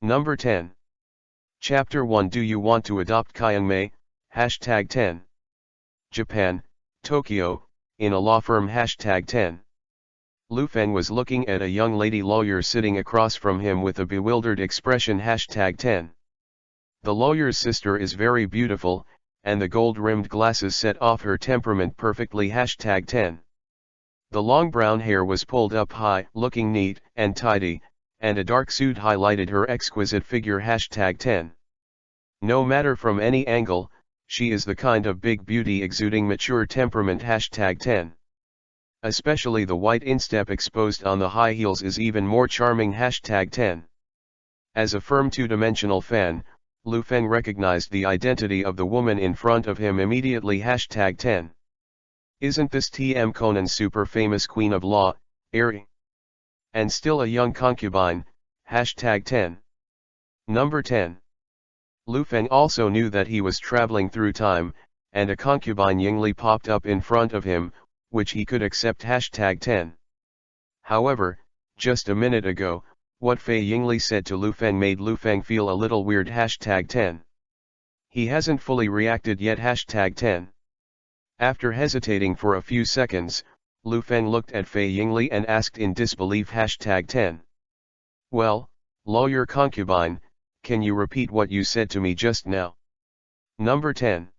Number 10. Chapter 1. Do you want to adopt Kyungmei? #10. Japan, Tokyo, in a law firm. #10. Lu Feng was looking at a young lady lawyer sitting across from him with a bewildered expression. #10. The lawyer's sister is very beautiful, and the gold-rimmed glasses set off her temperament perfectly. #10. The long brown hair was pulled up high, looking neat and tidy, and a dark suit highlighted her exquisite figure. #10. No matter from any angle, she is the kind of big beauty exuding mature temperament. #10. Especially the white instep exposed on the high heels is even more charming. #10. As a firm two-dimensional fan, Lu Feng recognized the identity of the woman in front of him immediately. #10. Isn't this TM Conan's super famous queen of law, Eri? And still a young concubine. #10. Number 10. Lu Feng also knew that he was traveling through time, and a concubine Yingli popped up in front of him, which he could accept. #10. However, just a minute ago, what Fei Yingli said to Lu Feng made Lu Feng feel a little weird. #10. He hasn't fully reacted yet. #10. After hesitating for a few seconds, Lu Feng looked at Fei Yingli and asked in disbelief. #10. Well, lawyer concubine, can you repeat what you said to me just now? Number 10.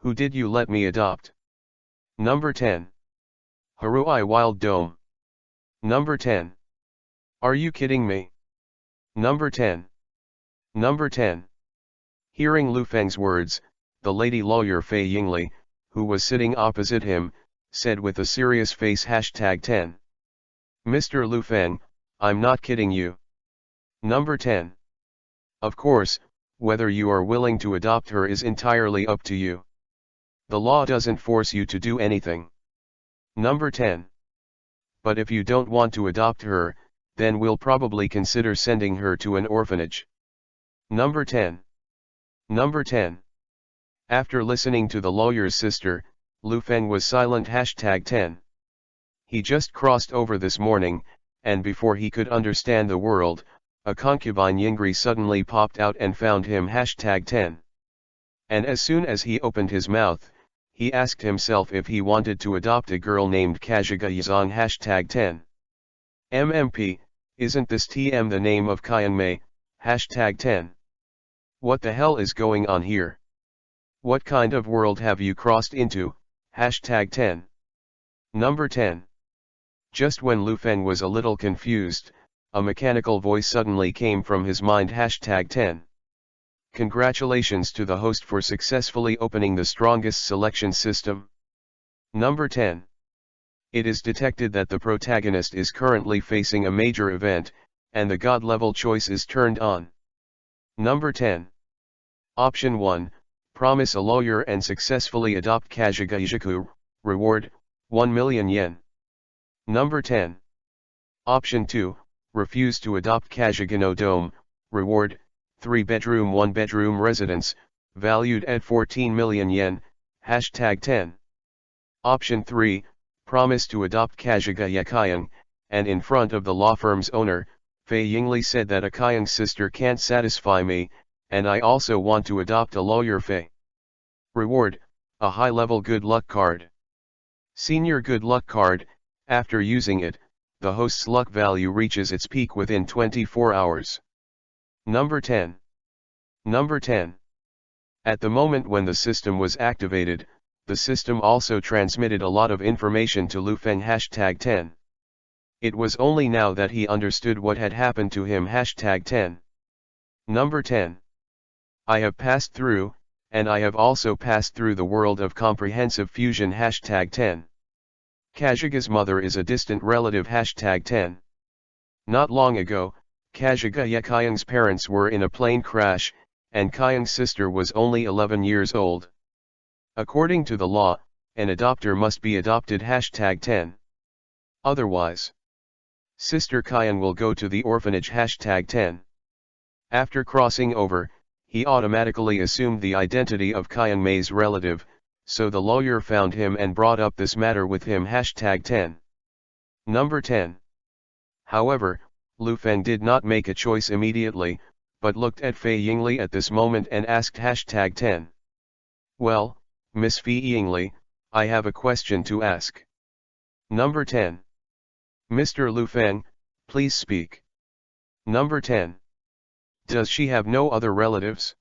Who did you let me adopt? Number 10. Haruai Wild Dome. Number 10. Are you kidding me? Number 10. Number 10. Hearing Lu Feng's words, the lady lawyer Fei Yingli, who was sitting opposite him, said with a serious face. #10. Mr. Lu Feng, I'm not kidding you. Number 10. Of course, whether you are willing to adopt her is entirely up to you. The law doesn't force you to do anything. Number 10. But if you don't want to adopt her, then we'll probably consider sending her to an orphanage. Number 10. Number 10. After listening to the lawyer's sister, Lu Feng was silent. #10. He just crossed over this morning, and before he could understand the world, a concubine Yingri suddenly popped out and found him. #10. And as soon as he opened his mouth, he asked himself if he wanted to adopt a girl named Kajiga Yazong. #10. MMP, isn't this TM the name of Kyungmei? #10. What the hell is going on here? What kind of world have you crossed into? #10. Number 10. Just when Lu Feng was a little confused, a mechanical voice suddenly came from his mind. #10. Congratulations to the host for successfully opening the strongest selection system. Number 10. It is detected that the protagonist is currently facing a major event, and the God-level choice is turned on. Number 10. Option 1, promise a lawyer and successfully adopt Kajiga Ijiku, reward, 1 million yen. Number 10. Option 2, refuse to adopt Kajiga no Dome, reward, 3-bedroom 1-bedroom residence, valued at 14 million yen, #10. Option 3, promise to adopt Kajiga Yakayang, and in front of the law firm's owner, Fei Yingli said that a Kyung sister can't satisfy me, and I also want to adopt a lawyer Fei. Reward, a high-level good luck card. Senior good luck card. After using it, the host's luck value reaches its peak within 24 hours. Number 10. Number 10. At the moment when the system was activated, the system also transmitted a lot of information to Lu Feng. #10. It was only now that he understood what had happened to him. #10. Number 10. I have passed through, and I have also passed through the world of comprehensive fusion. #10. Kajiga's mother is a distant relative. #10. Not long ago, Kajiga Yakayang's parents were in a plane crash, and Kyung's sister was only 11 years old. According to the law, an adopter must be adopted. #10. Otherwise, Sister Kyung will go to the orphanage. #10. After crossing over, he automatically assumed the identity of Kyungmei's relative, so the lawyer found him and brought up this matter with him. #10. Number 10. However, Lu Feng did not make a choice immediately, but looked at Fei Yingli at this moment and asked hashtag 10. Well, Miss Fei Yingli, I have a question to ask. Number 10. Mr. Lu Feng, please speak. Number 10. Does she have no other relatives?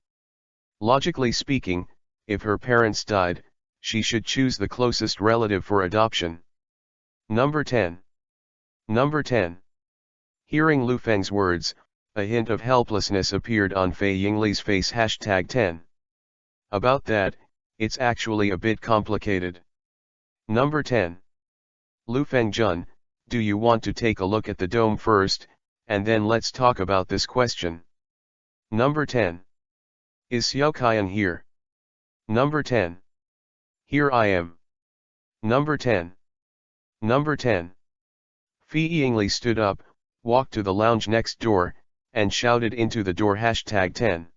Logically speaking, if her parents died, she should choose the closest relative for adoption. Number 10. Number 10. Hearing Lu Feng's words, a hint of helplessness appeared on Fei Yingli's face hashtag 10. About that, it's actually a bit complicated. Number 10. Lu Feng Jun, do you want to take a look at the dome first, and then let's talk about this question? Number 10. Is Xiao Qian here? Number 10. Here I am. Number 10. Number 10. Fei Yingli stood up, walked to the lounge next door, and shouted into the door hashtag 10.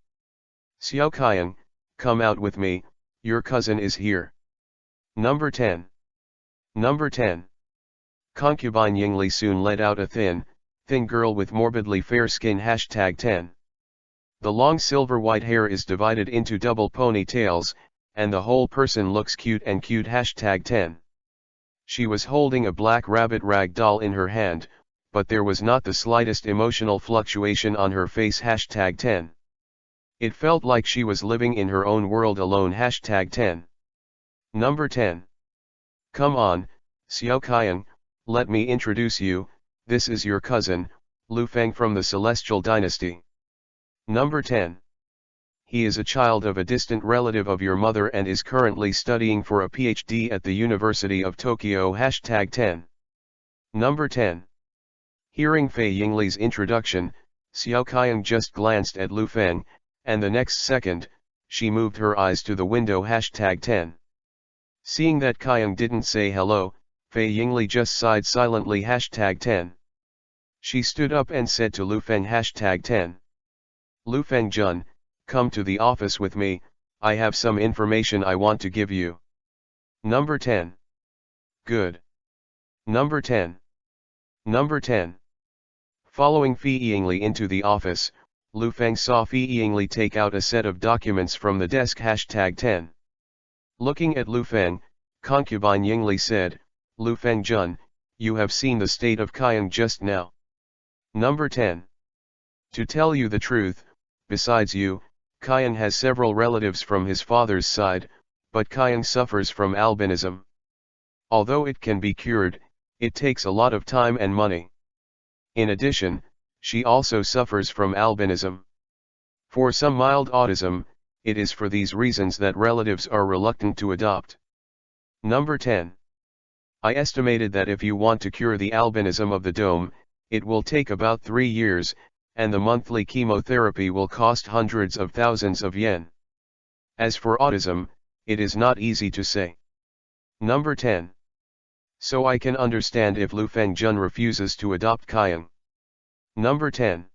Xiao Qian, come out with me, your cousin is here. Number 10. Number 10. Concubine Yingli soon let out a thin girl with morbidly fair skin hashtag 10. The long silver white hair is divided into double ponytails, and the whole person looks cute and cute hashtag 10. She was holding a black rabbit rag doll in her hand, but there was not the slightest emotional fluctuation on her face hashtag 10. It felt like she was living in her own world alone hashtag 10. Number 10. Come on, Xiao Qian, let me introduce you, this is your cousin, Lu Feng from the Celestial Dynasty. Number 10. He is a child of a distant relative of your mother and is currently studying for a PhD at the University of Tokyo hashtag 10. Number 10. Hearing Fei Yingli's introduction, Xiao Qian just glanced at Lu Feng, and the next second, she moved her eyes to the window hashtag 10. Seeing that Qian didn't say hello, Fei Yingli just sighed silently hashtag 10. She stood up and said to Lu Feng hashtag 10. Lu Feng Jun, come to the office with me, I have some information I want to give you. Number 10. Good. Number 10. Number 10. Following Fei Yingli into the office, Lu Feng saw Fei Yingli take out a set of documents from the desk hashtag 10. Looking at Lu Feng, concubine Yingli said, Lu Feng Jun, you have seen the state of Qian just now. Number 10. To tell you the truth, besides you, Qian has several relatives from his father's side, but Qian suffers from albinism. Although it can be cured, it takes a lot of time and money. In addition, she also suffers from albinism. For some mild autism, it is for these reasons that relatives are reluctant to adopt. Number 10. I estimated that if you want to cure the albinism of the dome, it will take about 3 years, and the monthly chemotherapy will cost hundreds of thousands of yen. As for autism, it is not easy to say. Number 10. So I can understand if Lu Feng Jun refuses to adopt Qian. Number 10.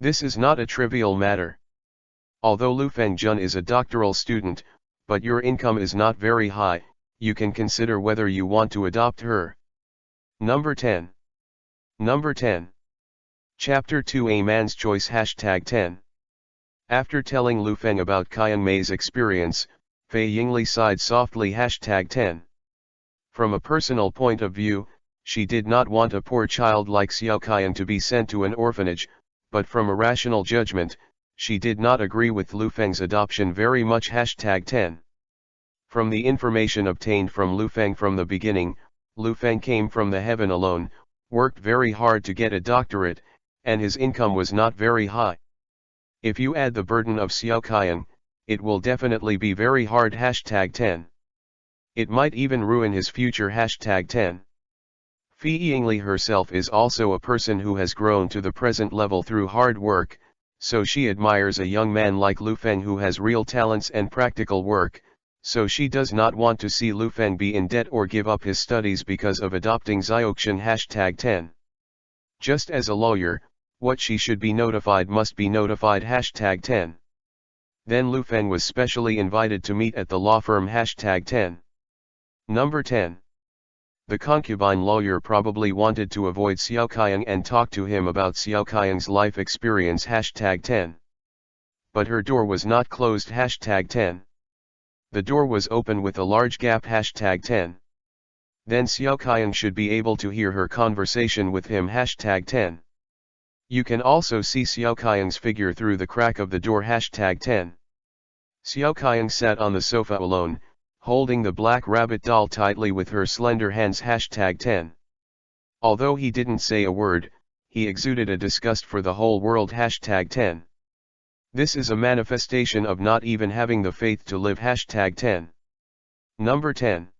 This is not a trivial matter. Although Lu Feng Jun is a doctoral student, but your income is not very high, you can consider whether you want to adopt her. Number 10. Number 10. Chapter 2 A Man's Choice hashtag 10. After telling Lu Feng about Qian Mei's experience, Fei Yingli sighed softly hashtag 10. From a personal point of view, she did not want a poor child like Xiao Qian to be sent to an orphanage, but from a rational judgment, she did not agree with Lu Feng's adoption very much hashtag 10. From the information obtained from Lu Feng from the beginning, Lu Feng came from the heaven alone, worked very hard to get a doctorate, and his income was not very high. If you add the burden of Xiao Qian, it will definitely be very hard hashtag 10. It might even ruin his future hashtag 10. Fei Yingli herself is also a person who has grown to the present level through hard work, so she admires a young man like Lu Feng who has real talents and practical work, so she does not want to see Lu Feng be in debt or give up his studies because of adopting Xiaoqian hashtag 10. Just as a lawyer, what she should be notified must be notified hashtag 10. Then Lu Feng was specially invited to meet at the law firm hashtag 10. Number 10. The concubine lawyer probably wanted to avoid Xiao Qiang and talk to him about Xiao Qiang's life experience #10. But her door was not closed #10. The door was open with a large gap #10. Then Xiao Qiang should be able to hear her conversation with him #10. You can also see Xiao Qiang's figure through the crack of the door #10. Xiao Qiang sat on the sofa alone, holding the black rabbit doll tightly with her slender hands #10. Although he didn't say a word, he exuded a disgust for the whole world #10. This is a manifestation of not even having the faith to live #10. Number 10.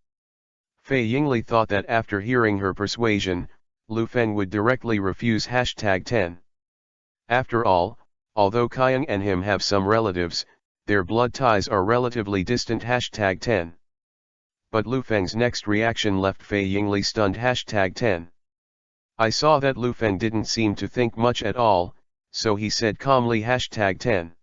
Fei Yingli thought that after hearing her persuasion, Lu Feng would directly refuse #10. After all, although Qiang and him have some relatives, their blood ties are relatively distant #10. But Lu Feng's next reaction left Fei Yingli stunned #10. I saw that Lu Feng didn't seem to think much at all, so he said calmly #10.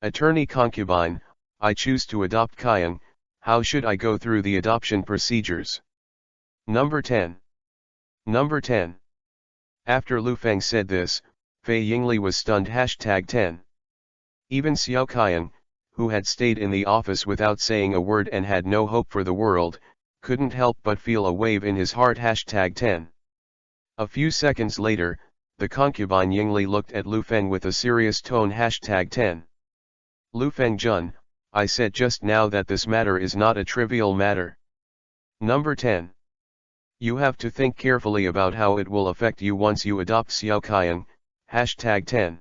Attorney concubine, I choose to adopt Qiang, how should I go through the adoption procedures? Number 10. Number 10. After Lu Feng said this, Fei Yingli was stunned #10. Even Xiao Qiang, who had stayed in the office without saying a word and had no hope for the world, couldn't help but feel a wave in his heart #10. A few seconds later, the concubine Yingli looked at Lu Feng with a serious tone #10. Lu Feng Jun, I said just now that this matter is not a trivial matter. Number 10. You have to think carefully about how it will affect you once you adopt Xiao Qiang, #10.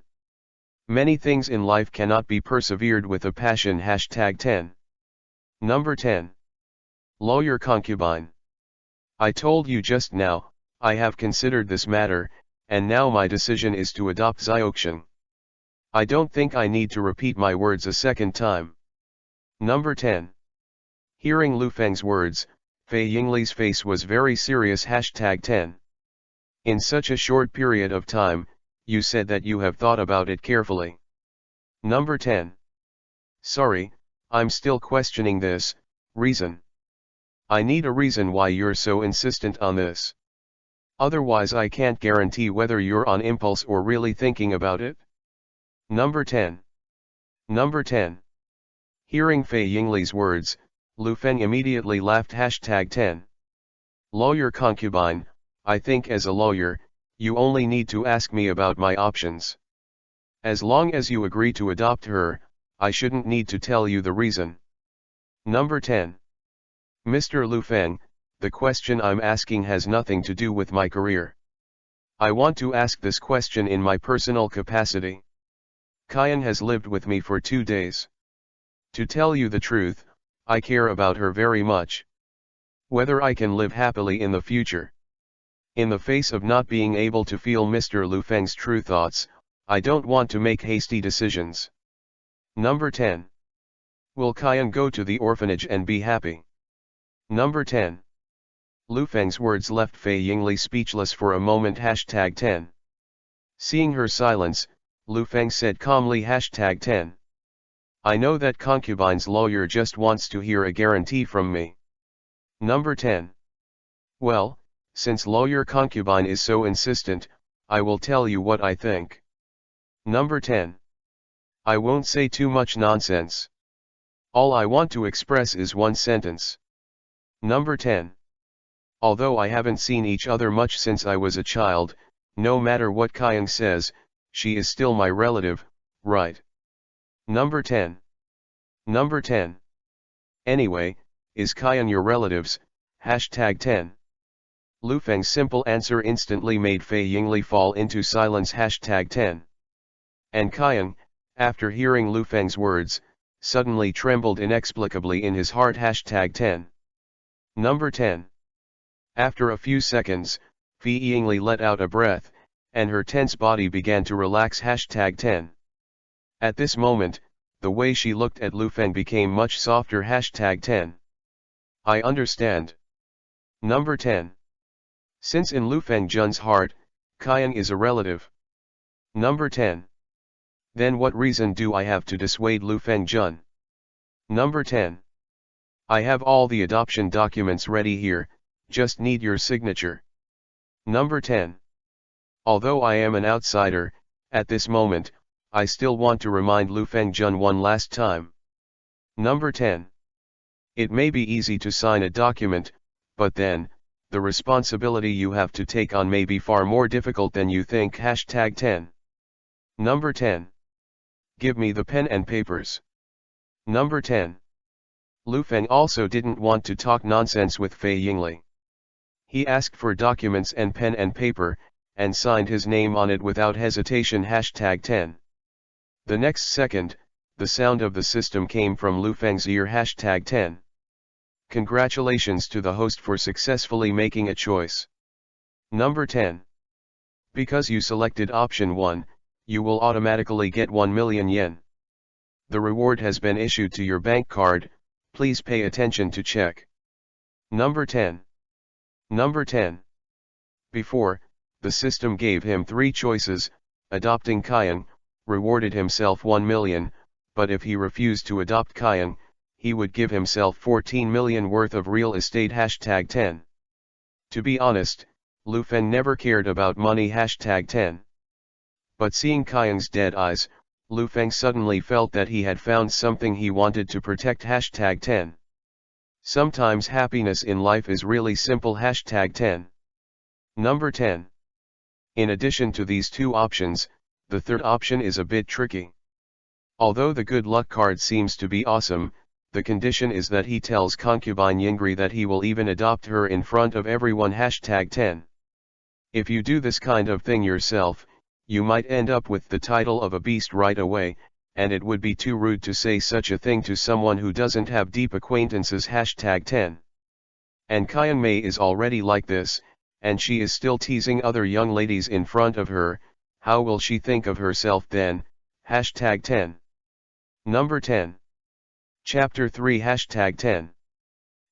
Many things in life cannot be persevered with a passion #10. Number 10. Lawyer concubine. I told you just now, I have considered this matter, and now my decision is to adopt Xiaoqiang. I don't think I need to repeat my words a second time. Number 10. Hearing Lu Feng's words, Fei Yingli's face was very serious #10. In such a short period of time, you said that you have thought about it carefully. Number 10. Sorry, I'm still questioning this, reason. I need a reason why you're so insistent on this. Otherwise I can't guarantee whether you're on impulse or really thinking about it. Number 10. Number 10. Hearing Fei Yingli's words, Lu Feng immediately laughed #10. Lawyer concubine, I think as a lawyer, you only need to ask me about my options. As long as you agree to adopt her, I shouldn't need to tell you the reason. Number 10. Mr. Lu Feng, the question I'm asking has nothing to do with my career. I want to ask this question in my personal capacity. Qiang has lived with me for 2 days. To tell you the truth, I care about her very much. Whether I can live happily in the future. In the face of not being able to feel Mr. Lu Feng's true thoughts, I don't want to make hasty decisions. Number 10. Will Qiang go to the orphanage and be happy? Number 10. Lu Feng's words left Fei Yingli speechless for a moment #10. Seeing her silence, Lu Feng said calmly #10. I know that concubine's lawyer just wants to hear a guarantee from me. Number 10. Well, since lawyer concubine is so insistent, I will tell you what I think. Number 10. I won't say too much nonsense. All I want to express is one sentence. Number 10. Although I haven't seen each other much since I was a child, no matter what Qiang says, she is still my relative, right? Number 10. Number 10. Anyway, is Qiang your relatives, #10. Lu Feng's simple answer instantly made Fei Yingli fall into silence #10. And Qiang, after hearing Lu Feng's words, suddenly trembled inexplicably in his heart #10. Number 10. After a few seconds, Fei Yingli let out a breath, and her tense body began to relax #10. At this moment, the way she looked at Lu Feng became much softer #10. I understand. Number 10. Since in Lu Feng Jun's heart, Qiang is a relative. Number 10. Then what reason do I have to dissuade Lu Feng Jun? Number 10. I have all the adoption documents ready here, Just need your signature. Number 10. Although I am an outsider, at this moment, I still want to remind Lu Fengjun one last time. Number 10. It may be easy to sign a document, but then, the responsibility you have to take on may be far more difficult than you think. Hashtag 10. Number 10. Give me the pen and papers. Number 10. Lu Feng also didn't want to talk nonsense with Fei Yingli. He asked for documents and pen and paper, and signed his name on it without hesitation. Hashtag 10. The next second, the sound of the system came from Lu Feng's ear. Hashtag 10. Congratulations to the host for successfully making a choice. Number 10. Because you selected option 1, you will automatically get 1 million yen. The reward has been issued to your bank card, please pay attention to check. Number 10. Number 10. Before, the system gave him 3 choices: adopting Kayang, rewarded himself 1 million, but if he refused to adopt Kayang, he would give himself 14 million worth of real estate. Hashtag 10. To be honest, Lu Feng never cared about money. Hashtag 10. But seeing Kayang's dead eyes, Lu Feng suddenly felt that he had found something he wanted to protect. Hashtag 10. Sometimes happiness in life is really simple. Hashtag 10. Number 10. In addition to these 2 options, the third option is a bit tricky. Although the good luck card seems to be awesome, the condition is that he tells concubine Yingri that he will even adopt her in front of everyone. Hashtag 10. If you do this kind of thing yourself, you might end up with the title of a beast right away, and it would be too rude to say such a thing to someone who doesn't have deep acquaintances. Hashtag 10. And Kayang Mei is already like this, and she is still teasing other young ladies in front of her. How will she think of herself then? Hashtag 10. Number 10. Chapter 3. Hashtag 10.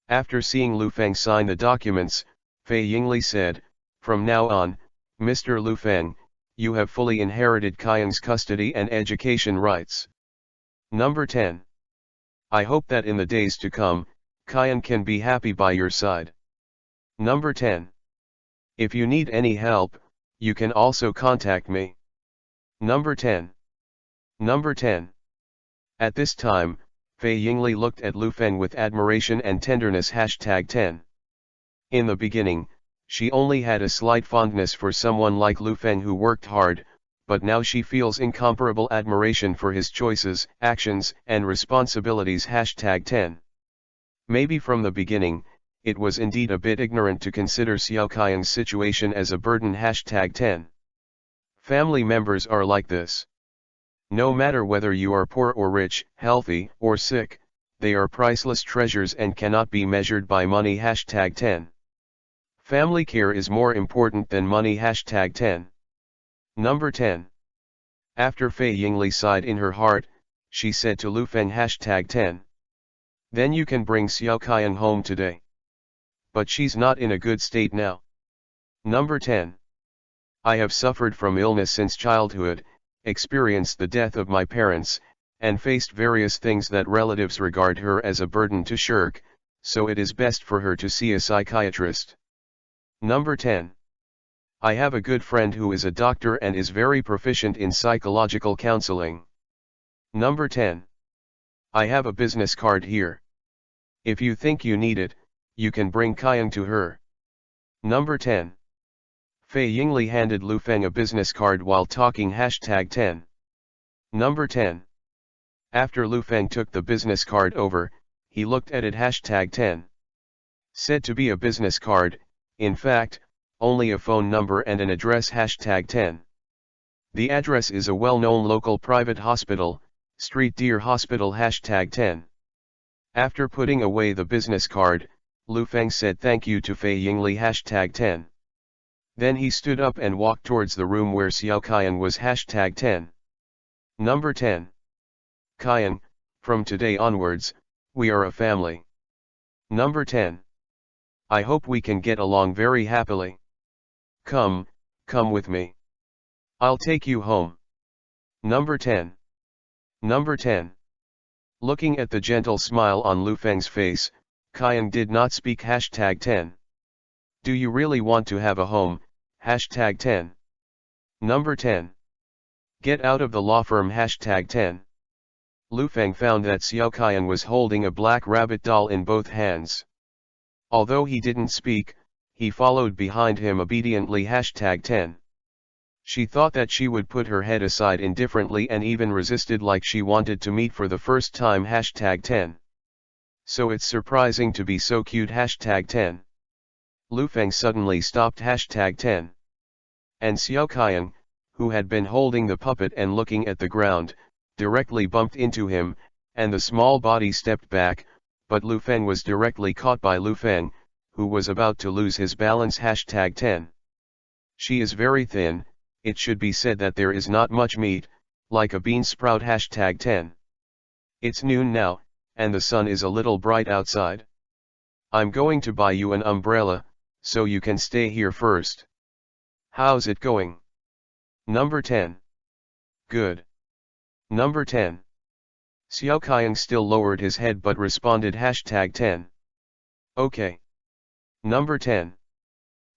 After seeing Lu Feng sign the documents, Fei Yingli said, "From now on, Mr. Lu Feng, you have fully inherited Kayang's custody and education rights." Number 10. I hope that in the days to come, Kayang can be happy by your side. Number 10. If you need any help, you can also contact me. Number 10. Number 10. At this time, Fei Yingli looked at Lu Feng with admiration and tenderness. Hashtag 10. In the beginning, she only had a slight fondness for someone like Lu Feng who worked hard, but now she feels incomparable admiration for his choices, actions, and responsibilities. Hashtag 10. Maybe from the beginning, it was indeed a bit ignorant to consider Xiao Kayang's situation as a burden. Hashtag 10. Family members are like this. No matter whether you are poor or rich, healthy or sick, they are priceless treasures and cannot be measured by money. Hashtag 10. Family care is more important than money. Hashtag 10. Number 10. After Fei Yingli sighed in her heart, she said to Lu Feng. Hashtag 10. Then you can bring Xiao Kayang home today. But she's not in a good state now. Number 10. I have suffered from illness since childhood, experienced the death of my parents, and faced various things that relatives regard her as a burden to shirk, so it is best for her to see a psychiatrist. Number 10. I have a good friend who is a doctor and is very proficient in psychological counseling. Number 10. I have a business card here. If you think you need it, you can bring Kayang to her. Number 10. Fei Yingli handed Lu Feng a business card while talking. Hashtag 10. Number 10. After Lu Feng took the business card over, he looked at it. Hashtag 10. Said to be a business card, in fact, only a phone number and an address. Hashtag 10. The address is a well-known local private hospital, Street Deer Hospital. Hashtag 10. After putting away the business card, Lu Feng said thank you to Fei Yingli. Hashtag 10. Then he stood up and walked towards the room where Xiao Kayang was. Hashtag 10. Number 10. Kayang, from today onwards, we are a family. Number 10. I hope we can get along very happily. Come with me. I'll take you home. Number 10. Number 10. Looking at the gentle smile on Lu Feng's face, Kayang did not speak. Hashtag 10. Do you really want to have a home? Hashtag 10. Number 10. Get out of the law firm. Hashtag 10. Lu Feng found that Xiao Qian was holding a black rabbit doll in both hands. Although he didn't speak, he followed behind him obediently. Hashtag 10. She thought that she would put her head aside indifferently and even resisted like she wanted to meet for the first time. Hashtag 10. So it's surprising to be so cute. Hashtag 10. Lu Feng suddenly stopped. Hashtag 10. And Xiao Qian, who had been holding the puppet and looking at the ground, directly bumped into him, and the small body stepped back, but Lu Feng was directly caught by Lu Feng, who was about to lose his balance. Hashtag 10. She is very thin, it should be said that there is not much meat, like a bean sprout. Hashtag 10. It's noon now, and the sun is a little bright outside. I'm going to buy you an umbrella, so you can stay here first. How's it going? Number 10. Good. Number 10. Xiao Qian still lowered his head but responded. Hashtag 10. Okay. Number 10.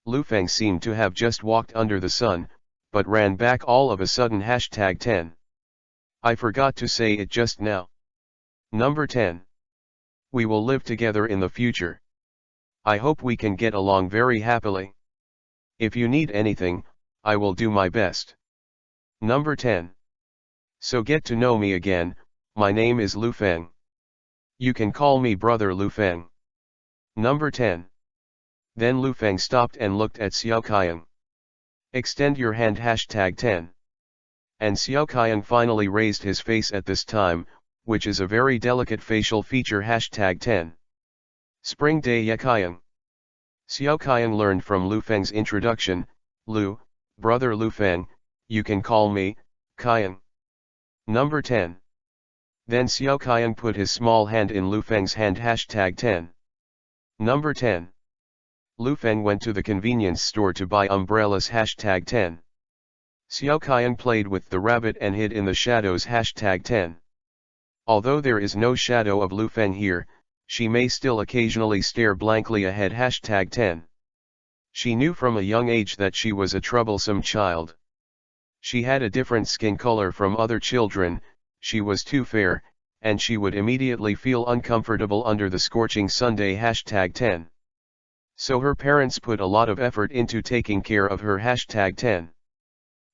Lu Feng seemed to have just walked under the sun, but ran back all of a sudden. Hashtag 10. I forgot to say it just now. Number 10. We will live together in the future. I hope we can get along very happily. If you need anything, I will do my best. Number 10. So get to know me again, my name is Lu Feng. You can call me Brother Lu Feng. Number 10. Then Lu Feng stopped and looked at Xiao Qian. Extend your hand. Hashtag 10. And Xiao Qian finally raised his face at this time, which is a very delicate facial feature. Hashtag 10. Spring Day. Ya Qian. Xiao Qian learned from Lu Feng's introduction. Lu, Brother Lu Feng, you can call me Qian. Number 10. Then Xiao Qian put his small hand in Lu Feng's hand. Hashtag 10. Number 10. Lu Feng went to the convenience store to buy umbrellas. Hashtag 10. Xiao Qian played with the rabbit and hid in the shadows. Hashtag 10. Although there is no shadow of Lu Feng here, she may still occasionally stare blankly ahead. Hashtag 10. She knew from a young age that she was a troublesome child. She had a different skin color from other children, she was too fair, and she would immediately feel uncomfortable under the scorching Sunday. Hashtag 10. So her parents put a lot of effort into taking care of her. Hashtag 10.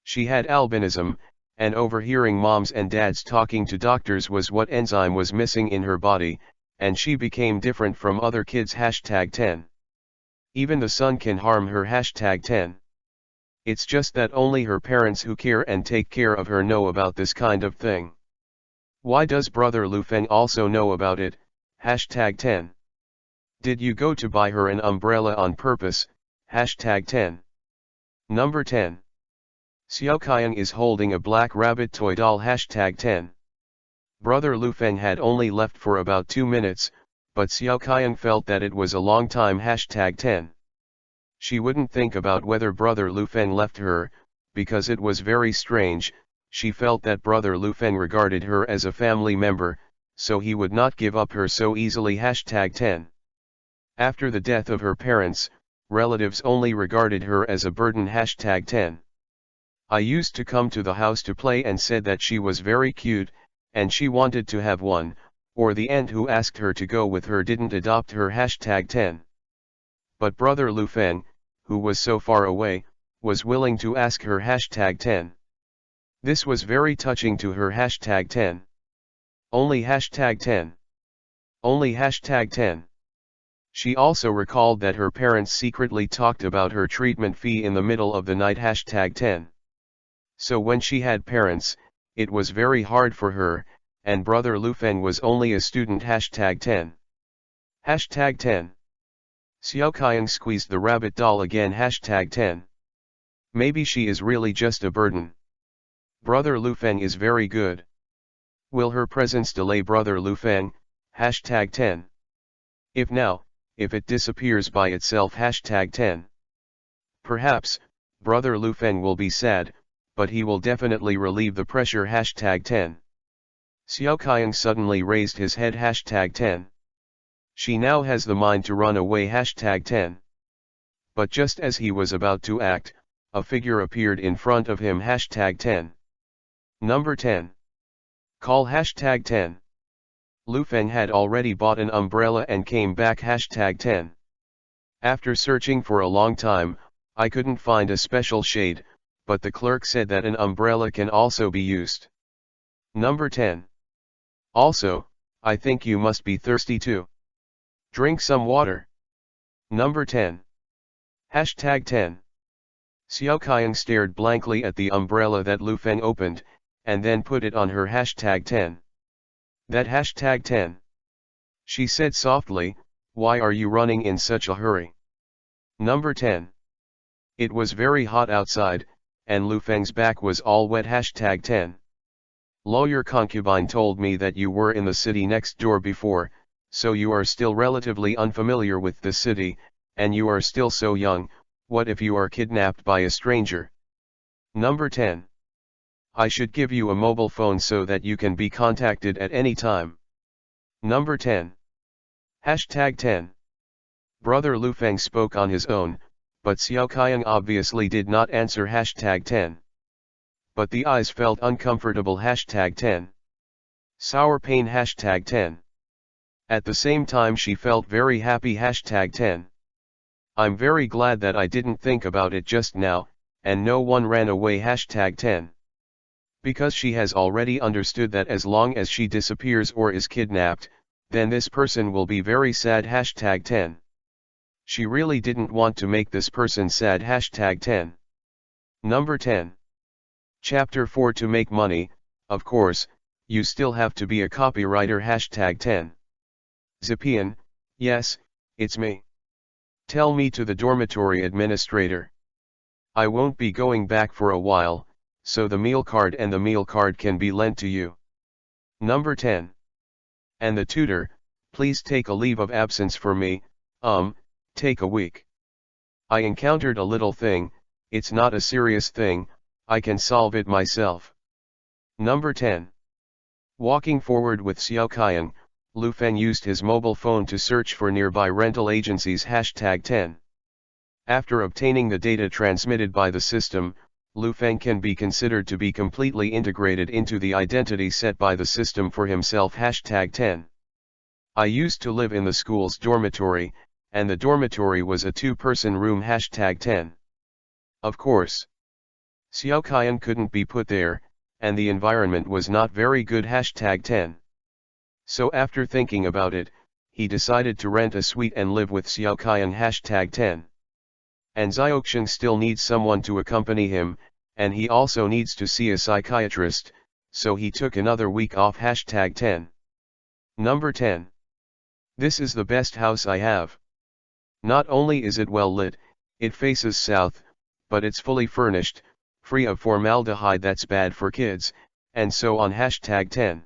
She had albinism, and overhearing moms and dads talking to doctors was what enzyme was missing in her body, and she became different from other kids. Hashtag 10. Even the sun can harm her. Hashtag 10. It's just that only her parents who care and take care of her know about this kind of thing. Why does Brother Lu Feng also know about it? Hashtag 10. Did you go to buy her an umbrella on purpose? Hashtag 10. Number 10. Xiao Qian is holding a black rabbit toy doll. Hashtag 10. Brother Lu Feng had only left for about 2 minutes, but Xiao Qian felt that it was a long time. Hashtag 10. She wouldn't think about whether Brother Lu Feng left her, because it was very strange. She felt that Brother Lu Feng regarded her as a family member, so he would not give up her so easily. Hashtag 10. After the death of her parents, relatives only regarded her as a burden. Hashtag 10. I used to come to the house to play and said that she was very cute, and she wanted to have one, or the aunt who asked her to go with her didn't adopt her. Hashtag 10. But Brother Lu Feng, who was so far away, was willing to ask her. Hashtag 10. This was very touching to her. Hashtag 10. Only. Hashtag 10. Only. Hashtag 10. She also recalled that her parents secretly talked about her treatment fee in the middle of the night. Hashtag 10. So when she had parents, it was very hard for her, and Brother Lu Feng was only a student. Hashtag 10. Hashtag 10. Xiao Qian squeezed the rabbit doll again. Hashtag 10. Maybe she is really just a burden. Brother Lu Feng is very good. Will her presence delay Brother Lu Feng? Hashtag 10. If it disappears by itself. Hashtag 10. Perhaps, Brother Lu Feng will be sad, but he will definitely relieve the pressure. Hashtag 10. Xiao Qian suddenly raised his head. Hashtag 10. She now has the mind to run away. Hashtag 10. But just as he was about to act, a figure appeared in front of him. Hashtag 10. Number 10. Call hashtag 10. Lu Feng had already bought an umbrella and came back. Hashtag 10. After searching for a long time, I couldn't find a special shade, but the clerk said that an umbrella can also be used. Number 10. Also, I think you must be thirsty too. Drink some water. Number 10. Hashtag 10. Xiao Qiang stared blankly at the umbrella that Lu Feng opened, and then put it on her. Hashtag 10. That hashtag 10. She said softly, why are you running in such a hurry? Number 10. It was very hot outside, and Lu Feng's back was all wet. Hashtag 10. Lawyer concubine told me that you were in the city next door before, so you are still relatively unfamiliar with the city, and you are still so young. What if you are kidnapped by a stranger? Number 10. I should give you a mobile phone so that you can be contacted at any time. Number 10. Hashtag 10. Brother Lu Feng spoke on his own, but Xiao Qiang obviously did not answer. Hashtag 10. But the eyes felt uncomfortable. Hashtag 10. Sour pain. Hashtag 10. At the same time she felt very happy. Hashtag 10. I'm very glad that I didn't think about it just now, and no one ran away. Hashtag 10. Because she has already understood that as long as she disappears or is kidnapped, then this person will be very sad. Hashtag 10. She really didn't want to make this person sad. Hashtag 10. Number 10. Chapter 4. To make money, of course, you still have to be a copywriter. Hashtag 10. Zipian, yes, it's me. Tell me to the dormitory administrator. I won't be going back for a while, so the meal card and the meal card can be lent to you. Number 10. And the tutor, please take a leave of absence for me, take a week. I encountered a little thing, it's not a serious thing, I can solve it myself. Number 10. Walking forward with Xiao Qiang, Lu Feng used his mobile phone to search for nearby rental agencies. Hashtag 10. After obtaining the data transmitted by the system, Lu Feng can be considered to be completely integrated into the identity set by the system for himself. Hashtag 10. I used to live in the school's dormitory, and the dormitory was a two-person room. Hashtag 10. Of course, Xiao Qiang couldn't be put there, and the environment was not very good. Hashtag 10. So after thinking about it, he decided to rent a suite and live with Xiao Qiang. Hashtag 10. And Xiaoqiang still needs someone to accompany him, and he also needs to see a psychiatrist, so he took another week off. Hashtag 10. Number 10. This is the best house I have. Not only is it well lit, it faces south, but it's fully furnished, free of formaldehyde that's bad for kids, and so on. Hashtag 10.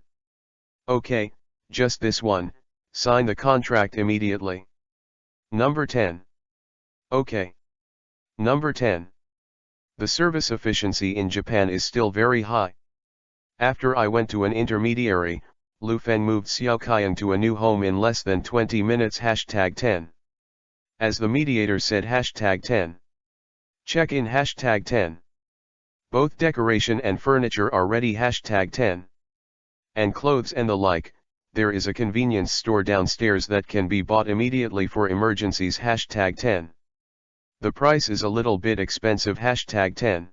Okay, just this one, sign the contract immediately. Number 10. Okay. Number 10. The service efficiency in Japan is still very high. After I went to an intermediary, Lu Feng moved Xiao Qiang to a new home in less than 20 minutes. Hashtag 10. As the mediator said. Hashtag 10. Check in. Hashtag 10. Both decoration and furniture are ready. Hashtag 10. And clothes and the like, there is a convenience store downstairs that can be bought immediately for emergencies. Hashtag 10. The price is a little bit expensive. Hashtag 10.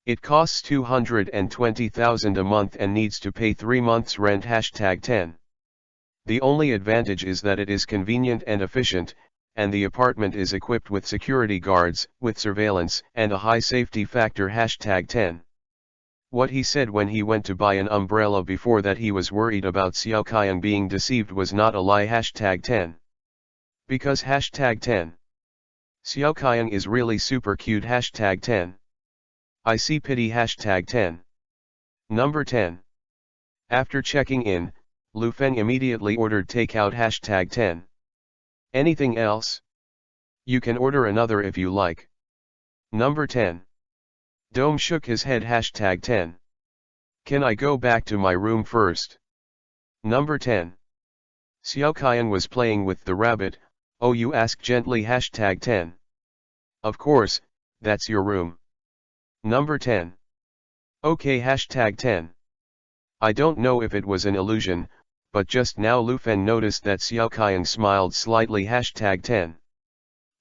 It costs 220,000 a month and needs to pay 3 months rent. Hashtag 10. The only advantage is that it is convenient and efficient, and the apartment is equipped with security guards, with surveillance, and a high safety factor. Hashtag 10. What he said when he went to buy an umbrella before that he was worried about Xiao Qiang being deceived was not a lie. Hashtag 10. Because hashtag 10. Xiao Qiang is really super cute. Hashtag 10. I see pity. Hashtag 10. Number 10. After checking in, Lu Feng immediately ordered takeout. Hashtag 10. Anything else? You can order another if you like. Number 10. Dome shook his head. Hashtag 10. Can I go back to my room first? Number 10. Xiao Qiang was playing with the rabbit. Oh, you ask gently. Hashtag 10. Of course, that's your room. Number 10. Okay, hashtag 10. I don't know if it was an illusion, but just now Lu Feng noticed that Xiao Qiang smiled slightly, hashtag 10.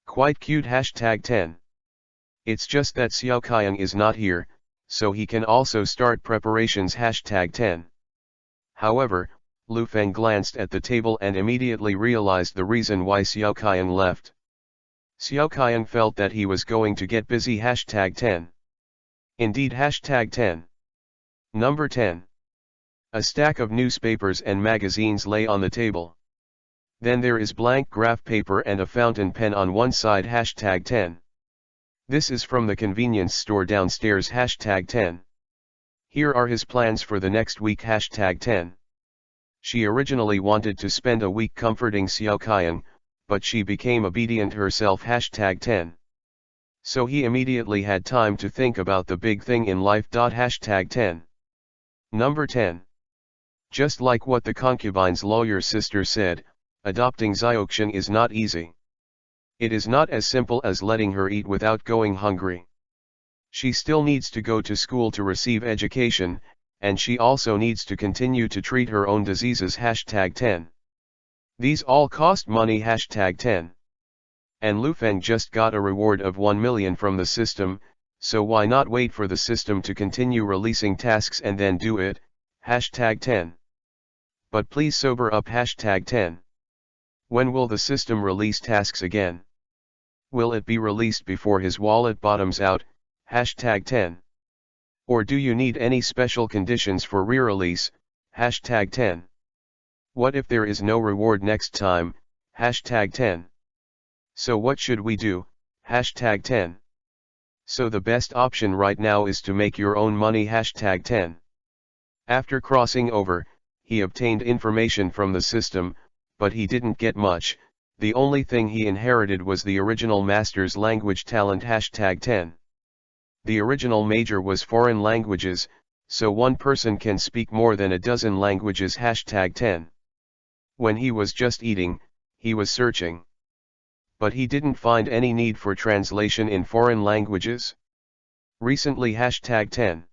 Quite cute, hashtag 10. It's just that Xiao Qiang is not here, so he can also start preparations, hashtag 10. However, Lu Feng glanced at the table and immediately realized the reason why Xiao Qiang left. Xiao Qiang felt that he was going to get busy, hashtag 10. Indeed, hashtag 10. Number 10. A stack of newspapers and magazines lay on the table. Then there is blank graph paper and a fountain pen on one side, hashtag 10. This is from the convenience store downstairs, hashtag 10. Here are his plans for the next week, hashtag 10. She originally wanted to spend a week comforting Xiao Qiang, but she became obedient herself, hashtag 10. So he immediately had time to think about the big thing in life, hashtag 10. Number 10. Just like what the concubine's lawyer sister said, adopting Xiaoxian is not easy. It is not as simple as letting her eat without going hungry. She still needs to go to school to receive education, and she also needs to continue to treat her own diseases, hashtag 10. These all cost money, hashtag 10. And Lu Feng just got a reward of 1 million from the system, so why not wait for the system to continue releasing tasks and then do it, hashtag 10. But please sober up, hashtag 10. When will the system release tasks again? Will it be released before his wallet bottoms out, hashtag 10? Or do you need any special conditions for re-release, hashtag 10? What if there is no reward next time, hashtag 10? So what should we do, hashtag 10? So the best option right now is to make your own money, hashtag 10. After crossing over, he obtained information from the system, but he didn't get much. The only thing he inherited was the original master's language talent, hashtag 10. The original major was foreign languages, so one person can speak more than a dozen languages, hashtag 10. When he was just eating, he was searching. But he didn't find any need for translation in foreign languages. Recently, hashtag 10.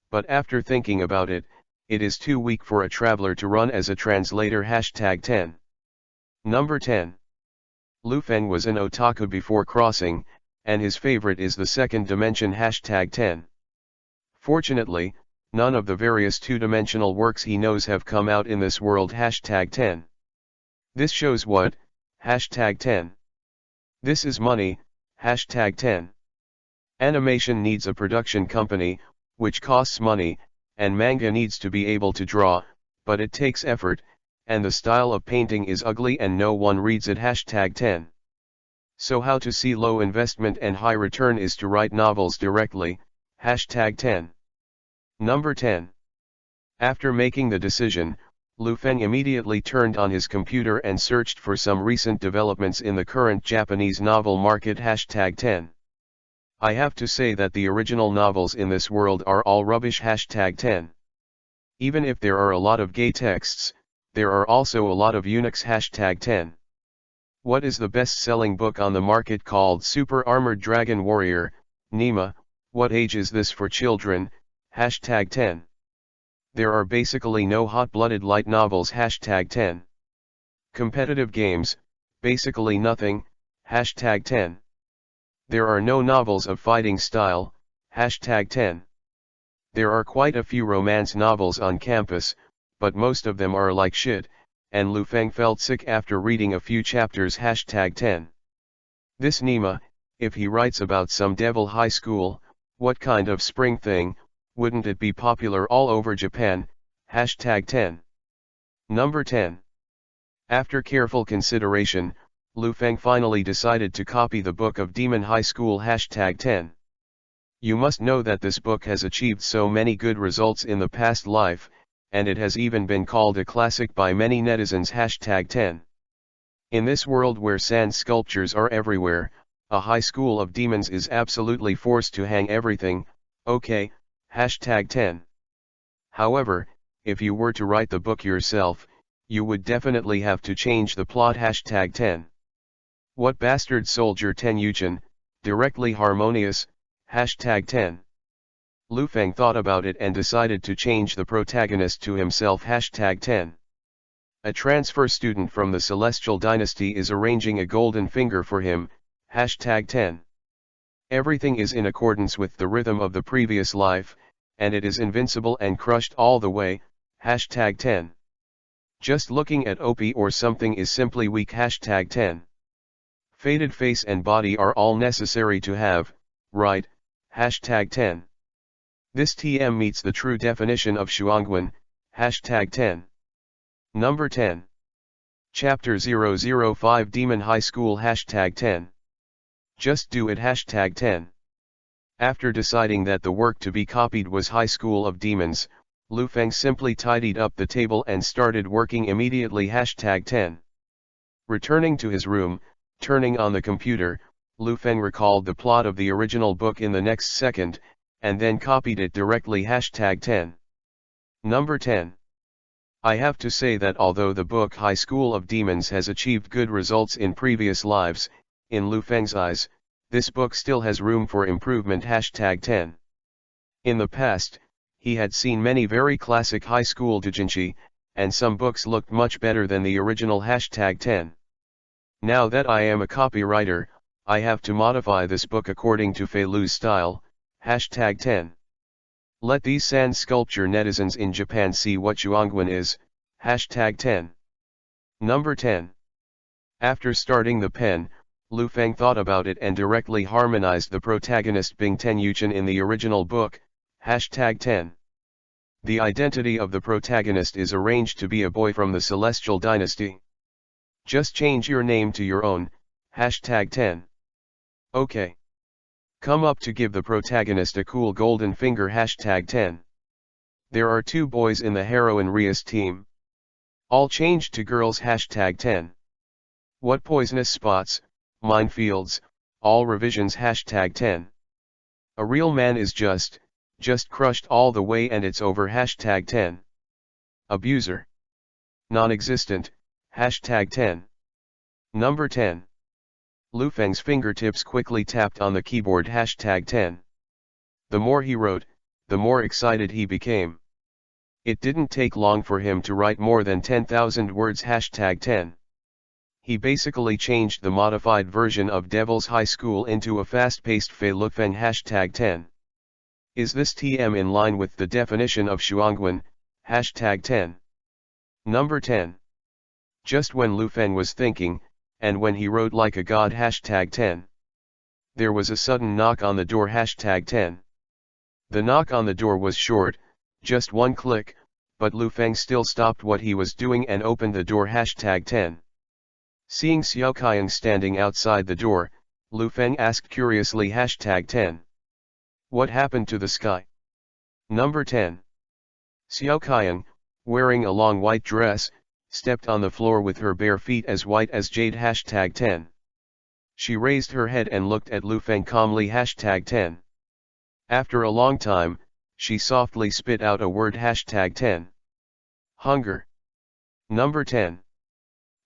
But after thinking about it, it is too weak for a traveler to run as a translator, hashtag 10. Number 10. Lu Feng was an otaku before crossing, and his favorite is the second dimension, hashtag 10. Fortunately, none of the various two-dimensional works he knows have come out in this world, hashtag 10. This shows what, hashtag 10. This is money, hashtag 10. Animation needs a production company, which costs money, and manga needs to be able to draw, but it takes effort, and the style of painting is ugly and no one reads it, hashtag 10. So how to see low investment and high return is to write novels directly, hashtag 10. Number 10. After making the decision, Lu Feng immediately turned on his computer and searched for some recent developments in the current Japanese novel market, hashtag 10. I have to say that the original novels in this world are all rubbish, hashtag 10. Even if there are a lot of gay texts, there are also a lot of eunuchs, hashtag 10. What is the best-selling book on the market called Super Armored Dragon Warrior, Nima? What age is this for children, hashtag 10. There are basically no hot-blooded light novels, hashtag 10. Competitive games, basically nothing, hashtag 10. There are no novels of fighting style, hashtag 10. There are quite a few romance novels on campus, but most of them are like shit, and Lu Feng felt sick after reading a few chapters, hashtag 10. This Nima, if he writes about some devil high school, what kind of spring thing, wouldn't it be popular all over Japan, hashtag 10. Number 10. After careful consideration, Lu Feng finally decided to copy the book of Demon High School, hashtag 10. You must know that this book has achieved so many good results in the past life, and it has even been called a classic by many netizens, hashtag 10. In this world where sand sculptures are everywhere, a high school of demons is absolutely forced to hang everything, okay, hashtag 10. However, if you were to write the book yourself, you would definitely have to change the plot, hashtag 10. What bastard soldier Ten Yuchen, directly harmonious, hashtag 10. Lu Feng thought about it and decided to change the protagonist to himself, hashtag 10. A transfer student from the Celestial Dynasty is arranging a golden finger for him, hashtag 10. Everything is in accordance with the rhythm of the previous life, and it is invincible and crushed all the way, hashtag 10. Just looking at OP or something is simply weak, hashtag 10. Faded face and body are all necessary to have, right, hashtag 10. This TM meets the true definition of Shuangwen, hashtag 10. Number 10. Chapter 005 Demon High School, hashtag 10. Just do it, hashtag 10. After deciding that the work to be copied was High School of Demons, Lu Feng simply tidied up the table and started working immediately, hashtag 10. Returning to his room, turning on the computer, Lu Feng recalled the plot of the original book in the next second, and then copied it directly, hashtag 10. Number 10. I have to say that although the book High School of Demons has achieved good results in previous lives, in Lu Feng's eyes, this book still has room for improvement, hashtag 10. In the past, he had seen many very classic high school doujinshi, and some books looked much better than the original, hashtag 10. Now that I am a copywriter, I have to modify this book according to Fei Lu's style, hashtag 10. Let these sand sculpture netizens in Japan see what Shuangwen is, hashtag 10. Number 10. After starting the pen, Lu Feng thought about it and directly harmonized the protagonist Bing Tenyuchen in the original book, hashtag 10. The identity of the protagonist is arranged to be a boy from the Celestial Dynasty. Just change your name to your own, hashtag 10. Okay. Come up to give the protagonist a cool golden finger, hashtag 10. There are 2 boys in the heroine Ria's team. All changed to girls, hashtag 10. What poisonous spots, minefields, all revisions, hashtag 10. A real man is just crushed all the way and it's over, hashtag 10. Abuser. Non-existent, hashtag 10. Number 10. Lu Feng's fingertips quickly tapped on the keyboard, hashtag 10. The more he wrote, the more excited he became. It didn't take long for him to write more than 10,000 words, hashtag 10. He basically changed the modified version of Devil's High School into a fast-paced Fei Lu Feng, hashtag 10. Is this TM in line with the definition of Shuangwen, hashtag 10. Number 10. Just when Lu Feng was thinking, and when he wrote like a god, hashtag 10. There was a sudden knock on the door, hashtag 10. The knock on the door was short, just one click, but Lu Feng still stopped what he was doing and opened the door, hashtag 10. Seeing Xiao Qiang standing outside the door, Lu Feng asked curiously, hashtag 10. What happened to the sky? Number 10. Xiao Qiang, wearing a long white dress, stepped on the floor with her bare feet as white as jade, hashtag 10. She raised her head and looked at Lu Feng calmly, hashtag 10. After a long time, she softly spit out a word, hashtag 10. Hunger. Number 10.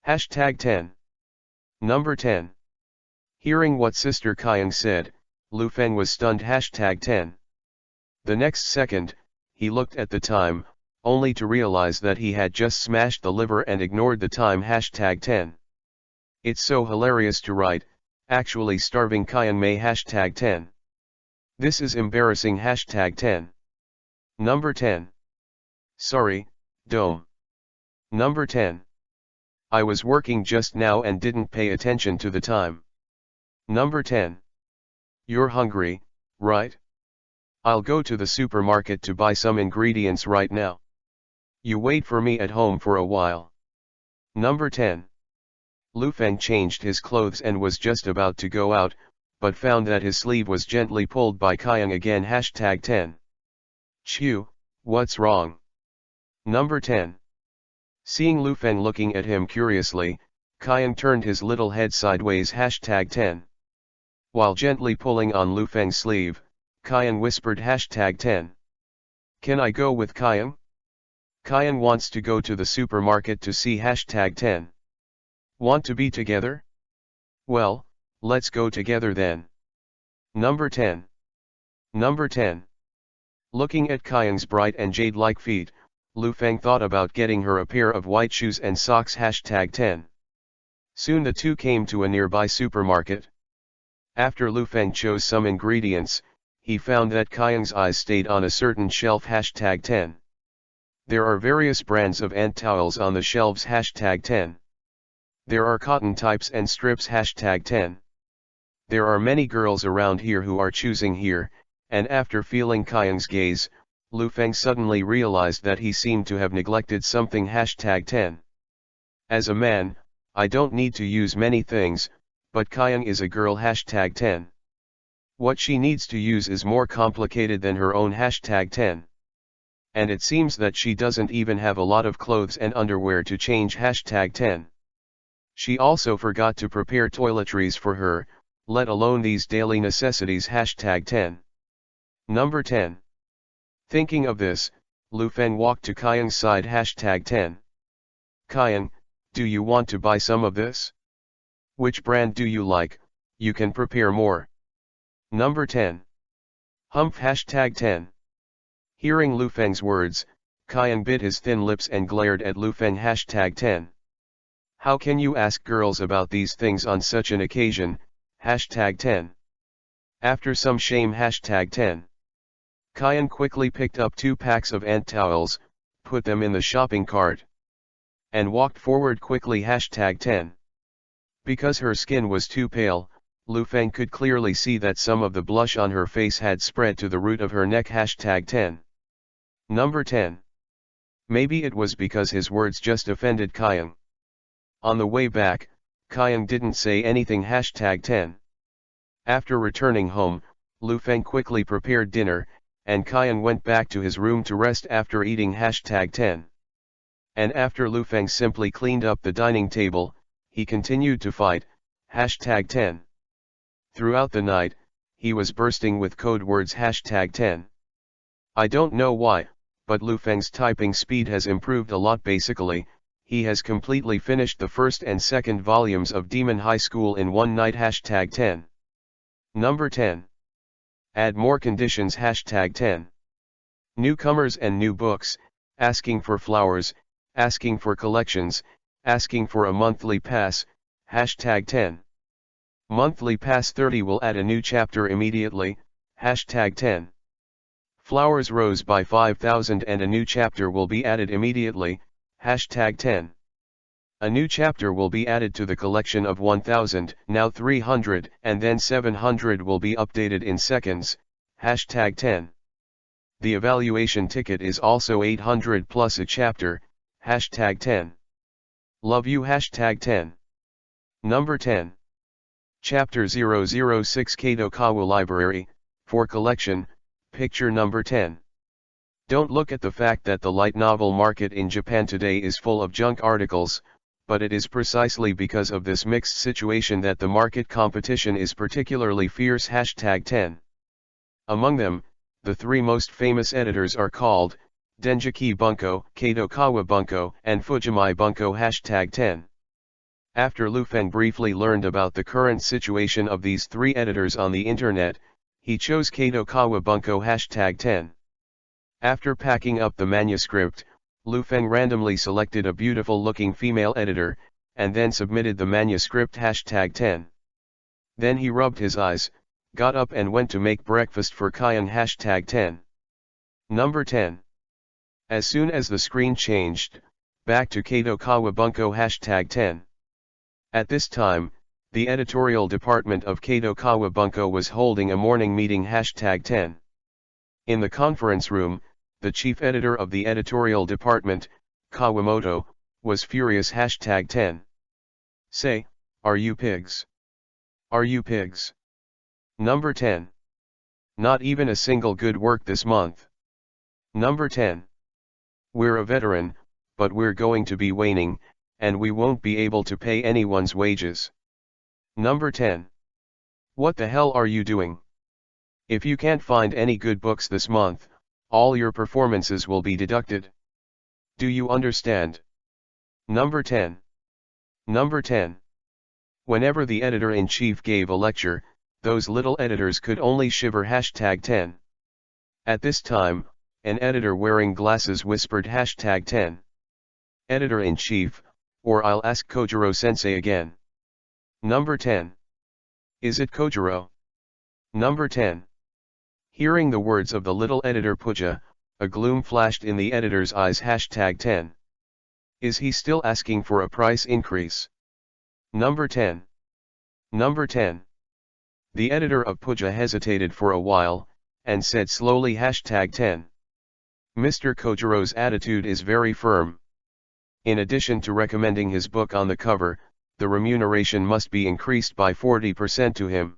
Hashtag 10. Number 10. Hearing what Sister Qiang said, Lu Feng was stunned, hashtag 10. The next second, he looked at the time, only to realize that he had just smashed the liver and ignored the time, hashtag 10. It's so hilarious to write, actually starving Qiang Mei, hashtag 10. This is embarrassing, hashtag 10. Number 10. Sorry, Dome. Number 10. I was working just now and didn't pay attention to the time. Number 10. You're hungry, right? I'll go to the supermarket to buy some ingredients right now. You wait for me at home for a while. Number 10. Lu Feng changed his clothes and was just about to go out, but found that his sleeve was gently pulled by Qiang again, hashtag 10. Chew, what's wrong? Number 10. Seeing Lu Feng looking at him curiously, Qiang turned his little head sideways, hashtag 10. While gently pulling on Lu Feng's sleeve, Qiang whispered, hashtag 10. Can I go with Qiang? Qiang wants to go to the supermarket to see, hashtag 10. Want to be together? Well, let's go together then. Number 10. Number 10. Looking at Kyung's bright and jade-like feet, Lu Feng thought about getting her a pair of white shoes and socks. #10. Soon the two came to a nearby supermarket. After Lu Feng chose some ingredients, he found that Kyung's eyes stayed on a certain shelf. #10. There are various brands of ant towels on the shelves. #10. There are cotton types and strips. #10. There are many girls around here who are choosing here, and after feeling Kyung's gaze, Lu Feng suddenly realized that he seemed to have neglected something. #10. As a man, I don't need to use many things, but Kyung is a girl. #10. What she needs to use is more complicated than her own. #10. And it seems that she doesn't even have a lot of clothes and underwear to change. #10. She also forgot to prepare toiletries for her, let alone these daily necessities. #10. Number 10. Thinking of this, Lu Feng walked to Kyung's side. #10. Kyung, do you want to buy some of this? Which brand do you like? You can prepare more. Number 10. Humph. #10. Hearing Lu Feng's words, Kyung bit his thin lips and glared at Lu Feng. #10. How can you ask girls about these things on such an occasion? #10. After some shame. #10. Kyung quickly picked up 2 packs of ant towels, put them in the shopping cart, and walked forward quickly. #10. Because her skin was too pale, Lu Feng could clearly see that some of the blush on her face had spread to the root of her neck. #10. Number 10. Maybe it was because his words just offended Kyung. On the way back, Kyung didn't say anything. #10. After returning home, Lu Feng quickly prepared dinner, and Kyung went back to his room to rest after eating. #10. And after Lu Feng simply cleaned up the dining table, he continued to fight. #10. Throughout the night, he was bursting with code words. #10. I don't know why, but Lu Feng's typing speed has improved a lot. Basically, he has completely finished the first and second volumes of Demon High School in one night. #10. Number 10. Add more conditions. #10. Newcomers and new books, asking for flowers, asking for collections, asking for a monthly pass. #10. Monthly pass 30 will add a new chapter immediately. #10. Flowers rose by 5,000 and a new chapter will be added immediately. #10. A new chapter will be added to the collection of 1,000, now 300, and then 700 will be updated in seconds. #10. The evaluation ticket is also 800 plus a chapter. #10. Love you. #10. Number 10. Chapter 006 Kadokawa Library, for collection, picture number 10. Don't look at the fact that the light novel market in Japan today is full of junk articles, but it is precisely because of this mixed situation that the market competition is particularly fierce. #10. Among them, the 3 most famous editors are called Denjiki Bunko, Kadokawa Bunko, and Fujimai Bunko. #10. After Lu Feng briefly learned about the current situation of these 3 editors on the internet, he chose Kadokawa Bunko. #10. After packing up the manuscript, Lu Feng randomly selected a beautiful-looking female editor, and then submitted the manuscript. #10. Then he rubbed his eyes, got up and went to make breakfast for Kyung. #10. Number 10. As soon as the screen changed, back to Kadokawa Bunko. #10. At this time, the editorial department of Kadokawa Bunko was holding a morning meeting. #10. In the conference room, the chief editor of the editorial department, Kawamoto, was furious. #10. Say, are you pigs? Are you pigs? Number 10. Not even a single good work this month. Number 10. We're a veteran, but we're going to be waning, and we won't be able to pay anyone's wages. Number 10. What the hell are you doing? If you can't find any good books this month, all your performances will be deducted. Do you understand? Number 10. Number 10. Whenever the editor-in-chief gave a lecture, Those little editors could only shiver #10. At this time, an editor wearing glasses whispered #10. Editor-in-chief, or I'll ask Kojiro-sensei again. Number 10. Is it Kojiro? Number 10. Hearing the words of the little editor Puja, a gloom flashed in the editor's eyes. #10. Is he still asking for a price increase? Number 10. Number 10. The editor of Puja hesitated for a while, and said slowly #10. Mr. Kojiro's attitude is very firm. In addition to recommending his book on the cover, the remuneration must be increased by 40% to him.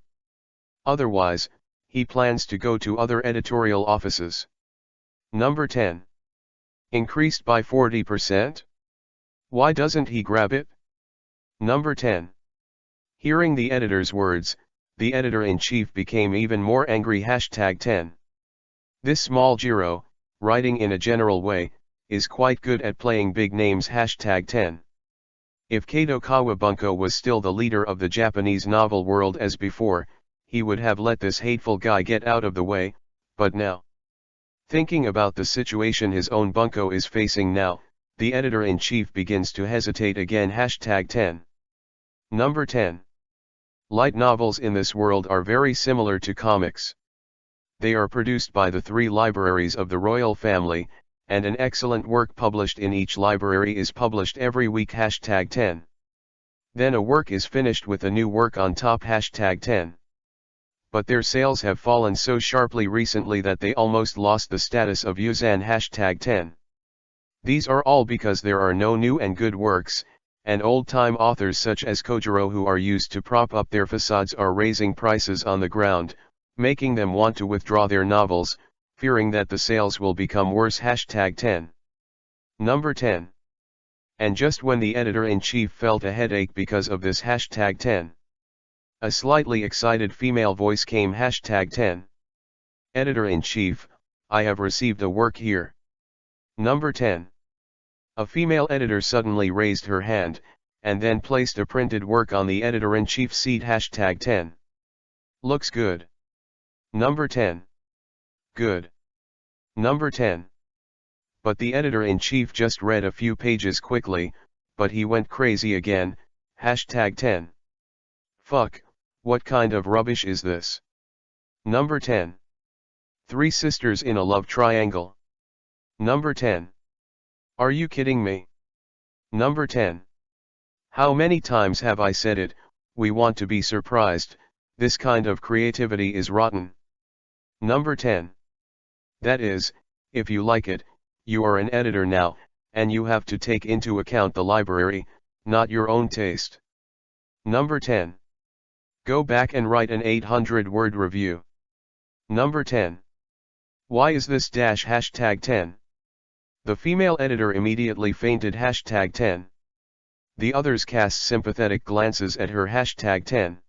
Otherwise, he plans to go to other editorial offices. Number 10. Increased by 40%? Why doesn't he grab it? Number 10. Hearing the editor's words, the editor-in-chief became even more angry. #10. This small Jiro, writing in a general way, is quite good at playing big names. #10. If Kato Kawabunko was still the leader of the Japanese novel world as before, he would have let this hateful guy get out of the way, but now, thinking about the situation his own bunko is facing now, the editor-in-chief begins to hesitate again. #10. Number 10. Light novels in this world are very similar to comics. They are produced by the 3 libraries of the royal family, and an excellent work published in each library is published every week. #10. Then a work is finished with a new work on top. #10. But their sales have fallen so sharply recently that they almost lost the status of Yuzan. #10. These are all because there are no new and good works, and old-time authors such as Kojiro who are used to prop up their facades are raising prices on the ground, making them want to withdraw their novels, fearing that the sales will become worse. #10. Number 10. And just when the editor-in-chief felt a headache because of this #10, a slightly excited female voice came. #10. Editor-in-chief, I have received a work here. Number 10. A female editor suddenly raised her hand, and then placed a printed work on the editor-in-chief's seat. #10. Looks good. Number 10. Good. Number 10. But the editor-in-chief just read a few pages quickly, but he went crazy again. #10. Fuck, what kind of rubbish is this? Number 10. 3 sisters in a love triangle. Number 10. Are you kidding me? Number 10. How many times have I said it, we want to be surprised, this kind of creativity is rotten. Number 10. That is, if you like it, you are an editor now, and you have to take into account the library, not your own taste. Number 10. Go back and write an 800-word review. Number 10. Why is this #10? The female editor immediately fainted. #10. The others cast sympathetic glances at her. #10.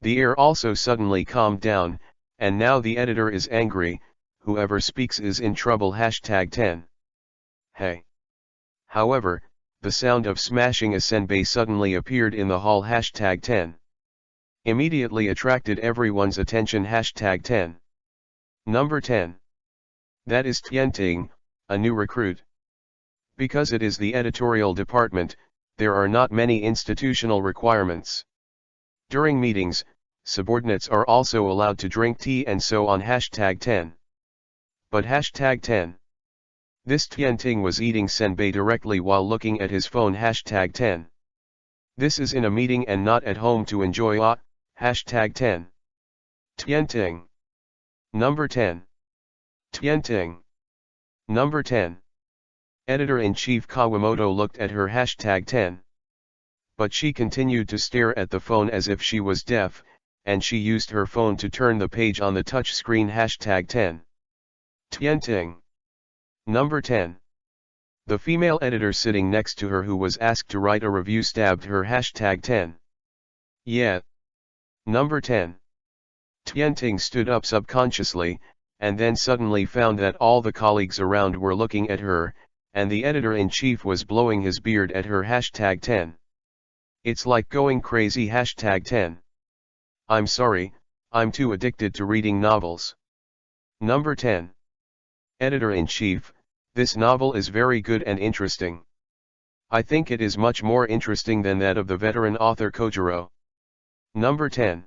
The air also suddenly calmed down, and now the editor is angry, whoever speaks is in trouble. #10. Hey. However, the sound of smashing a senbei suddenly appeared in the hall. #10. Immediately attracted everyone's attention. #10. Number 10. That is Tianting, a new recruit. Because it is the editorial department, there are not many institutional requirements. During meetings, subordinates are also allowed to drink tea and so on. #10. But #10. This Tianting was eating senbei directly while looking at his phone. #10. This is in a meeting and not at home to enjoy #10. Tianting. Number 10. Tianting. Number 10. Editor-in-chief Kawamoto looked at her. #10. But she continued to stare at the phone as if she was deaf, and she used her phone to turn the page on the touch screen. #10. Tianting. Number 10. The female editor sitting next to her who was asked to write a review stabbed her. #10. Yeah. Number 10. Tianting stood up subconsciously, and then suddenly found that all the colleagues around were looking at her, and the editor-in-chief was blowing his beard at her. #10. It's like going crazy. #10. I'm sorry, I'm too addicted to reading novels. Number 10. Editor-in-Chief, this novel is very good and interesting. I think it is much more interesting than that of the veteran author Kojiro. Number 10.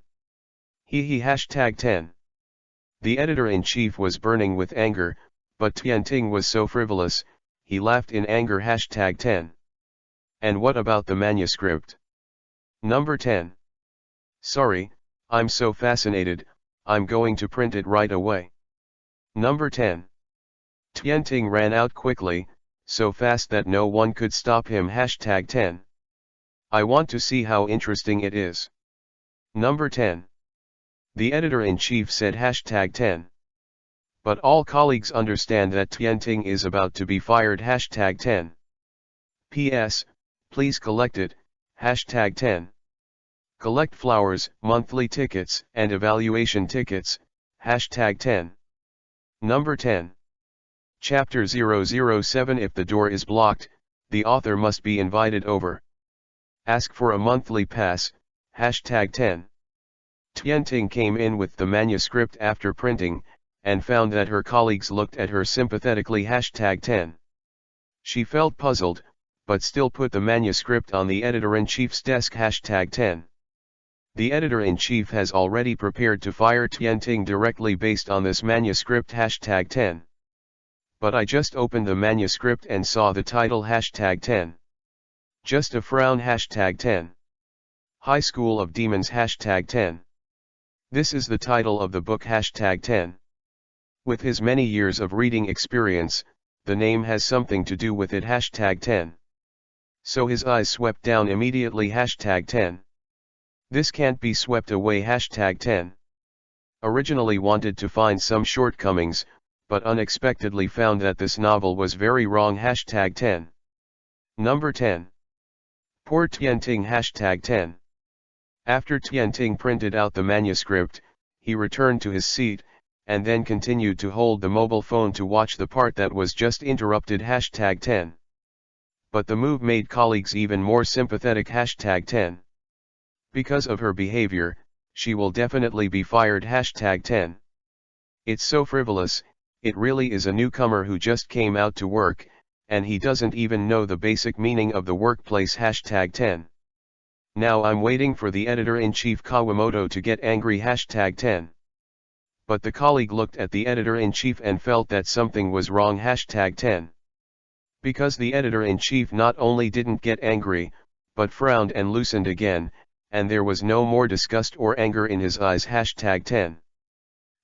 Hehe #10. The editor-in-chief was burning with anger, but Tianting was so frivolous, he laughed in anger #10. And what about the manuscript? Number 10. Sorry, I'm so fascinated, I'm going to print it right away. Number 10. Tianting ran out quickly, so fast that no one could stop him #10. I want to see how interesting it is. Number 10. The editor-in-chief said #10. But all colleagues understand that Tianting is about to be fired #10. P.S. Please collect it, #10. Collect flowers, monthly tickets, and evaluation tickets, #10. Number 10. Chapter 007. If the door is blocked, the author must be invited over. Ask for a monthly pass, #10. Tianting came in with the manuscript after printing, and found that her colleagues looked at her sympathetically #10. She felt puzzled, but still put the manuscript on the editor-in-chief's desk #10. The editor-in-chief has already prepared to fire Tianting directly based on this manuscript #10. But I just opened the manuscript and saw the title #10. Just a frown #10. High School of Demons #10. This is the title of the book #10. With his many years of reading experience, the name has something to do with it #10. So his eyes swept down immediately #10. This can't be swept away #10. Originally wanted to find some shortcomings, but unexpectedly found that this novel was very wrong #10. Number 10. Poor Tianting #10. After Tianting printed out the manuscript, he returned to his seat, and then continued to hold the mobile phone to watch the part that was just interrupted #10. But the move made colleagues even more sympathetic #10. Because of her behavior, she will definitely be fired #10. It's so frivolous, it really is a newcomer who just came out to work, and he doesn't even know the basic meaning of the workplace #10. Now I'm waiting for the editor-in-chief Kawamoto to get angry #10. But the colleague looked at the editor-in-chief and felt that something was wrong #10. Because the editor-in-chief not only didn't get angry, but frowned and loosened again, and there was no more disgust or anger in his eyes #10.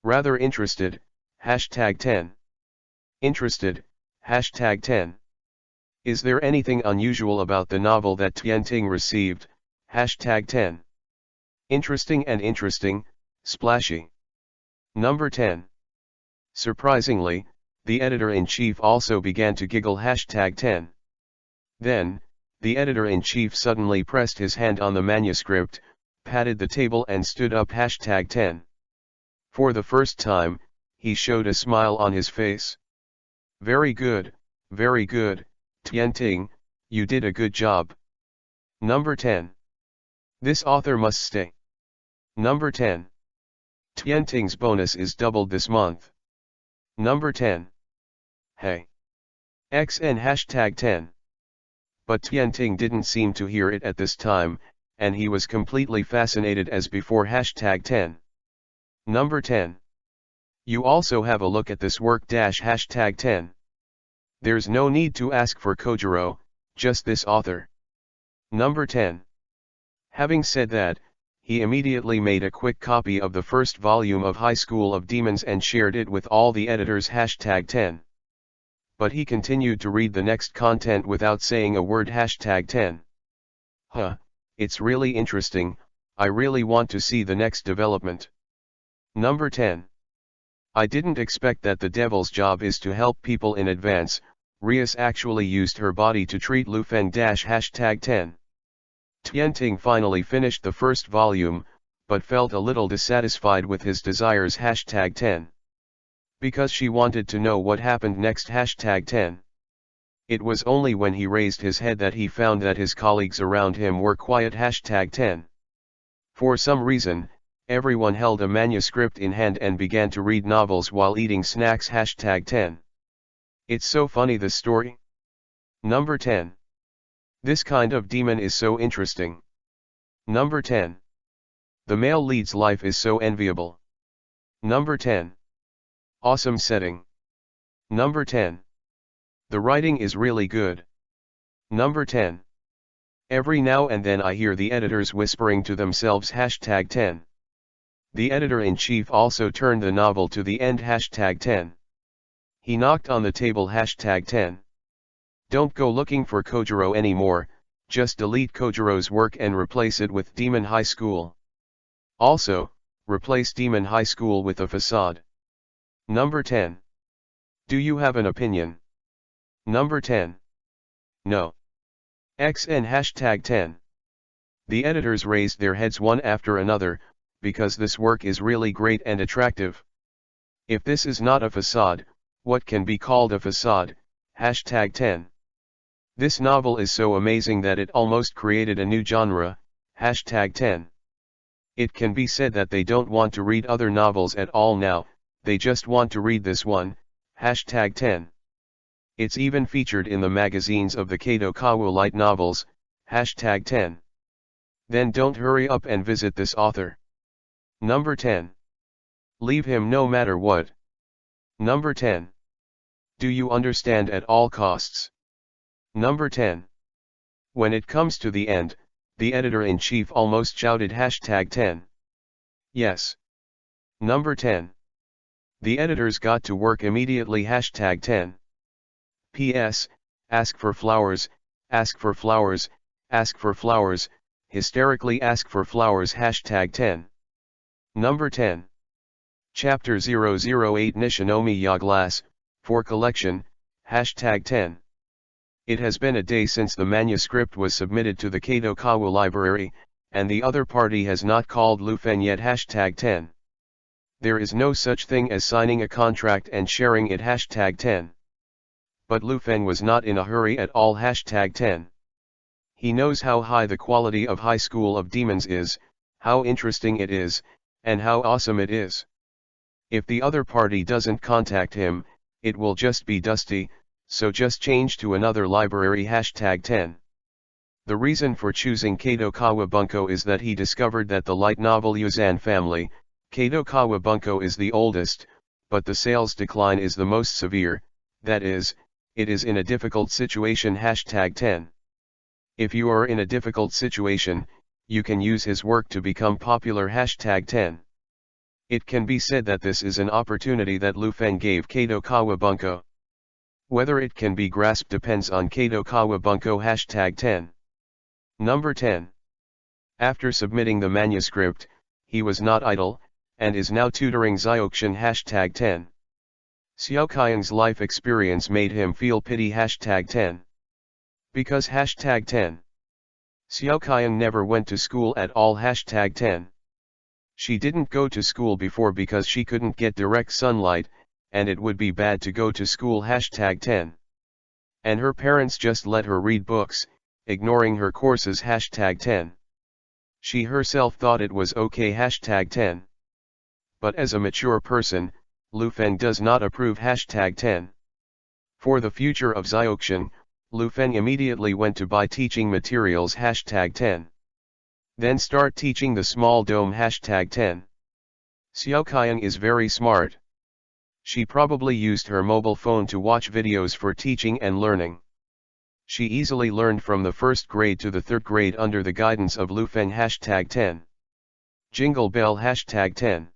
Rather interested, #10. Interested, #10. Is there anything unusual about the novel that Tianting received, #10. Interesting and interesting, splashy. Number 10. Surprisingly, the editor-in-chief also began to giggle #10. Then, the editor-in-chief suddenly pressed his hand on the manuscript, patted the table and stood up #10. For the first time, he showed a smile on his face. Very good, Tianting, you did a good job. Number 10. This author must stay. Number 10. Tianting's bonus is doubled this month. Number 10. Hey. XN #10. But Tianting didn't seem to hear it at this time, and he was completely fascinated as before #10. Number 10. You also have a look at this work #10. There's no need to ask for Kojiro, just this author. Number 10. Having said that, he immediately made a quick copy of the first volume of High School of Demons and shared it with all the editors #10. But he continued to read the next content without saying a word #10. It's really interesting, I really want to see the next development. Number 10. I didn't expect that the devil's job is to help people in advance. Rias actually used her body to treat Lu Feng #10. Tianting finally finished the first volume, but felt a little dissatisfied with his desires #10. Because she wanted to know what happened next #10. It was only when he raised his head that he found that his colleagues around him were quiet #10. For some reason, Everyone held a manuscript in hand and began to read novels while eating snacks. #10. It's so funny, this story. Number 10. This kind of demon is so interesting. Number 10. The male lead's life is so enviable. Number 10. Awesome setting. Number 10. The writing is really good. Number 10. Every now and then I hear the editors whispering to themselves. #10. The editor-in-chief also turned the novel to the end. #10. He knocked on the table. #10. Don't go looking for Kojiro anymore, just delete Kojiro's work and replace it with Demon High School. Also, replace Demon High School with a facade. Number 10. Do you have an opinion? Number 10. No. XN. #10. The editors raised their heads one after another, because this work is really great and attractive. If this is not a facade, what can be called a facade? #10. This novel is so amazing that it almost created a new genre. #10. It can be said that they don't want to read other novels at all now, they just want to read this one. #10. It's even featured in the magazines of the Kadokawa light novels. #10. Then don't hurry up and visit this author. Number 10. Leave him no matter what. Number 10. Do you understand at all costs? Number 10. When it comes to the end, the editor-in-chief almost shouted. #10. Yes. Number 10. The editors got to work immediately. #10. P.S. Ask for flowers, ask for flowers, ask for flowers, hysterically ask for flowers. #10. Number 10. Chapter 008 Nishinomi Ya Glass, for collection, #10. It has been a day since the manuscript was submitted to the Kadokawa library, and the other party has not called Lufeng yet. #10. There is no such thing as signing a contract and sharing it. #10. But Lufeng was not in a hurry at all. #10. He knows how high the quality of High School of Demons is, how interesting it is, and how awesome it is. If the other party doesn't contact him, it will just be dusty, so just change to another library. #10. The reason for choosing Kadokawa Bunko is that he discovered that the light novel Yuzan family, Kadokawa Bunko is the oldest, but the sales decline is the most severe, that is, it is in a difficult situation. #10. If you are in a difficult situation, you can use his work to become popular. #10. It can be said that this is an opportunity that Lufeng gave Kadokawa Bunko. Whether it can be grasped depends on Kadokawa Bunko. #10. Number 10. After submitting the manuscript, he was not idle, and is now tutoring Zyokshin. #10. Xiaoqiang's life experience made him feel pity. #10. Because #10. Xiaoqiang never went to school at all. #10. She didn't go to school before because she couldn't get direct sunlight, and it would be bad to go to school. #10. And her parents just let her read books, ignoring her courses. #10. She herself thought it was okay. #10. But as a mature person, Lufeng does not approve. #10. For the future of Zyokshin, Lufeng immediately went to buy teaching materials. #10. Then start teaching the small dome. #10. Xiaoqiang is very smart. She probably used her mobile phone to watch videos for teaching and learning. She easily learned from the first grade to the third grade under the guidance of Lufeng. #10. Jingle bell. #10.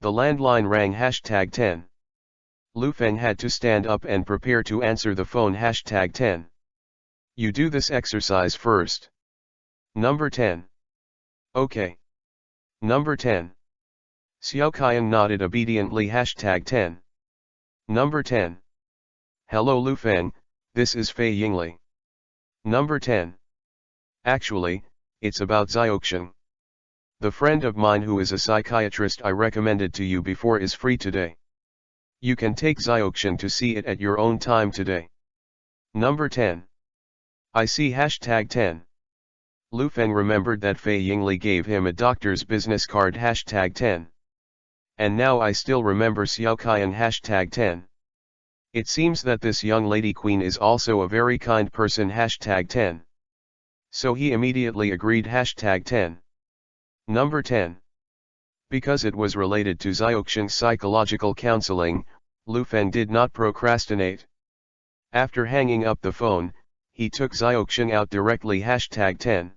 The landline rang. #10. Lufeng had to stand up and prepare to answer the phone. #10. You do this exercise first. Number 10. Okay. Number 10. Xiaoqiang nodded obediently. #10. Number 10. Hello Lufeng, this is Fei Yingli. Number 10. Actually, it's about Zyokshin. The friend of mine who is a psychiatrist I recommended to you before is free today. You can take Zyokshin to see it at your own time today. Number 10. I see. #10. Lu Feng remembered that Fei Yingli gave him a doctor's business card #10. And now I still remember Xiao Qiang #10. It seems that this young lady queen is also a very kind person #10. So he immediately agreed #10. Number 10. Because it was related to Xiaoqing's psychological counseling, Lu Feng did not procrastinate. After hanging up the phone, he took Xiaoqing out directly #10.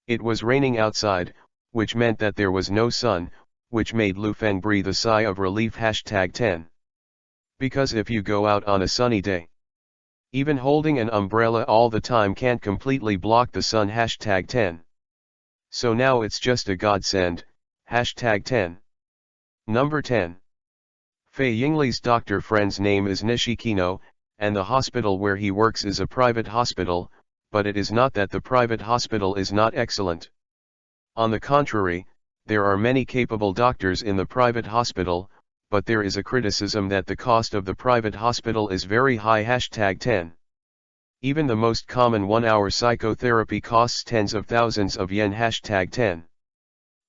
It was raining outside, which meant that there was no sun, which made Lu Feng breathe a sigh of relief #10. Because if you go out on a sunny day, even holding an umbrella all the time can't completely block the sun #10. So now it's just a godsend, #10. Number 10. Fei Yingli's doctor friend's name is Nishikino, and the hospital where he works is a private hospital, but it is not that the private hospital is not excellent. On the contrary, there are many capable doctors in the private hospital, but there is a criticism that the cost of the private hospital is very high #10. Even the most common 1-hour psychotherapy costs tens of thousands of yen #10.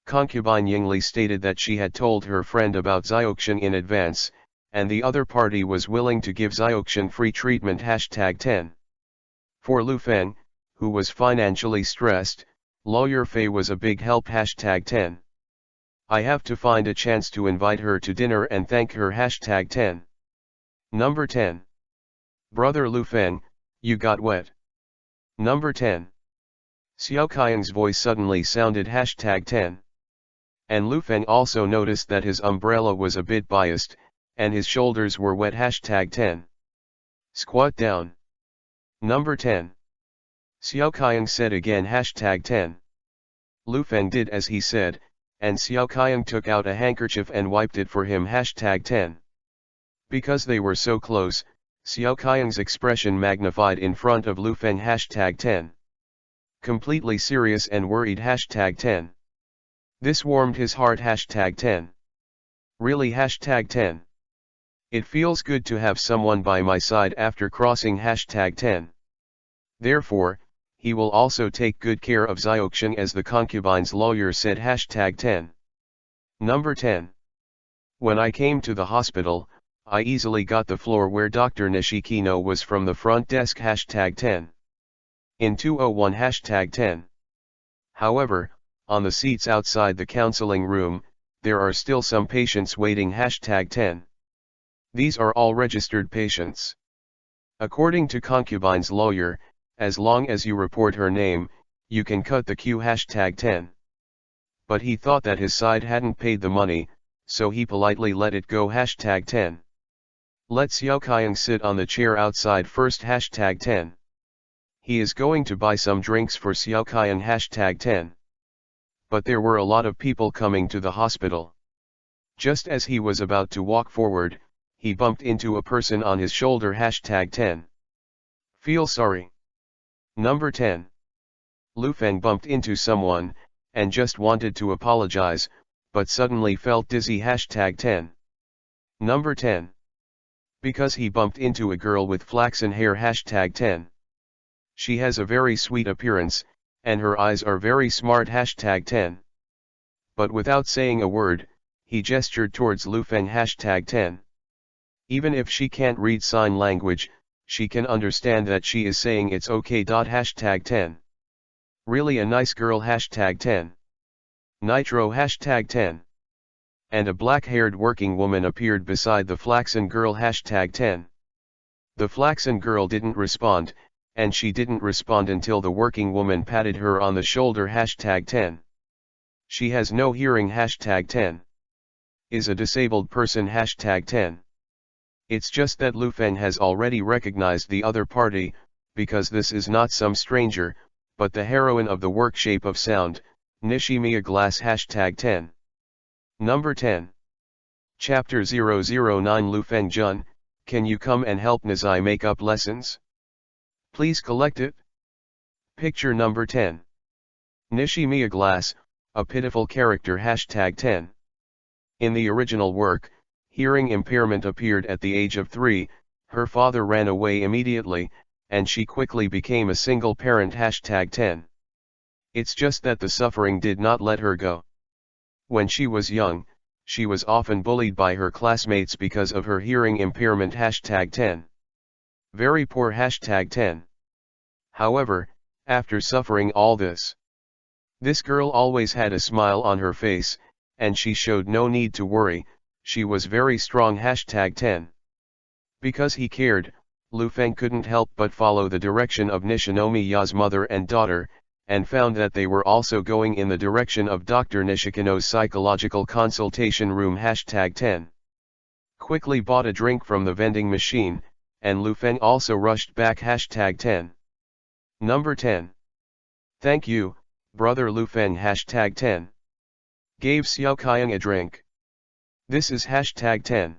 Concubine Yingli stated that she had told her friend about Xiaoqing in advance, and the other party was willing to give Xiaoqing free treatment #10. For Lu Feng, who was financially stressed, lawyer Fei was a big help #10. I have to find a chance to invite her to dinner and thank her #10. Number 10. Brother Lu Feng, you got wet. Number 10. Xiao Qiang's voice suddenly sounded #10. And Lu Feng also noticed that his umbrella was a bit biased, and his shoulders were wet #10. Squat down. Number 10. Xiao Qiang said again #10. Lu Feng did as he said, and Xiao Qiang took out a handkerchief and wiped it for him #10. Because they were so close, Xiao Qiang's expression magnified in front of Lu Feng #10. Completely serious and worried #10. This warmed his heart #10. Really #10. It feels good to have someone by my side after crossing #10. Therefore, he will also take good care of Xiaoqing as the concubine's lawyer said #10. Number 10. When I came to the hospital, I easily got the floor where Dr. Nishikino was from the front desk #10. In 201 #10. However, on the seats outside the counseling room, there are still some patients waiting #10. These are all registered patients. According to concubine's lawyer, as long as you report her name, you can cut the queue #10. But he thought that his side hadn't paid the money, so he politely let it go #10. Let Xiao Qiang sit on the chair outside first #10. He is going to buy some drinks for Xiao Qiang #10. But there were a lot of people coming to the hospital. Just as he was about to walk forward, he bumped into a person on his shoulder #10. Feel sorry. Number 10. Lu Feng bumped into someone, and just wanted to apologize, but suddenly felt dizzy #10. Number 10. Because he bumped into a girl with flaxen hair #10. She has a very sweet appearance, and her eyes are very smart #10. But without saying a word, he gestured towards Lu Feng #10. Even if she can't read sign language, she can understand that she is saying it's okay. #10. Really a nice girl #10. Nitro #10. And a black-haired working woman appeared beside the flaxen girl #10. The flaxen girl didn't respond, and she didn't respond until the working woman patted her on the shoulder #10. She has no hearing #10. Is a disabled person #10. It's just that Lu Feng has already recognized the other party, because this is not some stranger, but the heroine of the work Shape of Sound, Nishimiya Glass #10. Number 10. Chapter 009 Lu Feng Jun, can you come and help Nazai make up lessons? Please collect it. Picture number 10. Nishimiya Glass, a pitiful character #10. In the original work, hearing impairment appeared at the age of 3, her father ran away immediately, and she quickly became a single parent #10. It's just that the suffering did not let her go. When she was young, she was often bullied by her classmates because of her hearing impairment. #10. Very poor. #10. However, after suffering all this girl always had a smile on her face, and she showed no need to worry. She was very strong. #10. Because he cared, Lu Feng couldn't help but follow the direction of Nishinomiya's mother and daughter, and found that they were also going in the direction of Dr. Nishikino's psychological consultation room. #10. Quickly bought a drink from the vending machine, and Lu Feng also rushed back. #10. Number 10. Thank you, brother Lu Feng. #10. Gave Xiao Qiang a drink. This is #10.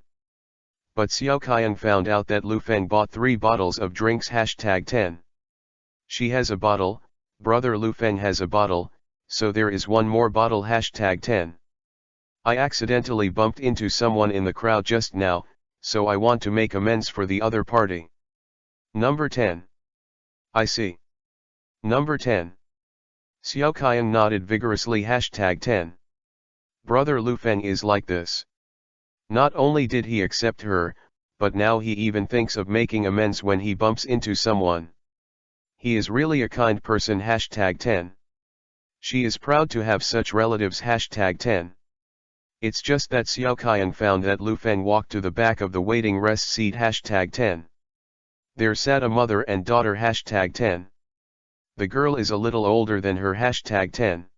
But Xiao Qiang found out that Lu Feng bought 3 bottles of drinks. #10. She has a bottle, brother Lu Feng has a bottle, so there is one more bottle. #10. I accidentally bumped into someone in the crowd just now, so I want to make amends for the other party. Number 10. I see. Number 10. Xiao Qiang nodded vigorously. #10. Brother Lu Feng is like this. Not only did he accept her, but now he even thinks of making amends when he bumps into someone. He is really a kind person. #10. She is proud to have such relatives. #10. It's just that Xiao Qiang found that Lu Feng walked to the back of the waiting rest seat. #10. There sat a mother and daughter. #10. The girl is a little older than her. #10.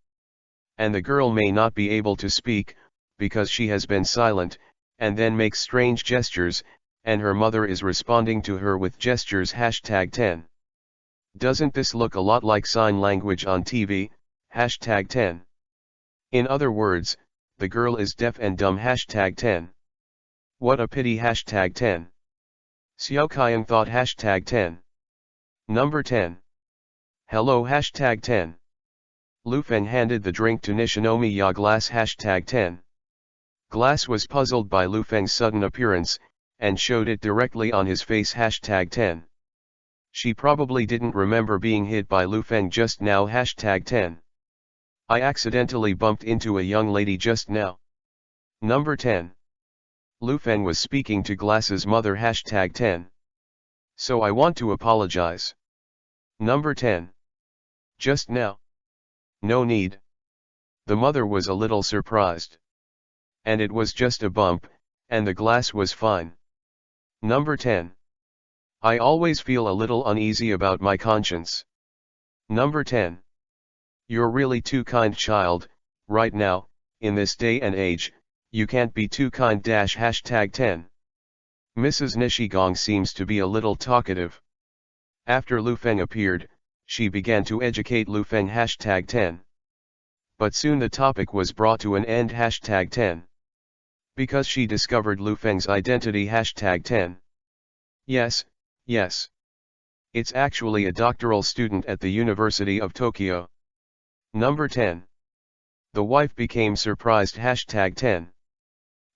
And the girl may not be able to speak, because she has been silent, and then makes strange gestures, and her mother is responding to her with gestures. #10. Doesn't this look a lot like sign language on TV? #10. In other words, the girl is deaf and dumb. #10. What a pity. #10. Xiao Qiang thought. #10. Number 10. Hello. #10. Lu Feng handed the drink to Nishinomiya Glass. #10. Glass was puzzled by Lu Feng's sudden appearance, and showed it directly on his face. #10. She probably didn't remember being hit by Lu Feng just now. #10. I accidentally bumped into a young lady just now. Number 10. Lu Feng was speaking to Glass's mother. #10. So I want to apologize. Number 10. Just now? No need. The mother was a little surprised. And it was just a bump, and the glass was fine. Number 10. I always feel a little uneasy about my conscience. Number 10. You're really too kind, child. Right now, in this day and age, you can't be too kind. #10. Mrs. Nishigong seems to be a little talkative. After Lu Feng appeared, she began to educate Lu Feng. #10. But soon the topic was brought to an end. #10. Because she discovered Lu Feng's identity. #10. Yes, yes. It's actually a doctoral student at the University of Tokyo. Number 10. The wife became surprised. #10.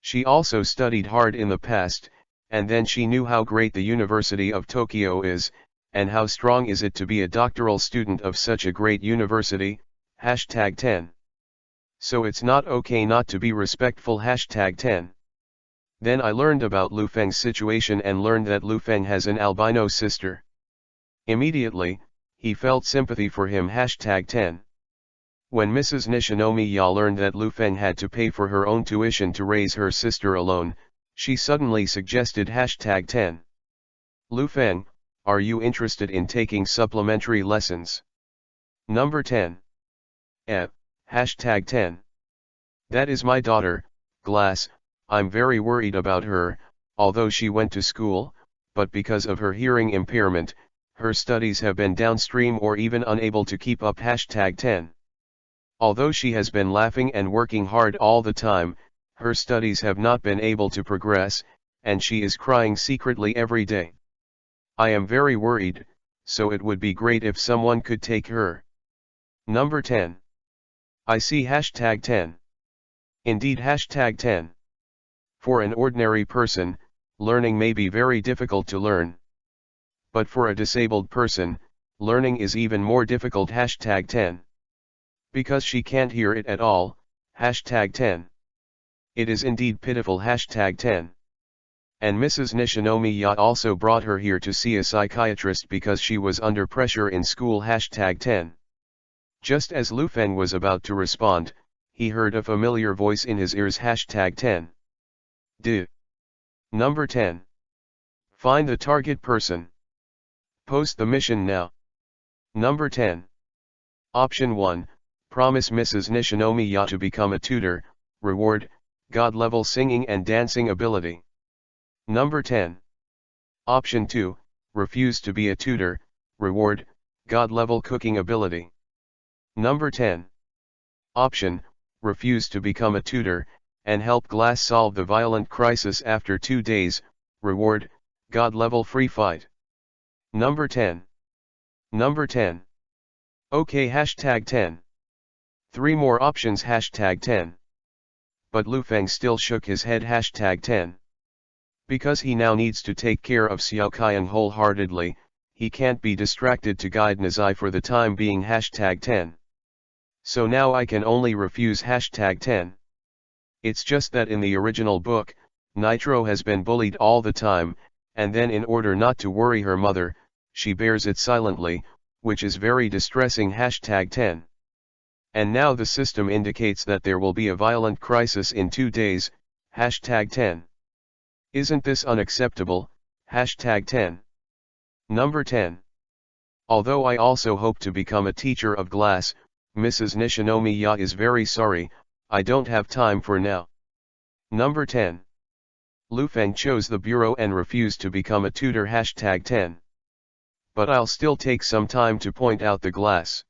She also studied hard in the past, and then she knew how great the University of Tokyo is, and how strong is it to be a doctoral student of such a great university. #10. So it's not okay not to be respectful. #10. Then I learned about Lu Feng's situation and learned that Lu Feng has an albino sister. Immediately, he felt sympathy for him. #10. When Mrs. Nishinomiya learned that Lu Feng had to pay for her own tuition to raise her sister alone, she suddenly suggested. #10. Lu Feng, are you interested in taking supplementary lessons? Number 10. #10. That is my daughter, Glass. I'm very worried about her, although she went to school, but because of her hearing impairment, her studies have been downstream or even unable to keep up. #10. Although she has been laughing and working hard all the time, her studies have not been able to progress, and she is crying secretly every day. I am very worried, so it would be great if someone could take her. Number 10. I see. #10. Indeed. #10. For an ordinary person, learning may be very difficult to learn. But for a disabled person, learning is even more difficult. #10. Because she can't hear it at all, hashtag 10. It is indeed pitiful hashtag 10. And Mrs. Nishinomiya also brought her here to see a psychiatrist because she was under pressure in school hashtag 10. Just as Lu Feng was about to respond, he heard a familiar voice in his ears hashtag 10. Number 10. Find the target person. Post the mission now. Number 10. Option 1, promise Mrs. Nishinomiya to become a tutor, reward, God-level singing and dancing ability. Number 10. Option 2, refuse to be a tutor, reward, God-level cooking ability. Number 10. Option, refuse to become a tutor, and help Glass solve the violent crisis after 2 days, reward, God-level free fight. Number 10. Number 10. Okay hashtag 10. 3 more options hashtag 10. But Lu Feng still shook his head hashtag 10. Because he now needs to take care of Xiao Qiang wholeheartedly, he can't be distracted to guide Nazai for the time being hashtag 10. So now I can only refuse hashtag 10. It's just that in the original book, Nitro has been bullied all the time, and then in order not to worry her mother, she bears it silently, which is very distressing hashtag 10. And now the system indicates that there will be a violent crisis in 2 days, hashtag 10. Isn't this unacceptable, hashtag 10. Number 10. Although I also hope to become a teacher of glass, Mrs. Nishinomiya is very sorry, I don't have time for now. Number 10. Lu Feng chose the bureau and refused to become a tutor hashtag 10. But I'll still take some time to point out the glass.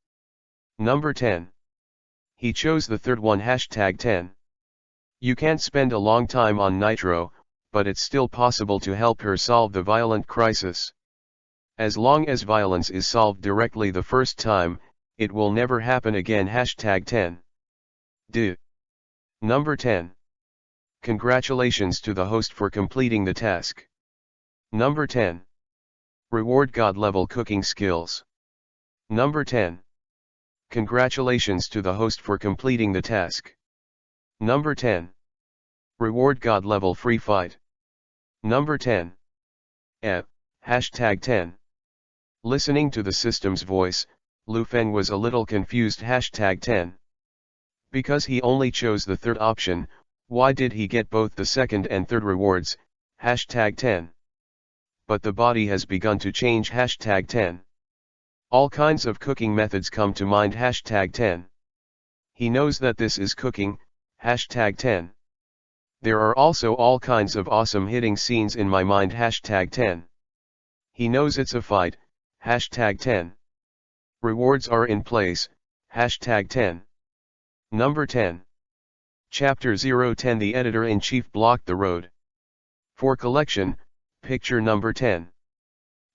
Number 10. He chose the third one hashtag 10. You can't spend a long time on Nitro, but it's still possible to help her solve the violent crisis. As long as violence is solved directly the first time, it will never happen again hashtag 10. Number 10. Congratulations to the host for completing the task. Number 10. Reward God-level cooking skills. Number 10. Congratulations to the host for completing the task. Number 10. Reward God-level free fight. Number 10. Hashtag 10. Listening to the system's voice, Lu Feng was a little confused hashtag 10. Because he only chose the third option, why did he get both the second and third rewards, hashtag 10. But the body has begun to change hashtag 10. All kinds of cooking methods come to mind hashtag 10. He knows that this is cooking, hashtag 10. There are also all kinds of awesome hitting scenes in my mind hashtag 10. He knows it's a fight, hashtag 10. Rewards are in place, hashtag 10. Number 10. Chapter 010 The editor-in-chief blocked the road. For collection, picture number 10.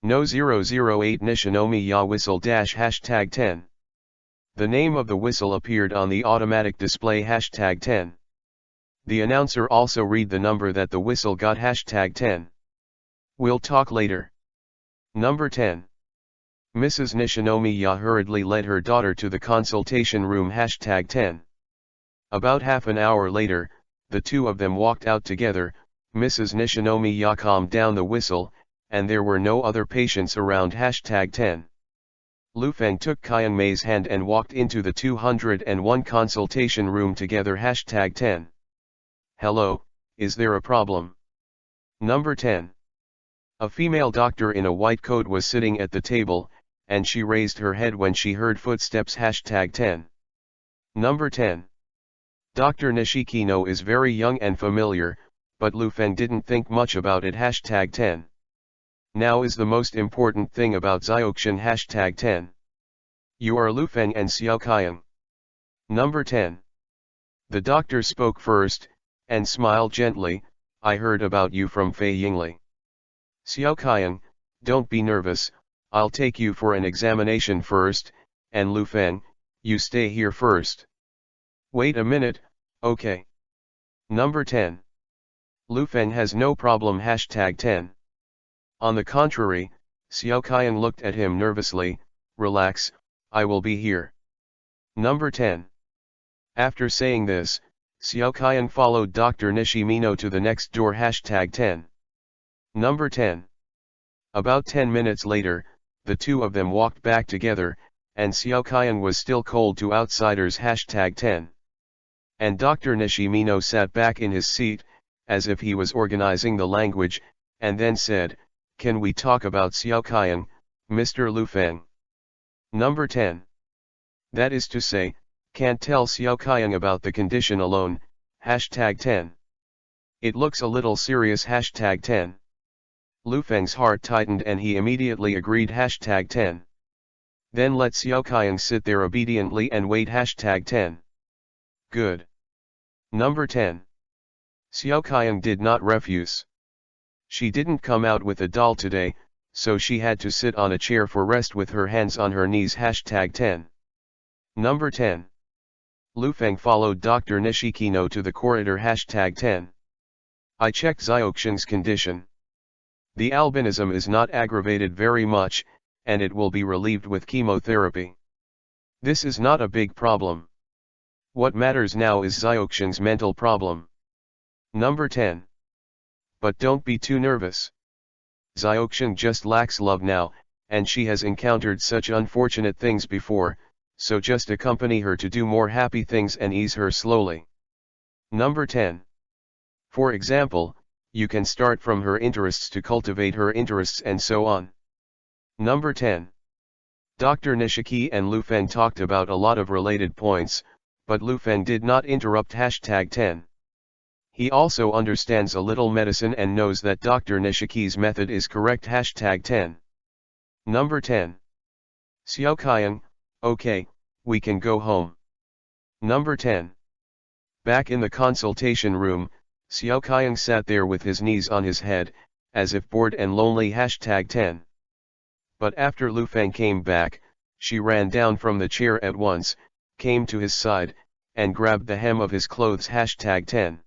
No 008 Nishinomiya whistle hashtag 10. The name of the whistle appeared on the automatic display hashtag 10. The announcer also read the number that the whistle got hashtag 10. We'll talk later. Number 10. Mrs. Nishinomiya hurriedly led her daughter to the consultation room hashtag 10. About half an hour later, the two of them walked out together. Mrs. Nishinomiya calmed down the whistle, and there were no other patients around hashtag 10. Lu Feng took Qiang Mei's hand and walked into the 201 consultation room together hashtag 10. Hello, is there a problem? Number 10. A female doctor in a white coat was sitting at the table, and she raised her head when she heard footsteps hashtag 10. Number 10. Dr. Nishikino is very young and familiar, but Lu Feng didn't think much about it hashtag 10. Now is the most important thing about Zioxian hashtag 10. You are Lu Feng and Xiao Qiang. Number 10. The doctor spoke first, and smiled gently. I heard about you from Fei Yingli. Xiao Qiang, don't be nervous, I'll take you for an examination first, and Lu Feng, you stay here first. Wait a minute, okay. Number 10. Lu Feng has no problem hashtag 10. On the contrary, Xiao Qiang looked at him nervously. Relax, I will be here. Number 10. After saying this, Xiaoqiang followed Dr. Nishimino to the next door. #10. Number 10. About 10 minutes later, the two of them walked back together, and Xiaoqiang was still cold to outsiders. #10. And Dr. Nishimino sat back in his seat, as if he was organizing the language, and then said, "Can we talk about Xiaoqiang, Mr. Lu Feng?" Number 10. That is to say, can't tell Xiaoqiang about the condition alone. #10. It looks a little serious. #10. Lu Feng's heart tightened and he immediately agreed. #10. Then let Xiaoqiang sit there obediently and wait. #10. Good. Number 10. Xiaoqiang did not refuse. She didn't come out with a doll today, so she had to sit on a chair for rest with her hands on her knees. #10. Number 10. Lu Feng followed Dr. Nishikino to the corridor. #10. I checked Xiaoqiang's condition. The albinism is not aggravated very much, and it will be relieved with chemotherapy. This is not a big problem. What matters now is Xiaoqiang's mental problem. Number 10. But don't be too nervous. Xiaoqiang just lacks love now, and she has encountered such unfortunate things before, so just accompany her to do more happy things and ease her slowly. Number 10. For example, you can start from her interests to cultivate her interests and so on. Number 10. Dr. Nishiki and Lu Feng talked about a lot of related points, but Lu Feng did not interrupt. #10. He also understands a little medicine and knows that Dr. Nishiki's method is correct. #10. Number 10. Xiaoqiang, okay, we can go home. Number 10. Back in the consultation room, Xiaoqiang sat there with his knees on his head, as if bored and lonely. #10. But after Lu Feng came back, she ran down from the chair at once, came to his side, and grabbed the hem of his clothes. #10.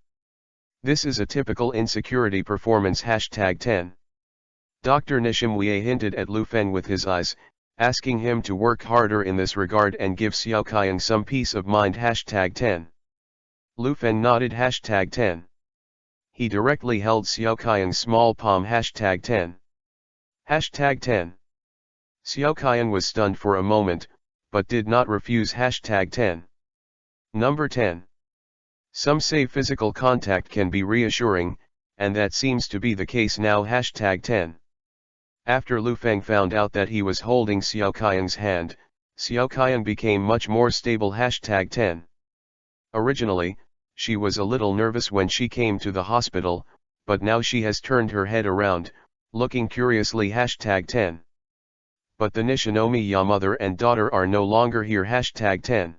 This is a typical insecurity performance. #10. Dr. Nishimwe hinted at Lu Feng with his eyes, asking him to work harder in this regard and give Xiaoqiang some peace of mind. #10. Lu Feng nodded. #10. He directly held Xiaoqiang's small palm. #10. #10. Xiaoqiang was stunned for a moment, but did not refuse. #10. Number 10. Some say physical contact can be reassuring, and that seems to be the case now. #10. After Lu Feng found out that he was holding Xiaoqiang's hand, Xiaoqiang became much more stable. #10. Originally, she was a little nervous when she came to the hospital, but now she has turned her head around, looking curiously. #10. But the Nishinomiya mother and daughter are no longer here. #10.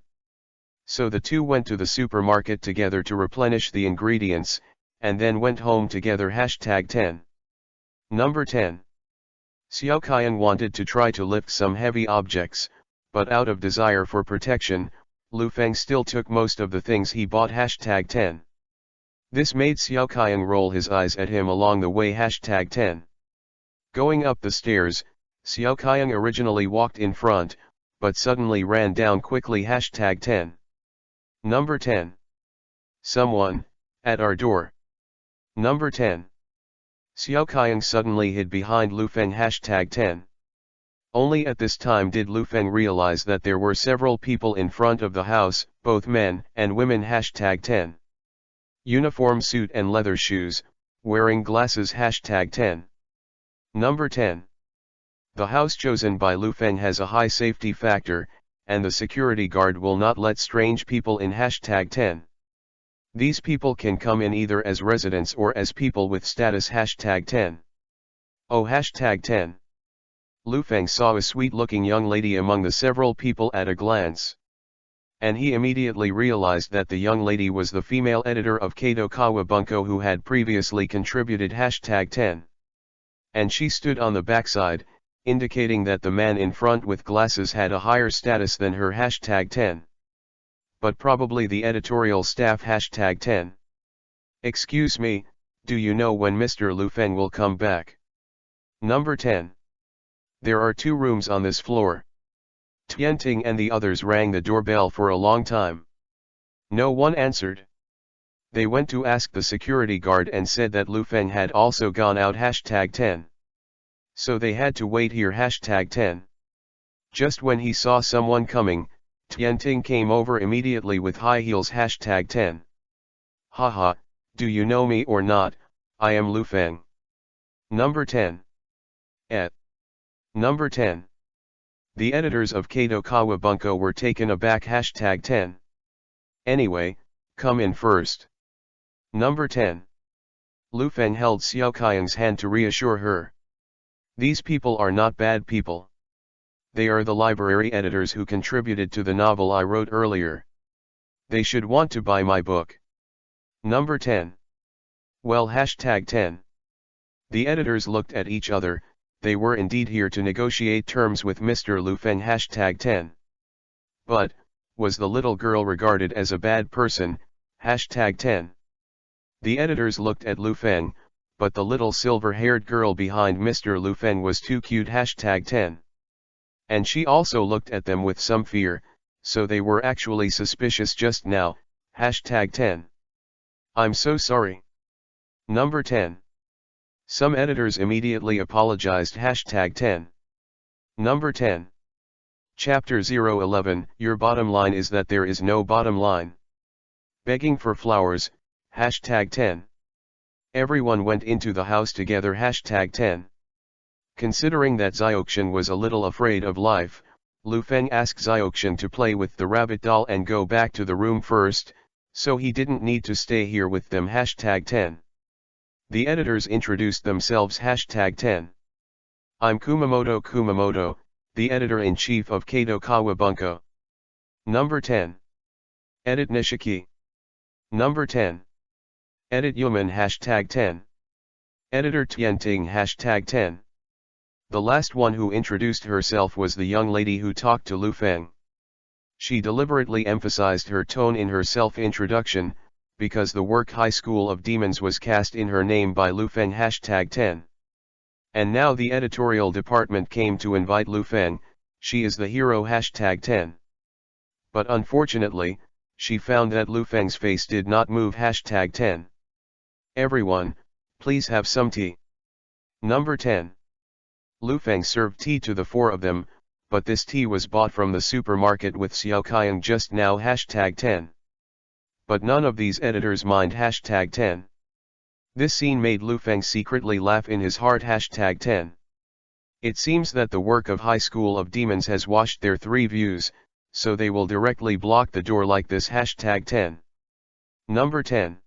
So the two went to the supermarket together to replenish the ingredients, and then went home together. #10. Number 10. Xiaoqiang wanted to try to lift some heavy objects, but out of desire for protection, Lu Feng still took most of the things he bought. #10. This made Xiaoqiang roll his eyes at him along the way. #10. Going up the stairs, Xiaoqiang originally walked in front, but suddenly ran down quickly. #10. Number 10. Someone, at our door. Number 10. Xiaoqiang suddenly hid behind Lu Feng. #10. Only at this time did Lu Feng realize that there were several people in front of the house, both men and women. #10. Uniform suit and leather shoes, wearing glasses. #10. Number 10. The house chosen by Lu Feng has a high safety factor, and the security guard will not let strange people in. #10. These people can come in either as residents or as people with status. #10. Oh. #10. Lu Feng saw a sweet-looking young lady among the several people at a glance. And he immediately realized that the young lady was the female editor of Kato Kawabunko who had previously contributed. #10. And she stood on the backside, indicating that the man in front with glasses had a higher status than her. #10. But probably the editorial staff. #10. Excuse me, do you know when Mr. Lu Feng will come back? Number 10. There are 2 rooms on this floor. Tianting and the others rang the doorbell for a long time. No one answered. They went to ask the security guard and said that Lu Feng had also gone out #10. So they had to wait here #10. Just when he saw someone coming, Tianting came over immediately with high heels #10. Haha, do you know me or not? I am Lu Feng. Number 10. Number 10. The editors of Kato Kawabunko were taken aback #10. Anyway, come in first. Number 10. Lu Feng held Xiao Kaiyang's hand to reassure her. These people are not bad people. They are the library editors who contributed to the novel I wrote earlier. They should want to buy my book. Number 10. Well #10. The editors looked at each other. They were indeed here to negotiate terms with Mr. Lu Feng #10. But, was the little girl regarded as a bad person? #10. The editors looked at Lu Feng, but the little silver-haired girl behind Mr. Lu Feng was too cute #10. And she also looked at them with some fear, so they were actually suspicious just now, #10. I'm so sorry. Number 10. Some editors immediately apologized #10. Number 10. Chapter 011, Your bottom line is that there is no bottom line. Begging for flowers, #10. Everyone went into the house together #10. Considering that Xiaoxian was a little afraid of life, Lu Feng asked Xiaoxian to play with the rabbit doll and go back to the room first, so he didn't need to stay here with them #10. The editors introduced themselves #10. I'm Kumamoto, the editor-in-chief of Kato Kawabunko. Number 10. Edit Nishiki. Number 10. Edit Yuman #10. Editor Tianting #10. The last one who introduced herself was the young lady who talked to Lu Feng. She deliberately emphasized her tone in her self-introduction, because the work High School of Demons was cast in her name by Lu Feng #10. And now the editorial department came to invite Lu Feng, she is the hero #10. But unfortunately, she found that Lu Feng's face did not move #10. Everyone, please have some tea. Number 10. Lu Feng served tea to the four of them, but this tea was bought from the supermarket with Xiao Kaiyang just now #10. But none of these editors mind #10. This scene made Lu Feng secretly laugh in his heart #10. It seems that the work of High School of Demons has washed their 3 views, so they will directly block the door like this #10. Number 10.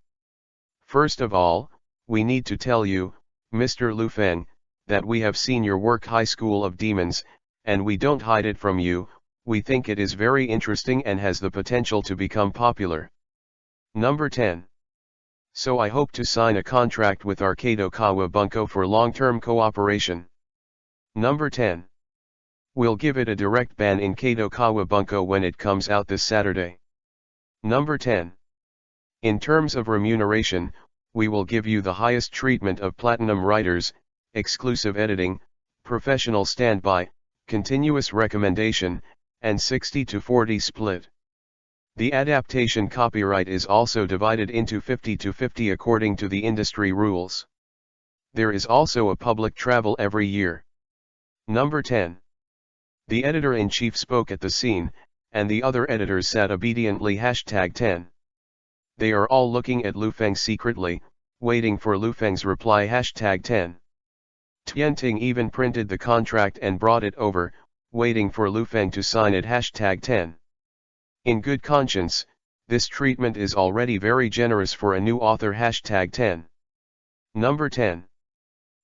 First of all, we need to tell you, Mr. Lu Feng, that we have seen your work High School of Demons, and we don't hide it from you. We think it is very interesting and has the potential to become popular. Number 10. So I hope to sign a contract with Kato Kawabunko for long-term cooperation. Number 10. We'll give it a direct ban in Kato Kawabunko when it comes out this Saturday. Number 10. In terms of remuneration, we will give you the highest treatment of platinum writers, exclusive editing, professional standby, continuous recommendation, and 60-40 split. The adaptation copyright is also divided into 50-50 according to the industry rules. There is also a public travel every year. Number 10. The editor-in-chief spoke at the scene, and the other editors sat obediently #10. They are all looking at Lu Feng secretly, waiting for Lu Feng's reply #10. Tianting even printed the contract and brought it over, waiting for Lu Feng to sign it #10. In good conscience, this treatment is already very generous for a new author #10. Number 10.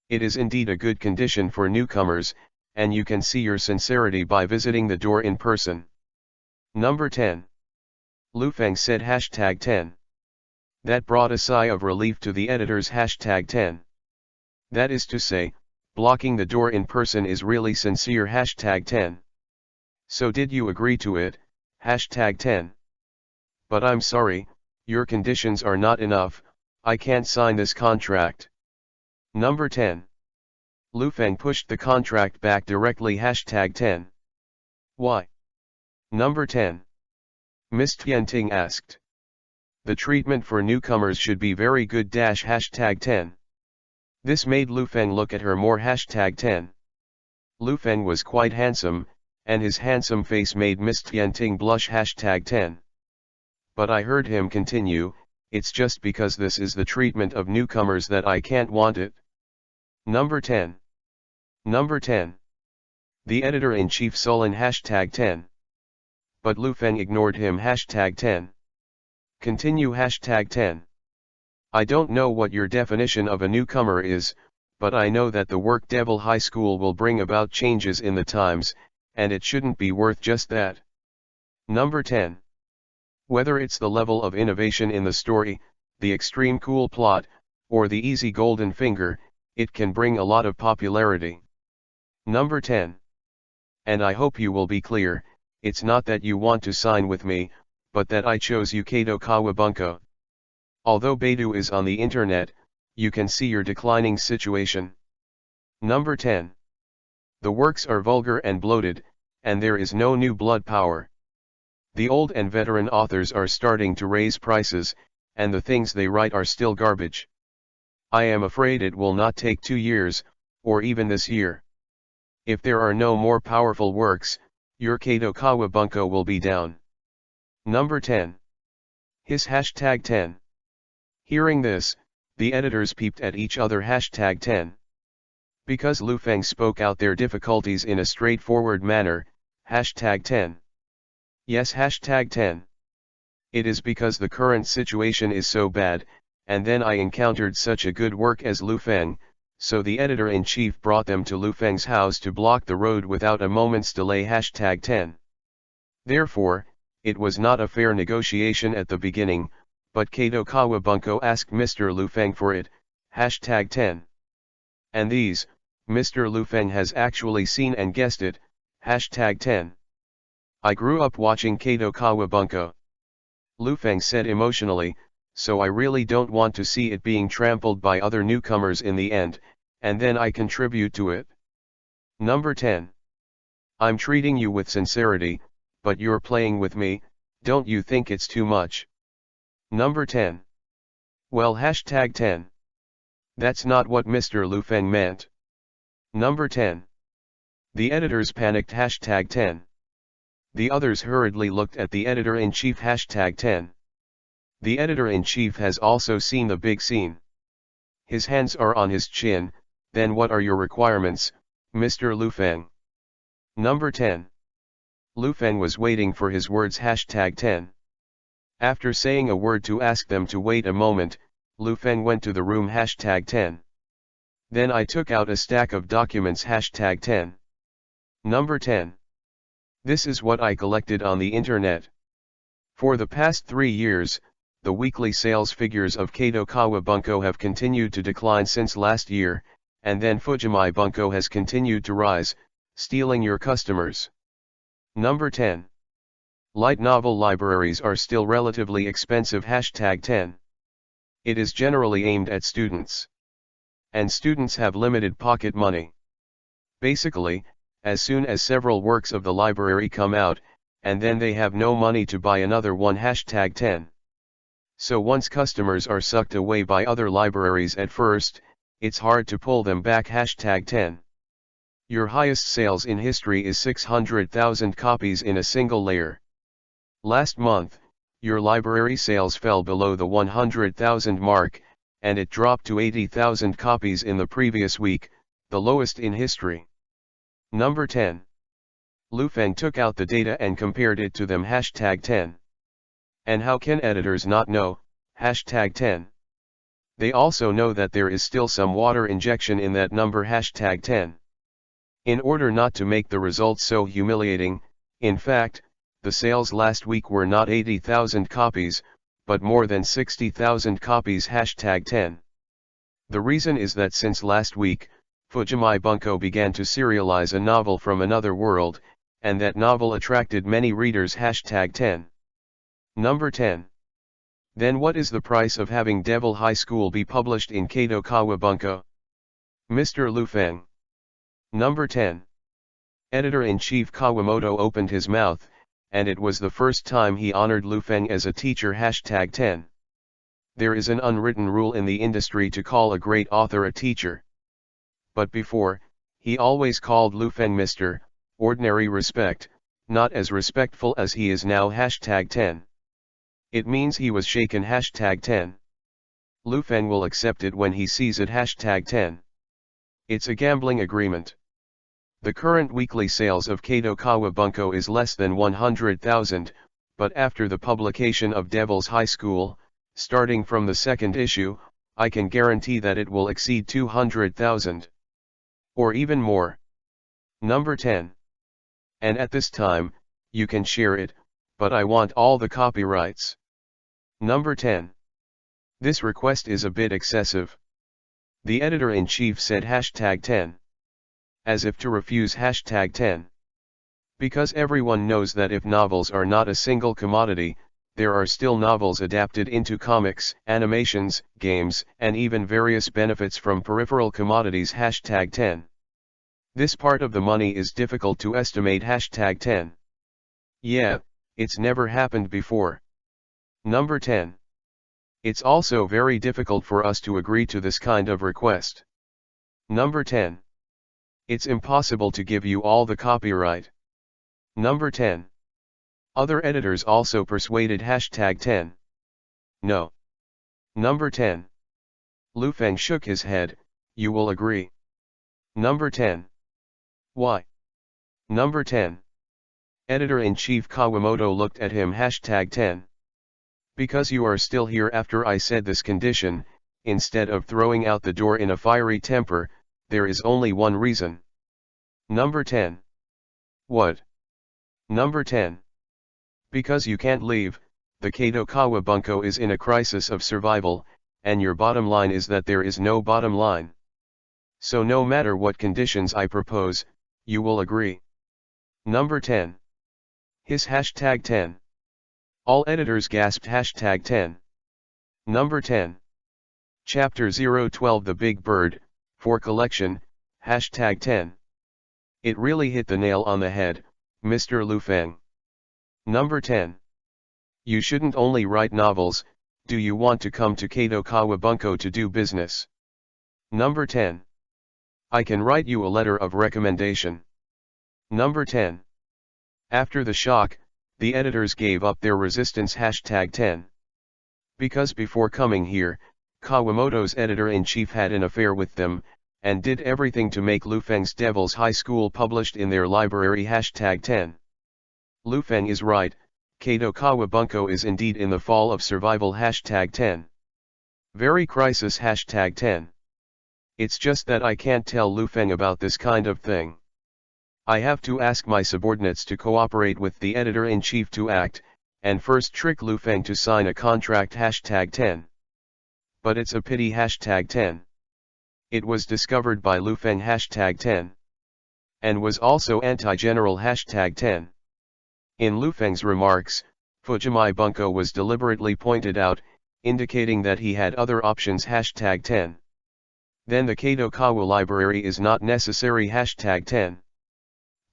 It is indeed a good condition for newcomers, and you can see your sincerity by visiting the door in person. Number 10. Lu Feng said #10. That brought a sigh of relief to the editors #10. That is to say, blocking the door in person is really sincere #10. So did you agree to it? #10. But I'm sorry, your conditions are not enough, I can't sign this contract. Number 10. Lu Feng pushed the contract back directly #10. Why? Number 10. Miss Tianting asked. The treatment for newcomers should be very good. #10. This made Lu Feng look at her more. #10. Lu Feng was quite handsome, and his handsome face made Miss Tianting blush. #10. But I heard him continue, it's just because this is the treatment of newcomers that I can't want it. Number 10. Number 10. The editor-in-chief sullen. #10. But Lu Feng ignored him. #10. Continue. #10. I don't know what your definition of a newcomer is, but I know that the work Devil High School will bring about changes in the times, and it shouldn't be worth just that. Number 10. Whether it's the level of innovation in the story, the extreme cool plot, or the easy golden finger, it can bring a lot of popularity. Number 10. And I hope you will be clear, it's not that you want to sign with me, but that I chose you. Kato Kawabunko. Although Baidu is on the internet, you can see your declining situation. Number 10. The works are vulgar and bloated, and there is no new blood power. The old and veteran authors are starting to raise prices, and the things they write are still garbage. I am afraid it will not take 2 years, or even this year. If there are no more powerful works, your Kato Kawabunko will be down. Number 10. His #10. Hearing this, the editors peeped at each other. #10. Because Lu Feng spoke out their difficulties in a straightforward manner. #10. Yes. #10. It is because the current situation is so bad, and then I encountered such a good work as Lu Feng, so the editor-in-chief brought them to Lu Feng's house to block the road without a moment's delay. #10. Therefore, it was not a fair negotiation at the beginning, but Kato Kawabunko asked Mr. Lu Feng for it. #10. And these, Mr. Lu Feng has actually seen and guessed it. #10. I grew up watching Kato Kawabunko. Lu Feng said emotionally, so I really don't want to see it being trampled by other newcomers in the end, and then I contribute to it. Number 10. I'm treating you with sincerity, but you're playing with me, don't you think it's too much? Number 10. Well. #10. That's not what Mr. Lu Feng meant. Number 10. The editors panicked. #10. The others hurriedly looked at the editor-in-chief. #10. The editor-in-chief has also seen the big scene. His hands are on his chin. Then what are your requirements, Mr. Lu Feng? Number 10. Lu Feng was waiting for his words. #10. After saying a word to ask them to wait a moment, Lu Feng went to the room. #10. Then I took out a stack of documents. #10. Number 10. This is what I collected on the internet. For the past 3 years, the weekly sales figures of Kato Kawabunko have continued to decline since last year, and then Fujimai Bunko has continued to rise, stealing your customers. Number 10. Light novel libraries are still relatively expensive. #10. It is generally aimed at students. And students have limited pocket money. Basically, as soon as several works of the library come out, and then they have no money to buy another one. #10. So once customers are sucked away by other libraries at first, it's hard to pull them back. #10. Your highest sales in history is 600,000 copies in a single layer. Last month, your library sales fell below the 100,000 mark, and it dropped to 80,000 copies in the previous week, the lowest in history. Number 10. Lu Feng took out the data and compared it to them. #10. And how can editors not know? #10. They also know that there is still some water injection in that number. #10. In order not to make the results so humiliating, in fact, the sales last week were not 80,000 copies, but more than 60,000 copies. #10. The reason is that since last week, Fujimai Bunko began to serialize a novel from another world, and that novel attracted many readers. #10. Number 10. Then what is the price of having Devil High School be published in Kato Kawabunko? Mr. Lu Feng. Number 10. Editor-in-Chief Kawamoto opened his mouth, and it was the first time he honored Lu Feng as a teacher. #10. There is an unwritten rule in the industry to call a great author a teacher. But before, he always called Lu Feng Mr. Ordinary respect, not as respectful as he is now. #10. It means he was shaken. #10. Lu Feng will accept it when he sees it. #10. It's a gambling agreement. The current weekly sales of Kadokawa Bunko is less than 100,000, but after the publication of Devil's High School, starting from the second issue, I can guarantee that it will exceed 200,000. Or even more. Number 10. And at this time, you can share it, but I want all the copyrights. Number 10. This request is a bit excessive. The editor-in-chief said #10. As if to refuse #10. Because everyone knows that if novels are not a single commodity, there are still novels adapted into comics, animations, games, and even various benefits from peripheral commodities. #10. This part of the money is difficult to estimate. #10. Yeah, it's never happened before. Number 10. It's also very difficult for us to agree to this kind of request. Number 10. It's impossible to give you all the copyright. Number 10. Other editors also persuaded #10. No. Number 10. Lu Feng shook his head. You will agree. Number 10. Why? Number 10. Editor-in-chief Kawamoto looked at him. #10. Because you are still here after I said this condition, instead of throwing out the door in a fiery temper, there is only one reason. Number 10. What? Number 10. Because you can't leave, the Kadokawa Bunko is in a crisis of survival, and your bottom line is that there is no bottom line. So no matter what conditions I propose, you will agree. Number 10. His #10. All editors gasped. #10. Number 10. Chapter 012 The Big Bird, for collection, #10. It really hit the nail on the head, Mr. Lu Feng. Number 10. You shouldn't only write novels, do you want to come to Kadokawa Bunko to do business? Number 10. I can write you a letter of recommendation. Number 10. After the shock, the editors gave up their resistance. #10. Because before coming here, Kawamoto's editor-in-chief had an affair with them, and did everything to make Lu Feng's Devil's High School published in their library. #10. Lu Feng is right, Kadokawa Bunko is indeed in the fall of survival. #10. Very crisis. #10. It's just that I can't tell Lu Feng about this kind of thing. I have to ask my subordinates to cooperate with the editor-in-chief to act, and first trick Lu Feng to sign a contract. #10. But it's a pity. #10. It was discovered by Lu Feng. #10. And was also anti-general. #10. In Lu Feng's remarks, Fujimai Bunko was deliberately pointed out, indicating that he had other options. #10. Then the Kadokawa library is not necessary. #10.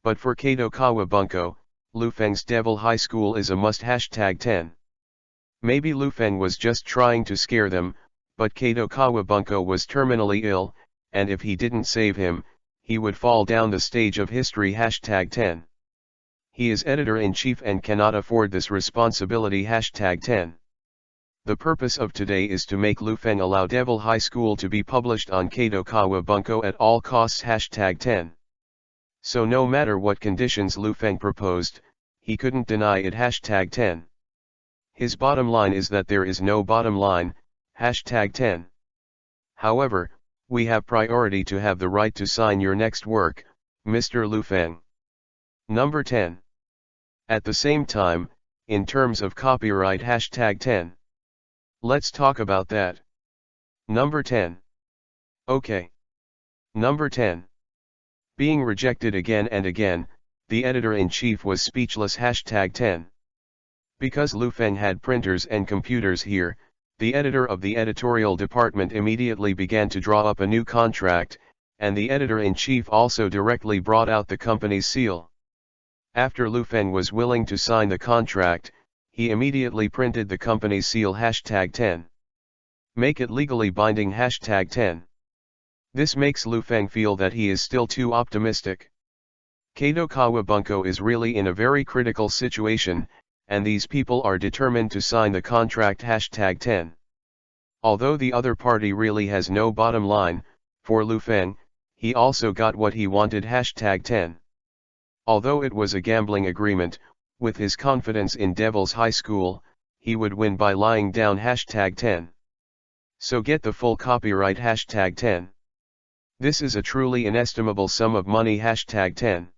But for Kadokawa Bunko, Lu Feng's Devil High School is a must. #10. Maybe Lu Feng was just trying to scare them, but Kadokawa Bunko was terminally ill, and if he didn't save him, he would fall down the stage of history. #10. He is editor-in-chief and cannot afford this responsibility. #10. The purpose of today is to make Lu Feng allow Devil High School to be published on Kadokawa Bunko at all costs. #10. So no matter what conditions Lu Feng proposed, he couldn't deny it. #10. His bottom line is that there is no bottom line. #10. However, we have priority to have the right to sign your next work, Mr. Lu Feng. Number 10. At the same time, in terms of copyright. #10. Let's talk about that. Number 10. Okay. Number 10. Being rejected again and again, the editor-in-chief was speechless. #10. Because Lu Feng had printers and computers here, the editor of the editorial department immediately began to draw up a new contract, and the editor-in-chief also directly brought out the company's seal. After Lu Feng was willing to sign the contract, he immediately printed the company's seal #10. Make it legally binding #10. This makes Lu Feng feel that he is still too optimistic. Kato Kawabunko is really in a very critical situation, and these people are determined to sign the contract #10. Although the other party really has no bottom line, for Lu Feng, he also got what he wanted #10. Although it was a gambling agreement, with his confidence in Devil's High School, he would win by lying down #10. So get the full copyright #10. This is a truly inestimable sum of money #10.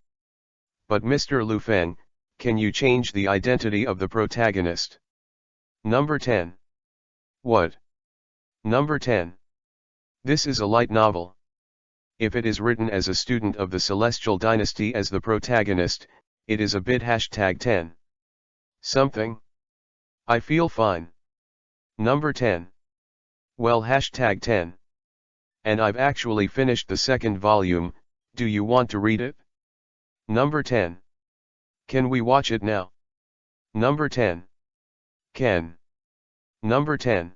But Mr. Lu Feng, can you change the identity of the protagonist? Number 10. What? Number 10. This is a light novel. If it is written as a student of the Celestial Dynasty as the protagonist, it is a bit #10. Something? I feel fine. Number 10. Well #10. And I've actually finished the second volume, do you want to read it? Number 10. Can we watch it now? Number 10. Can. Number 10.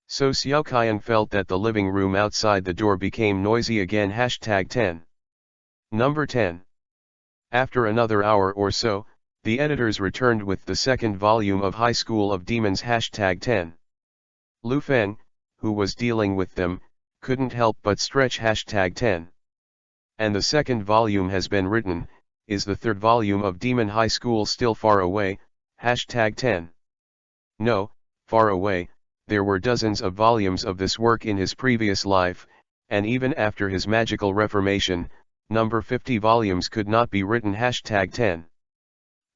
So Xiao Qian felt that the living room outside the door became noisy again #10. Number 10. After another hour or so, the editors returned with the second volume of High School of Demons #10. Lu Feng, who was dealing with them, couldn't help but stretch #10. And the second volume has been written, is the third volume of Demon High School still far away, #10. No, far away, there were dozens of volumes of this work in his previous life, and even after his magical reformation, number 50 volumes could not be written #10.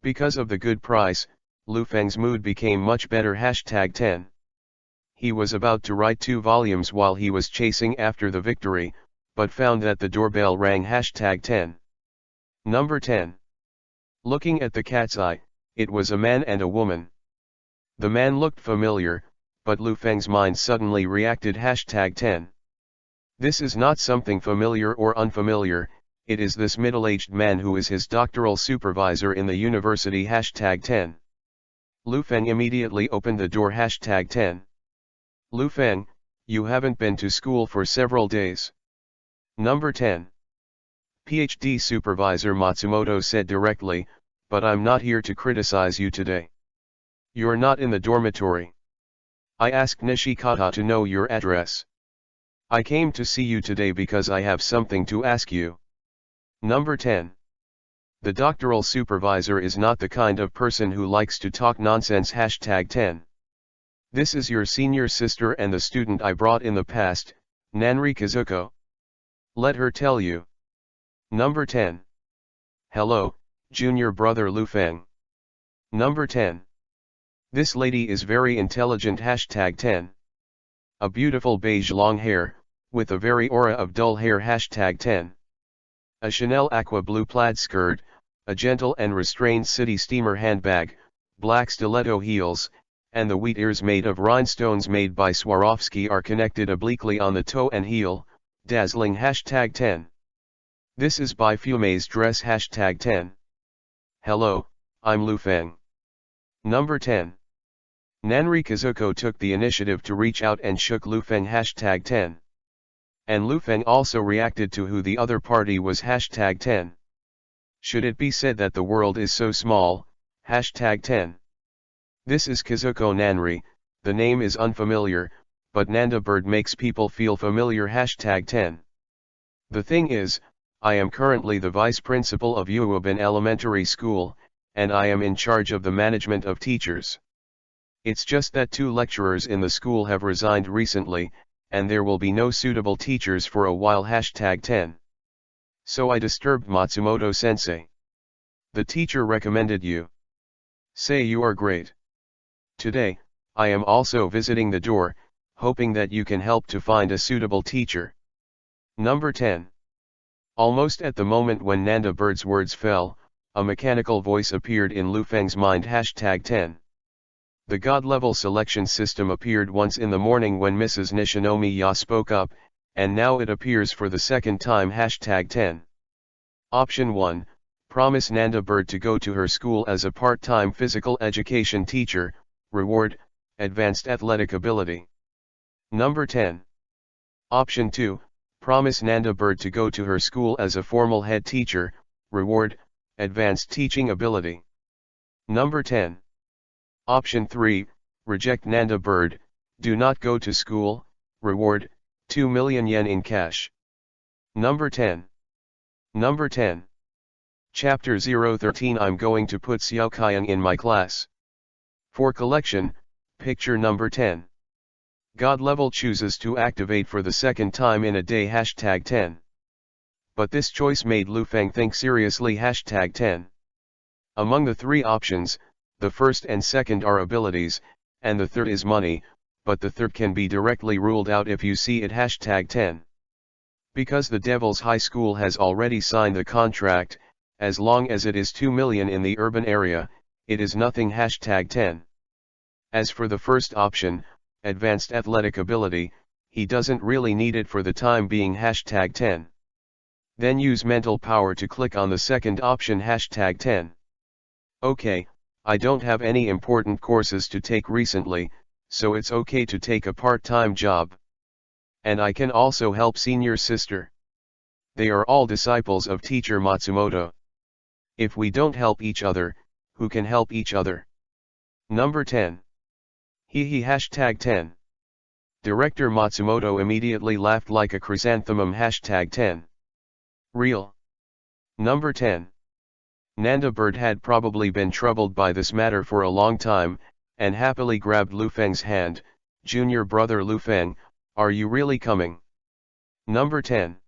Because of the good price, Lu Feng's mood became much better #10. He was about to write 2 volumes while he was chasing after the victory, but found that the doorbell rang #10. Number 10. Looking at the cat's eye, it was a man and a woman. The man looked familiar, but Lu Feng's mind suddenly reacted #10. This is not something familiar or unfamiliar, it is this middle-aged man who is his doctoral supervisor in the university #10. Lu Feng immediately opened the door #10. Lu Feng, you haven't been to school for several days. Number 10. PhD supervisor Matsumoto said directly, but I'm not here to criticize you today. You're not in the dormitory. I asked Nishikata to know your address. I came to see you today because I have something to ask you. Number 10. The doctoral supervisor is not the kind of person who likes to talk nonsense #10. This is your senior sister and the student I brought in the past, Nanri Kazuko. Let her tell you. Number 10. Hello, junior brother Lu Feng. Number 10. This lady is very intelligent #10. A beautiful beige long hair, with a very aura of dull hair #10. A Chanel aqua blue plaid skirt, a gentle and restrained city steamer handbag, black stiletto heels, and the wheat ears made of rhinestones made by Swarovski are connected obliquely on the toe and heel, dazzling #10. This is by Fume's dress #10. Hello, I'm Lu Feng. Number 10. Nanri Kazuko took the initiative to reach out and shook Lu Feng #10. And Lu Feng also reacted to who the other party was #10. Should it be said that the world is so small, #10. This is Kazuko Nanri, the name is unfamiliar, but Nanda Bird makes people feel familiar #10. The thing is, I am currently the vice principal of Yuobin Elementary School, and I am in charge of the management of teachers. It's just that 2 lecturers in the school have resigned recently, and there will be no suitable teachers for a while #10. So I disturbed Matsumoto sensei. The teacher recommended you. Say you are great. Today, I am also visiting the door, hoping that you can help to find a suitable teacher. Number 10. Almost at the moment when Nanda Bird's words fell, a mechanical voice appeared in Lu Feng's mind #10. The God-level selection system appeared once in the morning when Mrs. Nishinomiya spoke up, and now it appears for the second time #10. Option 1, promise Nanda Bird to go to her school as a part-time physical education teacher, reward, advanced athletic ability. Number 10. Option 2, promise Nanda Bird to go to her school as a formal head teacher, reward, advanced teaching ability. Number 10. Option 3, reject Nanda Bird, do not go to school, reward, 2 million yen in cash. Number 10. Number 10. Chapter 013 I'm going to put Xiaoqiang in my class. For collection, picture number 10. God level chooses to activate for the second time in a day #10. But this choice made Lu Feng think seriously #10. Among the three options, the first and second are abilities, and the third is money, but the third can be directly ruled out if you see it #10. Because the Devil's High School has already signed the contract, as long as it is 2 million in the urban area, it is nothing #10. As for the first option, advanced athletic ability, he doesn't really need it for the time being #10. Then use mental power to click on the second option #10. Okay, I don't have any important courses to take recently, so it's okay to take a part-time job. And I can also help senior sister. They are all disciples of teacher Matsumoto. If we don't help each other, who can help each other? Number 10. Hee #10. Director Matsumoto immediately laughed like a chrysanthemum #10. Real. Number 10. Nanda Bird had probably been troubled by this matter for a long time, and happily grabbed Lu Feng's hand. Junior brother Lu Feng, are you really coming? Number 10.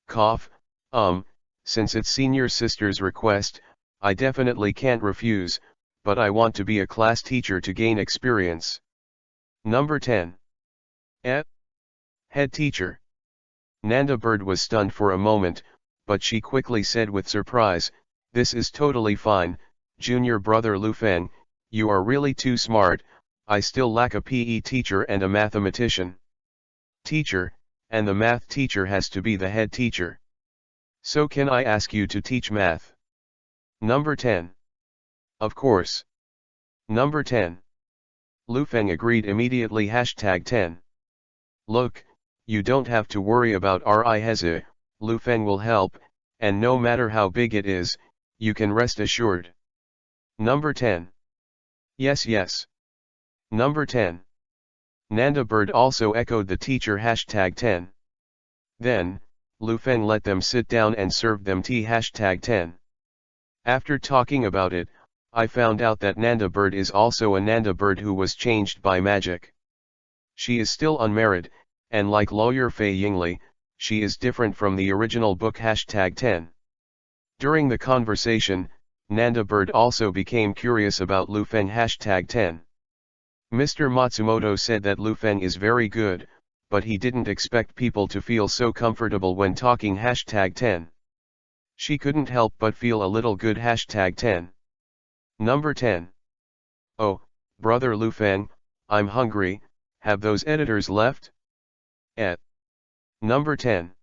Cough, since it's senior sister's request, I definitely can't refuse, but I want to be a class teacher to gain experience. Number 10. Head teacher. Nanda Bird was stunned for a moment, but she quickly said with surprise, this is totally fine, junior brother Lu Feng, you are really too smart, I still lack a PE teacher and a mathematician. Teacher, and the math teacher has to be the head teacher. So can I ask you to teach math? Number 10. Of course. Number 10. Lu Feng agreed immediately #10. Look, you don't have to worry about RIHEZA, Lu Feng will help, and no matter how big it is, you can rest assured. Number 10. Yes. Number 10. Nanda Bird also echoed the teacher #10. Then, Lu Feng let them sit down and served them tea #10. After talking about it, I found out that Nanda Bird is also a Nanda Bird who was changed by magic. She is still unmarried, and like lawyer Fei Yingli, she is different from the original book #10. During the conversation, Nanda Bird also became curious about Lu Feng #10. Mr. Matsumoto said that Lu Feng is very good, but he didn't expect people to feel so comfortable when talking #10. She couldn't help but feel a little good #10. Number 10. Oh, brother Lu Feng, I'm hungry, have those editors left? Number 10.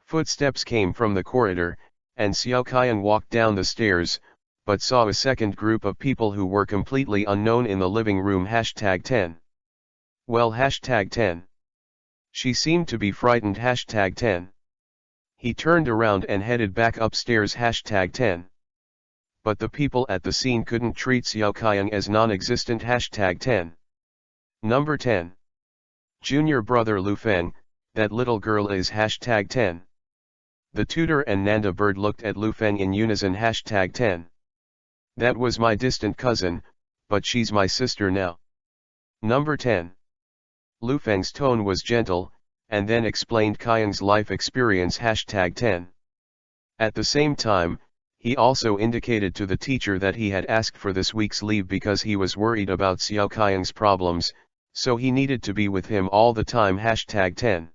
Footsteps came from the corridor, and Xiaoqiang walked down the stairs, but saw a second group of people who were completely unknown in the living room #10. Well #10. She seemed to be frightened #10. He turned around and headed back upstairs #10. But the people at the scene couldn't treat Xiaoqiang as non-existent #10. Number 10. Junior brother Lu Feng, that little girl is #10. The tutor and Nanda Bird looked at Lu Feng in unison #10. That was my distant cousin, but she's my sister now. Number 10. Lu Feng's tone was gentle, and then explained Qiang's life experience #10. At the same time, he also indicated to the teacher that he had asked for this week's leave because he was worried about Xiaoqiang's problems, so he needed to be with him all the time #10.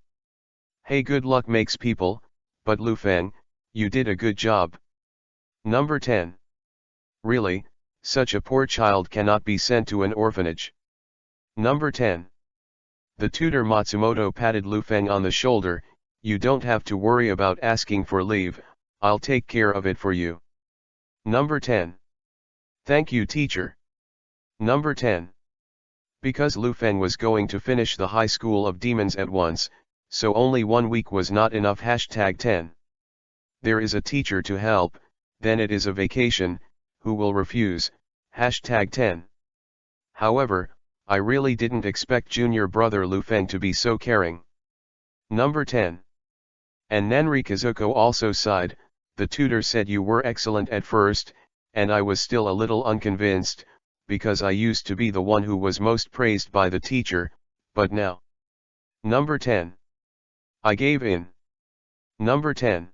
Hey, good luck makes people, but Lu Feng, you did a good job. Number 10. Really, such a poor child cannot be sent to an orphanage. Number 10. The tutor Matsumoto patted Lu Feng on the shoulder, you don't have to worry about asking for leave, I'll take care of it for you. Number 10. Thank you, teacher. Number 10. Because Lu Feng was going to finish the High School of Demons at once, so only 1 week was not enough. Hashtag 10. There is a teacher to help, then it is a vacation, who will refuse? Hashtag 10. However, I really didn't expect junior brother Lu Feng to be so caring. Number 10. And Nanri Kazuko also sighed. The tutor said you were excellent at first, and I was still a little unconvinced, because I used to be the one who was most praised by the teacher, but now. Number 10. I gave in. Number 10.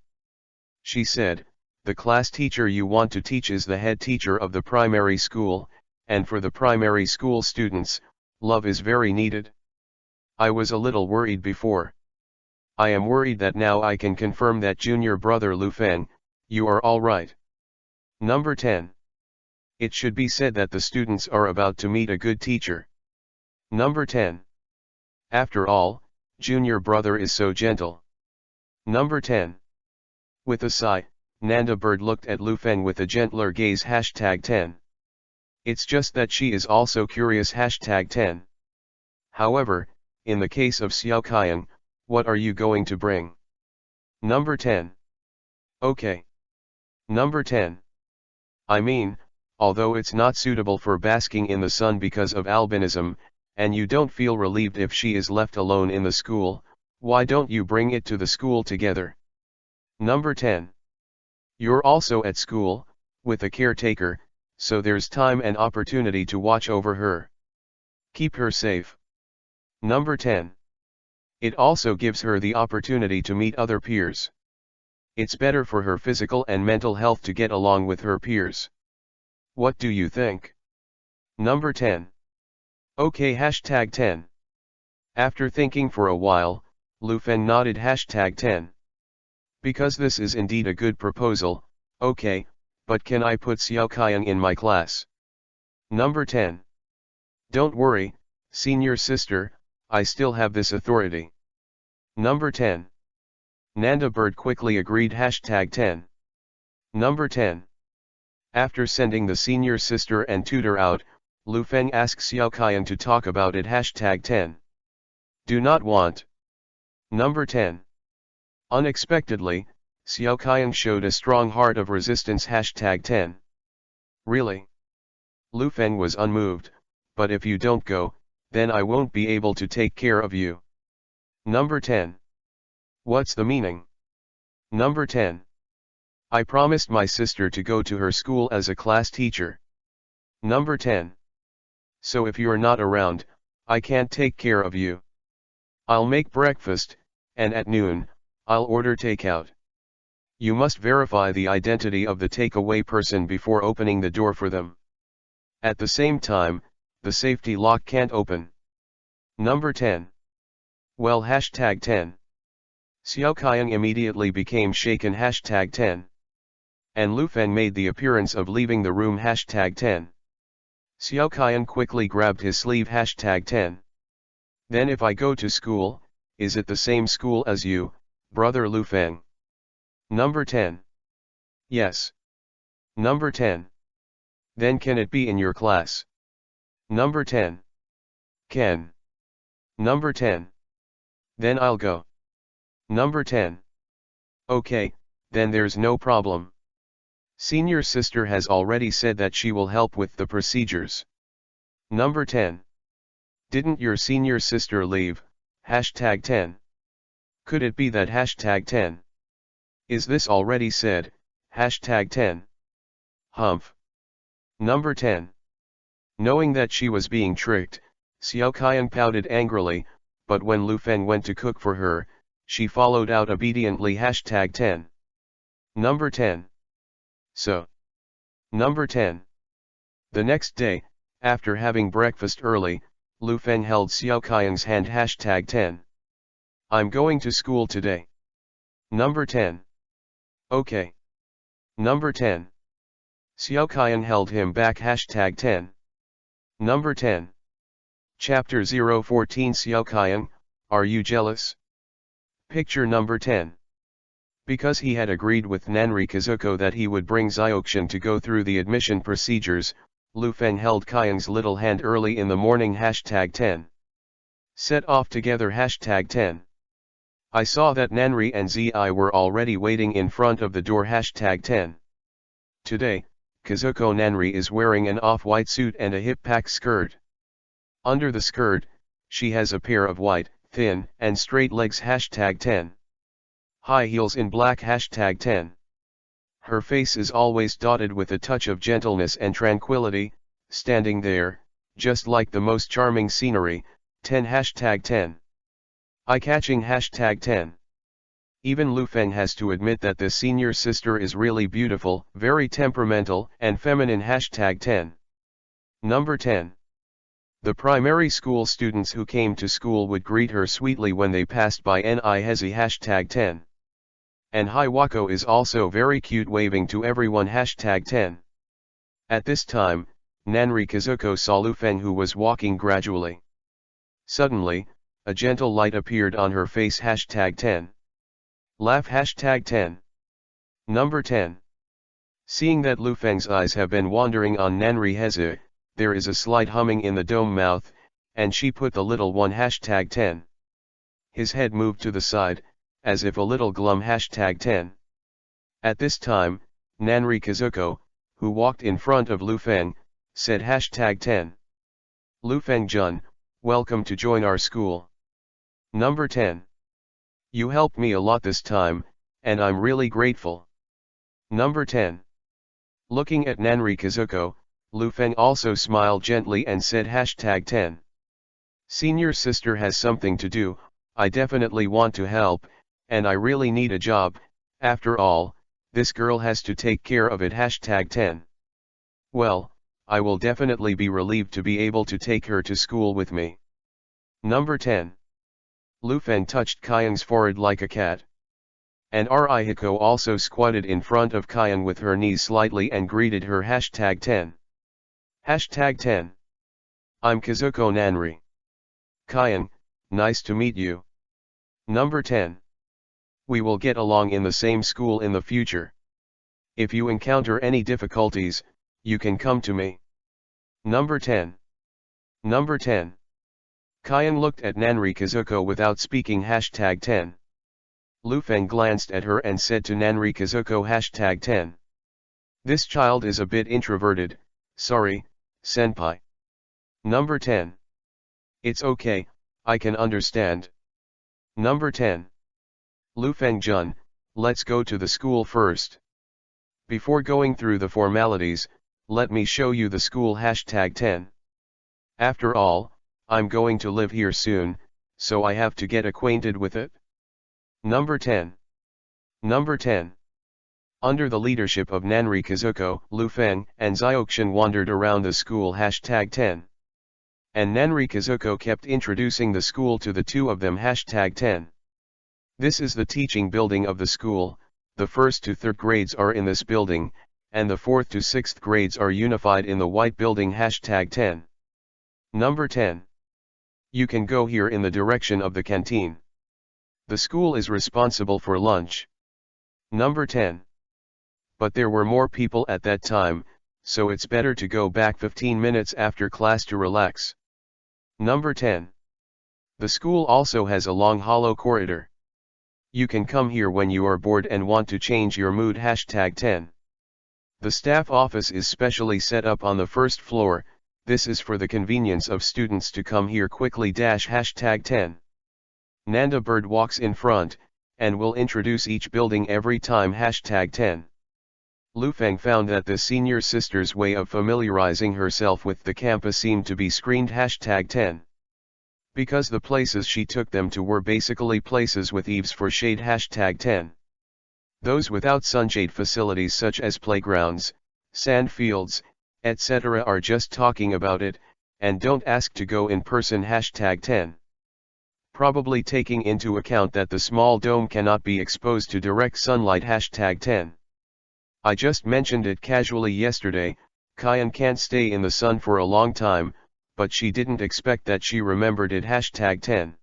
She said, the class teacher you want to teach is the head teacher of the primary school, and for the primary school students, love is very needed. I was a little worried before. I am worried that now I can confirm that junior brother Lu Feng, you are all right. Number 10. It should be said that the students are about to meet a good teacher. Number 10. After all, junior brother is so gentle. Number 10. With a sigh, Nanda Bird looked at Lu Feng with a gentler gaze. Hashtag 10. It's just that she is also curious. Hashtag 10. However, in the case of Xiao Qiang, what are you going to bring? Number 10. Okay. Number 10. I mean, although it's not suitable for basking in the sun because of albinism, and you don't feel relieved if she is left alone in the school, why don't you bring it to the school together? Number 10. You're also at school, with a caretaker, so there's time and opportunity to watch over her. Keep her safe. Number 10. It also gives her the opportunity to meet other peers. It's better for her physical and mental health to get along with her peers. What do you think? Number 10. Okay. Hashtag 10. After thinking for a while, Lu Feng nodded. Hashtag 10. Because this is indeed a good proposal, okay, but can I put Xiao Qiang in my class? Number 10. Don't worry, senior sister, I still have this authority. Number 10. Nanda Bird quickly agreed. Hashtag 10. Number 10. After sending the senior sister and tutor out, Lu Feng asked Xiao Qiang to talk about it. Hashtag 10. Do not want. Number 10. Unexpectedly, Xiao Qiang showed a strong heart of resistance. Hashtag 10. Really? Lu Feng was unmoved, but if you don't go, then I won't be able to take care of you. Number 10. What's the meaning? Number 10. I promised my sister to go to her school as a class teacher. Number 10. So if you're not around, I can't take care of you. I'll make breakfast, and at noon, I'll order takeout. You must verify the identity of the takeaway person before opening the door for them. At the same time, the safety lock can't open. Number 10. Well. Hashtag 10. Xiao Qiang immediately became shaken. Hashtag 10. And Lu Feng made the appearance of leaving the room. Hashtag 10. Xiao Qiang quickly grabbed his sleeve. Hashtag 10. Then if I go to school, is it the same school as you, brother Lu Feng? Number 10. Yes. Number 10. Then can it be in your class? Number 10. Can. Number 10. Then I'll go. Number 10. Okay, then there's no problem. Senior sister has already said that she will help with the procedures. Number 10. Didn't your senior sister leave? Hashtag 10. Could it be that? Hashtag 10. Is this already said? Hashtag 10. Humph. Number 10. Knowing that she was being tricked, Xiao Qiang pouted angrily, but when Lu Feng went to cook for her, she followed out obediently. Hashtag 10. Number 10. So. Number 10. The next day, after having breakfast early, Lu Feng held Xiao Qiang's hand. Hashtag 10. I'm going to school today. Number 10. Okay. Number 10. Xiao Qiang held him back. Hashtag 10. Number 10. Chapter 014. Xiao Qiang, are you jealous? Picture number 10. Because he had agreed with Nanri Kazuko that he would bring Xiaoxian to go through the admission procedures, Lu Feng held Kayang's little hand early in the morning. #10. Set off together. #10. I saw that Nanri and Zi were already waiting in front of the door. #10. Today, Kazuko Nanri is wearing an off-white suit and a hip-pack skirt. Under the skirt, she has a pair of white, thin, and straight legs. #10. High heels in black. #10. Her face is always dotted with a touch of gentleness and tranquility, standing there, just like the most charming scenery. 10. Eye-catching. #10. Even Lu Feng has to admit that the senior sister is really beautiful, very temperamental, and feminine. #10. Number 10. The primary school students who came to school would greet her sweetly when they passed by Nihezi. #10. And Hiwako is also very cute, waving to everyone. #10. At this time, Nanri Kazuko saw Lu Feng, who was walking gradually. Suddenly, a gentle light appeared on her face. #10. Laugh. #10. Number 10. Seeing that Lu Feng's eyes have been wandering on Nanri Heze, there is a slight humming in the dome mouth, and she put the little one. #10. His head moved to the side, as if a little glum. #10. At this time, Nanri Kazuko, who walked in front of Lu Feng, said #10. Lu Feng-jun, welcome to join our school. Number 10. You helped me a lot this time, and I'm really grateful. Number 10. Looking at Nanri Kazuko, Lu Feng also smiled gently and said #10. Senior sister has something to do, I definitely want to help, and I really need a job, after all, this girl has to take care of it. #10. Well, I will definitely be relieved to be able to take her to school with me. Number 10. Lu Feng touched Kayang's forehead like a cat. And Rihiko also squatted in front of Kayang with her knees slightly and greeted her. #10. #10. I'm Kazuko Nanri. Kayang, nice to meet you. Number 10. We will get along in the same school in the future. If you encounter any difficulties, you can come to me. Number 10. Number 10. Kayang looked at Nanri Kazuko without speaking. #10. Lu Feng glanced at her and said to Nanri Kazuko. #10. This child is a bit introverted, sorry, senpai. Number 10. It's okay, I can understand. Number 10. Lu Feng-jun, let's go to the school first. Before going through the formalities, let me show you the school. #10. After all, I'm going to live here soon, so I have to get acquainted with it. Number 10. Number 10. Under the leadership of Nanri Kazuko, Lu Feng and Xiaoxian wandered around the school. #10. And Nanri Kazuko kept introducing the school to the two of them. #10. This is the teaching building of the school, the 1st to 3rd grades are in this building, and the 4th to 6th grades are unified in the white building. #10. Number 10. You can go here in the direction of the canteen. The school is responsible for lunch. Number 10. But there were more people at that time, so it's better to go back 15 minutes after class to relax. Number 10. The school also has a long hollow corridor. You can come here when you are bored and want to change your mood. #10. The staff office is specially set up on the 1st floor, this is for the convenience of students to come here quickly. #10. Nanda Bird walks in front, and will introduce each building every time. #10. Lu Feng found that the senior sister's way of familiarizing herself with the campus seemed to be screened. #10. Because the places she took them to were basically places with eaves for shade. #10. Those without sunshade facilities such as playgrounds, sand fields, etc. are just talking about it, and don't ask to go in person. #10. Probably taking into account that the small dome cannot be exposed to direct sunlight. #10. I just mentioned it casually yesterday, Kayang can't stay in the sun for a long time, but she didn't expect that she remembered it. #10.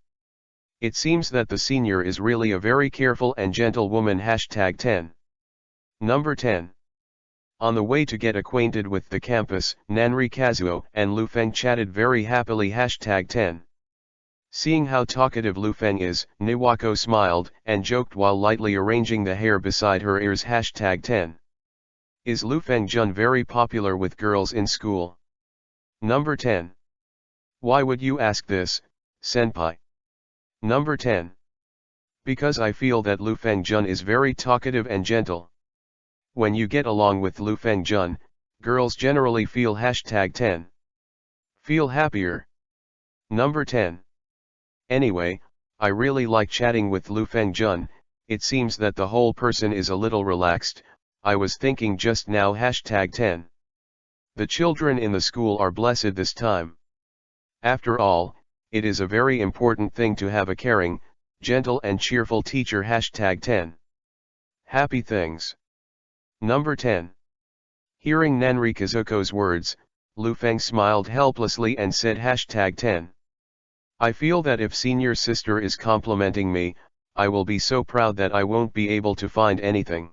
It seems that the senior is really a very careful and gentle woman. Hashtag 10. Number 10. On the way to get acquainted with the campus, Nanri Kazuo and Lu Feng chatted very happily. Hashtag 10. Seeing how talkative Lu Feng is, Niwako smiled and joked while lightly arranging the hair beside her ears. Hashtag 10. Is Lu Feng Jun very popular with girls in school? Number 10. Why would you ask this, senpai? Number 10. Because I feel that Lu Feng Jun is very talkative and gentle. When you get along with Lu Feng Jun, girls generally feel hashtag 10. Feel happier. Number 10. Anyway, I really like chatting with Lu Feng Jun. It seems that the whole person is a little relaxed. I was thinking just now. Hashtag 10. The children in the school are blessed this time. After all, it is a very important thing to have a caring, gentle and cheerful teacher. Hashtag 10. Happy things. Number 10. Hearing Nanri Kazuko's words, Lu Feng smiled helplessly and said hashtag 10. I feel that if senior sister is complimenting me, I will be so proud that I won't be able to find anything.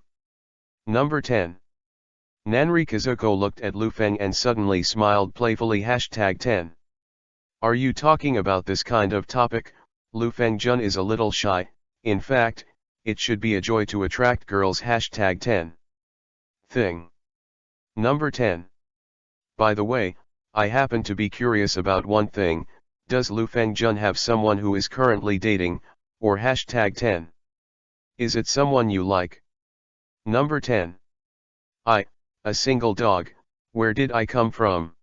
Number 10. Nanri Kazuko looked at Lu Feng and suddenly smiled playfully. Hashtag 10. Are you talking about this kind of topic? Lu Feng Jun is a little shy. In fact, it should be a joy to attract girls. Hashtag 10. Thing. Number 10. By the way, I happen to be curious about one thing. Does Lu Feng Jun have someone who is currently dating, or hashtag 10? Is it someone you like? Number 10. A single dog. Where did I come from?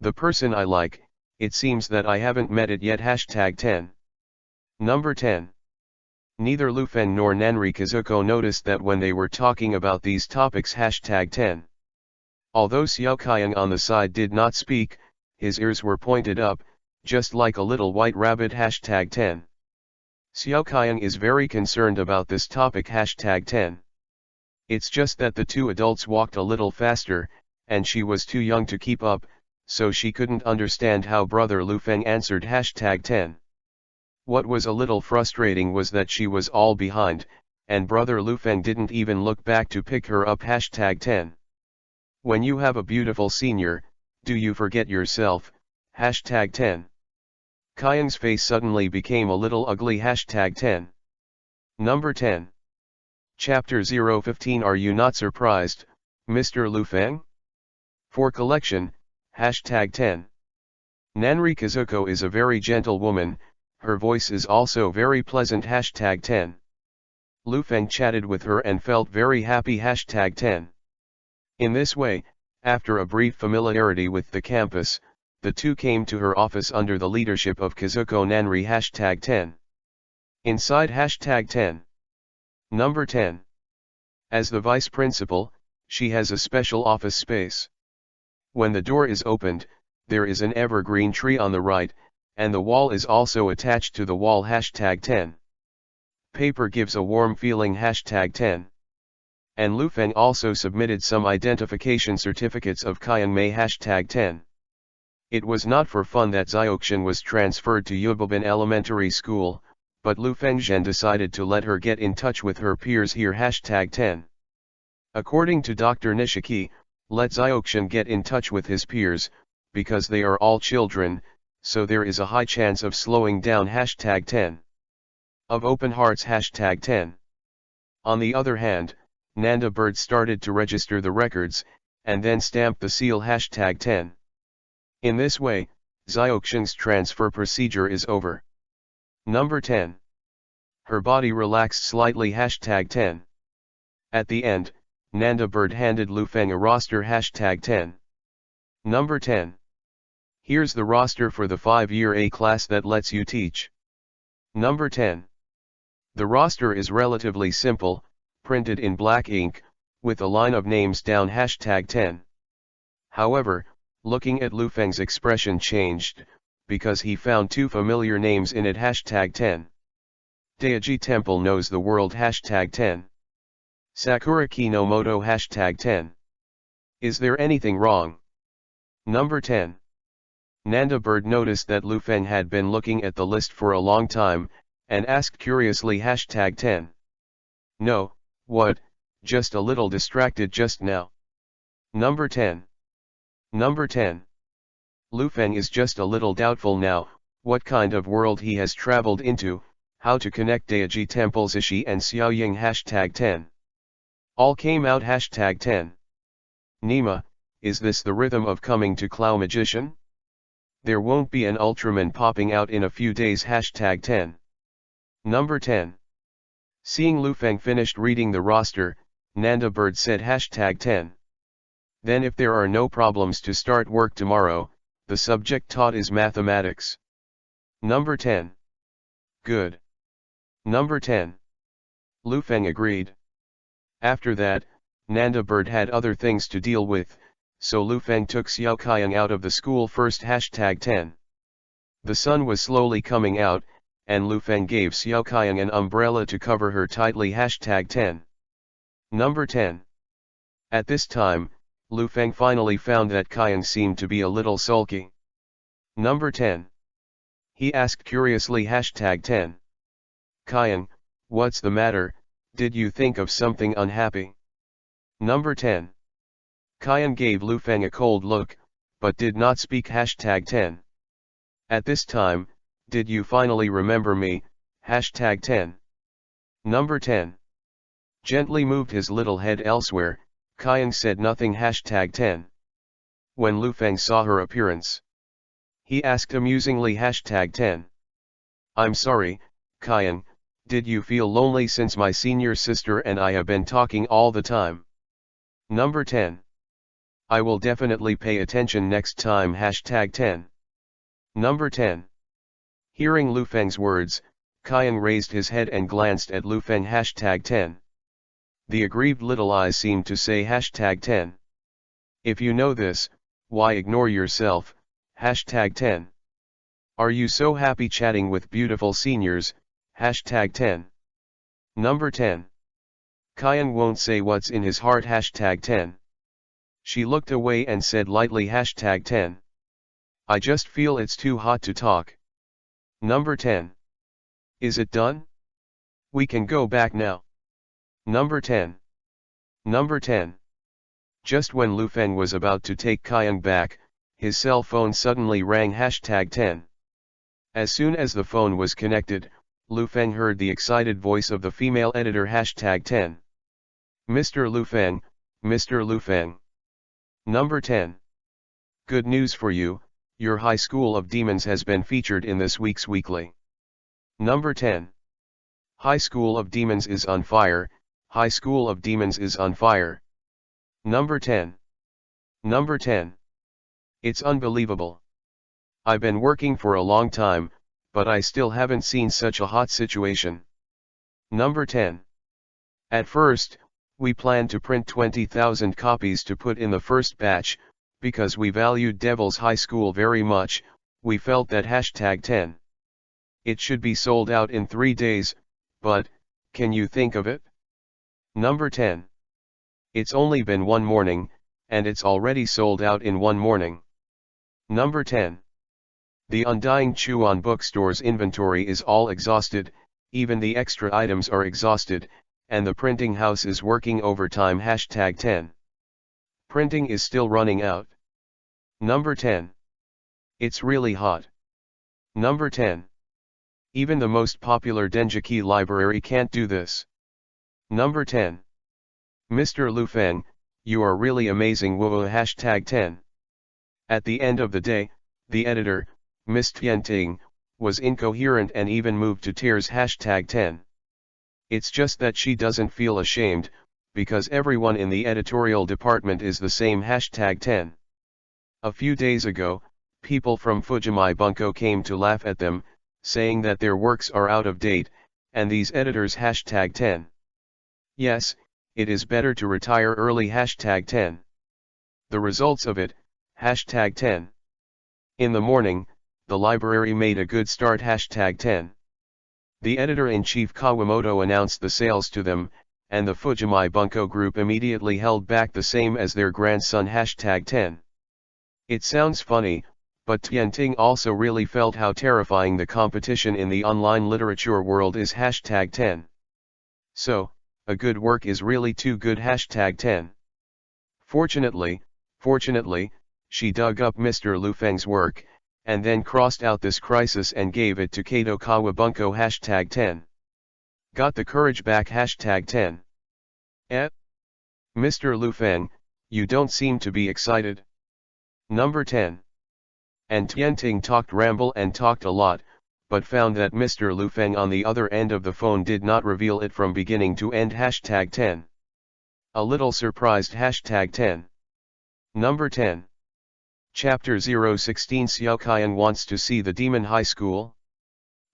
The person I like, it seems that I haven't met it yet. Hashtag 10. Number 10. Neither Lu Feng nor Nanri Kazuko noticed that when they were talking about these topics. Hashtag 10. Although Xiao Kaiyang on the side did not speak, his ears were pointed up, just like a little white rabbit. Hashtag 10. Xiao Kaiyang is very concerned about this topic. Hashtag 10. It's just that the two adults walked a little faster, and she was too young to keep up, so she couldn't understand how brother Lu Feng answered. Hashtag 10. What was a little frustrating was that she was all behind, and brother Lu Feng didn't even look back to pick her up. Hashtag 10. When you have a beautiful senior, do you forget yourself? Hashtag 10. Kaiyang's face suddenly became a little ugly. Hashtag 10. Number 10. Chapter 015. Are you not surprised, Mr. Lu Feng? For collection, hashtag 10. Nanri Kazuko is a very gentle woman, her voice is also very pleasant. Hashtag 10. Lu Feng chatted with her and felt very happy. Hashtag 10. In this way, after a brief familiarity with the campus, the two came to her office under the leadership of Kazuko Nanri. Hashtag 10. Inside. Hashtag 10. Number 10. As the vice principal, she has a special office space. When the door is opened, there is an evergreen tree on the right, and the wall is also attached to the wall. Hashtag 10. Paper gives a warm feeling. Hashtag 10. And Lu Feng also submitted some identification certificates of Kaiyang Mei. Hashtag 10. It was not for fun that Xiaoxian was transferred to Yubobin Elementary School, but Lu Fengzhen decided to let her get in touch with her peers here. Hashtag 10. According to Dr. Nishiki, let Xiaoxian get in touch with his peers, because they are all children, so there is a high chance of slowing down. Hashtag 10. Of open hearts. Hashtag 10. On the other hand, Nanda Bird started to register the records, and then stamped the seal. Hashtag 10. In this way, Xiaoxian's transfer procedure is over. Number 10. Her body relaxed slightly. Hashtag 10. At the end, Nanda Bird handed Lu Feng a roster. Hashtag 10. Number 10. Here's the roster for the 5-year A class that lets you teach. Number 10. The roster is relatively simple, printed in black ink, with a line of names down. Hashtag 10. However, looking at Lu Feng's expression changed, because he found two familiar names in it. Hashtag 10. Daiji Temple knows the world. Hashtag 10. Sakura Kinomoto. Hashtag 10. Is there anything wrong? Number 10. Nanda Bird noticed that Lu Feng had been looking at the list for a long time, and asked curiously #10. No, what, just a little distracted just now. Number 10. Number 10. Lufeng is just a little doubtful now, what kind of world he has traveled into, how to connect Daiji temples Ishi and Xiaoying #10. All came out #10. Nima, is this the rhythm of coming to Clow Magician? There won't be an Ultraman popping out in a few days #10. Number 10. Seeing Lufeng finished reading the roster, Nanda Bird said #10. Then if there are no problems to start work tomorrow, the subject taught is mathematics. Number 10. Good. Number 10. Lufeng agreed. After that, Nanda Bird had other things to deal with, so Lufeng took Xiao Kaiyang out of the school first #10. The sun was slowly coming out, and Lufeng gave Xiao Kaiyang an umbrella to cover her tightly #10. Number 10. At this time, Lufeng finally found that Kaiyang seemed to be a little sulky. Number 10. He asked curiously #10. Kaiyang, what's the matter, did you think of something unhappy? Number 10. Kaiyang gave Lufeng a cold look, but did not speak #10. At this time, did you finally remember me, #10. Number 10. Gently moved his little head elsewhere, Kaiyang said nothing #10. When Lufeng saw her appearance, he asked amusingly #10. I'm sorry, Kaiyang, did you feel lonely since my senior sister and I have been talking all the time? Number 10. I will definitely pay attention next time #10. Number 10. Hearing Lufeng's words, Kaiyang raised his head and glanced at Lufeng #10. The aggrieved little eyes seemed to say #10. If you know this, why ignore yourself, #10. Are you so happy chatting with beautiful seniors, #10. Number 10. Kaiyang won't say what's in his heart #10. She looked away and said lightly #10. I just feel it's too hot to talk. Number 10. Is it done? We can go back now. Number 10. Number 10. Just when Lufeng was about to take Kaiyang back, his cell phone suddenly rang #10. As soon as the phone was connected, Lufeng heard the excited voice of the female editor #10. Mr. Lufeng, Mr. Lufeng. Number 10. Good news for you, your High School of Demons has been featured in this week's weekly. Number 10. High School of Demons is on fire, High School of Demons is on fire. Number 10. Number 10. It's unbelievable. I've been working for a long time, but I still haven't seen such a hot situation. Number 10. At first, we planned to print 20,000 copies to put in the first batch, because we valued Devil's High School very much, we felt that #10. It should be sold out in 3 days, but, can you think of it? Number 10. It's only been one morning, and it's already sold out in one morning. Number 10. The Undying Chuan bookstore's inventory is all exhausted, even the extra items are exhausted, and the printing house is working overtime #10. Printing is still running out. Number 10. It's really hot. Number 10. Even the most popular Dengeki library can't do this. Number 10. Mr. Lufeng, you are really amazing woo #10. At the end of the day, the editor, Miss Tianting, was incoherent and even moved to tears #10. It's just that she doesn't feel ashamed, because everyone in the editorial department is the same #10. A few days ago, people from Fujimai Bunko came to laugh at them, saying that their works are out of date, and these editors #10. Yes, it is better to retire early #10. The results of it, #10. In the morning, the library made a good start #10. The editor-in-chief Kawamoto announced the sales to them, and the Fujimai Bunko group immediately held back the same as their grandson #10. It sounds funny, But Tianting also really felt how terrifying the competition in the online literature world is. #10. So, a good work is really too good. #10. Fortunately, she dug up Mr. Lu Feng's work, and then crossed out this crisis and gave it to Kato Kawabunko. #10. Got the courage back. #10. Mr. Lu Feng, you don't seem to be excited. Number 10. And Tianting rambled and talked a lot, but found that Mr. Lu Feng on the other end of the phone did not reveal it from beginning to end. #10. A little surprised. #10. Number 10. Chapter 016. Xiaoqian wants to see the Demon High School.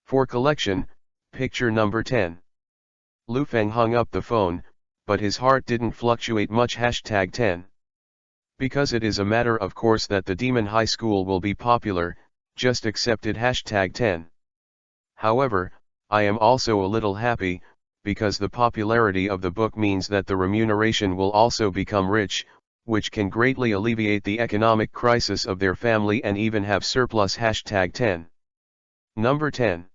For collection, picture number 10. Lu Feng hung up the phone, but his heart didn't fluctuate much. #10. Because it is a matter of course that the Demon High School will be popular, just accepted. #10. However, I am also a little happy, because the popularity of the book means that the remuneration will also become rich, which can greatly alleviate the economic crisis of their family and even have surplus. #10. Number 10.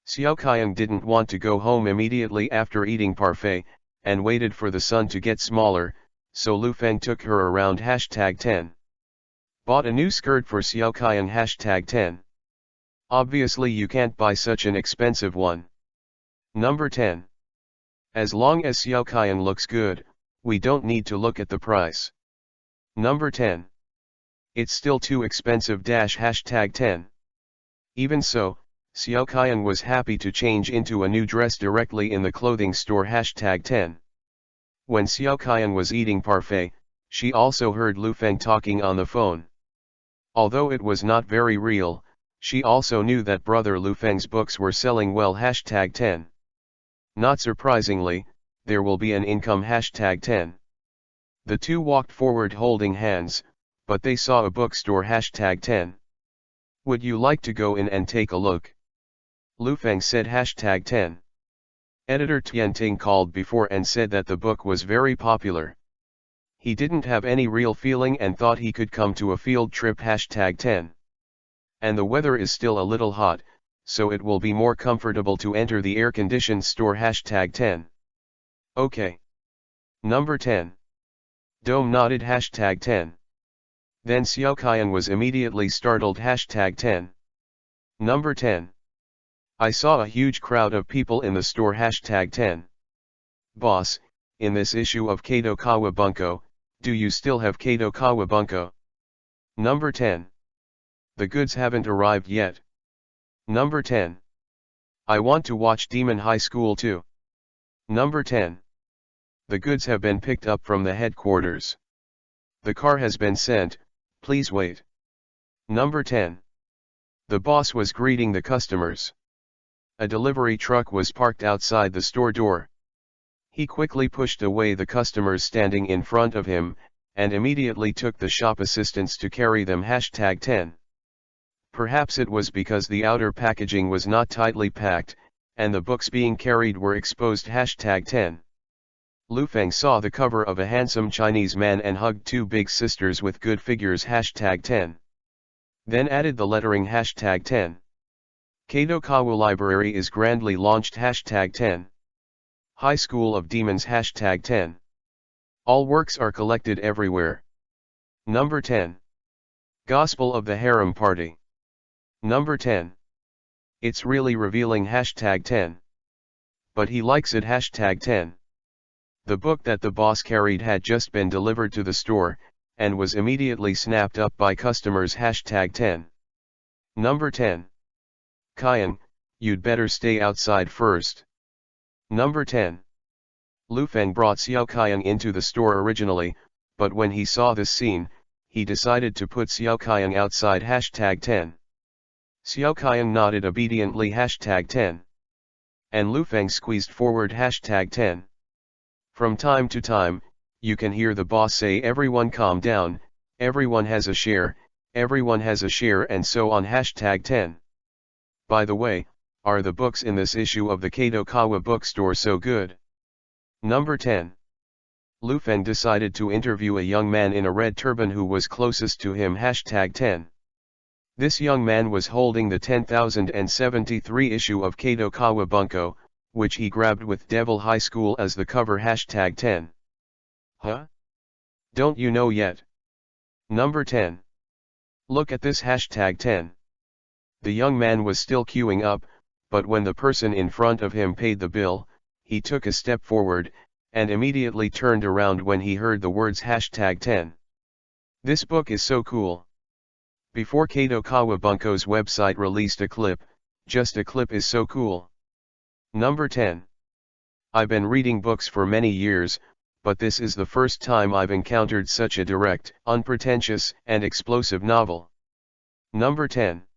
Xiaoqian didn't want to go home immediately after eating parfait, and waited for the sun to get smaller, so Lu Feng took her around. #10. Bought a new skirt for Xiaoqian. #10. Obviously you can't buy such an expensive one. Number 10. As long as Xiaoqian looks good, we don't need to look at the price. Number 10. It's still too expensive. #10. Even so, Xiaoqian was happy to change into a new dress directly in the clothing store. #10. When Xiaoqian was eating parfait, she also heard Lu Feng talking on the phone. Although it was not very real, she also knew that brother Lu Feng's books were selling well. #10. Not surprisingly, there will be an income. #10. The two walked forward holding hands, but they saw a bookstore. #10. Would you like to go in and take a look? Lu Feng said. #10. Editor Tianting called before and said that the book was very popular. He didn't have any real feeling and thought he could come to a field trip. #10. And the weather is still a little hot, so it will be more comfortable to enter the air-conditioned store. #10. Okay. Number 10. Dome nodded. #10. Then Xiaoqian was immediately startled. #10. Number 10. I saw a huge crowd of people in the store. #10. Boss, in this issue of Kato Kawabunko, do you still have Kato Kawabunko? Number 10. The goods haven't arrived yet. Number 10. I want to watch Demon High School too. Number 10. The goods have been picked up from the headquarters. The car has been sent, please wait. Number 10. The boss was greeting the customers. A delivery truck was parked outside the store door. He quickly pushed away the customers standing in front of him, and immediately took the shop assistants to carry them. #10. Perhaps it was because the outer packaging was not tightly packed, and the books being carried were exposed. #10. Lu Feng saw the cover of a handsome Chinese man and hugged two big sisters with good figures. #10. Then added the lettering. #10. Kato Kawa Library is grandly launched. #10. High School of Demons. #10. All works are collected everywhere. Number 10. Gospel of the Harem Party. Number 10. It's really revealing. #10. But he likes it. #10. The book that the boss carried had just been delivered to the store, and was immediately snapped up by customers. #10. Number 10. Qian, you'd better stay outside first. Number 10. Lu Feng brought Xiaoqian into the store originally, but when he saw this scene, he decided to put Xiaoqian outside. #10. Xiaoqian nodded obediently. #10. And Lu Feng squeezed forward. #10. From time to time, you can hear the boss say, everyone calm down, everyone has a share, everyone has a share, and so on. #10. By the way, are the books in this issue of the Kato Kawa bookstore so good? Number 10. Lu Feng decided to interview a young man in a red turban who was closest to him. #10. This young man was holding the 10,073 issue of Kato Kawabunko, which he grabbed with Devil High School as the cover #10. Huh? Don't you know yet? Number 10. Look at this #10. The young man was still queuing up, but when the person in front of him paid the bill, he took a step forward, and immediately turned around when he heard the words #10. This book is so cool. Before Kato Kawabunko's website released a clip, just a clip is so cool. Number 10. I've been reading books for many years, but this is the first time I've encountered such a direct, unpretentious, and explosive novel. Number 10.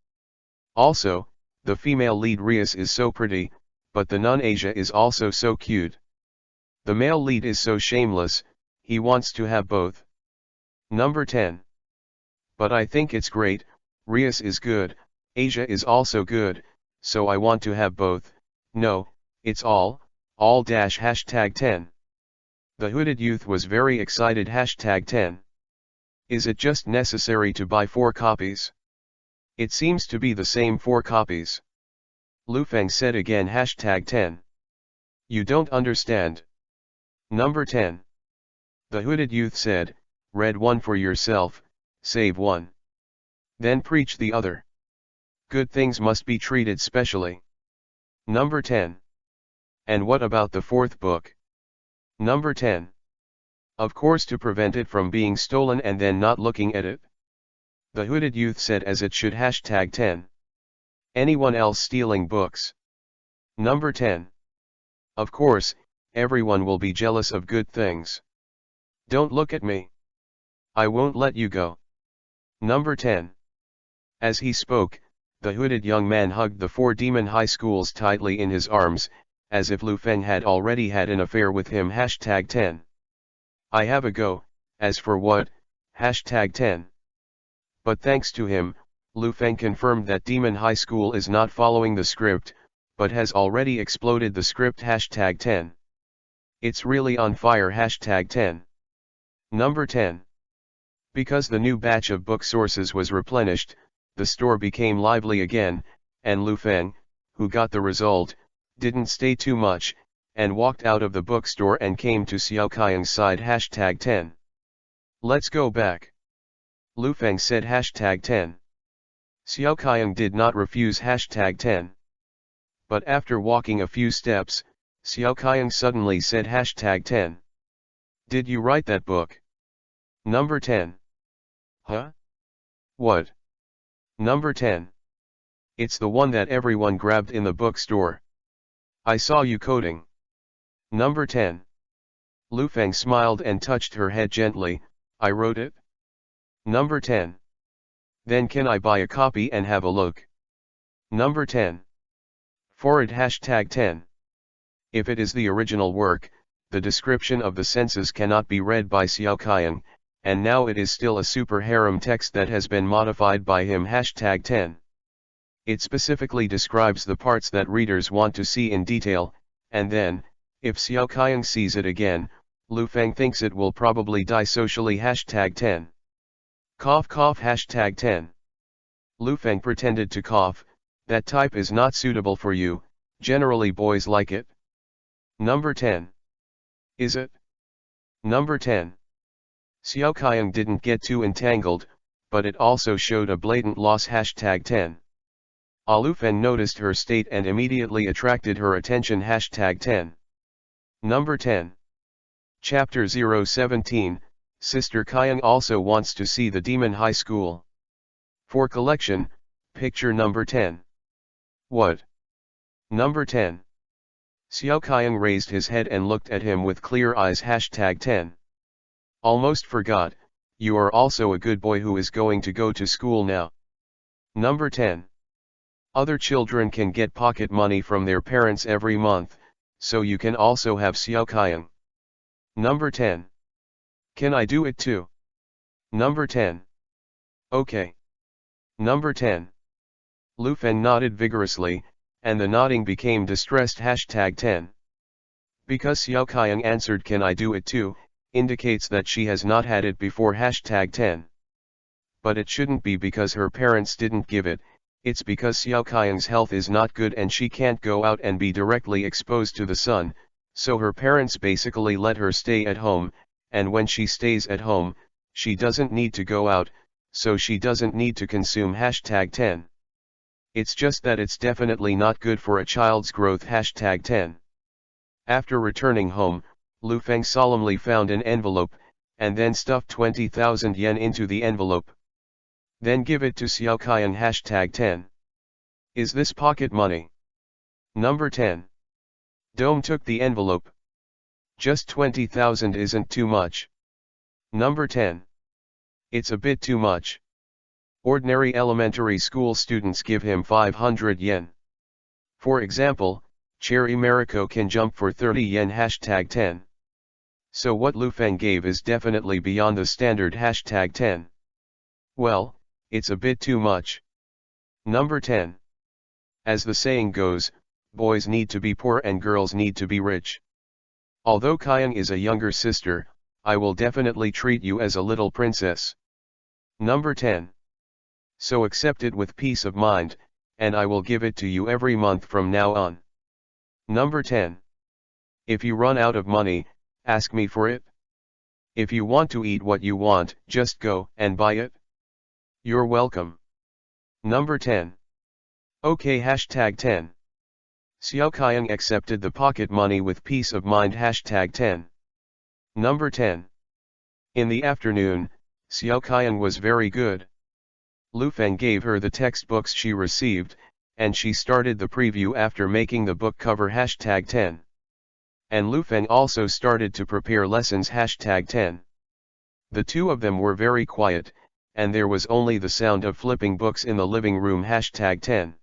Also, the female lead Rias is so pretty, but the nun Asia is also so cute. The male lead is so shameless, he wants to have both. Number 10. But I think it's great, Rias is good, Asia is also good, so I want to have both. No, it's all #10. The hooded youth was very excited #10. Is it just necessary to buy 4 copies? It seems to be the same 4 copies. Lu Feng said again #10. You don't understand. Number 10. The hooded youth said, read one for yourself, save one. Then preach the other. Good things must be treated specially. Number 10. And what about the 4th book? Number 10. Of course, to prevent it from being stolen and then not looking at it. The hooded youth said as it should #10. Anyone else stealing books? Number 10. Of course, everyone will be jealous of good things. Don't look at me. I won't let you go. Number 10. As he spoke, the hooded young man hugged the 4 demon high schools tightly in his arms, as if Lu Feng had already had an affair with him #10. I have a go, as for what, #10. But thanks to him, Lu Feng confirmed that Demon High School is not following the script, but has already exploded the script #10. It's really on fire #10. Number 10. Because the new batch of book sources was replenished, the store became lively again, and Lu Feng, who got the result, didn't stay too much, and walked out of the bookstore and came to Xiao Kaiyang's side #10. Let's go back. Lu Feng said #10. Xiao Kaiyang did not refuse #10. But after walking a few steps, Xiao Kaiyang suddenly said #10. Did you write that book? Number 10. Huh? What? Number 10. It's the one that everyone grabbed in the bookstore. I saw you coding. Number 10. Lu Feng smiled and touched her head gently. I wrote it. Number 10. Then can I buy a copy and have a look? Number 10. Forward #10. If it is the original work, the description of the senses cannot be read by Xiao Kaiyang, and now it is still a super harem text that has been modified by him #10. It specifically describes the parts that readers want to see in detail, and then, if Xiao Kaiyang sees it again, Lu Feng thinks it will probably die socially #10. Cough cough #10. Lu Feng pretended to cough. That type is not suitable for you, generally boys like it. Number 10. Is it? Number 10. Xiao Kaiyang didn't get too entangled, but it also showed a blatant loss #10. Lu Feng noticed her state and immediately attracted her attention #10. Number 10. Chapter 017, Sister Kaiyang also wants to see the Demon High School. For collection, picture number 10. What? Number 10. Xiao Kaiyang raised his head and looked at him with clear eyes #10. Almost forgot, you are also a good boy who is going to go to school now. Number 10. Other children can get pocket money from their parents every month, so you can also have Xiao Kaiyang. Number 10. Can I do it too? Number 10. Okay. Number 10. Lu Feng nodded vigorously, and the nodding became distressed #10. Because Xiao Kaiyang answered can I do it too, indicates that she has not had it before #10. but it shouldn't be because her parents didn't give it, it's because Xiao Qiang's health is not good and she can't go out and be directly exposed to the sun, so her parents basically let her stay at home, and when she stays at home, she doesn't need to go out, so she doesn't need to consume #10. It's just that it's definitely not good for a child's growth #10. After returning home, Lu Feng solemnly found an envelope, and then stuffed 20,000 yen into the envelope. Then give it to Xiao Qiang #10. Is this pocket money? Number 10. Dome took the envelope. Just 20,000 isn't too much. Number 10. It's a bit too much. Ordinary elementary school students give him 500 yen. For example, Cherry Mariko can jump for 30 yen #10. So what Lu Feng gave is definitely beyond the standard #10. Well, it's a bit too much. Number 10. As the saying goes, boys need to be poor and girls need to be rich. Although Qiang is a younger sister, I will definitely treat you as a little princess. Number 10. So accept it with peace of mind, and I will give it to you every month from now on. Number 10. If you run out of money, ask me for it. If you want to eat what you want, just go and buy it. You're welcome. Number 10. Okay #10. Xiao Qiang accepted the pocket money with peace of mind #10. Number 10. In the afternoon, Xiao Qiang was very good. Lu Feng gave her the textbooks she received, and she started the preview after making the book cover #10. And Lu Feng also started to prepare lessons #10. The two of them were very quiet, and there was only the sound of flipping books in the living room #10.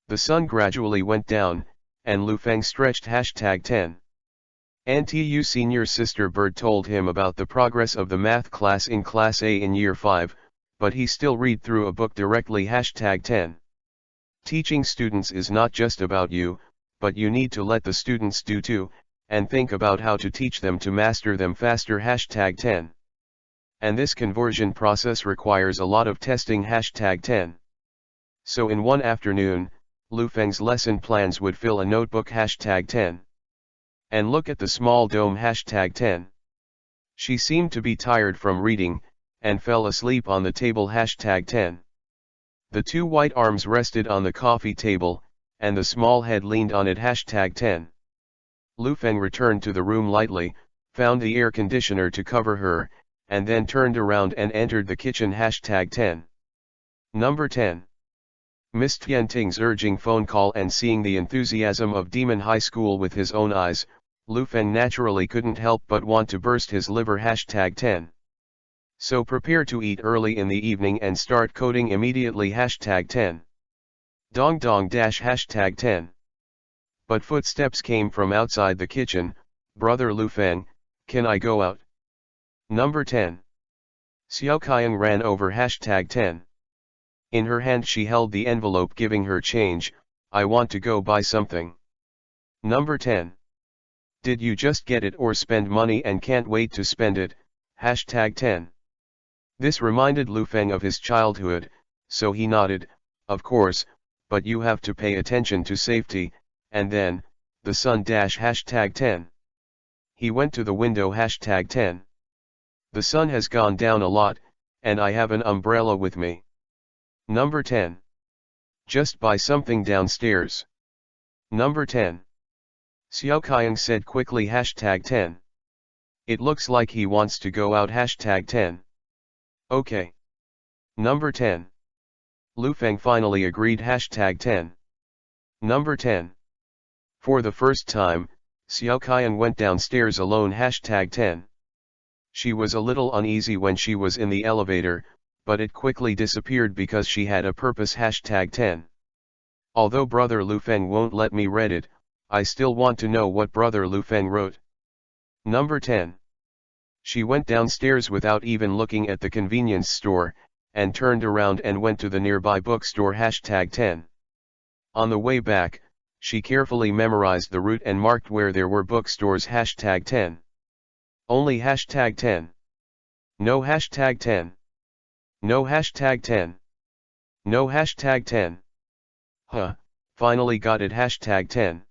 The sun gradually went down, and Lu Feng stretched #10. NTU senior sister Bird told him about the progress of the math class in Class A in Year 5, but he still read through a book directly #10. Teaching students is not just about you, but you need to let the students do too, and think about how to teach them to master them faster #10. And this conversion process requires a lot of testing #10. So in one afternoon, Lu Feng's lesson plans would fill a notebook #10. And look at the small dome #10. She seemed to be tired from reading, and fell asleep on the table #10. The two white arms rested on the coffee table, and the small head leaned on it #10. Lu Feng returned to the room lightly, found the air conditioner to cover her, and then turned around and entered the kitchen #10. Number 10. Miss Tianting's urging phone call and seeing the enthusiasm of Demon High School with his own eyes, Lu Feng naturally couldn't help but want to burst his liver #10. So prepare to eat early in the evening and start coding immediately #10. Dong dong #10. But footsteps came from outside the kitchen. Brother Lu Feng, can I go out? Number 10. Xiao Qiang ran over #10. In her hand she held the envelope giving her change. I want to go buy something. Number 10. Did you just get it or spend money and can't wait to spend it? #10. This reminded Lu Feng of his childhood, so he nodded, of course, but you have to pay attention to safety, and then, the sun #10. He went to the window #10. The sun has gone down a lot, and I have an umbrella with me. Number 10. Just buy something downstairs. Number 10. Xiao Qiang said quickly #10. It looks like he wants to go out #10. Okay. Number 10. Lu Feng finally agreed #10. Number 10. For the first time, Xiao Qiang went downstairs alone #10. She was a little uneasy when she was in the elevator, but it quickly disappeared because she had a purpose #10. Although Brother Lu Feng won't let me read it, I still want to know what Brother Lu Feng wrote. Number 10. She went downstairs without even looking at the convenience store, and turned around and went to the nearby bookstore #10. On the way back, she carefully memorized the route and marked where there were bookstores #10. Only #10. No #10. No hashtag 10. No hashtag 10. Huh, finally got it hashtag 10.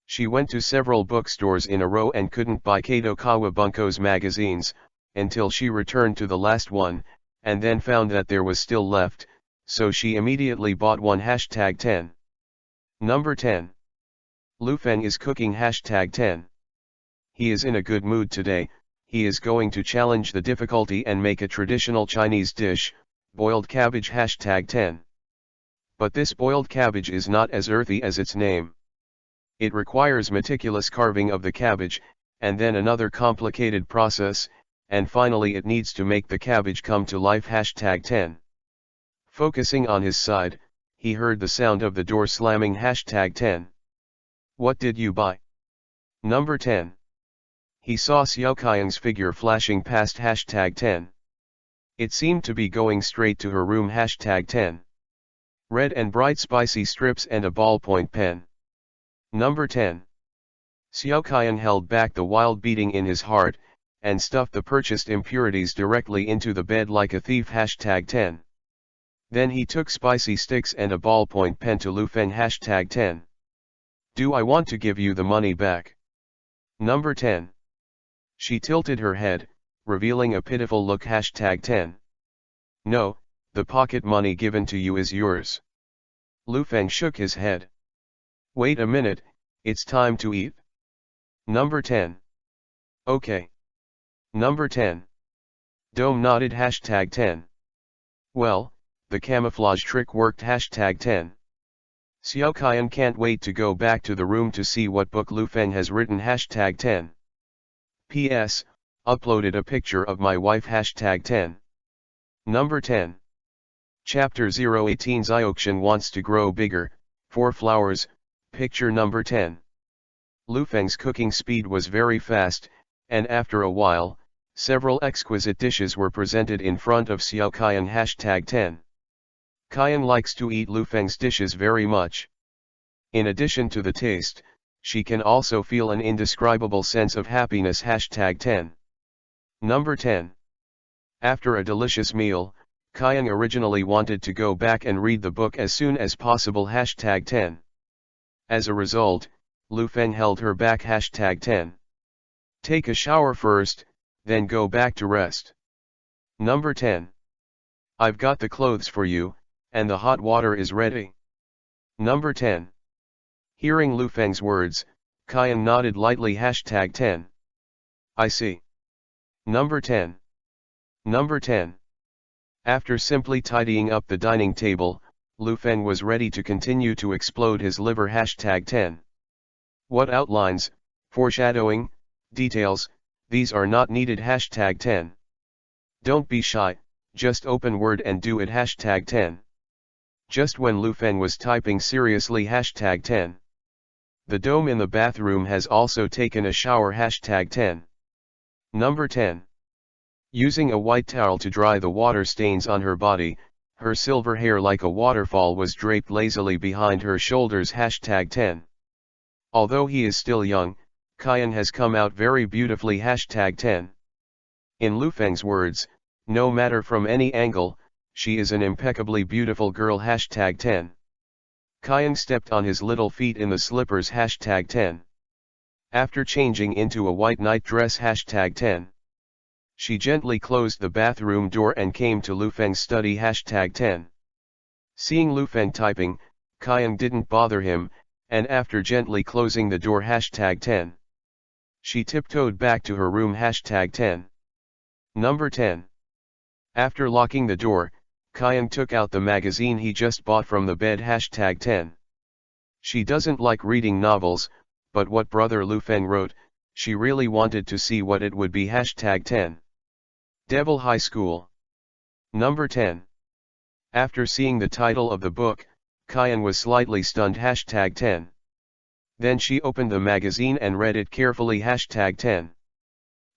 She went to several bookstores in a row and couldn't buy Kato Kawabunko's magazines, until she returned to the last one, and then found that there was still left, so she immediately bought one hashtag 10. Number 10. Lu Feng is cooking hashtag 10. He is in a good mood today. He is going to challenge the difficulty and make a traditional Chinese dish, boiled cabbage hashtag 10. But this boiled cabbage is not as earthy as its name. It requires meticulous carving of the cabbage, and then another complicated process, and finally it needs to make the cabbage come to life hashtag 10. Focusing on his side, he heard the sound of the door slamming hashtag 10. What did you buy? Number 10. He saw Xiao Kaiyang's figure flashing past hashtag 10. It seemed to be going straight to her room hashtag 10. Red and bright spicy strips and a ballpoint pen. Number 10. Xiao Kaiyang held back the wild beating in his heart, and stuffed the purchased impurities directly into the bed like a thief hashtag 10. Then he took spicy sticks and a ballpoint pen to Lu Feng hashtag 10. Do I want to give you the money back? Number 10. She tilted her head, revealing a pitiful look hashtag 10. No, the pocket money given to you is yours. Lu Feng shook his head. Wait a minute, it's time to eat. Number 10. Okay. Number 10. Dome nodded hashtag 10. Well, the camouflage trick worked hashtag 10. Xiao Kaiyang can't wait to go back to the room to see what book Lu Feng has written hashtag 10. P.S. Uploaded a picture of my wife hashtag 10. Number 10. Chapter 018 Zioxian wants to grow bigger, 4 flowers, picture number 10. Lu Feng's cooking speed was very fast, and after a while, several exquisite dishes were presented in front of Xiao Kaiyang hashtag 10. Kaiyang likes to eat Lu Feng's dishes very much. In addition to the taste, she can also feel an indescribable sense of happiness hashtag 10. Number 10. After a delicious meal, Kaiyang originally wanted to go back and read the book as soon as possible hashtag 10. As a result, Lu Feng held her back hashtag 10. Take a shower first, then go back to rest. Number 10. I've got the clothes for you, and the hot water is ready. Number 10. Hearing Lu Feng's words, Kaiyang nodded lightly hashtag 10. I see. Number 10. Number 10. After simply tidying up the dining table, Lu Feng was ready to continue to explode his liver hashtag 10. What outlines, foreshadowing, details, these are not needed hashtag 10. Don't be shy, just open Word and do it hashtag 10. Just when Lu Feng was typing seriously hashtag 10. The dome in the bathroom has also taken a shower hashtag 10. Number 10. Using a white towel to dry the water stains on her body, her silver hair like a waterfall was draped lazily behind her shoulders hashtag 10. Although he is still young, Kaiyang has come out very beautifully hashtag 10. In Lu Feng's words, no matter from any angle, she is an impeccably beautiful girl hashtag 10. Kaiyang stepped on his little feet in the slippers hashtag 10. After changing into a white nightdress hashtag 10. She gently closed the bathroom door and came to Lu Feng's study hashtag 10. Seeing Lu Feng typing, Kaiyang didn't bother him, and after gently closing the door hashtag 10. She tiptoed back to her room hashtag 10. Number 10. After locking the door, Kaiyang took out the magazine he just bought from the bed hashtag 10. She doesn't like reading novels, but what brother Lu Feng wrote, she really wanted to see what it would be hashtag 10. Devil High School. Number 10. After seeing the title of the book, Kaiyang was slightly stunned hashtag 10. Then she opened the magazine and read it carefully hashtag 10.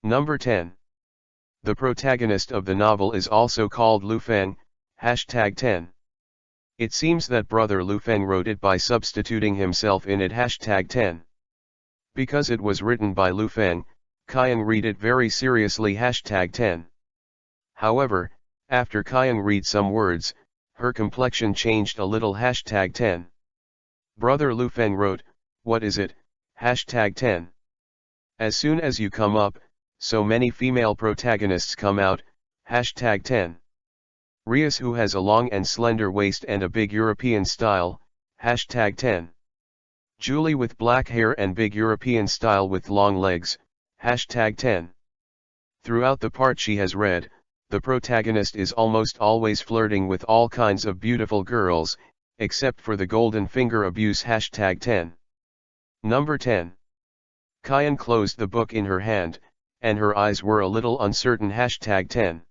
Number 10. The protagonist of the novel is also called Lu Feng, hashtag 10. It seems that brother Lu Feng wrote it by substituting himself in it hashtag 10. Because it was written by Lu Feng, Kaiyang read it very seriously hashtag 10. However, After Kyung read some words, her complexion changed a little. Hashtag 10. Brother Lu Feng wrote, "What is it?" Hashtag 10. As soon as you come up, so many female protagonists come out. Hashtag 10. Rias, who has a long and slender waist and a big European style. Hashtag 10. Julie with black hair and big European style with long legs. Hashtag 10. Throughout the part she has read, the protagonist is almost always flirting with all kinds of beautiful girls, except for the golden finger abuse. Hashtag 10. Number 10. Kyung closed the book in her hand, and her eyes were a little uncertain. Hashtag 10.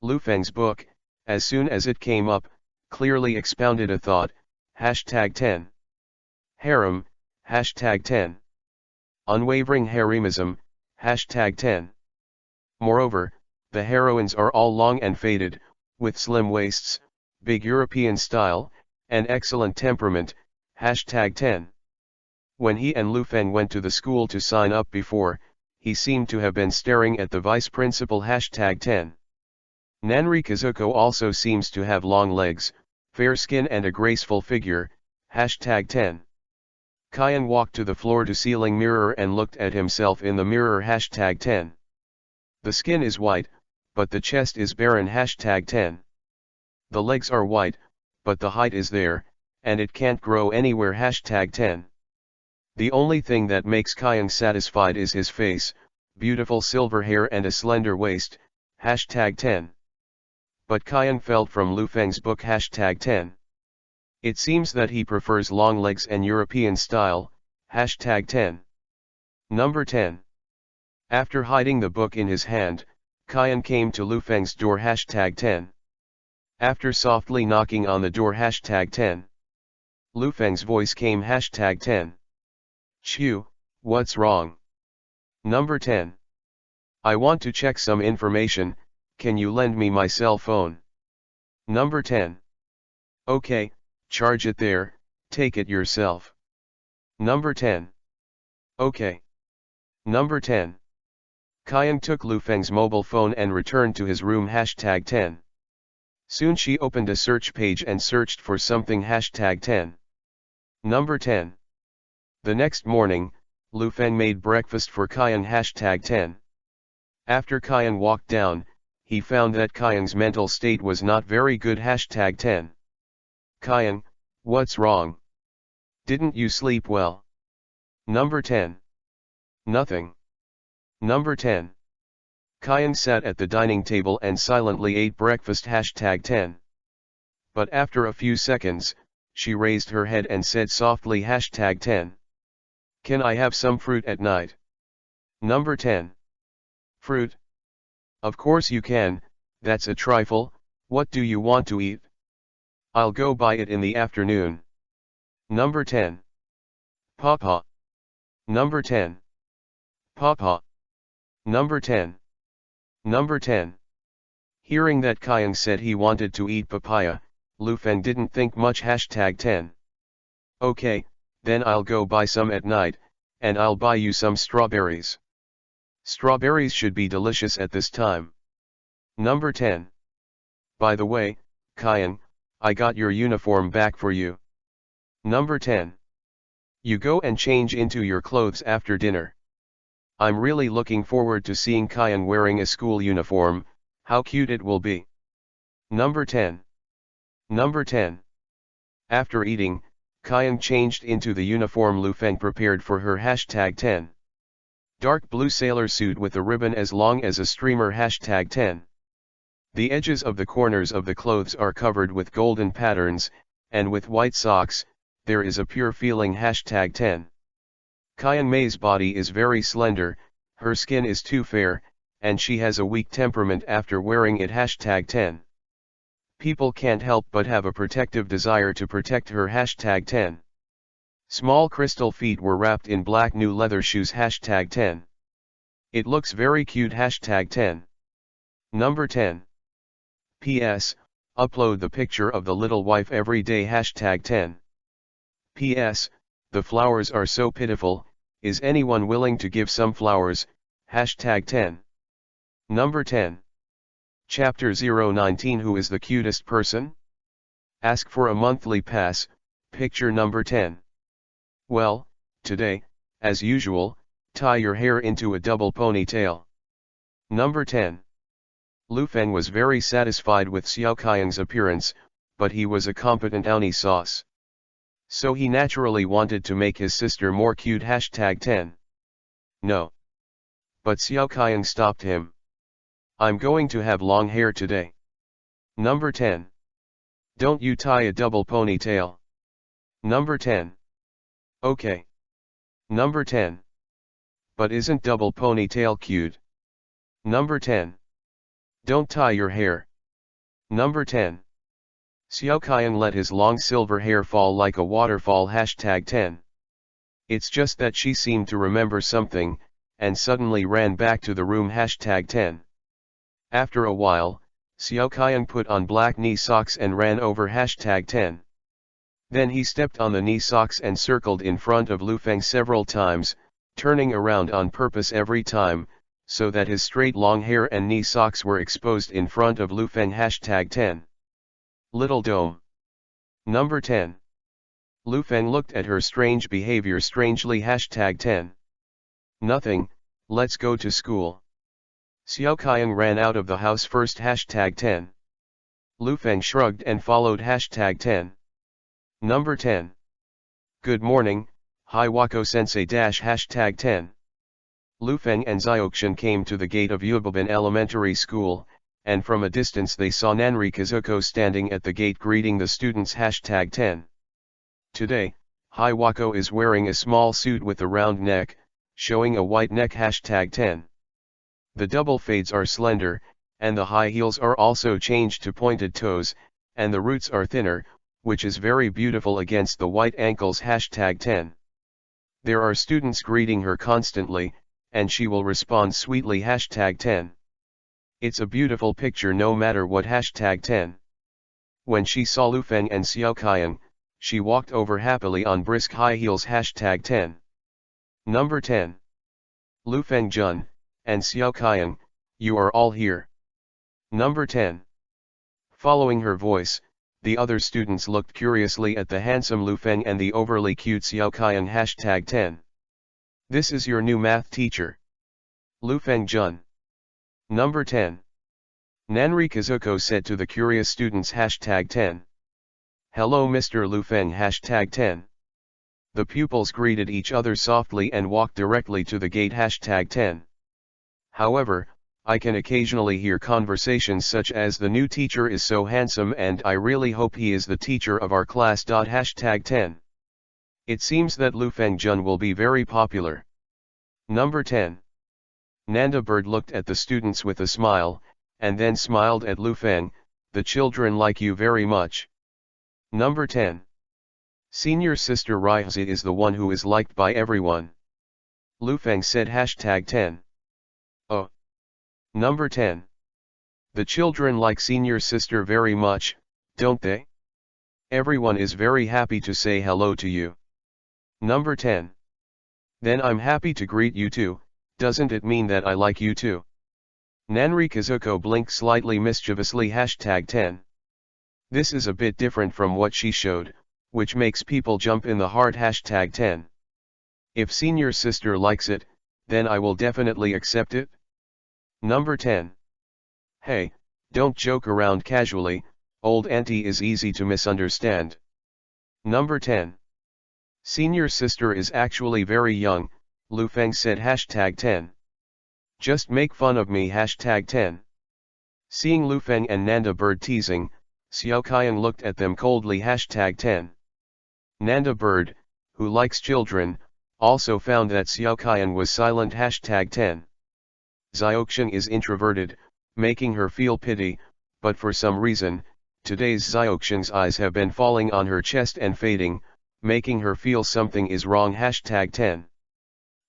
Lu Feng's book, as soon as it came up, clearly expounded a thought. Hashtag 10. Harem. Hashtag 10. Unwavering haremism. Hashtag 10. Moreover, the heroines are all long and faded, with slim waists, big European style, and excellent temperament. Hashtag 10. When he and Lu Feng went to the school to sign up before, he seemed to have been staring at the vice principal. Hashtag 10. Nanri Kazuko also seems to have long legs, fair skin and a graceful figure. Hashtag 10. Kyung walked to the floor-to-ceiling mirror and looked at himself in the mirror. Hashtag 10. The skin is white, but the chest is barren. Hashtag 10. The legs are white, but the height is there, and it can't grow anywhere. Hashtag 10. The only thing that makes Kyung satisfied is his face, beautiful silver hair and a slender waist. Hashtag 10. But Kyung felt from Lu Feng's book. Hashtag 10. It seems that he prefers long legs and European style. Hashtag 10. Number 10. After hiding the book in his hand, Kyung came to Lu Feng's door. Hashtag 10. After softly knocking on the door. Hashtag 10. Lu Feng's voice came. Hashtag 10. Chew, what's wrong? Number 10. I want to check some information, can you lend me my cell phone? Number 10. Okay, charge it there, take it yourself. Number 10. Okay. Number 10. Kyung took Lu Feng's mobile phone and returned to his room. Hashtag 10. Soon she opened a search page and searched for something. Hashtag 10. Number 10. The next morning, Lu Feng made breakfast for Kyung. Hashtag 10. After Kyung walked down, he found that Kyung's mental state was not very good. Hashtag 10. Kyung, what's wrong? Didn't you sleep well? Number 10. Nothing. Number 10. Kyung sat at the dining table and silently ate breakfast. Hashtag 10. But after a few seconds, she raised her head and said softly. Hashtag 10. Can I have some fruit at night? Number 10. Fruit? Of course you can, that's a trifle, what do you want to eat? I'll go buy it in the afternoon. Number 10. Papa. Number 10. Papa. Number 10. Number 10. Hearing that Kyung said he wanted to eat papaya, Lu Feng didn't think much. Hashtag 10. Okay, then I'll go buy some at night, and I'll buy you some strawberries. Strawberries should be delicious at this time. Number 10. By the way, Kyung, I got your uniform back for you. Number 10. You go and change into your clothes after dinner. I'm really looking forward to seeing Kyung wearing a school uniform, how cute it will be. Number 10. Number 10. After eating, Kyung changed into the uniform Lu Feng prepared for her. Hashtag 10. Dark blue sailor suit with a ribbon as long as a streamer. Hashtag 10. The edges of the corners of the clothes are covered with golden patterns, and with white socks, there is a pure feeling. Hashtag 10. Kyung Mei's body is very slender, her skin is too fair, and she has a weak temperament after wearing it. Hashtag 10. People can't help but have a protective desire to protect her. Hashtag 10. Small crystal feet were wrapped in black new leather shoes. Hashtag 10. It looks very cute. Hashtag 10. Number 10. P.S. Upload the picture of the little wife every day. Hashtag 10. P.S. The flowers are so pitiful, is anyone willing to give some flowers? Hashtag 10. Number 10. Chapter 019 Who is the cutest person? Ask for a monthly pass, picture number 10. Well, today, as usual, tie your hair into a double ponytail. Number 10. Lu Feng was very satisfied with Xiao Kaiyang's appearance, but he was a competent Auni sauce. So he naturally wanted to make his sister more cute. #10. No. But Xiao Kaiyang stopped him. I'm going to have long hair today. Number 10. Don't you tie a double ponytail. Number 10. Okay. Number 10. But isn't double ponytail cute? Number 10. Don't tie your hair. Number 10. Xiao Kaiyang let his long silver hair fall like a waterfall. #10. It's just that she seemed to remember something, and suddenly ran back to the room. #10. After a while, Xiao Kaiyang put on black knee socks and ran over. #10. Then he stepped on the knee socks and circled in front of Lu Feng several times, turning around on purpose every time, so that his straight long hair and knee socks were exposed in front of Lu Feng. #10. Little Dome. Number 10. Lu Feng looked at her strange behavior strangely. #10. Nothing, let's go to school. Xiao Kaiyang ran out of the house first. #10. Lu Feng shrugged and followed. #10. Number 10. Good morning, Hi Wako Sensei. #10. Lu Feng and Xiaoxian came to the gate of Yubabin Elementary School, and from a distance they saw Nanri Kazuko standing at the gate greeting the students. #10. Today, Hi Wako is wearing a small suit with a round neck, showing a white neck. #10. The double fades are slender, and the high heels are also changed to pointed toes, and the roots are thinner, which is very beautiful against the white ankles. #10. There are students greeting her constantly, and she will respond sweetly. #10. It's a beautiful picture no matter what. #10. When she saw Lu Feng and Xiao Kaiyang, she walked over happily on brisk high heels. #10. Number 10. Lu Feng Jun, and Xiao Kaiyang, you are all here. Number 10. Following her voice, the other students looked curiously at the handsome Lu Feng and the overly cute Xiao Kaiyang. #10. This is your new math teacher. Lu Feng Jun. Number 10. Nanri Kazuko said to the curious students. #10. Hello Mr. Lu Feng. #10. The pupils greeted each other softly and walked directly to the gate. #10. However, I can occasionally hear conversations such as the new teacher is so handsome and I really hope he is the teacher of our class. #10. It seems that Lu Feng Jun will be very popular. Number 10. Nanda Bird looked at the students with a smile, and then smiled at Lu Feng. The children like you very much. Number 10. Senior sister Raizi is the one who is liked by everyone. Lu Feng said. #10. Oh. Number 10. The children like senior sister very much, don't they? Everyone is very happy to say hello to you. Number 10. Then I'm happy to greet you too, doesn't it mean that I like you too? Nanri Kazuko blinked slightly mischievously. #10. This is a bit different from what she showed, which makes people jump in the heart. #10. If senior sister likes it, then I will definitely accept it. Number 10. Hey, don't joke around casually, old auntie is easy to misunderstand. Number 10. Senior sister is actually very young, Lu Feng said. #10. Just make fun of me. #10. Seeing Lu Feng and Nanda Bird teasing, Xiao Kaiyang looked at them coldly. #10. Nanda Bird, who likes children, also found that Xiao Kaiyang was silent. #10. Xiaoxian is introverted, making her feel pity, but for some reason, today's Xiaoxian's eyes have been falling on her chest and fading, making her feel something is wrong. #10.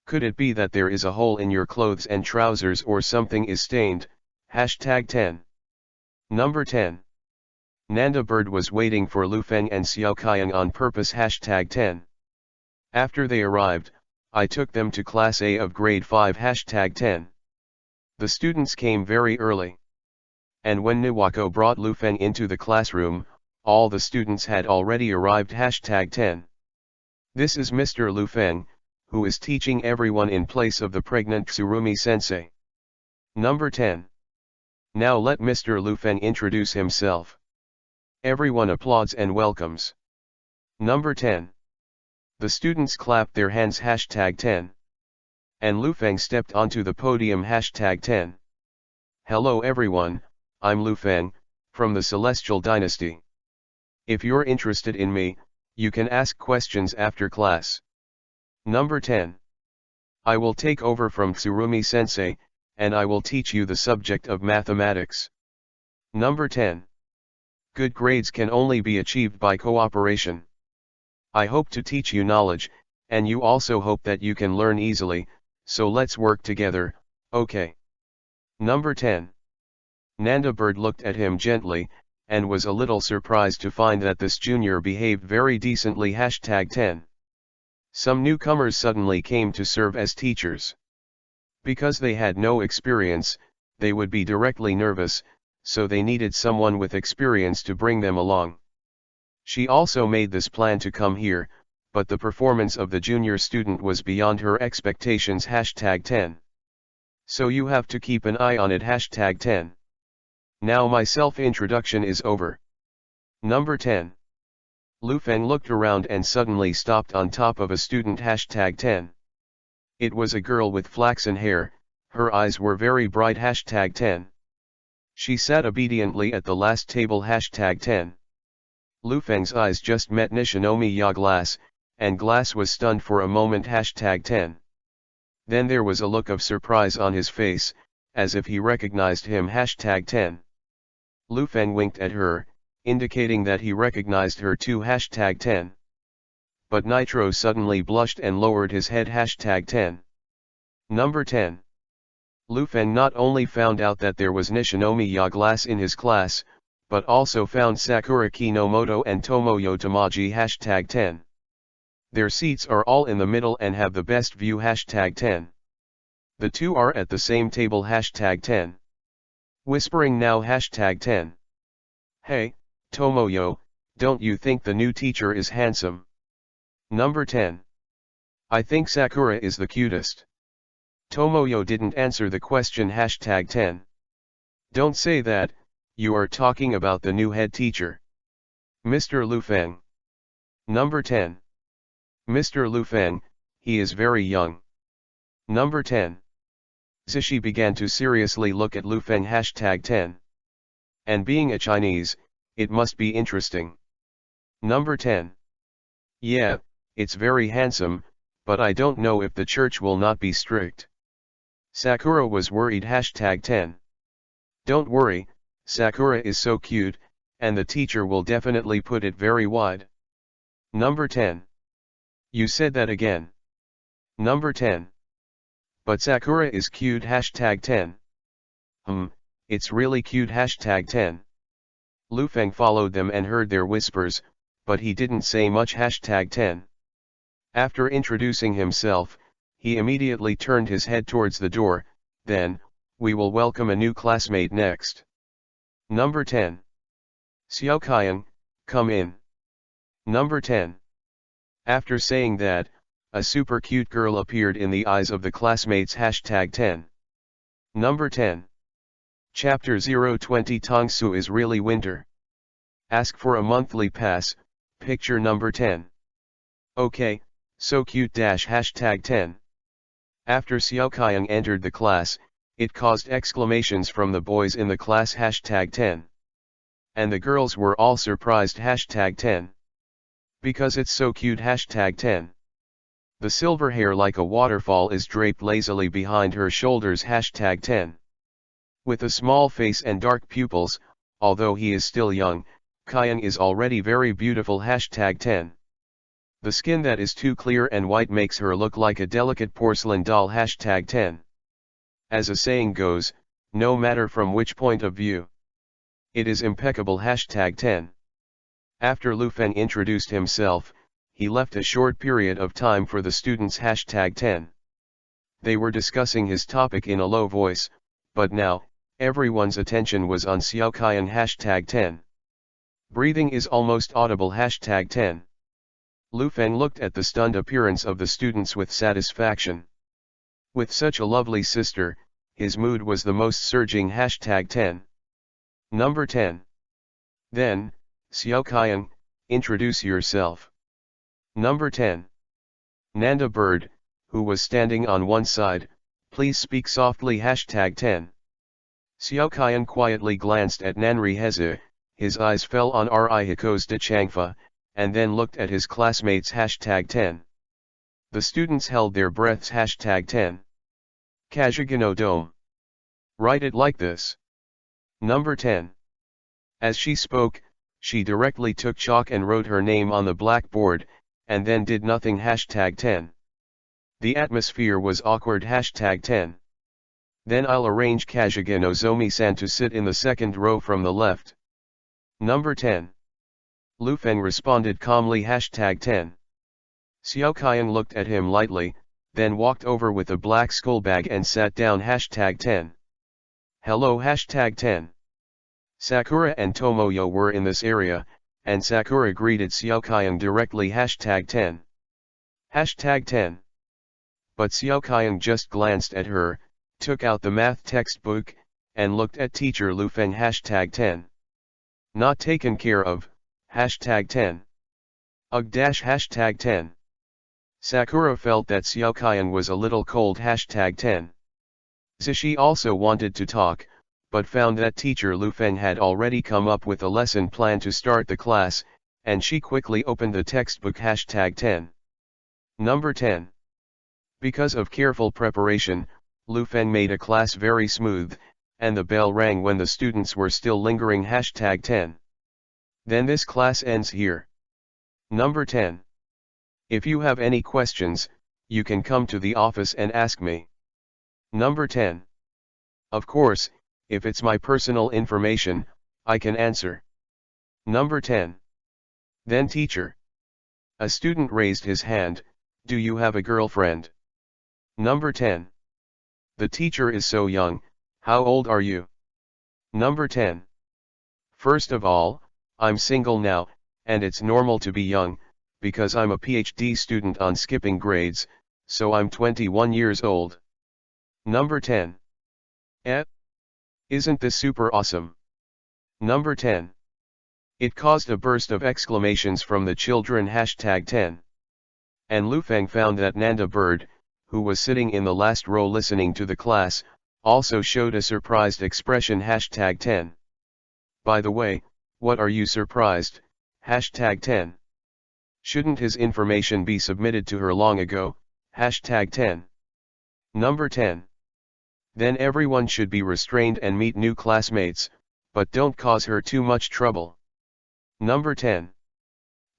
Could it be that there is a hole in your clothes and trousers or something is stained? #10. Number 10. Nanda Bird was waiting for Lu Feng and Xiao Kaiyang on purpose. #10. After they arrived, I took them to Class A of Grade 5. #10. The students came very early. And when Niwako brought Lufeng into the classroom, all the students had already arrived. #10. This is Mr. Lufeng, who is teaching everyone in place of the pregnant Tsurumi-sensei. Number 10. Now let Mr. Lufeng introduce himself. Everyone applauds and welcomes. Number 10. The students clapped their hands. #10. And Lufeng stepped onto the podium. #10. Hello everyone, I'm Lufeng, from the Celestial Dynasty. If you're interested in me, you can ask questions after class. Number 10. I will take over from Tsurumi-sensei, and I will teach you the subject of mathematics. Number 10. Good grades can only be achieved by cooperation. I hope to teach you knowledge, and you also hope that you can learn easily, so let's work together, okay? Number 10. Nanda Bird looked at him gently, and was a little surprised to find that this junior behaved very decently. #10. Some newcomers suddenly came to serve as teachers. Because they had no experience, they would be directly nervous, so they needed someone with experience to bring them along. She also made this plan to come here, but the performance of the junior student was beyond her expectations. #10. So you have to keep an eye on it. #10. Now my self-introduction is over. Number 10. Lufeng looked around and suddenly stopped on top of a student. #10. It was a girl with flaxen hair, her eyes were very bright. #10. She sat obediently at the last table. #10. Lufeng's eyes just met Nishinomiya Glass, and Glass was stunned for a moment. #10. Then there was a look of surprise on his face, as if he recognized him. #10. Lufeng winked at her, indicating that he recognized her too. #10. But Nitro suddenly blushed and lowered his head. #10. Number 10. Lufeng not only found out that there was Nishinomiya Glass in his class, but also found Sakura Kinomoto and Tomoyo Tamaji. #10. Their seats are all in the middle and have the best view. #10. The two are at the same table. #10. Whispering now. #10. Hey, Tomoyo, don't you think the new teacher is handsome? Number 10. I think Sakura is the cutest. Tomoyo didn't answer the question. #10. Don't say that, you are talking about the new head teacher. Mr. Lufeng. Number 10. Mr. Lufeng, he is very young. Number 10. Zishi began to seriously look at Lufeng. #10. And being a Chinese, it must be interesting. Number 10. Yeah, it's very handsome, but I don't know if the church will not be strict. Sakura was worried. #10. Don't worry, Sakura is so cute, and the teacher will definitely put it very wide. Number 10. You said that again. Number 10. But Sakura is cute. #10. It's really cute. #10. Lufeng followed them and heard their whispers, but he didn't say much. #10. After introducing himself, he immediately turned his head towards the door. Then, we will welcome a new classmate next. Number 10. Xiao Qiang, come in. Number 10. After saying that, a super cute girl appeared in the eyes of the classmates. #10. Number 10. Chapter 020 Tongsu is really winter. Ask for a monthly pass, picture number 10. Okay, so cute. #10. After Xiao Qiang entered the class, it caused exclamations from the boys in the class. #10. And the girls were all surprised. #10. Because it's so cute. #10. The silver hair like a waterfall is draped lazily behind her shoulders. #10. With a small face and dark pupils, although he is still young, Qiang is already very beautiful. #10. The skin that is too clear and white makes her look like a delicate porcelain doll. #10. As a saying goes, no matter from which point of view, it is impeccable. #10. After Lufeng introduced himself, he left a short period of time for the students. #10. They were discussing his topic in a low voice, but now, Everyone's attention was on Xiaoqian #10. Breathing is almost audible #10. Lu Feng looked at the stunned appearance of the students with satisfaction. With such a lovely sister, his mood was the most surging #10. Number 10. Then, Xiaoqian, introduce yourself. Number 10. Nanda Bird, who was standing on one side, please speak softly #10. Xiaoqian quietly glanced at Nanri Heze, his eyes fell on Ri Hiko's de Changfa, and then looked at his classmates #10. The students held their breaths #10. Kajigano Dome. Write it like this. Number 10. As she spoke, she directly took chalk and wrote her name on the blackboard, and then did nothing #10. The atmosphere was awkward #10. Then I'll arrange Kajiga Nozomi-san to sit in the second row from the left. Number 10. Lu Feng responded calmly #10. Xiaoqian looked at him lightly, then walked over with a black school bag and sat down #10. Hello #10. Sakura and Tomoyo were in this area, and Sakura greeted Xiaoqian directly #10. #10. But Xiaoqian just glanced at her, took out the math textbook, and looked at teacher Lu Feng #10. Not taken care of, #10. Ugh #10. Sakura felt that Xiaoqian was a little cold #10. Zishi also wanted to talk, but found that teacher Lu Feng had already come up with a lesson plan to start the class, and she quickly opened the textbook #10. Number 10. Because of careful preparation, Lu Feng made a class very smooth, and the bell rang when the students were still lingering #10. Then this class ends here. Number 10. If you have any questions, you can come to the office and ask me. Number 10. Of course, if it's my personal information, I can answer. Number 10. Then teacher. A student raised his hand, do you have a girlfriend? Number 10. The teacher is so young, how old are you? Number 10. First of all, I'm single now, and it's normal to be young, because I'm a PhD student on skipping grades, so I'm 21 years old. Number 10. Isn't this super awesome? Number 10. It caused a burst of exclamations from the children #10. And Lu Feng found that Nanda Bird, who was sitting in the last row listening to the class, also showed a surprised expression #10. By the way, what are you surprised, #10. Shouldn't his information be submitted to her long ago, #10. Number 10. Then everyone should be restrained and meet new classmates, but don't cause her too much trouble. Number 10.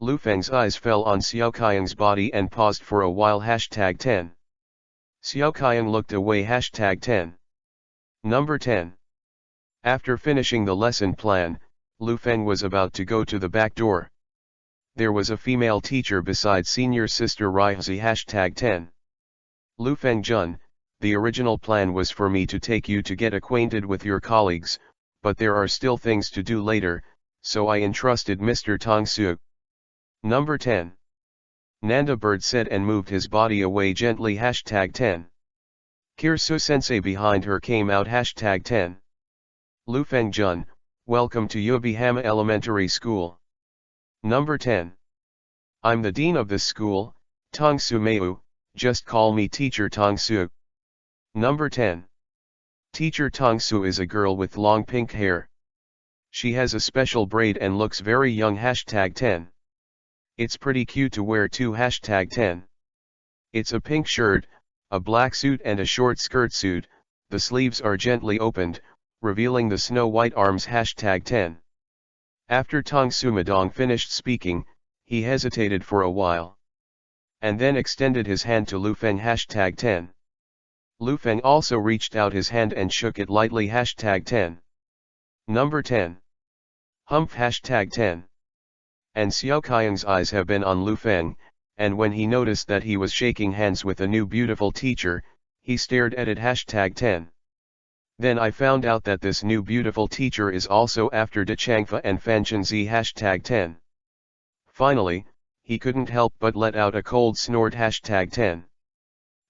Lu Feng's eyes fell on Xiaoqian's body and paused for a while #10. Xiaoqian looked away #10. Number 10. After finishing the lesson plan, Lu Feng was about to go to the back door. There was a female teacher beside senior sister Raizi #10. Lu Feng Jun, the original plan was for me to take you to get acquainted with your colleagues, but there are still things to do later, so I entrusted Mr. Tong Su. Number 10. Nanda Bird said and moved his body away gently #10. Kirsu Sensei behind her came out #10. Lu Feng Jun, welcome to Yobihama Elementary School. Number 10. I'm the dean of this school, Tong Su Meiu, just call me Teacher Tong Su. Number 10. Teacher Tong Su is a girl with long pink hair. She has a special braid and looks very young #10. It's pretty cute to wear too #10. It's a pink shirt, a black suit and a short skirt suit, the sleeves are gently opened, revealing the snow-white arms #10. After Tong Su Madong finished speaking, he hesitated for a while. And then extended his hand to Lu Feng #10. Lu Feng also reached out his hand and shook it lightly #10. Number 10. Humph #10. And Xiaoqian's eyes have been on Lu Feng, and when he noticed that he was shaking hands with a new beautiful teacher, he stared at it #10. Then I found out that this new beautiful teacher is also after De Changfa and Fanchunzi #10. Finally, he couldn't help but let out a cold snort #10.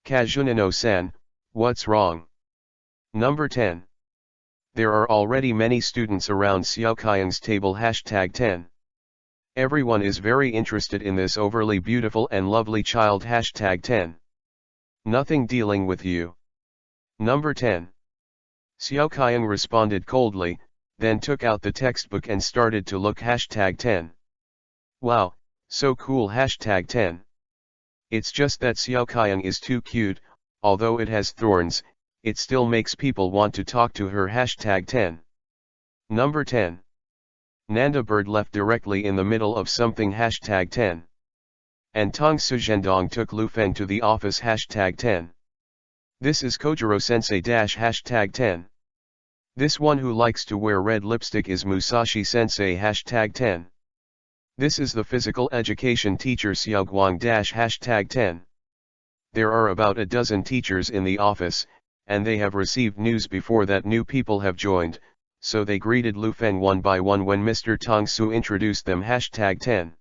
Kazunino-san, what's wrong? Number 10. There are already many students around Xiaoqiang's table #10. Everyone is very interested in this overly beautiful and lovely child #10. Nothing dealing with you. Number 10. Xiaoqiang responded coldly, then took out the textbook and started to look #10. Wow, so cool #10. It's just that Xiaoqiang is too cute, although it has thorns, it still makes people want to talk to her #10. Number 10. Nanda Bird left directly in the middle of something #10. And Tong Suzhendong took Lu Feng to the office #10. This is Kojiro Sensei #10. This one who likes to wear red lipstick is Musashi Sensei #10. This is the physical education teacher Xiao Guang #10. There are about a dozen teachers in the office, and they have received news before that new people have joined, so they greeted Lu Feng one by one when Mr. Tong Su introduced them #10.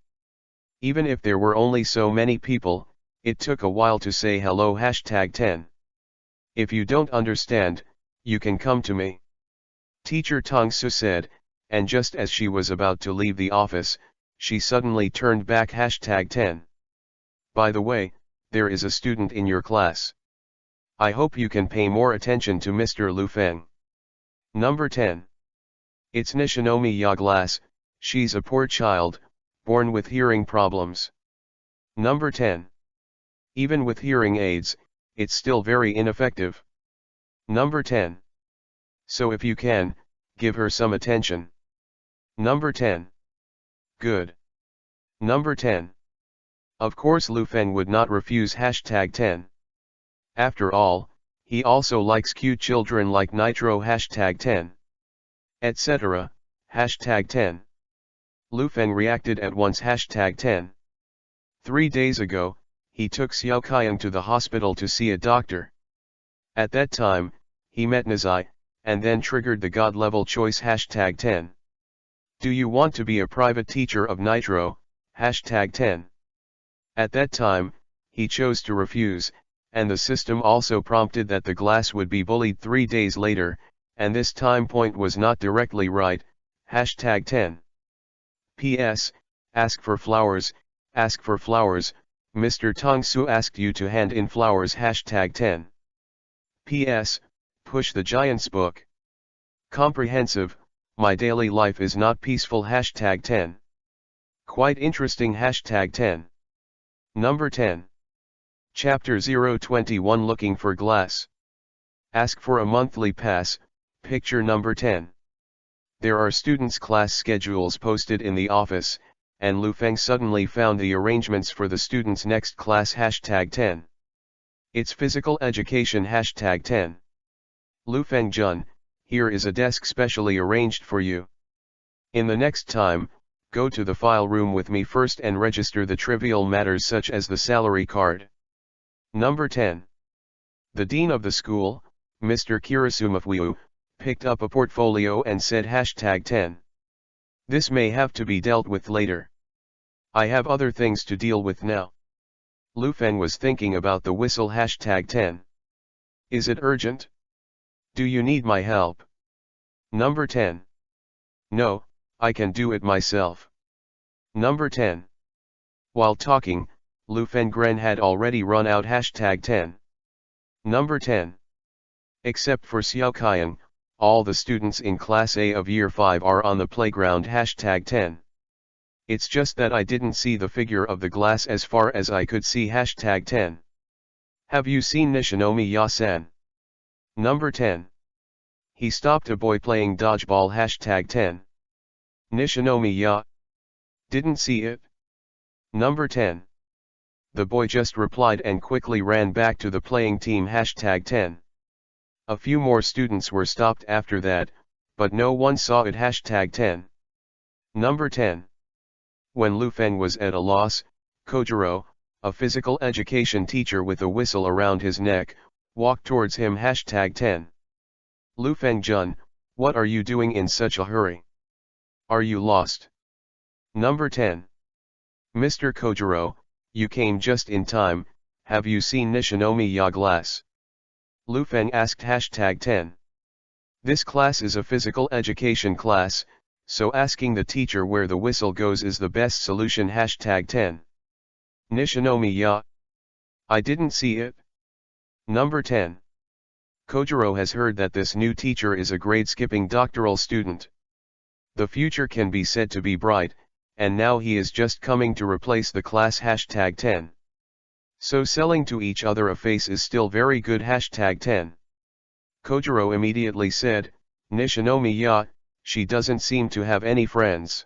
Even if there were only so many people, it took a while to say hello #10. If you don't understand, you can come to me. Teacher Tong Su said, and just as she was about to leave the office, she suddenly turned back #10. By the way, there is a student in your class. I hope you can pay more attention to Mr. Lu Feng. Number 10. It's Nishinomi Ya Glass, she's a poor child, born with hearing problems. Number 10. Even with hearing aids, it's still very ineffective. Number 10. So if you can, give her some attention. Number 10. Good. Number 10. Of course Lu Feng would not refuse #10. After all, he also likes cute children like Nitro #10. Etc. #10. Lu Feng reacted at once #10. 3 days ago, he took Xiaoqiang to the hospital to see a doctor. At that time, he met Nazai, and then triggered the God-level choice #10. Do you want to be a private teacher of Nitro, #10. At that time, he chose to refuse, and the system also prompted that the glass would be bullied 3 days later, and this time point was not directly right, #10. P.S. Ask for flowers, Mr. Tong Su asked you to hand in flowers #10. P.S. Push the Giant's book. Comprehensive, my daily life is not peaceful #10. Quite interesting #10. Number 10. Chapter 021 Looking for Glass. Ask for a monthly pass, picture number 10. There are students' class schedules posted in the office, and Lu Feng suddenly found the arrangements for the students' next class #10. It's physical education #10. Lu Feng Jun, here is a desk specially arranged for you. In the next time, go to the file room with me first and register the trivial matters such as the salary card. Number 10. The dean of the school, Mr. Kirisumafuyu, picked up a portfolio and said #10. This may have to be dealt with later. I have other things to deal with now. Lu Feng was thinking about the whistle #10. Is it urgent? Do you need my help? Number 10. No, I can do it myself. Number 10. While talking, Lu Fengren had already run out #10. Number 10. Except for Xiaoqiang, all the students in Class A of Year 5 are on the playground #10. It's just that I didn't see the figure of the glass as far as I could see #10. Have you seen Nishinomi Ya-san? Number 10. He stopped a boy playing dodgeball #10. Nishinomi Ya. Didn't see it. Number 10. The boy just replied and quickly ran back to the playing team #10. A few more students were stopped after that, but no one saw it #10. Number 10. When Lu Feng was at a loss, Kojiro, a physical education teacher with a whistle around his neck, walked towards him #10. Lu Fengjun, what are you doing in such a hurry? Are you lost? Number 10. Mr. Kojiro, you came just in time, have you seen Nishinomi Ya class? Lu Feng asked #10. This class is a physical education class, so asking the teacher where the whistle goes is the best solution #10. Nishinomi Ya. I didn't see it. Number 10. Kojiro has heard that this new teacher is a grade-skipping doctoral student. The future can be said to be bright, and now he is just coming to replace the class #10. So selling to each other a face is still very good #10. Kojiro immediately said, Nishinomi Ya, she doesn't seem to have any friends.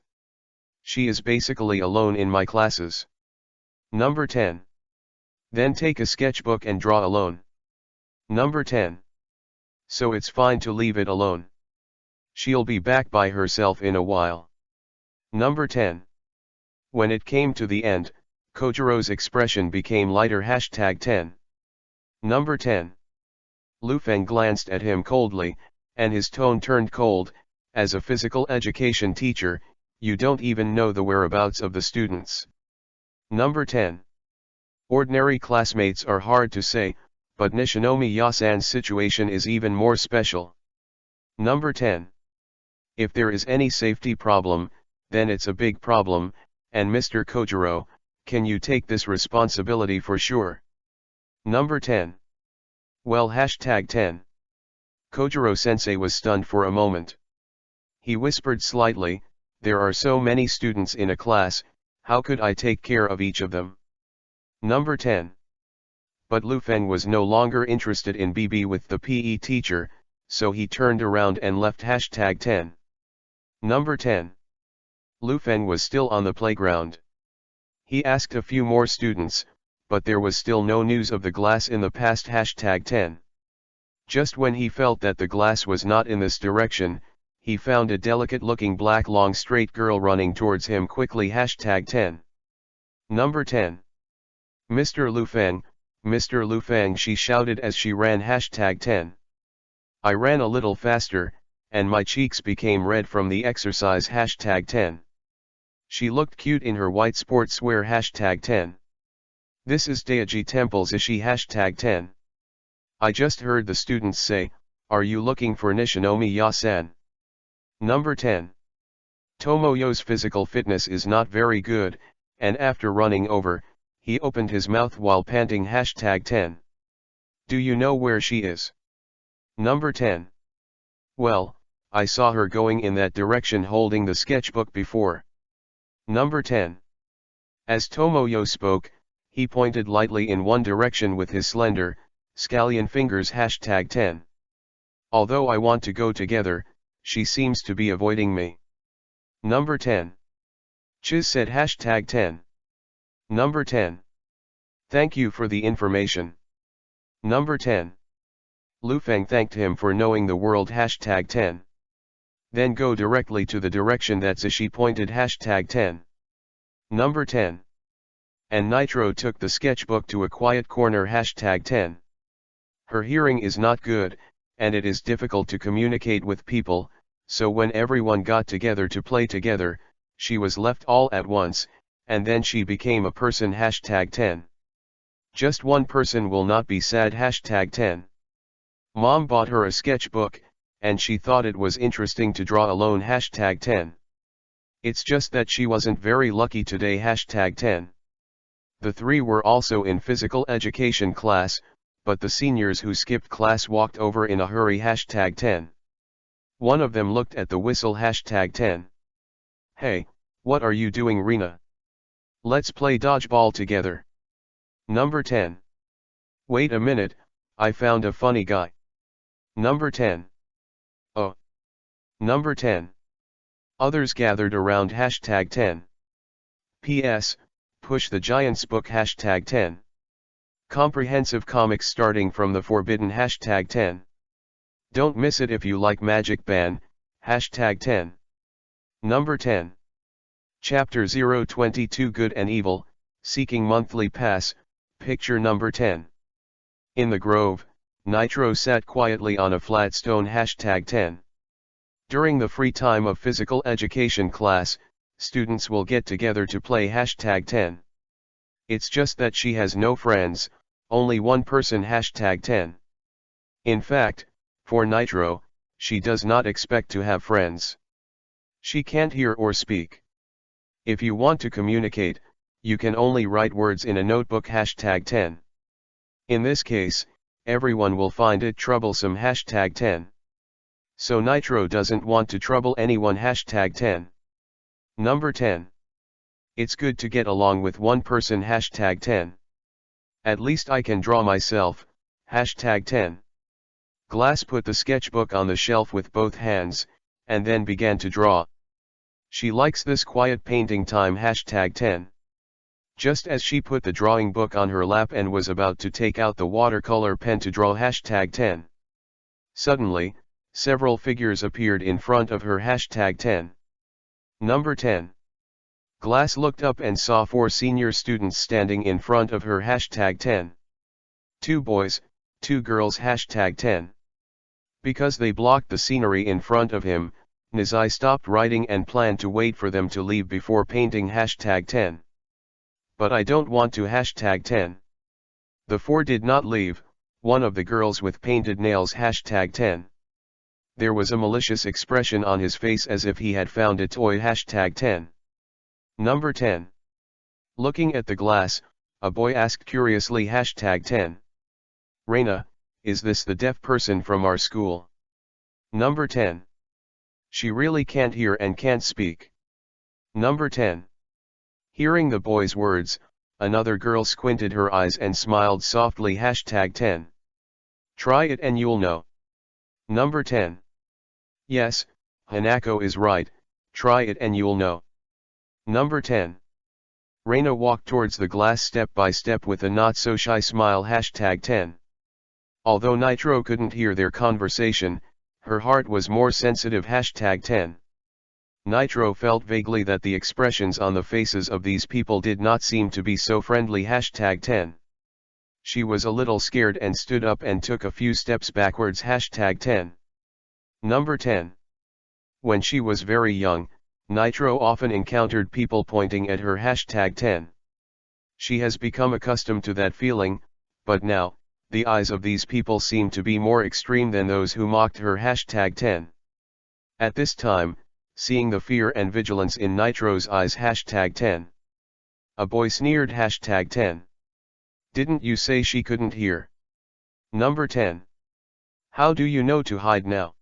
She is basically alone in my classes. Number 10. Then take a sketchbook and draw alone. Number 10. So it's fine to leave it alone. She'll be back by herself in a while. Number 10. When it came to the end, Kojiro's expression became lighter #10. Number 10. Lu Feng glanced at him coldly, and his tone turned cold. As a physical education teacher, you don't even know the whereabouts of the students. Number 10. Ordinary classmates are hard to say, but Nishinomi Ya-san's situation is even more special. Number 10. If there is any safety problem, then it's a big problem, and Mr. Kojiro, can you take this responsibility for sure? Number 10. Well #10. Kojiro-sensei was stunned for a moment. He whispered slightly, there are so many students in a class, how could I take care of each of them? Number 10. But Lu Feng was no longer interested in BB with the PE teacher, so he turned around and left #10. Number 10. Lu Feng was still on the playground. He asked a few more students, but there was still no news of the glass in the past #10. Just when he felt that the glass was not in this direction, he found a delicate-looking black long straight girl running towards him quickly #10. Number 10. Mr. Lu Feng, Mr. Lu Feng, she shouted as she ran #10. I ran a little faster, and my cheeks became red from the exercise #10. She looked cute in her white sportswear #10. This is Daiji Temple's Ishi #10. I just heard the students say, are you looking for Nishinomi Ya-san? Number 10. Tomoyo's physical fitness is not very good, and after running over, he opened his mouth while panting #10. Do you know where she is? Number 10. Well, I saw her going in that direction holding the sketchbook before. Number 10. As Tomoyo spoke, he pointed lightly in one direction with his slender, scallion fingers #10. Although I want to go together, she seems to be avoiding me. Number 10. Chiz said #10. Number 10. Thank you for the information. Number 10. Lu Feng thanked him for knowing the world #10. Then go directly to the direction that Zishi pointed #10. Number 10. And Nitro took the sketchbook to a quiet corner #10. Her hearing is not good, and it is difficult to communicate with people, so when everyone got together to play together, she was left all at once, and then she became a person #10. Just one person will not be sad #10. Mom bought her a sketchbook, and she thought it was interesting to draw alone #10. It's just that she wasn't very lucky today #10. The three were also in physical education class, but the seniors who skipped class walked over in a hurry #10. One of them looked at the whistle #10. Hey, what are you doing, Rina? Let's play dodgeball together. Number 10. Wait a minute, I found a funny guy. Number 10. Oh. Number 10. Others gathered around #10. P.S. Push the Giants book #10. Comprehensive comics starting from the forbidden #10. Don't miss it if you like Magic Ban, #10. Number 10. Chapter 022 Good and Evil, Seeking Monthly Pass, Picture number 10. In the Grove, Nitro sat quietly on a flat stone. #10. During the free time of physical education class, students will get together to play #10. It's just that she has no friends, only one person. #10. In fact, for Nitro, she does not expect to have friends. She can't hear or speak. If you want to communicate, you can only write words in a notebook. #10. In this case, everyone will find it troublesome. #10. So Nitro doesn't want to trouble anyone. #10. Number 10. It's good to get along with one person. #10. At least I can draw myself. #10. Glass put the sketchbook on the shelf with both hands, and then began to draw. She likes this quiet painting time. #10. Just as she put the drawing book on her lap and was about to take out the watercolor pen to draw. #10. Suddenly, several figures appeared in front of her. #10. Number 10. Glass looked up and saw 4 senior students standing in front of her. #10. 2 boys, 2 girls. #10. Because they blocked the scenery in front of him, Nizai stopped writing and planned to wait for them to leave before painting. #10. But I don't want to. #10. The 4 did not leave, one of the girls with painted nails. #10. There was a malicious expression on his face as if he had found a toy. #10. Number 10. Looking at the glass, a boy asked curiously. #10. Reina, is this the deaf person from our school? Number 10. She really can't hear and can't speak. Number 10. Hearing the boy's words, another girl squinted her eyes and smiled softly. #10. Try it and you'll know. Number 10. Yes, Hanako is right, try it and you'll know. Number 10. Reina walked towards the glass step by step with a not-so-shy smile. #10. Although Nitro couldn't hear their conversation, her heart was more sensitive. #10. Nitro felt vaguely that the expressions on the faces of these people did not seem to be so friendly. #10. She was a little scared and stood up and took a few steps backwards. #10. Number 10. When she was very young, Nitro often encountered people pointing at her. #10. She has become accustomed to that feeling, but now, the eyes of these people seem to be more extreme than those who mocked her. #10. At this time, seeing the fear and vigilance in Nitro's eyes. #10. A boy sneered. #10. Didn't you say she couldn't hear? Number 10. How do you know to hide now?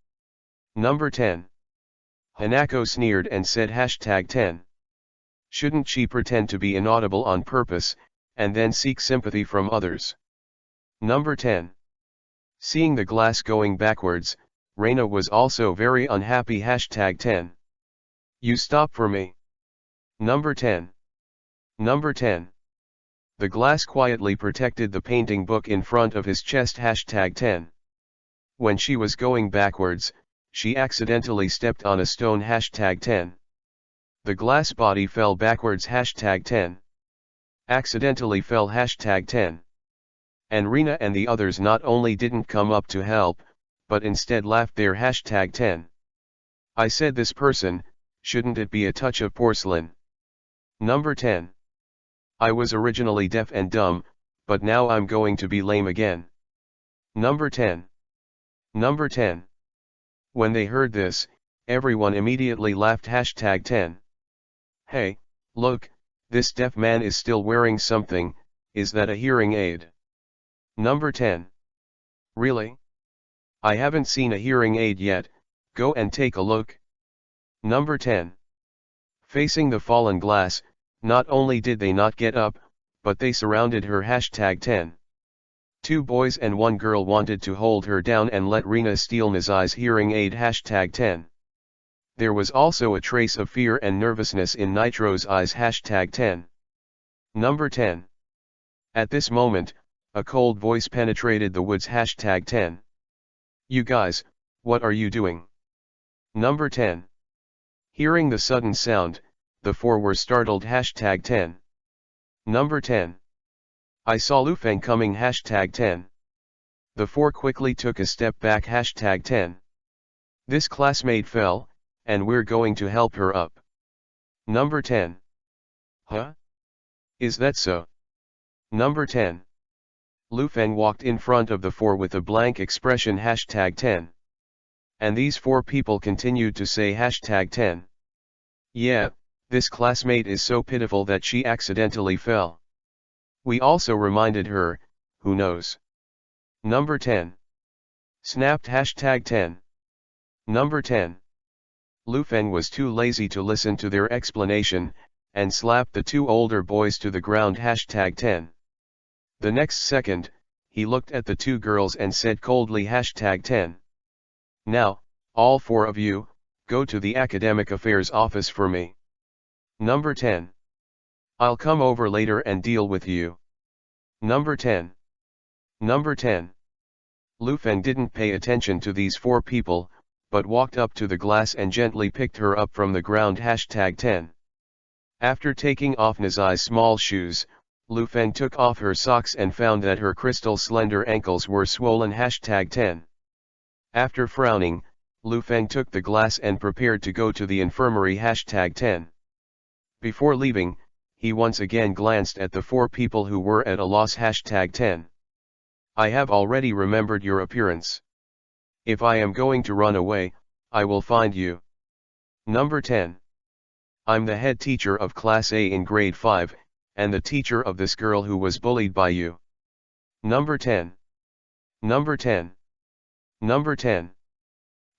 Number 10. Hanako sneered and said. #10. Shouldn't she pretend to be inaudible on purpose, and then seek sympathy from others? Number 10. Seeing the glass going backwards, Reina was also very unhappy. #10. You stop for me. Number 10. Number 10. The glass quietly protected the painting book in front of his chest. #10. When she was going backwards, she accidentally stepped on a stone. #10. The glass body fell backwards. #10. Accidentally fell. #10. And Reina and the others not only didn't come up to help, but instead laughed their. #10. I said this person, shouldn't it be a touch of porcelain? Number 10. I was originally deaf and dumb, but now I'm going to be lame again. Number 10. Number 10. When they heard this, everyone immediately laughed. #10. Hey, look, this deaf man is still wearing something, is that a hearing aid? Number 10. Really? I haven't seen a hearing aid yet, go and take a look. Number 10. Facing the fallen glass, not only did they not get up, but they surrounded her. #10. 2 boys and 1 girl wanted to hold her down and let Reina steal Nizai's hearing aid. #10. There was also a trace of fear and nervousness in Nitro's eyes. #10. Number 10. At this moment, a cold voice penetrated the woods. #10. You guys, what are you doing? Number 10. Hearing the sudden sound, the 4 were startled. #10. Number 10. I saw Lufeng coming. #10. The four quickly took a step back. #10. This classmate fell, and we're going to help her up. Number 10. Huh? Is that so? Number 10. Lu Feng walked in front of the four with a blank expression. #10. And these four people continued to say #10. Yeah, this classmate is so pitiful that she accidentally fell. We also reminded her, who knows? Number 10. Snapped #10. Number 10. Lu Feng was too lazy to listen to their explanation, and slapped the two older boys to the ground. #10. The next second, he looked at the two girls and said coldly #10. Now, all four of you, go to the academic affairs office for me. Number 10. I'll come over later and deal with you. Number 10. Number 10. Lu Feng didn't pay attention to these four people, but walked up to the glass and gently picked her up from the ground. #10. After taking off Nazai's small shoes, Lu Feng took off her socks and found that her crystal slender ankles were swollen. #10. After frowning, Lu Feng took the glass and prepared to go to the infirmary. #10. Before leaving, he once again glanced at the four people who were at a loss. #10. I have already remembered your appearance. If I am going to run away, I will find you. Number 10. I'm the head teacher of Class A in grade 5, and the teacher of this girl who was bullied by you. Number 10. Number 10. Number 10.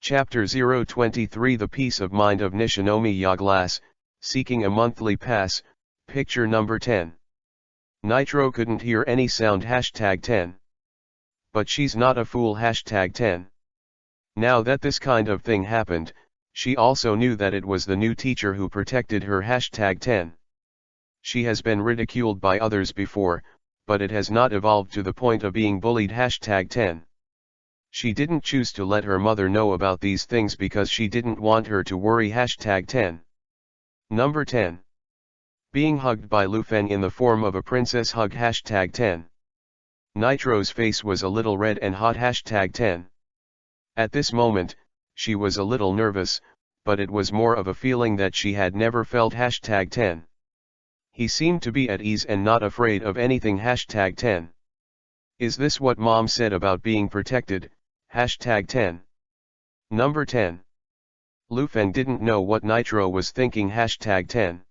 Chapter 023 The Peace of Mind of Nishinomi Yaglass, Seeking a Monthly Pass, Picture number 10. Nitro couldn't hear any sound. #10. But she's not a fool. #10. Now that this kind of thing happened, she also knew that it was the new teacher who protected her. #10. She has been ridiculed by others before, but it has not evolved to the point of being bullied. #10. She didn't choose to let her mother know about these things because she didn't want her to worry. #10. Number 10. Being hugged by Lu Feng in the form of a princess hug. #10. Nitro's face was a little red and hot. #10. At this moment, she was a little nervous, but it was more of a feeling that she had never felt. #10. He seemed to be at ease and not afraid of anything. #10. Is this what Mom said about being protected? #10. Number 10. Lu Feng didn't know what Nitro was thinking. #10.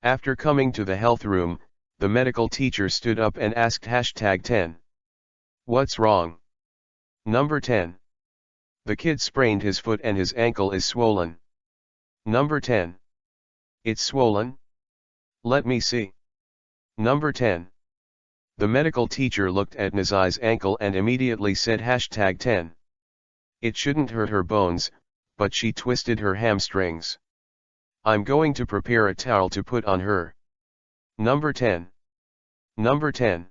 After coming to the health room, the medical teacher stood up and asked #10. What's wrong? Number 10. The kid sprained his foot and his ankle is swollen. Number 10. It's swollen? Let me see. Number 10. The medical teacher looked at Nazai's ankle and immediately said #10. It shouldn't hurt her bones, but she twisted her hamstrings. I'm going to prepare a towel to put on her. Number 10. Number 10.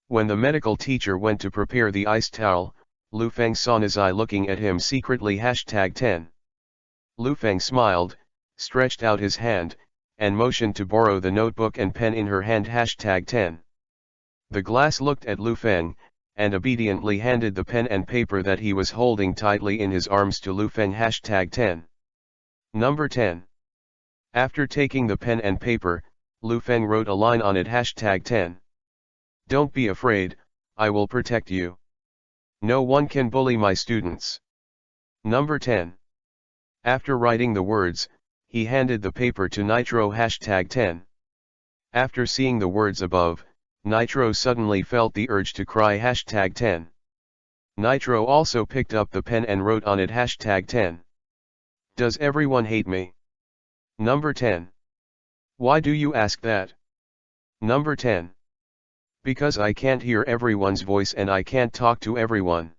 When the medical teacher went to prepare the ice towel, Lu Feng saw Nazai looking at him secretly. #10. Lu Feng smiled, stretched out his hand, and motioned to borrow the notebook and pen in her hand. #10. The glass looked at Lu Feng, and obediently handed the pen and paper that he was holding tightly in his arms to Lu Feng. #10. Number 10. After taking the pen and paper, Lu Feng wrote a line on it. #10. Don't be afraid, I will protect you. No one can bully my students. Number 10. After writing the words, he handed the paper to Nitro. #10. After seeing the words above, Nitro suddenly felt the urge to cry. #10. Nitro also picked up the pen and wrote on it #10. Does everyone hate me? Number 10. Why do you ask that? Number 10. Because I can't hear everyone's voice and I can't talk to everyone.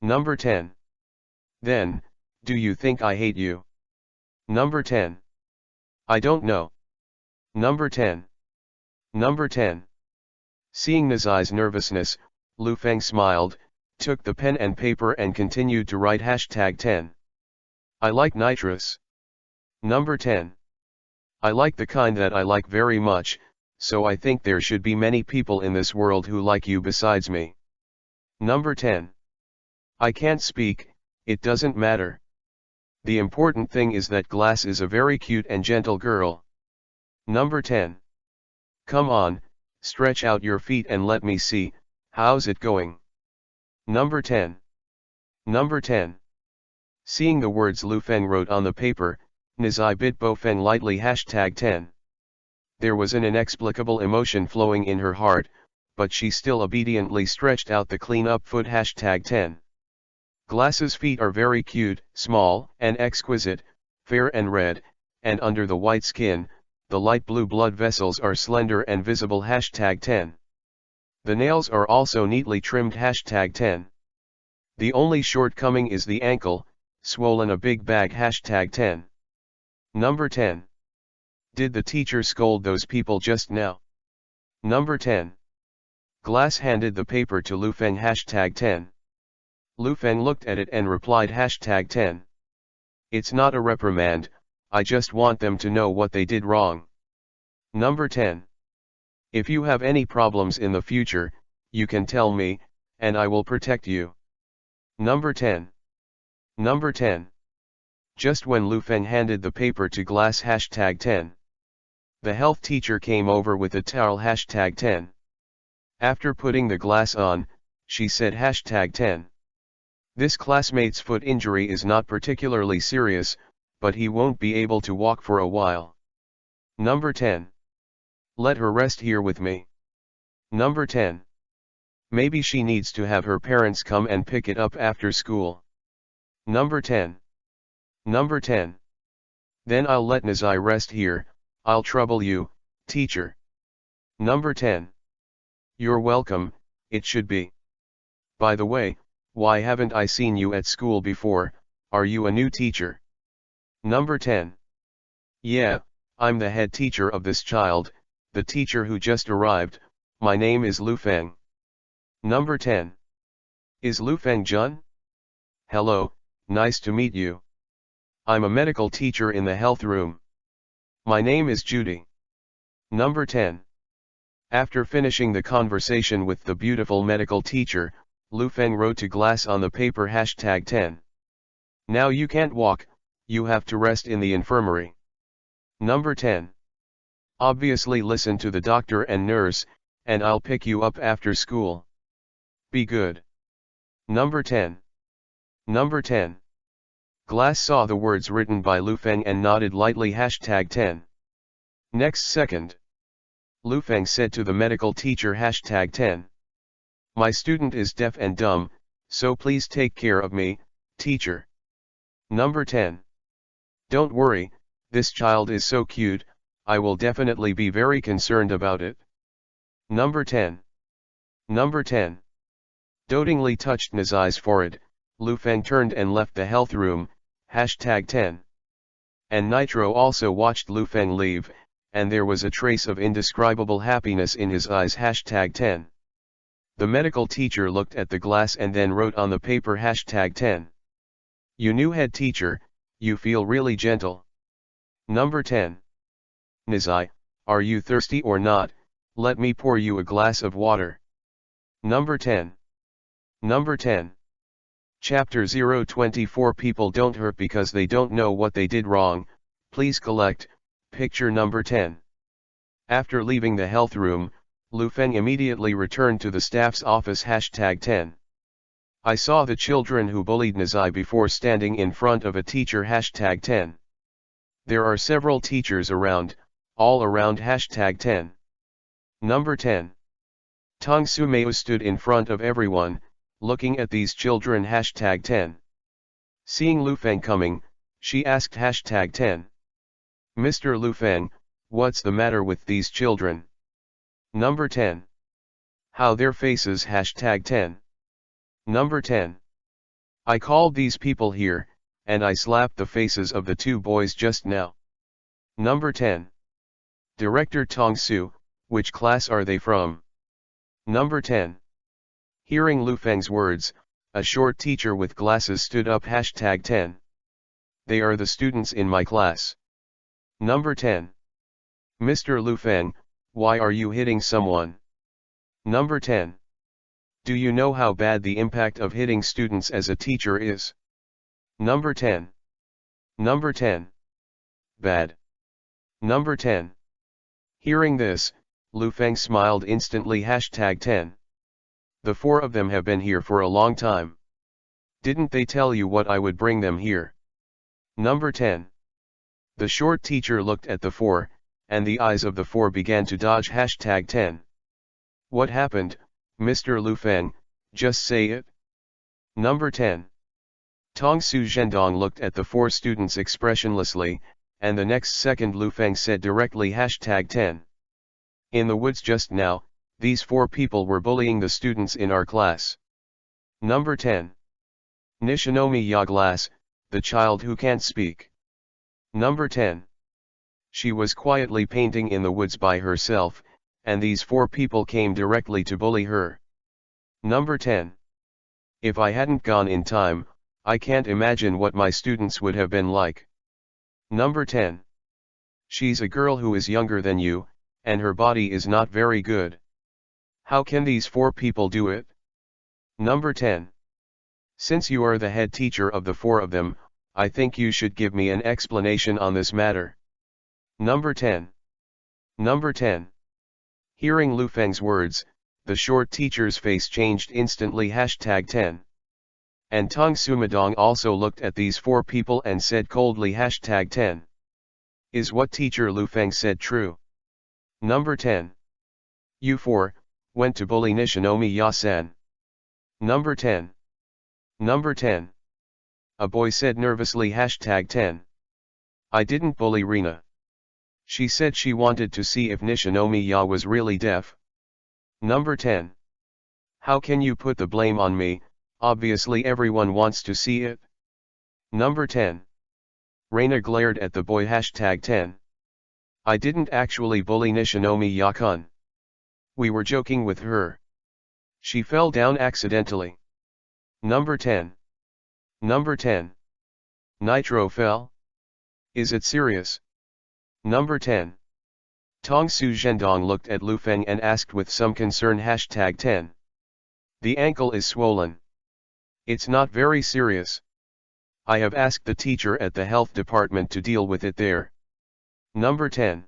Number 10. Then, do you think I hate you? Number 10. I don't know. Number 10. Number 10. Seeing Nazai's nervousness, Lu Feng smiled, took the pen and paper and continued to write #10. I like nitrous. Number 10. I like the kind that I like very much, so I think there should be many people in this world who like you besides me. Number 10. I can't speak, it doesn't matter. The important thing is that Glass is a very cute and gentle girl. Number 10. Come on, stretch out your feet and let me see, how's it going? Number 10. Number 10. Seeing the words Lu Feng wrote on the paper, Nizai bit Bo Feng lightly #10. There was an inexplicable emotion flowing in her heart, but she still obediently stretched out the clean-up foot #10. Glass's feet are very cute, small, and exquisite, fair and red, and under the white skin, the light blue blood vessels are slender and visible #10. The nails are also neatly trimmed #10. The only shortcoming is the ankle, swollen a big bag #10. Number 10. Did the teacher scold those people just now? Number 10. Glass handed the paper to Lu Feng #10. Lu Feng looked at it and replied #10. It's not a reprimand, I just want them to know what they did wrong. Number 10. If you have any problems in the future, you can tell me, and I will protect you. Number 10. Number 10. Just when Lu Feng handed the paper to Glass #10. The health teacher came over with a towel #10. After putting the glass on, she said #10. This classmate's foot injury is not particularly serious, but he won't be able to walk for a while. Number 10. Let her rest here with me. Number 10. Maybe she needs to have her parents come and pick it up after school. Number 10. Number 10. Then I'll let Nizai rest here, I'll trouble you, teacher. Number 10. You're welcome, it should be. By the way, why haven't I seen you at school before, are you a new teacher? Number 10. Yeah, I'm the head teacher of this child, the teacher who just arrived, my name is Lu Feng. Number 10. Is Lu Feng Jun? Hello, nice to meet you. I'm a medical teacher in the health room. My name is Judy. Number 10. After finishing the conversation with the beautiful medical teacher, Lu Feng wrote to Glass on the paper #10. Now you can't walk, you have to rest in the infirmary. Number 10. Obviously listen to the doctor and nurse, and I'll pick you up after school. Be good. Number 10. Number 10. Glass saw the words written by Lu Feng and nodded lightly #10. Next second. Lu Feng said to the medical teacher #10. My student is deaf and dumb, so please take care of me, teacher. Number 10. Don't worry, this child is so cute, I will definitely be very concerned about it. Number 10. Number 10. Dotingly touched Nizai's forehead, Lu Feng turned and left the health room, #10. And Nitro also watched Lu Feng leave, and there was a trace of indescribable happiness in his eyes #10. The medical teacher looked at the glass and then wrote on the paper #10. You new head teacher, you feel really gentle. Number 10. Nizai, are you thirsty or not? Let me pour you a glass of water. Number 10. Number 10. Chapter 024 People don't hurt because they don't know what they did wrong, please collect, picture number 10. After leaving the health room, Lu Feng immediately returned to the staff's office #10. I saw the children who bullied Nizai before standing in front of a teacher #10. There are several teachers around, all around #10. Number 10. Tong Sumeo stood in front of everyone, looking at these children #10. Seeing Lu Feng coming, she asked #10. Mr. Lu Feng, what's the matter with these children? Number 10. How their faces #10. Number 10. I called these people here, and I slapped the faces of the two boys just now. Number 10. Director Tong Su, which class are they from? Number 10. Hearing Lu Feng's words, a short teacher with glasses stood up #10. They are the students in my class. Number 10. Mr. Lu Feng, why are you hitting someone? Number 10. Do you know how bad the impact of hitting students as a teacher is? Number 10. Number 10. Bad. Number 10. Hearing this, Lu Feng smiled instantly. #10. The four of them have been here for a long time. Didn't they tell you what I would bring them here? Number 10. The short teacher looked at the four, and the eyes of the four began to dodge. #10. What happened, Mr. Lu Feng? Just say it. Number 10. Tong Su Zhendong looked at the four students expressionlessly, and the next second Lu Feng said directly #10. In the woods just now, these four people were bullying the students in our class. Number 10. Nishinomi Ya Glass, the child who can't speak. Number 10. She was quietly painting in the woods by herself, and these four people came directly to bully her. Number 10. If I hadn't gone in time, I can't imagine what my students would have been like. Number 10. She's a girl who is younger than you, and her body is not very good. How can these four people do it? Number 10. Since you are the head teacher of the four of them, I think you should give me an explanation on this matter. Number 10. Number 10. Hearing Lu Feng's words, the short teacher's face changed instantly. #10. And Tong Sumadong also looked at these four people and said coldly #10. Is what teacher Lu Feng said true? Number 10. You four went to bully Nishinomi Ya-san. Number 10. Number 10. A boy said nervously #10. I didn't bully Rina. She said she wanted to see if Nishinomi Ya was really deaf. Number 10. How can you put the blame on me? Obviously everyone wants to see it. Number 10. Reina glared at the boy #10. I didn't actually bully Nishinomi Ya-kun. We were joking with her. She fell down accidentally. Number 10. Number 10. Nitro fell? Is it serious? Number 10. Tong Su Zhendong looked at Lu Feng and asked with some concern #10. The ankle is swollen. It's not very serious. I have asked the teacher at the health department to deal with it there. Number 10.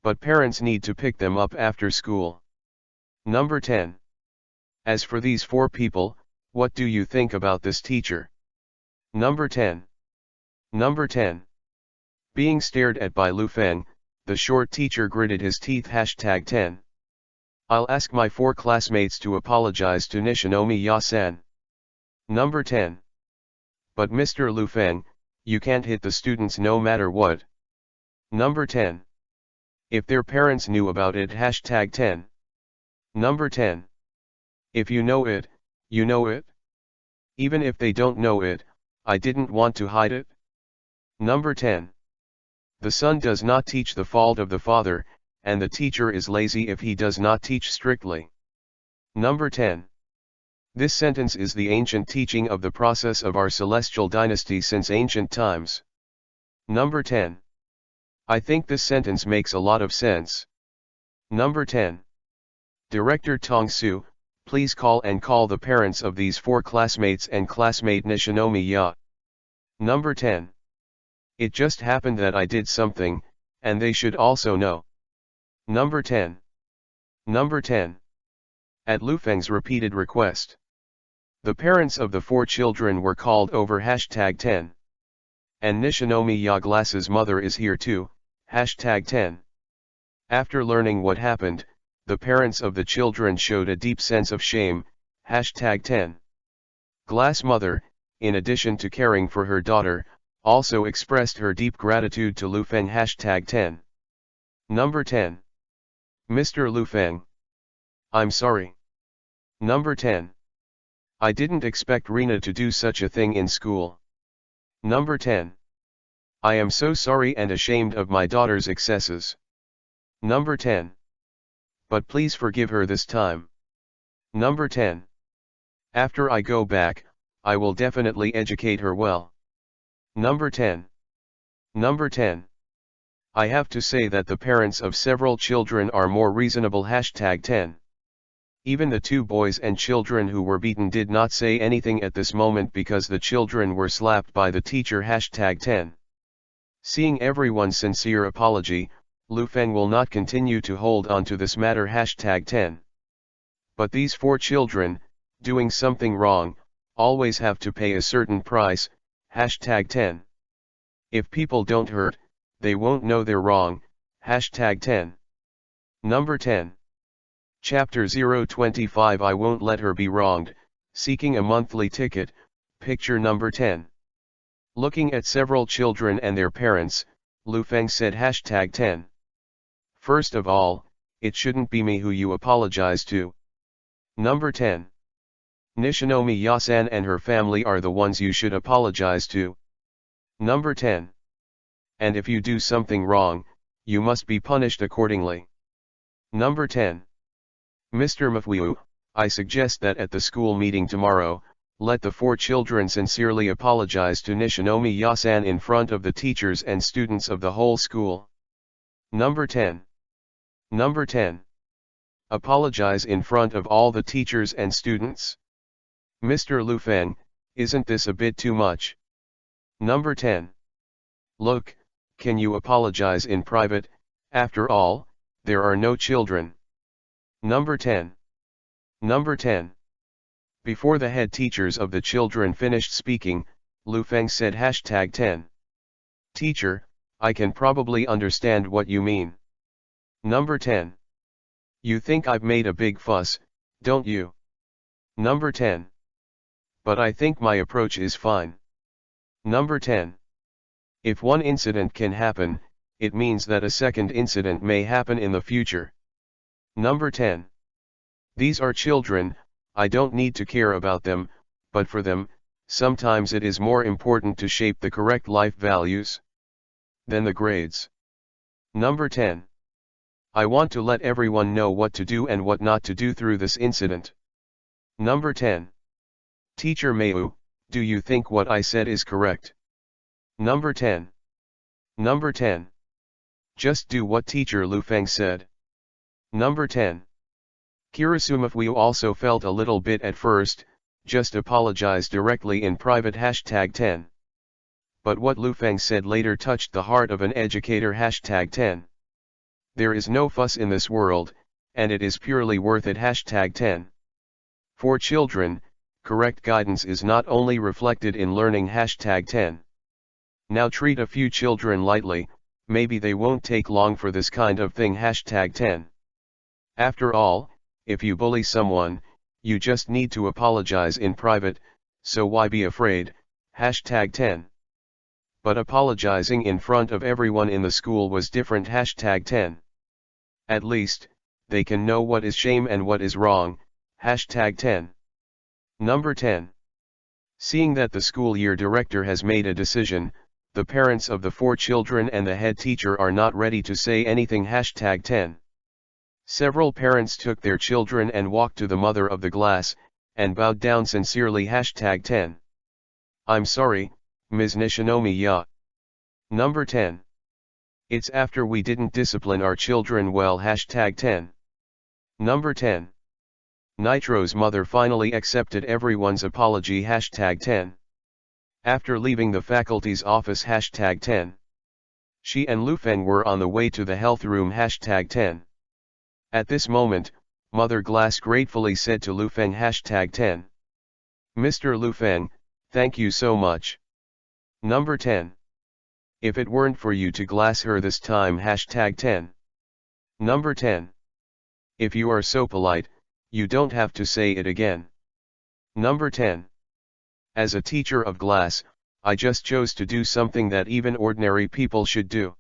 But parents need to pick them up after school. Number 10. As for these four people, what do you think about this teacher? Number 10. Number 10. Being stared at by Lu Feng, the short teacher gritted his teeth #10. I'll ask my four classmates to apologize to Nishinomi Ya-san. Number 10. But Mr. Lu Feng, you can't hit the students no matter what. Number 10. If their parents knew about it #10. Number 10. If you know it, you know it. Even if they don't know it, I didn't want to hide it. Number 10. The son does not teach the fault of the father, and the teacher is lazy if he does not teach strictly. Number 10. This sentence is the ancient teaching of the process of our celestial dynasty since ancient times. Number 10. I think this sentence makes a lot of sense. Number 10. Director Tong Su, please call the parents of these four classmates and classmate Nishinomi Ya. Number 10. It just happened that I did something, and they should also know. Number 10. Number 10. At Lu Feng's repeated request, the parents of the four children were called over #10. And Nishinomi Ya Glass's mother is here too, #10. After learning what happened, the parents of the children showed a deep sense of shame, #10. Glass mother, in addition to caring for her daughter, also expressed her deep gratitude to Lu Feng #10. Number 10. Mr. Lu Feng. I'm sorry. Number 10. I didn't expect Rina to do such a thing in school. Number 10. I am so sorry and ashamed of my daughter's excesses. Number 10. But please forgive her this time. Number 10. After I go back, I will definitely educate her well. Number 10. Number 10. I have to say that the parents of several children are more reasonable #10. Even the two boys and children who were beaten did not say anything at this moment because the children were slapped by the teacher. #10. Seeing everyone's sincere apology, Lu Feng will not continue to hold on to this matter. #10. But these four children, doing something wrong, always have to pay a certain price. #10. If people don't hurt, they won't know they're wrong. #10. Number 10. Chapter 025 I Won't Let Her Be Wronged, Seeking a Monthly Ticket, Picture number 10. Looking at several children and their parents, Lu Feng said #10. First of all, it shouldn't be me who you apologize to. Number 10. Nishinomi Yasan and her family are the ones you should apologize to. Number 10. And if you do something wrong, you must be punished accordingly. Number 10. Mr. Mafwiu, I suggest that at the school meeting tomorrow, let the four children sincerely apologize to Nishinomi Yasan in front of the teachers and students of the whole school. Number 10. Number 10. Apologize in front of all the teachers and students. Mr. Lu Feng, isn't this a bit too much? Number 10. Look, can you apologize in private? After all, there are no children. Number 10. Number 10. Before the head teachers of the children finished speaking, Lu Feng said #10. Teacher, I can probably understand what you mean. Number 10. You think I've made a big fuss, don't you? Number 10. But I think my approach is fine. Number 10. If one incident can happen, it means that a second incident may happen in the future. Number 10. These are children, I don't need to care about them, but for them, sometimes it is more important to shape the correct life values than the grades. Number 10. I want to let everyone know what to do and what not to do through this incident. Number 10. Teacher Mayu, do you think what I said is correct? Number 10. Number 10. Just do what Teacher Lu Feng said. Number 10. Kirasumafwiu also felt a little bit at first, just apologize directly in private #10. But what Lu Feng said later touched the heart of an educator #10. There is no fuss in this world, and it is purely worth it #10. For children, correct guidance is not only reflected in learning #10. Now treat a few children lightly, maybe they won't take long for this kind of thing #10. After all, if you bully someone, you just need to apologize in private, so why be afraid, #10. But apologizing in front of everyone in the school was different #10. At least, they can know what is shame and what is wrong, #10. Number 10. Seeing that the school year director has made a decision, the parents of the four children and the head teacher are not ready to say anything #10. Several parents took their children and walked to the mother of the class, and bowed down sincerely #10. I'm sorry, Ms. Nishinomi Ya. Number 10. It's after we didn't discipline our children well #10. Number 10. Nitro's mother finally accepted everyone's apology #10. After leaving the faculty's office #10. She and Lu Feng were on the way to the health room #10. At this moment, Mother Glass gratefully said to Lu Feng #10. Mr. Lu Feng, thank you so much. Number 10. If it weren't for you to glass her this time #10. Number 10. If you are so polite, you don't have to say it again. Number 10. As a teacher of glass, I just chose to do something that even ordinary people should do.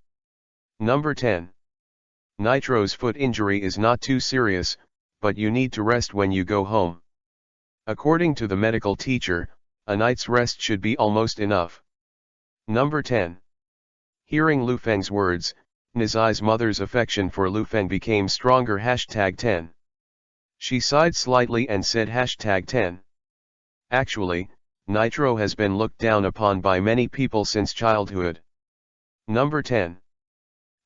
Number 10. Nitro's foot injury is not too serious, but you need to rest when you go home. According to the medical teacher, a night's rest should be almost enough. Number 10. Hearing Lu Feng's words, Nizai's mother's affection for Lu Feng became stronger #10. She sighed slightly and said #10. Actually, Nitro has been looked down upon by many people since childhood. Number 10.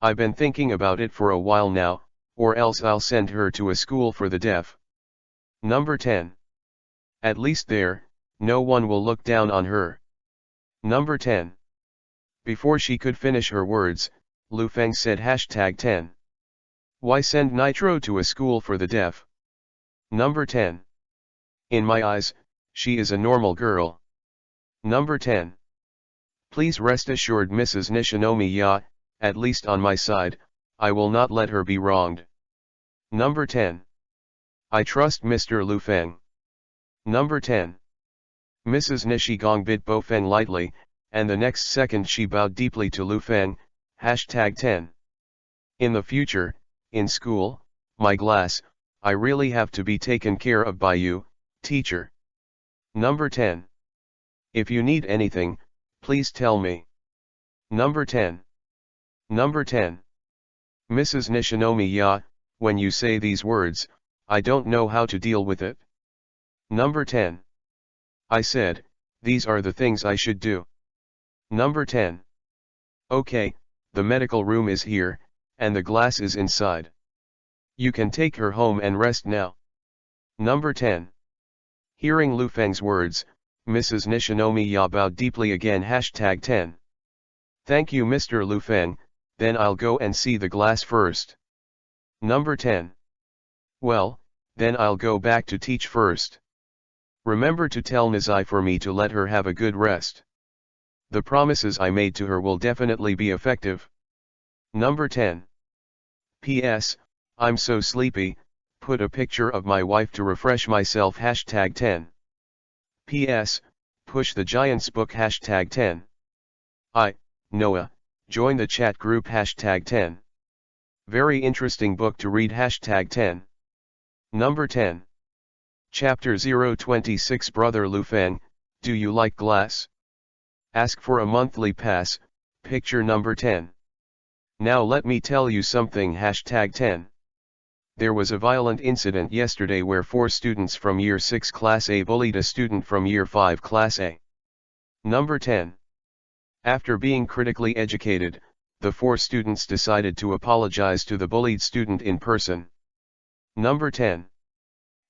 I've been thinking about it for a while now, or else I'll send her to a school for the deaf. Number 10. At least there, no one will look down on her. Number 10. Before she could finish her words, Lu Feng said #10. Why send Nitro to a school for the deaf? Number 10. In my eyes, she is a normal girl. Number 10. Please rest assured Mrs. Nishinomiya, at least on my side, I will not let her be wronged. Number 10. I trust Mr. Lu Feng. Number 10. Mrs. Nishigong bit Bo Feng lightly, and the next second she bowed deeply to Lu Feng, #10. In the future, in school, my glass, I really have to be taken care of by you, teacher. Number 10. If you need anything, please tell me. Number 10. Number 10. Mrs. Nishinomiya, when you say these words, I don't know how to deal with it. Number 10. I said, these are the things I should do. Number 10. Okay, the medical room is here, and the glass is inside. You can take her home and rest now. Number 10. Hearing Lu Feng's words, Mrs. Nishinomiya bowed deeply again #10. Thank you Mr. Lu Feng, then I'll go and see the glass first. Number 10. Well, then I'll go back to teach first. Remember to tell Nizai for me to let her have a good rest. The promises I made to her will definitely be effective. Number 10. P.S. I'm so sleepy, put a picture of my wife to refresh myself #10. P.S. Push the Giants book #10. Noah, join the chat group #10. Very interesting book to read #10. Number 10. Chapter 026 Brother Lu Feng, do you like glass? Ask for a monthly pass, picture number 10. Now let me tell you something #10. There was a violent incident yesterday where 4 students from Year 6 Class A bullied a student from Year 5 Class A. Number 10. After being critically educated, the 4 students decided to apologize to the bullied student in person. Number 10.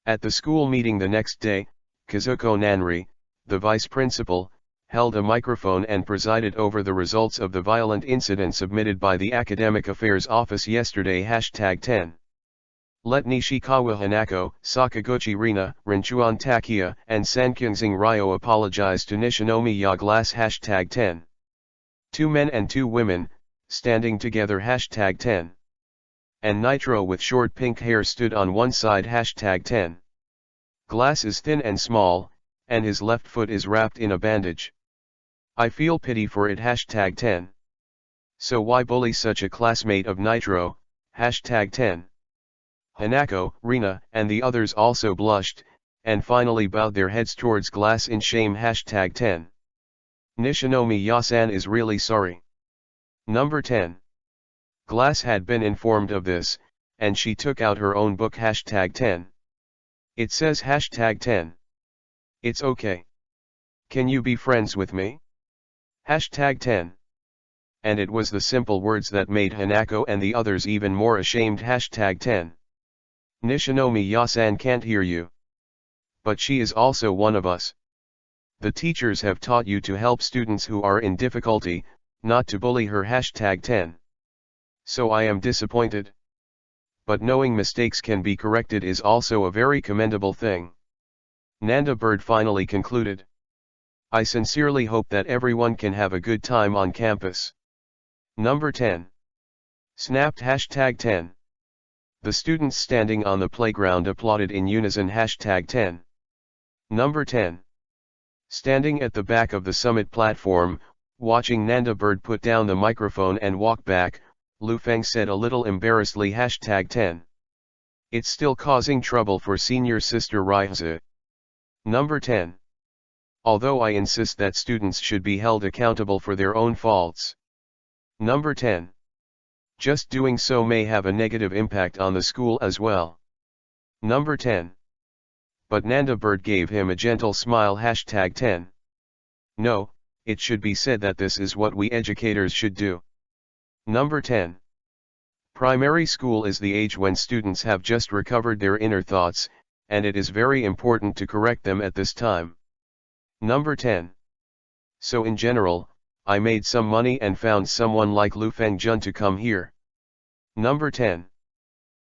At the school meeting the next day, Kazuko Nanri, the vice principal, held a microphone and presided over the results of the violent incident submitted by the Academic Affairs Office yesterday #10. Let Nishikawa Hanako, Sakaguchi Rina, Rinchuan Takia, and Sankyungzing Ryo apologize to Nishinomiya Glass #10. 2 men and 2 women, standing together #10. And Nitro with short pink hair stood on one side #10. Glass is thin and small, and his left foot is wrapped in a bandage. I feel pity for it #10. So why bully such a classmate of Nitro, #10. Hanako, Rina, and the others also blushed, and finally bowed their heads towards Glass in shame #10. Nishinomiya-san is really sorry. Number 10. Glass had been informed of this, and she took out her own book #10. It says #10. It's okay. Can you be friends with me? #10. And it was the simple words that made Hanako and the others even more ashamed #10. Nishinomiya-san can't hear you. But she is also one of us. The teachers have taught you to help students who are in difficulty, not to bully her #10. So I am disappointed. But knowing mistakes can be corrected is also a very commendable thing. Nanda Bird finally concluded. I sincerely hope that everyone can have a good time on campus. Number 10. Snapped #10. The students standing on the playground applauded in unison #10. Number 10. Standing at the back of the summit platform, watching Nanda Bird put down the microphone and walk back, Lu Feng said a little embarrassedly #10. It's still causing trouble for senior sister Ryuza. Number 10. Although I insist that students should be held accountable for their own faults. Number 10. Just doing so may have a negative impact on the school as well. Number 10. But Nanda Bird gave him a gentle smile #10. No, it should be said that this is what we educators should do. Number 10. Primary school is the age when students have just recovered their inner thoughts, and it is very important to correct them at this time. Number 10. So in general, I made some money and found someone like Lu Fengjun to come here. Number 10.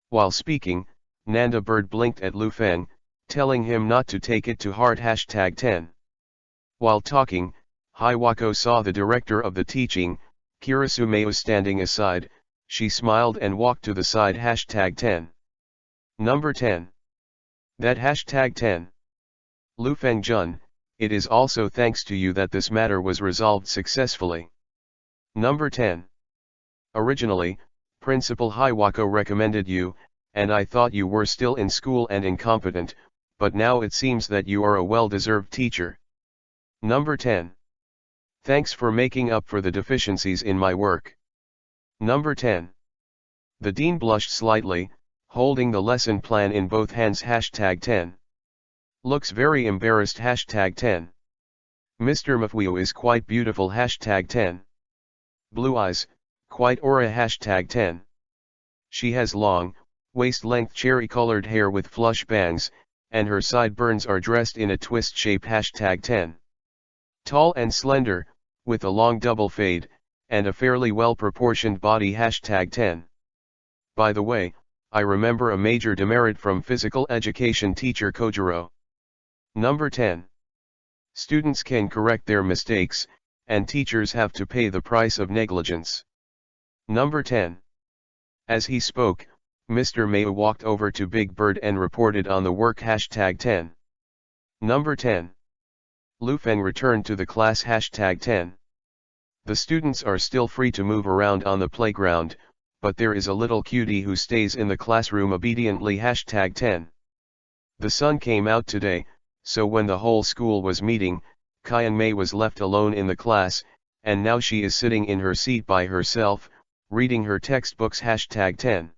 While speaking, Nanda Bird blinked at Lu Feng, telling him not to take it to heart. Hashtag 10. While talking, Hiwako saw the director of the teaching, Kirasumeo, standing aside. She smiled and walked to the side. Hashtag 10. Number 10. That hashtag 10. Lu Fengjun, it is also thanks to you that this matter was resolved successfully. Number 10. Originally, Principal Hiwako recommended you, and I thought you were still in school and incompetent, but now it seems that you are a well-deserved teacher. Number 10. Thanks for making up for the deficiencies in my work. Number 10. The dean blushed slightly, holding the lesson plan in both hands. Hashtag 10. Looks very embarrassed. Hashtag 10. Mr. Mafuio is quite beautiful. Hashtag 10. Blue eyes, quite aura. Hashtag 10. She has long, waist-length cherry-colored hair with flush bangs, and her sideburns are dressed in a twist shape. Hashtag 10. Tall and slender, with a long double fade, and a fairly well-proportioned body. Hashtag 10. By the way, I remember a major demerit from physical education teacher Kojiro. Number 10. Students can correct their mistakes, and teachers have to pay the price of negligence. Number 10. As he spoke, Mr. Mayu walked over to Big Bird and reported on the work. Hashtag 10. Number 10. Lu Feng returned to the class. Hashtag 10. The students are still free to move around on the playground, but there is a little cutie who stays in the classroom obediently. Hashtag 10. The sun came out today, so when the whole school was meeting, Kyung Mei was left alone in the class, and now she is sitting in her seat by herself, reading her textbooks. Hashtag 10.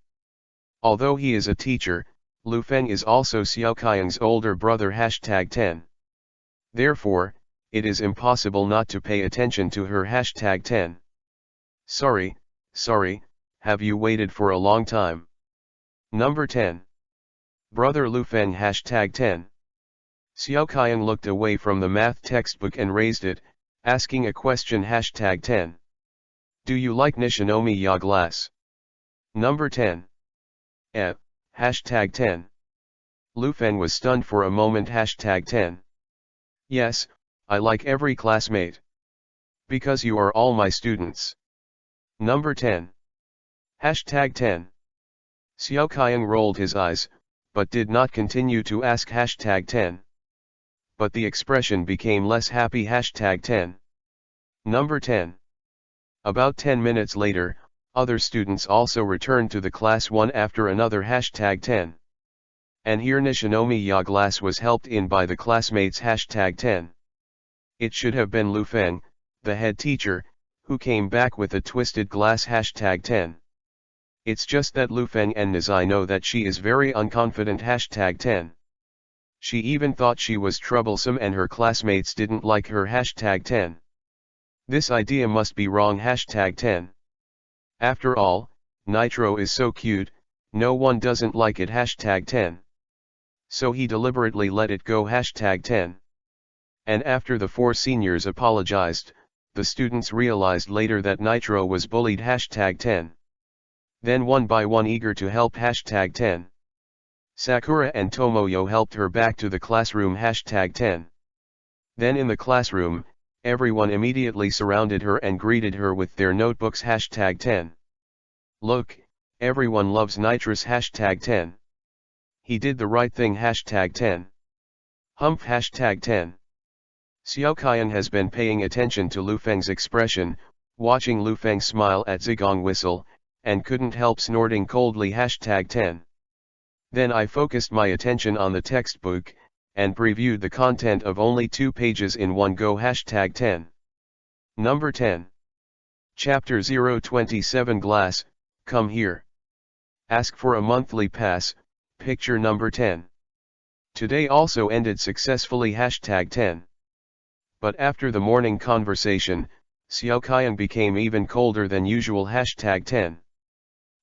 Although he is a teacher, Lu Feng is also Xiao Kyung's older brother. Hashtag 10. Therefore, it is impossible not to pay attention to her. Hashtag 10. Sorry, have you waited for a long time? Number 10. Brother Lu Feng. Hashtag 10. Xiao Kyung looked away from the math textbook and raised it, asking a question. Hashtag 10. Do you like Nishinomi Ya glass? Number 10. Hashtag 10. Lu Feng was stunned for a moment. Hashtag 10. Yes, I like every classmate. Because you are all my students. Number 10. Hashtag 10. Xiao Kyung rolled his eyes, but did not continue to ask. Hashtag 10. But the expression became less happy. Hashtag 10. Number 10. About 10 minutes later, other students also returned to the class one after another. Hashtag 10. And here Nishinomi Ya glass was helped in by the classmates. Hashtag 10. It should have been Lu Feng, the head teacher, who came back with a twisted glass. Hashtag 10. It's just that Lu Feng and Nizai know that she is very unconfident. Hashtag 10. She even thought she was troublesome and her classmates didn't like her. Hashtag 10. This idea must be wrong. Hashtag 10. After all, Nitro is so cute, no one doesn't like it. Hashtag 10. So he deliberately let it go. Hashtag 10. And after the four seniors apologized, the students realized later that Nitro was bullied. Hashtag 10. Then one by one, eager to help. Hashtag 10. Sakura and Tomoyo helped her back to the classroom. Hashtag 10. Then in the classroom, everyone immediately surrounded her and greeted her with their notebooks. Hashtag 10. Look, everyone loves Nitrous. Hashtag 10. He did the right thing. Hashtag 10. Humph. Hashtag 10. Xiao Kyung has been paying attention to Lu Feng's expression, watching Lu Feng smile at Zigong whistle, and couldn't help snorting coldly. Hashtag 10. Then I focused my attention on the textbook, and previewed the content of only 2 pages in one go. Hashtag 10. Number 10. Chapter 027 Glass, come here. Ask for a monthly pass, picture number 10. Today also ended successfully. Hashtag 10. But after the morning conversation, Xiao Kyung became even colder than usual. Hashtag 10.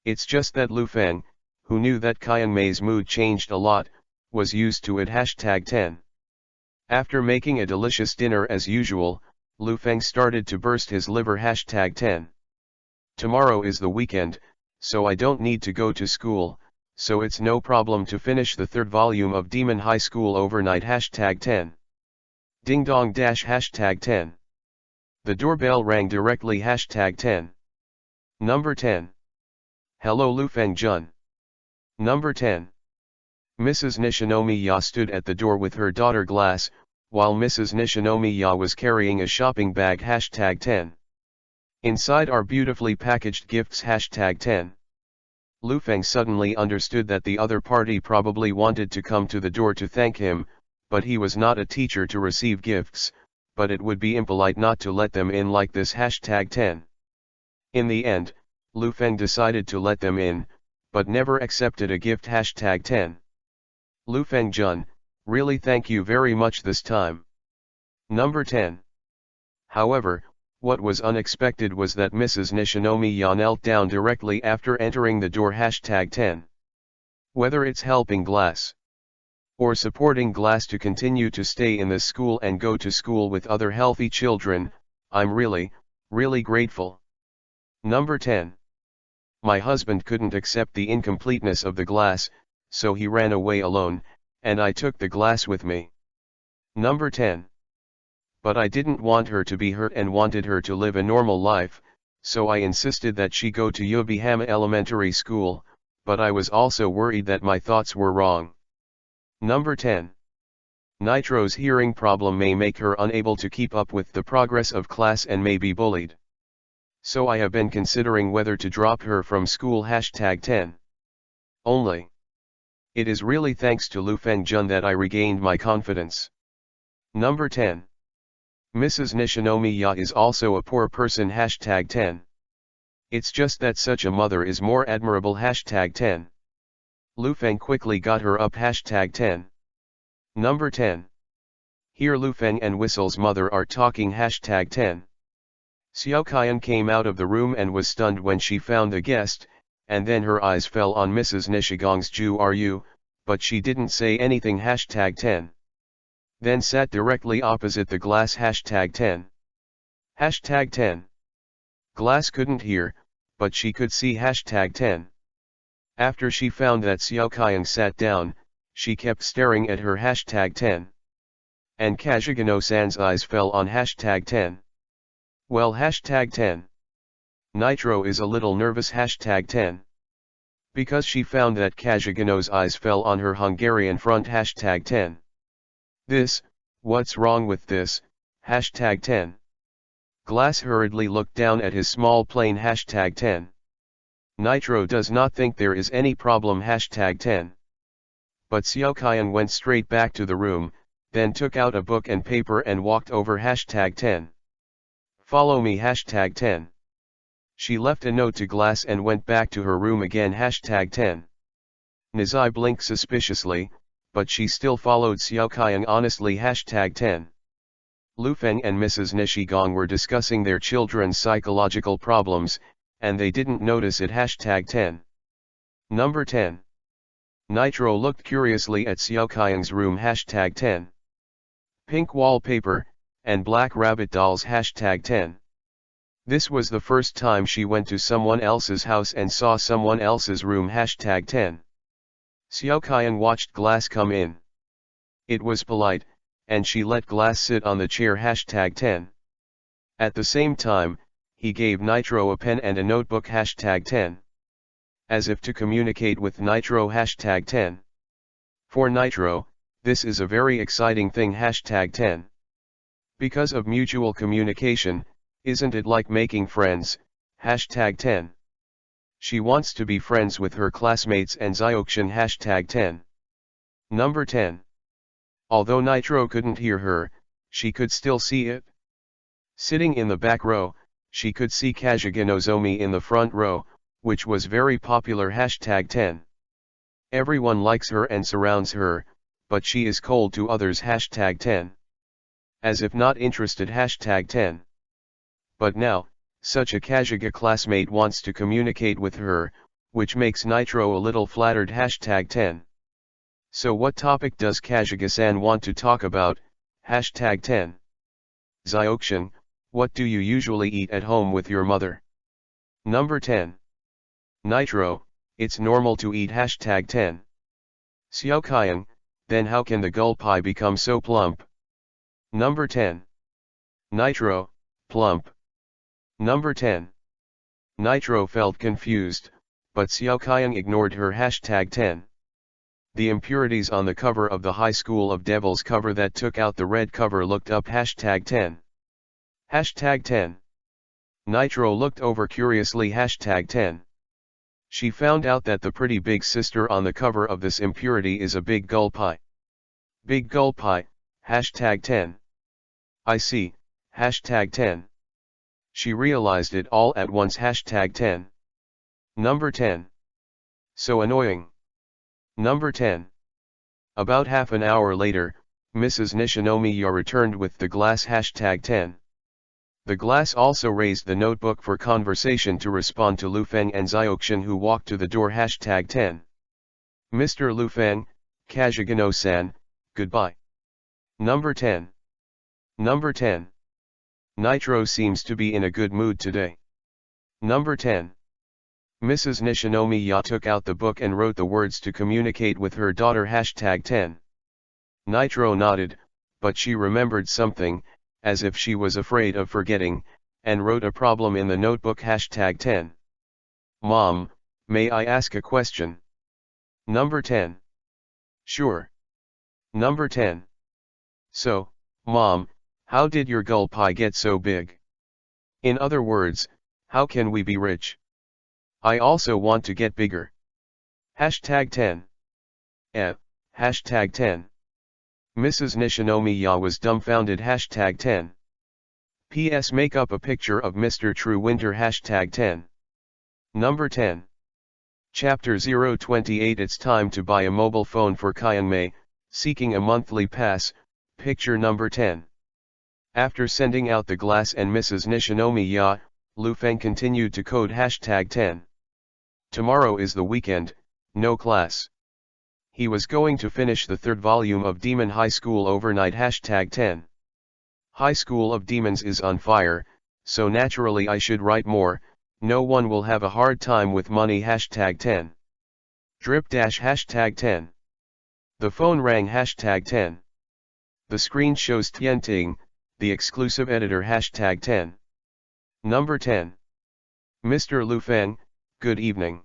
It's just that Lu Feng, who knew that Kyung Mei's mood changed a lot, was used to add hashtag 10. After making a delicious dinner as usual, Lu Feng started to burst his liver hashtag 10. Tomorrow is the weekend, so I don't need to go to school, so it's no problem to finish the third volume of Demon High School overnight hashtag 10. Ding dong dash hashtag 10. The doorbell rang directly hashtag 10. Number 10. Hello Lu Feng Jun. Number 10. Mrs. Nishinomiya stood at the door with her daughter Glass, while Mrs. Nishinomiya was carrying a shopping bag hashtag 10. Inside are beautifully packaged gifts hashtag 10. Lu Feng suddenly understood that the other party probably wanted to come to the door to thank him, but he was not a teacher to receive gifts, but it would be impolite not to let them in like this hashtag 10. In the end, Lu Feng decided to let them in, but never accepted a gift hashtag 10. Lu Feng Jun, really thank you very much this time. Number 10. However, what was unexpected was that Mrs. Nishinomiya knelt down directly after entering the door hashtag 10. Whether it's helping Glass or supporting Glass to continue to stay in this school and go to school with other healthy children, I'm really grateful. Number 10. My husband couldn't accept the incompleteness of the glass, so he ran away alone, and I took the glass with me. Number 10. But I didn't want her to be hurt and wanted her to live a normal life, so I insisted that she go to Yobihama Elementary School, but I was also worried that my thoughts were wrong. Number 10. Nitro's hearing problem may make her unable to keep up with the progress of class and may be bullied. So I have been considering whether to drop her from school hashtag 10. Only. It is really thanks to Lu Feng Jun that I regained my confidence. Number 10. Mrs. Nishinomiya is also a poor person hashtag 10. It's just that such a mother is more admirable hashtag 10. Lu Feng quickly got her up hashtag 10. Number 10. Here Lu Feng and Whistle's mother are talking hashtag 10. Xiao Qian came out of the room and was stunned when she found the guest, and then her eyes fell on Mrs. Nishigong's Ju are you, but she didn't say anything hashtag 10. Then sat directly opposite the glass hashtag 10. Hashtag 10. Glass couldn't hear, but she could see hashtag 10. After she found that Xiao Qian sat down, she kept staring at her hashtag 10. And Kazugano-san's eyes fell on hashtag 10. Well hashtag 10. Nitro is a little nervous hashtag 10. Because she found that Kazugano's eyes fell on her Hungarian front hashtag 10. This, what's wrong with this, hashtag 10. Glass hurriedly looked down at his small plane hashtag 10. Nitro does not think there is any problem hashtag 10. But Xiao Qian went straight back to the room, then took out a book and paper and walked over hashtag 10. Follow me hashtag 10. She left a note to Glass and went back to her room again hashtag 10. Nizai blinked suspiciously, but she still followed Xiao Qian honestly hashtag 10. Lu Feng and Mrs. Nishigong were discussing their children's psychological problems, and they didn't notice it hashtag 10. Number 10. Nitro looked curiously at Xiao Qian's room hashtag 10. Pink wallpaper, and black rabbit dolls hashtag 10. This was the first time she went to someone else's house and saw someone else's room hashtag 10. Xiao Qian watched Glass come in. It was polite, and she let Glass sit on the chair hashtag 10. At the same time, he gave Nitro a pen and a notebook hashtag 10. As if to communicate with Nitro hashtag 10. For Nitro, this is a very exciting thing hashtag 10. Because of mutual communication, isn't it like making friends, hashtag 10. She wants to be friends with her classmates and Zioxian hashtag 10. Number 10. Although Nitro couldn't hear her, she could still see it. Sitting in the back row, she could see Kazuga Nozomi in the front row, which was very popular hashtag 10. Everyone likes her and surrounds her, but she is cold to others hashtag 10. As if not interested hashtag 10. But now, such a Kazuga classmate wants to communicate with her, which makes Nitro a little flattered hashtag 10. So what topic does Kazuga-san want to talk about? Hashtag 10. Ziokshin, what do you usually eat at home with your mother? Number 10. Nitro, it's normal to eat. Hashtag 10. Xiaoqiang, then how can the gull pie become so plump? Number 10. Nitro, plump. Number 10. Nitro felt confused, but Xiaoqiang ignored her. Hashtag 10. The impurities on the cover of the High School of Devils cover that took out the red cover looked up. Hashtag 10. Hashtag 10. Nitro looked over curiously. Hashtag 10. She found out that the pretty big sister on the cover of this impurity is a big gull pie. Big gull pie, hashtag 10. I see, hashtag 10. She realized it all at once. Hashtag 10. Number 10. So annoying. Number 10. About half an hour later, Mrs. Nishinomiya returned with the glass. Hashtag 10. The glass also raised the notebook for conversation to respond to Lu Feng and Ziokshin, who walked to the door. Hashtag 10. Mr. Lu Feng, Kazugano-san, goodbye. Number 10. Number 10. Nitro seems to be in a good mood today. Number 10. Mrs. Nishinomiya took out the book and wrote the words to communicate with her daughter. Hashtag 10. Nitro nodded, but she remembered something, as if she was afraid of forgetting, and wrote a problem in the notebook. Hashtag 10. Mom, may I ask a question? Number 10. Sure. Number 10. So, Mom, how did your gull pie get so big? In other words, how can we be rich? I also want to get bigger. Hashtag 10. Hashtag 10. Mrs. Nishinomiya was dumbfounded. Hashtag 10. P.S. Make up a picture of Mr. True Winter. Hashtag 10. Number 10. Chapter 028. It's time to buy a mobile phone for Kyungmei, seeking a monthly pass. Picture number 10. After sending out the glass and Mrs. Nishinomiya, Lu Feng continued to code. Hashtag 10. Tomorrow is the weekend, no class. He was going to finish the third volume of Demon High School overnight. Hashtag 10. High School of Demons is on fire, so naturally I should write more. No one will have a hard time with money. Hashtag 10. Drip dash. Hashtag 10. The phone rang. Hashtag 10. The screen shows Tianting, the exclusive editor. Hashtag 10. Number 10. Mr. Lu Feng, good evening.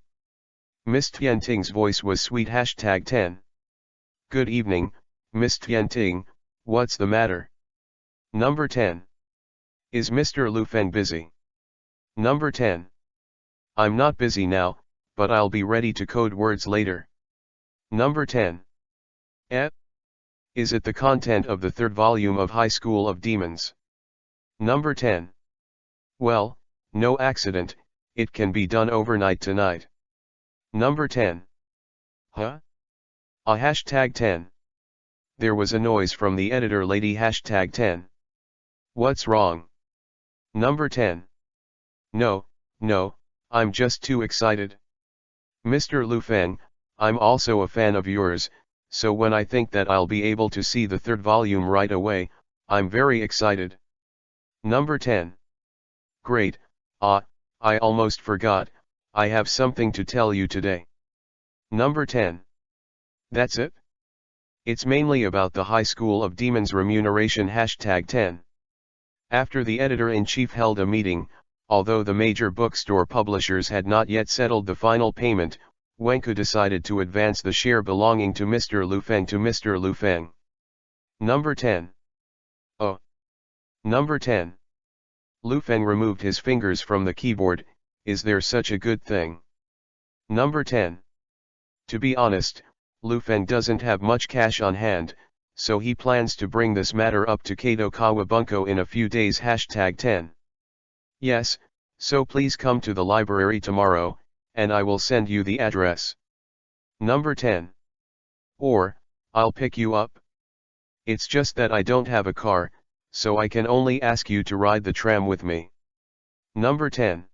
Miss Tianting's voice was sweet. Hashtag 10. Good evening, Miss Tianting, what's the matter? Number 10. Is Mr. Lu Feng busy? Number 10. I'm not busy now, but I'll be ready to code words later. Number 10. Is it the content of the third volume of High School of Demons? Number 10. Well, no accident, it can be done overnight tonight. Number 10. Huh? Hashtag 10. There was a noise from the editor lady. Hashtag 10. What's wrong? Number 10. No, I'm just too excited. Mr. Lu Feng, I'm also a fan of yours, so when I think that I'll be able to see the third volume right away, I'm very excited. Number 10. Great, I almost forgot, I have something to tell you today. Number 10. That's it? It's mainly about the High School of Demons remuneration. Hashtag 10. After the editor-in-chief held a meeting, although the major bookstore publishers had not yet settled the final payment, Wenku decided to advance the share belonging to Mr. Lu Feng to Mr. Lu Feng. Number 10. Oh. Number 10. Lu Feng removed his fingers from the keyboard. Is there such a good thing? Number 10. To be honest, Lu Feng doesn't have much cash on hand, so he plans to bring this matter up to Kato Kawabunko in a few days. Hashtag 10. Yes, so please come to the library tomorrow, and I will send you the address. Number 10. Or, I'll pick you up. It's just that I don't have a car, so I can only ask you to ride the tram with me. Number 10.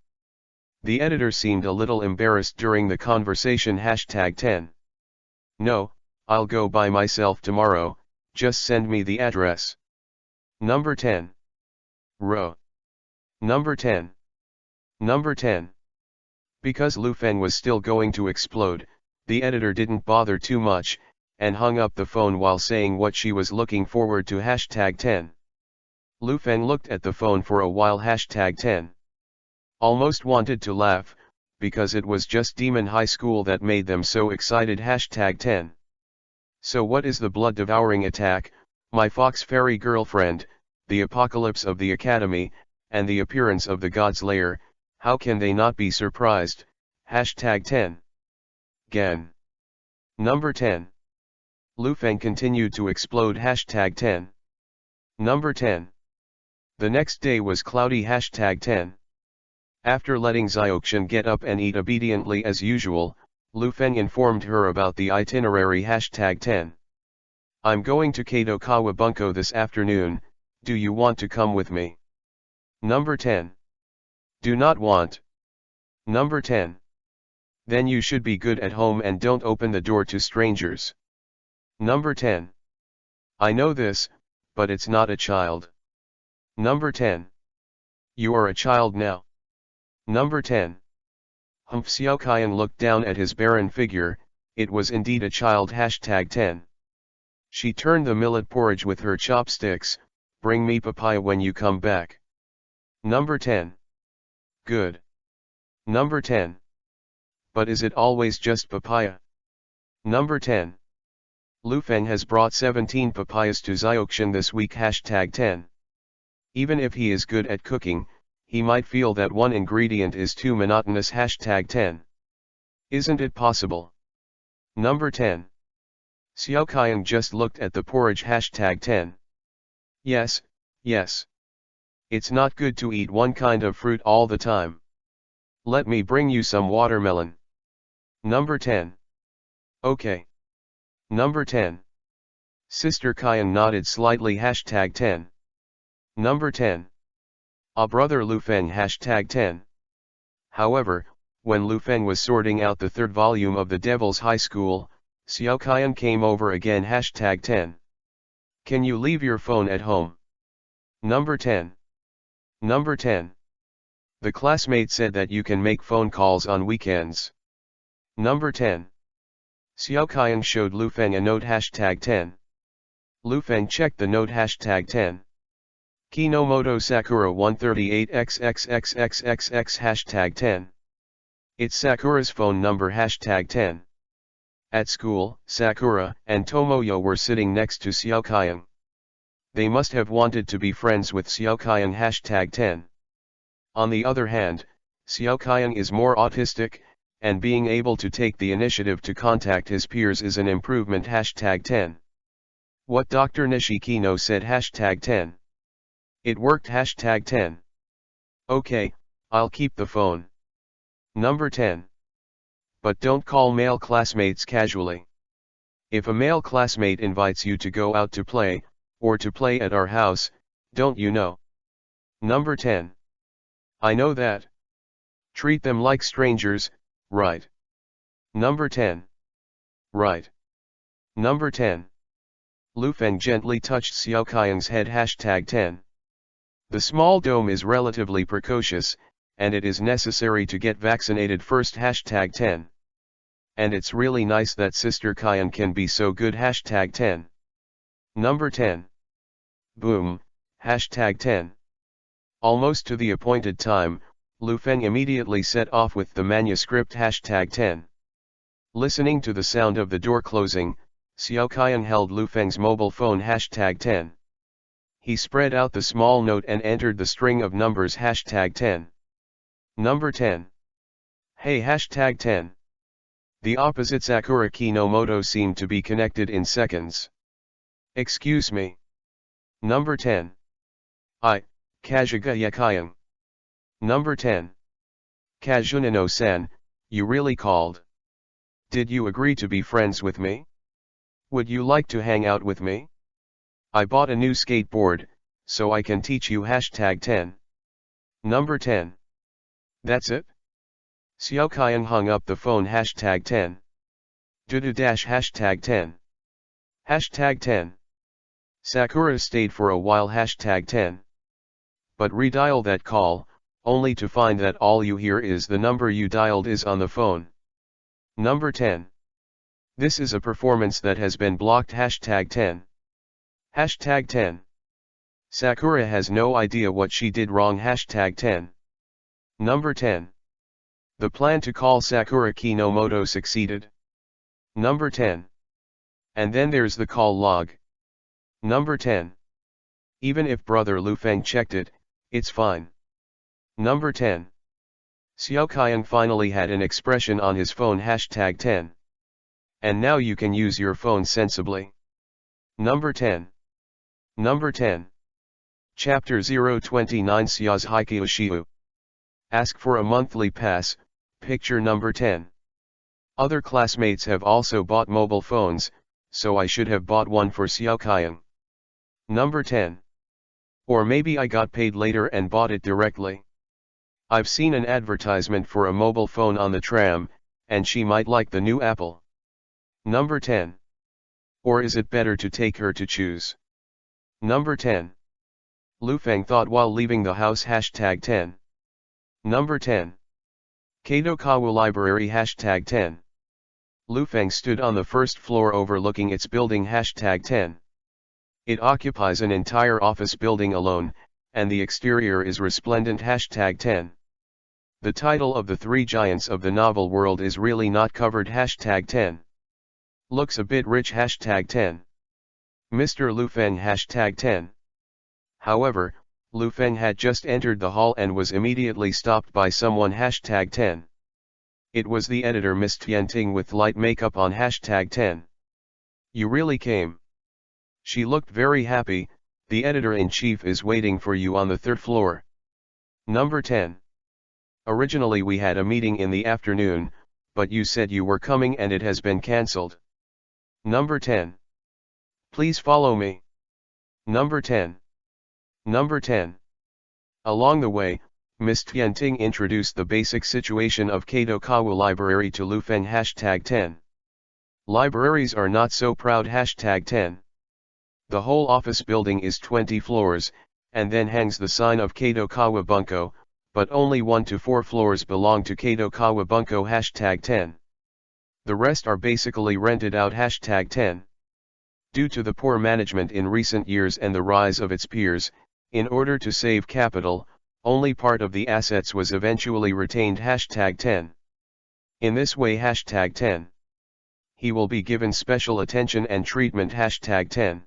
The editor seemed a little embarrassed during the conversation. Hashtag 10. No, I'll go by myself tomorrow, just send me the address. Number 10. Row. Number 10. Number 10. Because Lu Feng was still going to explode, the editor didn't bother too much, and hung up the phone while saying what she was looking forward to #10. Lu Feng looked at the phone for a while #10. Almost wanted to laugh, because it was just Demon High School that made them so excited #10. So what is the blood-devouring attack, my fox fairy girlfriend, the apocalypse of the academy, and the appearance of the God's lair, how can they not be surprised, #10. Gan. Number 10. Lu Feng continued to explode #10. Number 10. The next day was cloudy #10. After letting Xiaoxian get up and eat obediently as usual, Lu Feng informed her about the itinerary #10. I'm going to Kadokawa Bunko this afternoon, do you want to come with me? Number 10. Do not want. Number 10. Then you should be good at home and don't open the door to strangers. Number 10. I know this, but it's not a child. Number 10. You are a child now. Number 10. Humph. Xiaoqian looked down at his barren figure, it was indeed a child #10. She turned the millet porridge with her chopsticks, bring me papaya when you come back. Number 10. Good. Number 10. But is it always just papaya? Number 10. Lu Feng has brought 17 papayas to Xiaoxian this week #10. Even if he is good at cooking, he might feel that one ingredient is too monotonous #10. Isn't it possible? Number 10. Xiaoqian just looked at the porridge #10. Yes, yes. It's not good to eat one kind of fruit all the time. Let me bring you some watermelon. Number 10. Okay. Number 10. Sister Qian nodded slightly #10. Number 10. Ah, brother Lu Feng #10. However, when Lu Feng was sorting out the third volume of The Devil's High School, Xiaoqian came over again #10. Can you leave your phone at home? Number 10. Number 10. The classmate said that you can make phone calls on weekends. Number 10. Xiaoqian showed Lu Feng a note #10. Lu Feng checked the note #10. Kinomoto Sakura 138XXXXXX #10. It's Sakura's phone number #10. At school, Sakura and Tomoyo were sitting next to Xiaoqian. They must have wanted to be friends with Xiaoqian #10. On the other hand, Xiaoqian is more autistic, and being able to take the initiative to contact his peers is an improvement #10. What Dr. Nishikino said #10. It worked #10. Okay, I'll keep the phone. Number 10. But don't call male classmates casually. If a male classmate invites you to go out to play, or to play at our house, don't you know? Number 10. I know that. Treat them like strangers, right? Number 10. Right. Number 10. Lu Feng gently touched Xiaoqian's head #10. The small dome is relatively precocious, and it is necessary to get vaccinated first #10. And it's really nice that Sister Qian can be so good #10. Number 10. Boom, #10. Almost to the appointed time, Lu Feng immediately set off with the manuscript #10. Listening to the sound of the door closing, Xiaoqian held Lu Feng's mobile phone #10. He spread out the small note and entered the string of numbers #10. Number 10. Hey #10. The opposite Sakura Kinomoto seemed to be connected in seconds. Excuse me. Number 10. Kazuga Yakian. Number 10. Kazunino-san, you really called. Did you agree to be friends with me? Would you like to hang out with me? I bought a new skateboard, so I can teach you #10. Number 10. That's it? Xiaoqian hung up the phone #10. Dudu #10. Hashtag 10. Sakura stayed for a while. Hashtag 10. But redial that call, only to find that all you hear is the number you dialed is on the phone. Number 10. This is a performance that has been blocked. Hashtag 10. Hashtag 10. Sakura has no idea what she did wrong. Hashtag 10. Number 10. The plan to call Sakura Kinomoto succeeded. Number 10. And then there's the call log. Number 10. Even if brother Lufeng checked it, it's fine. Number 10. Xiao Qiang finally had an expression on his phone. Hashtag 10. And now you can use your phone sensibly. Number 10. Number 10. Chapter 029 Xiao's Haikyushiu. Ask for a monthly pass, picture number 10. Other classmates have also bought mobile phones, so I should have bought one for Xiao Qiang. Number 10. Or maybe I got paid later and bought it directly. I've seen an advertisement for a mobile phone on the tram, and she might like the new Apple. Number 10. Or is it better to take her to choose? Number 10. Lufeng thought while leaving the house. Hashtag 10. Number 10. Kadokawa Library. Hashtag 10. Lufeng stood on the first floor overlooking its building. Hashtag 10. It occupies an entire office building alone, and the exterior is resplendent. Hashtag 10. The title of the three giants of the novel world is really not covered. Hashtag 10. Looks a bit rich. Hashtag 10. Mr. Lufeng. Hashtag 10. However, Lufeng had just entered the hall and was immediately stopped by someone. Hashtag 10. It was the editor, Miss Tianting, with light makeup on. Hashtag 10. You really came. She looked very happy. The editor-in-chief is waiting for you on the third floor. Number 10. Originally we had a meeting in the afternoon, but you said you were coming and it has been cancelled. Number 10. Please follow me. Number 10. Number 10. Along the way, Miss Tianting introduced the basic situation of Kadokawa Library to Lufeng. Hashtag 10. Libraries are not so proud. Hashtag 10. The whole office building is 20 floors, and then hangs the sign of Kadokawa Bunko, but only 1 to 4 floors belong to Kadokawa Bunko. Hashtag 10. The rest are basically rented out. Hashtag 10. Due to the poor management in recent years and the rise of its peers, in order to save capital, only part of the assets was eventually retained. Hashtag 10. In this way. Hashtag 10. He will be given special attention and treatment. Hashtag 10.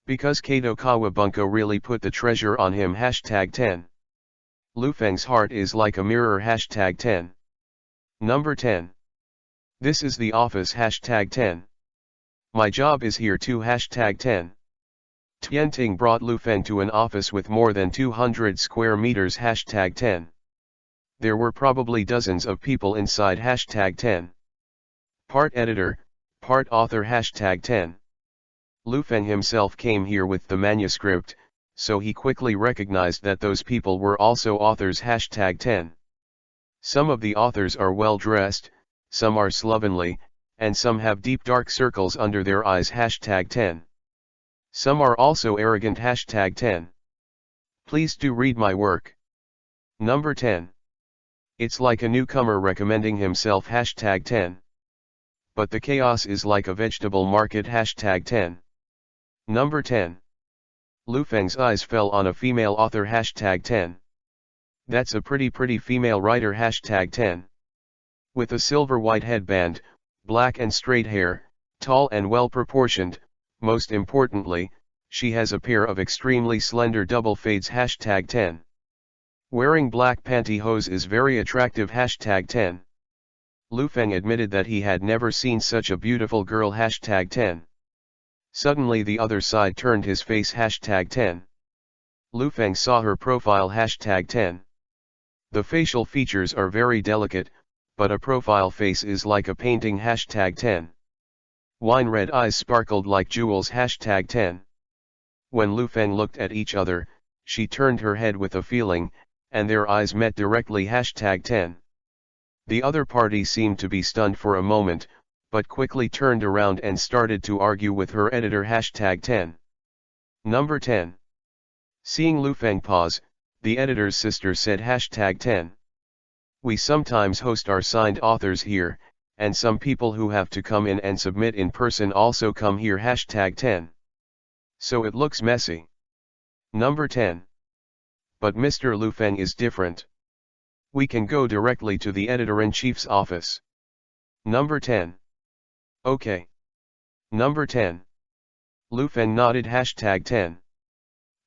Because Kadokawa Bunko really put the treasure on him. Hashtag 10. Lufeng's heart is like a mirror. Hashtag 10. Number 10. This is the office. Hashtag 10. My job is here too. Hashtag 10. Tianting brought Lufeng to an office with more than 200 square meters. Hashtag 10. There were probably dozens of people inside. Hashtag 10. Part editor, part author. Hashtag 10. Lufeng himself came here with the manuscript, so he quickly recognized that those people were also authors. Hashtag 10. Some of the authors are well dressed, some are slovenly, and some have deep dark circles under their eyes. Hashtag 10. Some are also arrogant. Hashtag 10. Please do read my work. Number 10. It's like a newcomer recommending himself. Hashtag 10. But the chaos is like a vegetable market. Hashtag 10. Number 10. Lufeng's eyes fell on a female author. Hashtag 10. That's a pretty female writer. Hashtag 10. With a silver white headband, black and straight hair, tall and well proportioned, most importantly, she has a pair of extremely slender double fades. Hashtag 10. Wearing black pantyhose is very attractive. Hashtag 10. Lufeng admitted that he had never seen such a beautiful girl. Hashtag 10. Suddenly the other side turned his face. Hashtag 10. Lufeng saw her profile. Hashtag 10. The facial features are very delicate, but a profile face is like a painting. Hashtag 10. Wine red eyes sparkled like jewels. Hashtag 10. When Lufeng looked at each other, she turned her head with a feeling, and their eyes met directly. Hashtag 10. The other party seemed to be stunned for a moment, but quickly turned around and started to argue with her editor. #10. Number 10. Seeing Lu Feng pause, the editor's sister said #10. We sometimes host our signed authors here, and some people who have to come in and submit in person also come here. #10. So it looks messy. Number 10. But Mr. Lu Feng is different. We can go directly to the editor-in-chief's office. Number 10. Okay. Number 10. Lu Feng nodded. #10.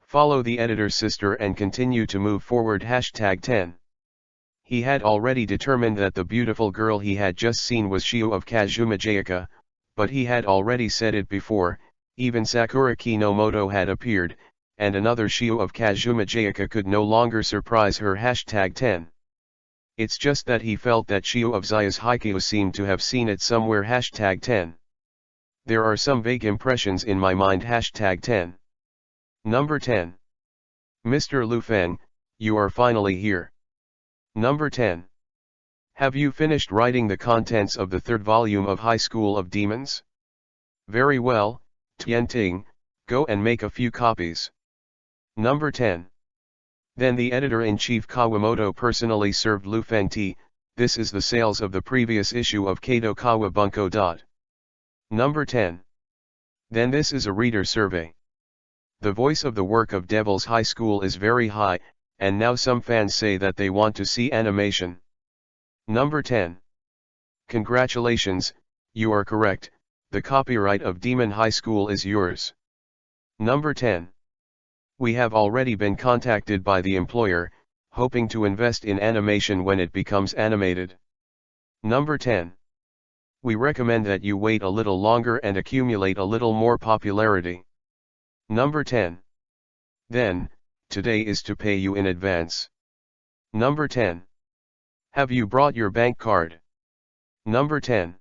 Follow the editor's sister and continue to move forward. #10. He had already determined that the beautiful girl he had just seen was Shio of Kazuma Jayaka, but he had already said it before, even Sakura Kinomoto had appeared, and another Shio of Kazuma Jayaka could no longer surprise her. #10. It's just that he felt that Shio of Zaya's Haikyuu seemed to have seen it somewhere. #10. There are some vague impressions in my mind. #10. Number 10. Mr. Lu Feng, you are finally here. Number 10. Have you finished writing the contents of the third volume of High School of Demons? Very well, Tianting, go and make a few copies. Number 10. Then the editor-in-chief Kawamoto personally served Lu Feng tea. This is the sales of the previous issue of Kato Kawabunko. Number 10. Then this is a reader survey. The voice of the work of Devil's High School is very high, and now some fans say that they want to see animation. Number 10. Congratulations, you are correct, the copyright of Demon High School is yours. Number 10. We have already been contacted by the employer, hoping to invest in animation when it becomes animated. Number 10. We recommend that you wait a little longer and accumulate a little more popularity. Number 10. Then, today is to pay you in advance. Number 10. Have you brought your bank card? Number 10.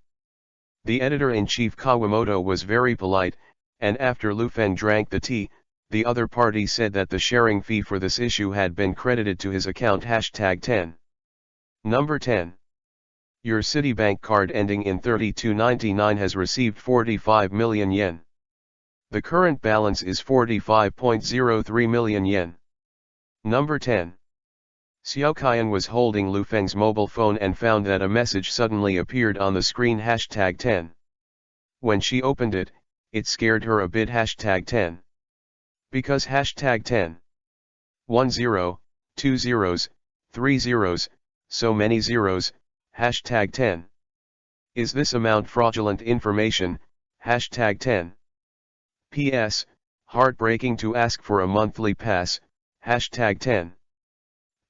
The editor-in-chief Kawamoto was very polite, and after Lu Feng drank the tea, the other party said that the sharing fee for this issue had been credited to his account. #10. Number 10. Your Citibank card ending in 3299 has received 45 million yen. The current balance is 45.03 million yen. Number 10. Xiao Qian was holding Lu Feng's mobile phone and found that a message suddenly appeared on the screen. #10. When she opened it, it scared her a bit. #10. Because #10. 1 0, 2 zeros, 3 zeros, so many zeros, #10. Is this amount fraudulent information? #10. P.S. Heartbreaking to ask for a monthly pass, #10.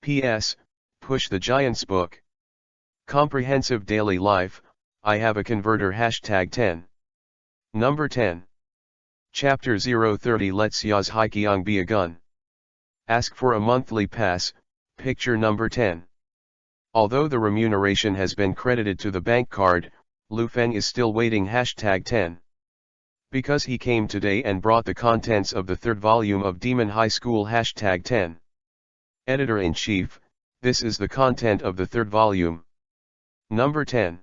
P.S. Push the Giants book. Comprehensive daily life, I have a converter. #10. Number 10. Chapter 030 Let Xia's Haikyang be a gun. Ask for a monthly pass, picture number 10. Although the remuneration has been credited to the bank card, Lu Feng is still waiting. #10. Because he came today and brought the contents of the third volume of Demon High School. #10. Editor-in-Chief, this is the content of the third volume. Number 10.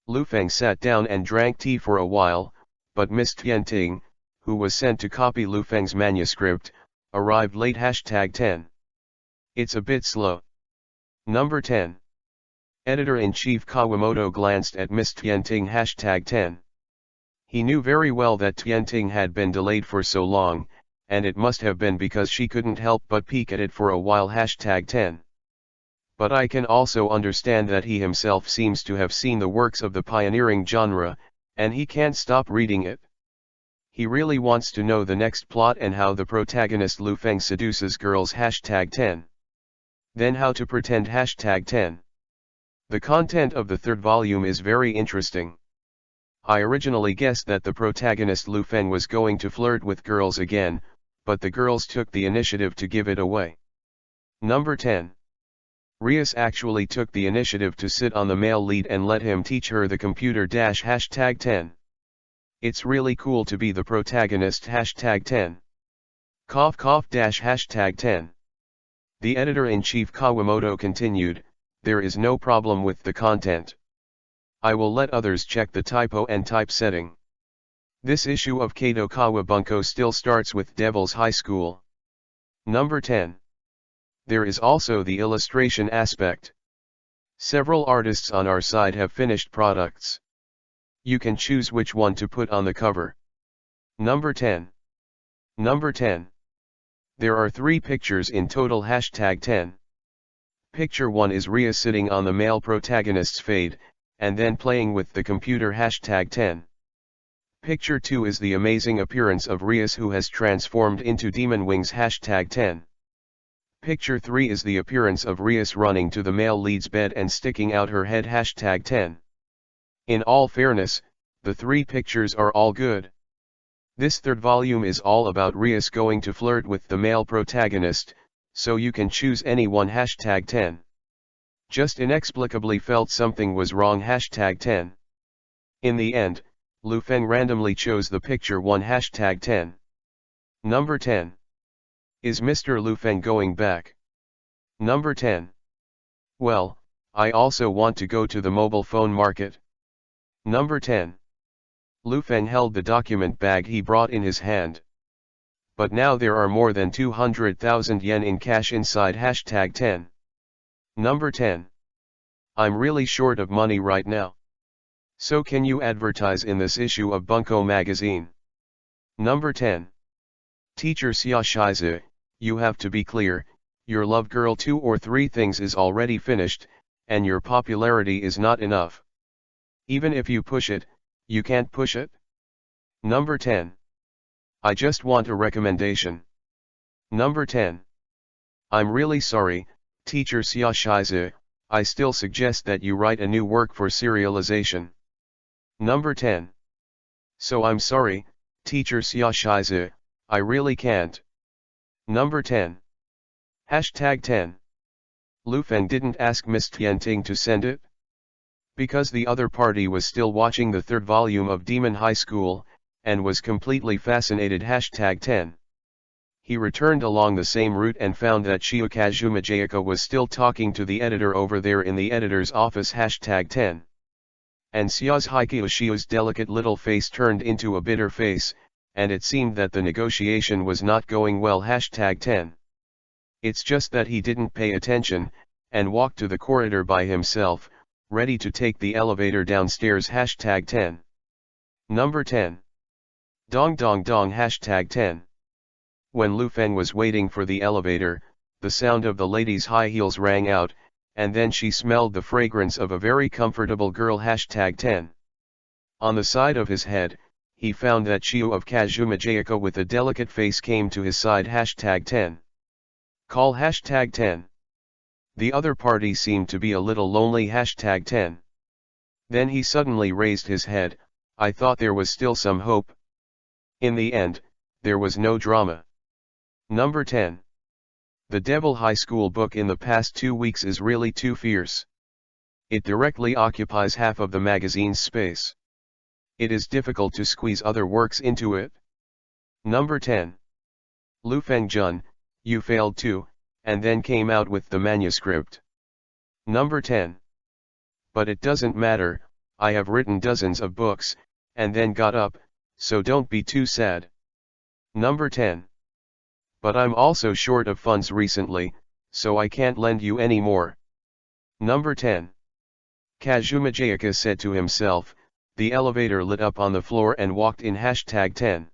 Lu Feng sat down and drank tea for a while, but Miss Tianting, who was sent to copy Lu Feng's manuscript, arrived late. #10. It's a bit slow. Number 10. Editor-in-Chief Kawamoto glanced at Miss Tianting. #10. He knew very well that Tianting had been delayed for so long, and it must have been because she couldn't help but peek at it for a while. #10. But I can also understand that he himself seems to have seen the works of the pioneering genre, and he can't stop reading it. He really wants to know the next plot and how the protagonist Lu Feng seduces girls. #10. Then how to pretend. #10. The content of the third volume is very interesting. I originally guessed that the protagonist Lu Feng was going to flirt with girls again, but the girls took the initiative to give it away. Number 10. Rias actually took the initiative to sit on the male lead and let him teach her the computer. #10. It's really cool to be the protagonist. #10. Cough cough. #10. The editor-in-chief Kawamoto continued, there is no problem with the content. I will let others check the typo and typesetting. This issue of Kato Kawabunko still starts with Devil's High School. Number 10. There is also the illustration aspect. Several artists on our side have finished products. You can choose which one to put on the cover. Number 10. Number 10. There are 3 pictures in total. #10. Picture 1 is Ria sitting on the male protagonist's fade, and then playing with the computer. #10. Picture 2 is the amazing appearance of Rias, who has transformed into demon wings. #10. Picture 3 is the appearance of Rias running to the male lead's bed and sticking out her head. #10. In all fairness, the 3 pictures are all good. This third volume is all about Rias going to flirt with the male protagonist, so you can choose any one. #10. Just inexplicably felt something was wrong. #10. In the end, Lu Feng randomly chose the picture 1. #10. Number 10. Is Mr. Lu Feng going back? Number 10. Well, I also want to go to the mobile phone market. Number 10. Lu Feng held the document bag he brought in his hand. But now there are more than 200,000 yen in cash inside. #10. Number 10. I'm really short of money right now. So can you advertise in this issue of Bunko magazine? Number 10. Teacher Xia Shize, you have to be clear, your Love Girl 2 or 3 things is already finished, and your popularity is not enough. Even if you push it, you can't push it? Number 10. I just want a recommendation. Number 10. I'm really sorry, Teacher Xia Shize, I still suggest that you write a new work for serialization. Number 10. So I'm sorry, Teacher Xia Shize, I really can't. Number 10. #10. Lu Feng didn't ask Miss Tianting to send it? Because the other party was still watching the 3rd volume of Demon High School, and was completely fascinated. #10. He returned along the same route and found that Shio Kazuma Jayaka was still talking to the editor over there in the editor's office. #10. And Xiao's Haikyo Shio's delicate little face turned into a bitter face, and it seemed that the negotiation was not going well. #10. It's just that he didn't pay attention, and walked to the corridor by himself, ready to take the elevator downstairs. #10. Number 10. Dong dong dong. #10. When Lu Feng was waiting for the elevator, the sound of the lady's high heels rang out, and then she smelled the fragrance of a very comfortable girl. #10. On the side of his head, he found that Shio of Kazuma Jayaka with a delicate face came to his side. #10. Call. #10. The other party seemed to be a little lonely. #10. Then he suddenly raised his head. I thought there was still some hope. In the end, there was no drama. Number 10. The Devil High School book in the past 2 weeks is really too fierce. It directly occupies half of the magazine's space. It is difficult to squeeze other works into it. Number 10. Lu Feng Jun, you failed too, and then came out with the manuscript. Number 10. But it doesn't matter, I have written dozens of books, and then got up, so don't be too sad. Number 10. But I'm also short of funds recently, so I can't lend you any more. Number 10. Kazuma Jayaka said to himself. The elevator lit up on the floor and walked in. #10.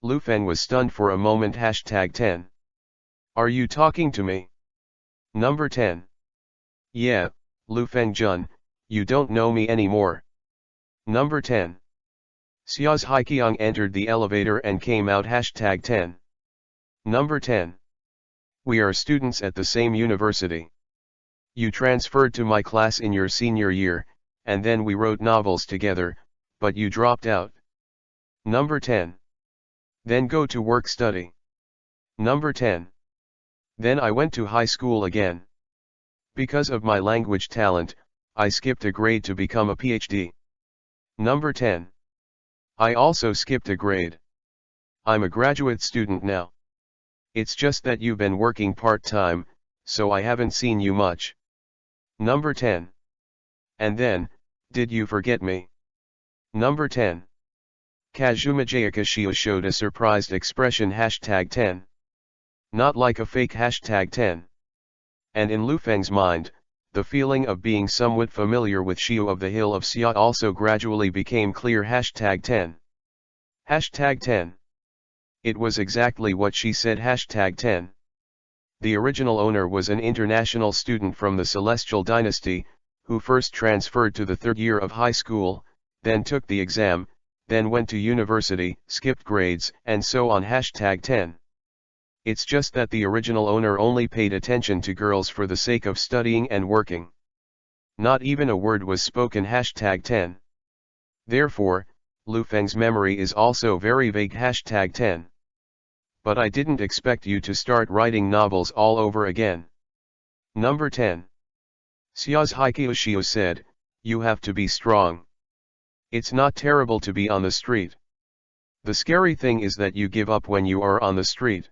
Lu Feng was stunned for a moment. #10. Are you talking to me? Number 10. Yeah, Lu Feng Jun, you don't know me anymore. Number 10. Xiao's Haikyong entered the elevator and came out. #10. Number 10. We are students at the same university. You transferred to my class in your senior year, and then we wrote novels together, but you dropped out. Number 10. Then go to work study. Number 10. Then I went to high school again. Because of my language talent, I skipped a grade to become a PhD. Number 10. I also skipped a grade. I'm a graduate student now. It's just that you've been working part-time, so I haven't seen you much. Number 10. And then, Did you forget me? Number 10. Kazuma Jayakashio showed a surprised expression #10. Not like a fake #10. And in Lu Feng's mind, the feeling of being somewhat familiar with Shio of the Hill of Xia also gradually became clear #10. #10. It was exactly what she said #10. The original owner was an international student from the Celestial Dynasty, who first transferred to the third year of high school, then took the exam, then went to university, skipped grades, and so on #10. It's just that the original owner only paid attention to girls for the sake of studying and working. Not even a word was spoken #10. Therefore, Lu Feng's memory is also very vague #10. But I didn't expect you to start writing novels all over again. Number 10. Xia's Haikyoshio said, you have to be strong. It's not terrible to be on the street. The scary thing is that you give up when you are on the street.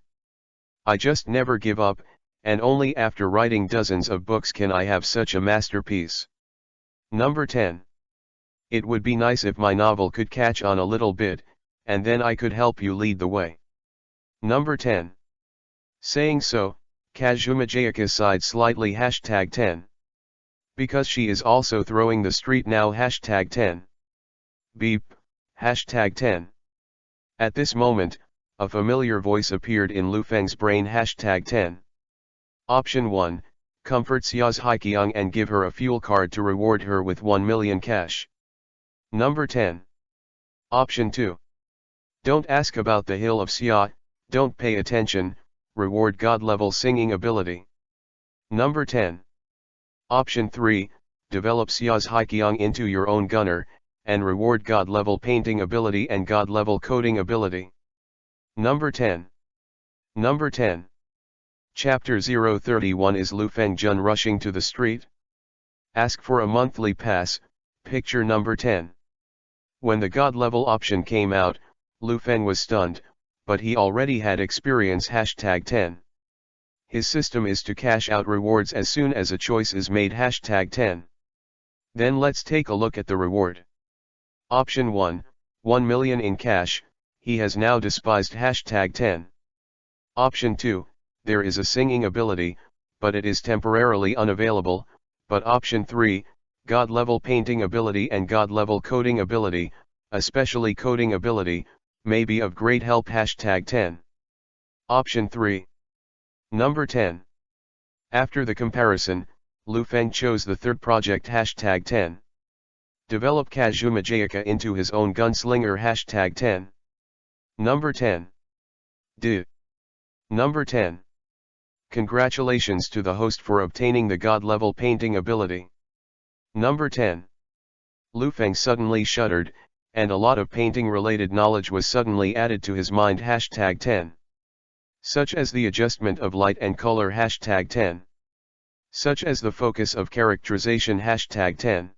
I just never give up, and only after writing dozens of books can I have such a masterpiece. Number 10. It would be nice if my novel could catch on a little bit, and then I could help you lead the way. Number 10. Saying so, Kazuma Jayaka sighed slightly #10. Because she is also throwing the street now #10. Beep, #10. At this moment, a familiar voice appeared in Lu Feng's brain #10. Option 1, comfort Xia's Haikyung and give her a fuel card to reward her with 1 million cash. Number 10. Option 2. Don't ask about the Hill of Xia, don't pay attention, reward God-level singing ability. Number 10. Option 3, develop Xia's Haikyung into your own gunner, and reward God-level painting ability and God-level coding ability. Number 10. Number 10. Chapter 031 Is Lu Fengjun rushing to the street? Ask for a monthly pass, picture number 10. When the God-level option came out, Lu Feng was stunned, but he already had experience #10. His system is to cash out rewards as soon as a choice is made #10. Then let's take a look at the reward. Option 1, 1 million in cash, he has now despised #10. Option 2, there is a singing ability, but it is temporarily unavailable, but option 3, God-level painting ability and God-level coding ability, especially coding ability, may be of great help #10. Option 3. Number 10. After the comparison, Lu Feng chose the third project #10. Develop Kazuma Jayaka into his own gunslinger #10. Number 10. Number 10. Congratulations to the host for obtaining the God-level painting ability. Number 10. Lu Feng suddenly shuddered, and a lot of painting-related knowledge was suddenly added to his mind #10. Such as the adjustment of light and color #10. Such as the focus of characterization #10.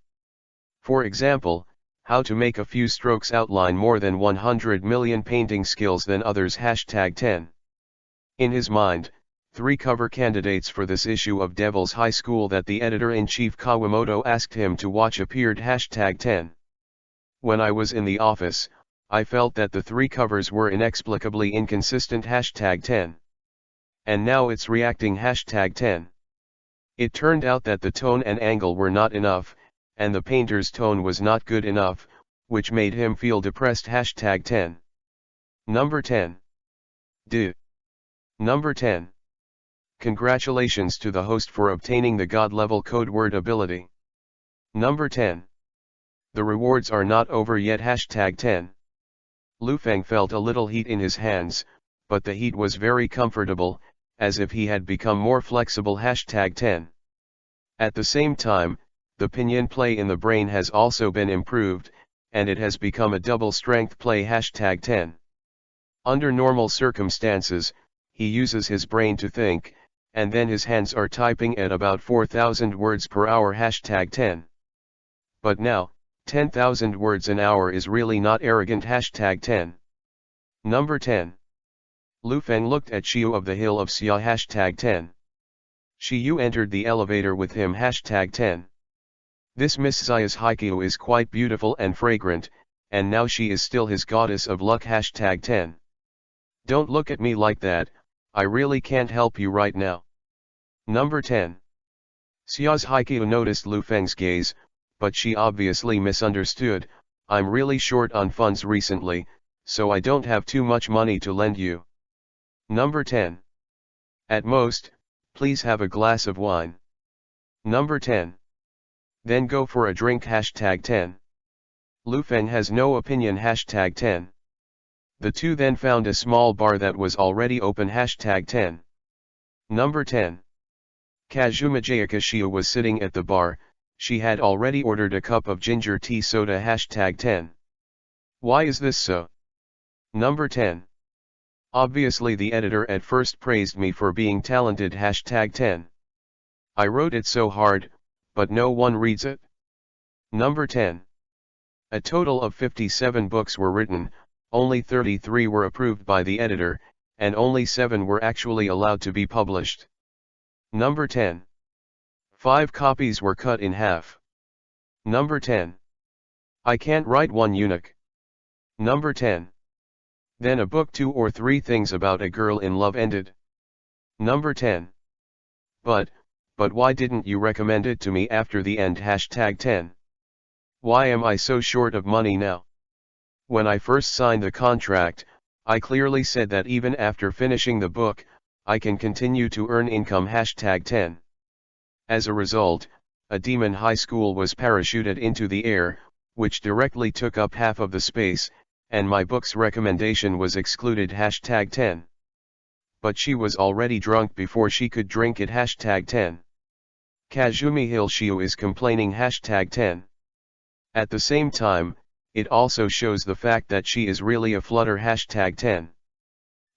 For example, how to make a few strokes outline more than 100 million painting skills than others #10. In his mind, 3 cover candidates for this issue of Devil's High School that the editor-in-chief Kawamoto asked him to watch appeared #10. When I was in the office, I felt that the 3 covers were inexplicably inconsistent #10. And now it's reacting #10. It turned out that the tone and angle were not enough, and the painter's tone was not good enough, which made him feel depressed #10. Number 10. Number 10. Congratulations to the host for obtaining the God-level code word ability. Number 10. The rewards are not over yet #10. Lu Feng felt a little heat in his hands, but the heat was very comfortable, as if he had become more flexible #10. At the same time, the pinyin play in the brain has also been improved, and it has become a double-strength play #10. Under normal circumstances, he uses his brain to think, and then his hands are typing at about 4,000 words per hour #10. But now, 10,000 words an hour is really not arrogant #10. Number 10. Lu Feng looked at Xiu of the Hill of Xia #10. Xiu entered the elevator with him #10. This Miss Sia's Haikyuu is quite beautiful and fragrant, and now she is still his goddess of luck. Hashtag 10. Don't look at me like that, I really can't help you right now. Number 10. Xia's Haikyuu noticed Lu Feng's gaze, but she obviously misunderstood. I'm really short on funds recently, so I don't have too much money to lend you. Number 10. At most, please have a glass of wine. Number 10. Then go for a drink. Hashtag 10. Lu Feng has no opinion. Hashtag 10. The two then found a small bar that was already open. Hashtag 10. Number 10. Kazuma Jayakashia was sitting at the bar. She had already ordered a cup of ginger tea soda. Hashtag 10. Why is this so? Number 10. Obviously the editor at first praised me for being talented. Hashtag 10. I wrote it so hard, but no one reads it. Number 10. A total of 57 books were written, only 33 were approved by the editor, and only 7 were actually allowed to be published. Number 10. 5 copies were cut in half. Number 10. I can't write one eunuch. Number 10. Then a book 2 or 3 things about a girl in love ended. Number 10. But why didn't you recommend it to me after the end? Hashtag 10. Why am I so short of money now? When I first signed the contract, I clearly said that even after finishing the book, I can continue to earn income. Hashtag 10. As a result, a demon high school was parachuted into the air, which directly took up half of the space, and my book's recommendation was excluded. Hashtag 10. But she was already drunk before she could drink it. Hashtag 10. Kazumi Hilshiu is complaining. Hashtag 10. At the same time, it also shows the fact that she is really a flutter. Hashtag 10.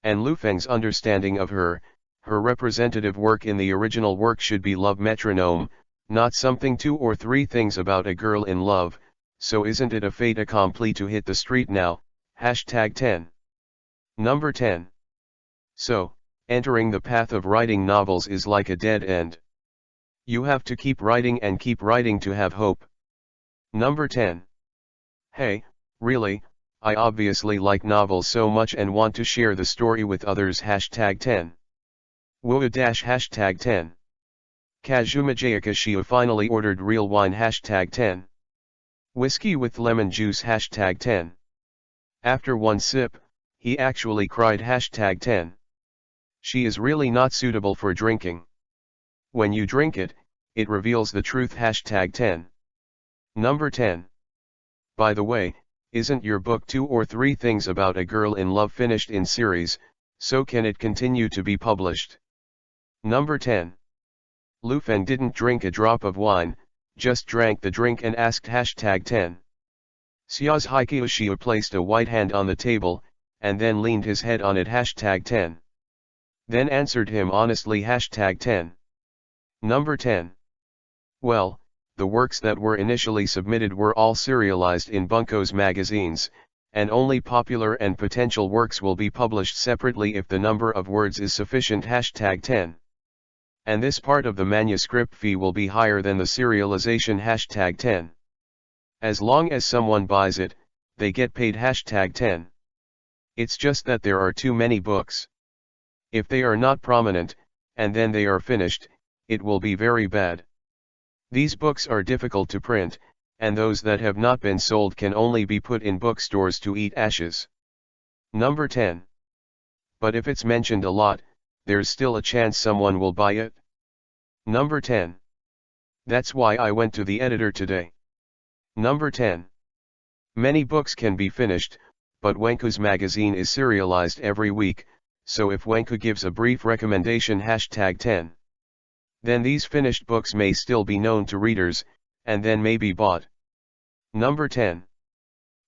And Lu Feng's understanding of her representative work in the original work should be Love Metronome, not something 2 or 3 things about a girl in love, so isn't it a fait accompli to hit the street now? Hashtag 10. Number 10. So, entering the path of writing novels is like a dead end. You have to keep writing and keep writing to have hope. Number 10. Hey, really, I obviously like novels so much and want to share the story with others. Hashtag 10. Woo dash hashtag 10. Kazuma Jayakashia finally ordered real wine. Hashtag 10. Whiskey with lemon juice. Hashtag 10. After one sip, he actually cried. Hashtag 10. She is really not suitable for drinking. When you drink it, it reveals the truth. Hashtag 10. Number 10. By the way, isn't your book 2 or 3 things about a girl in love finished in series, so can it continue to be published? Number 10. Lu Feng didn't drink a drop of wine, just drank the drink and asked. Hashtag 10. Xia's Haikyuu placed a white hand on the table, and then leaned his head on it. Hashtag 10. Then answered him honestly. Hashtag 10. Number 10. Well, the works that were initially submitted were all serialized in Bunko's magazines, and only popular and potential works will be published separately if the number of words is sufficient. Hashtag 10. And this part of the manuscript fee will be higher than the serialization. Hashtag 10. As long as someone buys it, they get paid. Hashtag 10. It's just that there are too many books. If they are not prominent, and then they are finished, it will be very bad. These books are difficult to print, and those that have not been sold can only be put in bookstores to eat ashes. Number 10. But if it's mentioned a lot, there's still a chance someone will buy it. Number 10. That's why I went to the editor today. Number 10. Many books can be finished, but Wenku's magazine is serialized every week, so if Wenku gives a brief recommendation. Hashtag 10. Then these finished books may still be known to readers, and then may be bought. Number 10.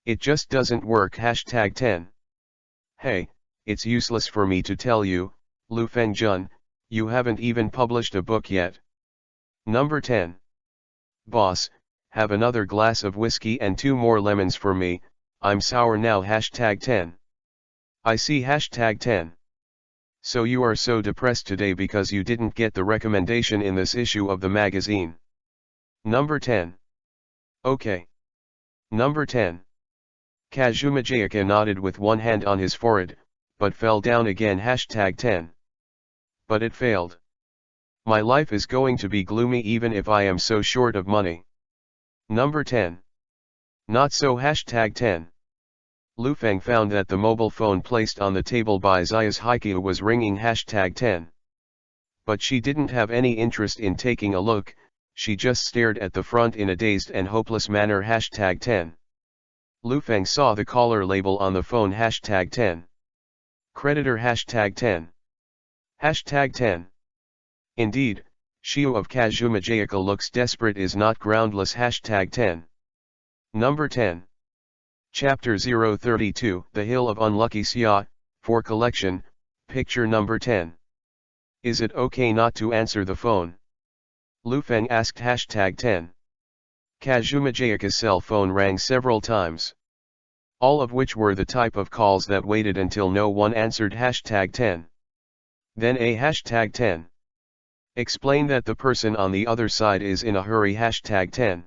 It just doesn't work. Hashtag 10. Hey, it's useless for me to tell you, Lu Fengjun, you haven't even published a book yet. Number 10. Boss, have another glass of whiskey and 2 more lemons for me, I'm sour now. Hashtag 10. I see. Hashtag 10. So you are so depressed today because you didn't get the recommendation in this issue of the magazine. Number 10. Okay. Number 10. Kazuma Jayaka nodded with one hand on his forehead, but fell down again. Hashtag 10. But it failed. My life is going to be gloomy even if I am so short of money. Number 10. Not so. Hashtag 10. Lu Feng found that the mobile phone placed on the table by Xia's Haikyuu was ringing. Hashtag 10. But she didn't have any interest in taking a look, she just stared at the front in a dazed and hopeless manner. Hashtag 10. Lu Feng saw the caller label on the phone. Hashtag 10. Creditor. Hashtag 10. Hashtag 10. Indeed, Shio of Kazuma Jayaka looks desperate is not groundless. Hashtag 10. Number 10. Chapter 032, The Hill of Unlucky Xia, for collection, picture number 10. Is it okay not to answer the phone? Lu Feng asked. Hashtag 10. Kazuma Jayaka's cell phone rang several times. All of which were the type of calls that waited until no one answered. Hashtag 10. Then a hashtag 10. Explain that the person on the other side is in a hurry. Hashtag 10.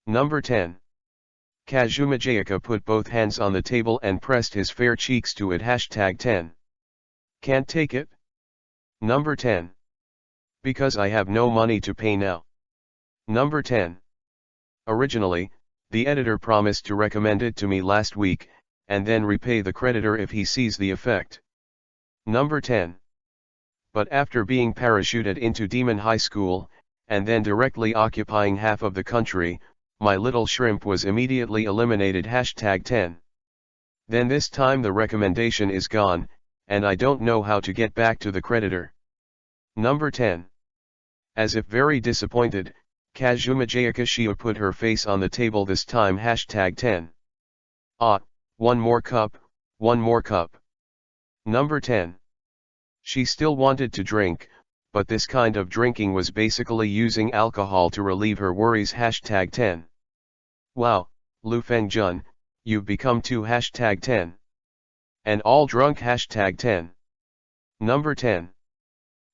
Number 10. Kazuma Jayaka put both hands on the table and pressed his fair cheeks to it. Hashtag 10. Can't take it? Number 10. Because I have no money to pay now. Number 10. Originally, the editor promised to recommend it to me last week, and then repay the creditor if he sees the effect. Number 10. But after being parachuted into Demon High School, and then directly occupying half of the country, my little shrimp was immediately eliminated. Hashtag 10. Then this time the recommendation is gone, and I don't know how to get back to the creditor. Number 10. As if very disappointed, Kazuma Jayaka Shio put her face on the table this time. Hashtag 10. Ah, one more cup, one more cup. Number 10. She still wanted to drink, but this kind of drinking was basically using alcohol to relieve her worries. Hashtag 10. Wow, Lu Feng Jun, you've become too. Hashtag 10. And all drunk. Hashtag 10. Number 10.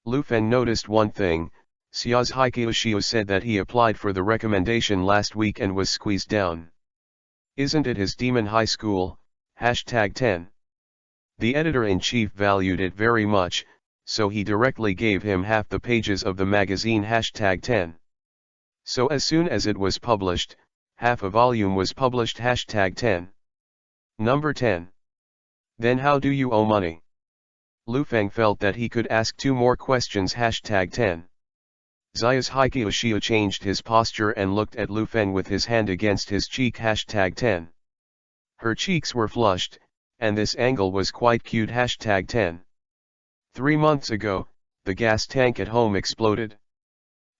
Lu Feng noticed one thing. Xia's Haikyuu Shio said that he applied for the recommendation last week and was squeezed down. Isn't it his Demon High School? Hashtag 10. The editor-in-chief valued it very much, so he directly gave him half the pages of the magazine. Hashtag 10. So as soon as it was published, half a volume was published. Hashtag 10. Number 10. Then how do you owe money? Lu Feng felt that he could ask two more questions. Hashtag 10. Xia's Haikyuu Shio changed his posture and looked at Lu Feng with his hand against his cheek. Hashtag 10. Her cheeks were flushed, and this angle was quite cute. Hashtag 10. 3 months ago, the gas tank at home exploded.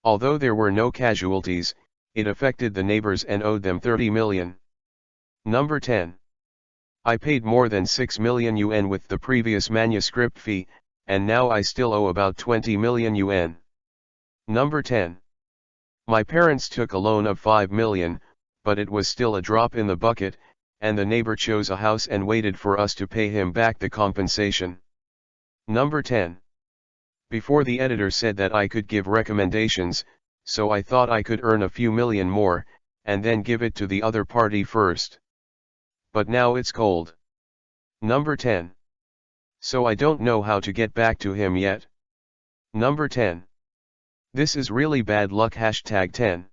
Although there were no casualties, it affected the neighbors and owed them 30 million. Number 10. I paid more than 6 million yuan with the previous manuscript fee, and now I still owe about 20 million yuan. Number 10. My parents took a loan of 5 million, but it was still a drop in the bucket, and the neighbor chose a house and waited for us to pay him back the compensation. Number 10. Before the editor said that I could give recommendations, so I thought I could earn a few million more, and then give it to the other party first. But now it's cold. Number 10. So I don't know how to get back to him yet. Number 10. This is really bad luck. Hashtag 10.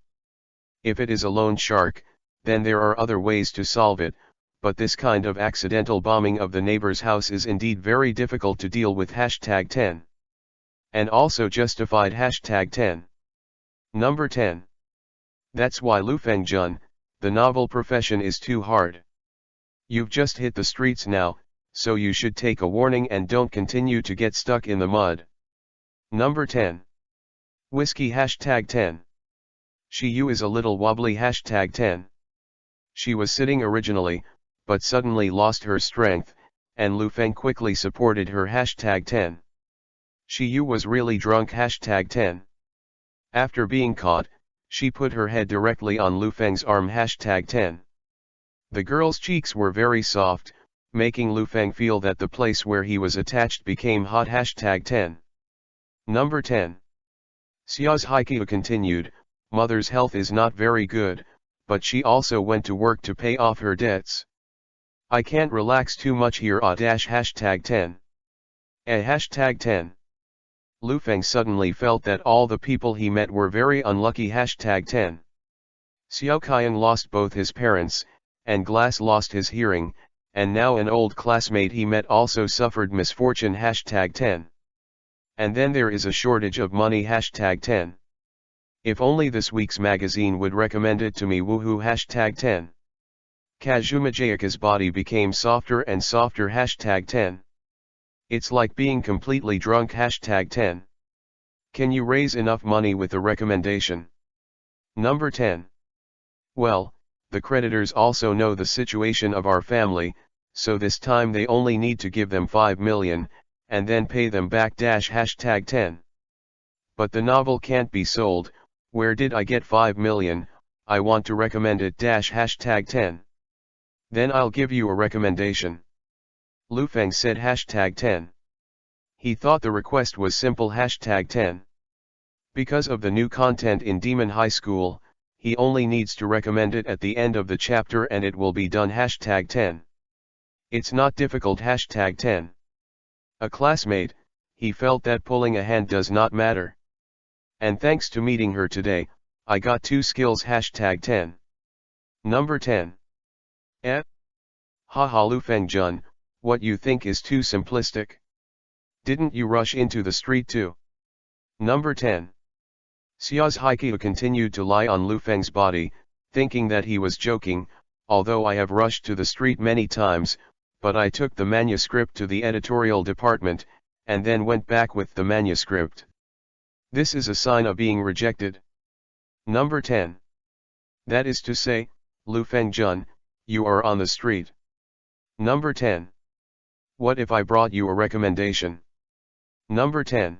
If it is a loan shark, then there are other ways to solve it, but this kind of accidental bombing of the neighbor's house is indeed very difficult to deal with. Hashtag 10. And also justified. Hashtag 10. Number 10. That's why Lu Feng Jun, the novel profession is too hard. You've just hit the streets now, so you should take a warning and don't continue to get stuck in the mud. Number 10. Whiskey. Hashtag 10. She is a little wobbly. Hashtag 10. She was sitting originally, but suddenly lost her strength, and Lu Feng quickly supported her. Hashtag 10. She was really drunk. Hashtag 10. After being caught, she put her head directly on Lu Feng's arm. Hashtag 10. The girl's cheeks were very soft, making Lu Feng feel that the place where he was attached became hot. Hashtag 10. Number 10. Xia's Haikyuu continued, Mother's health is not very good, but she also went to work to pay off her debts. I can't relax too much here. Hashtag 10. Hashtag 10. Lu Feng suddenly felt that all the people he met were very unlucky. Hashtag 10. Xiao Qiang lost both his parents, and Glass lost his hearing, and now an old classmate he met also suffered misfortune. Hashtag 10. And then there is a shortage of money. Hashtag 10. If only this week's magazine would recommend it to me. Woohoo. Hashtag 10. Kazuma Jayaka's body became softer and softer. Hashtag 10. It's like being completely drunk. Hashtag 10. Can you raise enough money with the recommendation? Number 10. Well, the creditors also know the situation of our family, so this time they only need to give them 5 million, and then pay them back. Hashtag 10. But the novel can't be sold. Where did I get 5 million? I want to recommend it. Hashtag 10. Then I'll give you a recommendation. Lu Feng said. Hashtag 10. He thought the request was simple. Hashtag 10. Because of the new content in Demon High School, he only needs to recommend it at the end of the chapter and it will be done. Hashtag 10. It's not difficult. Hashtag 10. A classmate, he felt that pulling a hand does not matter. And thanks to meeting her today, I got 2 skills. Hashtag 10. Number 10. Haha. Lu Feng Jun, what you think is too simplistic? Didn't you rush into the street too? Number 10. Xiao's Haiqiu continued to lie on Lu Feng's body, thinking that he was joking, although I have rushed to the street many times, but I took the manuscript to the editorial department, and then went back with the manuscript. This is a sign of being rejected. Number 10. That is to say, Lu Feng Jun, you are on the street. Number 10. What if I brought you a recommendation? Number 10.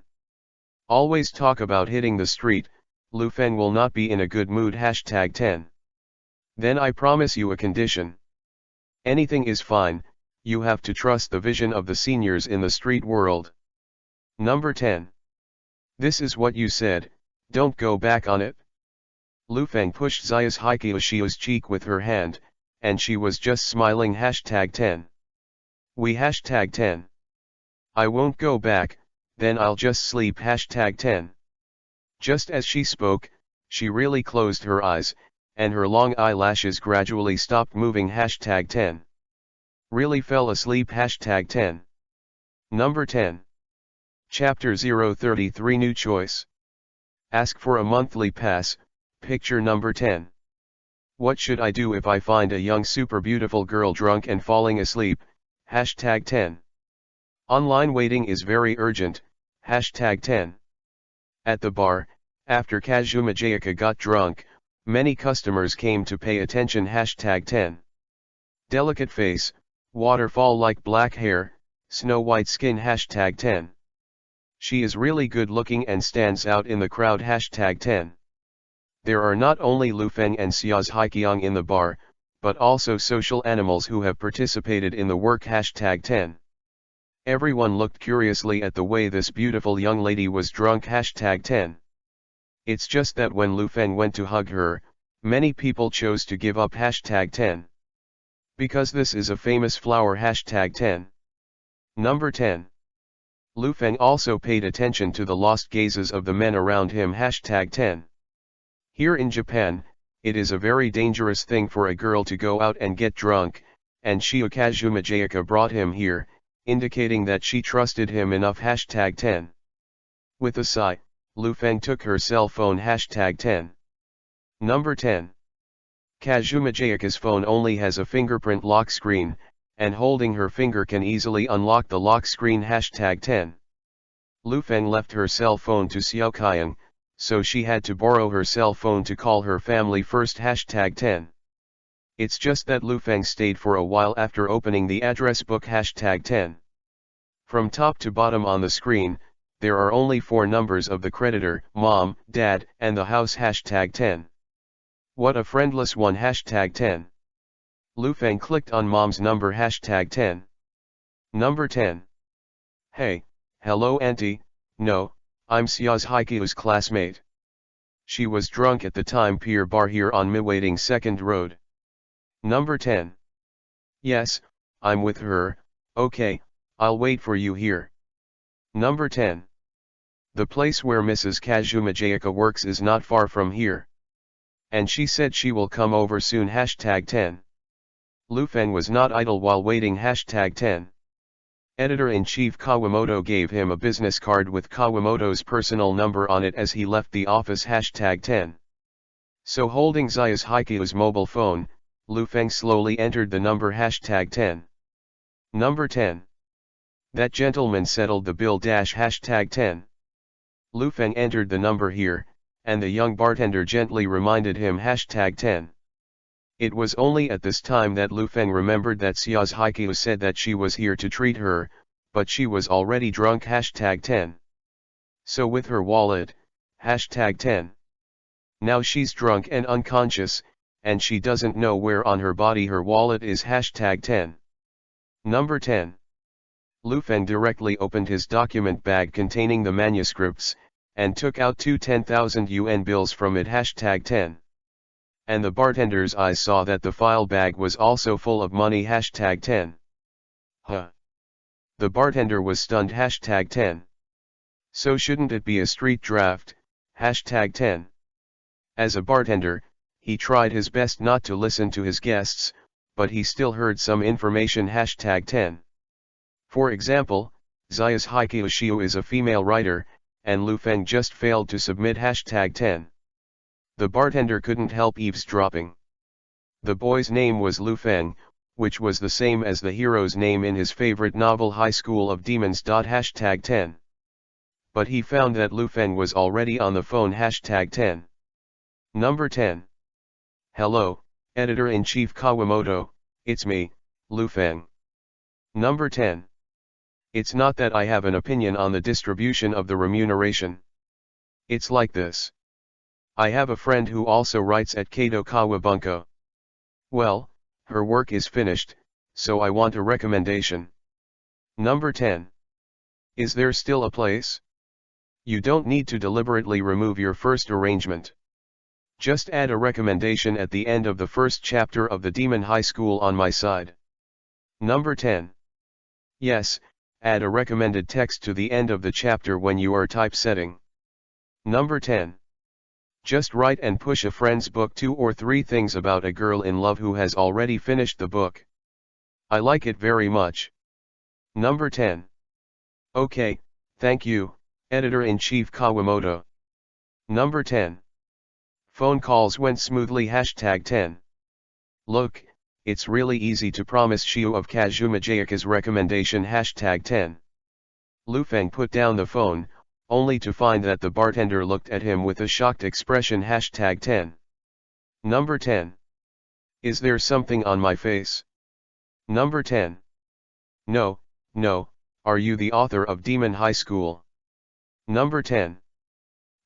Always talk about hitting the street, Lu Feng will not be in a good mood. Hashtag 10. Then I promise you a condition. Anything is fine, you have to trust the vision of the seniors in the street world. Number 10. This is what you said, don't go back on it. Lu Feng pushed Xiao's Haiqiu's cheek with her hand, and she was just smiling. Hashtag 10. We. Hashtag 10. I won't go back, then I'll just sleep. Hashtag 10. Just as she spoke, she really closed her eyes, and her long eyelashes gradually stopped moving. Hashtag 10. Really fell asleep. Hashtag 10. Number 10. Chapter 033. New choice. Ask for a monthly pass. Picture number 10. What should I do if I find a young super beautiful girl drunk and falling asleep? Hashtag 10. Online waiting is very urgent. Hashtag 10. At the bar, after Kazuma Jayaka got drunk, many customers came to pay attention. Hashtag 10. Delicate face, waterfall-like black hair, snow-white skin. Hashtag 10. She is really good looking and stands out in the crowd. Hashtag 10. There are not only Lu Feng and Xiao's Haiqiang in the bar, but also social animals who have participated in the work. Hashtag 10. Everyone looked curiously at the way this beautiful young lady was drunk. Hashtag 10. It's just that when Lu Feng went to hug her, many people chose to give up. Hashtag 10. Because this is a famous flower. Hashtag 10. Number 10. Lu Feng also paid attention to the lost gazes of the men around him. Hashtag 10. Here in Japan, it is a very dangerous thing for a girl to go out and get drunk, and Kazuma Jayaka brought him here, indicating that she trusted him enough. Hashtag 10. With a sigh, Lu Feng took her cell phone. Hashtag 10. Number 10. Kazuma Jayaka's phone only has a fingerprint lock screen, and holding her finger can easily unlock the lock screen. Hashtag 10. Lu Feng left her cell phone to Xiao Qiang, so she had to borrow her cell phone to call her family first. Hashtag 10. It's just that Lu Feng stayed for a while after opening the address book. Hashtag 10. From top to bottom on the screen, there are only 4 numbers of the creditor, mom, dad, and the house. Hashtag 10. What a friendless one. Hashtag 10. Lu Feng clicked on mom's number. Hashtag 10. Number 10. Hey, hello auntie, no, I'm Xiao's Haiqiu's classmate. She was drunk at the time Pier Bar here on Mi Waiting 2nd Road. Number 10. Yes, I'm with her, okay, I'll wait for you here. Number 10. The place where Mrs. Kazumajayaka works is not far from here. And she said she will come over soon. #10. Lu Feng was not idle while waiting. #10. Editor-in-Chief Kawamoto gave him a business card with Kawamoto's personal number on it as he left the office. #10. So holding Zayas Haikyu's mobile phone, Lu Feng slowly entered the number. #10. Number 10. That gentleman settled the bill. #10. Lu Feng entered the number here, and the young bartender gently reminded him. #10. It was only at this time that Lu Feng remembered that Xia's Haikyu said that she was here to treat her, but she was already drunk. #10. So with her wallet, #10. Now she's drunk and unconscious, and she doesn't know where on her body her wallet is. #10. Number 10. Lu Feng directly opened his document bag containing the manuscripts, and took out two 10,000 yuan bills from it. #10. And the bartender's eyes saw that the file bag was also full of money. #10. Huh. The bartender was stunned. #10. So shouldn't it be a street draft? #10. As a bartender, he tried his best not to listen to his guests, but he still heard some information. #10. For example, Zayas Haikyu Shiu is a female writer, and Lu Feng just failed to submit. #10. The bartender couldn't help eavesdropping. The boy's name was Lu Feng, which was the same as the hero's name in his favorite novel High School of Demons. #10. But he found that Lu Feng was already on the phone. #10. Number 10. Hello, Editor-in-Chief Kawamoto, it's me, Lu Feng. Number 10. It's not that I have an opinion on the distribution of the remuneration. It's like this. I have a friend who also writes at Kato Kawabunko. Well, her work is finished, so I want a recommendation. Number 10. Is there still a place? You don't need to deliberately remove your first arrangement. Just add a recommendation at the end of the first chapter of the Demon High School on my side. Number 10. Yes, add a recommended text to the end of the chapter when you are typesetting. Number 10. Just write and push a friend's book 2 or 3 things about a girl in love who has already finished the book. I like it very much. Number 10. Okay, thank you, Editor-in-Chief Kawamoto. Number 10. Phone calls went smoothly. #10. Look, it's really easy to promise Shiu of Kazumajayaka's recommendation. #10. Lu Feng put down the phone, only to find that the bartender looked at him with a shocked expression. #10. Number 10. Is there something on my face? Number 10. No, no, are you the author of Demon High School? Number 10.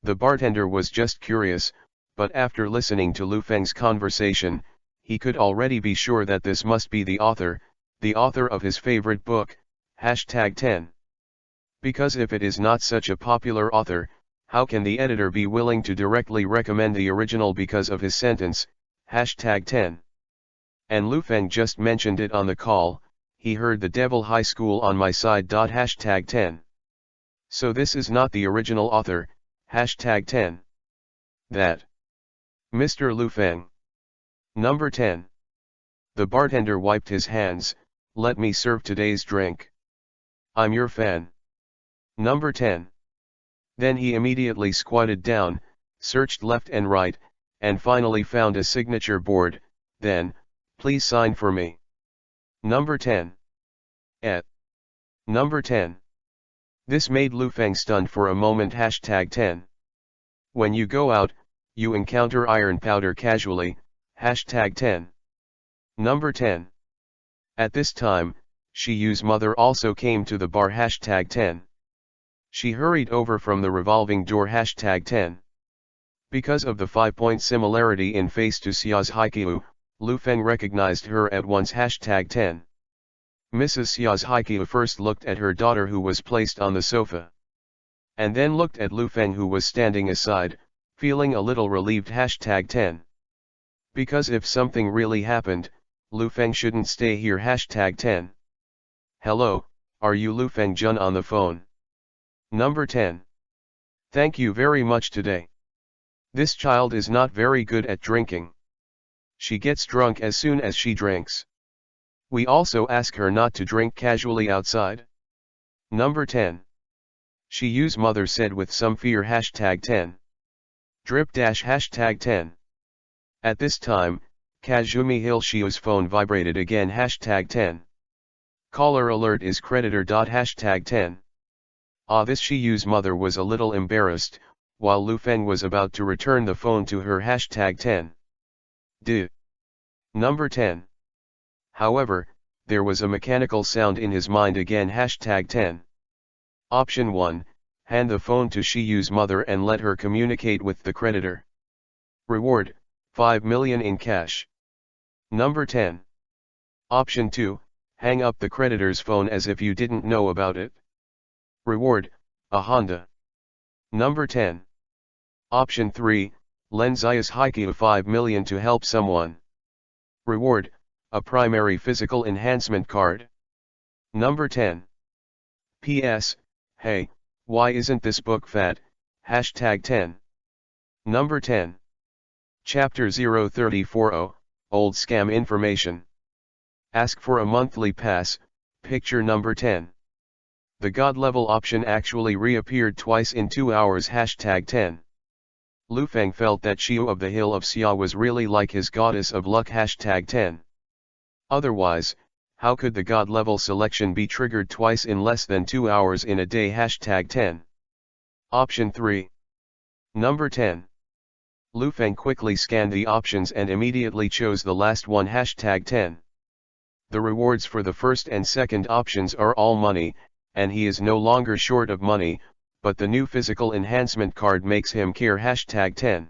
The bartender was just curious, but after listening to Lu Feng's conversation, he could already be sure that this must be the author of his favorite book, #10. Because if it is not such a popular author, how can the editor be willing to directly recommend the original because of his sentence, #10? And Lu Feng just mentioned it on the call, he heard the Devil High School on my side. #10. So this is not the original author, #10. That. Mr. Lu Feng. Number 10. The bartender wiped his hands. Let me serve today's drink. I'm your fan. Number 10. Then he immediately squatted down, searched left and right, and finally found a signature board. Then, please sign for me. Number 10. Number 10. This made Lu Feng stunned for a moment. #10. When you go out, you encounter iron powder casually, #10. Number 10. At this time, Shiyu's mother also came to the bar. #10. She hurried over from the revolving door. #10. Because of the 5-point similarity in face to Xia's Haikyu, Lu Feng recognized her at once. #10. Mrs. Xia's Haikyu first looked at her daughter who was placed on the sofa. And then looked at Lu Feng who was standing aside, Feeling a little relieved. Hashtag 10. Because if something really happened, Lu Feng shouldn't stay here. Hashtag 10. Hello, are you Lu Feng Jun on the phone? Number 10. Thank you very much today. This child is not very good at drinking. She gets drunk as soon as she drinks. We also ask her not to drink casually outside. Number 10. She use mother said with some fear. Hashtag 10. Drip dash hashtag 10. At this time, Kazumi Hilshio's phone vibrated again. Hashtag 10. Caller alert is creditor. Hashtag 10. This Shiyu's mother was a little embarrassed, while Lu Feng was about to return the phone to her. Hashtag 10. Number 10. However, there was a mechanical sound in his mind again. Hashtag 10. Option 1, hand the phone to Shiyu's mother and let her communicate with the creditor. Reward, 5 million in cash. Number 10. Option 2, hang up the creditor's phone as if you didn't know about it. Reward, a Honda. Number 10. Option 3, lend Zayas Haikyuu 5 million to help someone. Reward, a primary physical enhancement card. Number 10. P.S. Hey, why isn't this book fat? Hashtag 10. Number 10. Chapter 034 Old Scam Information. Ask for a monthly pass, picture number 10. The God level option actually reappeared twice in 2 hours. Hashtag 10. Lu Feng felt that Xiu of the Hill of Xia was really like his goddess of luck. Hashtag 10. Otherwise, how could the God level selection be triggered twice in less than 2 hours in a day? Hashtag 10. Option 3. Number 10. Lu Feng quickly scanned the options and immediately chose the last one. Hashtag 10. The rewards for the first and second options are all money, and he is no longer short of money, but the new physical enhancement card makes him care. Hashtag 10.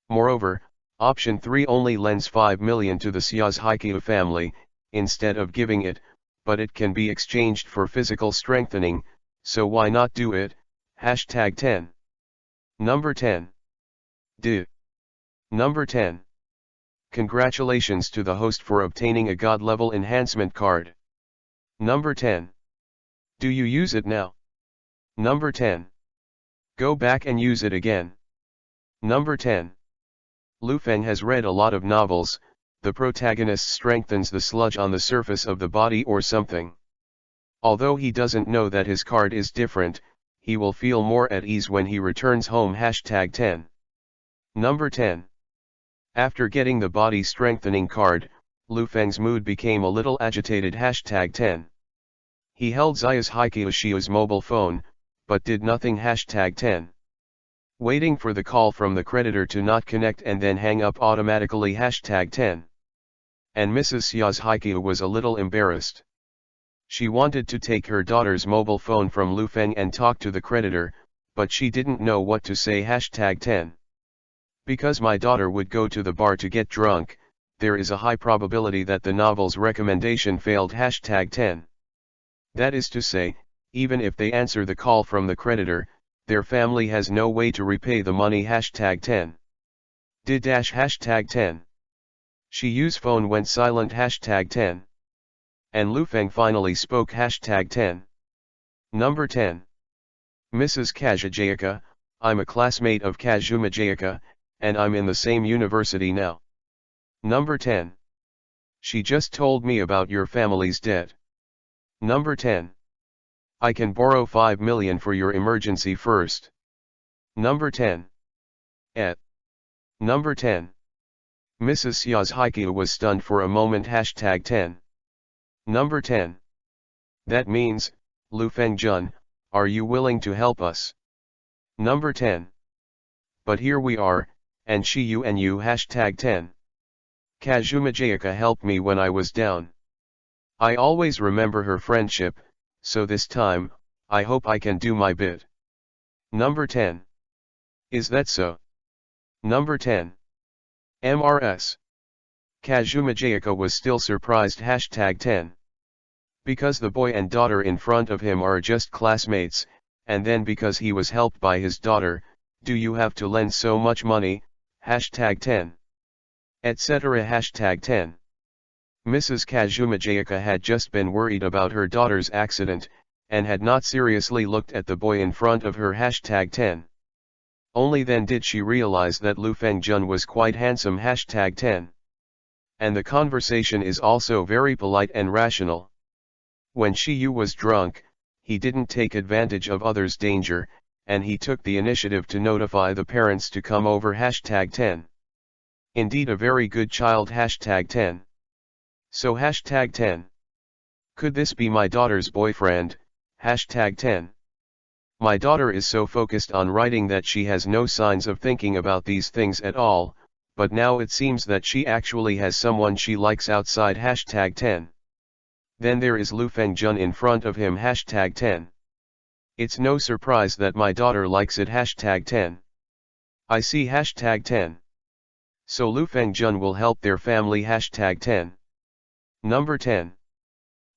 Moreover, option 3 only lends 5 million to the Xia's Haikyuu family, instead of giving it, but it can be exchanged for physical strengthening, so why not do it? Hashtag 10. Number 10. Number 10. Congratulations to the host for obtaining a God level enhancement card. Number 10. Do you use it now? Number 10. Go back and use it again. Number 10. Lu Feng has read a lot of novels. The protagonist strengthens the sludge on the surface of the body or something. Although he doesn't know that his card is different, he will feel more at ease when he returns home. Hashtag 10. Number 10. After getting the body strengthening card, Lu Feng's mood became a little agitated. Hashtag 10. He held Zayas Haikyuu's mobile phone, but did nothing. Hashtag 10. Waiting for the call from the creditor to not connect and then hang up automatically. Hashtag 10. And Mrs. Xia's Haikyuu was a little embarrassed. She wanted to take her daughter's mobile phone from Lu Feng and talk to the creditor, but she didn't know what to say. Hashtag 10. Because my daughter would go to the bar to get drunk, there is a high probability that the novel's recommendation failed. Hashtag 10. That is to say, even if they answer the call from the creditor, their family has no way to repay the money. Hashtag 10. Hashtag 10. Shiyu's phone went silent. Hashtag 10. And Lu Feng finally spoke. Hashtag 10. Number 10. Mrs. Kazujayaka, I'm a classmate of Kazumajayaka, and I'm in the same university now. Number 10. She just told me about your family's debt. Number 10. I can borrow 5 million for your emergency first. Number 10. Number 10. Mrs. Xia's Haikyuu was stunned for a moment. Hashtag 10. Number 10. That means, Lu Feng Jun, are you willing to help us? Number 10. But here we are, and Shiyu and you. Hashtag 10. Kazumajayaka helped me when I was down. I always remember her friendship, so this time, I hope I can do my bit. Number 10. Is that so? Number 10. MRS. Kazumajayaka was still surprised. Hashtag 10. Because the boy and daughter in front of him are just classmates, and then because he was helped by his daughter, Do you have to lend so much money, hashtag 10. Etc. hashtag 10. Mrs. Kazumajayaka had just been worried about her daughter's accident, and had not seriously looked at the boy in front of her hashtag 10. Only then did she realize that Lu Fengjun was quite handsome hashtag 10. And the conversation is also very polite and rational. When Shiyu was drunk, he didn't take advantage of others' danger, and he took the initiative to notify the parents to come over hashtag 10. Indeed a very good child hashtag 10. So hashtag 10. Could this be my daughter's boyfriend, hashtag 10. My daughter is so focused on writing that she has no signs of thinking about these things at all, but now it seems that she actually has someone she likes outside hashtag 10. Then there is Lu Fengjun in front of him hashtag 10. It's no surprise that my daughter likes it hashtag 10. I see hashtag 10. So Lu Fengjun will help their family hashtag 10. Number 10.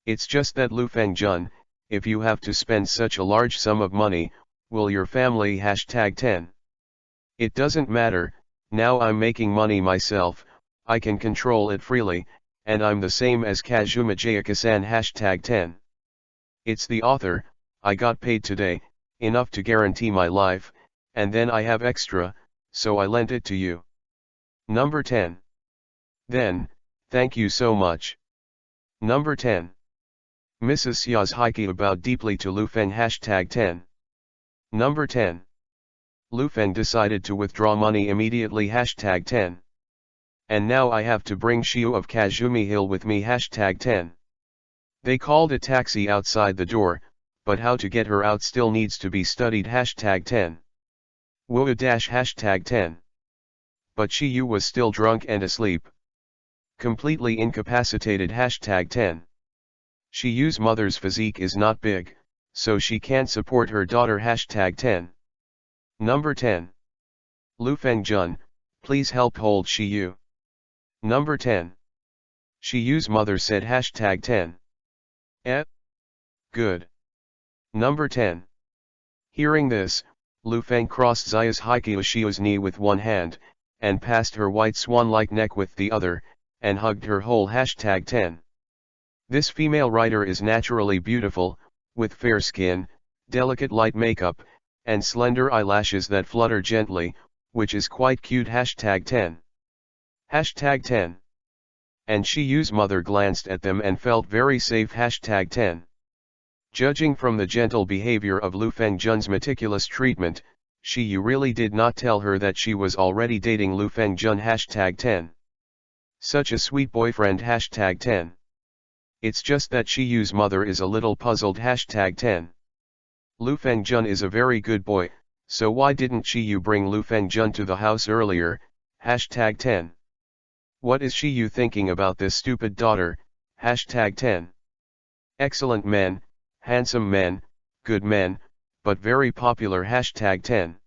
It's just that Lu Fengjun, if you have to spend such a large sum of money, will your family hashtag 10. It doesn't matter, now I'm making money myself, I can control it freely, and I'm the same as Kazumajayaka-san hashtag 10. It's the author, I got paid today, enough to guarantee my life, and then I have extra, so I lent it to you. Number 10. Then, thank you so much. Number 10. Mrs. Xia's Heike bowed deeply to Lu Feng hashtag 10. Number 10. Lu Feng decided to withdraw money immediately hashtag 10. And now I have to bring Shiu of Kazumi Hill with me hashtag 10. They called a taxi outside the door, but how to get her out still needs to be studied hashtag 10. Woo dash hashtag 10. But Shiu was still drunk and asleep. Completely incapacitated hashtag 10. Shiyu's mother's physique is not big, so she can't support her daughter hashtag 10. Number 10. Lu Fengjun, please help hold Shiyu. Number 10. Shiyu's mother said hashtag 10. Good. Number 10. Hearing this, Lu Feng crossed Xia's Haikyu Shiyu's knee with one hand, and passed her white swan-like neck with the other, and hugged her whole hashtag 10. This female writer is naturally beautiful, with fair skin, delicate light makeup, and slender eyelashes that flutter gently, which is quite cute hashtag 10. Hashtag 10. And Shiyu's mother glanced at them and felt very safe hashtag 10. Judging from the gentle behavior of Lu Fengjun's meticulous treatment, Shiyu really did not tell her that she was already dating Lu Fengjun hashtag 10. Such a sweet boyfriend hashtag 10. It's just that Shiyu's mother is a little puzzled hashtag 10. Lu Fengjun is a very good boy, so why didn't Shiyu bring Lu Fengjun to the house earlier, hashtag 10. What is Shiyu thinking about this stupid daughter, hashtag 10. Excellent men, handsome men, good men, but very popular hashtag 10.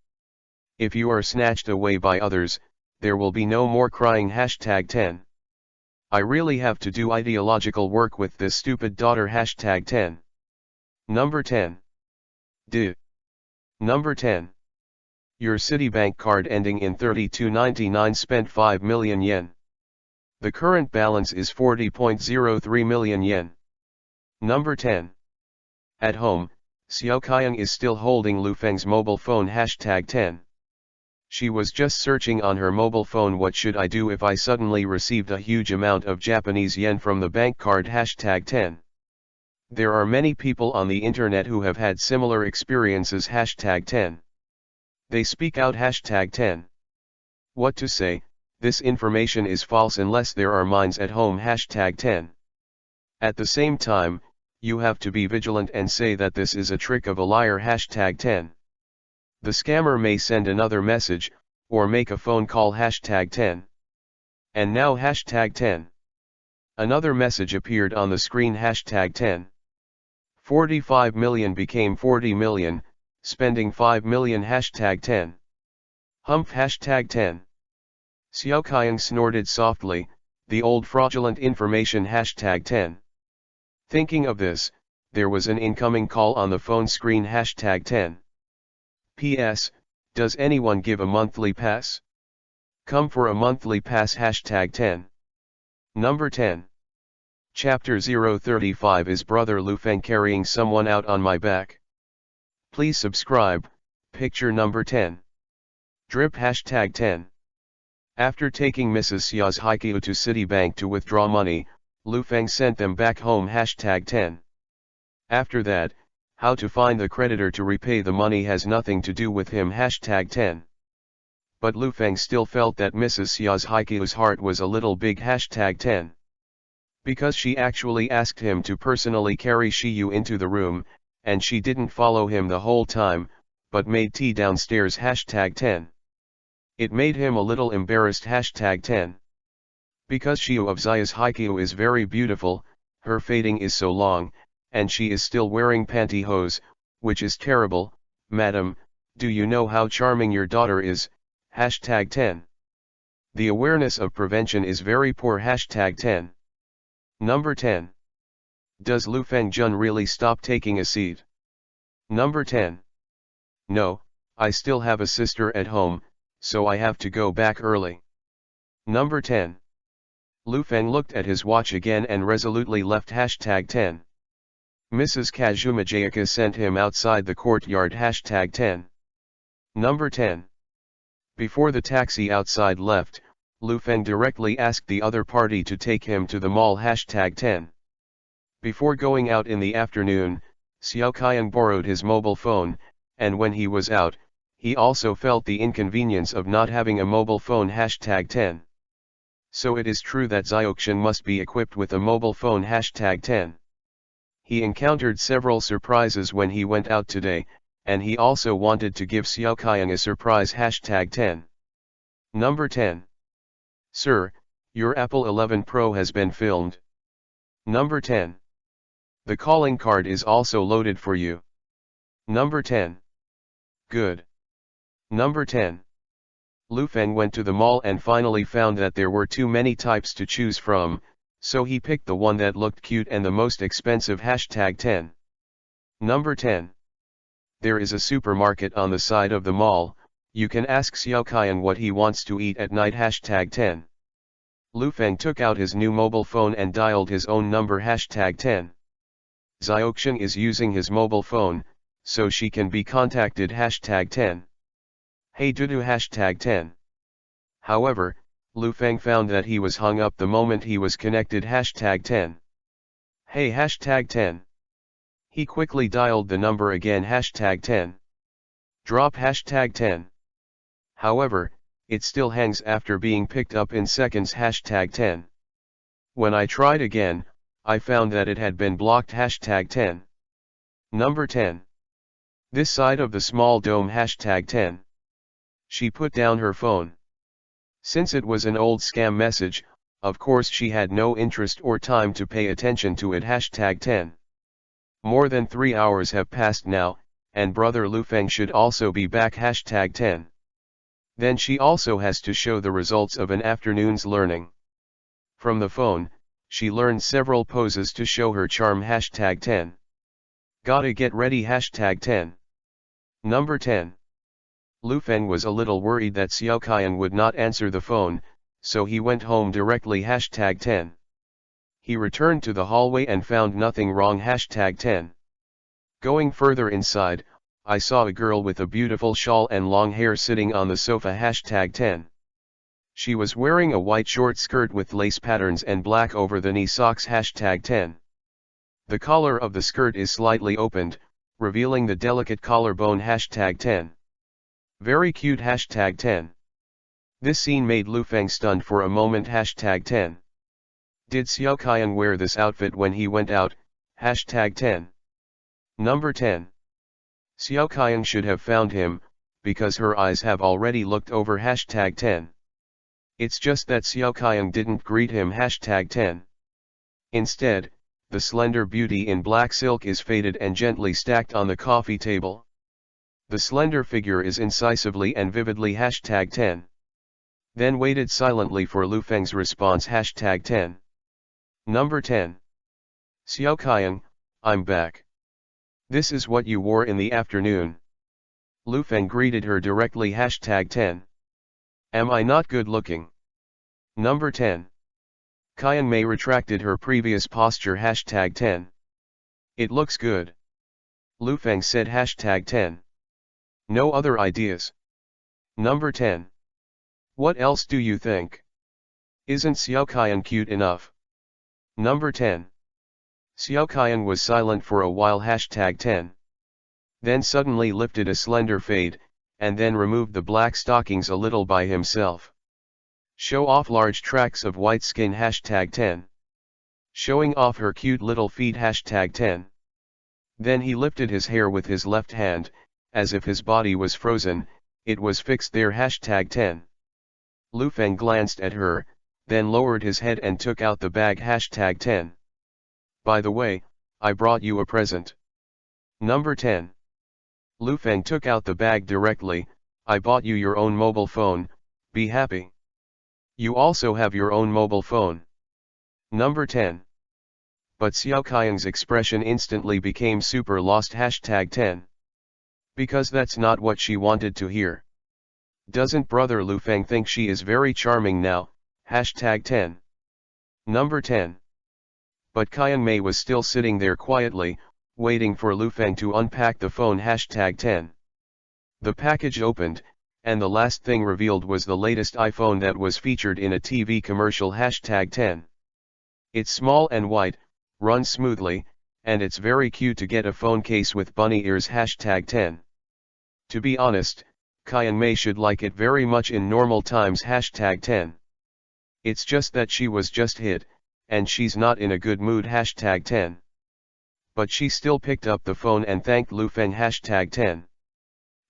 If you are snatched away by others, there will be no more crying hashtag 10. I really have to do ideological work with this stupid daughter hashtag 10. Number 10. Number 10. Your Citibank card ending in 3299 spent 5 million yen. The current balance is 40.03 million yen. Number 10. At home, Xiao Kaiyang is still holding Lu Feng's mobile phone hashtag 10. She was just searching on her mobile phone what should I do if I suddenly received a huge amount of Japanese yen from the bank card hashtag 10. There are many people on the internet who have had similar experiences hashtag 10. They speak out hashtag 10. What to say, this information is false unless there are mines at home hashtag 10. At the same time, you have to be vigilant and say that this is a trick of a liar hashtag 10. The scammer may send another message, or make a phone call hashtag 10. And now hashtag 10. Another message appeared on the screen hashtag 10. 45 million became 40 million, spending 5 million hashtag 10. Humph hashtag 10. Xiao Kaiyang snorted softly, the old fraudulent information hashtag 10. Thinking of this, there was an incoming call on the phone screen hashtag 10. P.S. Does anyone give a monthly pass? Come for a monthly pass #10. Number 10. Chapter 035 is Brother Lufeng carrying someone out on my back. Please subscribe, picture number 10. Drip #10. After taking Mrs. Xia's Haikyu to Citibank to withdraw money, Lufeng sent them back home #10. After that, how to find the creditor to repay the money has nothing to do with him #10. But Lufeng still felt that Mrs. Xia's Haikyu's heart was a little big #10. Because she actually asked him to personally carry Shiyu into the room, and she didn't follow him the whole time, but made tea downstairs #10. It made him a little embarrassed #10. Because Shiyu of Xia's Haikyu is very beautiful, her fading is so long, and she is still wearing pantyhose, which is terrible. Madam, do you know how charming your daughter is? #10. The awareness of prevention is very poor #10. Number 10. Does Lufeng Jun really stop taking a seat? Number 10. No, I still have a sister at home, so I have to go back early. Number 10. Lufeng looked at his watch again and resolutely left #10. Mrs. Kazumajayaka sent him outside the courtyard #10. Number 10. Before the taxi outside left, Lufeng directly asked the other party to take him to the mall #10. Before going out in the afternoon, Xiao Qiang borrowed his mobile phone, and when he was out, he also felt the inconvenience of not having a mobile phone #10. So it is true that Xiaoxian must be equipped with a mobile phone #10. He encountered several surprises when he went out today, and he also wanted to give Xiao Qiang a surprise #10. Number 10. Sir, your Apple 11 Pro has been filmed. Number 10. The calling card is also loaded for you. Number 10. Good. Number 10. Lufeng went to the mall and finally found that there were too many types to choose from, so he picked the one that looked cute and the most expensive #10. Number 10. There is a supermarket on the side of the mall. You can ask Xiao Qiang what he wants to eat at night #10. Lufeng took out his new mobile phone and dialed his own number #10. Xiaoxian is using his mobile phone, so she can be contacted #10. Hey Dudu #10. However, Lufeng found that he was hung up the moment he was connected #10. Hey #10. He quickly dialed the number again #10. Drop #10. However, it still hangs after being picked up in seconds #10. When I tried again, I found that it had been blocked #10. Number 10. This side of the small dome #10. She put down her phone. Since it was an old scam message, of course she had no interest or time to pay attention to it #10. More than 3 hours have passed now, and Brother Lufeng should also be back #10. Then she also has to show the results of an afternoon's learning. From the phone, she learned several poses to show her charm #10. Gotta get ready #10. Number 10. Lufeng was a little worried that Xiao Qiang would not answer the phone, so he went home directly #10. He returned to the hallway and found nothing wrong #10. Going further inside, I saw a girl with a beautiful shawl and long hair sitting on the sofa #10. She was wearing a white short skirt with lace patterns and black over-the-knee socks #10. The collar of the skirt is slightly opened, revealing the delicate collarbone #10. Very cute #10. This scene made Lufeng stunned for a moment #10. Did Xiao Qiang wear this outfit when he went out? #10. Number 10. Xiao Qiang should have found him, because her eyes have already looked over #10. It's just that Xiao Qiang didn't greet him #10. Instead, the slender beauty in black silk is faded and gently stacked on the coffee table. The slender figure is incisively and vividly #10. Then waited silently for Lufeng's response #10. Number 10. Xiao Qiang, I'm back. This is what you wore in the afternoon. Lu Feng greeted her directly. #10. Am I not good looking? Number 10. Qian Mei retracted her previous posture. #10. It looks good. Lu Feng said. #10. No other ideas? Number 10. What else do you think? Isn't Xiao Qian cute enough? Number 10. Xiao Qian was silent for a while. #10. Then suddenly lifted a slender fade, and then removed the black stockings a little by himself. Show off large tracts of white skin. #10. Showing off her cute little feet. #10. Then he lifted his hair with his left hand, as if his body was frozen, it was fixed there. #10. Lu Feng glanced at her, then lowered his head and took out the bag. #10. By the way, I brought you a present. Number 10. Lu Feng took out the bag directly. I bought you your own mobile phone, be happy. You also have your own mobile phone. Number 10. But Xiao Qian's expression instantly became super lost. #10. Because that's not what she wanted to hear. Doesn't brother Lu Feng think she is very charming now? #10. Number 10. But Qian Mei was still sitting there quietly, waiting for Lu Feng to unpack the phone. #10. The package opened, and the last thing revealed was the latest iPhone that was featured in a TV commercial. #10. It's small and white, runs smoothly, and it's very cute to get a phone case with bunny ears. #10. To be honest, Qian Mei should like it very much in normal times. #10. It's just that she was just hit, and she's not in a good mood. #10. But she still picked up the phone and thanked Lu Feng. #10.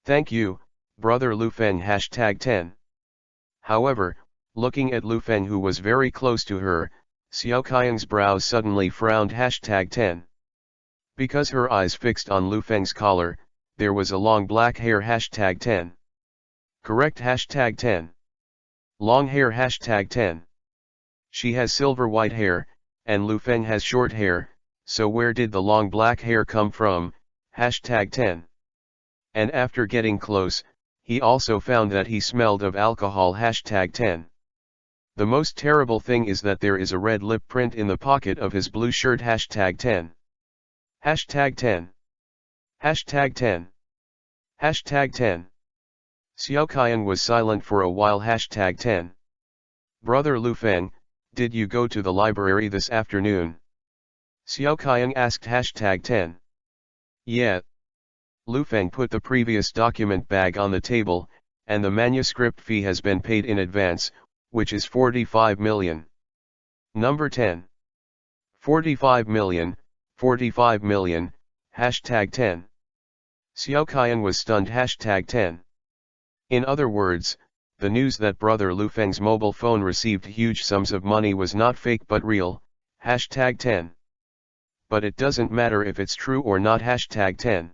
Thank you, brother Lu Feng. #10. However, looking at Lu Feng, who was very close to her, Xiao Qian's brows suddenly frowned. #10. Because her eyes fixed on Lu Feng's collar, there was a long black hair. #10. Correct. #10. Long hair. #10. She has silver white hair, and Lu Feng has short hair, so where did the long black hair come from? #10. And after getting close, he also found that he smelled of alcohol. #10. The most terrible thing is that there is a red lip print in the pocket of his blue shirt. #10. #10. #10. #10. Xiao Qian was silent for a while. #10. Brother Lu Feng, did you go to the library this afternoon? Xiao Qian asked. #10. Yeah. Lu Feng put the previous document bag on the table, and the manuscript fee has been paid in advance, which is 45 million. Number 10. 45 million, 45 million, #10. Xiao Qian was stunned. #10. In other words, the news that brother Lu Feng's mobile phone received huge sums of money was not fake but real. #10. But it doesn't matter if it's true or not. #10.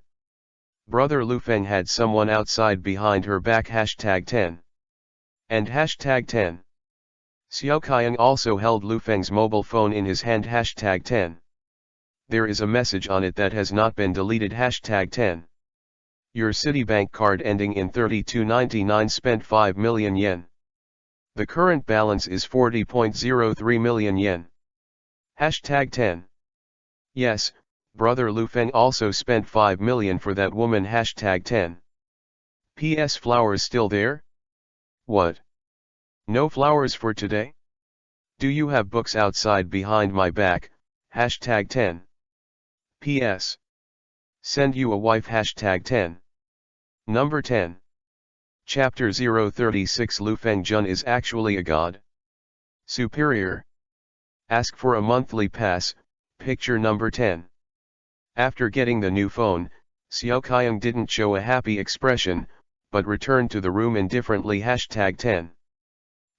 Brother Lu Feng had someone outside behind her back. #10. And #10. Xiao Qian also held Lu Feng's mobile phone in his hand. #10. There is a message on it that has not been deleted. #10. Your Citibank card ending in 3299 spent 5 million yen. The current balance is 40.03 million yen. #10. Yes, brother Lu Feng also spent 5 million for that woman. #10. PS flowers still there? What? No flowers for today? Do you have books outside behind my back? #10. PS. Send you a wife. #10. Number 10. Chapter 036. Lu Feng Jun is actually a god. Superior. Ask for a monthly pass, picture number 10. After getting the new phone, Xiao Qian didn't show a happy expression, but returned to the room indifferently. #10.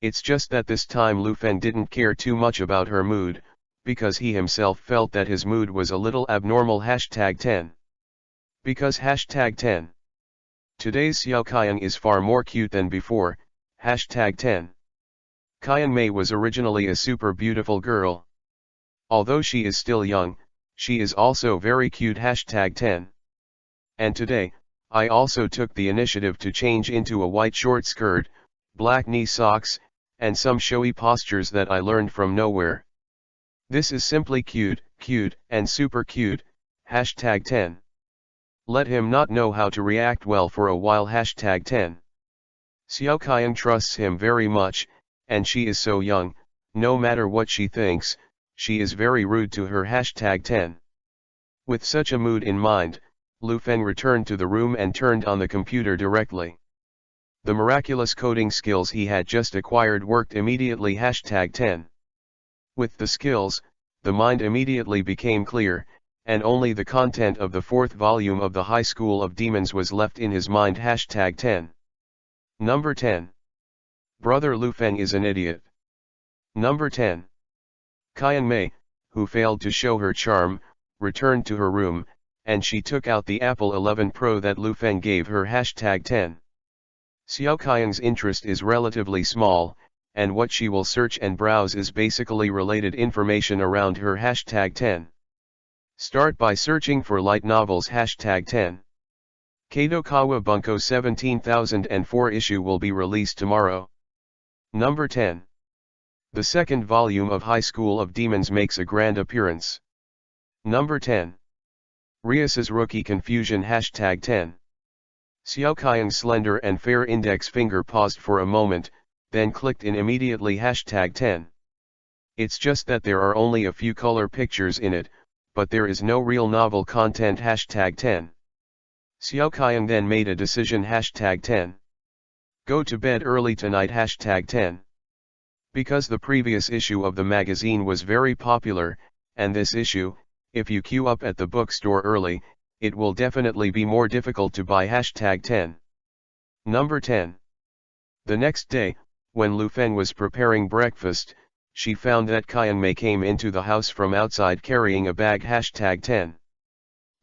It's just that this time Lu Feng didn't care too much about her mood, because he himself felt that his mood was a little abnormal. #10. Because #10. Today's Xiao Qian is far more cute than before. #10. Qian Mei was originally a super beautiful girl. Although she is still young, she is also very cute. #10. And today, I also took the initiative to change into a white short skirt, black knee socks, and some showy postures that I learned from nowhere. This is simply cute, and super cute, hashtag 10. Let him not know how to react well for a while, hashtag 10. Xiao Qiang trusts him very much, and she is so young, no matter what she thinks, she is very rude to her, hashtag 10. With such a mood in mind, Lu Feng returned to the room and turned on the computer directly. The miraculous coding skills he had just acquired worked immediately, hashtag 10. With the skills, the mind immediately became clear, and only the content of the 4th volume of the High School of Demons was left in his mind, hashtag 10. Number 10. Brother Lu Feng is an idiot. Number 10. Qiang Mei, who failed to show her charm, returned to her room, and she took out the Apple 11 Pro that Lu Feng gave her, hashtag 10. Xiao Qiang's interest is relatively small, and what she will search and browse is basically related information around her, hashtag 10. Start by searching for light novels, hashtag 10. Kadokawa Bunko 17004 issue will be released tomorrow. Number 10. The 2nd volume of High School of Demons makes a grand appearance. Number 10. Rias's Rookie Confusion, hashtag 10. Xiao Qiang's slender and fair index finger paused for a moment, then clicked in immediately, hashtag 10. It's just that there are only a few color pictures in it, but there is no real novel content, hashtag 10. Xiao Qiang then made a decision, hashtag 10. Go to bed early tonight, hashtag 10. Because the previous issue of the magazine was very popular, and this issue, if you queue up at the bookstore early, it will definitely be more difficult to buy, hashtag 10. Number 10. The next day, when Lu Feng was preparing breakfast, she found that Qiang Mei came into the house from outside carrying a bag, hashtag 10.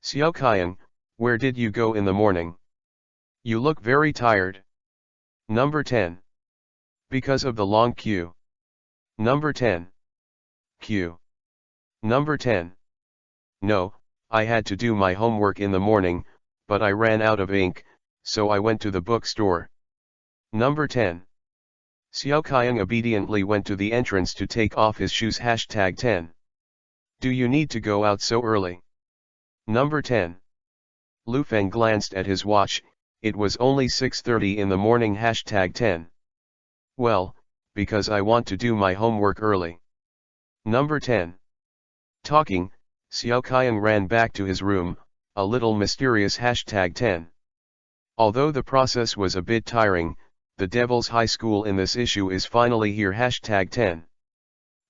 Xiao Qiang, where did you go in the morning? You look very tired. Number 10. Because of the long queue. Number 10. Queue. Number 10. No, I had to do my homework in the morning, but I ran out of ink, so I went to the bookstore. Number 10. Xiao Qiang obediently went to the entrance to take off his shoes, hashtag 10. Do you need to go out so early? Number 10. Lu Feng glanced at his watch, it was only 6:30 in the morning, hashtag 10. Well, because I want to do my homework early. Number 10. Talking, Xiao Qiang ran back to his room, a little mysterious, hashtag 10. Although the process was a bit tiring, the Devil's High School in this issue is finally here, hashtag 10.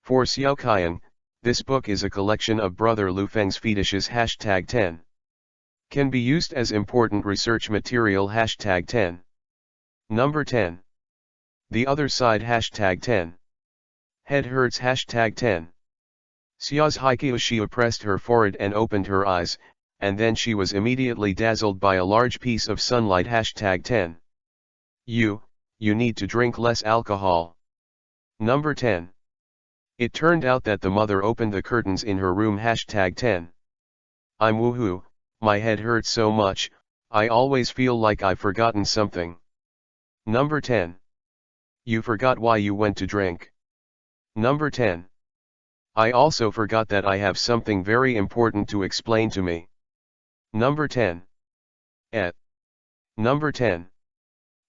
For Xiao Qiang, this book is a collection of Brother Lu Feng's fetishes, hashtag 10. Can be used as important research material, hashtag 10. Number 10. The other side, hashtag 10. Head hurts, hashtag 10. Xiao's Haikyoshi pressed her forehead and opened her eyes, and then she was immediately dazzled by a large piece of sunlight, hashtag 10. You need to drink less alcohol. Number 10. It turned out that the mother opened the curtains in her room, hashtag 10. I'm woohoo, my head hurts so much, I always feel like I've forgotten something. Number 10. You forgot why you went to drink. Number 10. I also forgot that I have something very important to explain to me. Number 10. Number 10.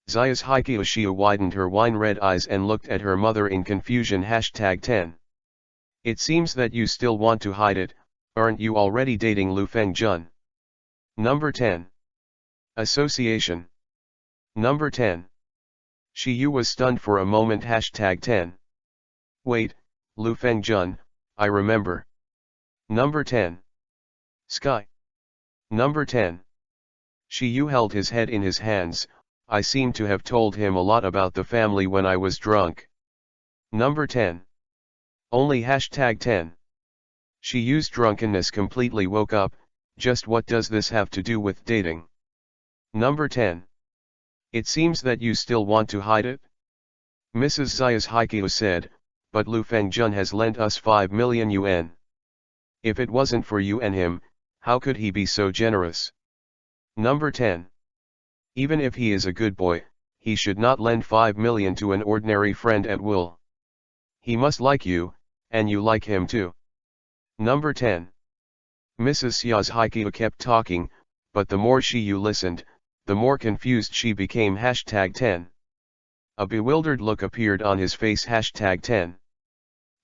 Zaya's Haikyoshi widened her wine-red eyes and looked at her mother in confusion, hashtag 10. It seems that you still want to hide it, aren't you already dating Lu Feng Jun? Number 10. Association. Number 10. Shiyu was stunned for a moment, hashtag 10. Wait, Lu Feng Jun, I remember. Number 10. Sky. Number 10. Shiyu held his head in his hands, I seem to have told him a lot about the family when I was drunk. Number 10. Only hashtag 10. Shiyu's drunkenness completely woke up, just what does this have to do with dating? Number 10. It seems that you still want to hide it? Mrs. Zaya's Haikyo said, but Lu Feng Jun has lent us 5 million yuan. If it wasn't for you and him, how could he be so generous? Number 10. Even if he is a good boy, he should not lend 5 million to an ordinary friend at will. He must like you, and you like him too. Number 10. Mrs. Xia's Haiqiu kept talking, but the more Shiyu listened, the more confused she became. #10. A bewildered look appeared on his face. #10.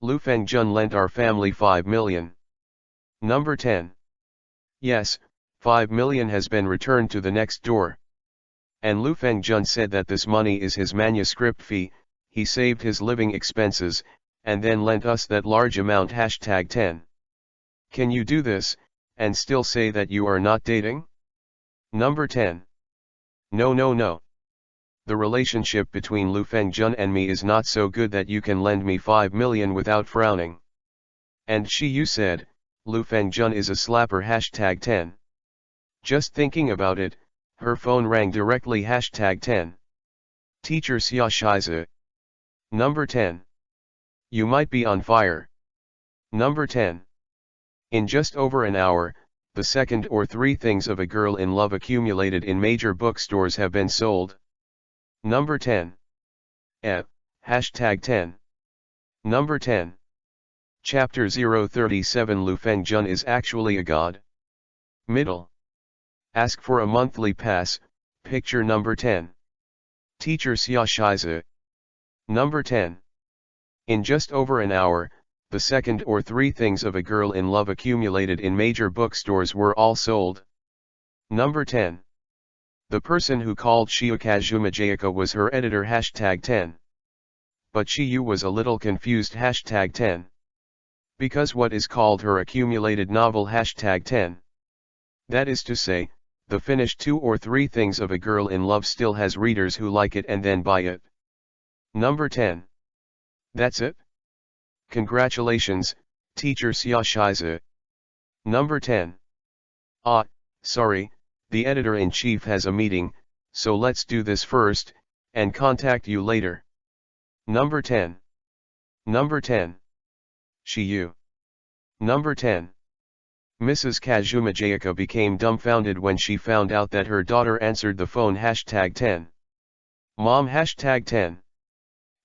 Lu Fengjun lent our family 5 million. Number 10. Yes, 5 million has been returned to the next door. And Lu Fengjun said that this money is his manuscript fee. He saved his living expenses, and then lent us that large amount. #10. Can you do this, and still say that you are not dating? Number 10. No. The relationship between Lu Fengjun and me is not so good that you can lend me 5 million without frowning. And Shiyu said, Lu Fengjun is a slapper. #10. Just thinking about it, her phone rang directly. #10. Teacher Xia Shize. Number 10. You might be on fire. Number 10. In just over an hour, the second or three things of a girl in love accumulated in major bookstores have been sold. Number 10. #10. Number 10. Chapter 037. Lu Fengjun is actually a god. Middle. Ask for a monthly pass. Picture number 10. Teacher Xia Shize. Number 10. In just over an hour, the second or three things of a girl in love accumulated in major bookstores were all sold. Number 10. The person who called Shiyu Kazuma Jayaka was her editor. #10. But Shiyu was a little confused. #10. Because what is called her accumulated novel. #10. That is to say, the finished 2 or 3 things of a girl in love still has readers who like it and then buy it. Number 10. That's it? Congratulations, Teacher Xia Shize. Number 10. Sorry, the editor-in-chief has a meeting, so let's do this first, and contact you later. Number 10. Number 10. Shiyu. Number 10. Mrs. Kazuma Jayaka became dumbfounded when she found out that her daughter answered the phone. #10. Mom. #10.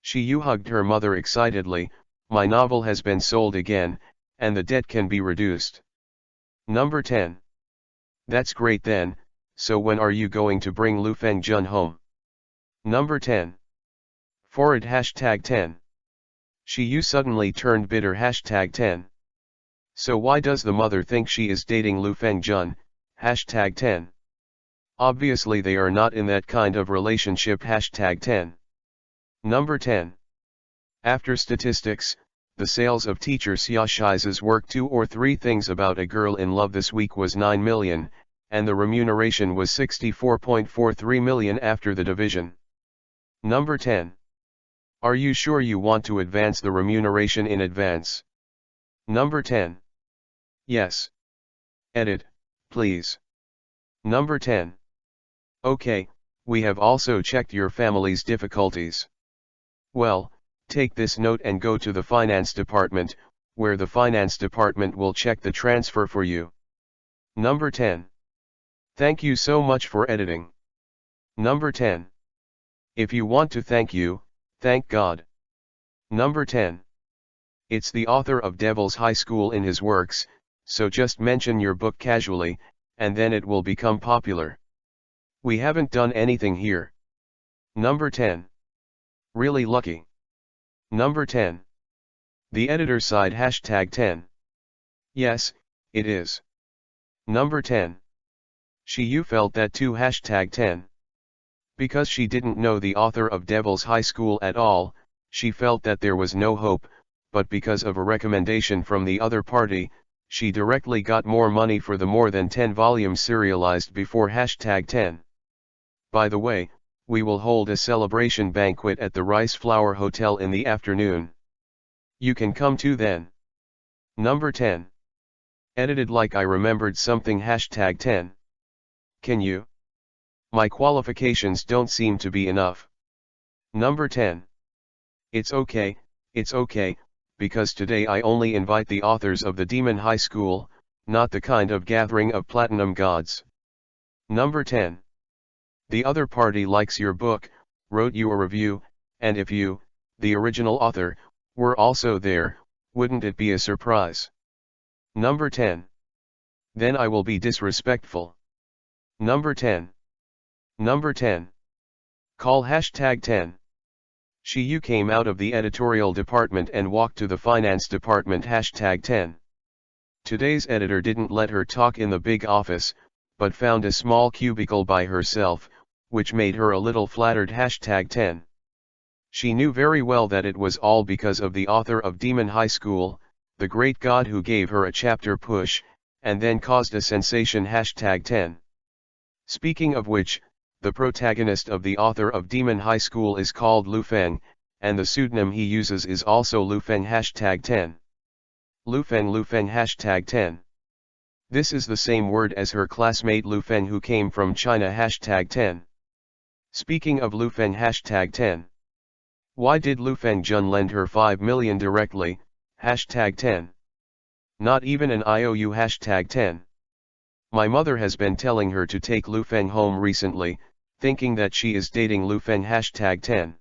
Shiyu hugged her mother excitedly. My novel has been sold again, and the debt can be reduced. Number 10. That's great then, so when are you going to bring Lu Fengjun home? Number 10. Forward. #10. Shiyu suddenly turned bitter. #10. So why does the mother think she is dating Lu Fengjun? #10. Obviously they are not in that kind of relationship. #10. Number 10. After statistics, the sales of Teacher Xia Shize's work 2 or 3 things about a girl in love this week was 9 million, and the remuneration was 64.43 million after the division. Number 10. Are you sure you want to advance the remuneration in advance? Number 10. Yes. Edit, please. Number 10. Okay, we have also checked your family's difficulties. Well, take this note and go to the finance department, where the finance department will check the transfer for you. Number 10. Thank you so much for editing. Number 10. If you want to thank you, thank God. Number 10. It's the author of Devil's High School in his works, so just mention your book casually, and then it will become popular. We haven't done anything here. Number 10. Really lucky. Number 10. The editor sighed. #10. Yes, it is. Number 10. Shiyu felt that too. #10. Because she didn't know the author of Devil's High School at all, she felt that there was no hope, but because of a recommendation from the other party, she directly got more money for the more than 10 volumes serialized before. #10. By the way, we will hold a celebration banquet at the Rice Flower Hotel in the afternoon. You can come too then. Number 10. Edited like I remembered something. #10. Can you? My qualifications don't seem to be enough. Number 10. It's okay, because today I only invite the authors of the Demon High School, not the kind of gathering of platinum gods. Number 10. The other party likes your book, wrote you a review, and if you, the original author, were also there, wouldn't it be a surprise? Number 10. Then I will be disrespectful. Number 10. Number 10. Call hashtag 10. You came out of the editorial department and walked to the finance department hashtag 10. Today's editor didn't let her talk in the big office, but found a small cubicle by herself, which made her a little flattered hashtag 10. She knew very well that it was all because of the author of Demon High School, the great god who gave her a chapter push, and then caused a sensation hashtag 10. Speaking of which, the protagonist of the author of Demon High School is called Lu Feng, and the pseudonym he uses is also Lu Feng hashtag 10. Lu Feng hashtag 10. This is the same word as her classmate Lu Feng who came from China hashtag 10. Speaking of Lu Feng hashtag 10. Why did Lu Feng Jun lend her 5 million directly, hashtag 10. Not even an IOU hashtag 10. My mother has been telling her to take Lu Feng home recently, thinking that she is dating Lu Feng hashtag 10.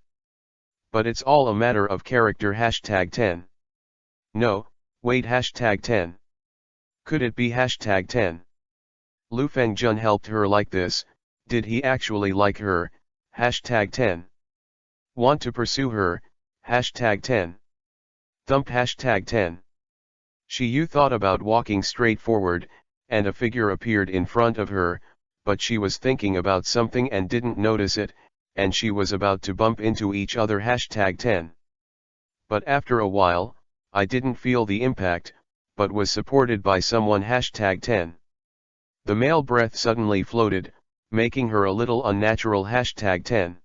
But it's all a matter of character hashtag 10. No, wait hashtag 10. Could it be hashtag 10? Lu Feng Jun helped her like this, did he actually like her, hashtag 10. Want to pursue her, hashtag 10. Thump hashtag 10. You thought about walking straight forward, and a figure appeared in front of her, but she was thinking about something and didn't notice it, and she was about to bump into each other hashtag 10. But after a while, I didn't feel the impact, but was supported by someone hashtag 10. The male breath suddenly floated, making her a little unnatural hashtag 10.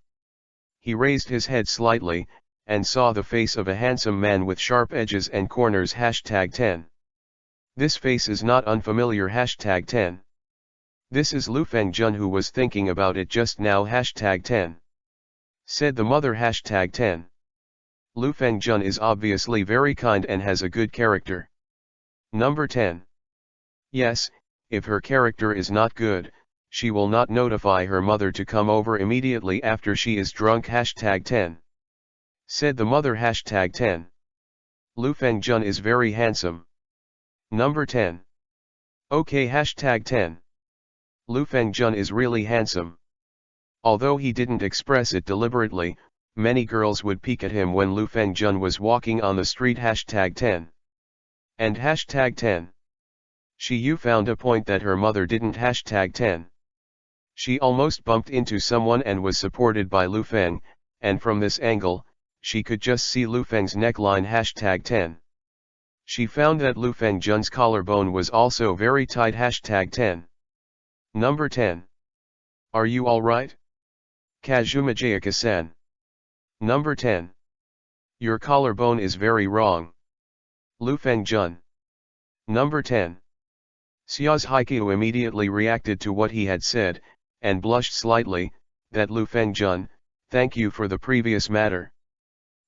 He raised his head slightly, and saw the face of a handsome man with sharp edges and corners hashtag 10. This face is not unfamiliar hashtag 10. This is Lu Feng Jun who was thinking about it just now hashtag 10. Said the mother hashtag 10. Lu Feng Jun is obviously very kind and has a good character. Number 10. Yes, if her character is not good, she will not notify her mother to come over immediately after she is drunk hashtag 10. Said the mother hashtag 10. Lu Feng Jun is very handsome. Number 10. Okay hashtag 10. Lu Feng Jun is really handsome. Although he didn't express it deliberately, many girls would peek at him when Lu Feng Jun was walking on the street hashtag 10. And hashtag 10. You found a point that her mother didn't hashtag 10. She almost bumped into someone and was supported by Lu Feng, and from this angle, she could just see Lu Feng's neckline hashtag 10. She found that Lu Feng Jun's collarbone was also very tight hashtag 10. Number 10. Are you alright? Kazumajayaka-san. Number 10. Your collarbone is very wrong. Lu Feng Jun. Number 10. Xiao's Haikyuu immediately reacted to what he had said, and blushed slightly, that Lu Feng Jun, thank you for the previous matter.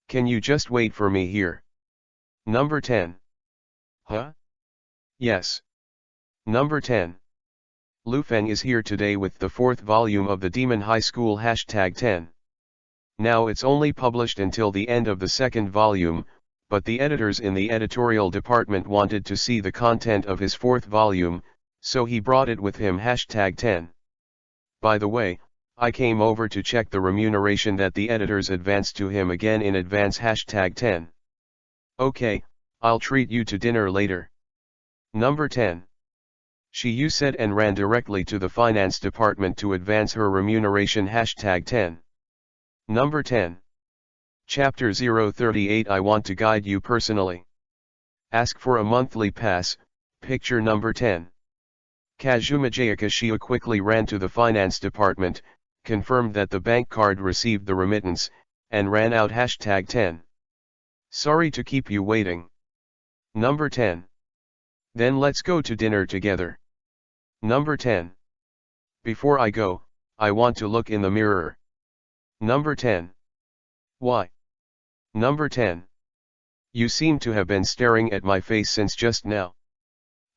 Can you just wait for me here? Number 10. Huh? Yes. Number 10. Lu Feng is here today with the 4th volume of the Demon High School hashtag 10. Now it's only published until the end of the 2nd volume, but the editors in the editorial department wanted to see the content of his 4th volume, so he brought it with him hashtag 10. By the way, I came over to check the remuneration that the editors advanced to him again in advance hashtag 10. Okay, I'll treat you to dinner later. Number 10. You said and ran directly to the finance department to advance her remuneration hashtag 10. Number 10. Chapter 038 I want to guide you personally. Ask for a monthly pass, picture number 10. Kazumajayaka Shia quickly ran to the finance department, confirmed that the bank card received the remittance, and ran out hashtag 10. Sorry to keep you waiting. Number 10. Then let's go to dinner together. Number 10. Before I go, I want to look in the mirror. Number 10. Why? Number 10. You seem to have been staring at my face since just now.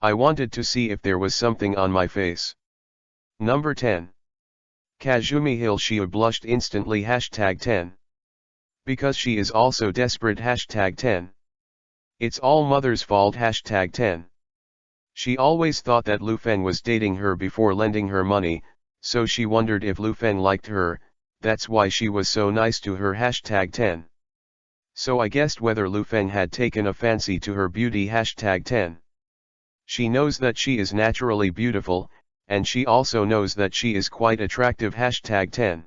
I wanted to see if there was something on my face. Number 10. Kazumi Hilshia blushed instantly #10. Because she is also desperate #10. It's all mother's fault #10. She always thought that Lu Feng was dating her before lending her money, so she wondered if Lu Feng liked her, that's why she was so nice to her #10. So I guessed whether Lu Feng had taken a fancy to her beauty #10. She knows that she is naturally beautiful, and she also knows that she is quite attractive #10.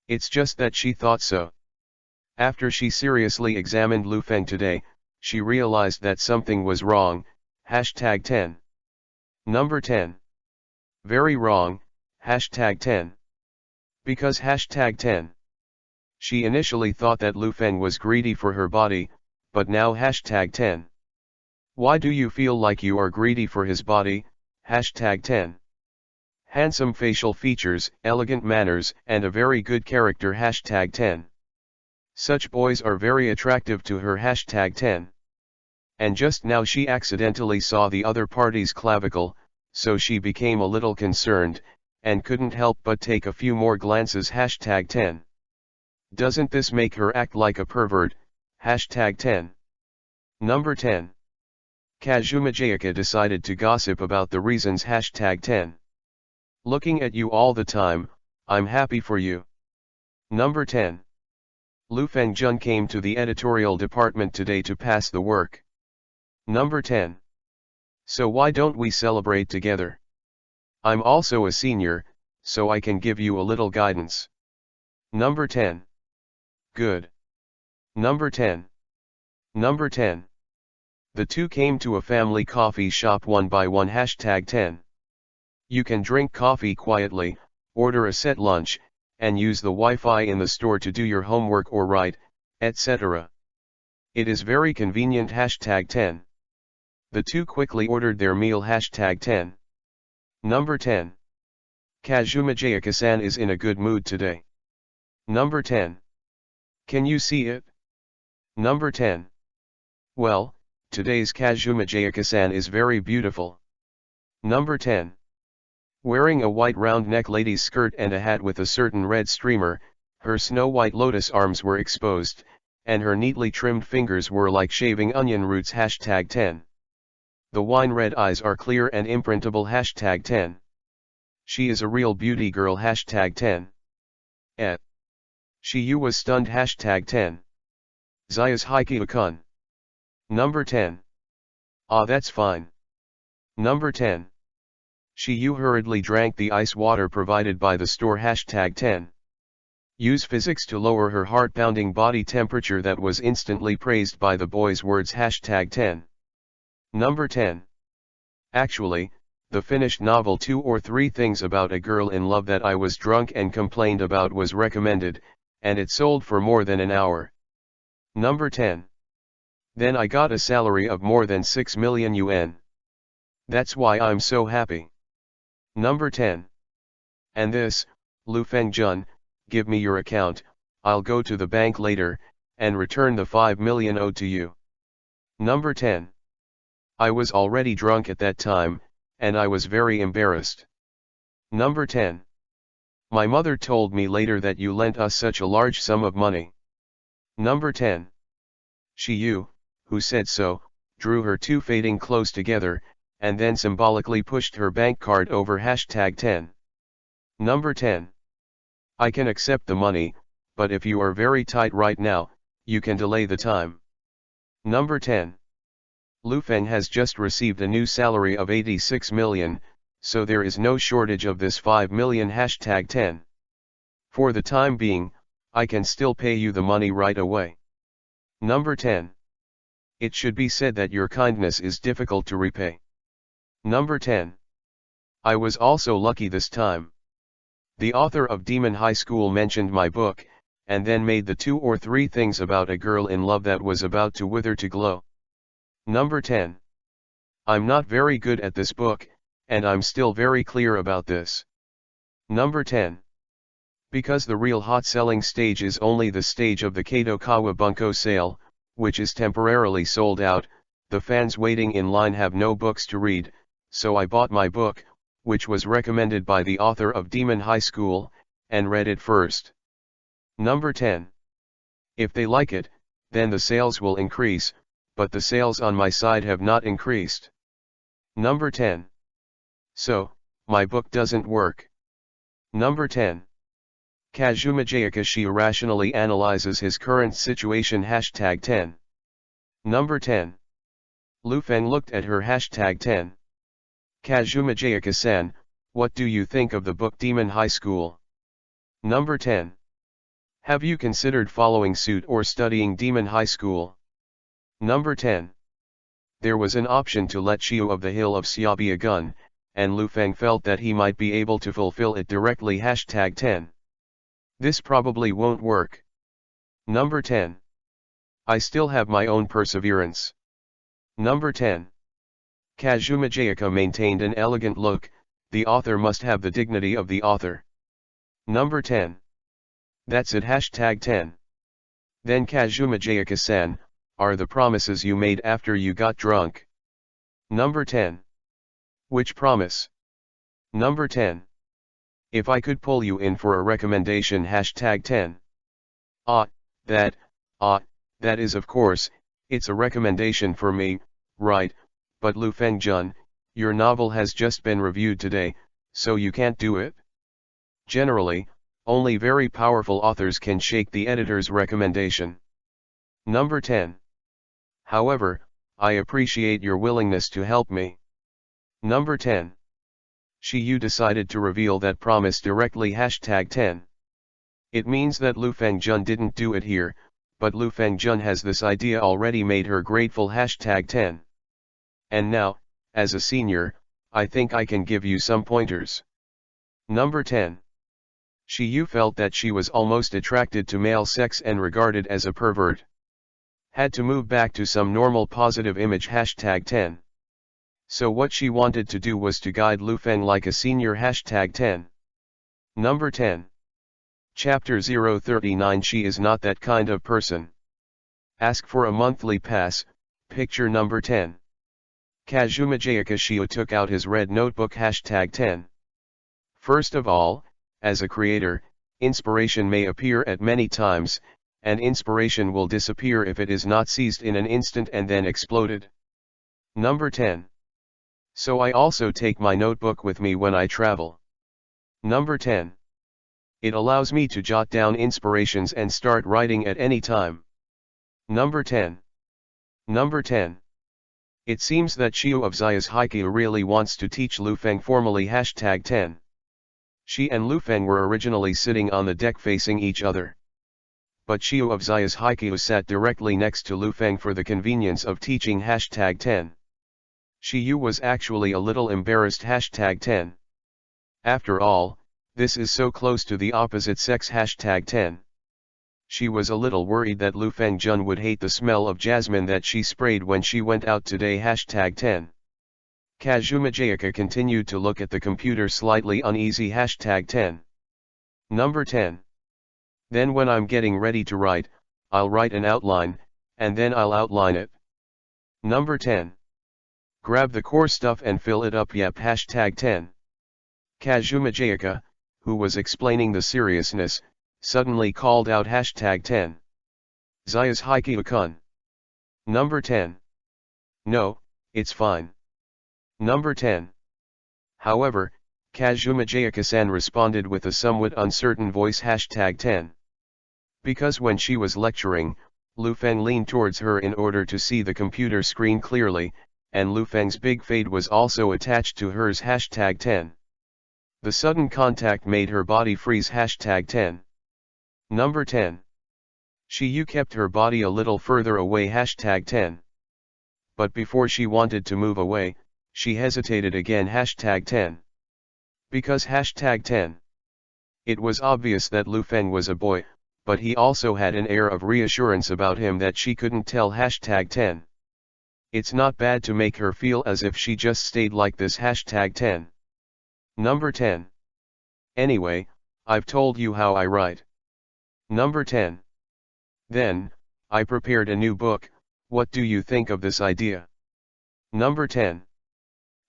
It's just that she thought so. After she seriously examined Lu Feng today, she realized that something was wrong, #10. Number 10. Very wrong, #10. Because #10. She initially thought that Lu Feng was greedy for her body, but now #10. Why do you feel like you are greedy for his body, #10. Handsome facial features, elegant manners, and a very good character #10. Such boys are very attractive to her #10. And just now she accidentally saw the other party's clavicle, so she became a little concerned, and couldn't help but take a few more glances #10. Doesn't this make her act like a pervert, #10. Number 10. Kazuma Jayaka decided to gossip about the reasons #10. Looking at you all the time, I'm happy for you. Number 10. Lu Fengjun came to the editorial department today to pass the work. Number 10. So why don't we celebrate together? I'm also a senior, so I can give you a little guidance. Number 10. Good. Number 10. Number 10. The two came to a family coffee shop one by one #10. You can drink coffee quietly, order a set lunch, and use the Wi-Fi in the store to do your homework or write, etc. It is very convenient #10. The two quickly ordered their meal #10. Number 10. Kazuma Jayaka-san is in a good mood today. Number 10. Can you see it? Number 10. Well, today's Kazuma Jayaka-san is very beautiful. Number 10. Wearing a white round neck lady's skirt and a hat with a certain red streamer, her snow-white lotus arms were exposed, and her neatly trimmed fingers were like shaving onion roots #10. The wine-red eyes are clear and imprintable #10. She is a real beauty girl #10. She you was stunned #10. Zayas Haikyukun. Number 10. Ah, that's fine. Number 10. She you hurriedly drank the ice water provided by the store #10. Use physics to lower her heart-pounding body temperature that was instantly praised by the boy's words #10. Number 10. Actually, the finished novel 2 or 3 Things About a Girl in Love That I Was Drunk and Complained About was recommended, and it sold for more than an hour. Number 10. Then I got a salary of more than 6 million yuan. That's why I'm so happy. Number 10. And this, Lu Fengjun, give me your account, I'll go to the bank later, and return the 5 million owed to you. Number 10. I was already drunk at that time, and I was very embarrassed. Number 10. My mother told me later that you lent us such a large sum of money. Number 10. She you, who said so, drew her two fading clothes together, and then symbolically pushed her bank card over #10. Number 10. I can accept the money, but if you are very tight right now, you can delay the time. Number 10. Lu Feng has just received a new salary of 86 million, so there is no shortage of this 5 million #10. For the time being, I can still pay you the money right away. Number 10. It should be said that your kindness is difficult to repay. Number 10. I was also lucky this time. The author of Demon High School mentioned my book, and then made the 2 or 3 Things About a Girl in Love that was about to wither to glow. Number 10. I'm not very good at this book, and I'm still very clear about this. Number 10. Because the real hot selling stage is only the stage of the Kadokawa Bunko sale, which is temporarily sold out, the fans waiting in line have no books to read, so I bought my book, which was recommended by the author of Demon High School, and read it first. Number 10. If they like it, then the sales will increase, but the sales on my side have not increased. Number 10. So, my book doesn't work. Number 10. Kazuma Jayakashi irrationally analyzes his current situation. Hashtag 10. Number 10. Lu Feng looked at her. Hashtag 10. Kazuma Jayaka-san, what do you think of the book Demon High School? Number 10. Have you considered following suit or studying Demon High School? Number 10. There was an option to let Shio of the Hill of Xiabi a gun, and Lu Feng felt that he might be able to fulfill it directly. Hashtag 10. This probably won't work. Number 10. I still have my own perseverance. Number 10. Kazuma Jayaka maintained an elegant look. The author must have the dignity of the author. Number 10. That's it. Hashtag 10. Then Kazuma Jayaka-san, are the promises you made after you got drunk? Number 10. Which promise? Number 10. If I could pull you in for a recommendation. Hashtag 10. That is, of course, it's a recommendation for me, right? But Lu Feng-jun, your novel has just been reviewed today, so you can't do it? Generally, only very powerful authors can shake the editor's recommendation. Number 10. However, I appreciate your willingness to help me. Number 10. You decided to reveal that promise directly. Hashtag 10. It means that Lu Feng-jun didn't do it here, but Lu Feng-jun has this idea already made her grateful. Hashtag 10. And now, as a senior, I think I can give you some pointers. Number 10. You felt that she was almost attracted to male sex and regarded as a pervert. Had to move back to some normal positive image. Hashtag 10. So what she wanted to do was to guide Lu Feng like a senior. Hashtag 10. Number 10. Chapter 039. She is not that kind of person. Ask for a monthly pass. Picture number 10. Kazuma Jayaka took out his red notebook. Hashtag 10. First of all, as a creator, inspiration may appear at many times, and inspiration will disappear if it is not seized in an instant and then exploded. Number 10. So I also take my notebook with me when I travel. Number 10. It allows me to jot down inspirations and start writing at any time. Number 10. Number 10. It seems that Shio of Zaya's Haikyuu really wants to teach Lu Feng formally. Hashtag 10. She and Lu Feng were originally sitting on the deck facing each other. But Shio of Zaya's Haikyuu sat directly next to Lu Feng for the convenience of teaching. Hashtag 10. Shio was actually a little embarrassed. Hashtag 10. After all, this is so close to the opposite sex. Hashtag 10. She was a little worried that Lu Feng-jun would hate the smell of jasmine that she sprayed when she went out today. Hashtag 10. Kazuma Jayaka continued to look at the computer slightly uneasy. Hashtag 10. Number 10. Then when I'm getting ready to write, I'll write an outline, and then I'll outline it. Number 10. Grab the core stuff and fill it up. Yep. Hashtag 10. Kazuma Jayaka, who was explaining the seriousness, suddenly called out. Hashtag 10. Zaya's Haikyuu-kun. Number 10. No, it's fine. Number 10. However, Kazuma Jayaka-san responded with a somewhat uncertain voice. Hashtag 10. Because when she was lecturing, Lu Feng leaned towards her in order to see the computer screen clearly, and Lu Feng's big fade was also attached to hers. Hashtag 10. The sudden contact made her body freeze. Hashtag 10. Number 10. She kept her body a little further away. Hashtag 10. But before she wanted to move away, she hesitated again. Hashtag 10. Because hashtag 10. It was obvious that Lu Feng was a boy, but he also had an air of reassurance about him that she couldn't tell. Hashtag 10. It's not bad to make her feel as if she just stayed like this. Hashtag 10. Number 10. Anyway, I've told you how I write. Number 10. Then, I prepared a new book. What do you think of this idea? Number 10.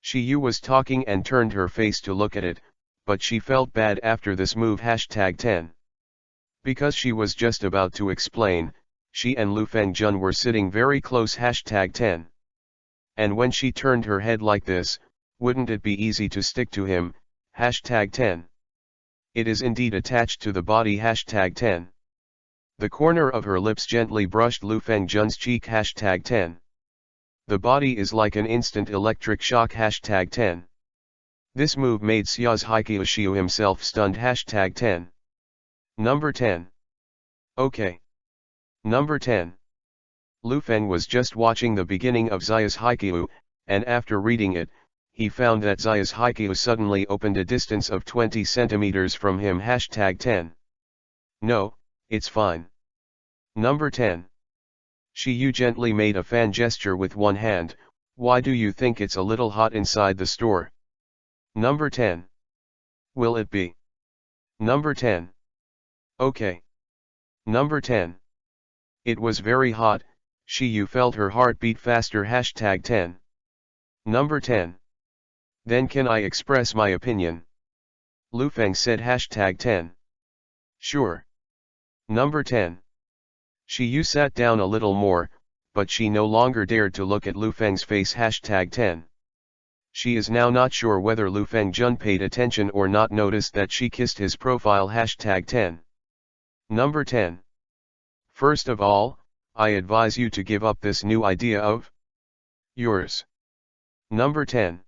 She was talking and turned her face to look at it, but she felt bad after this move. #10. Because she was just about to explain, she and Lu Fengjun were sitting very close. #10. And when she turned her head like this, wouldn't it be easy to stick to him? #10. It is indeed attached to the body. #10. The corner of her lips gently brushed Lu Fengjun's cheek. #10. The body is like an instant electric shock. #10. This move made Xia's Haikyushiu himself stunned. #10. Number 10. Okay. Number 10. Lu Feng was just watching the beginning of Xia's Haikyuu, and after reading it, he found that Xia's Haikyuu suddenly opened a distance of 20 centimeters from him. #10. No, it's fine. Number 10. Yu gently made a fan gesture with one hand. Why do you think it's a little hot inside the store? Number 10. Will it be? Number 10. Okay. Number 10. It was very hot. Yu felt her heart beat faster. #10. Number 10. Then can I express my opinion? Lu Feng said. #10. Sure. Number 10. Yu sat down a little more, but she no longer dared to look at Lu Feng's face. #10. She is now not sure whether Lu Fengjun paid attention or not. Noticed that she kissed his profile. #10. Number 10. First of all, I advise you to give up this new idea of yours. Number 10.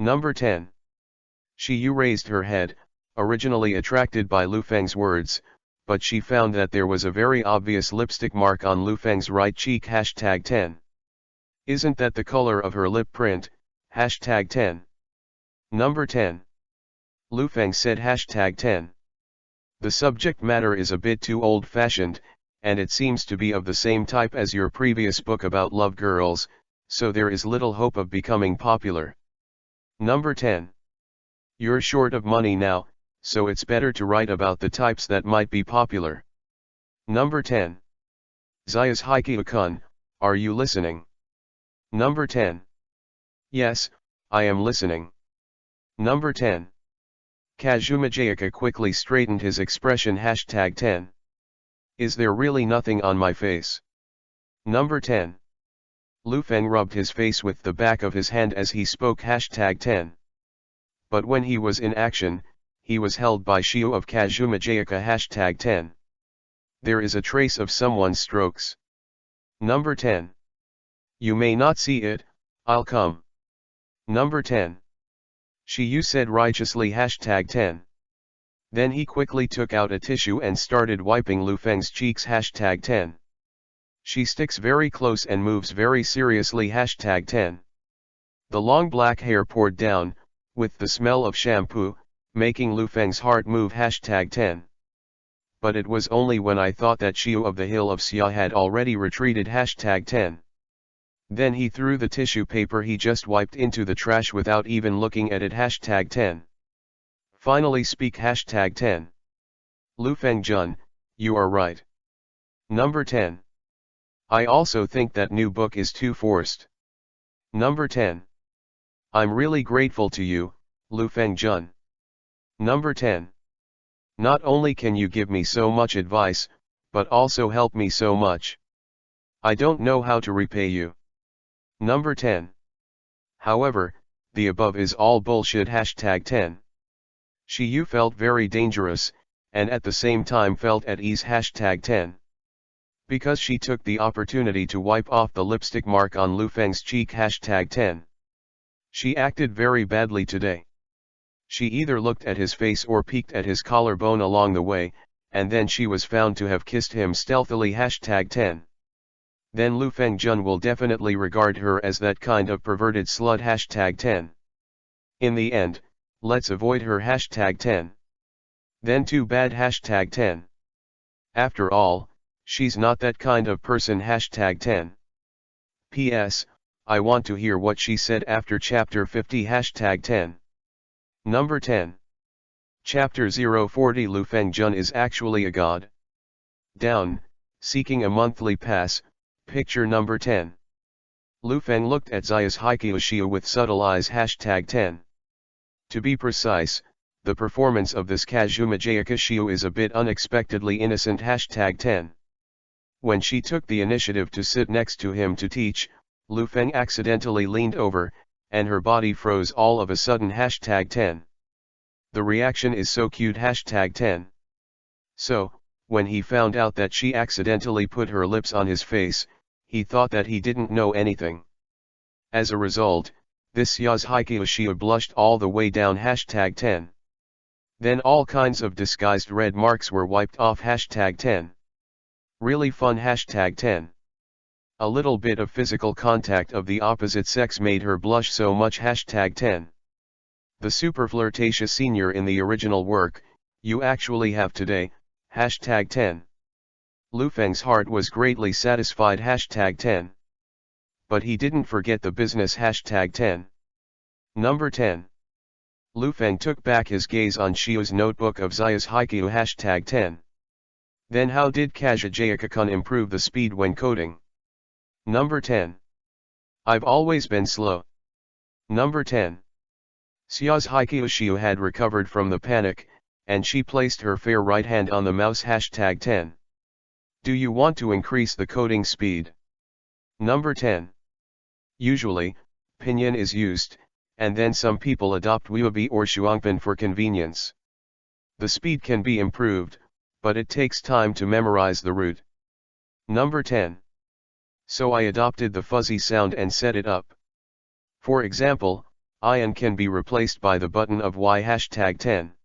Number 10. Yu raised her head, originally attracted by Lu Feng's words, but she found that there was a very obvious lipstick mark on Lu Feng's right cheek. #10. Isn't that the color of her lip print? #10. Number 10. Lu Feng said. #10. The subject matter is a bit too old-fashioned, and it seems to be of the same type as your previous book about love girls, so there is little hope of becoming popular. Number 10. You're short of money now, so it's better to write about the types that might be popular. Number 10. Xia's Haikyuu-kun, are you listening? Number 10. Yes, I am listening. Number 10. Kazuma Jayaka quickly straightened his expression. #10. Is there really nothing on my face? Number 10. Lu Feng rubbed his face with the back of his hand as he spoke. #10. But when he was in action, he was held by Xiu of Kazuma Jayaka. #10. There is a trace of someone's strokes. Number 10. You may not see it, I'll come. Number 10. Xiu said righteously. #10. Then he quickly took out a tissue and started wiping Lu Feng's cheeks. #10. She sticks very close and moves very seriously. #10. The long black hair poured down, with the smell of shampoo, making Lu Feng's heart move. #10. But it was only when I thought that Xiu of the Hill of Xia had already retreated. #10. Then he threw the tissue paper he just wiped into the trash without even looking at it. #10. Finally speak. #10. Lu Fengjun, you are right. Number 10. I also think that new book is too forced. Number 10. I'm really grateful to you, Lu Fengjun. Number 10. Not only can you give me so much advice, but also help me so much. I don't know how to repay you. Number 10. However, the above is all bullshit. #10. Xiu felt very dangerous, and at the same time felt at ease. #10. Because she took the opportunity to wipe off the lipstick mark on Lu Feng's cheek. #10. She acted very badly today. She either looked at his face or peeked at his collarbone along the way, and then she was found to have kissed him stealthily. #10. Then Lu Fengjun will definitely regard her as that kind of perverted slut. #10. In the end, let's avoid her. #10. Then too bad. #10. After all, she's not that kind of person. #10. P.S. I want to hear what she said after chapter 50. #10. Number 10. Chapter 040. Lu Fengjun is actually a god. Down, seeking a monthly pass. Picture number 10. Lu Feng looked at Xia's Haikyuu with subtle eyes. #10. To be precise, the performance of this Kazuma Jayaka Shiu is a bit unexpectedly innocent. #10. When she took the initiative to sit next to him to teach, Lu Feng accidentally leaned over, and her body froze all of a sudden. #10. The reaction is so cute. #10. So, when he found out that she accidentally put her lips on his face, he thought that he didn't know anything. As a result, this Yasuhiko Shiu blushed all the way down. #10. Then all kinds of disguised red marks were wiped off. #10. Really fun. #10. A little bit of physical contact of the opposite sex made her blush so much. #10. The super flirtatious senior in the original work, you actually have today. #10. Lu Feng's heart was greatly satisfied. #10. But he didn't forget the business. #10. Number 10. Lu Feng took back his gaze on Shiu's notebook of Zayas Haikyuu. #10. Then how did Kazuya Jayaka-kun improve the speed when coding? Number 10. I've always been slow. Number 10. Zayas Haikyuu Shiu had recovered from the panic, and she placed her fair right hand on the mouse. #10. Do you want to increase the coding speed? Number 10. Usually, pinyin is used, and then some people adopt EPUB or shuangpin for convenience. The speed can be improved, but it takes time to memorize the root. Number 10. So I adopted the fuzzy sound and set it up. For example, ion can be replaced by the button of Y. #10.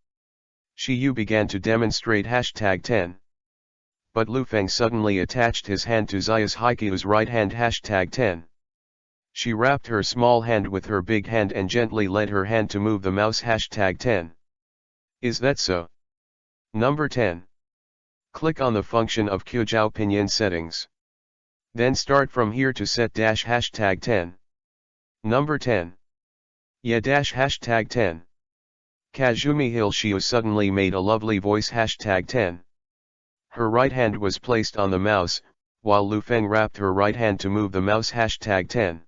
Shiu began to demonstrate. #10. But Lu Feng suddenly attached his hand to Zayas Haikyuu's right hand. #10. She wrapped her small hand with her big hand and gently led her hand to move the mouse. #10. Is that so? Number 10. Click on the function of Kyujou Pinyin settings. Then start from here to set #10. Number 10. Yeah #10. Kazumi Shiu suddenly made a lovely voice. #10. Her right hand was placed on the mouse, while Lu Feng wrapped her right hand to move the mouse. #10.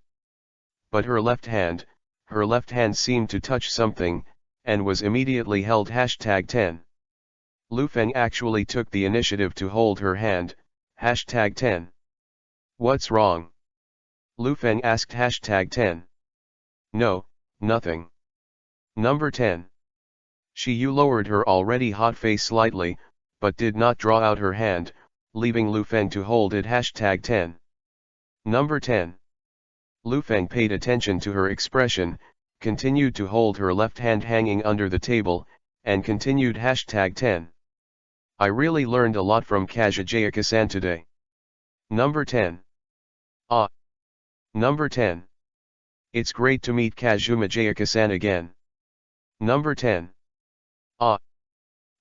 But her left hand seemed to touch something, and was immediately held. #10. Lu Feng actually took the initiative to hold her hand. #10. What's wrong? Lu Feng asked. #10. No, nothing. Number 10. Shiu lowered her already hot face slightly, but did not draw out her hand, leaving Lu Feng to hold it. #10. Number 10. Lu Feng paid attention to her expression, continued to hold her left hand hanging under the table, and continued. #10. I really learned a lot from Kazuya Jayaka-san today. Number 10. Ah. Number 10. It's great to meet Kazuma Jayaka-san again. Number 10. Ah.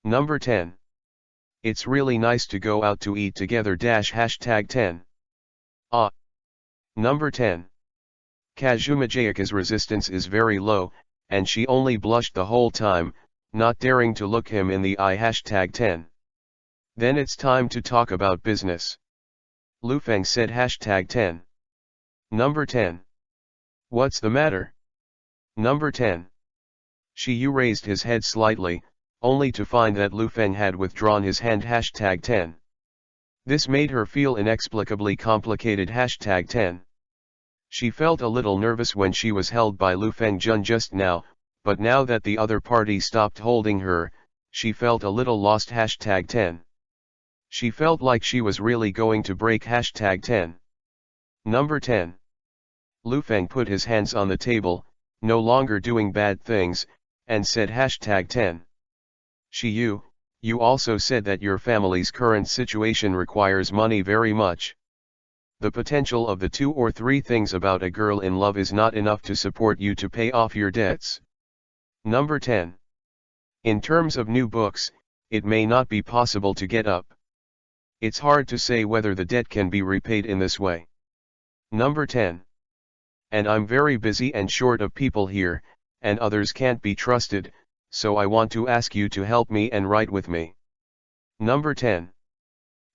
Number 10. It's really nice to go out to eat together. #10. Ah. Number 10. Kazuma Jayaka's resistance is very low, and she only blushed the whole time, not daring to look him in the eye. #10. Then it's time to talk about business. Lu Feng said. #10. Number 10. What's the matter? Number 10. Shiu raised his head slightly, only to find that Lu Feng had withdrawn his hand. #10. This made her feel inexplicably complicated. #10. She felt a little nervous when she was held by Lu Feng Jun just now, but now that the other party stopped holding her, she felt a little lost. #10. She felt like she was really going to break. #10. Number 10. Lu Feng put his hands on the table, no longer doing bad things, and said. #10. Shiu, you also said that your family's current situation requires money very much. The potential of the 2 or 3 things about a girl in love is not enough to support you to pay off your debts. Number 10. In terms of new books, it may not be possible to get up. It's hard to say whether the debt can be repaid in this way. Number 10. And I'm very busy and short of people here, and others can't be trusted, so I want to ask you to help me and write with me. Number 10.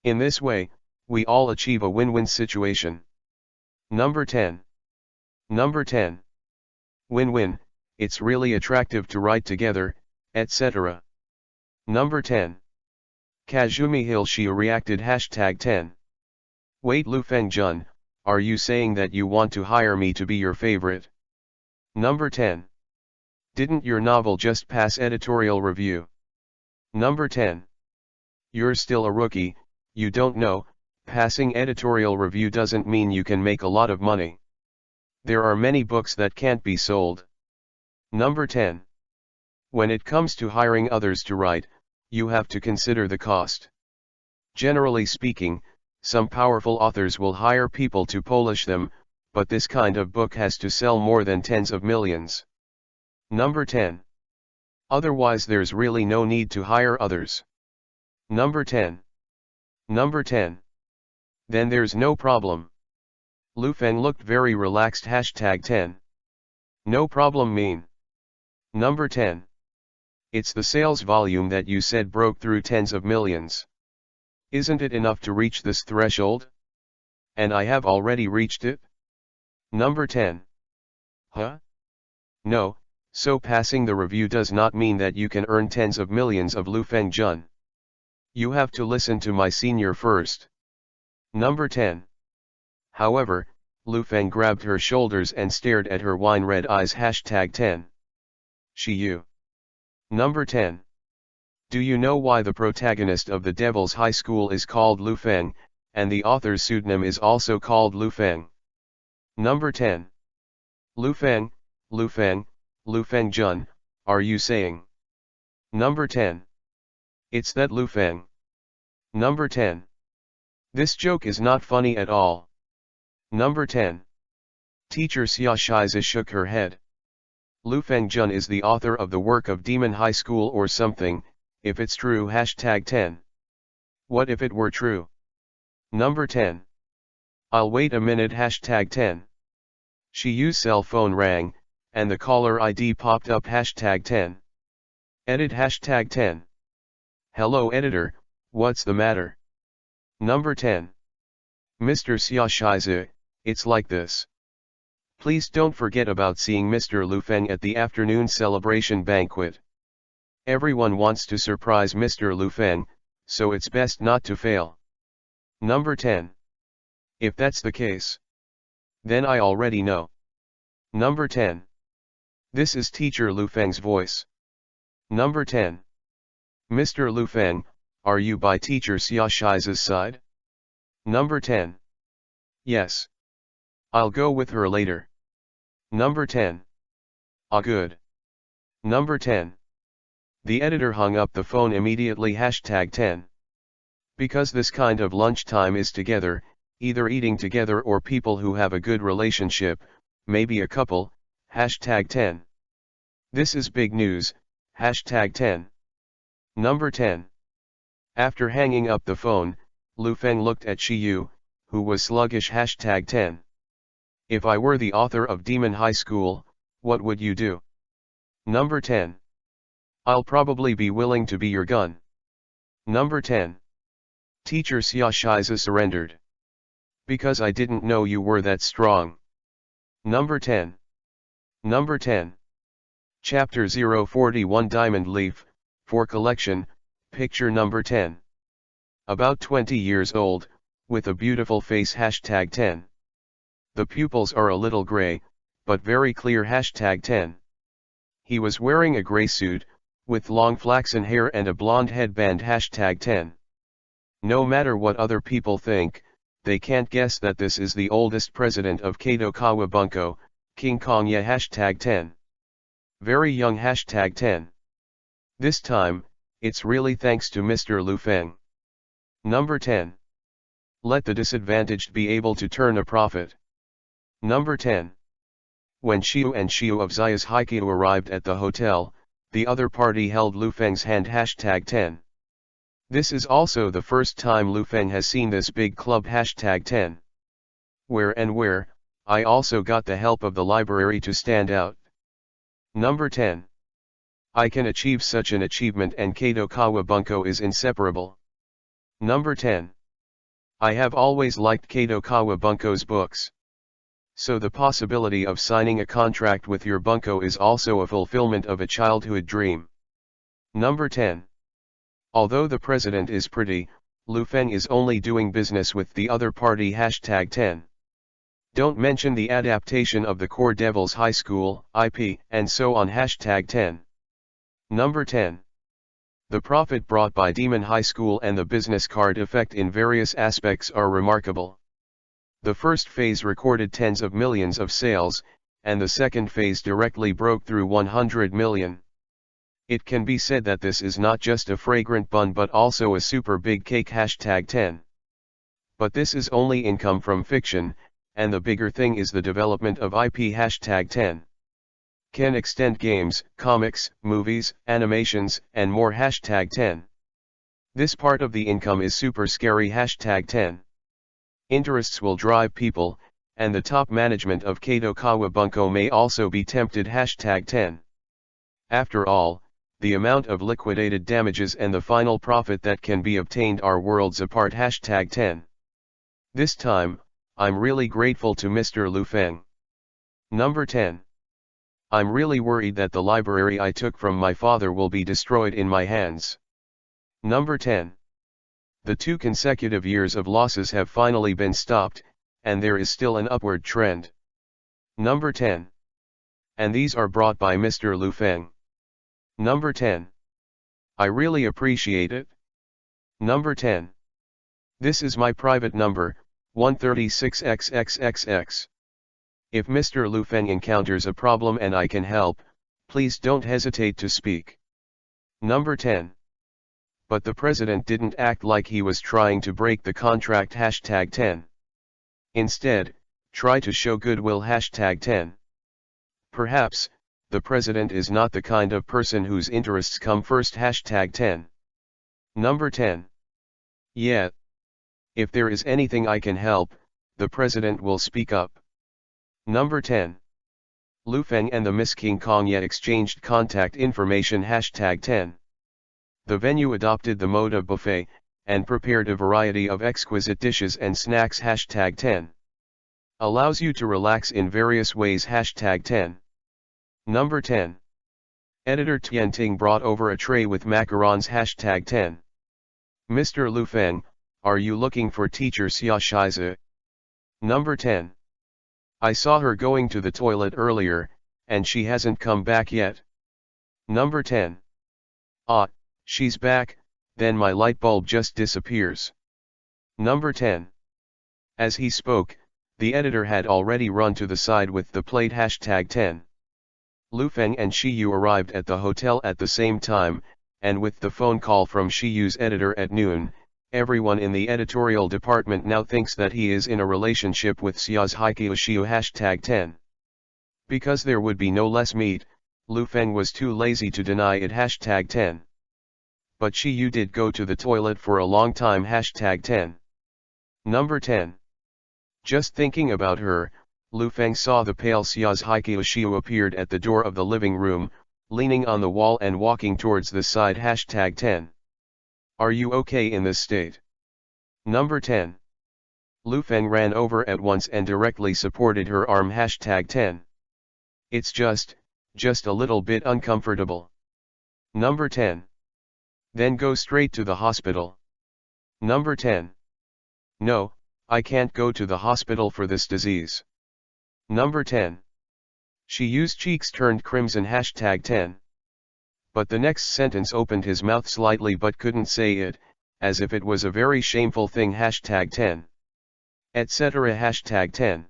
In this way, we all achieve a win-win situation. Number 10. Number 10. Win-win, it's really attractive to write together, etc. Number 10. Kazumi Hilshia reacted #10. Wait, Lu Fengjun, are you saying that you want to hire me to be your favorite? Number 10. Didn't your novel just pass editorial review? Number 10. You're still a rookie, you don't know, passing editorial review doesn't mean you can make a lot of money. There are many books that can't be sold. Number 10. When it comes to hiring others to write, you have to consider the cost. Generally speaking, some powerful authors will hire people to polish them, but this kind of book has to sell more than tens of millions. Number 10. Otherwise there's really no need to hire others. Number 10. Number 10. Then there's no problem. Lu Feng looked very relaxed #10. No problem mean. Number 10. It's the sales volume that you said broke through tens of millions. Isn't it enough to reach this threshold? And I have already reached it? Number 10. Huh? No, so passing the review does not mean that you can earn tens of millions of Lu Fengjun. You have to listen to my senior first. Number 10. However, Lu Feng grabbed her shoulders and stared at her wine-red eyes #10. You. Number 10. Do you know why the protagonist of The Devil's High School is called Lu Feng, and the author's pseudonym is also called Lu Feng? Number 10. Lu Feng, Lu Feng, Lu Fengjun, are you saying? Number 10. It's that Lu Feng. Number 10. This joke is not funny at all. Number 10. Teacher Xia Shiza shook her head. Lu Fengjun is the author of the work of Demon High School or something, if it's true #10. What if it were true? Number 10. I'll wait a minute #10. Yu's cell phone rang, and the caller ID popped up #10. Edit #10. Hello editor, what's the matter? Number 10. Mr. Xia Shiza, it's like this. Please don't forget about seeing Mr. Lu Feng at the afternoon celebration banquet. Everyone wants to surprise Mr. Lu Feng, so it's best not to fail. Number 10. If that's the case, then I already know. Number 10. This is Teacher Lu Feng's voice. Number 10. Mr. Lu Feng, are you by Teacher Xia Shiza's side? Number 10. Yes. I'll go with her later. Number 10. Ah, good. Number 10. The editor hung up the phone immediately #10. Because this kind of lunchtime is together, either eating together or people who have a good relationship, maybe a couple, #10. This is big news, #10. Number 10. After hanging up the phone, Lu Feng looked at Yu, who was sluggish #10. If I were the author of Demon High School, what would you do? Number 10. I'll probably be willing to be your gun. Number 10. Teacher Xia Shiza surrendered. Because I didn't know you were that strong. Number 10. Number 10. Chapter 041 Diamond Leaf, for collection, picture number 10. About 20 years old, with a beautiful face #10. The pupils are a little gray, but very clear #10. He was wearing a gray suit, with long flaxen hair and a blonde headband #10. No matter what other people think, they can't guess that this is the oldest president of Kadokawa Bunko, King Kongya #10. Very young #10. This time, it's really thanks to Mr. Lu Feng. Number 10. Let the disadvantaged be able to turn a profit. Number 10. When Xiu and Xiu of Xia's Haikyuu arrived at the hotel, the other party held Lu Feng's hand #10. This is also the first time Lu Feng has seen this big club #10. Where, I also got the help of the library to stand out. Number 10. I can achieve such an achievement and Kadokawa Bunko is inseparable. Number 10. I have always liked Kadokawa Bunko's books. So the possibility of signing a contract with your bunko is also a fulfillment of a childhood dream. Number 10. Although the president is pretty, Lu Feng is only doing business with the other party. #10. Don't mention the adaptation of the Core Devils High School, IP, and so on. #10. Number 10. The profit brought by Demon High School and the business card effect in various aspects are remarkable. The first phase recorded tens of millions of sales, and the second phase directly broke through 100 million. It can be said that this is not just a fragrant bun but also a super big cake. #10. But this is only income from fiction, and the bigger thing is the development of IP. #10. Can extend games, comics, movies, animations, and more. #10. This part of the income is super scary. #10. Interests will drive people, and the top management of Kadokawa Bunko may also be tempted. #10. After all, the amount of liquidated damages and the final profit that can be obtained are worlds apart. #10. This time, I'm really grateful to Mr. Lu Feng. Number 10. I'm really worried that the library I took from my father will be destroyed in my hands. Number 10. The 2 consecutive years of losses have finally been stopped, and there is still an upward trend. Number 10. And these are brought by Mr. Lu Feng. Number 10. I really appreciate it. Number 10. This is my private number, 136XXXX. If Mr. Lu Feng encounters a problem and I can help, please don't hesitate to speak. Number 10. But the president didn't act like he was trying to break the contract. #10. Instead, try to show goodwill. #10. Perhaps, the president is not the kind of person whose interests come first. #10. Number 10. Yeah. If there is anything I can help, the president will speak up. Number 10. Lu Feng and the Miss King Kong yet exchanged contact information. #10. The venue adopted the mode of buffet, and prepared a variety of exquisite dishes and snacks. #10. Allows you to relax in various ways. #10. Number 10. Editor Tianting brought over a tray with macarons. #10. Mr. Lu Feng, are you looking for teacher Xia Shize? Number 10. I saw her going to the toilet earlier, and she hasn't come back yet. Number 10. Ah, she's back, then my light bulb just disappears. Number 10. As he spoke, the editor had already run to the side with the plate. #10. Lu Feng and Shiyu arrived at the hotel at the same time, and with the phone call from Shiyu's editor at noon, everyone in the editorial department now thinks that he is in a relationship with Xia's Haikyuu Shiyu. #10. Because there would be no less meat, Lu Feng was too lazy to deny it. #10. But Shiyu did go to the toilet for a long time. #10. Number 10. Just thinking about her, Lu Feng saw the pale Xia's Haikyuu Shiyu appeared at the door of the living room, leaning on the wall and walking towards the side. #10. Are you okay in this state? Number 10. Lu Feng ran over at once and directly supported her arm. #10. It's just a little bit uncomfortable. Number 10. Then go straight to the hospital. Number 10. No, I can't go to the hospital for this disease. Number 10. Shiyu's cheeks turned crimson. #10. But the next sentence opened his mouth slightly but couldn't say it, as if it was a very shameful thing. #10. Etc. #10.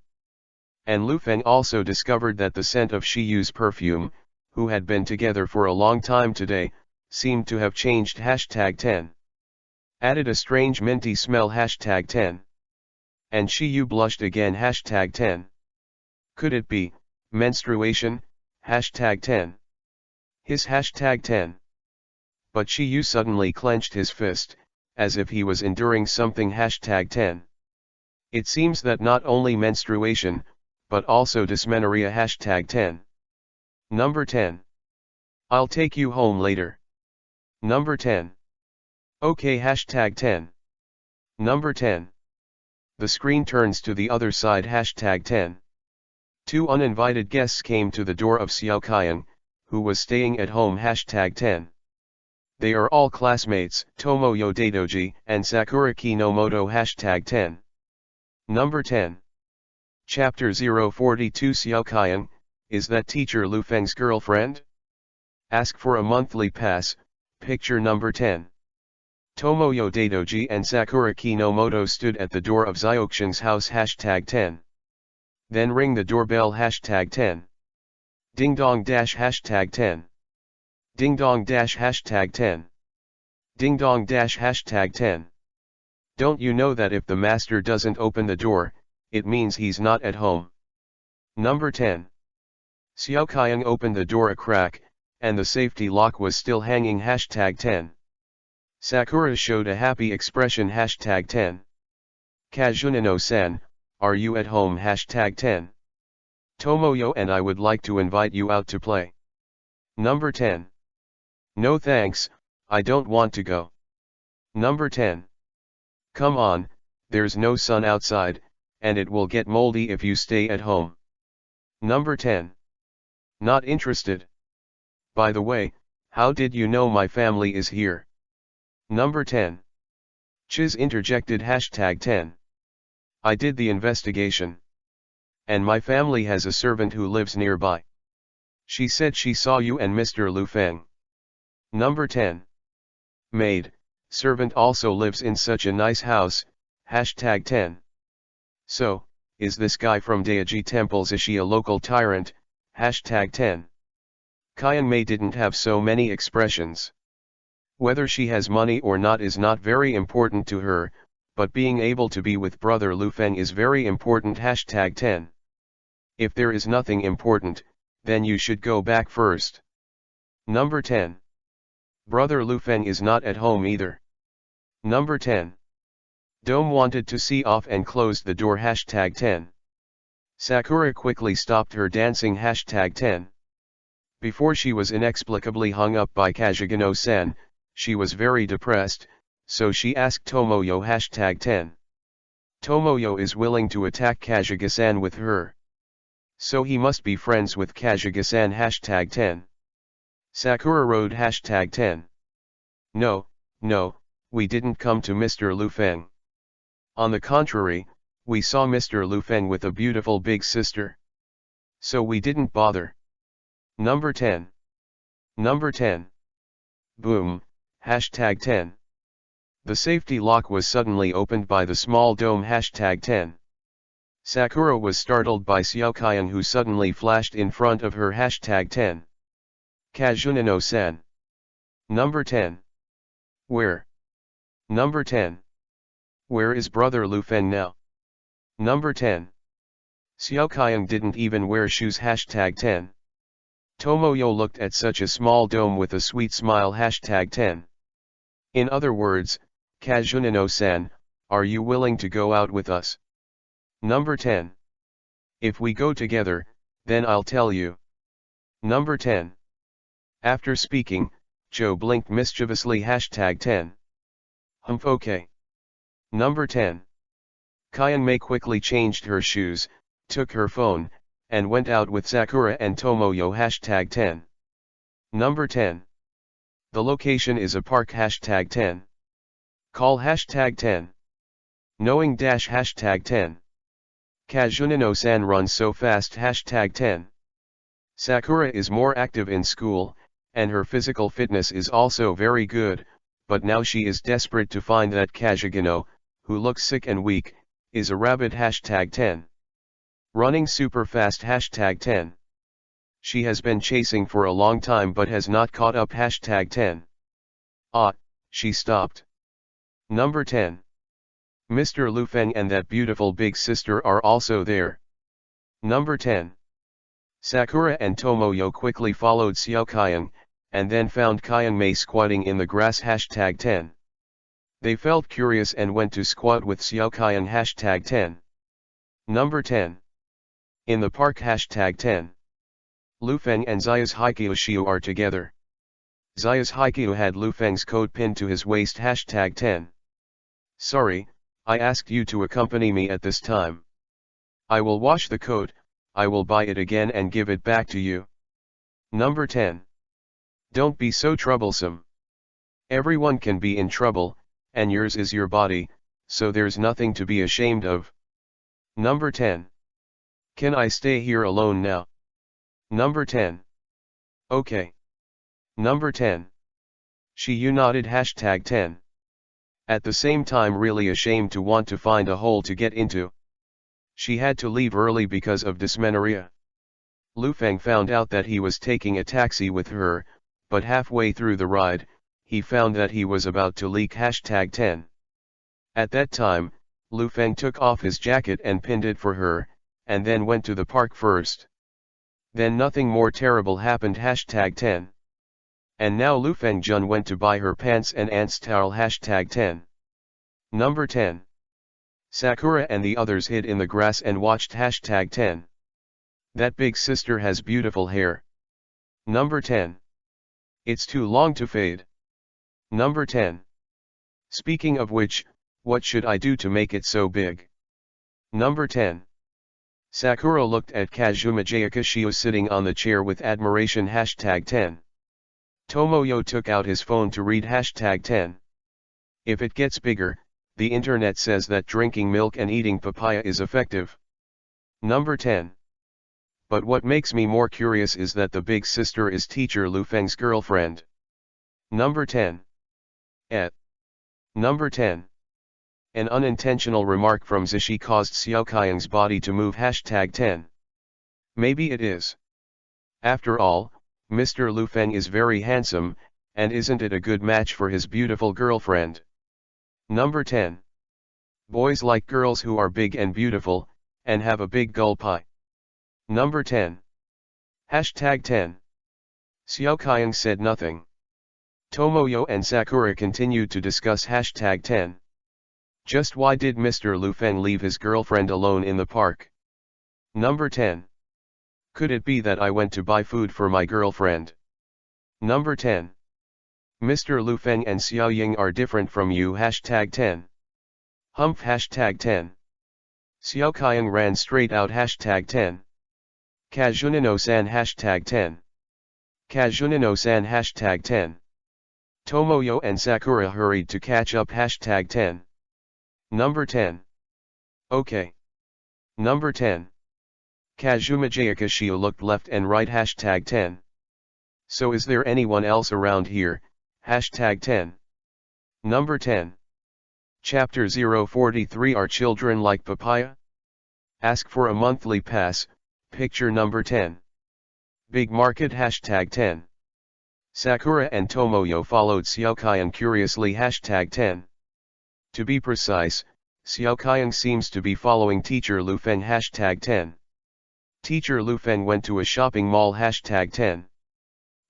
And Lu Feng also discovered that the scent of Shiyu's perfume, who had been together for a long time today, seemed to have changed. #10. Added a strange minty smell. #10. And Shiyu blushed again. #10. Could it be menstruation? #10. His #10. But Shiyu suddenly clenched his fist, as if he was enduring something. #10. It seems that not only menstruation, but also dysmenorrhea. #10. Number 10. I'll take you home later. Number 10. Okay. #10. Number 10. The screen turns to the other side. #10. Two uninvited guests came to the door of Xiao Kayang, who was staying at home. #10. They are all classmates, Tomoyo Daidoji and Sakura Kinomoto. #10. Number 10. Chapter 042. Xiao Kayang, is that teacher Lu Feng's girlfriend? Ask for a monthly pass. Picture number 10. Tomoyo Daidoji and Sakura Kinomoto stood at the door of Xiaoxiang's house. #10. Then ring the doorbell. #10. Ding dong dash #10. Ding dong dash #10. Ding dong dash #10. Don't you know that if the master doesn't open the door, it means he's not at home? Number 10. Xiao Kayang opened the door a crack, and the safety lock was still hanging. #10. Sakura showed a happy expression. #10. Kazunino-san, are you at home? #10. Tomoyo and I would like to invite you out to play. Number 10. No thanks, I don't want to go. Number 10. Come on, there's no sun outside, and it will get moldy if you stay at home. Number 10. Not interested. By the way, how did you know my family is here? Number 10. Chiz interjected. #10. I did the investigation. And my family has a servant who lives nearby. She said she saw you and Mr. Lu Feng. Number 10. Maid, servant also lives in such a nice house. #10. So, is this guy from Daiji Temples, is she a local tyrant? #10. Kayang Mei didn't have so many expressions. Whether she has money or not is not very important to her, but being able to be with brother Lu Feng is very important. #10. If there is nothing important, then you should go back first. Number 10. Brother Lu Feng is not at home either. Number 10. Dome wanted to see off and closed the door. #10. Sakura quickly stopped her dancing. #10. Before she was inexplicably hung up by Kazugino-san, she was very depressed, so she asked Tomoyo. #10. Tomoyo is willing to attack Kazuga-san with her. So he must be friends with Kazuga-san. #10. Sakura wrote. #10. No, we didn't come to Mr. Lu Feng. On the contrary, we saw Mr. Lu Feng with a beautiful big sister. So we didn't bother. Number 10. Number 10. Boom, #10. The safety lock was suddenly opened by the small dome. #10. Sakura was startled by Xiao Kayang, who suddenly flashed in front of her. #10. Kazunino-san. Number 10. Where? Number 10. Where is brother Lu Feng now? Number 10. Xiao Kayang didn't even wear shoes. #10. Tomoyo looked at such a small dome with a sweet smile. #10. In other words, Kazunino-san, are you willing to go out with us? Number 10. If we go together, then I'll tell you. Number 10. After speaking, Joe blinked mischievously. #10. Humph, okay. Number 10. Kayang Mei quickly changed her shoes, took her phone, and went out with Sakura and Tomoyo. #10. Number 10. The location is a park. #10. Call #10. Knowing #10. Kazunino-san runs so fast. #10. Sakura is more active in school, and her physical fitness is also very good, but now she is desperate to find that Kazugino, who looks sick and weak, is a rabbit. #10. Running super fast. #10. She has been chasing for a long time but has not caught up. #10. Ah, she stopped. Number 10. Mr. Lu Feng and that beautiful big sister are also there. Number 10. Sakura and Tomoyo quickly followed Xiao Kayang, and then found Kayang Mei squatting in the grass. #10. They felt curious and went to squat with Xiao Kayang. #10. Number 10. In the park. #10. Lu Feng and Xiao's Haikyuu are together. Xiao's Haikyuu had Lu Feng's coat pinned to his waist. #10. Sorry, I asked you to accompany me at this time. I will wash the coat, I will buy it again and give it back to you. Number 10. Don't be so troublesome. Everyone can be in trouble, and yours is your body, so there's nothing to be ashamed of. Number 10. Can I stay here alone now? Number 10. Okay. Number 10. She nodded. Hashtag 10. At the same time really ashamed to want to find a hole to get into. She had to leave early because of dysmenorrhea. Lu Feng found out that he was taking a taxi with her, but halfway through the ride, he found that he was about to leak. Hashtag 10. At that time, Lu Feng took off his jacket and pinned it for her, and then went to the park first. Then nothing more terrible happened. Hashtag 10. And now Lu Feng Jun went to buy her pants and aunt's towel. Hashtag 10. Number 10. Sakura and the others hid in the grass and watched. Hashtag 10. That big sister has beautiful hair. Number 10. It's too long to fade. Number 10. Speaking of which, what should I do to make it so big? Number 10. Sakura looked at Kazuma Jayakishio sitting on the chair with admiration. Hashtag 10. Tomoyo took out his phone to read. Hashtag 10. If it gets bigger, the internet says that drinking milk and eating papaya is effective. Number 10. But what makes me more curious is that the big sister is teacher Lu Feng's girlfriend. Number 10. Number 10. An unintentional remark from Zishi caused Xiao Kaiyang's body to move. Hashtag 10. Maybe it is. After all, Mr. Lu Feng is very handsome, and isn't it a good match for his beautiful girlfriend? Number 10. Boys like girls who are big and beautiful, and have a big gulpai. Number 10. Hashtag 10. Xiao Kaiyang said nothing. Tomoyo and Sakura continued to discuss. Hashtag 10. Just why did Mr. Lu Feng leave his girlfriend alone in the park? Number 10. Could it be that I went to buy food for my girlfriend? Number 10. Mr. Lu Feng and Xiao Ying are different from you. Hashtag 10. Humph. Hashtag 10. Xiao Kaiyang ran straight out. Hashtag 10. Kazunino-san. Hashtag 10. Kazunino-san. Hashtag 10. Tomoyo and Sakura hurried to catch up. Hashtag 10. Number 10. Okay. Number 10. Kazuma Jayakishio looked left and right. Hashtag 10. So is there anyone else around here? Hashtag 10. Number 10. Chapter 043. Are children like papaya? Ask for a monthly pass. Picture number 10. Big market. Hashtag 10. Sakura and Tomoyo followed Xiao Kaiyang curiously. Hashtag 10. To be precise, Xiao Kaiyang seems to be following teacher Lu Feng. Hashtag 10. Teacher Lu Feng went to a shopping mall. Hashtag 10.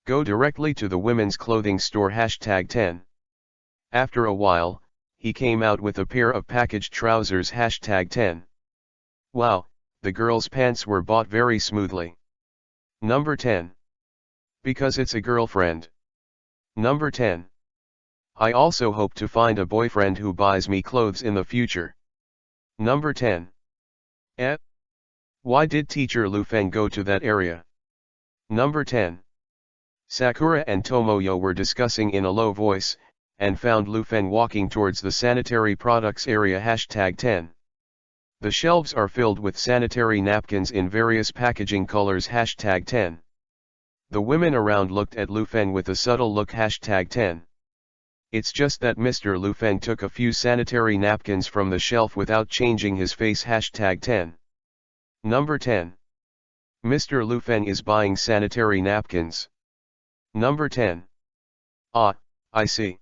Go directly to the women's clothing store. Hashtag 10. After a while, he came out with a pair of packaged trousers. Hashtag 10. Wow, the girl's pants were bought very smoothly. Number 10. Because it's a girlfriend. Number 10. I also hope to find a boyfriend who buys me clothes in the future. Number 10. Why did teacher Lu Feng go to that area? Number 10. Sakura and Tomoyo were discussing in a low voice, and found Lu Feng walking towards the sanitary products area. Hashtag 10. The shelves are filled with sanitary napkins in various packaging colors. Hashtag 10. The women around looked at Lu Feng with a subtle look. Hashtag 10. It's just that Mr. Lu Feng took a few sanitary napkins from the shelf without changing his face. Hashtag 10. Number 10. Mr. Lu Feng is buying sanitary napkins. Number 10. Ah, I see.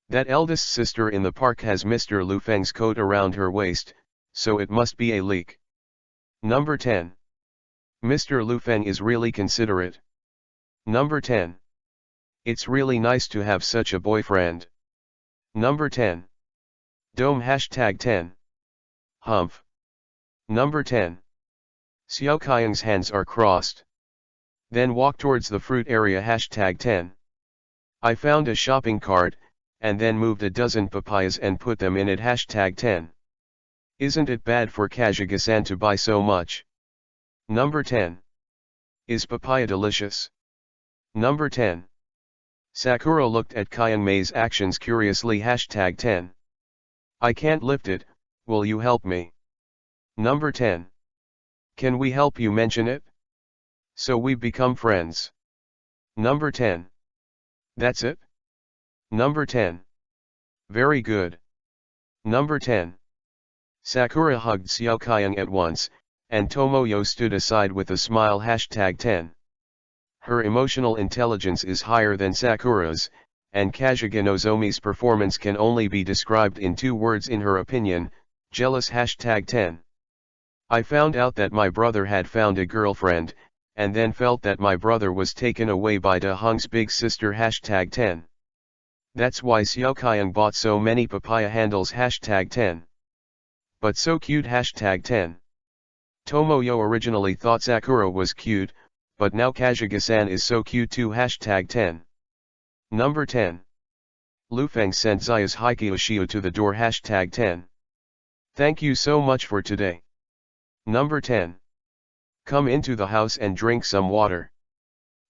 That eldest sister in the park has Mr. Lu Feng's coat around her waist, so it must be a leak. Number 10. Mr. Lu Feng is really considerate. Number 10. It's really nice to have such a boyfriend. Number 10. Dome. Hashtag 10. Humph. Number 10. Xiao Kaiyang's hands are crossed. Then walk towards the fruit area. Hashtag 10. I found a shopping cart, and then moved a dozen papayas and put them in it. Hashtag 10. Isn't it bad for Kazuga-san to buy so much? Number 10. Is papaya delicious? Number 10. Sakura looked at Kyungmei's actions curiously. #10. I can't lift it, will you help me? Number 10. Can we help you mention it? So we become friends. Number 10. That's it? Number 10. Very good. Number 10. Sakura hugged Xiao Kyung at once, and Tomoyo stood aside with a smile. #10. Her emotional intelligence is higher than Sakura's, and Kasuga Nozomi's performance can only be described in 2 words in her opinion: jealous. #10. I found out that my brother had found a girlfriend, and then felt that my brother was taken away by Da Hong's big sister. #10. That's why Xiao Kyung bought so many papaya handles. #10. But so cute. #10. Tomoyo originally thought Sakura was cute, but now Kasuga-san is so cute too. #10. Number 10. Lufeng sent Zaya's Haikyoshiu to the door. #10. Thank you so much for today. Number 10. Come into the house and drink some water.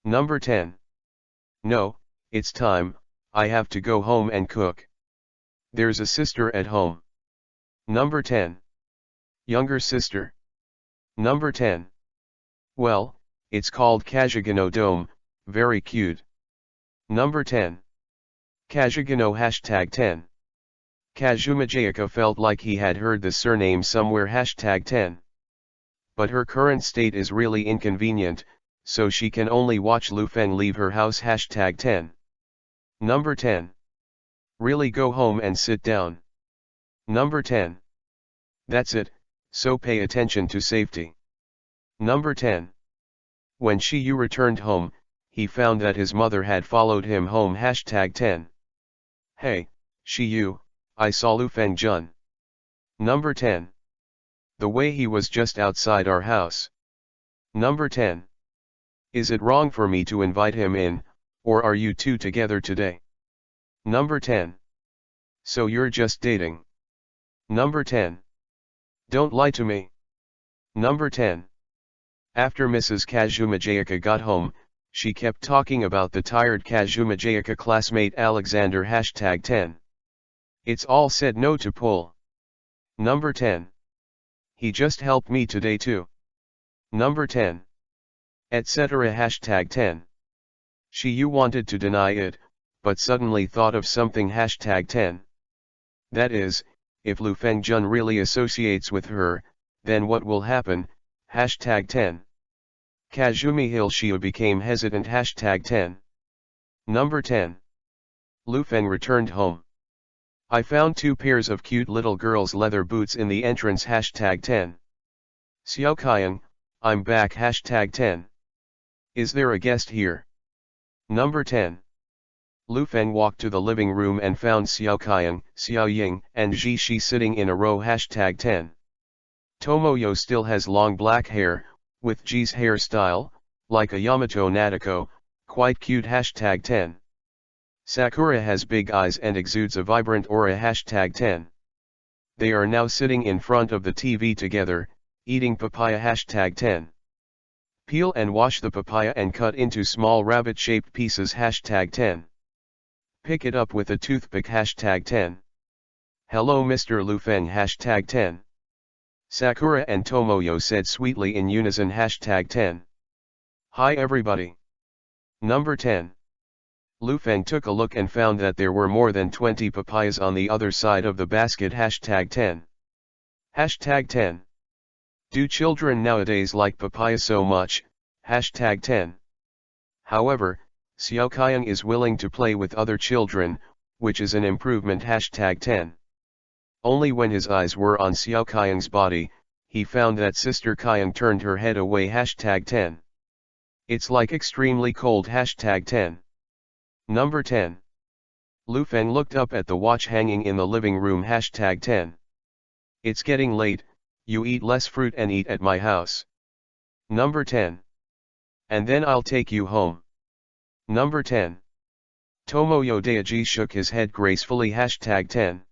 Number 10. No, it's time, I have to go home and cook. There's a sister at home. Number 10. Younger sister. Number 10. Well, it's called Kasuga no Dome, very cute. Number 10. Kasuga no #10. Kazuma Jayaka felt like he had heard the surname somewhere. #10. But her current state is really inconvenient, so she can only watch Lufeng leave her house. #10. Number 10. Really go home and sit down. Number 10. That's it, so pay attention to safety. Number 10. When Shiyu returned home, he found that his mother had followed him home. #10. Hey, Shiyu, I saw Lufeng Jun. Number 10. The way he was just outside our house. Number 10. Is it wrong for me to invite him in, or are you two together today? Number 10. So you're just dating. Number 10. Don't lie to me. Number 10. After Mrs. Kazuma Jayaka got home, she kept talking about the tired Kazuma Jayaka classmate Alexander. #10. It's all said no to pull. Number 10. He just helped me today too. Number 10. Etc. #10. Shiyu wanted to deny it, but suddenly thought of something. #10. That is, if Lufeng Jun really associates with her, then what will happen? #10. Kazumi Hilshiu became hesitant. #10. Number 10. Lufeng returned home. I found 2 pairs of cute little girls' leather boots in the entrance. #10. Xiao Kyung, I'm back. #10. Is there a guest here? Number 10. Lufeng walked to the living room and found Xiao Kyung, Xiao Ying, and Ji Shi sitting in a row. #10. Tomoyo still has long black hair, with Ji's hairstyle, like a Yamato Nadeko, quite cute. #10. Sakura has big eyes and exudes a vibrant aura. #10. They are now sitting in front of the TV together, eating papaya. #10. Peel and wash the papaya and cut into small rabbit-shaped pieces. #10. Pick it up with a toothpick. #10. Hello Mr. Lufeng. #10. Sakura and Tomoyo said sweetly in unison. #10. Hi everybody. Number 10. Lufeng took a look and found that there were more than 20 papayas on the other side of the basket. #10. #10. Do children nowadays like papaya so much? #10. However, Xiao Kyung is willing to play with other children, which is an improvement. #10. Only when his eyes were on Xiao Kyung's body, he found that Sister Kyung turned her head away. #10. It's like extremely cold. #10. Number 10. Lufeng looked up at the watch hanging in the living room. #10. It's getting late, you eat less fruit and eat at my house. Number 10. And then I'll take you home. Number 10. Tomoyo Daiji shook his head gracefully. #10.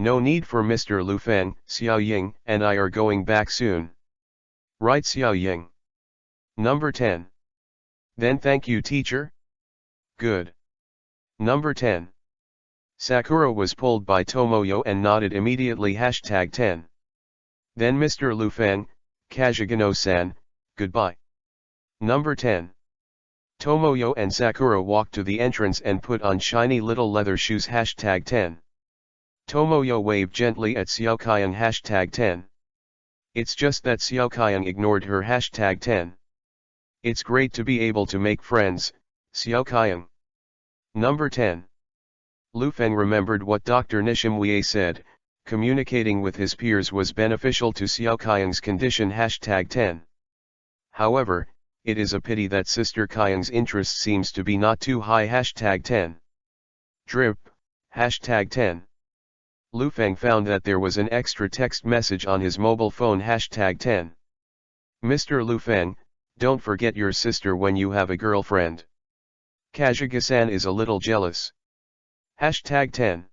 No need for Mr. Lufeng, Xiao Ying and I are going back soon. Right, Xiao Ying. Number 10. Then thank you, teacher. Good. Number 10. Sakura was pulled by Tomoyo and nodded immediately. Hashtag 10. Then Mr. Lufeng, Kazugano-san, goodbye. Number 10. Tomoyo and Sakura walked to the entrance and put on shiny little leather shoes. Hashtag 10. Tomoyo waved gently at Xiao Kaiyang. Hashtag 10. It's just that Xiao Kaiyang ignored her. Hashtag 10. It's great to be able to make friends, Xiao Kaiyang. Number 10. Lufeng remembered what Dr. Nishimwe said, communicating with his peers was beneficial to Xiao Kaiyang's condition. Hashtag 10. However, it is a pity that Sister Kaiyang's interest seems to be not too high. Hashtag 10. Drip, hashtag 10. Lufeng found that there was an extra text message on his mobile phone. Hashtag 10. Mr. Lufeng, don't forget your sister when you have a girlfriend. Kazuga-san is a little jealous. Hashtag 10.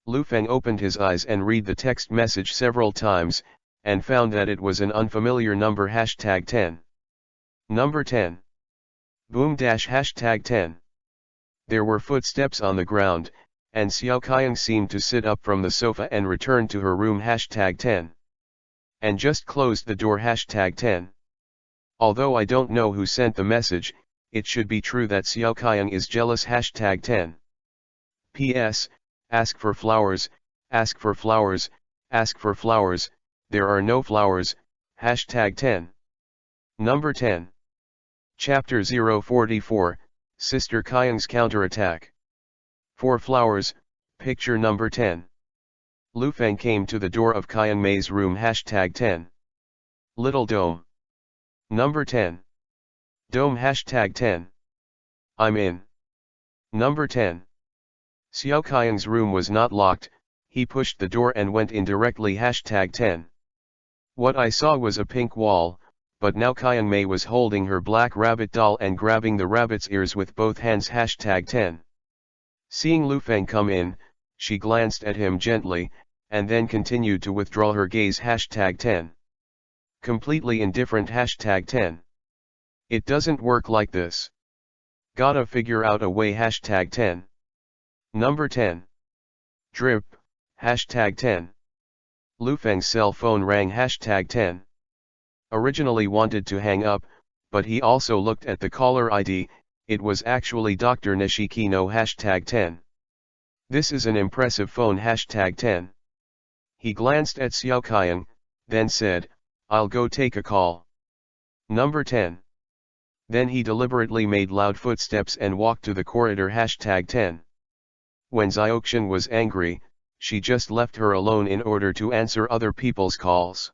Lufeng opened his eyes and read the text message several times, and found that it was an unfamiliar number. Hashtag 10. Number 10. Boom dash hashtag 10. There were footsteps on the ground, and Xiao Kaiyang seemed to sit up from the sofa and return to her room. Hashtag 10. And just closed the door. Hashtag 10. Although I don't know who sent the message, it should be true that Xiao Kaiyang is jealous. Hashtag 10. P.S. Ask for flowers, ask for flowers, ask for flowers, there are no flowers. Hashtag 10. Number 10. Chapter 044, Sister Kaiyang's Counterattack. 4 flowers, picture number 10. Lufeng came to the door of Kaiyang Mei's room. Hashtag 10. Little dome. Number 10. Dome. Hashtag 10. I'm in. Number 10. Xiao Kaiyang's room was not locked, he pushed the door and went in directly. Hashtag 10. What I saw was a pink wall, but now Kaiyang Mei was holding her black rabbit doll and grabbing the rabbit's ears with both hands. Hashtag 10. Seeing Lufeng come in, she glanced at him gently, and then continued to withdraw her gaze. Hashtag 10. Completely indifferent. Hashtag 10. It doesn't work like this. Gotta figure out a way. Hashtag 10. Number 10. Drip, hashtag 10. Lufeng's cell phone rang. Hashtag 10. Originally wanted to hang up, but he also looked at the caller ID, it was actually Dr. Nishikino. Hashtag 10. This is an impressive phone. Hashtag 10. He glanced at Xiao Kaiyang, then said, I'll go take a call. Number 10. Then he deliberately made loud footsteps and walked to the corridor. Hashtag 10. When Xiaoxian was angry, she just left her alone in order to answer other people's calls.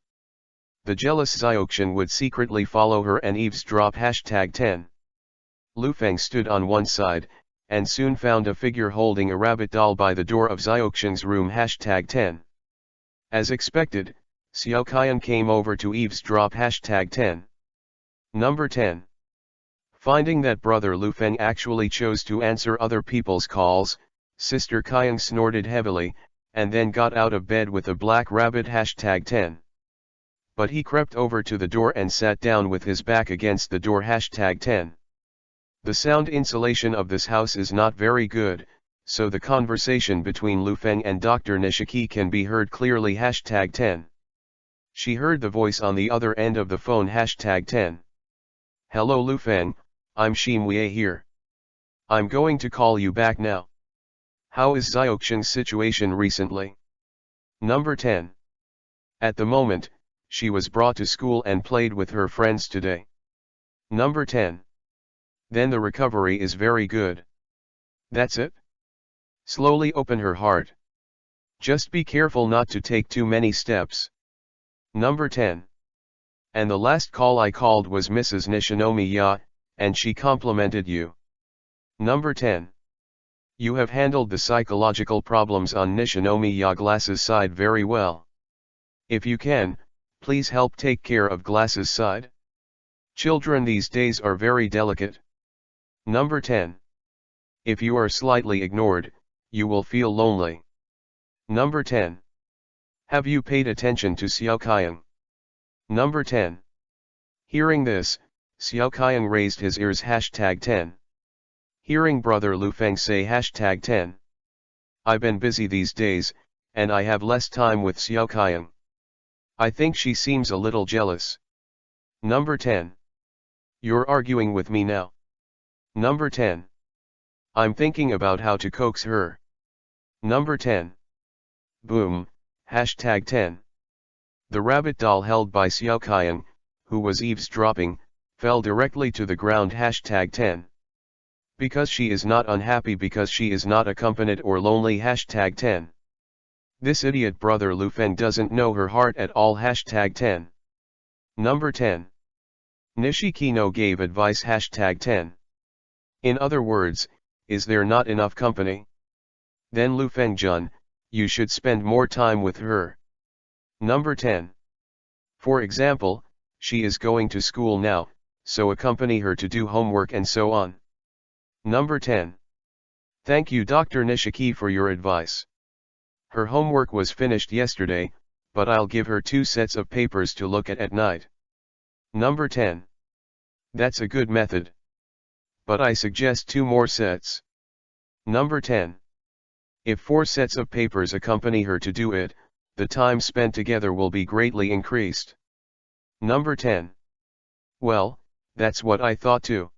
The jealous Xiaoxian would secretly follow her and eavesdrop. Hashtag 10. Lufeng stood on one side, and soon found a figure holding a rabbit doll by the door of Xiaoxian's room. Hashtag 10. As expected, Xiao Kaiyang came over to eavesdrop. Hashtag 10. Number 10. Finding that brother Lufeng actually chose to answer other people's calls, Sister Kaiyang snorted heavily, and then got out of bed with a black rabbit. Hashtag 10. But he crept over to the door and sat down with his back against the door. Hashtag 10. The sound insulation of this house is not very good, so the conversation between Lufeng and Dr. Nishiki can be heard clearly. Hashtag 10. She heard the voice on the other end of the phone. Hashtag 10. Hello Lufeng, I'm Shimue here. I'm going to call you back now. How is Xiaoxian's situation recently? Number 10. At the moment, she was brought to school and played with her friends today. Number 10. Then the recovery is very good. That's it? Slowly open her heart. Just be careful not to take too many steps. Number 10. And the last call I called was Mrs. Nishinomiya, and she complimented you. Number 10. You have handled the psychological problems on Nishinomiya Glass's side very well. If you can, please help take care of Glass's side. Children these days are very delicate. Number 10. If you are slightly ignored, you will feel lonely. Number 10. Have you paid attention to Xiao Kaiyang? Number 10. Hearing this, Xiao Qiang raised his ears #10. Hearing brother Lu Feng say #10. I've been busy these days, and I have less time with Xiao Qiang. I think she seems a little jealous. Number 10. You're arguing with me now. Number 10. I'm thinking about how to coax her. Number 10. Boom, #10. The rabbit doll held by Xiao Qiang, who was eavesdropping, fell directly to the ground #10. Because she is not unhappy because she is not accompanied or lonely #10. This idiot brother Lu Feng doesn't know her heart at all #10. Number 10. Nishikino gave advice #10. In other words, is there not enough company? Then Lu Feng-jun, you should spend more time with her. Number 10. For example, she is going to school now, so accompany her to do homework and so on. Number 10. Thank you Dr. Nishiki for your advice. Her homework was finished yesterday, but I'll give her 2 sets of papers to look at night. Number 10. That's a good method. But I suggest 2 more sets. Number 10. If 4 sets of papers accompany her to do it, the time spent together will be greatly increased. Number 10. Well, that's what I thought too.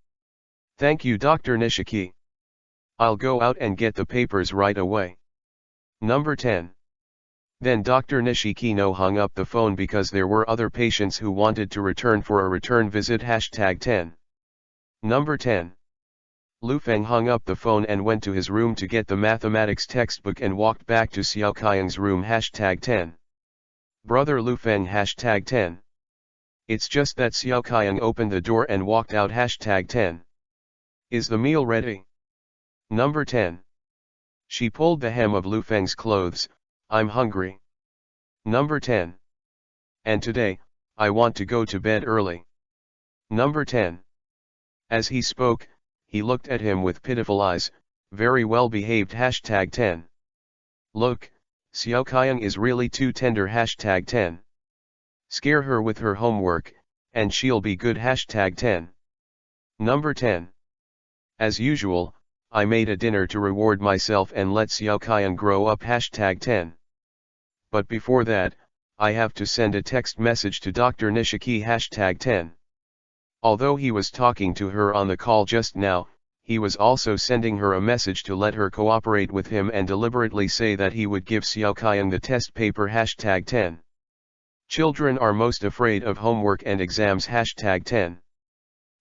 Thank you Dr. Nishiki. I'll go out and get the papers right away. Number 10. Then Dr. Nishikino hung up the phone because there were other patients who wanted to return for a return visit #10. Number 10. Lu Feng hung up the phone and went to his room to get the mathematics textbook and walked back to Xiao Qiang's room #10. Brother Lu Feng #10. It's just that Xiao Qiang opened the door and walked out #10. Is the meal ready? Number 10. She pulled the hem of Lu Feng's clothes, I'm hungry. Number 10. And today, I want to go to bed early. Number 10. As he spoke, he looked at him with pitiful eyes, very well behaved #10. Look, Xiao Qiang is really too tender #10. Scare her with her homework, and she'll be good #10. Number 10. As usual, I made a dinner to reward myself and let Xiao Qiang grow up #10. But before that, I have to send a text message to Dr. Nishiki #10. Although he was talking to her on the call just now, he was also sending her a message to let her cooperate with him and deliberately say that he would give Xiao Qiang the test paper #10. Children are most afraid of homework and exams #10.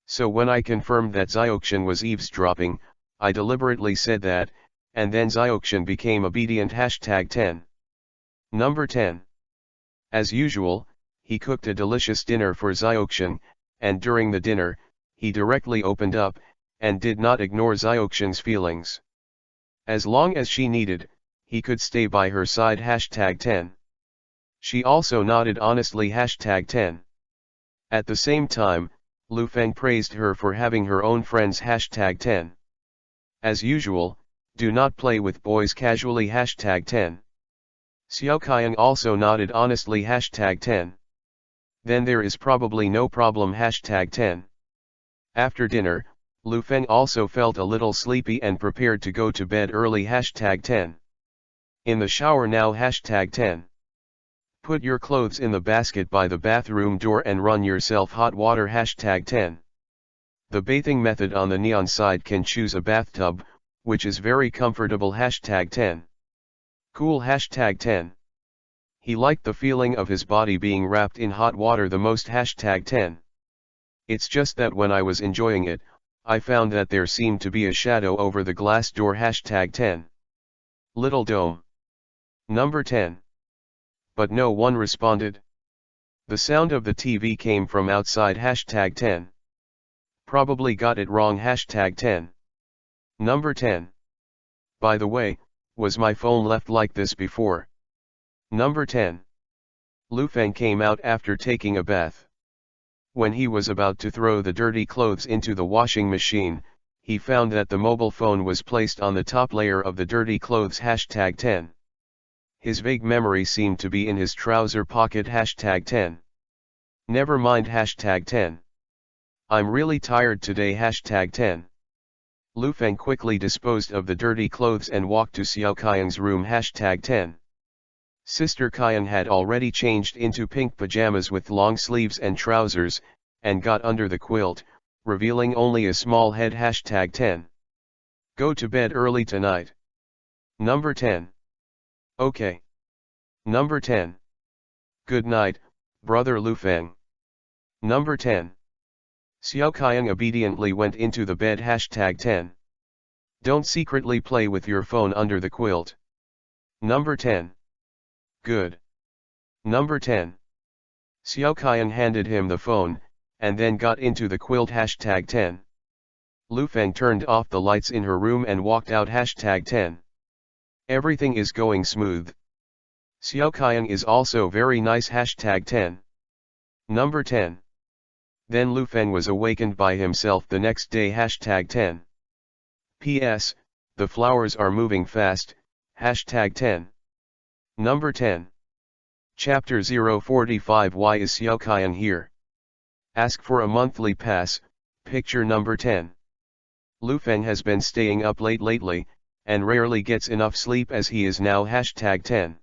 So when I confirmed that Xiaoxian was eavesdropping, I deliberately said that, and then Xiaoxian became obedient #10. Number 10. As usual, he cooked a delicious dinner for Xiaoxian, and during the dinner, he directly opened up, and did not ignore Xiaoxian's feelings. As long as she needed, he could stay by her side #10. She also nodded honestly #10. At the same time, Lu Feng praised her for having her own friends #10. As usual, do not play with boys casually #10. Xiao Qiang also nodded honestly #10. Then there is probably no problem #10. After dinner, Lu Feng also felt a little sleepy and prepared to go to bed early #10. In the shower now #10. Put your clothes in the basket by the bathroom door and run yourself hot water #10. The bathing method on the neon side can choose a bathtub, which is very comfortable #10. Cool #10. He liked the feeling of his body being wrapped in hot water the most #10. It's just that when I was enjoying it, I found that there seemed to be a shadow over the glass door #10. Little dome. Number 10. But no one responded. The sound of the TV came from outside #10. Probably got it wrong #10. Number 10. By the way, was my phone left like this before? Number 10. Lu Feng came out after taking a bath. When he was about to throw the dirty clothes into the washing machine, he found that the mobile phone was placed on the top layer of the dirty clothes #10. His vague memory seemed to be in his trouser pocket #10. Never mind #10. I'm really tired today. Hashtag 10. Lu Feng quickly disposed of the dirty clothes and walked to Xiao Kaiyang's room. Hashtag 10. Sister Kaiyang had already changed into pink pajamas with long sleeves and trousers, and got under the quilt, revealing only a small head. Hashtag 10. Go to bed early tonight. Number 10. Okay. Number 10. Good night, brother Lu Feng. Number 10. Xiao Kaiyang obediently went into the bed. Hashtag 10. Don't secretly play with your phone under the quilt. Number 10. Good. Number 10. Xiao Kaiyang handed him the phone, and then got into the quilt. Hashtag 10. Lu Feng turned off the lights in her room and walked out. Hashtag 10. Everything is going smooth. Xiao Kaiyang is also very nice. Hashtag 10. Number 10. Then Lu Feng was awakened by himself the next day. Hashtag 10. P.S. The flowers are moving fast. Hashtag 10. Number 10. Chapter 045. Why is Xiao Kaiyang here? Ask for a monthly pass. Picture number 10. Lu Feng has been staying up late lately, and rarely gets enough sleep as he is now. Hashtag 10.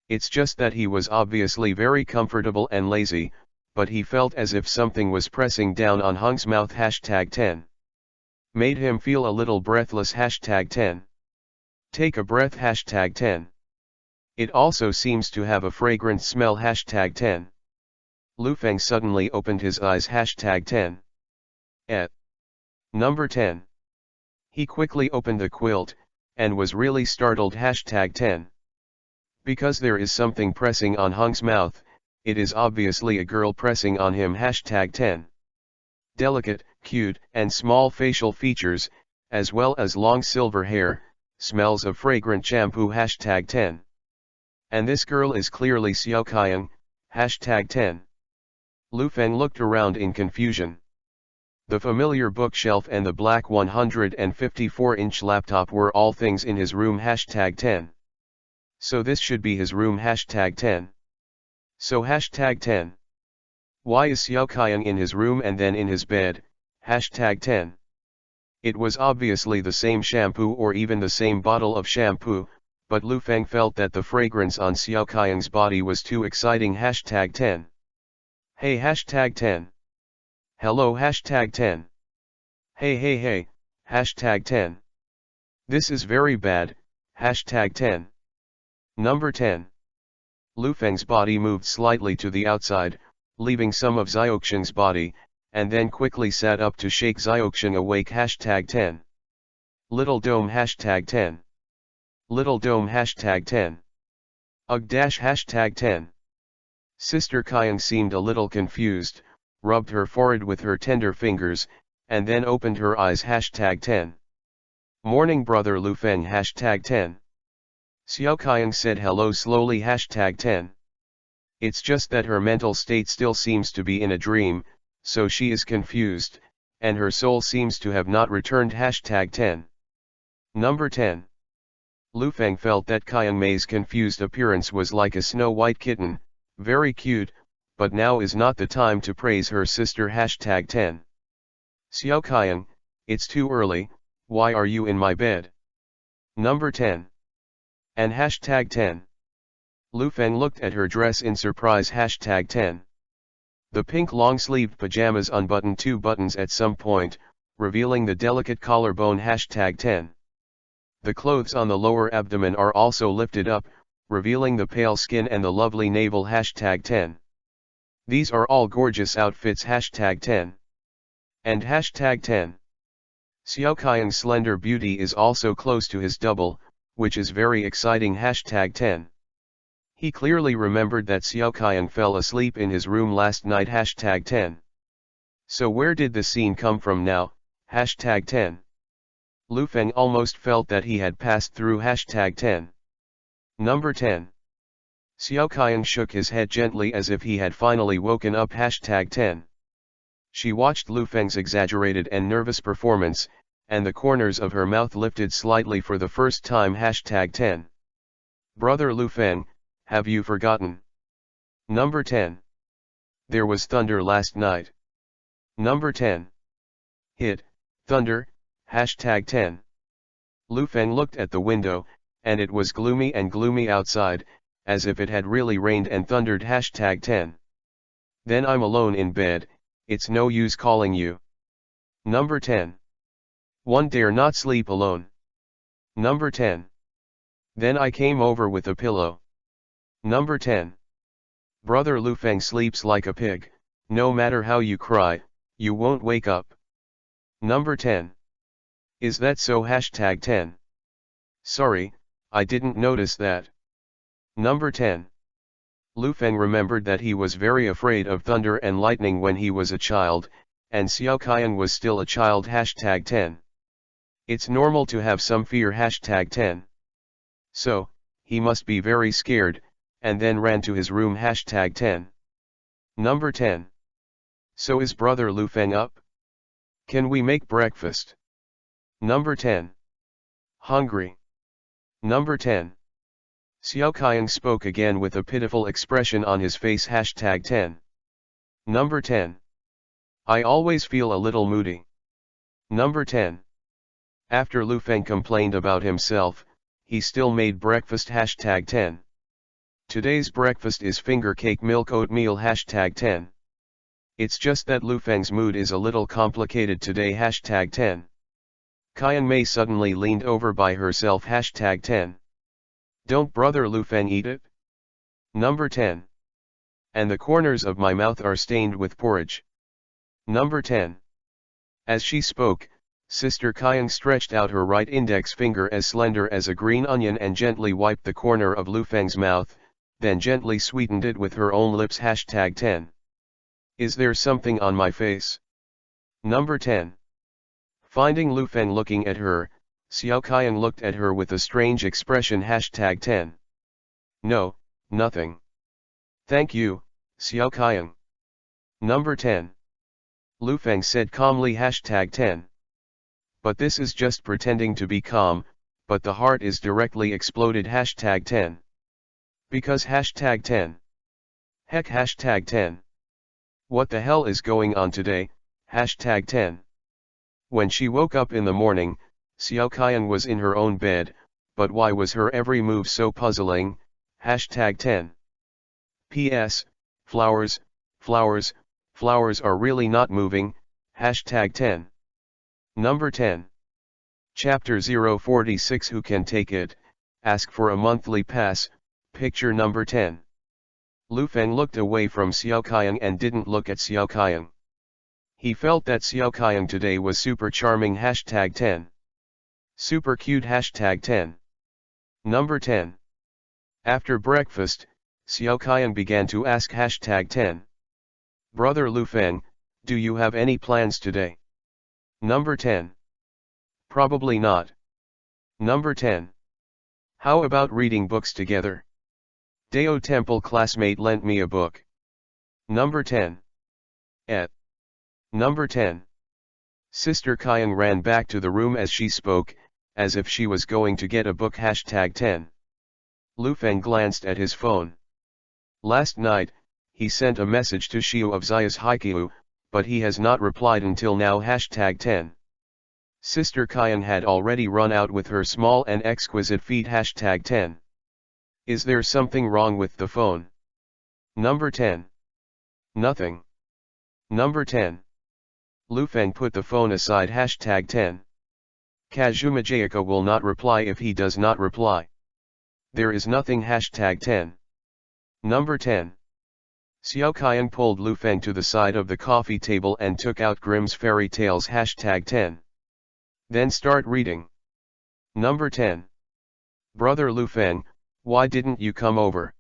It's just that he was obviously very comfortable and lazy, but he felt as if something was pressing down on Hung's mouth. Hashtag 10. Made him feel a little breathless. Hashtag 10. Take a breath. Hashtag 10. It also seems to have a fragrant smell. Hashtag 10. Lu Feng suddenly opened his eyes. Hashtag 10. Number 10. He quickly opened the quilt, and was really startled. Hashtag 10. Because there is something pressing on Hung's mouth, it is obviously a girl pressing on him. Hashtag 10. Delicate, cute, and small facial features, as well as long silver hair, smells of fragrant shampoo. Hashtag 10. And this girl is clearly Xiao Kaiyang. Hashtag 10. Lu Feng looked around in confusion. The familiar bookshelf and the black 154-inch laptop were all things in his room. Hashtag 10. So this should be his room. Hashtag 10. So hashtag 10. Why is Xiao Kaiyang in his room and then in his bed? Hashtag 10. It was obviously the same shampoo or even the same bottle of shampoo, but Lu Feng felt that the fragrance on Xiao Kaiyang's body was too exciting. Hashtag 10. Hey. Hashtag 10. Hello. Hashtag 10. Hey. Hashtag 10. This is very bad. Hashtag 10. Number 10. Lu Feng's body moved slightly to the outside, leaving some of Xiaoxing's body, and then quickly sat up to shake Xiaoxing awake. Hashtag 10. Little Dome. Hashtag 10. Little Dome. Hashtag 10. Ugh. Hashtag 10. Sister Kaiyang seemed a little confused, rubbed her forehead with her tender fingers, and then opened her eyes. Hashtag 10. Morning, brother Lu Feng. Hashtag 10. Xiao Kaiyang said hello slowly. Hashtag 10. It's just that her mental state still seems to be in a dream, so she is confused, and her soul seems to have not returned. Hashtag 10. Number 10. Lu Feng felt that Kaiyang Mei's confused appearance was like a snow-white kitten, very cute, but now is not the time to praise her sister. Hashtag 10. Xiao Kaiyang, it's too early, why are you in my bed? Number 10. And hashtag 10. Lu Feng looked at her dress in surprise. Hashtag 10. The pink long-sleeved pajamas unbuttoned 2 buttons at some point, revealing the delicate collarbone. Hashtag 10. The clothes on the lower abdomen are also lifted up, revealing the pale skin and the lovely navel. Hashtag 10. These are all gorgeous outfits. Hashtag 10. And hashtag 10. Xiao Kaiyang's slender beauty is also close to his double, which is very exciting. Hashtag 10. He clearly remembered that Xiao Kaiyang fell asleep in his room last night. Hashtag 10. So where did the scene come from now? Hashtag 10. Lu Feng almost felt that he had passed through. Hashtag 10. Number 10. Xiao Kaiyang shook his head gently as if he had finally woken up. Hashtag 10. She watched Lu Feng's exaggerated and nervous performance, and the corners of her mouth lifted slightly for the first time. Hashtag 10. Brother Lu Feng, have you forgotten? Number 10. There was thunder last night. Number 10. Hit, thunder, hashtag 10. Lu Feng looked at the window, and it was gloomy and gloomy outside, as if it had really rained and thundered hashtag 10. Then I'm alone in bed, it's no use calling you. Number 10. One dare not sleep alone. Number 10. Then I came over with a pillow. Number 10. Brother Lu Feng sleeps like a pig, no matter how you cry, you won't wake up. Number 10. Is that so hashtag 10? Sorry, I didn't notice that. Number 10. Lu Feng remembered that he was very afraid of thunder and lightning when he was a child, and Xiao Qian was still a child hashtag 10. It's normal to have some fear hashtag 10. So, he must be very scared, and then ran to his room hashtag 10. Number 10. So is brother Lu Feng up? Can we make breakfast? Number 10. Hungry. Number 10. Xiao Qian spoke again with a pitiful expression on his face hashtag 10. Number 10. I always feel a little moody. Number 10. After Lu Feng complained about himself, he still made breakfast hashtag 10. Today's breakfast is finger cake milk oatmeal hashtag 10. It's just that Lu Feng's mood is a little complicated today hashtag 10. Qian Mei suddenly leaned over by herself hashtag 10. Don't brother Lu Feng eat it? Number 10. And the corners of my mouth are stained with porridge. Number 10. As she spoke, Sister Qian stretched out her right index finger as slender as a green onion and gently wiped the corner of Lu Feng's mouth, then gently sweetened it with her own lips hashtag 10. Is there something on my face? Number 10. Finding Lu Feng looking at her, Xiao Qian looked at her with a strange expression hashtag 10. No, nothing. Thank you, Xiao Qian. Number 10. Lu Feng said calmly hashtag 10. But this is just pretending to be calm, but the heart is directly exploded hashtag 10. Because hashtag 10. Heck hashtag 10. What the hell is going on today, hashtag 10. When she woke up in the morning, Xiao Qian was in her own bed, but why was her every move so puzzling, hashtag 10. P.S. Flowers, flowers, flowers are really not moving, hashtag 10. Number 10. Chapter 046 Who Can Take It? Ask for a monthly pass, picture number 10. Lu Feng looked away from Xiao Qian and didn't look at Xiao Qian. He felt that Xiao Qian today was super charming hashtag 10. Super cute hashtag 10. Number 10. After breakfast, Xiao Qian began to ask hashtag 10. Brother Lu Feng, do you have any plans today? Number 10. Probably not. Number 10. How about reading books together? Deo Temple classmate lent me a book. Number 10. Number 10. Sister Qian ran back to the room as she spoke, as if she was going to get a book hashtag 10. Lu Feng glanced at his phone. Last night, he sent a message to Xiu of Xia's Haikyuu, but he has not replied until now hashtag 10. Sister Qian had already run out with her small and exquisite feet hashtag 10. Is there something wrong with the phone? Number 10. Nothing. Number 10. Lu Feng put the phone aside hashtag 10. Kazuma Jayako will not reply if he does not reply. There is nothing hashtag 10. Number 10. Xiao Qian pulled Lu Feng to the side of the coffee table and took out Grimm's Fairy Tales hashtag 10. Then start reading. Number 10. Brother Lu Feng, why didn't you come over?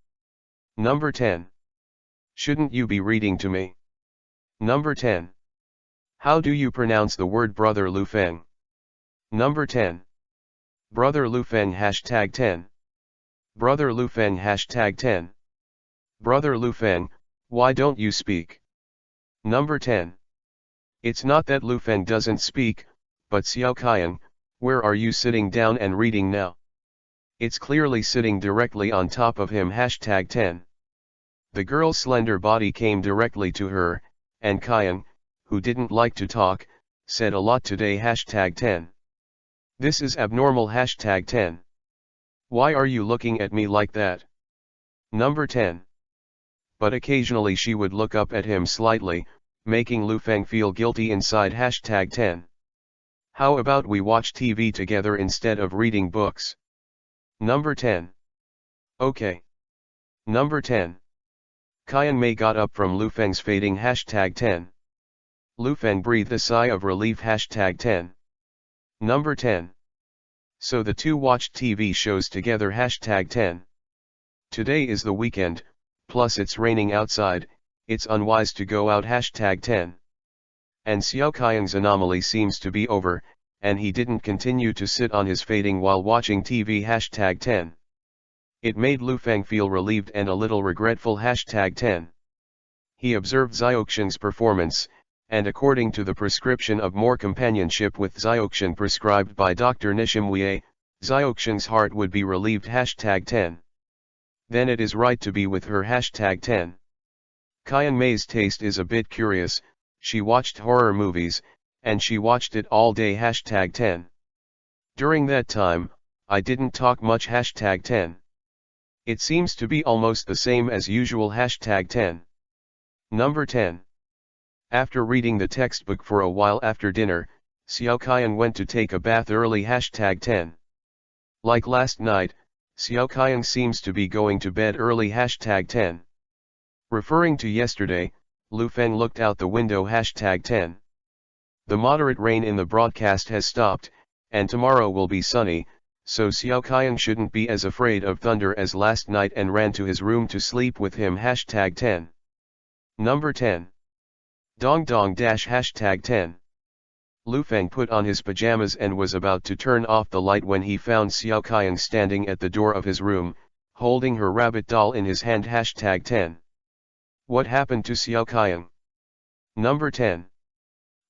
Number 10. Shouldn't you be reading to me? Number 10. How do you pronounce the word brother Lu Feng? Number 10. Brother Lu Feng hashtag 10. Brother Lu Feng hashtag 10. Brother Lu Feng, why don't you speak? Number 10. It's not that Lu Feng doesn't speak, but Xiao Qian, where are you sitting down and reading now? It's clearly sitting directly on top of him hashtag 10. The girl's slender body came directly to her, and Qian, who didn't like to talk, said a lot today. #10. This is abnormal. #10. Why are you looking at me like that? Number 10. But occasionally she would look up at him slightly, making Lufeng feel guilty inside. #10. How about we watch TV together instead of reading books? Number 10. Okay. Number 10. Qian Mei got up from Lufeng's fading. #10. Lufeng breathed a sigh of relief. #10. Number 10. So the two watched TV shows together. #10. Today is the weekend, plus it's raining outside, it's unwise to go out. #10. And Xiao Qiang's anomaly seems to be over, and he didn't continue to sit on his fading while watching TV. #10. It made Lufeng feel relieved and a little regretful. #10. He observed Xiaoqiang's performance, and according to the prescription of more companionship with Xiaoqiang prescribed by Dr. Nishimwei, Xiaoqiang's heart would be relieved. #10. Then it is right to be with her. #10. Qian Mei's taste is a bit curious. She watched horror movies, and she watched it all day. #10. During that time, I didn't talk much. #10. It seems to be almost the same as usual. #10. Number 10. After reading the textbook for a while after dinner, Xiao Qian went to take a bath early. #10. Like last night, Xiao Qian seems to be going to bed early. #10. Referring to yesterday, Lufeng looked out the window. #10. The moderate rain in the broadcast has stopped, and tomorrow will be sunny, so Xiao Qian shouldn't be as afraid of thunder as last night and ran to his room to sleep with him. #10. Number 10. Dong dong dash #10. Lufeng put on his pajamas and was about to turn off the light when he found Xiao Qiang standing at the door of his room, holding her rabbit doll in his hand. #10. What happened to Xiao Qiang? Number 10.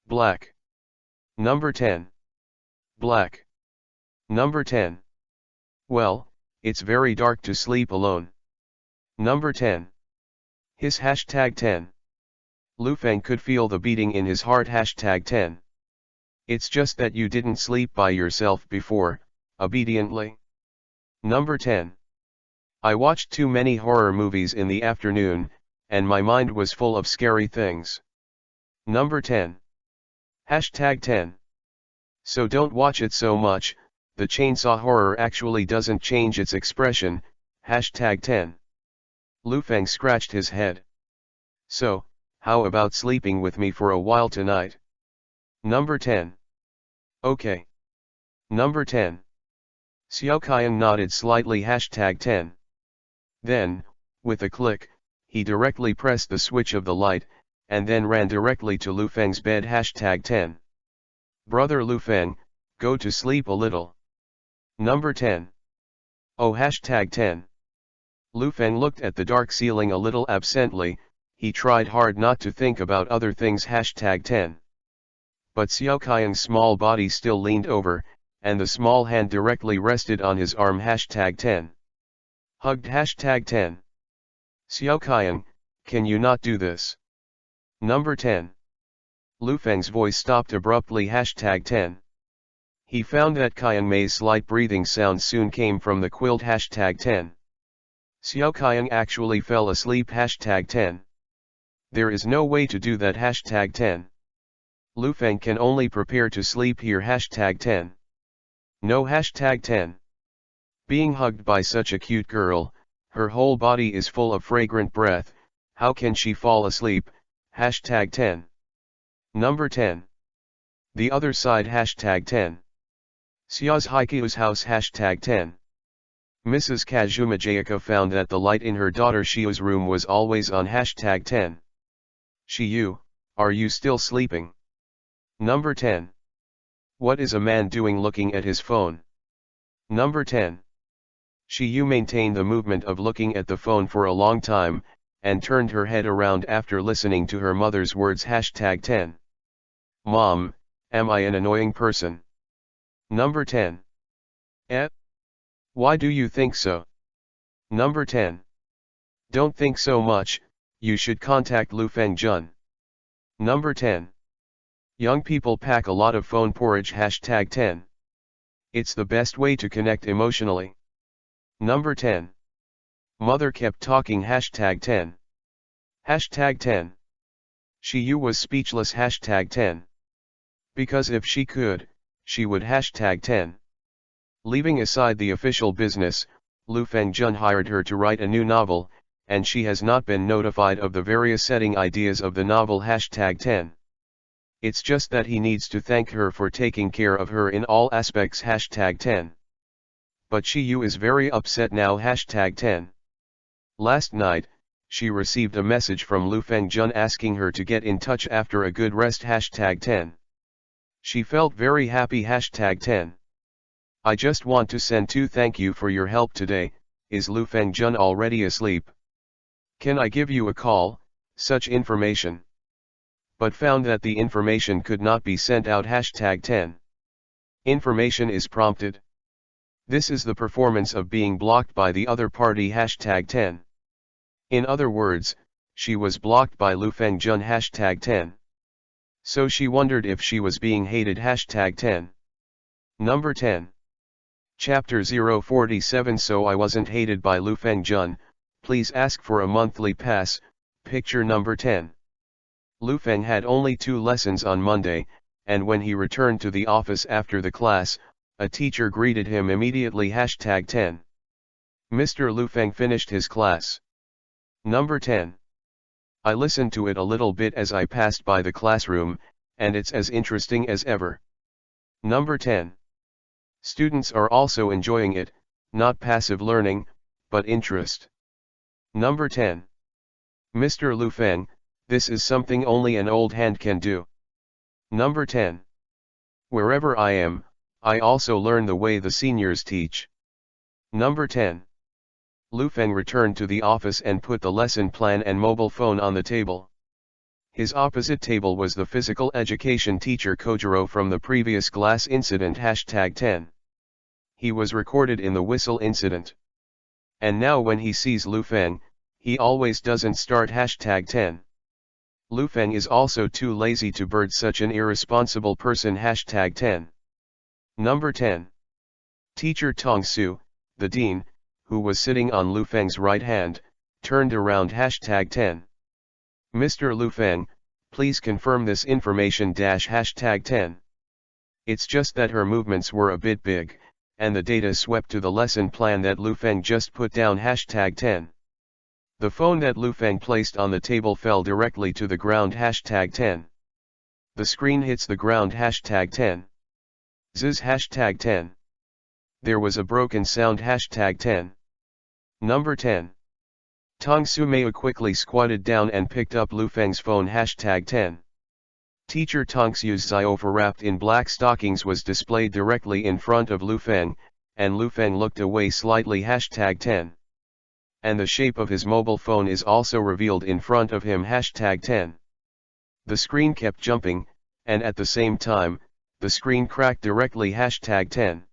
Black. Number 10. Black. Number 10. Well, it's very dark to sleep alone. Number 10. His #10. Lufeng could feel the beating in his heart. #10. It's just that you didn't sleep by yourself before, obediently. Number 10. I watched too many horror movies in the afternoon, and my mind was full of scary things. Number 10. #10. So don't watch it so much, the chainsaw horror actually doesn't change its expression. #10. Lufeng scratched his head. So, how about sleeping with me for a while tonight? Number 10. Okay. Number 10. Xiao Qian nodded slightly. #10. Then, with a click, he directly pressed the switch of the light, and then ran directly to Lufeng's bed. #10. Brother Lufeng, go to sleep a little. Number 10. Oh. #10. Lufeng looked at the dark ceiling a little absently. He tried hard not to think about other things. #10. But Xiao Qiang's small body still leaned over, and the small hand directly rested on his arm. #10. Hugged. #10. Xiao Qiang, can you not do this? Number 10. Lufeng's voice stopped abruptly. #10. He found that Qian Mei's slight breathing sound soon came from the quilt. #10. Xiao Qiang actually fell asleep. #10. There is no way to do that. #10. Lufeng can only prepare to sleep here. #10. No. #10. Being hugged by such a cute girl, her whole body is full of fragrant breath, how can she fall asleep? #10. Number 10. The other side. #10. Xiao's Haiku's house. #10. Mrs. Kazuma Jayaka found that the light in her daughter Xiu's room was always on. #10. Xiu, are you still sleeping? Number 10. What is a man doing looking at his phone? Number 10. Xiu maintained the movement of looking at the phone for a long time, and turned her head around after listening to her mother's words. #10. Mom, am I an annoying person? Number 10. Why do you think so? Number 10. Don't think so much, you should contact Lufeng Jun. Number 10. Young people pack a lot of phone porridge hashtag 10. It's the best way to connect emotionally. Number 10. Mother kept talking hashtag 10. Hashtag 10. She was speechless hashtag 10. Because if she could, she would hashtag 10. Leaving aside the official business, Lu Fengjun hired her to write a new novel, and she has not been notified of the various setting ideas of the novel hashtag 10. It's just that he needs to thank her for taking care of her in all aspects hashtag 10. But she is very upset now hashtag 10. Last night, she received a message from Lu Fengjun asking her to get in touch after a good rest hashtag 10. She felt very happy hashtag 10. I just want to send to thank you for your help today. Is Lu Fengjun already asleep? Can I give you a call? Such information. But found that the information could not be sent out hashtag 10. Information is prompted. This is the performance of being blocked by the other party hashtag 10. In other words, she was blocked by Lu Fengjun hashtag 10. So she wondered if she was being hated hashtag 10. Number 10. Chapter 047 So I wasn't hated by Lu Fengjun, please ask for a monthly pass, picture number 10. Lu Feng had only 2 lessons on Monday, and when he returned to the office after the class, a teacher greeted him immediately hashtag 10. Mr. Lu Feng finished his class. Number 10. I listened to it a little bit as I passed by the classroom, and it's as interesting as ever. Number 10. Students are also enjoying it, not passive learning, but interest. Number 10. Mr. Lu Feng, this is something only an old hand can do. Number 10. Wherever I am, I also learn the way the seniors teach. Number 10. Lu Feng returned to the office and put the lesson plan and mobile phone on the table. His opposite table was the physical education teacher Kojiro from the previous glass incident hashtag 10. He was recorded in the whistle incident. And now when he sees Lu Feng, he always doesn't start hashtag 10. Lu Feng is also too lazy to bird such an irresponsible person hashtag 10. Number 10. Teacher Tong Su, the dean, who was sitting on Lu Feng's right hand, turned around hashtag 10. Mr. Lu Feng, please confirm this information hashtag 10. It's just that her movements were a bit big, and the data swept to the lesson plan that Lu Feng just put down hashtag 10. The phone that Lu Feng placed on the table fell directly to the ground hashtag 10. The screen hits the ground hashtag 10. Zzz hashtag 10. There was a broken sound hashtag 10. Number 10. Tong Su Mei quickly squatted down and picked up Lu Feng's phone hashtag 10. Teacher Tong Su's Ziofa wrapped in black stockings was displayed directly in front of Lu Feng, and Lu Feng looked away slightly hashtag 10. And the shape of his mobile phone is also revealed in front of him hashtag 10. The screen kept jumping, and at the same time, the screen cracked directly hashtag 10.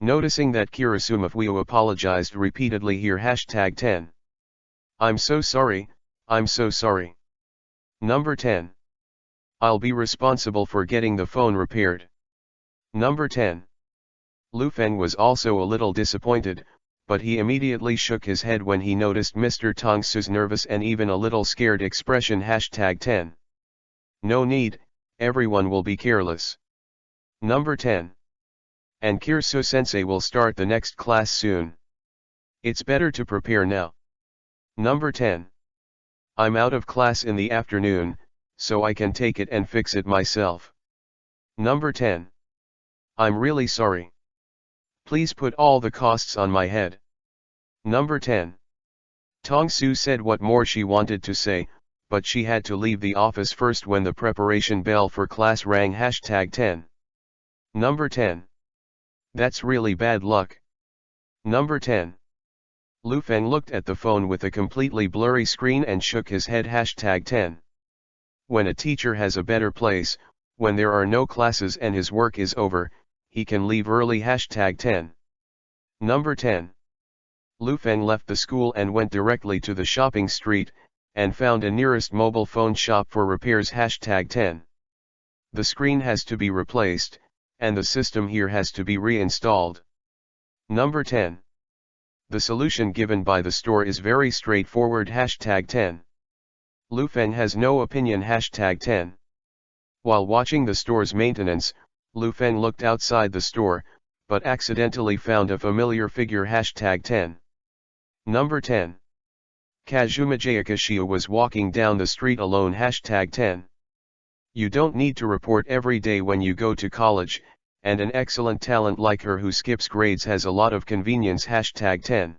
Noticing that Kirasumafwiu apologized repeatedly here hashtag 10. I'm so sorry, I'm so sorry. Number 10. I'll be responsible for getting the phone repaired. Number 10. Lu Feng was also a little disappointed, but he immediately shook his head when he noticed Mr. Tong Su's nervous and even a little scared expression hashtag 10. No need, everyone will be careless. Number 10. And Kirsu sensei will start the next class soon. It's better to prepare now. Number 10. I'm out of class in the afternoon, so I can take it and fix it myself. Number 10. I'm really sorry. Please put all the costs on my head. Number 10. Tong Su said what more she wanted to say, but she had to leave the office first when the preparation bell for class rang hashtag 10. Number 10. That's really bad luck. Number 10. Lu Feng looked at the phone with a completely blurry screen and shook his head hashtag 10. When a teacher has a better place, when there are no classes and his work is over, he can leave early hashtag 10. Number 10. Lu Feng left the school and went directly to the shopping street, and found a nearest mobile phone shop for repairs hashtag 10. The screen has to be replaced, and the system here has to be reinstalled. Number 10. The solution given by the store is very straightforward. #10. Lu Feng has no opinion. #10. While watching the store's maintenance, Lu Feng looked outside the store, but accidentally found a familiar figure. #10. Number 10. Kazuma Jayakashia was walking down the street alone. #10. You don't need to report every day when you go to college, and an excellent talent like her who skips grades has a lot of convenience. #10.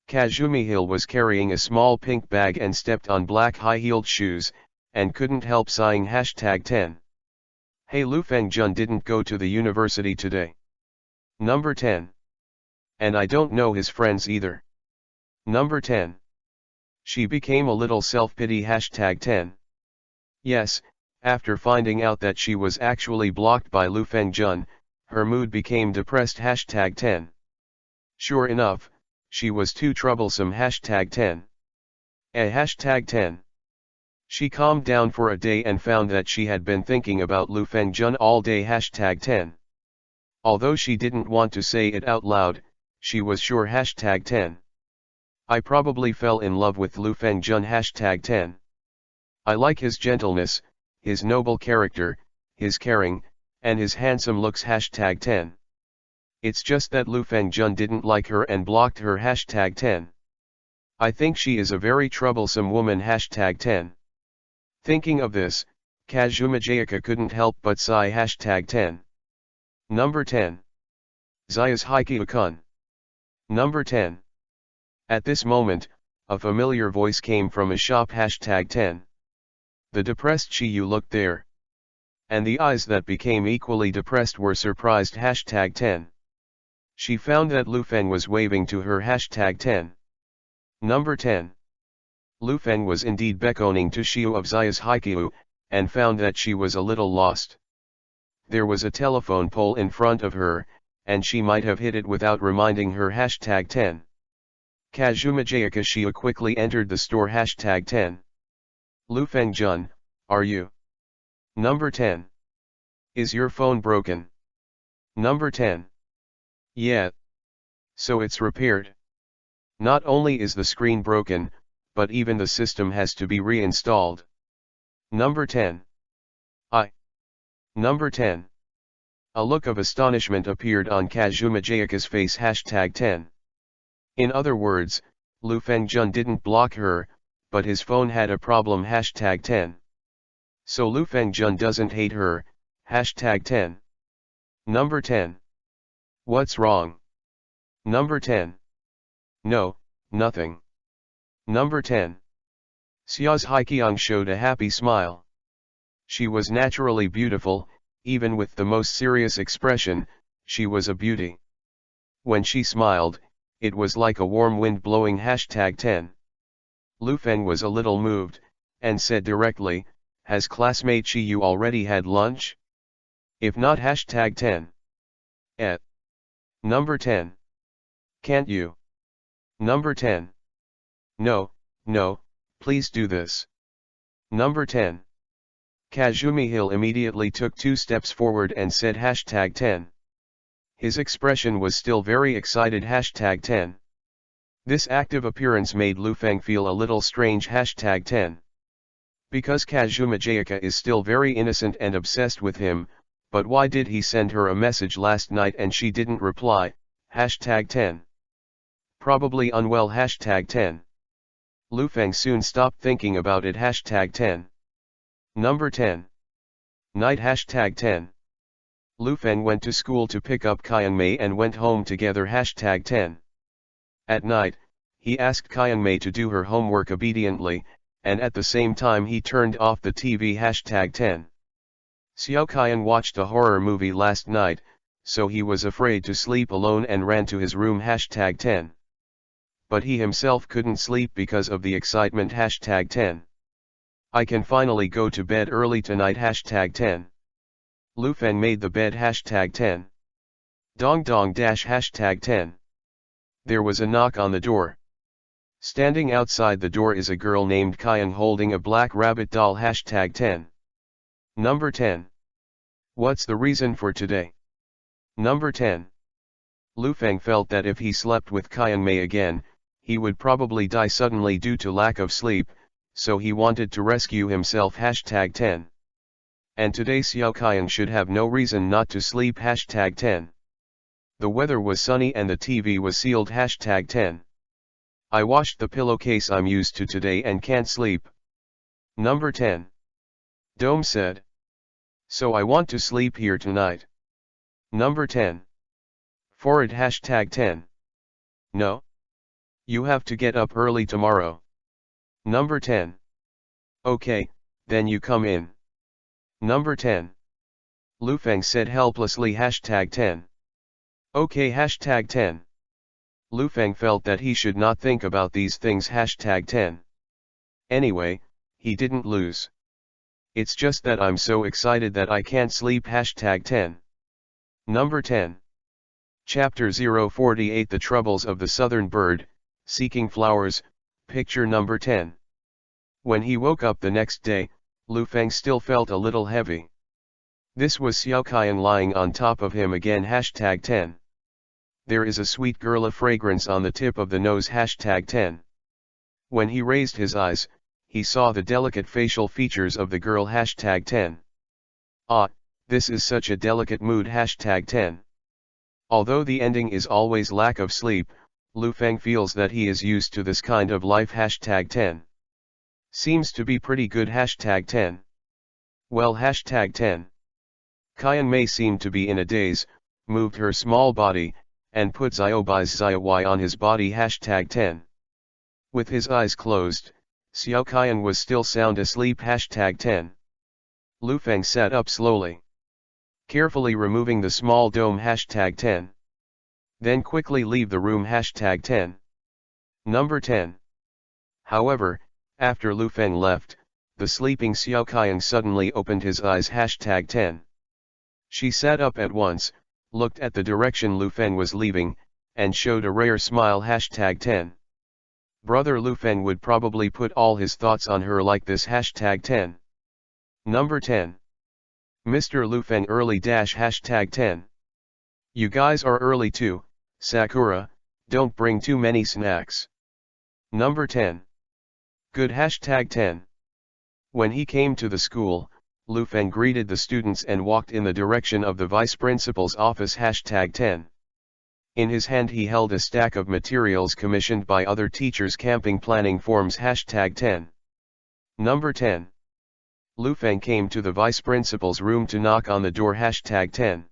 Kazumi Hill was carrying a small pink bag and stepped on black high-heeled shoes, and couldn't help sighing. #10. Hey, Lu Feng Jun didn't go to the university today. Number 10. And I don't know his friends either. Number 10. She became a little self-pity. #10. Yes, after finding out that she was actually blocked by Lu Feng Jun, her mood became depressed. #10. Sure enough, she was too troublesome. #10. #10. She calmed down for a day and found that she had been thinking about Lu Feng Jun all day. #10. Although she didn't want to say it out loud, she was sure. #10. I probably fell in love with Lu Feng Jun. #10. I like his gentleness, his noble character, his caring, and his handsome looks. #10. It's just that Lu Feng Jun didn't like her and blocked her. #10. I think she is a very troublesome woman. #10. Thinking of this, Kazuma Jayaka couldn't help but sigh. #10. Number 10. Zaya's Haikyuu-kun. Number 10. At this moment, a familiar voice came from a shop. #10. The depressed Chiyu looked there. And the eyes that became equally depressed were surprised. #10. She found that Lu Feng was waving to her. #10. Number 10. Lu Feng was indeed beckoning to Chiyu of Zaya's Haikyuu, and found that she was a little lost. There was a telephone pole in front of her, and she might have hit it without reminding her. #10. Kazuma Jayakashia quickly entered the store. #10. Lu Feng Jun, are you? Number 10. Is your phone broken? Number 10. Yeah. So it's repaired. Not only is the screen broken, but even the system has to be reinstalled. Number 10. Number 10. A look of astonishment appeared on Kazuma Jayaka's face. #10. In other words, Lu Feng Jun didn't block her, but his phone had a problem. #10. So Lu Feng Jun doesn't hate her. #10. Number 10. What's wrong? Number 10. No, nothing. Number 10. Xiao's Haikyang showed a happy smile. She was naturally beautiful, even with the most serious expression, she was a beauty. When she smiled, it was like a warm wind blowing. #10. Lu Feng was a little moved, and said directly, has classmate Chiyu already had lunch? If not. #10. Number 10. Can't you? Number 10. No, please do this. Number 10. Kazumi Hill immediately took 2 steps forward and said #10. His expression was still very excited. #10. This active appearance made Lu Feng feel a little strange. #10. Because Kazuma Jayaka is still very innocent and obsessed with him, but why did he send her a message last night and she didn't reply? #10. Probably unwell. #10. Lu Feng soon stopped thinking about it. #10. Number 10. Night. #10. Lu Feng went to school to pick up Kyungmei and went home together. #10. At night, he asked Kyungmei to do her homework obediently, and at the same time he turned off the TV. #10. Xiao Kyung watched a horror movie last night, so he was afraid to sleep alone and ran to his room. #10. But he himself couldn't sleep because of the excitement. #10. I can finally go to bed early tonight. #10. Lu Feng made the bed. #10. Dong dong dash. #10. There was a knock on the door. Standing outside the door is a girl named Kyung holding a black rabbit doll. #10. Number 10. What's the reason for today? Number 10. Lu Feng felt that if he slept with Kyung Mei again, he would probably die suddenly due to lack of sleep, so he wanted to rescue himself. #10. And today Xiao Kyung should have no reason not to sleep. #10. The weather was sunny and the TV was sealed. #10. I washed the pillowcase I'm used to today and can't sleep. Number 10. Dome said. So I want to sleep here tonight. Number 10. Forward. #10. No. You have to get up early tomorrow. Number 10. Okay, then you come in. Number 10. Lu Feng said helplessly. #10. Okay. #10. Lu Feng felt that he should not think about these things. #10. Anyway, he didn't lose. It's just that I'm so excited that I can't sleep. #10. Number 10. Chapter 048 The Troubles of the Southern Bird, Seeking Flowers, Picture number 10. When he woke up the next day, Lu Feng still felt a little heavy. This was Xiao Kyung lying on top of him again. #10. There is a sweet girl fragrance on the tip of the nose. #10. When he raised his eyes, he saw the delicate facial features of the girl. #10. Ah, this is such a delicate mood. #10. Although the ending is always lack of sleep, Lu Feng feels that he is used to this kind of life. #10. Seems to be pretty good. #10. Well. #10. Kyung Mei seemed to be in a daze, moved her small body, and put Xiaobai on his body. #10. With his eyes closed, Xiao Kyung was still sound asleep. #10. Lu Feng sat up slowly, carefully removing the small dome. #10. Then quickly leave the room. #10. Number 10. However, after Lu Feng left, the sleeping Xiao Kyung suddenly opened his eyes. #10. She sat up at once, looked at the direction Lu Feng was leaving, and showed a rare smile. #10. Brother Lu Feng would probably put all his thoughts on her like this. #10. Number 10. Mr. Lu Feng early. #10. You guys are early too, Sakura, don't bring too many snacks. Number 10. Good. #10. When he came to the school, Lu Feng greeted the students and walked in the direction of the vice principal's office. #10. In his hand he held a stack of materials commissioned by other teachers. Camping planning forms. #10. Number 10. Lu Feng came to the vice principal's room to knock on the door. #10.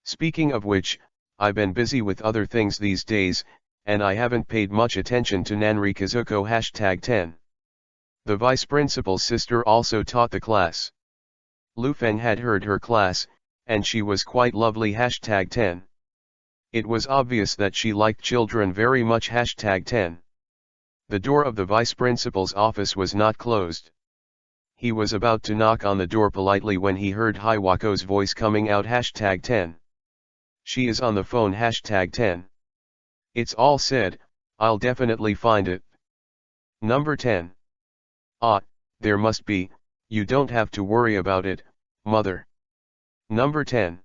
Speaking of which, I've been busy with other things these days, and I haven't paid much attention to Nanri Kazuko. #10. The vice principal's sister also taught the class. Lu Feng had heard her class, and she was quite lovely. #10. It was obvious that she liked children very much. #10. The door of the vice principal's office was not closed. He was about to knock on the door politely when he heard Hiwako's voice coming out. #10. She is on the phone. #10. It's all said, I'll definitely find it. Number 10. Ah, there must be, you don't have to worry about it, mother. Number 10.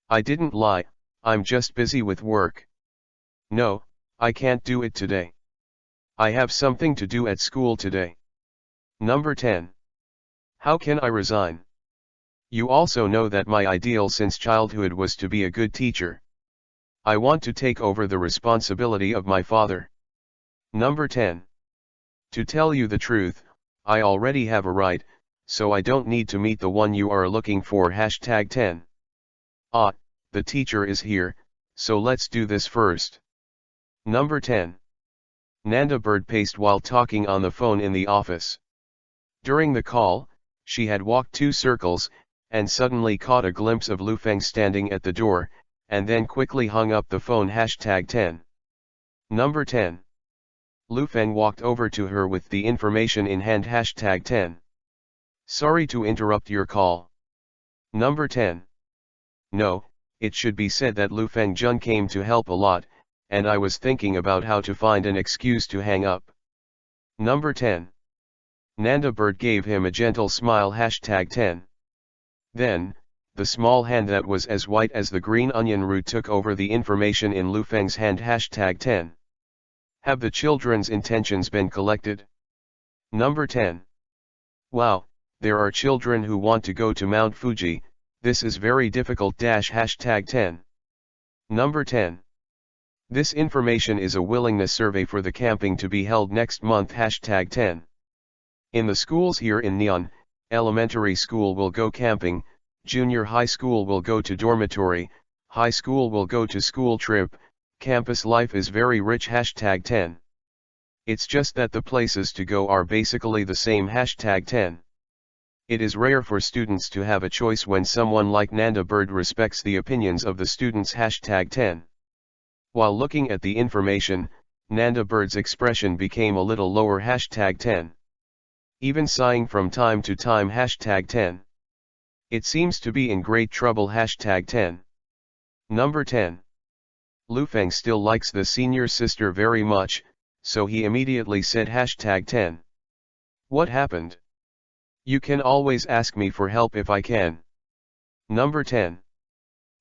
I didn't lie, I'm just busy with work. No, I can't do it today. I have something to do at school today. Number 10. How can I resign? You also know that my ideal since childhood was to be a good teacher. I want to take over the responsibility of my father. Number 10. To tell you the truth, I already have a right, so I don't need to meet the one you are looking for. #10. Ah, the teacher is here, so let's do this first. Number 10. Nanda Bird paced while talking on the phone in the office. During the call, she had walked 2 circles, and suddenly caught a glimpse of Lu Feng standing at the door, and then quickly hung up the phone. #10. Number 10. Lu Feng walked over to her with the information in hand. #10. Sorry to interrupt your call. Number 10. No, it should be said that Lu Feng Jun came to help a lot, and I was thinking about how to find an excuse to hang up. Number 10. Nanda Bird gave him a gentle smile. #10. Then, the small hand that was as white as the green onion root took over the information in Lu Feng's hand. #10. Have the children's intentions been collected? Number 10. Wow, there are children who want to go to Mount Fuji, this is very difficult. #10. Number 10. This information is a willingness survey for the camping to be held next month. #10. In the schools here in Neon, elementary school will go camping, junior high school will go to dormitory, high school will go to school trip, campus life is very rich. #10. It's just that the places to go are basically the same. #10. It is rare for students to have a choice when someone like Nanda Bird respects the opinions of the students. #10. While looking at the information, Nanda Bird's expression became a little lower. #10. Even sighing from time to time. #10. It seems to be in great trouble. #10. Number 10. Lu Feng still likes the senior sister very much, so he immediately said #10. What happened? You can always ask me for help if I can. Number 10.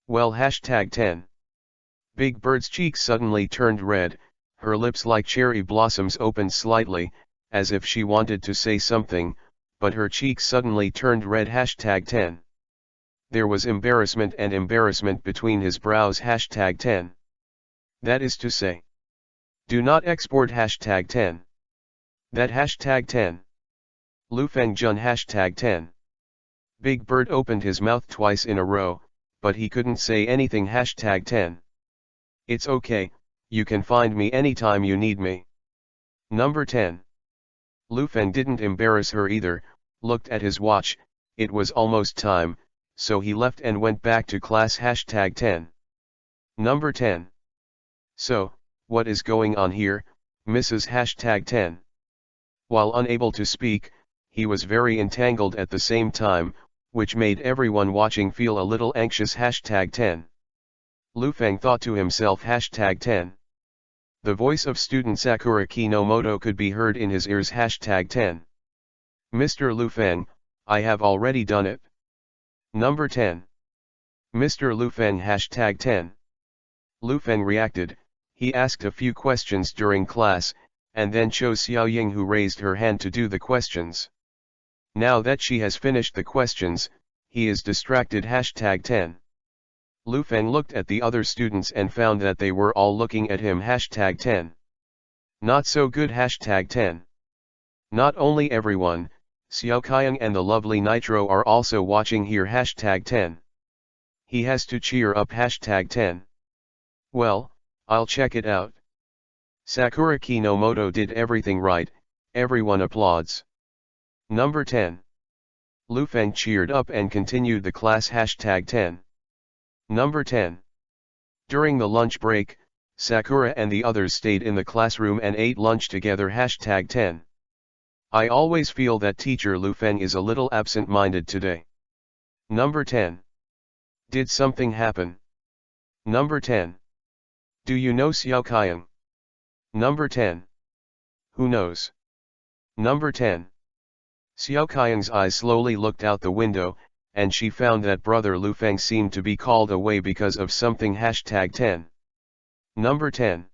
Well, #10. Big Bird's cheeks suddenly turned red, her lips like cherry blossoms opened slightly, as if she wanted to say something, but her cheeks suddenly turned red. #10. There was embarrassment between his brows. #10. That is to say. Do not export. #10. That #10. Lu Feng Jun. #10. Big Bird opened his mouth twice in a row, but he couldn't say anything. #10. It's okay, you can find me anytime you need me. Number 10. Lu Feng didn't embarrass her either, looked at his watch, it was almost time, so he left and went back to class. #10. Number 10. So, what is going on here, Mrs. #10? While unable to speak, he was very entangled at the same time, which made everyone watching feel a little anxious. #10. Lu Feng thought to himself. #10. The voice of student Sakura Kinomoto could be heard in his ears. #10. Mr. Lu Feng, I have already done it. Number 10. Mr. Lu Feng. #10. Lu Feng reacted, he asked a few questions during class, and then chose Xiao Ying, who raised her hand to do the questions. Now that she has finished the questions, he is distracted. #10. Lu Feng looked at the other students and found that they were all looking at him. #10. Not so good. #10. Not only everyone, Xiao Kaiyang and the lovely Nitro are also watching here. #10. He has to cheer up. #10. Well, I'll check it out. Sakura Kinomoto did everything right, everyone applauds. Number 10. Lu Feng cheered up and continued the class. #10. Number 10. During the lunch break, Sakura and the others stayed in the classroom and ate lunch together. #10. I always feel that teacher Lu Feng is a little absent-minded today. Number 10. Did something happen? Number 10. Do you know Xiao Kaiyang? Number 10. Who knows? Number 10. Xiao Kaiyang's eyes slowly looked out the window, and she found that brother Lu Feng seemed to be called away because of something. #10. Number 10.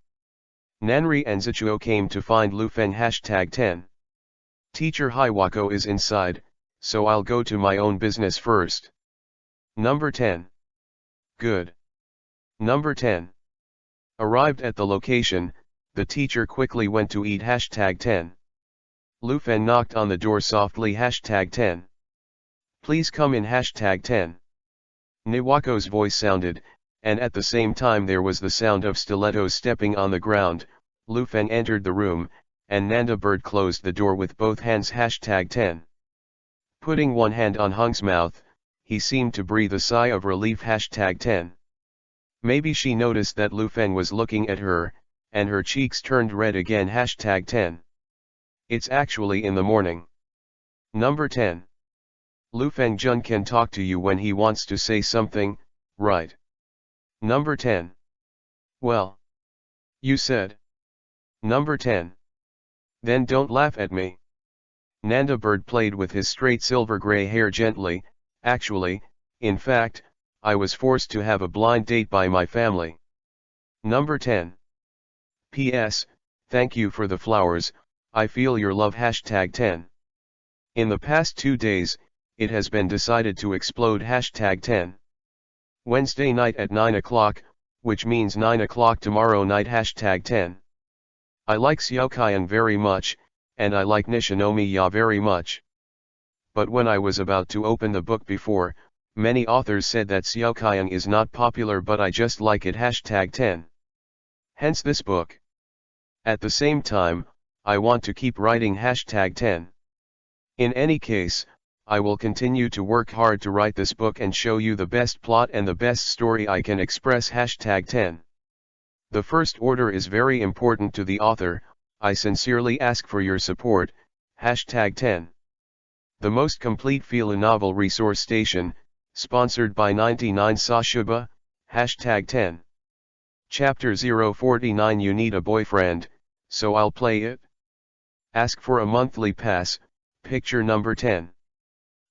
Nanri and Zichuo came to find Lu Feng. #10. Teacher Hiwako is inside, so I'll go to my own business first. Number 10. Good. Number 10. Arrived at the location, the teacher quickly went to eat. #10. Lu Feng knocked on the door softly. #10. Please come in. #10. Niwako's voice sounded, and at the same time there was the sound of stilettos stepping on the ground. Lu Feng entered the room, and Nanda Bird closed the door with both hands. #10. Putting one hand on Hung's mouth, he seemed to breathe a sigh of relief. #10. Maybe she noticed that Lu Feng was looking at her, and her cheeks turned red again. #10. It's actually in the morning. Number 10. Lu Feng Jun can talk to you when he wants to say something, right? Number 10. Well. You said. Number 10. Then don't laugh at me. Nanda Bird played with his straight silver gray hair gently. Actually, In fact, I was forced to have a blind date by my family. Number 10. P.S. Thank you for the flowers, I feel your love. Hashtag 10. In the past 2 days, it has been decided to explode. Hashtag 10. Wednesday night at 9 o'clock, which means 9 o'clock tomorrow night. Hashtag 10. I like Xiaoqiang very much, and I like Nishinomiya very much. But when I was about to open the book before, many authors said that Xiaoqiang is not popular, but I just like it. Hashtag 10. Hence this book. At the same time, I want to keep writing. Hashtag 10. In any case, I will continue to work hard to write this book and show you the best plot and the best story I can express. Hashtag 10. The first order is very important to the author. I sincerely ask for your support. Hashtag 10. The most complete feel novel resource station, sponsored by 99 Sashuba. Hashtag 10. Chapter 049. You need a boyfriend, so I'll play it. Ask for a monthly pass. Picture number 10.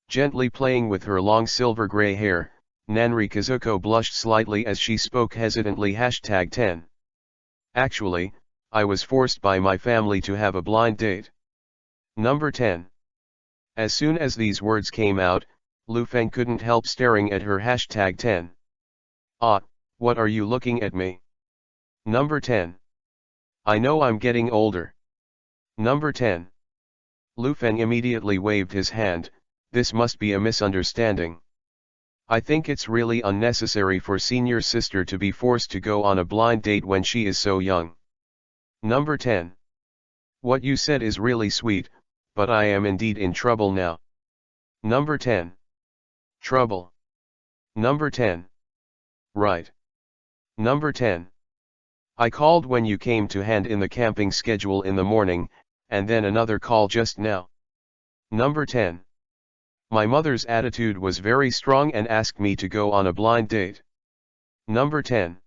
Gently playing with her long silver gray hair, Nanri Kazuko blushed slightly as she spoke hesitantly. Hashtag 10. Actually, I was forced by my family to have a blind date. Number 10. As soon as these words came out, Lu Feng couldn't help staring at her. Hashtag 10. Ah, what are you looking at me? Number 10. I know I'm getting older. Number 10. Lu Feng immediately waved his hand. This must be a misunderstanding. I think it's really unnecessary for senior sister to be forced to go on a blind date when she is so young. Number 10. What you said is really sweet, but I am indeed in trouble now. Number 10. Trouble. Number 10. Right. Number 10. I called when you came to hand in the camping schedule in the morning, and then another call just now. Number 10. My mother's attitude was very strong and asked me to go on a blind date. Number 10.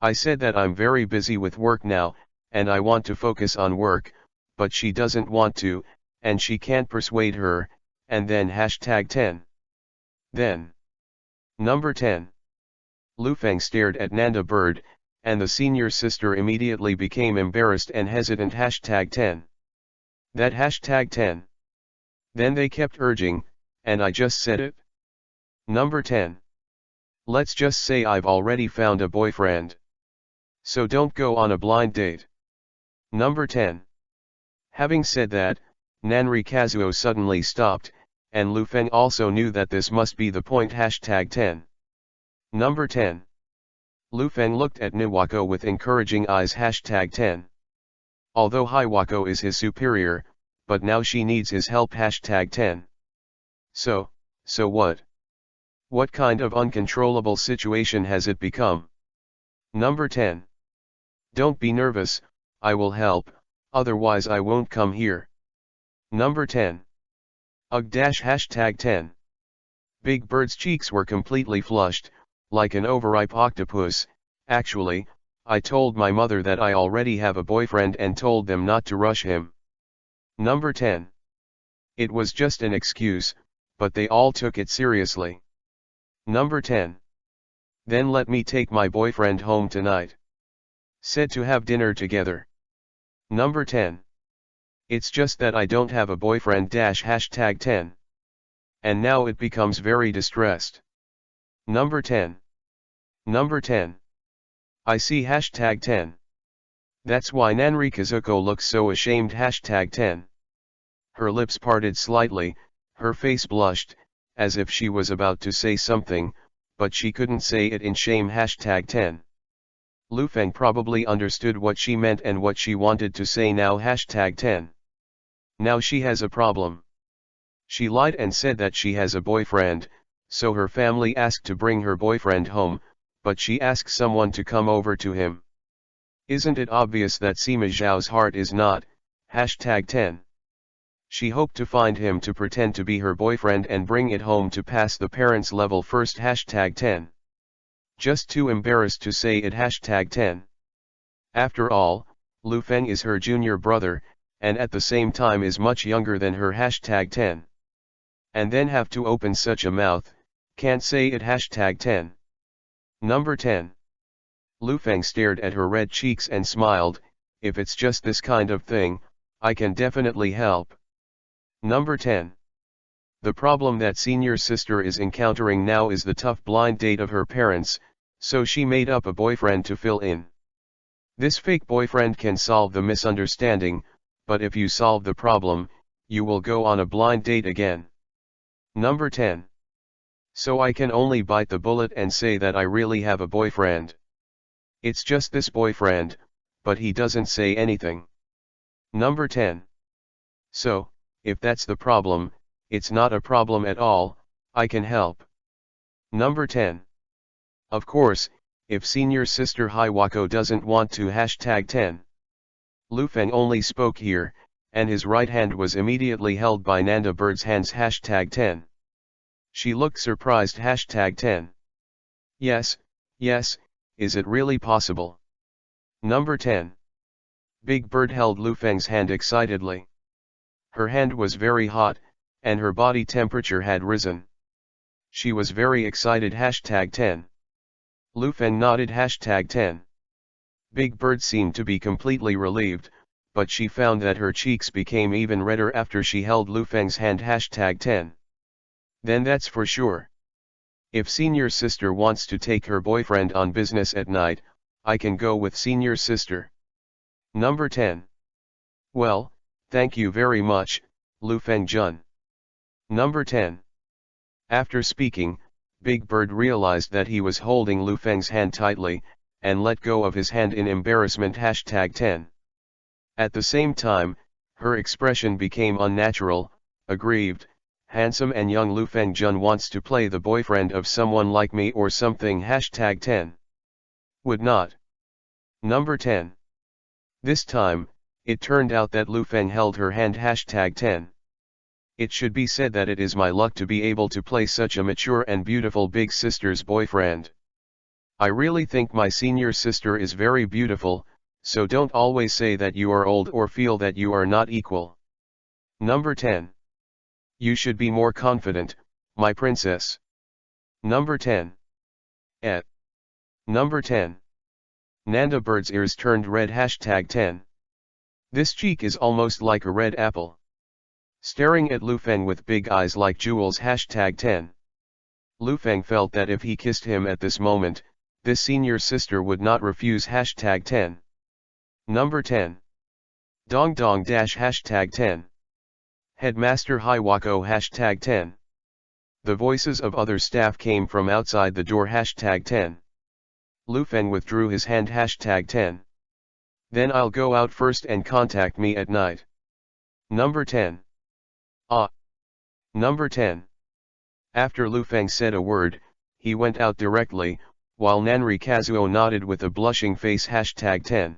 I said that I'm very busy with work now, and I want to focus on work, but she doesn't want to, and she can't persuade her, and then hashtag 10. Then. Number 10. Lu Feng stared at Nanda Bird, and the senior sister immediately became embarrassed and hesitant. Hashtag 10. That hashtag 10. Then they kept urging, and I just said it. Number 10. Let's just say I've already found a boyfriend. So don't go on a blind date. Number 10. Having said that, Nanri Kazuo suddenly stopped, and Lu Feng also knew that this must be the point. Hashtag 10. Number 10. Lu Feng looked at Niwako with encouraging eyes. Hashtag 10. Although Hiwako is his superior, but now she needs his help. Hashtag 10. So what? What kind of uncontrollable situation has it become? Number 10. Don't be nervous, I will help, otherwise I won't come here. Number 10. Ugh. Hashtag 10. Big Bird's cheeks were completely flushed, like an overripe octopus. Actually, I told my mother that I already have a boyfriend and told them not to rush him. Number 10. It was just an excuse, but they all took it seriously. Number 10. Then let me take my boyfriend home tonight. Said to have dinner together. Number 10. It's just that I don't have a boyfriend. Hashtag 10. And now it becomes very distressed. Number 10. Number 10. I see. Hashtag 10. That's why Nanri Kazuko looks so ashamed. Hashtag 10. Her lips parted slightly, her face blushed, as if she was about to say something, but she couldn't say it in shame. Hashtag 10. Lu Feng probably understood what she meant and what she wanted to say now. Hashtag 10. Now she has a problem. She lied and said that she has a boyfriend, so her family asked to bring her boyfriend home, but she asked someone to come over to him. Isn't it obvious that Sima Zhao's heart is not? Hashtag 10. She hoped to find him to pretend to be her boyfriend and bring it home to pass the parents' level first. Hashtag 10. Just too embarrassed to say it. Hashtag 10. After all, Lu Feng is her junior brother, and at the same time is much younger than her. Hashtag 10. And then have to open such a mouth, Can't say it. Hashtag 10. Number 10. Lu Feng stared at her red cheeks and smiled. If it's just this kind of thing, I can definitely help. Number 10. The problem that senior sister is encountering now is the tough blind date of her parents, so she made up a boyfriend to fill in. This fake boyfriend can solve the misunderstanding, but if you solve the problem, you will go on a blind date again. Number 10. So I can only bite the bullet and say that I really have a boyfriend. It's just this boyfriend, but he doesn't say anything. Number 10. So, if that's the problem, it's not a problem at all, I can help. Number 10. Of course, if senior sister Hiwako doesn't want to. Hashtag 10. Lu Feng only spoke here, and his right hand was immediately held by Nanda Bird's hands. Hashtag 10. She looked surprised. Hashtag 10. Yes, is it really possible? Number 10. Big Bird held Lu Feng's hand excitedly. Her hand was very hot, and her body temperature had risen. She was very excited. Hashtag 10. Lu Feng nodded. Hashtag 10. Big Bird seemed to be completely relieved, but she found that her cheeks became even redder after she held Lu Feng's hand. Hashtag 10. Then that's for sure. If senior sister wants to take her boyfriend on business at night, I can go with senior sister. Number 10. Well, thank you very much, Lu Feng Jun. Number 10. After speaking, Big Bird realized that he was holding Lu Feng's hand tightly, and let go of his hand in embarrassment. Hashtag 10. At the same time, her expression became unnatural, aggrieved. Handsome and young Lu Feng Jun wants to play the boyfriend of someone like me or something. Hashtag 10. Would not. Number 10. This time, it turned out that Lu Feng held her hand. Hashtag 10. It should be said that it is my luck to be able to play such a mature and beautiful big sister's boyfriend. I really think my senior sister is very beautiful, so don't always say that you are old or feel that you are not equal. Number 10. You should be more confident, my princess. Number 10. Number 10. Nanda Bird's ears turned red. Hashtag 10. This cheek is almost like a red apple. Staring at Lu Feng with big eyes like jewels. Hashtag 10. Lu Feng felt that if he kissed him at this moment, this senior sister would not refuse. Hashtag 10. Number 10. Dong dong dash. Hashtag 10. Headmaster Hiwako. Hashtag 10. The voices of other staff came from outside the door. Hashtag 10. Lu Feng withdrew his hand. Hashtag 10. Then I'll go out first and contact me at night. Number 10. Number 10. After Lu Feng said a word, he went out directly, while Nanri Kazuo nodded with a blushing face. Hashtag 10.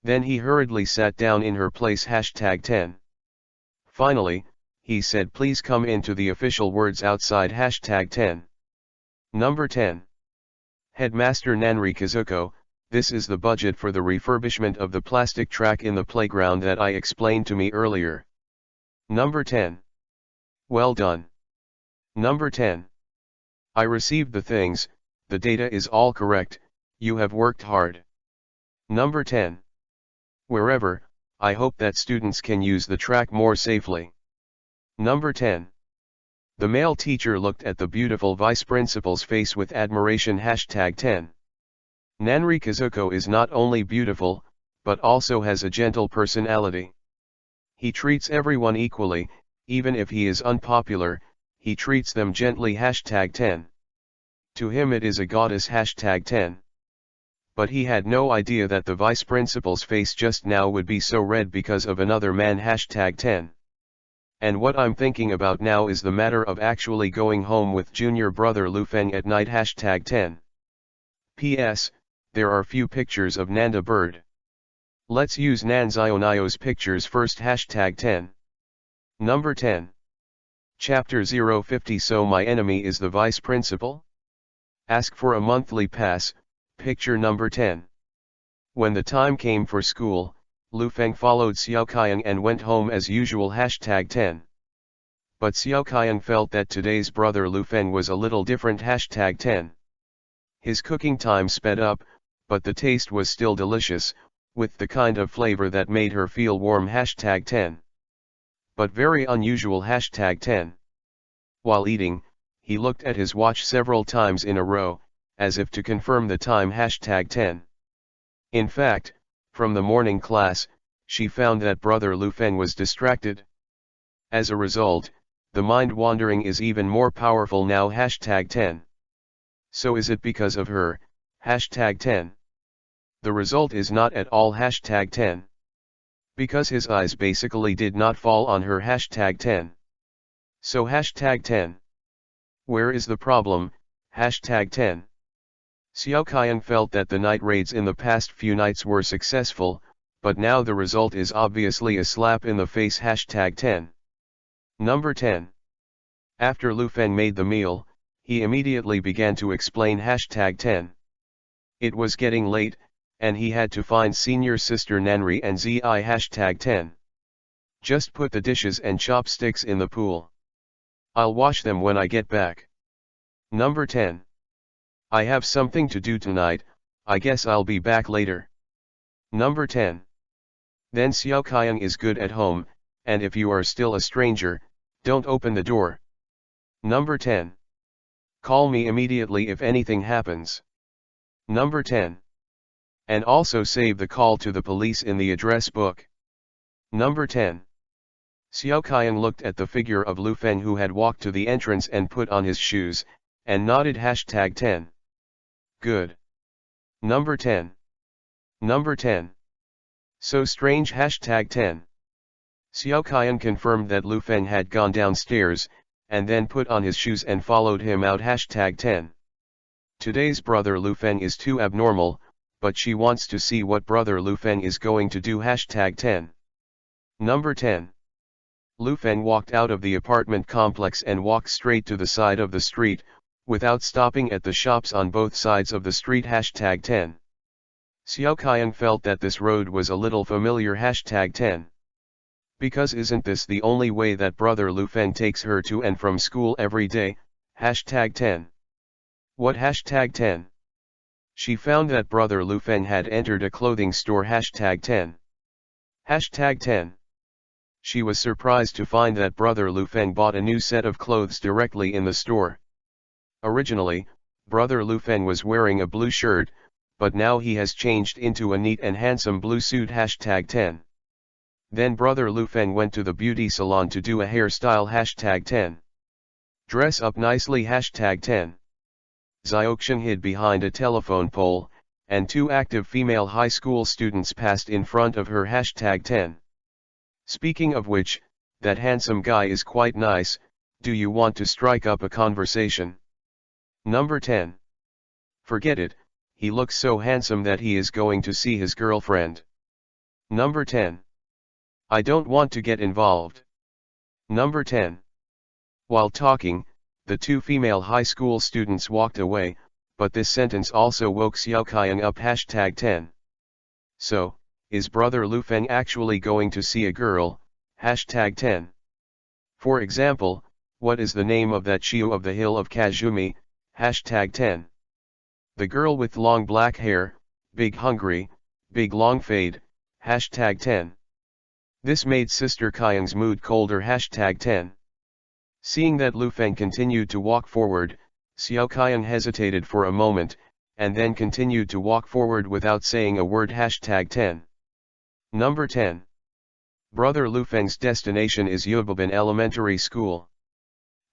Then he hurriedly sat down in her place. Hashtag 10. Finally, he said, please come into the official words outside. Hashtag 10. Number 10. Headmaster Nanri Kazuko, this is the budget for the refurbishment of the plastic track in the playground that I explained to me earlier. Number 10. Well done. Number 10. I received the things, the data is all correct, you have worked hard. Number 10. Wherever, I hope that students can use the track more safely. Number 10. The male teacher looked at the beautiful vice principal's face with admiration. Hashtag 10. Nanri Kazuko is not only beautiful, but also has a gentle personality. He treats everyone equally, even if he is unpopular, he treats them gently. Hashtag 10. To him it is a goddess. Hashtag 10. But he had no idea that the vice principal's face just now would be so red because of another man. Hashtag 10. And what I'm thinking about now is the matter of actually going home with junior brother Lu Feng at night. Hashtag 10. P.S. There are few pictures of Nanda Bird. Let's use Nanzionio's pictures first. Hashtag 10. Number 10. Chapter 050. So my enemy is the vice principal? Ask for a monthly pass. Picture number 10. When the time came for school, Lu Feng followed Xiao Kaiyang and went home as usual. Hashtag 10. But Xiao Qiang felt that today's brother Lu Feng was a little different. Hashtag 10. His cooking time sped up, but the taste was still delicious, with the kind of flavor that made her feel warm. Hashtag 10. But very unusual. Hashtag 10. While eating, he looked at his watch several times in a row, as if to confirm the time. Hashtag 10. In fact, from the morning class, she found that brother Lu Feng was distracted. As a result, the mind wandering is even more powerful now. Hashtag 10. So is it because of her? Hashtag 10. The result is not at all. Hashtag 10. Because his eyes basically did not fall on her. Hashtag 10. So hashtag 10. Where is the problem? Hashtag 10. Xiao Qiang felt that the night raids in the past few nights were successful, but now the result is obviously a slap in the face. Hashtag 10. Number 10. After Lu Feng made the meal, he immediately began to explain. Hashtag 10. It was getting late, and he had to find senior sister Nanri and Zi. Hashtag 10. Just put the dishes and chopsticks in the pool. I'll wash them when I get back. Number 10. I have something to do tonight, I guess I'll be back later. Number 10. Then Xiao Qiang is good at home, and if you are still a stranger, don't open the door. Number 10. Call me immediately if anything happens. Number 10. And also save the call to the police in the address book. Number 10. Xiao Qiang looked at the figure of Lu Feng, who had walked to the entrance and put on his shoes, and nodded. Hashtag 10. Good. Number 10. Number 10. So strange. Hashtag 10. Xiao Qiang confirmed that Lu Feng had gone downstairs, and then put on his shoes and followed him out. Hashtag 10. Today's brother Lu Feng is too abnormal, but she wants to see what brother Lu Feng is going to do. Hashtag 10. Number 10. Lu Feng walked out of the apartment complex and walked straight to the side of the street, without stopping at the shops on both sides of the street. Hashtag 10. Xiao Qiang felt that this road was a little familiar. Hashtag 10. Because isn't this the only way that brother Lu Feng takes her to and from school every day? Hashtag 10. What? Hashtag 10. She found that brother Lu Feng had entered a clothing store. Hashtag 10. Hashtag 10. She was surprised to find that brother Lu Feng bought a new set of clothes directly in the store. Originally, brother Lu Feng was wearing a blue shirt, but now he has changed into a neat and handsome blue suit. Hashtag 10. Then brother Lu Feng went to the beauty salon to do a hairstyle. Hashtag 10. Dress up nicely. Hashtag 10. Xiaoxiang hid behind a telephone pole, and two active female high school students passed in front of her. Hashtag 10. Speaking of which, that handsome guy is quite nice, do you want to strike up a conversation? Number 10. Forget it, he looks so handsome that he is going to see his girlfriend. Number 10. I don't want to get involved. Number 10. While talking, the two female high school students walked away, but this sentence also woke Xiao Qiang up. Hashtag 10. So, is brother Lu Feng actually going to see a girl? Hashtag 10. For example, what is the name of that Xiu of the hill of Kazumi? Hashtag 10. The girl with long black hair, big hungry, big long fade. Hashtag 10. This made Sister Qiang's mood colder. Hashtag 10. Seeing that Lu Feng continued to walk forward, Xiao Qiang hesitated for a moment, and then continued to walk forward without saying a word. Hashtag 10. Number 10. Brother Lu Feng's destination is EPUB Elementary School.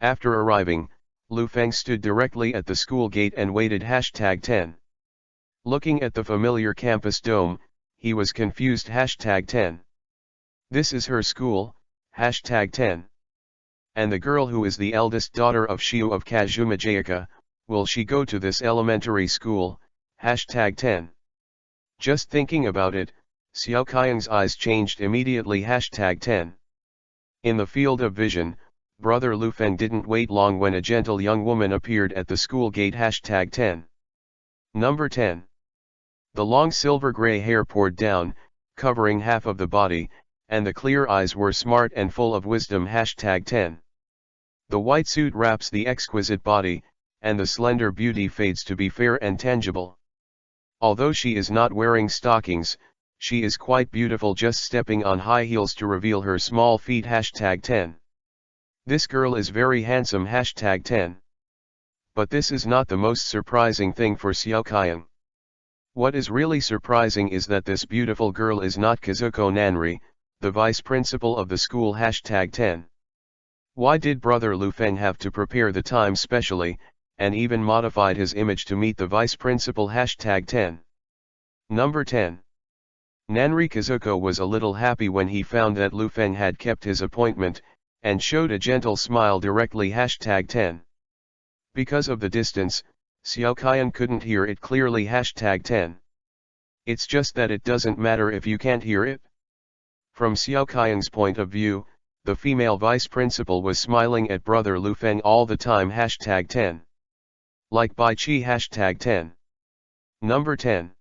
After arriving, Lu Feng stood directly at the school gate and waited. Hashtag 10. Looking at the familiar campus dome, he was confused. Hashtag 10. This is her school. Hashtag 10. And the girl who is the eldest daughter of Xiu of Kazuma Jayaka, will she go to this elementary school? Hashtag 10. Just thinking about it, Xiao Qiang's eyes changed immediately. Hashtag 10. In the field of vision, brother Lu Feng didn't wait long when a gentle young woman appeared at the school gate. Hashtag 10. Number 10. The long silver gray hair poured down, covering half of the body, and the clear eyes were smart and full of wisdom. Hashtag 10. The white suit wraps the exquisite body, and the slender beauty fades to be fair and tangible. Although she is not wearing stockings, she is quite beautiful just stepping on high heels to reveal her small feet. #10. This girl is very handsome. #10. But this is not the most surprising thing for Xiao Qiang. What is really surprising is that this beautiful girl is not Kazuko Nanri, the vice principal of the school. #10. Why did brother Lu Feng have to prepare the time specially, and even modified his image to meet the vice principal? #10. Number 10. Nanri Kazuko was a little happy when he found that Lu Feng had kept his appointment, and showed a gentle smile directly. #10. Because of the distance, Xiao Qian couldn't hear it clearly. #10. It's just that it doesn't matter if you can't hear it. From Xiao Qian's point of view, the female vice principal was smiling at brother Lu Feng all the time. #10. Like Bai Qi. #10. Number 10.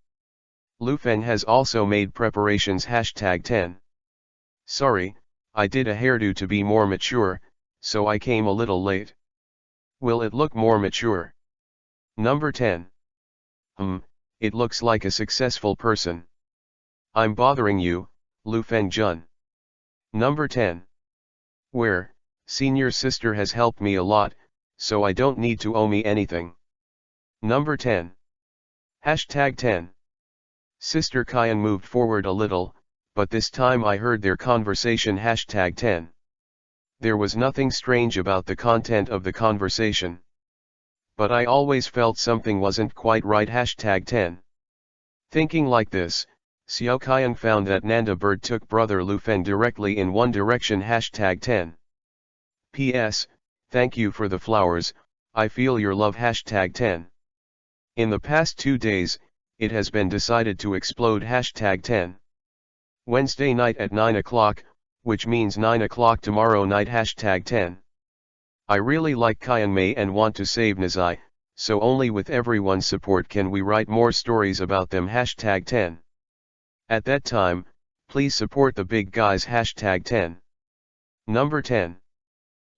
Lu Feng has also made preparations. #10. Sorry, I did a hairdo to be more mature, so I came a little late. Will it look more mature? Number 10. It looks like a successful person. I'm bothering you, Lu Feng Jun. Number 10. Where, senior sister has helped me a lot, so I don't need to owe me anything. Number 10. #10. Sister Qian moved forward a little, but this time I heard their conversation. #10. There was nothing strange about the content of the conversation. But I always felt something wasn't quite right. #10. Thinking like this, Xiao Qian found that Nanda Bird took brother Lu Feng directly in one direction. #10. P.S. Thank you for the flowers, I feel your love. #10. In the past 2 days, it has been decided to explode. #10. Wednesday night at 9 o'clock, which means 9 o'clock tomorrow night. #10. I really like Qian Mei and want to save Nazai, so only with everyone's support can we write more stories about them. #10. At that time, please support the big guys. #10. Number 10.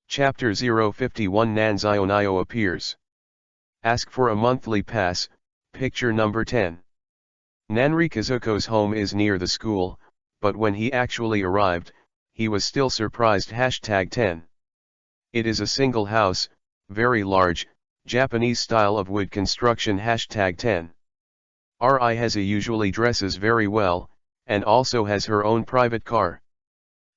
Chapter 051 Nanzai Onio appears. Ask for a monthly pass. Picture number 10. Nanri Kazuko's home is near the school, but when he actually arrived, he was still surprised. #10. It is a single house, very large, Japanese style of wood construction. #10. Ri has usually dresses very well, and also has her own private car.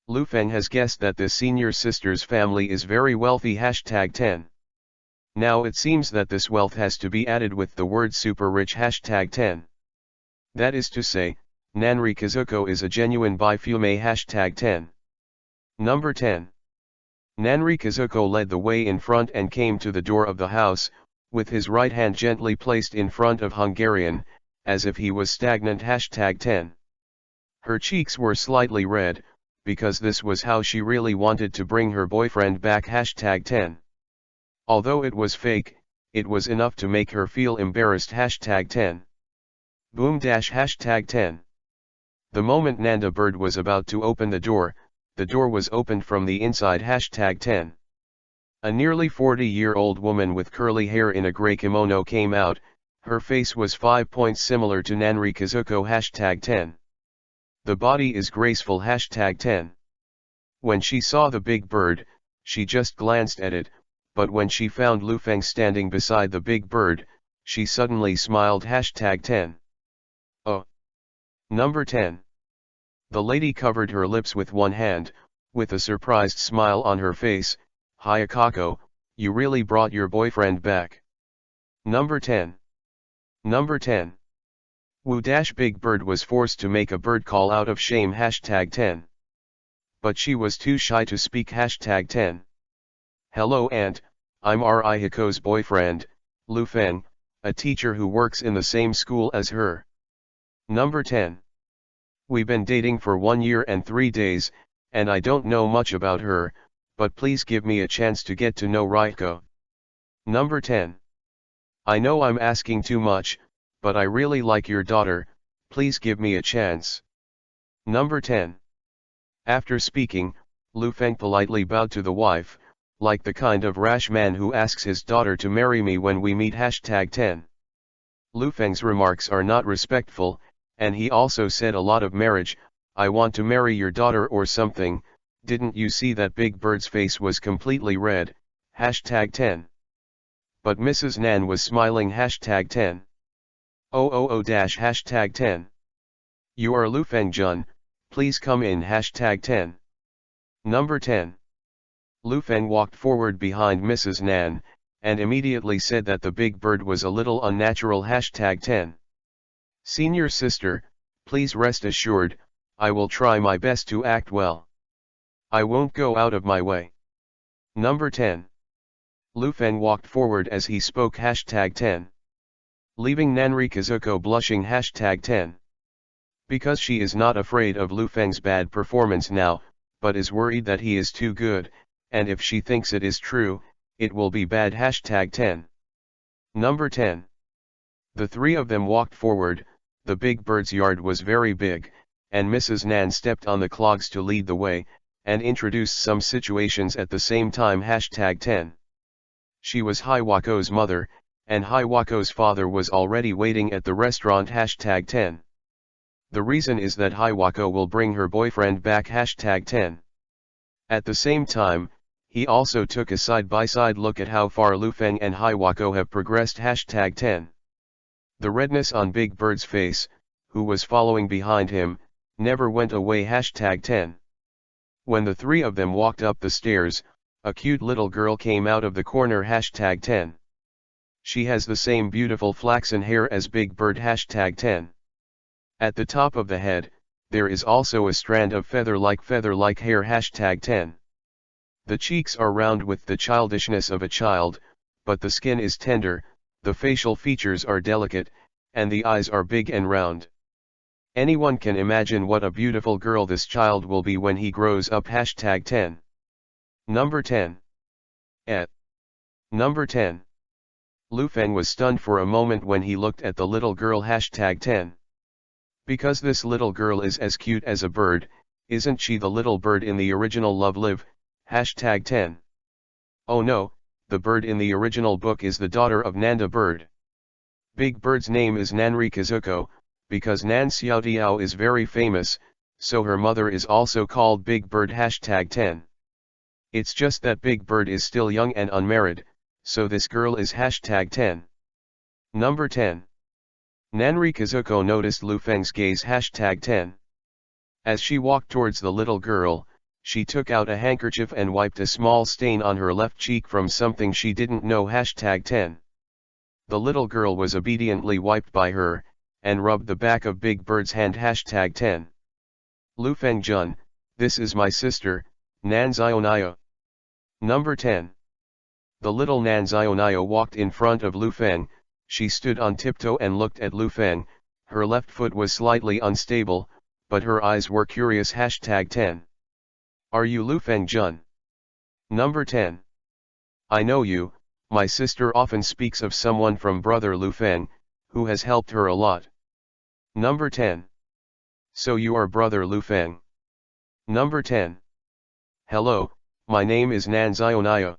Lu Feng has guessed that the senior sister's family is very wealthy. #10. Now it seems that this wealth has to be added with the word super rich. #10. That is to say, Nanri Kazuko is a genuine Baifume. #10. Number 10. Nanri Kazuko led the way in front and came to the door of the house, with his right hand gently placed in front of Hungarian, as if he was stagnant. #10. Her cheeks were slightly red, because this was how she really wanted to bring her boyfriend back. #10. Although it was fake, it was enough to make her feel embarrassed. #10. Boom dash. #10. The moment Nanda Bird was about to open the door was opened from the inside. #10. A nearly 40-year-old woman with curly hair in a grey kimono came out. Her face was 5 points similar to Nanri Kazuko. #10. The body is graceful. #10. When she saw the big bird, she just glanced at it, but when she found Lu Feng standing beside the big bird, she suddenly smiled. #10. Oh. Number 10. The lady covered her lips with one hand, with a surprised smile on her face. Hayakako, you really brought your boyfriend back. Number 10. Number 10. Wu dash Big Bird was forced to make a bird call out of shame. #10. But she was too shy to speak. #10. Hello aunt, I'm Ri Hiko's boyfriend, Lu Feng, a teacher who works in the same school as her. Number 10. We've been dating for 1 year and 3 days, and I don't know much about her, but please give me a chance to get to know Riko. Number 10. I know I'm asking too much, but I really like your daughter, please give me a chance. Number 10. After speaking, Lu Feng politely bowed to the wife, like the kind of rash man who asks his daughter to marry me when we meet. #10. Lu Feng's remarks are not respectful, and he also said a lot of marriage, I want to marry your daughter or something. Didn't you see that Big Bird's face was completely red? #10. But Mrs. Nan was smiling. #10. #10. You are Lu Feng Jun, please come in. #10. Number 10. Lu Feng walked forward behind Mrs. Nan, and immediately said that the big bird was a little unnatural. #10. Senior sister, please rest assured, I will try my best to act well. I won't go out of my way. Number 10. Lu Feng walked forward as he spoke. #10. Leaving Nanri Kazuko blushing. #10. Because she is not afraid of Lu Feng's bad performance now, but is worried that he is too good, and if she thinks it is true, it will be bad. #10. Number 10. The three of them walked forward. The big bird's yard was very big, and Mrs. Nan stepped on the clogs to lead the way, and introduced some situations at the same time. #10. She was Hiwako's mother, and Hiwako's father was already waiting at the restaurant. #10. The reason is that Hiwako will bring her boyfriend back. #10. At the same time, he also took a side-by-side look at how far Lu Feng and Hiwako have progressed. #10. The redness on Big Bird's face, who was following behind him, never went away. #10. When the three of them walked up the stairs, a cute little girl came out of the corner. #10. She has the same beautiful flaxen hair as Big Bird. #10. At the top of the head, there is also a strand of feather-like hair. #10. The cheeks are round with the childishness of a child, but the skin is tender, the facial features are delicate, and the eyes are big and round. Anyone can imagine what a beautiful girl this child will be when he grows up. #10. Number 10. Number 10. Lu Feng was stunned for a moment when he looked at the little girl. #10. Because this little girl is as cute as a bird, isn't she the little bird in the original Love Live? #10. Oh no, the bird in the original book is the daughter of Nanda Bird. Big Bird's name is Nanri Kazuko, because Nan Xiaotiao is very famous, so her mother is also called Big Bird. #10. It's just that Big Bird is still young and unmarried, so this girl is. #10. Number 10. Nanri Kazuko noticed Lu Feng's gaze. #10. As she walked towards the little girl, she took out a handkerchief and wiped a small stain on her left cheek from something she didn't know. #10. The little girl was obediently wiped by her, and rubbed the back of Big Bird's hand. #10. Lu Feng Jun, this is my sister, Nan Zionaya. Number 10. The little Nan Zionaya walked in front of Lu Feng. She stood on tiptoe and looked at Lu Feng. Her left foot was slightly unstable, but her eyes were curious. #10. Are you Lu Feng Jun? Number 10. I know you, my sister often speaks of someone from brother Lu Feng, who has helped her a lot. Number 10. So you are brother Lu Feng. Number 10. Hello, my name is Nan Zionaya.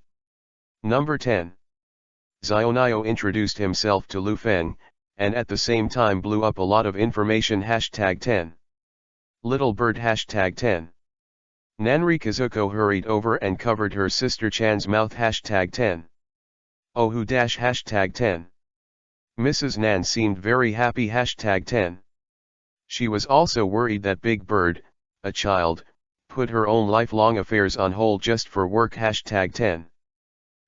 Number 10. Zionaya introduced himself to Lu Feng, and at the same time blew up a lot of information. #10. Little bird. #10. Nanri Kazuko hurried over and covered her sister Chan's mouth. #10. Oh who dash. #10. Mrs. Nan seemed very happy. #10. She was also worried that Big Bird, a child, put her own lifelong affairs on hold just for work. #10.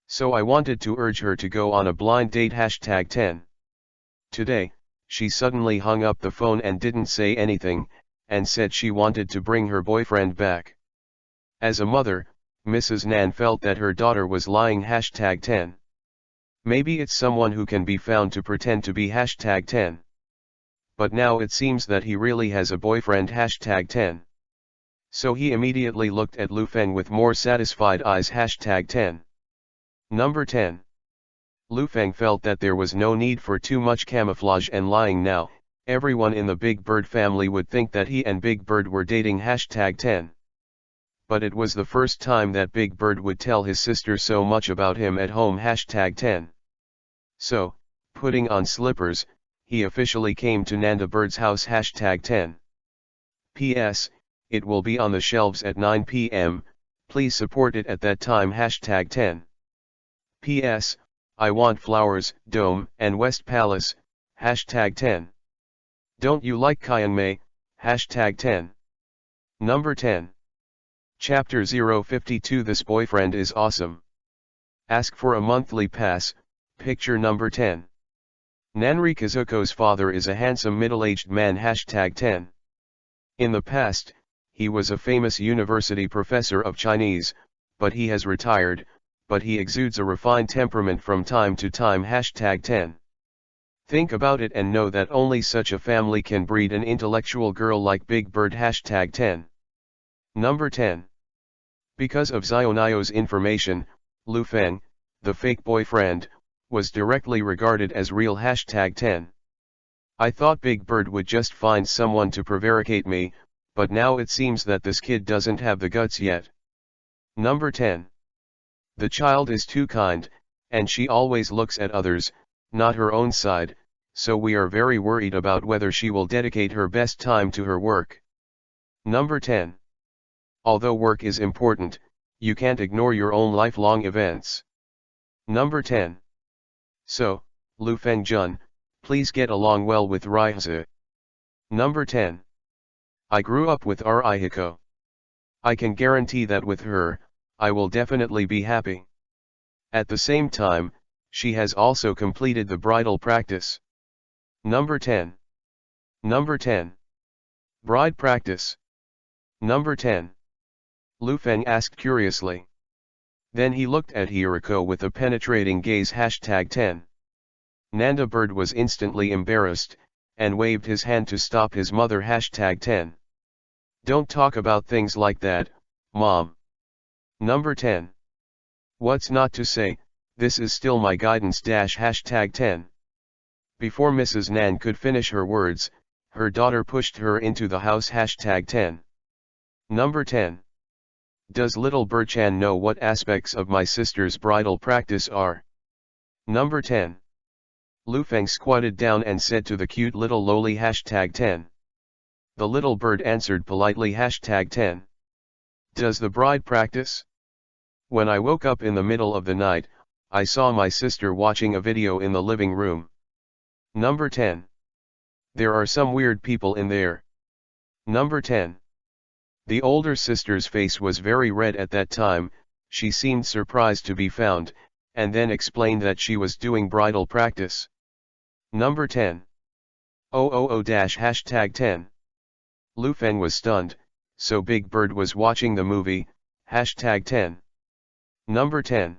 So I wanted to urge her to go on a blind date. #10. Today, she suddenly hung up the phone and didn't say anything, and said she wanted to bring her boyfriend back. As a mother, Mrs. Nan felt that her daughter was lying. #10. Maybe it's someone who can be found to pretend to be. #10. But now it seems that he really has a boyfriend. #10. So he immediately looked at Lu Feng with more satisfied eyes. #10. Number 10. Lu Feng felt that there was no need for too much camouflage and lying now. Everyone in the Big Bird family would think that he and Big Bird were dating. #10. but it was the first time that Big Bird would tell his sister so much about him at home. #10. So, putting on slippers, he officially came to Nanda Bird's house. #10. P.S. It will be on the shelves at 9 p.m, please support it at that time. #10. P.S. I want Flowers, Dome, and West Palace. #10. Don't you like Kyungmae? #10. Number 10. Chapter 052. This boyfriend is awesome. Ask for a monthly pass. Picture number 10. Nanri Kazuko's father is a handsome middle-aged man. #10. In the past, he was a famous university professor of Chinese, but he has retired, but he exudes a refined temperament from time to time. #10. Think about it and know that only such a family can breed an intellectual girl like Big Bird. #10. Number 10. Because of Xionio's information, Lu Feng, the fake boyfriend, was directly regarded as real. #10. I thought Big Bird would just find someone to prevaricate me, but now it seems that this kid doesn't have the guts yet. Number 10. The child is too kind, and she always looks at others, not her own side, so we are very worried about whether she will dedicate her best time to her work. Number 10. Although work is important, you can't ignore your own lifelong events. Number 10. So, Lu Feng-jun, please get along well with Raihazu. Number 10. I grew up with Arihiko. I can guarantee that with her, I will definitely be happy. At the same time, she has also completed the bridal practice. Number 10. Number 10. Bride practice. Number 10. Lu Feng asked curiously. Then he looked at Hiriko with a penetrating gaze. #10. Nanda Bird was instantly embarrassed, and waved his hand to stop his mother. #10. Don't talk about things like that, Mom. Number 10. What's not to say, this is still my guidance. #10. Before Mrs. Nan could finish her words, her daughter pushed her into the house. #10. Number 10. Does little Birchan know what aspects of my sister's bridal practice are? Number 10. Lu Feng squatted down and said to the cute little lowly. #10. The little bird answered politely. #10. Does the bride practice? When I woke up in the middle of the night, I saw my sister watching a video in the living room. Number 10. There are some weird people in there. Number 10. The older sister's face was very red at that time. She seemed surprised to be found, and then explained that she was doing bridal practice. Number 10. #10. Lu Feng was stunned, so Big Bird was watching the movie. #10. Number 10.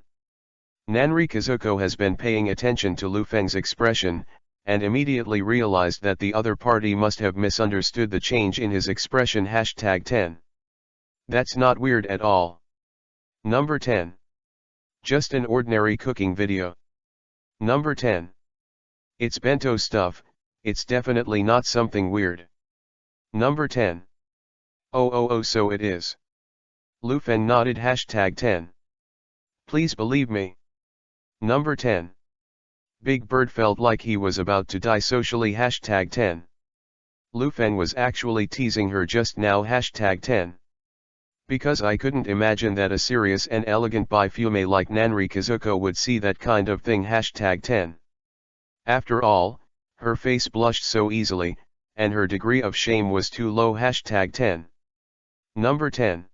Nanri Kazuko has been paying attention to Lu Feng's expression, and immediately realized that the other party must have misunderstood the change in his expression. #10. That's not weird at all. Number 10. Just an ordinary cooking video. Number 10. It's bento stuff, it's definitely not something weird. Number 10. Oh, so it is. Lu Feng nodded. #10. Please believe me. Number 10. Big Bird felt like he was about to die socially. #10. Lu Feng was actually teasing her just now. #10. Because I couldn't imagine that a serious and elegant bifeume like Nanri Kazuko would see that kind of thing. #10. After all, her face blushed so easily, and her degree of shame was too low. #10. Number 10.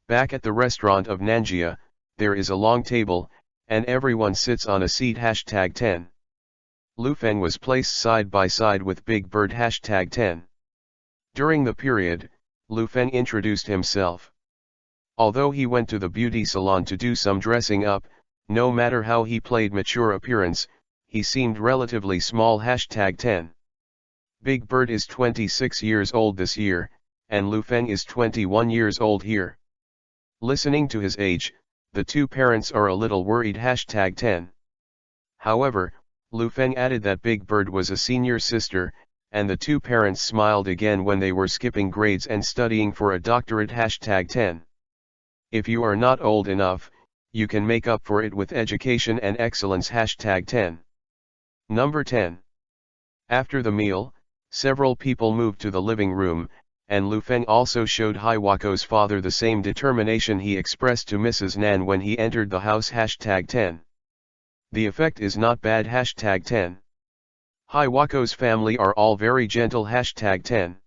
Back at the restaurant of Nanjia, there is a long table, and everyone sits on a seat. #10. Lu Feng was placed side by side with Big Bird. #10. During the period, Lu Feng introduced himself. Although he went to the beauty salon to do some dressing up, no matter how he played mature appearance, he seemed relatively small. #10. Big Bird is 26 years old this year, and Lu Feng is 21 years old here. Listening to his age, the two parents are a little worried. #10. However, Lu Feng added that Big Bird was a senior sister, and the two parents smiled again when they were skipping grades and studying for a doctorate. #10. If you are not old enough, you can make up for it with education and excellence. #10. Number 10. After the meal, several people moved to the living room, and Lu Feng also showed Hiwako's father the same determination he expressed to Mrs. Nan when he entered the house. #10. The effect is not bad. #10. Hiwako's family are all very gentle. #10.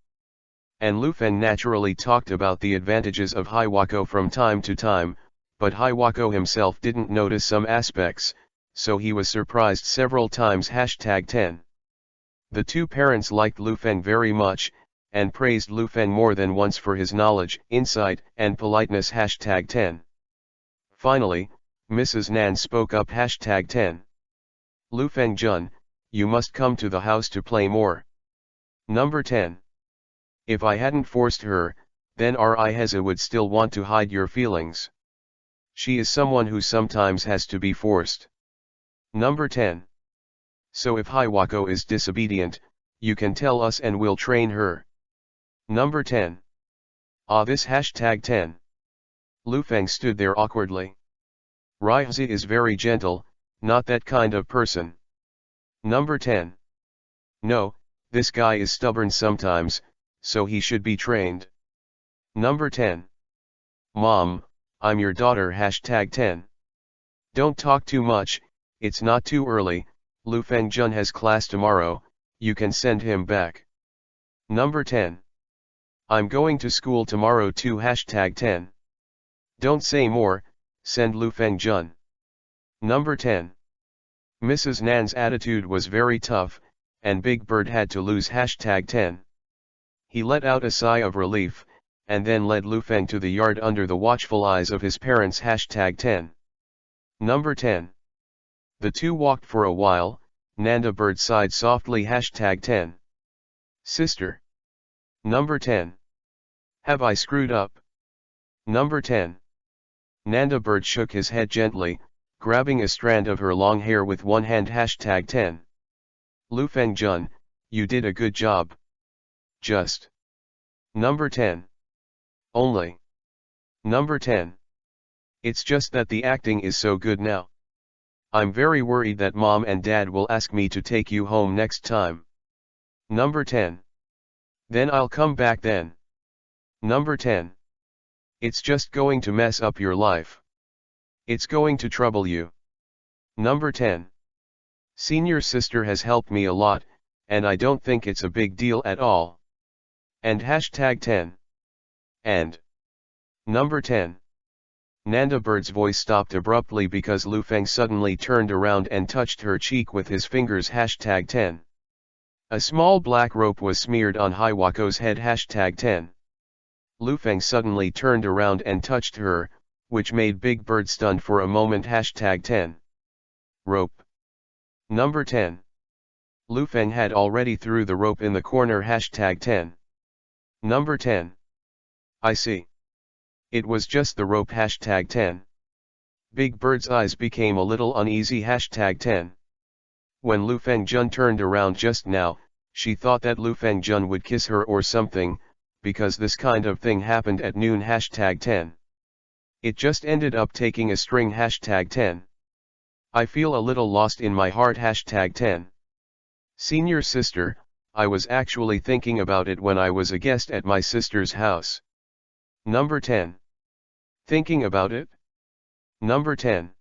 And Lu Feng naturally talked about the advantages of Hiwako from time to time, but Hiwako himself didn't notice some aspects, so he was surprised several times. #10. The two parents liked Lu Feng very much, and praised Lu Feng more than once for his knowledge, insight, and politeness. #10. Finally, Mrs. Nan spoke up. #10. Lu Feng Jun, you must come to the house to play more. Number 10. If I hadn't forced her, then Riheza would still want to hide your feelings. She is someone who sometimes has to be forced. Number 10. So if Hiwako is disobedient, you can tell us and we'll train her. Number 10. This #10. Lu Feng stood there awkwardly. Riheza is very gentle, not that kind of person. Number 10. No, this guy is stubborn sometimes, so he should be trained. Number 10. Mom, I'm your daughter. #10. Don't talk too much, it's not too early, Lu Feng Jun has class tomorrow, you can send him back. Number 10. I'm going to school tomorrow too. #10. Don't say more, send Lu Feng Jun. Number 10. Mrs. Nan's attitude was very tough, and Big Bird had to lose. #10. He let out a sigh of relief, and then led Lu Feng to the yard under the watchful eyes of his parents. #10. Number 10. The two walked for a while, Nanda Bird sighed softly. #10. Sister. Number 10. Have I screwed up? Number 10. Nanda Bird shook his head gently, grabbing a strand of her long hair with one hand. #10. Lu Feng Jun, you did a good job. Just. Number 10. Only. Number 10. It's just that the acting is so good now. I'm very worried that Mom and Dad will ask me to take you home next time. Number 10. Then I'll come back then. Number 10. It's just going to mess up your life. It's going to trouble you. Number 10. Senior sister has helped me a lot, and I don't think it's a big deal at all. And #10. And. Number 10. Nanda Bird's voice stopped abruptly because Lu Feng suddenly turned around and touched her cheek with his fingers. #10. A small black rope was smeared on Hiwako's head. #10. Lu Feng suddenly turned around and touched her, which made Big Bird stunned for a moment. #10. Rope. Number 10. Lu Feng had already threw the rope in the corner. #10. Number 10. I see. It was just the rope. #10. Big Bird's eyes became a little uneasy. #10. When Lu Feng Jun turned around just now, she thought that Lu Feng Jun would kiss her or something, because this kind of thing happened at noon. #10. It just ended up taking a string. #10. I feel a little lost in my heart. #10. Senior sister, I was actually thinking about it when I was a guest at my sister's house. Number 10. Thinking about it? Number 10.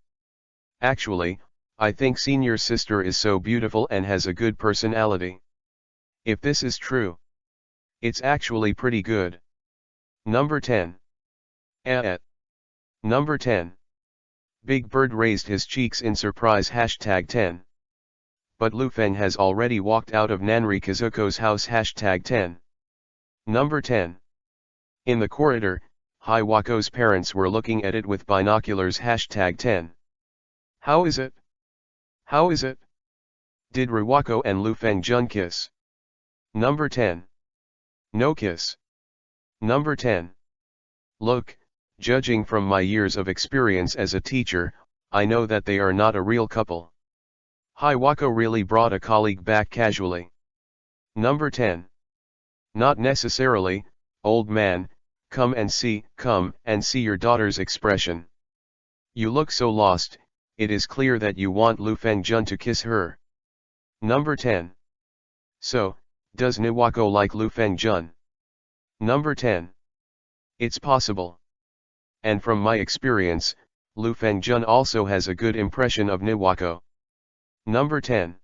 Actually, I think senior sister is so beautiful and has a good personality. If this is true, it's actually pretty good. Number 10. Number 10. Big Bird raised his cheeks in surprise. #10. But Lu Feng has already walked out of Nanri Kazuko's house. #10. Number 10. In the corridor, Hiwako's parents were looking at it with binoculars. #10. How is it? How is it? Did Riwako and Lu Feng Jun kiss? Number 10. No kiss. Number 10. Look, judging from my years of experience as a teacher, I know that they are not a real couple. Hiwako really brought a colleague back casually. Number 10. Not necessarily, old man, come and see your daughter's expression. You look so lost, it is clear that you want Lu Fengjun to kiss her. Number 10. So, does Niwako like Lu Fengjun? Number 10. It's possible. And from my experience, Lu Fengjun also has a good impression of Niwako. Number 10.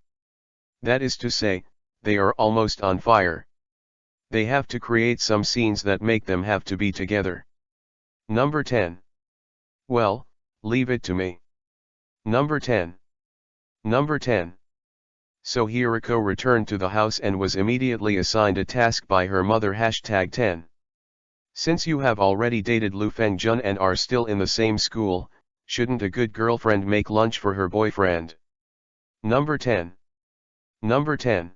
That is to say, they are almost on fire. They have to create some scenes that make them have to be together. Number 10. Well, leave it to me. Number 10. Number 10. So Hiriko returned to the house and was immediately assigned a task by her mother #10. Since you have already dated Lu Fengjun and are still in the same school, shouldn't a good girlfriend make lunch for her boyfriend? Number 10. Number 10.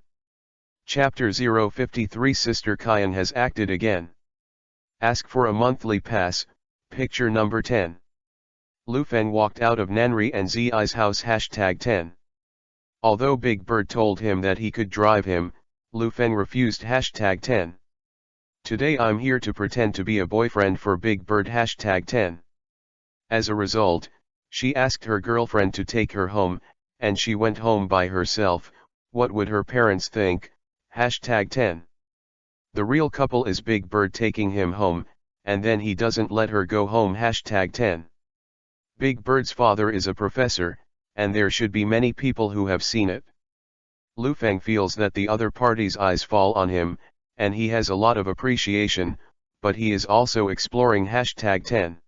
Chapter 053 Sister Kyan has acted again. Ask for a monthly pass, picture number 10. Lu Feng walked out of Nanri and Zi's house #10. Although Big Bird told him that he could drive him, Lu Feng refused #10. Today I'm here to pretend to be a boyfriend for Big Bird #10. As a result, she asked her girlfriend to take her home, and she went home by herself. What would her parents think? #10. The real couple is Big Bird taking him home, and then he doesn't let her go home #10. Big Bird's father is a professor, and there should be many people who have seen it. Lu Feng feels that the other party's eyes fall on him, and he has a lot of appreciation, but he is also exploring #10.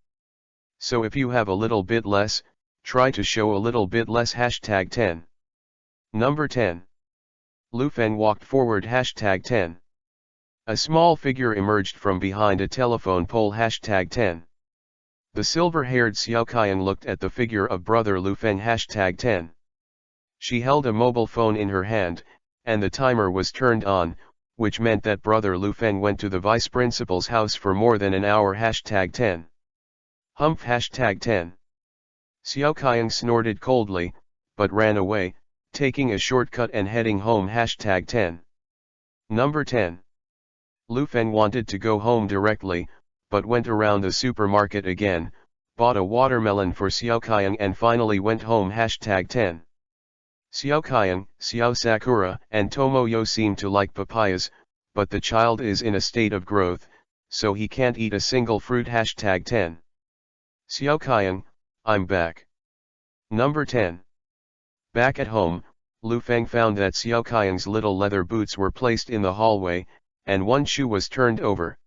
So if you have a little bit less, try to show a little bit less #10. Number 10. Lu Feng walked forward #10. A small figure emerged from behind a telephone pole #10. The silver-haired Xiao Kyan looked at the figure of brother Lu Feng #10. She held a mobile phone in her hand, and the timer was turned on, which meant that brother Lu Feng went to the vice principal's house for more than an hour #10. Humph #10. Xiao Kyan snorted coldly, but ran away, taking a shortcut and heading home #10. Number 10. Lu Feng wanted to go home directly, but went around the supermarket again, bought a watermelon for Xiao Kyan and finally went home #10. Xiao Kyan, Xiao Sakura, and Tomoyo seem to like papayas, but the child is in a state of growth, so he can't eat a single fruit #10. Xiao Kyan, I'm back. Number 10. Back at home, Lu Feng found that Xiao Kyan's little leather boots were placed in the hallway, and one shoe was turned over.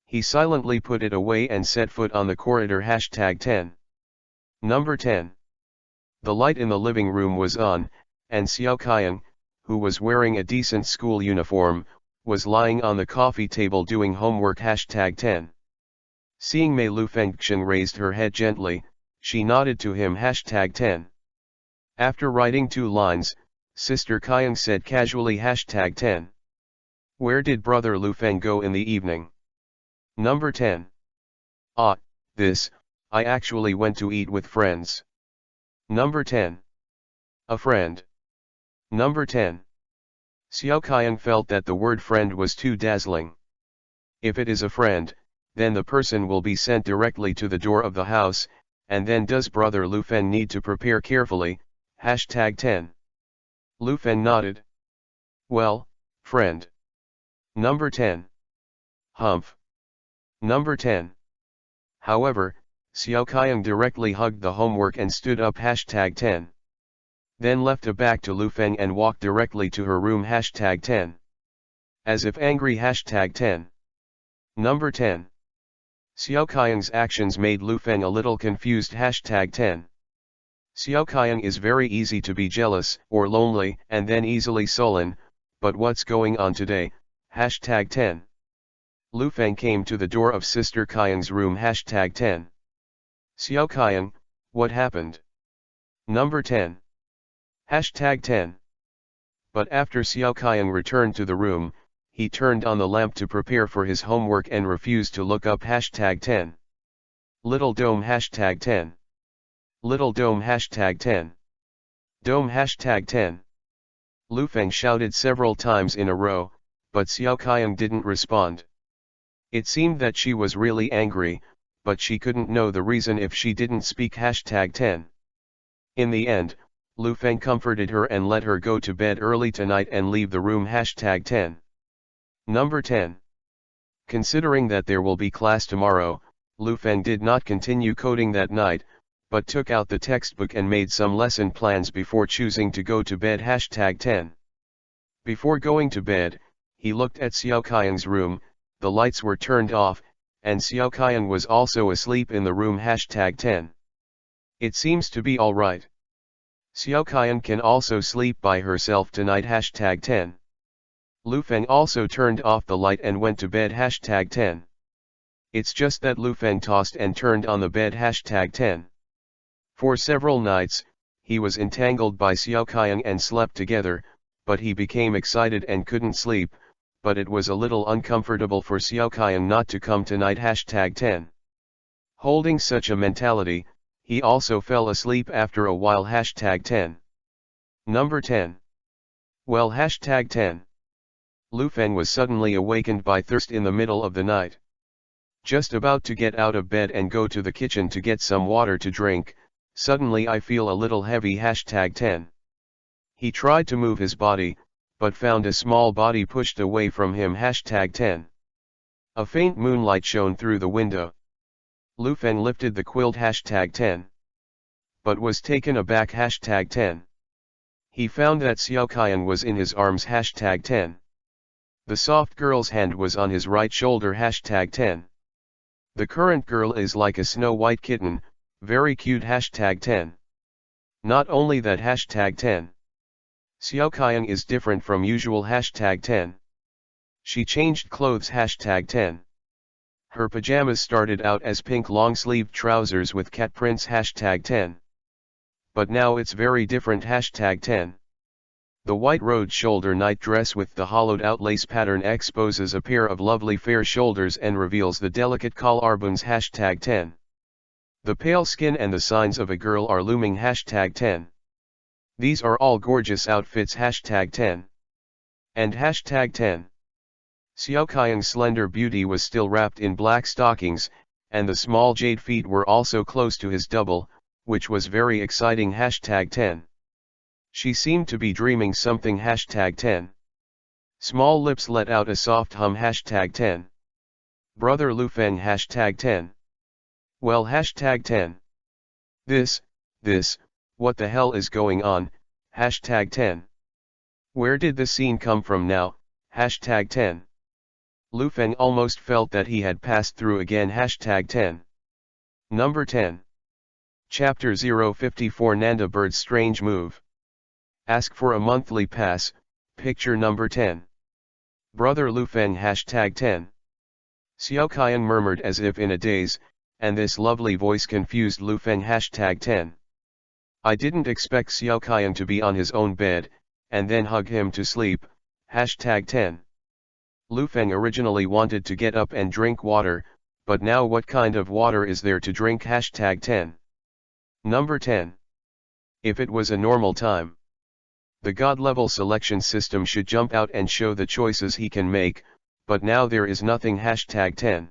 He silently put it away and set foot on the corridor #10. Number 10. The light in the living room was on, and Xiao Kyan, who was wearing a decent school uniform, was lying on the coffee table doing homework #10. Seeing Mei Lu Fengxian raised her head gently, she nodded to him #10. After writing 2 lines, Sister Kyan said casually #10. Where did brother Lu Feng go in the evening? Number 10. Ah, I actually went to eat with friends. Number 10. A friend. Number 10. Xiao Kyan felt that the word friend was too dazzling. If it is a friend, then the person will be sent directly to the door of the house, and then does brother Lu Feng need to prepare carefully, #10. Lu Feng nodded. Well, friend. Number 10. Humph. Number 10. However, Xiao Kyan directly hugged the homework and stood up #10. Then left a back to Lu Feng and walked directly to her room #10. As if angry #10. Number 10. Xiao Kyan's actions made Lu Feng a little confused #10. Xiao Kyan is very easy to be jealous or lonely and then easily sullen, but what's going on today, #10. Lu Feng came to the door of Sister Kyan's room #10. Xiao Kyan, what happened? Number 10. #10. But after Xiao Kyan returned to the room, he turned on the lamp to prepare for his homework and refused to look up #10. Little Dome #10. Little Dome #10. Dome #10. Lu Feng shouted several times in a row, but Xiao Kyan didn't respond. It seemed that she was really angry, but she couldn't know the reason if she didn't speak #10. In the end, Lu Feng comforted her and let her go to bed early tonight and leave the room #10. Number 10. Considering that there will be class tomorrow, Lu Feng did not continue coding that night, but took out the textbook and made some lesson plans before choosing to go to bed #10. Before going to bed, he looked at Xiao Qiang's room. The lights were turned off, and Xiao Qiang was also asleep in the room #10. It seems to be alright. Xiao Qiang can also sleep by herself tonight #10. Lu Feng also turned off the light and went to bed #10. It's just that Lu Feng tossed and turned on the bed #10. For several nights, he was entangled by Xiao Qiang and slept together, but he became excited and couldn't sleep, but it was a little uncomfortable for Xiao Qiang not to come tonight #10. Holding such a mentality, he also fell asleep after a while #10. Number 10. Well #10. Lu Feng was suddenly awakened by thirst in the middle of the night. Just about to get out of bed and go to the kitchen to get some water to drink, suddenly I feel a little heavy #10. He tried to move his body, but found a small body pushed away from him #10. A faint moonlight shone through the window. Lu Feng lifted the quilt #10. But was taken aback #10. He found that Xiao Qiang was in his arms #10. The soft girl's hand was on his right shoulder #10. The current girl is like a snow white kitten, very cute #10. Not only that #10. Xiao Qiang is different from usual #10. She changed clothes #10. Her pajamas started out as pink long-sleeved trousers with cat prints #10. But now it's very different #10. The white rode shoulder night dress with the hollowed-out lace pattern exposes a pair of lovely fair shoulders and reveals the delicate collarbones #10. The pale skin and the signs of a girl are looming #10. These are all gorgeous outfits #10. And #10. Xiao Qiang's slender beauty was still wrapped in black stockings, and the small jade feet were also close to his double, which was very exciting #10. She seemed to be dreaming something #10. Small lips let out a soft hum #10. Brother Lu Feng #10. Well #10. This, what the hell is going on, #10. Where did the scene come from now, #10. Lu Feng almost felt that he had passed through again #10. Number 10. Chapter 054 Nanda Bird's Strange Move. Ask for a monthly pass, picture number 10. Brother Lu Feng #10. Xiao Qiang murmured as if in a daze, and this lovely voice confused Lu Feng #10. I didn't expect Xiao Qiang to be on his own bed, and then hug him to sleep, #10. Lu Feng originally wanted to get up and drink water, but now what kind of water is there to drink #10. Number 10. If it was a normal time, the God-level selection system should jump out and show the choices he can make, but now there is nothing #10.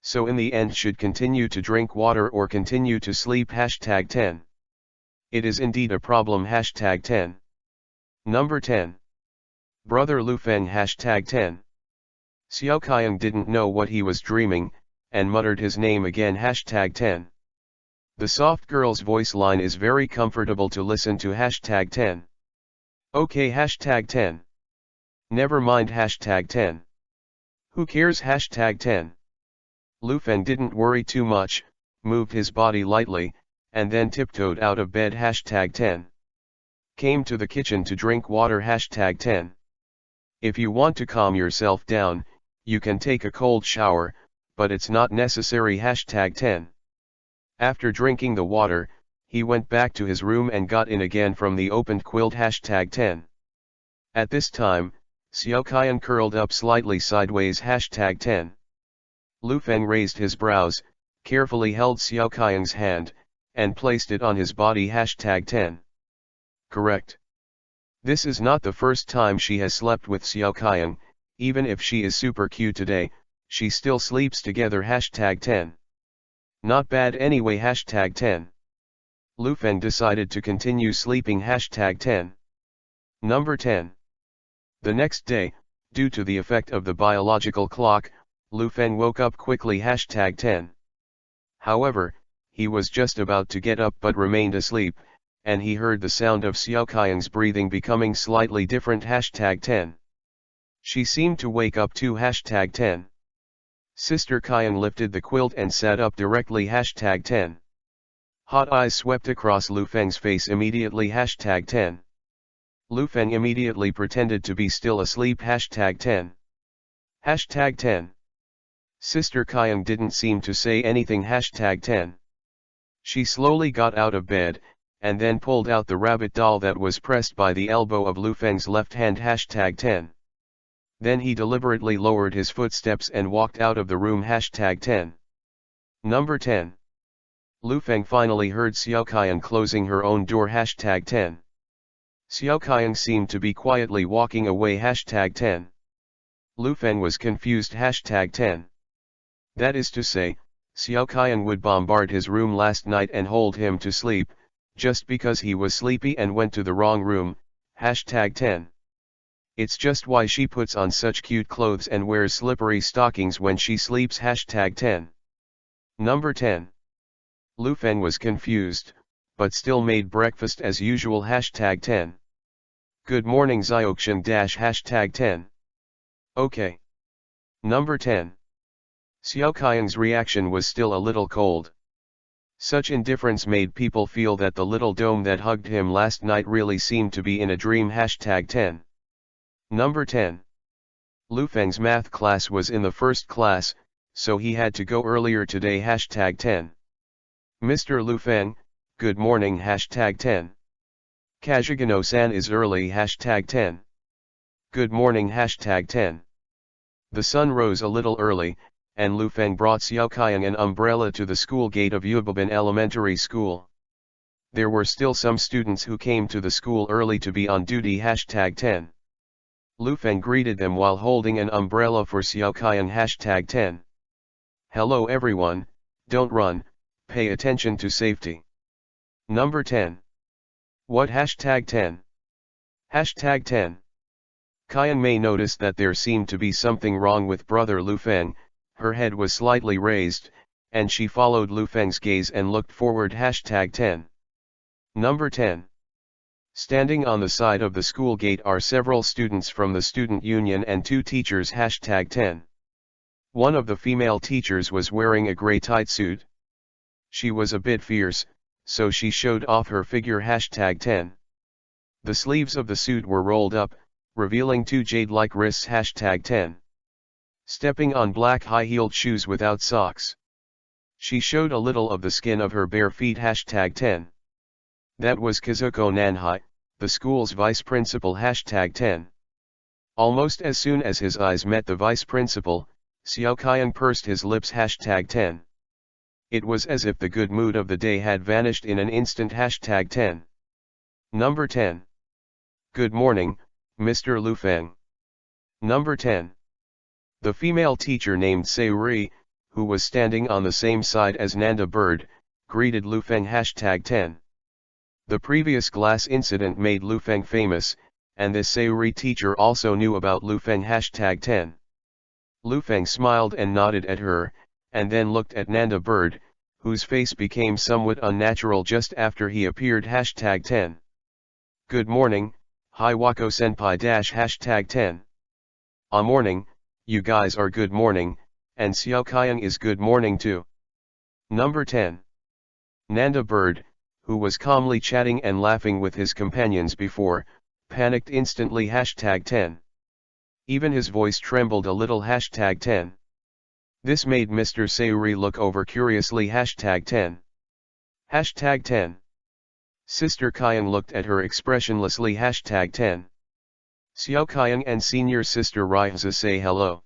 So in the end should continue to drink water or continue to sleep #10. It is indeed a problem #10. Number 10. Brother Lu Feng #10. Xiao Qiang didn't know what he was dreaming, and muttered his name again #10. The soft girl's voice line is very comfortable to listen to #10. Okay #10. Never mind #10. Who cares #10. Lu Feng didn't worry too much, moved his body lightly, and then tiptoed out of bed #10. Came to the kitchen to drink water #10. If you want to calm yourself down, you can take a cold shower, but it's not necessary #10. After drinking the water, he went back to his room and got in again from the opened quilt #10. At this time, Xiao Qiang curled up slightly sideways #10. Lu Feng raised his brows, carefully held Xiao Qiang's hand, and placed it on his body #10. Correct. This is not the first time she has slept with Xiao Qiang, even if she is super cute today, she still sleeps together #10. Not bad anyway #10. Lu Feng decided to continue sleeping #10. Number 10. The next day, due to the effect of the biological clock, Lu Feng woke up quickly #10. However, he was just about to get up but remained asleep, and he heard the sound of Xiao Qiang's breathing becoming slightly different #10. She seemed to wake up too #10. Sister Qiang lifted the quilt and sat up directly #10. Hot eyes swept across Lu Feng's face immediately #10. Lu Feng immediately pretended to be still asleep #10. #10. Sister Qiang didn't seem to say anything #10. She slowly got out of bed, and then pulled out the rabbit doll that was pressed by the elbow of Lu Feng's left hand #10. Then he deliberately lowered his footsteps and walked out of the room #10. Number 10. Lu Feng finally heard Xiao Qiang closing her own door #10. Xiao Qiang seemed to be quietly walking away #10. Lu Feng was confused #10. That is to say, Xiao Qiang would bombard his room last night and hold him to sleep, just because he was sleepy and went to the wrong room, #10. It's just why she puts on such cute clothes and wears slippery stockings when she sleeps #10. Number 10. Lu Feng was confused, but still made breakfast as usual #10. Good morning Zioxian #10. Okay. Number 10. Xiao Qiang's reaction was still a little cold. Such indifference made people feel that the little dome that hugged him last night really seemed to be in a dream #10. Number 10. Lu Feng's math class was in the first class, so he had to go earlier today #10. Mr. Lu Feng, good morning #10. Kajigano-san is early #10. Good morning #10. The sun rose a little early, and Lu Feng brought Xiao Qiang an umbrella to the school gate of EPUB Elementary School. There were still some students who came to the school early to be on duty #10. Lu Feng greeted them while holding an umbrella for Xiao Qiang #10. Hello everyone, don't run, pay attention to safety. Number 10. What #10? #10. Qiang Mei noticed that there seemed to be something wrong with brother Lu Feng. Her head was slightly raised, and she followed Lu Feng's gaze and looked forward #10. Number 10. Standing on the side of the school gate are several students from the student union and 2 teachers #10. One of the female teachers was wearing a gray tight suit. She was a bit fierce, so she showed off her figure #10. The sleeves of the suit were rolled up, revealing 2 jade-like wrists #10. Stepping on black high-heeled shoes without socks. She showed a little of the skin of her bare feet #10. That was Kazuko Nanhai, the school's vice principal #10. Almost as soon as his eyes met the vice principal, Xiao Qiang pursed his lips #10. It was as if the good mood of the day had vanished in an instant #10. Number 10. Good morning, Mr. Lu Feng. Number 10. The female teacher named Sayuri, who was standing on the same side as Nanda Bird, greeted Lu Feng #10. The previous glass incident made Lu Feng famous, and this Sayuri teacher also knew about Lu Feng #10. Lu Feng smiled and nodded at her, and then looked at Nanda Bird, whose face became somewhat unnatural just after he appeared #10. Good morning, Hiwako Senpai #10. Morning, you guys are good morning, and Xiao Qiang is good morning too. Number 10. Nanda Bird, who was calmly chatting and laughing with his companions before, panicked instantly #10. Even his voice trembled a little #10. This made Mr. Sayuri look over curiously #10. #10. Sister Qiang looked at her expressionlessly #10. Xiao Qiang and senior sister Raiza say hello.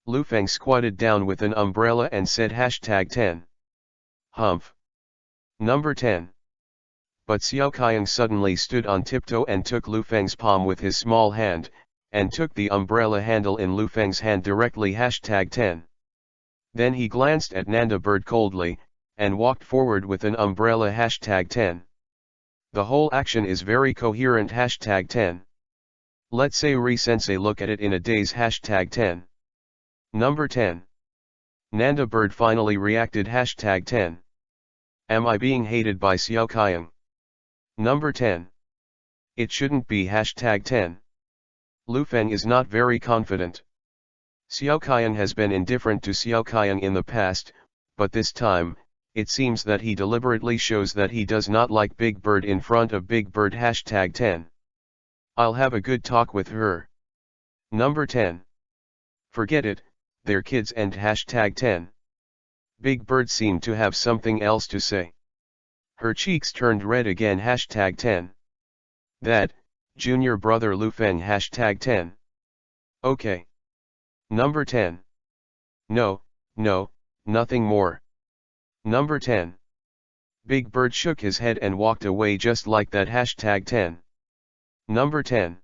Lu Feng squatted down with an umbrella and said #10. Humph. Number 10. But Xiao Qiang suddenly stood on tiptoe and took Lu Feng's palm with his small hand, and took the umbrella handle in Lu Feng's hand directly. #10. Then he glanced at Nanda Bird coldly, and walked forward with an umbrella. #10. The whole action is very coherent. #10. Let's say Re-sensei look at it in a daze. #10. Number 10. Nanda Bird finally reacted. #10. Am I being hated by Xiao Kaiyang? Number 10. It shouldn't be. #10. Lu Feng is not very confident. Xiao Kaiyang has been indifferent to Xiao Kaiyang in the past, but this time, it seems that he deliberately shows that he does not like Big Bird in front of Big Bird. #10. I'll have a good talk with her. Number 10. Forget it, they're kids. And #10. Big Bird seemed to have something else to say. Her cheeks turned red again. #10. That, junior brother Lu Feng. #10. Okay. Number 10. No, nothing more. Number 10. Big Bird shook his head and walked away just like that. #10. Number 10.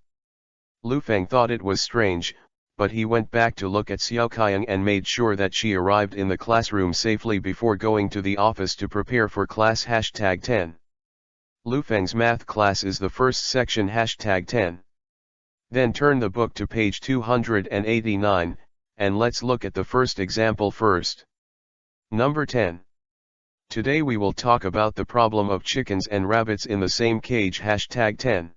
Lu Feng thought it was strange, but he went back to look at Xiao Kaiyang and made sure that she arrived in the classroom safely before going to the office to prepare for class. #10. Lu Feng's math class is the first section. #10. Then turn the book to page 289, and let's look at the first example first. Number 10. Today we will talk about the problem of chickens and rabbits in the same cage. #10.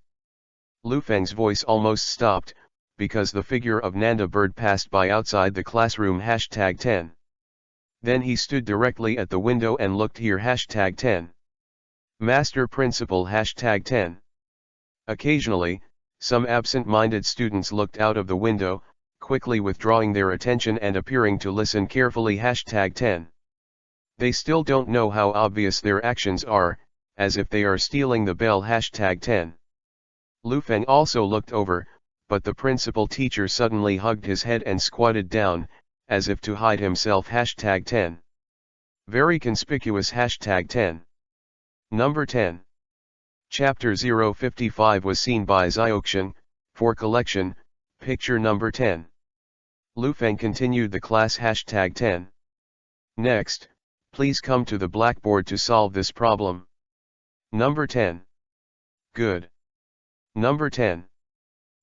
Lu Feng's voice almost stopped, because the figure of Nanda Bird passed by outside the classroom. #10. Then he stood directly at the window and looked here. #10. Master Principal. #10. Occasionally, some absent-minded students looked out of the window, quickly withdrawing their attention and appearing to listen carefully. #10. They still don't know how obvious their actions are, as if they are stealing the bell. #10. Lu Feng also looked over, but the principal teacher suddenly hugged his head and squatted down, as if to hide himself. #10. Very conspicuous. #10. Number 10. Chapter 055 was seen by Zioxian, for collection, picture number 10. Lu Feng continued the class. #10. Next, please come to the blackboard to solve this problem. Number 10. Good. Number 10.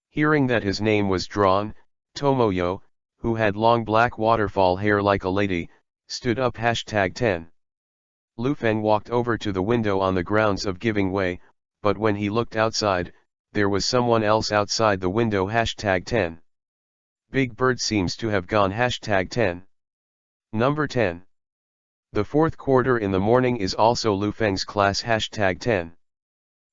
Hearing that his name was drawn, Tomoyo, who had long black waterfall hair like a lady, stood up. #10. Lu Feng walked over to the window on the grounds of giving way, but when he looked outside, there was someone else outside the window. #10. Big Bird seems to have gone. #10. Number 10. The fourth quarter in the morning is also Lu Feng's class. #10.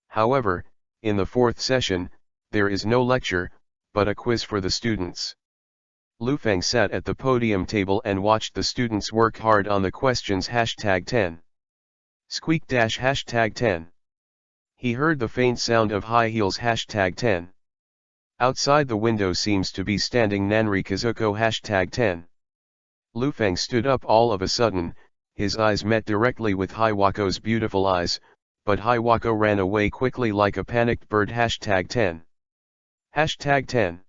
However, in the fourth session, there is no lecture, but a quiz for the students. Lu Feng sat at the podium table and watched the students work hard on the questions. #10. Squeak -- #10. He heard the faint sound of high heels. #10. Outside the window seems to be standing Nanri Kazuko. #10. Lu Feng stood up all of a sudden, his eyes met directly with Hiwako's beautiful eyes, but Hiwako ran away quickly like a panicked bird. #10. #10.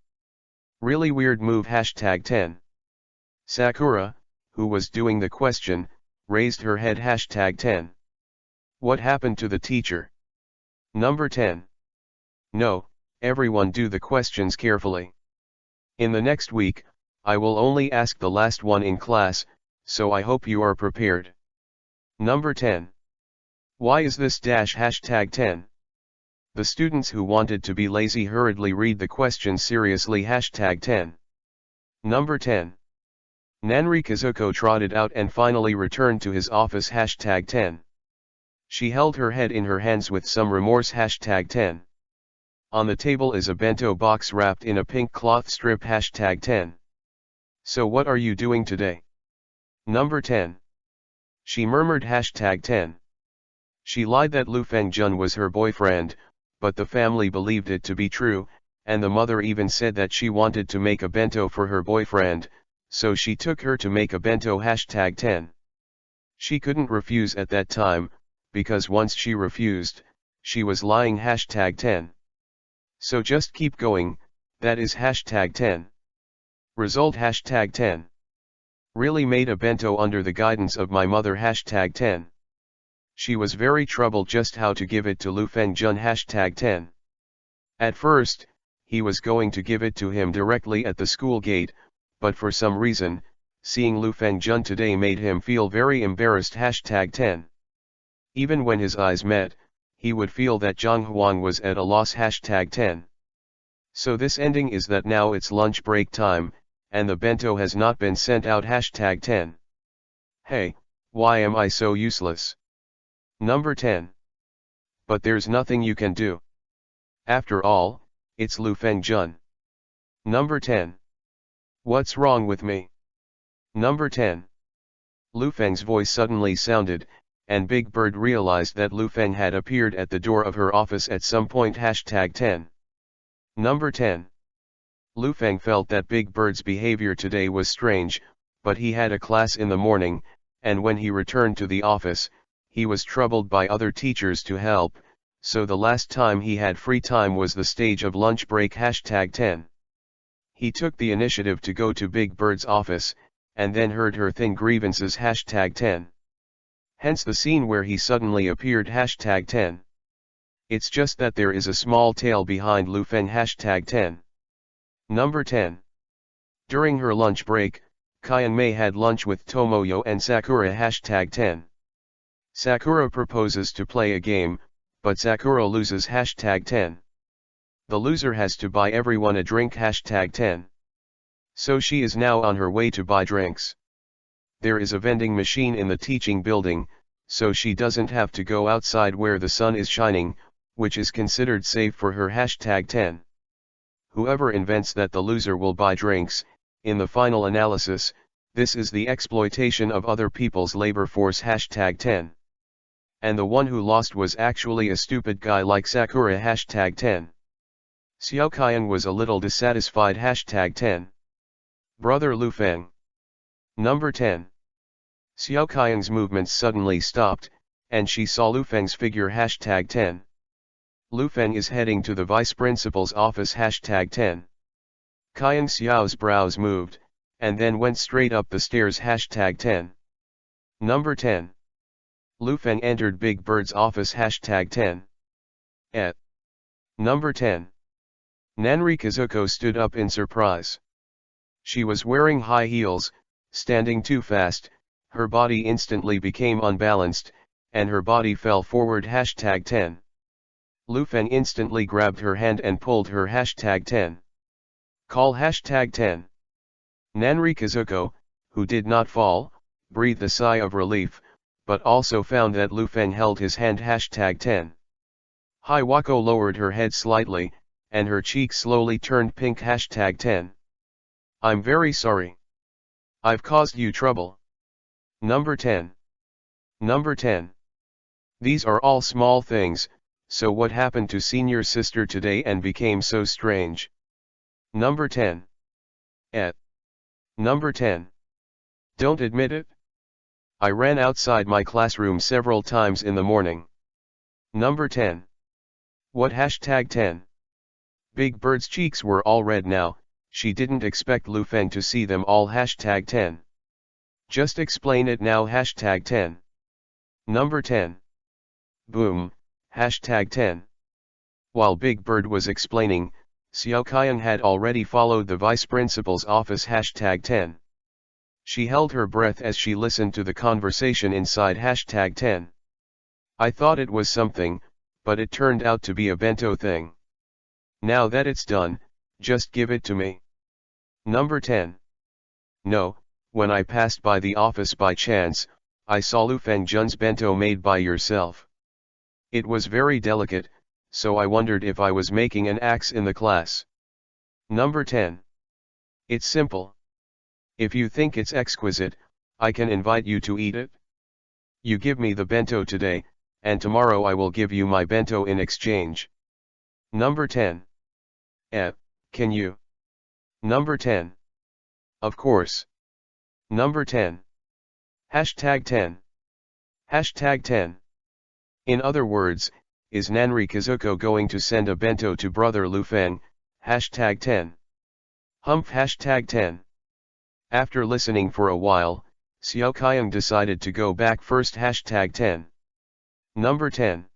Really weird move. #10. Sakura, who was doing the question, raised her head. #10. What happened to the teacher? Number 10. No, everyone do the questions carefully. In the next week, I will only ask the last one in class, so I hope you are prepared. Number 10. Why is this #10? The students who wanted to be lazy hurriedly read the questions seriously. #10. Number 10. Nanri Kazuko trotted out and finally returned to his office. #10. She held her head in her hands with some remorse. #10. On the table is a bento box wrapped in a pink cloth strip. #10. So what are you doing today? Number 10. She murmured. #10. She lied that Lu Feng-jun was her boyfriend, but the family believed it to be true, and the mother even said that she wanted to make a bento for her boyfriend, so she took her to make a bento. #10. She couldn't refuse at that time, because once she refused, she was lying. #10. So just keep going, That is hashtag 10. Result hashtag 10. Really made a bento under the guidance of my mother hashtag 10. She was very troubled just how to give it to Lu Fengjun hashtag 10. At first, he was going to give it to him directly at the school gate, but for some reason, seeing Lu Fengjun today made him feel very embarrassed hashtag 10. Even when his eyes met, he would feel that Zhang Huang was at a loss hashtag 10. So this ending is that now it's lunch break time, and the bento has not been sent out hashtag 10. Hey, why am I so useless? Number 10. But there's nothing you can do. After all, it's Lu Fengjun. Number 10. What's wrong with me? Number 10. Lu Feng's voice suddenly sounded, and Big Bird realized that Lu Feng had appeared at the door of her office at some point hashtag 10. Number 10. Lu Feng felt that Big Bird's behavior today was strange, but he had a class in the morning, and when he returned to the office, he was troubled by other teachers to help, so the last time he had free time was the stage of lunch break hashtag 10. He took the initiative to go to Big Bird's office, and then heard her thin grievances hashtag 10. Hence the scene where he suddenly appeared hashtag 10. It's just that there is a small tale behind Lu Feng hashtag 10. Number 10. During her lunch break, Kayang-mei had lunch with Tomoyo and Sakura hashtag 10. Sakura proposes to play a game, but Sakura loses hashtag 10. The loser has to buy everyone a drink hashtag 10. So she is now on her way to buy drinks. There is a vending machine in the teaching building, so she doesn't have to go outside where the sun is shining, which is considered safe for her hashtag 10. Whoever invents that the loser will buy drinks, in the final analysis, this is the exploitation of other people's labor force hashtag 10. And the one who lost was actually a stupid guy like Sakura hashtag 10. Xiao Kayang was a little dissatisfied hashtag 10. Brother Lu Feng. Number 10. Xiao Kayang's movements suddenly stopped, and she saw Lu Feng's figure hashtag 10. Lu Feng is heading to the vice principal's office hashtag 10. Kayang Xiao's brows moved, and then went straight up the stairs hashtag 10. Number 10. Lu Feng entered Big Bird's office hashtag 10. Number 10. Nanri Kazuko stood up in surprise. She was wearing high heels, standing too fast, her body instantly became unbalanced, and her body fell forward hashtag 10. Lu Feng instantly grabbed her hand and pulled her hashtag 10. Call hashtag 10. Nanri Kazuko, who did not fall, breathed a sigh of relief, but also found that Lu Feng held his hand hashtag 10. Hai Wako lowered her head slightly, and her cheeks slowly turned pink hashtag 10. I'm very sorry. I've caused you trouble. Number 10. Number 10. These are all small things, so what happened to senior sister today and became so strange? Number 10. Number 10. Don't admit it? I ran outside my classroom several times in the morning. Number 10. What hashtag 10? Big Bird's cheeks were all red now, she didn't expect Lu Feng to see them all hashtag 10. Just explain it now hashtag 10. Number 10. Boom, hashtag 10. While Big Bird was explaining, Xiao Kayang had already followed the vice principal's office hashtag 10. She held her breath as she listened to the conversation inside hashtag 10. I thought it was something, but it turned out to be a bento thing. Now that it's done, just give it to me. Number 10. No, when I passed by the office by chance, I saw Lu Fengjun's bento made by yourself. It was very delicate, so I wondered if I was making an axe in the class. Number 10. It's simple. If you think it's exquisite, I can invite you to eat it. You give me the bento today, and tomorrow I will give you my bento in exchange. Number 10. Can you? Number 10. Of course. Number 10. Hashtag 10. Hashtag 10. In other words, is Nanri Kazuko going to send a bento to brother Lu Feng, hashtag 10. Humph hashtag 10. After listening for a while, Xiao Kaiyang decided to go back first hashtag 10. Number 10.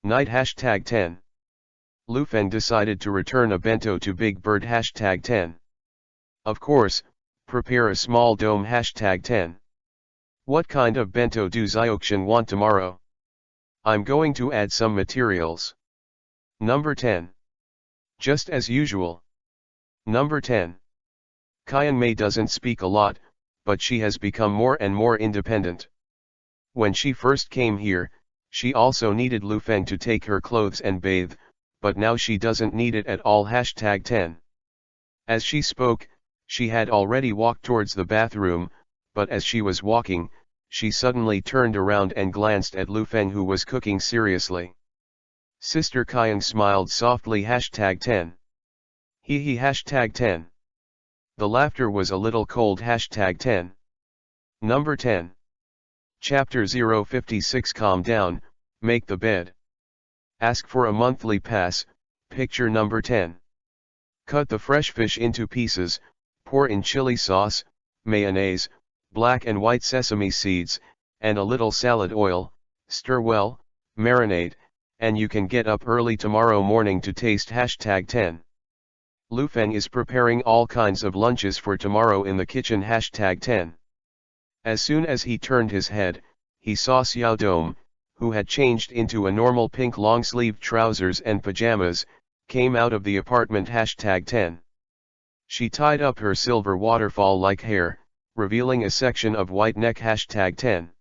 Night hashtag 10. Lu Feng decided to return a bento to Big Bird hashtag 10. Of course, prepare a small dome hashtag 10. What kind of bento do Xiaoxian want tomorrow? I'm going to add some materials. Number 10. Just as usual. Number 10. Kaiyang Mei doesn't speak a lot, but she has become more and more independent. When she first came here, she also needed Lu Feng to take her clothes and bathe, but now she doesn't need it at all hashtag 10. As she spoke, she had already walked towards the bathroom, but as she was walking, she suddenly turned around and glanced at Lu Feng, who was cooking seriously. Sister Kaiyang smiled softly hashtag 10. Hee hee hashtag 10. The laughter was a little cold hashtag 10. Number 10. Chapter 056. Calm down, make the bed. Ask for a monthly pass, picture number 10. Cut the fresh fish into pieces, pour in chili sauce, mayonnaise, black and white sesame seeds, and a little salad oil, stir well, marinate, and you can get up early tomorrow morning to taste hashtag 10. Lu Feng is preparing all kinds of lunches for tomorrow in the kitchen hashtag 10. As soon as he turned his head, he saw Xiao Dome, who had changed into a normal pink long-sleeved trousers and pajamas, came out of the apartment hashtag 10. She tied up her silver waterfall-like hair, revealing a section of white neck hashtag 10.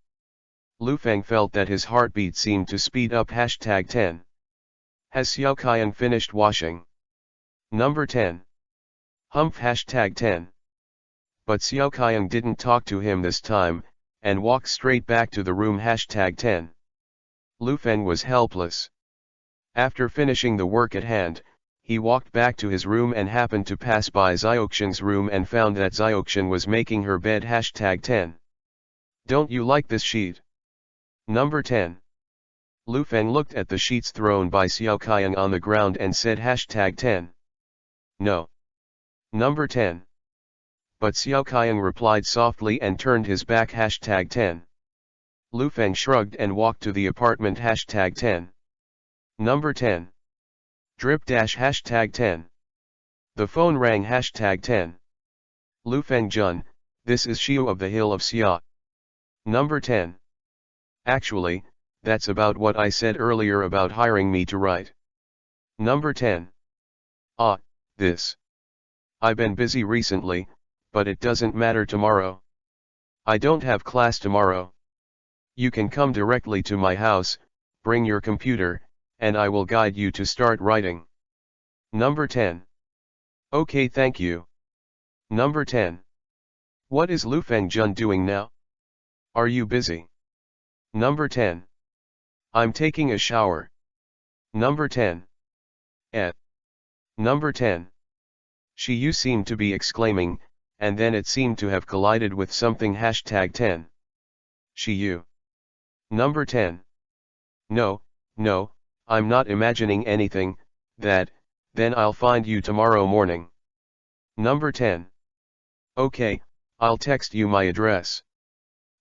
Lu Feng felt that his heartbeat seemed to speed up hashtag 10. Has Xiao Kaiyang finished washing? Number 10. Humph hashtag 10. But Xiao Kaiyang didn't talk to him this time, and walked straight back to the room hashtag 10. Lu Feng was helpless. After finishing the work at hand, he walked back to his room and happened to pass by Xiaoxian's room and found that Xiaoxian was making her bed hashtag 10. Don't you like this sheet? Number 10. Lu Feng looked at the sheets thrown by Xiao Kaiyang on the ground and said hashtag 10. No. Number 10. But Xiao Kaiyang replied softly and turned his back hashtag 10. Lu Feng shrugged and walked to the apartment hashtag 10. Number 10. Drip dash hashtag 10. The phone rang hashtag 10. Lu Feng Jun, this is Xiu of the Hill of Xia. Number 10. Actually, that's about what I said earlier about hiring me to write. Number 10. Ah, this. I've been busy recently, but it doesn't matter tomorrow. I don't have class tomorrow. You can come directly to my house, bring your computer, and I will guide you to start writing. Number 10. Okay, thank you. Number 10. What is Lu Feng Jun doing now? Are you busy? Number 10. I'm taking a shower. Number 10. Number 10. You seemed to be exclaiming, and then it seemed to have collided with something hashtag 10. You. Number 10. No, I'm not imagining anything, then I'll find you tomorrow morning. Number 10. Okay, I'll text you my address.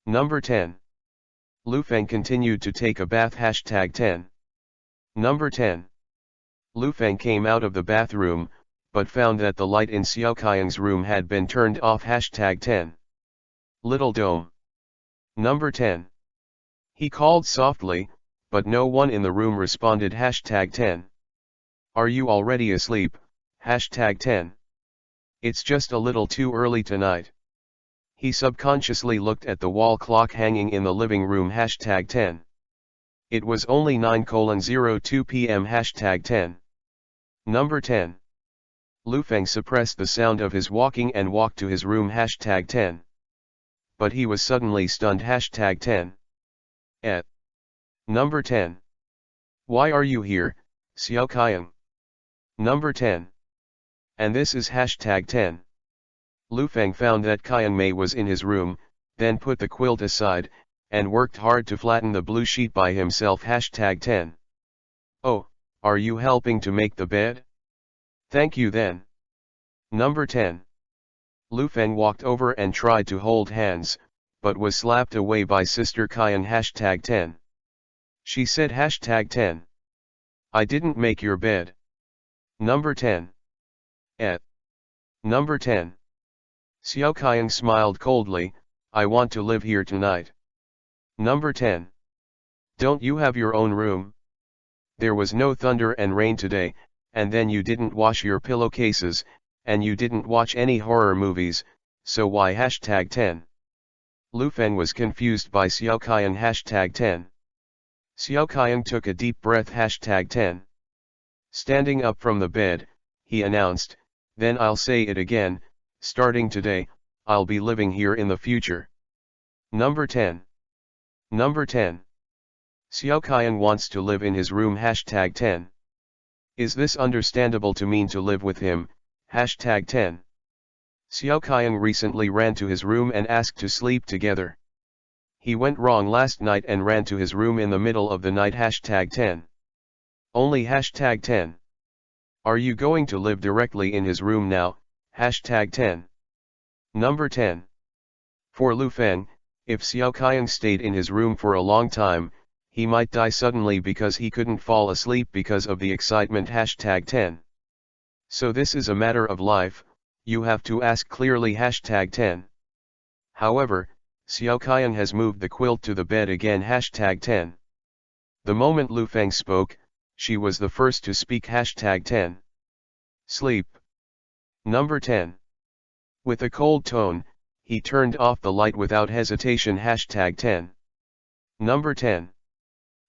Number 10. Lu Feng continued to take a bath hashtag 10. Number 10. Lu Feng came out of the bathroom, but found that the light in Xiao Kaiyang's room had been turned off hashtag 10. Little Dome. Number 10. He called softly, but no one in the room responded hashtag 10. Are you already asleep? Hashtag 10. It's just a little too early tonight. He subconsciously looked at the wall clock hanging in the living room hashtag 10. It was only 9:02 p.m. hashtag 10. Number 10. Lu Feng suppressed the sound of his walking and walked to his room hashtag 10. But he was suddenly stunned hashtag 10. Number 10. Why are you here, Xiao Kaiyang? Number 10. And this is hashtag 10. Lu Feng found that Kaiyang Mei was in his room, then put the quilt aside, and worked hard to flatten the blue sheet by himself hashtag 10. Oh, are you helping to make the bed? Thank you then. Number 10. Lu Feng walked over and tried to hold hands, but was slapped away by Sister Kyan #10. She said #10. I didn't make your bed. Number 10. Number 10. Xiao Kyan smiled coldly, I want to live here tonight. Number 10. Don't you have your own room? There was no thunder and rain today, and then you didn't wash your pillowcases, and you didn't watch any horror movies, so why #10? Lu Feng was confused by Xiao Kyan #10. Xiao Kyan took a deep breath #10. Standing up from the bed, he announced, then I'll say it again, starting today, I'll be living here in the future. Number 10. Number 10. Xiao Kyan wants to live in his room #10. Is this understandable to mean to live with him, #10. Xiao Kyan recently ran to his room and asked to sleep together. He went wrong last night and ran to his room in the middle of the night #10. Only #10. Are you going to live directly in his room now, #10. Number 10. For Lu Feng, if Xiao Kyan stayed in his room for a long time, he might die suddenly because he couldn't fall asleep because of the excitement #10. So this is a matter of life, you have to ask clearly #10. However, Xiao Kyan has moved the quilt to the bed again #10. The moment Lu Feng spoke, she was the first to speak #10. Sleep. Number 10. With a cold tone, he turned off the light without hesitation #10. Number 10.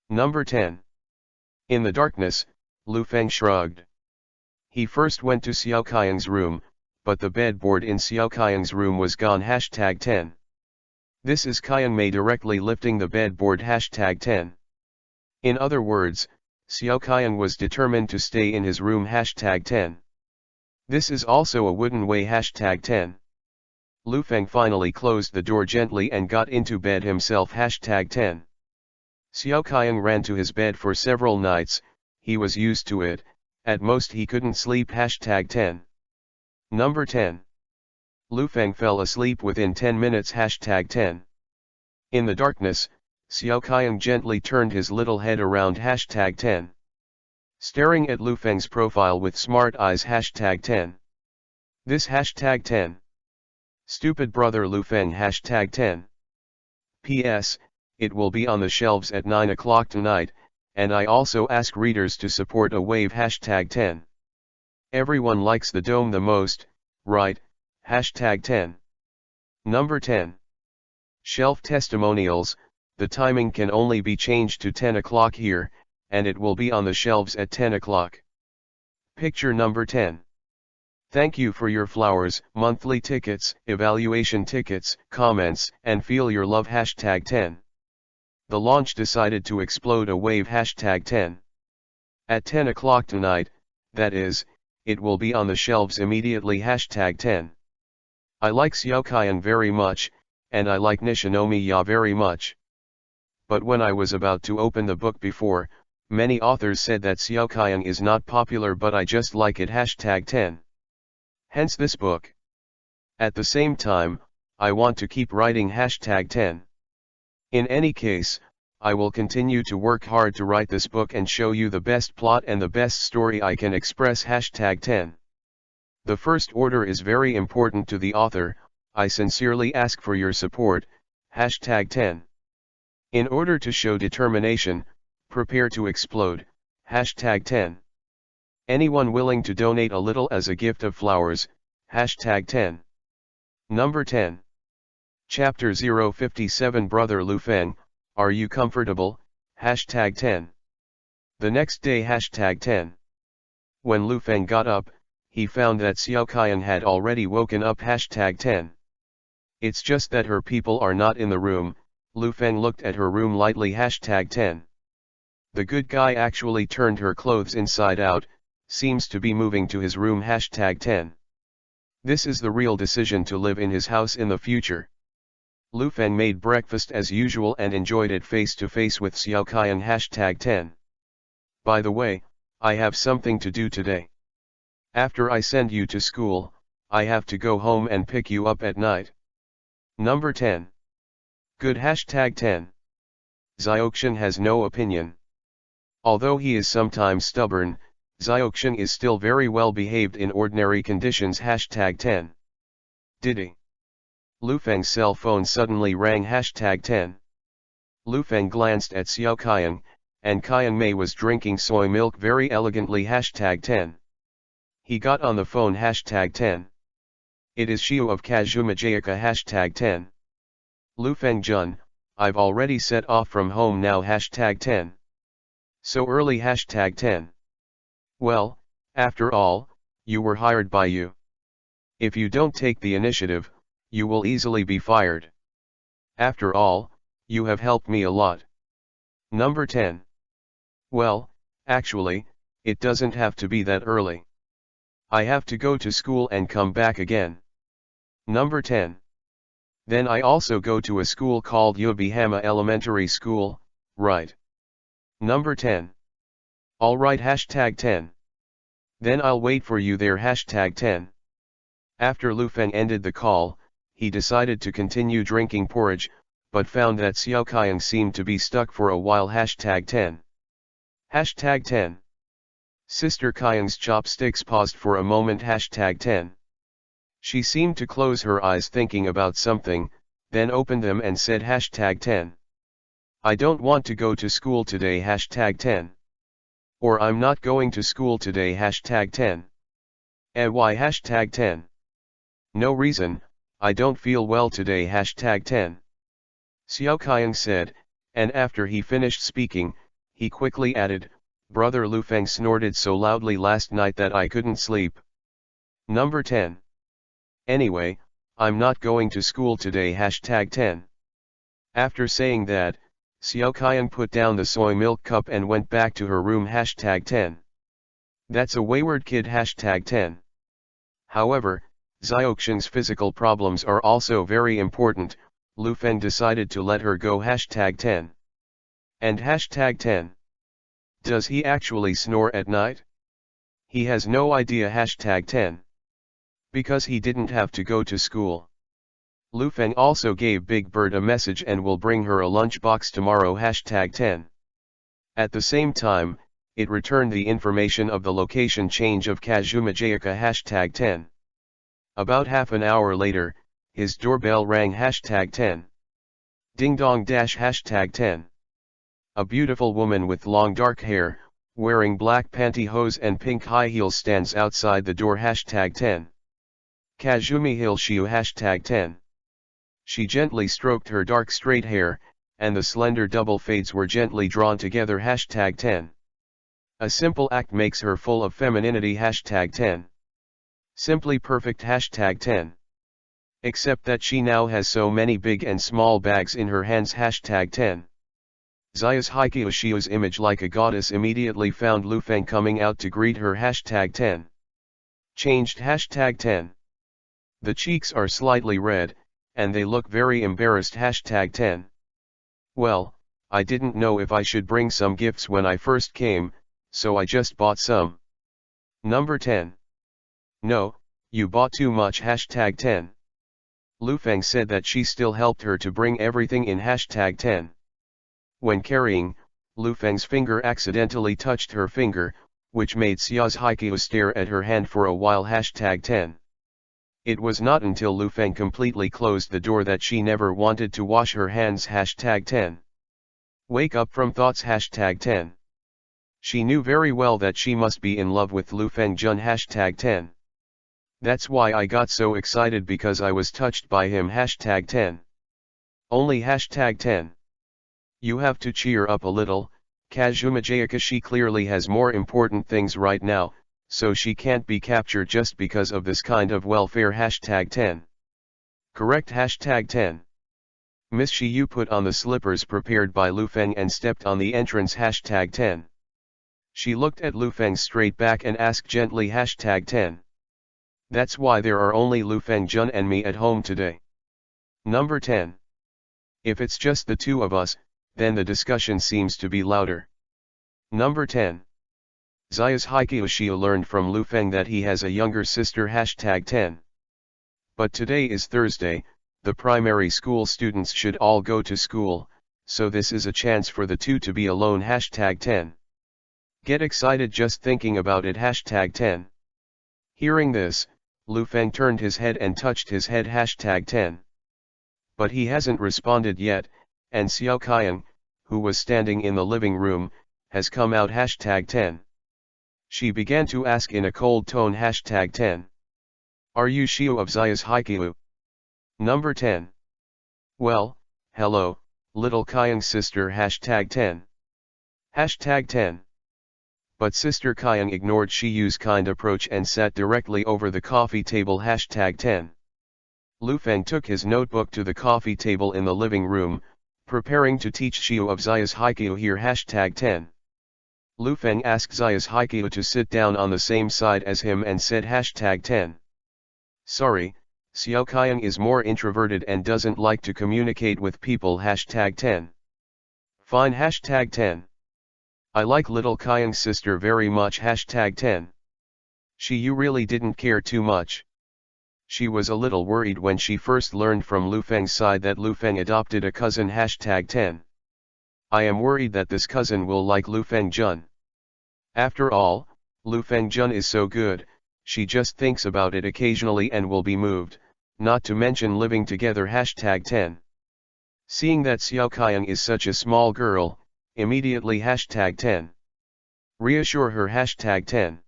Number 10. In the darkness, Lu Feng shrugged. He first went to Xiao Kyan's room, but the bedboard in Xiao Kyan's room was gone #10. This is Kyan Mei directly lifting the bedboard #10. In other words, Xiao Kyan was determined to stay in his room #10. This is also a wooden way #10. Lu Feng finally closed the door gently and got into bed himself #10. Xiao Kyan ran to his bed for several nights, he was used to it, at most he couldn't sleep #10. Number 10. Lu Feng fell asleep within 10 minutes #10. In the darkness, Xiao Kyan gently turned his little head around #10. Staring at Lu Feng's profile with smart eyes #10. This #10. Stupid brother Lu Feng #10. P.S. It will be on the shelves at 9 o'clock tonight, and I also ask readers to support a wave #10. Everyone likes the dome the most, right, #10. Number 10. Shelf testimonials, the timing can only be changed to 10 o'clock here, and it will be on the shelves at 10 o'clock. Picture number 10. Thank you for your flowers, monthly tickets, evaluation tickets, comments, and feel your love #10. The launch decided to explode a wave #10. At 10 o'clock tonight, that is, it will be on the shelves immediately #10. I like Xiao Kyan very much, and I like Nishinomi Ya very much. But when I was about to open the book before, many authors said that Xiao Kyan is not popular, but I just like it #10. Hence this book. At the same time, I want to keep writing #10. In any case, I will continue to work hard to write this book and show you the best plot and the best story I can express #10. The first order is very important to the author, I sincerely ask for your support, #10. In order to show determination, prepare to explode, #10. Anyone willing to donate a little as a gift of flowers, #10. Number 10. Chapter 057 Brother Lu Feng, are you comfortable, #10. The next day #10. When Lu Feng got up, he found that Xiao Kyan had already woken up #10. It's just that her people are not in the room. Lu Feng looked at her room lightly #10. The good guy actually turned her clothes inside out, seems to be moving to his room #10. This is the real decision to live in his house in the future. Lu Feng made breakfast as usual and enjoyed it face to face with Xiao Kyan #10. By the way, I have something to do today. After I send you to school, I have to go home and pick you up at night. Number 10. Good. Hashtag 10. Xiaoxian has no opinion. Although he is sometimes stubborn, Xiaoxian is still very well behaved in ordinary conditions. Hashtag 10. Diddy. Lufeng's cell phone suddenly rang. Hashtag 10. Lufeng glanced at Xiao Qiang, and Qiang Mei was drinking soy milk very elegantly. Hashtag 10. He got on the phone. Hashtag 10. It is Xiu of Kazumajayaka. Hashtag 10. Lufeng Jun, I've already set off from home now. Hashtag 10. So early. Hashtag 10. Well, after all, you were hired by you. If you don't take the initiative, you will easily be fired. After all, you have helped me a lot. Number 10. Well, actually, it doesn't have to be that early. I have to go to school and come back again. Number 10. Then I also go to a school called Yobihama Elementary School, right? Number 10. Alright. Hashtag 10. Then I'll wait for you there. Hashtag 10. After Lufeng ended the call, he decided to continue drinking porridge, but found that Xiao Qiang seemed to be stuck for a while. Hashtag 10. Hashtag 10. Sister Qiang's chopsticks paused for a moment. Hashtag 10. She seemed to close her eyes thinking about something, then opened them and said hashtag 10. I don't want to go to school today. Hashtag 10. Or I'm not going to school today. Hashtag 10. Why? Hashtag 10. No reason, I don't feel well today. Hashtag 10. Xiao Qiang said, and after he finished speaking, he quickly added, Brother Lufeng snorted so loudly last night that I couldn't sleep. Number 10. Anyway, I'm not going to school today. Hashtag 10. After saying that, Xiao Qiang put down the soy milk cup and went back to her room. Hashtag 10. That's a wayward kid. Hashtag 10. However, Xiaoxian's physical problems are also very important. Lufeng decided to let her go. Hashtag 10. And hashtag 10. Does he actually snore at night? He has no idea. Hashtag 10. Because he didn't have to go to school. Lufeng also gave Big Bird a message and will bring her a lunchbox tomorrow. Hashtag 10. At the same time, it returned the information of the location change of Kazumajayaka. Hashtag 10. About half an hour later, his doorbell rang. Hashtag 10. Ding dong dash. Hashtag 10. A beautiful woman with long dark hair, wearing black pantyhose and pink high heels stands outside the door. Hashtag 10. Kazumi Hilshiu. Hashtag 10. She gently stroked her dark straight hair, and the slender double fades were gently drawn together. Hashtag 10. A simple act makes her full of femininity. Hashtag 10. Simply perfect. Hashtag 10. Except that she now has so many big and small bags in her hands. Hashtag 10. Xia's Haikyoshiu's image like a goddess immediately found Lufeng coming out to greet her. Hashtag 10. Changed. Hashtag 10. The cheeks are slightly red, and they look very embarrassed. Hashtag 10. Well, I didn't know if I should bring some gifts when I first came, so I just bought some. Number 10. No, you bought too much. Hashtag 10. Lufeng said that she still helped her to bring everything in. Hashtag 10. When carrying, Lufeng's finger accidentally touched her finger, which made Xia's Haikyu stare at her hand for a while. Hashtag 10. It was not until Lufeng completely closed the door that she never wanted to wash her hands. Hashtag 10. Wake up from thoughts. Hashtag 10. She knew very well that she must be in love with Lufeng Jun. Hashtag 10. That's why I got so excited, because I was touched by him. Hashtag 10. Only. Hashtag 10. You have to cheer up a little, Kazumajayaka. She clearly has more important things right now, so she can't be captured just because of this kind of welfare. Hashtag 10. Correct. Hashtag 10. Miss Shiyu put on the slippers prepared by Lufeng and stepped on the entrance. Hashtag 10. She looked at Lufeng straight back and asked gently. Hashtag 10. That's why there are only Lufeng Jun and me at home today. Number 10. If it's just the two of us, then the discussion seems to be louder. Number 10. Xiao's Haikyuu Xiao learned from Lu Feng that he has a younger sister #10. But today is Thursday, the primary school students should all go to school, so this is a chance for the two to be alone #10. Get excited just thinking about it #10. Hearing this, Lu Feng turned his head and touched his head #10. But he hasn't responded yet, and Xiao Kaiyang, who was standing in the living room, has come out #10. She began to ask in a cold tone #10. Are you Xiao of Xiao's Haikyuu? Number 10. Well, hello, little Kaiyang's sister #10. #10. But Sister Kaiyang ignored Xiao's kind approach and sat directly over the coffee table #10. Lu Feng took his notebook to the coffee table in the living room, preparing to teach Xiao of Xiao's Haikyuu here #10. Lu Feng asked Xiao's Haikyuu to sit down on the same side as him and said #10. Sorry, Xiao Kaiyang is more introverted and doesn't like to communicate with people #10. Fine #10. I like little Kaiyang's sister very much #10. You really didn't care too much. She was a little worried when she first learned from Lu Feng's side that Lu Feng adopted a cousin #10. I am worried that this cousin will like Lu Feng Jun. After all, Lu Feng Jun is so good, she just thinks about it occasionally and will be moved, not to mention living together #10. Seeing that Xiao Kaiyang is such a small girl, immediately #10. Reassure her #10.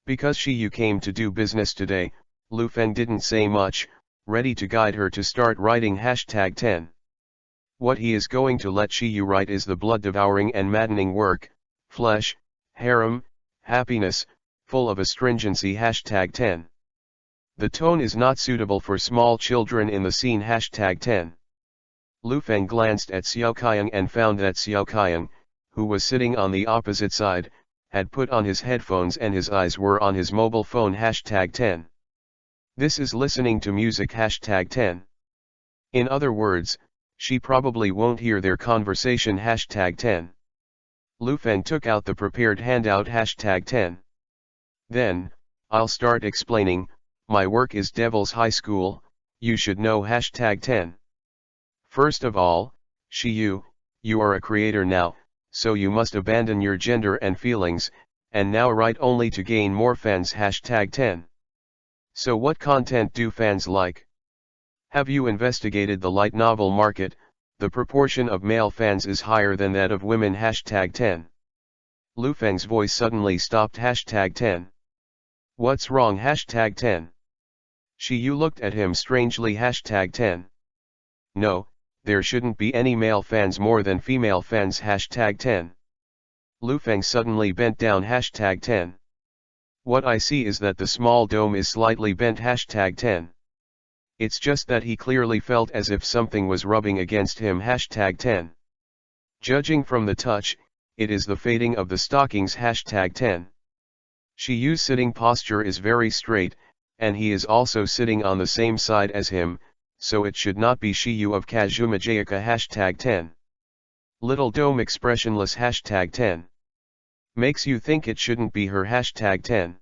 Because you came to do business today, Lu Feng didn't say much, ready to guide her to start writing #10. What he is going to let Xiu write is the blood-devouring and maddening work, flesh, harem, happiness, full of astringency #10. The tone is not suitable for small children in the scene #10. Lu Feng glanced at Xiao Kaiyang and found that Xiao Kaiyang, who was sitting on the opposite side, had put on his headphones and his eyes were on his mobile phone #10. This is listening to music #10. In other words, she probably won't hear their conversation #10. Lu Feng took out the prepared handout #10. Then, I'll start explaining, my work is Devil's High School, you should know #10. First of all, you are a creator now, so you must abandon your gender and feelings, and now write only to gain more fans #10. So what content do fans like? Have you investigated the light novel market? The proportion of male fans is higher than that of women #10. Lu Feng's voice suddenly stopped #10. What's wrong #10? Xiu looked at him strangely #10. No, there shouldn't be any male fans more than female fans #10. Lu Feng suddenly bent down #10. What I see is that the small dome is slightly bent #10. It's just that he clearly felt as if something was rubbing against him #10. Judging from the touch, it is the fading of the stockings #10. Xiu's sitting posture is very straight, and he is also sitting on the same side as him, so it should not be Xiu of Kazuma Jayaka #10. Little dome expressionless #10. Makes you think it shouldn't be her #10.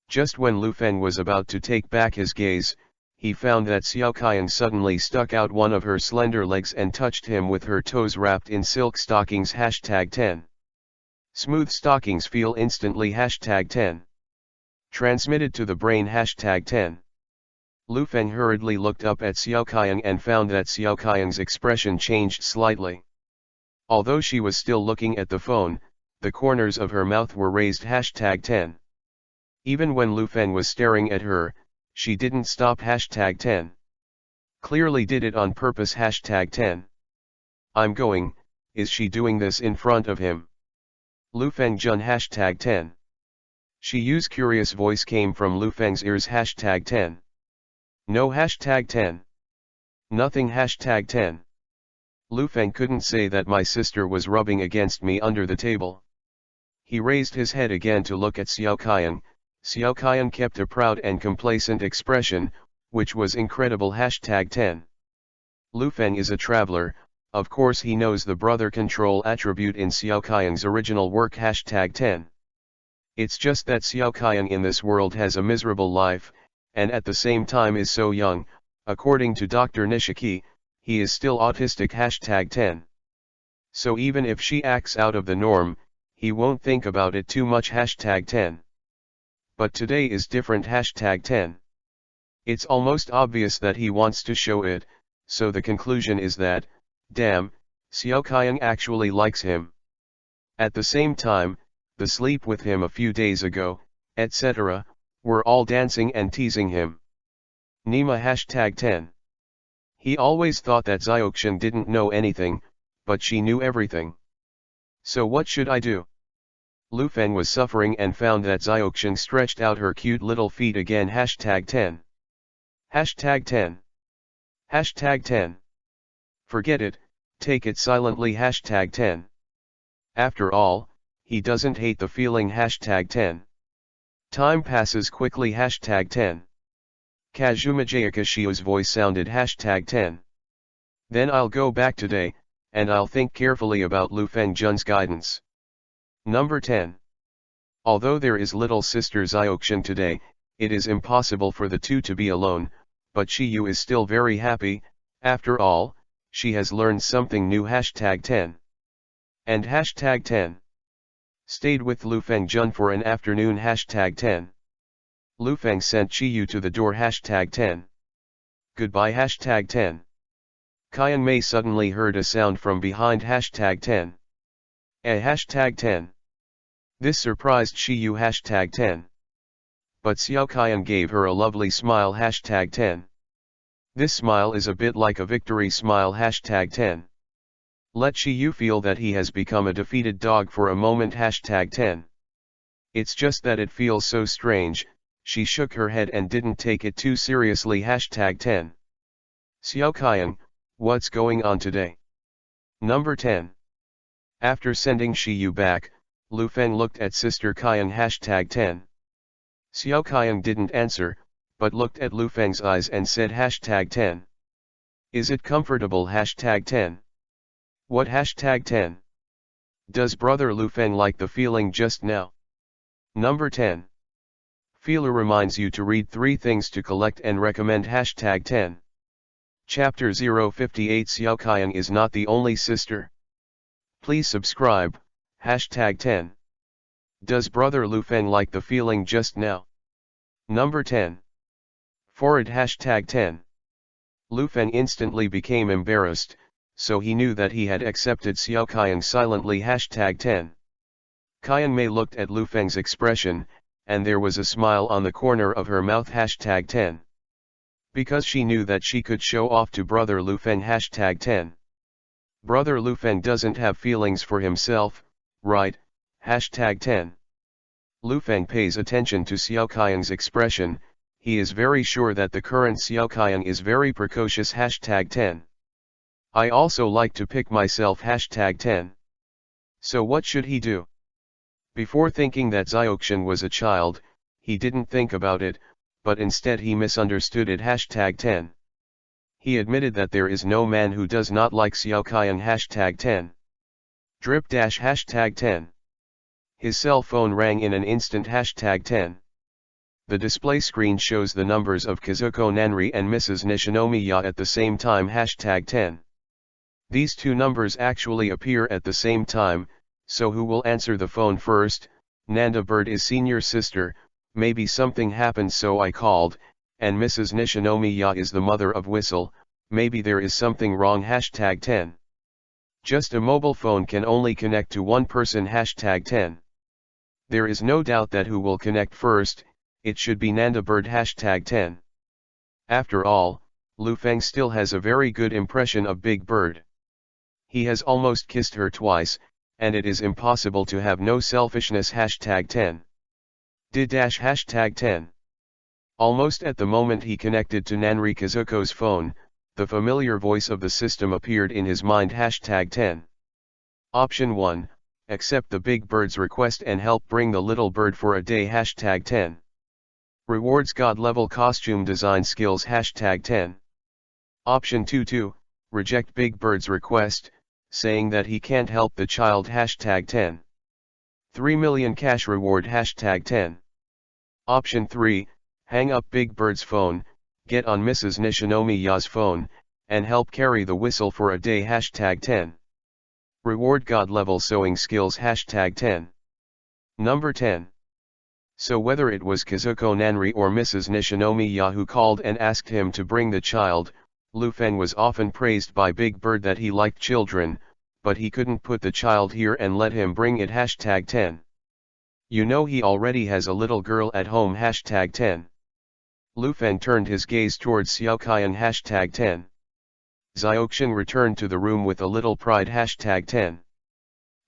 Just when Lu Feng was about to take back his gaze, he found that Xiao Kaiyang suddenly stuck out one of her slender legs and touched him with her toes wrapped in silk stockings #10. Smooth stockings feel instantly #10. Transmitted to the brain #10. Lu Feng hurriedly looked up at Xiao Kaiyang and found that Xiao Kaiyang's expression changed slightly. Although she was still looking at the phone, the corners of her mouth were raised #10. Even when Lu Feng was staring at her, she didn't stop #10. Clearly did it on purpose #10. I'm going, is she doing this in front of him? Lu Feng Jun #10. Xiu's curious voice came from Lu Feng's ears #10. No #10. Nothing #10. Lu Feng couldn't say that my sister was rubbing against me under the table. He raised his head again to look at Xiao Kaiyang. Xiao Kaiyang kept a proud and complacent expression, which was incredible #10. Lu Feng is a traveler, of course he knows the brother control attribute in Xiao Kaiyang's original work #10. It's just that Xiao Qiang in this world has a miserable life, and at the same time is so young. According to Dr. Nishiki, he is still autistic #10. So even if she acts out of the norm, he won't think about it too much #10. But today is different #10. It's almost obvious that he wants to show it, so the conclusion is that, damn, Xiao Qiang actually likes him. At the same time, the sleep with him a few days ago, etc., were all dancing and teasing him. Nima #10. He always thought that Xiaoxian didn't know anything, but she knew everything. So what should I do? Lu Feng was suffering and found that Xiaoxian stretched out her cute little feet again #10. #10. #10. Forget it, take it silently #10. After all, he doesn't hate the feeling #10. Time passes quickly #10. Kazuma Jayakishio's voice sounded #10. Then I'll go back today, and I'll think carefully about Lu Fengjun's guidance. Number 10. Although there is little sister Xiaoxian today, it is impossible for the two to be alone, but Shiyu is still very happy. After all, she has learned something new #10. And #10. Stayed with Lu Fengjun for an afternoon #10. Lu Feng sent Shiyu to the door #10. Goodbye #10. Qiang Mei suddenly heard a sound from behind #10. #10. This surprised Shiyu #10. But Xiao Qiang gave her a lovely smile #10. This smile is a bit like a victory smile #10. Let Shiyu feel that he has become a defeated dog for a moment #10. It's just that it feels so strange. She shook her head and didn't take it too seriously #10. Xiao Qiang, what's going on today? Number 10. After sending Shiyu back, Lu Feng looked at Sister Qiang #10. Xiao Qiang didn't answer, but looked at Lu Feng's eyes and said #10. Is it comfortable #10? What #10? Does brother Lu Feng like the feeling just now? Number 10. Feeler reminds you to read 3 things to collect and recommend #10. Chapter 058 Xiao Qiang is not the only sister. Please subscribe, #10. Does brother Lu Feng like the feeling just now? Number 10. Forward #10. Lu Feng instantly became embarrassed, so he knew that he had accepted Xiao Qiang silently #10. Qiang Mei looked at Lu Feng's expression, and there was a smile on the corner of her mouth #10. Because she knew that she could show off to brother Lu Feng #10. Brother Lu Feng doesn't have feelings for himself, right? #10. Lu Feng pays attention to Xiao Qiang's expression. He is very sure that the current Xiao Qiang is very precocious #10. I also like to pick myself #10. So what should he do? Before thinking that Xiaoxian was a child, he didn't think about it, but instead he misunderstood it #10. He admitted that there is no man who does not like Xiao Qiang #10. Drip #10. His cell phone rang in an instant #10. The display screen shows the numbers of Kazuko Nanri and Mrs. Nishinomiya at the same time #10. These two numbers actually appear at the same time, so who will answer the phone first? Nanda Bird is senior sister, maybe something happened so I called, and Mrs. Nishinomiya is the mother of Whistle, maybe there is something wrong #10. Just a mobile phone can only connect to one person #10. There is no doubt that who will connect first, it should be Nanda Bird #10. After all, Lu Feng still has a very good impression of Big Bird. He has almost kissed her twice, and it is impossible to have no selfishness #10. Did #10. Almost at the moment he connected to Nanri Kazuko's phone, the familiar voice of the system appeared in his mind #10. Option 1, accept the big bird's request and help bring the little bird for a day #10. Rewards God level costume design skills #10. Option 2, reject big bird's request, saying that he can't help the child #10. 3 million cash reward hashtag 10. Option 3, hang up Big Bird's phone, get on Mrs. Nishinomiya's phone, and help carry the whistle for a day hashtag 10. Reward God level sewing skills hashtag 10. Number 10. So whether it was Kazuko Nanri or Mrs. Nishinomiya who called and asked him to bring the child, Lu Feng was often praised by Big Bird that he liked children, but he couldn't put the child here and let him bring it hashtag 10. You know he already has a little girl at home hashtag 10. Lu Feng turned his gaze towards Xiao Qian hashtag 10. Xiaoxian returned to the room with a little pride hashtag 10.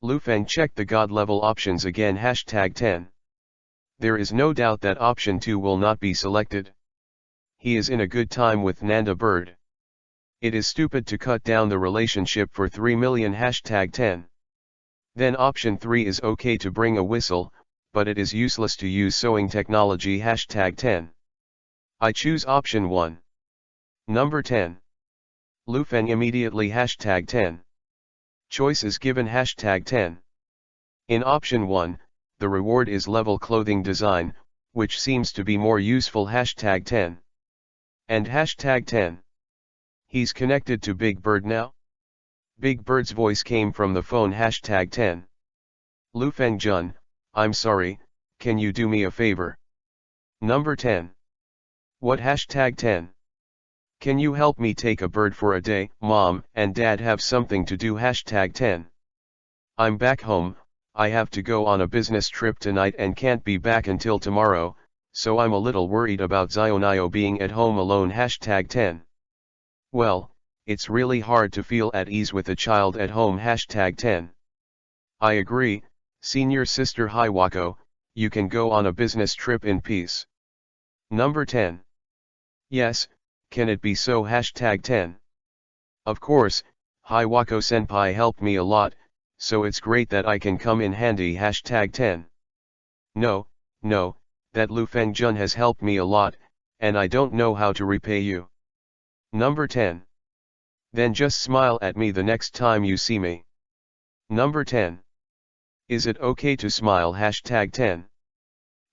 Lu Feng checked the God level options again hashtag 10. There is no doubt that option 2 will not be selected. He is in a good time with Nanda Bird. It is stupid to cut down the relationship for 3 million hashtag 10. Then option 3 is okay to bring a whistle, but it is useless to use sewing technology hashtag 10. I choose option 1. Number 10. Lu Feng immediately hashtag 10. Choice is given hashtag 10. In option 1, the reward is level clothing design, which seems to be more useful hashtag 10. And hashtag 10. He's connected to Big Bird now? Big Bird's voice came from the phone hashtag 10. Lu Feng Jun, I'm sorry, can you do me a favor? Number 10. What hashtag 10? Can you help me take a bird for a day? Mom and Dad have something to do hashtag 10. I'm back home, I have to go on a business trip tonight and can't be back until tomorrow, so I'm a little worried about Zionayo being at home alone hashtag 10. Well, it's really hard to feel at ease with a child at home hashtag 10. I agree, senior sister Hiwako, you can go on a business trip in peace. Number 10. Yes, can it be so hashtag 10. Of course, Hiwako senpai helped me a lot, so it's great that I can come in handy hashtag 10. No, that Lu Feng Jun has helped me a lot, and I don't know how to repay you. Number 10. Then just smile at me the next time you see me. Number 10. Is it okay to smile hashtag 10?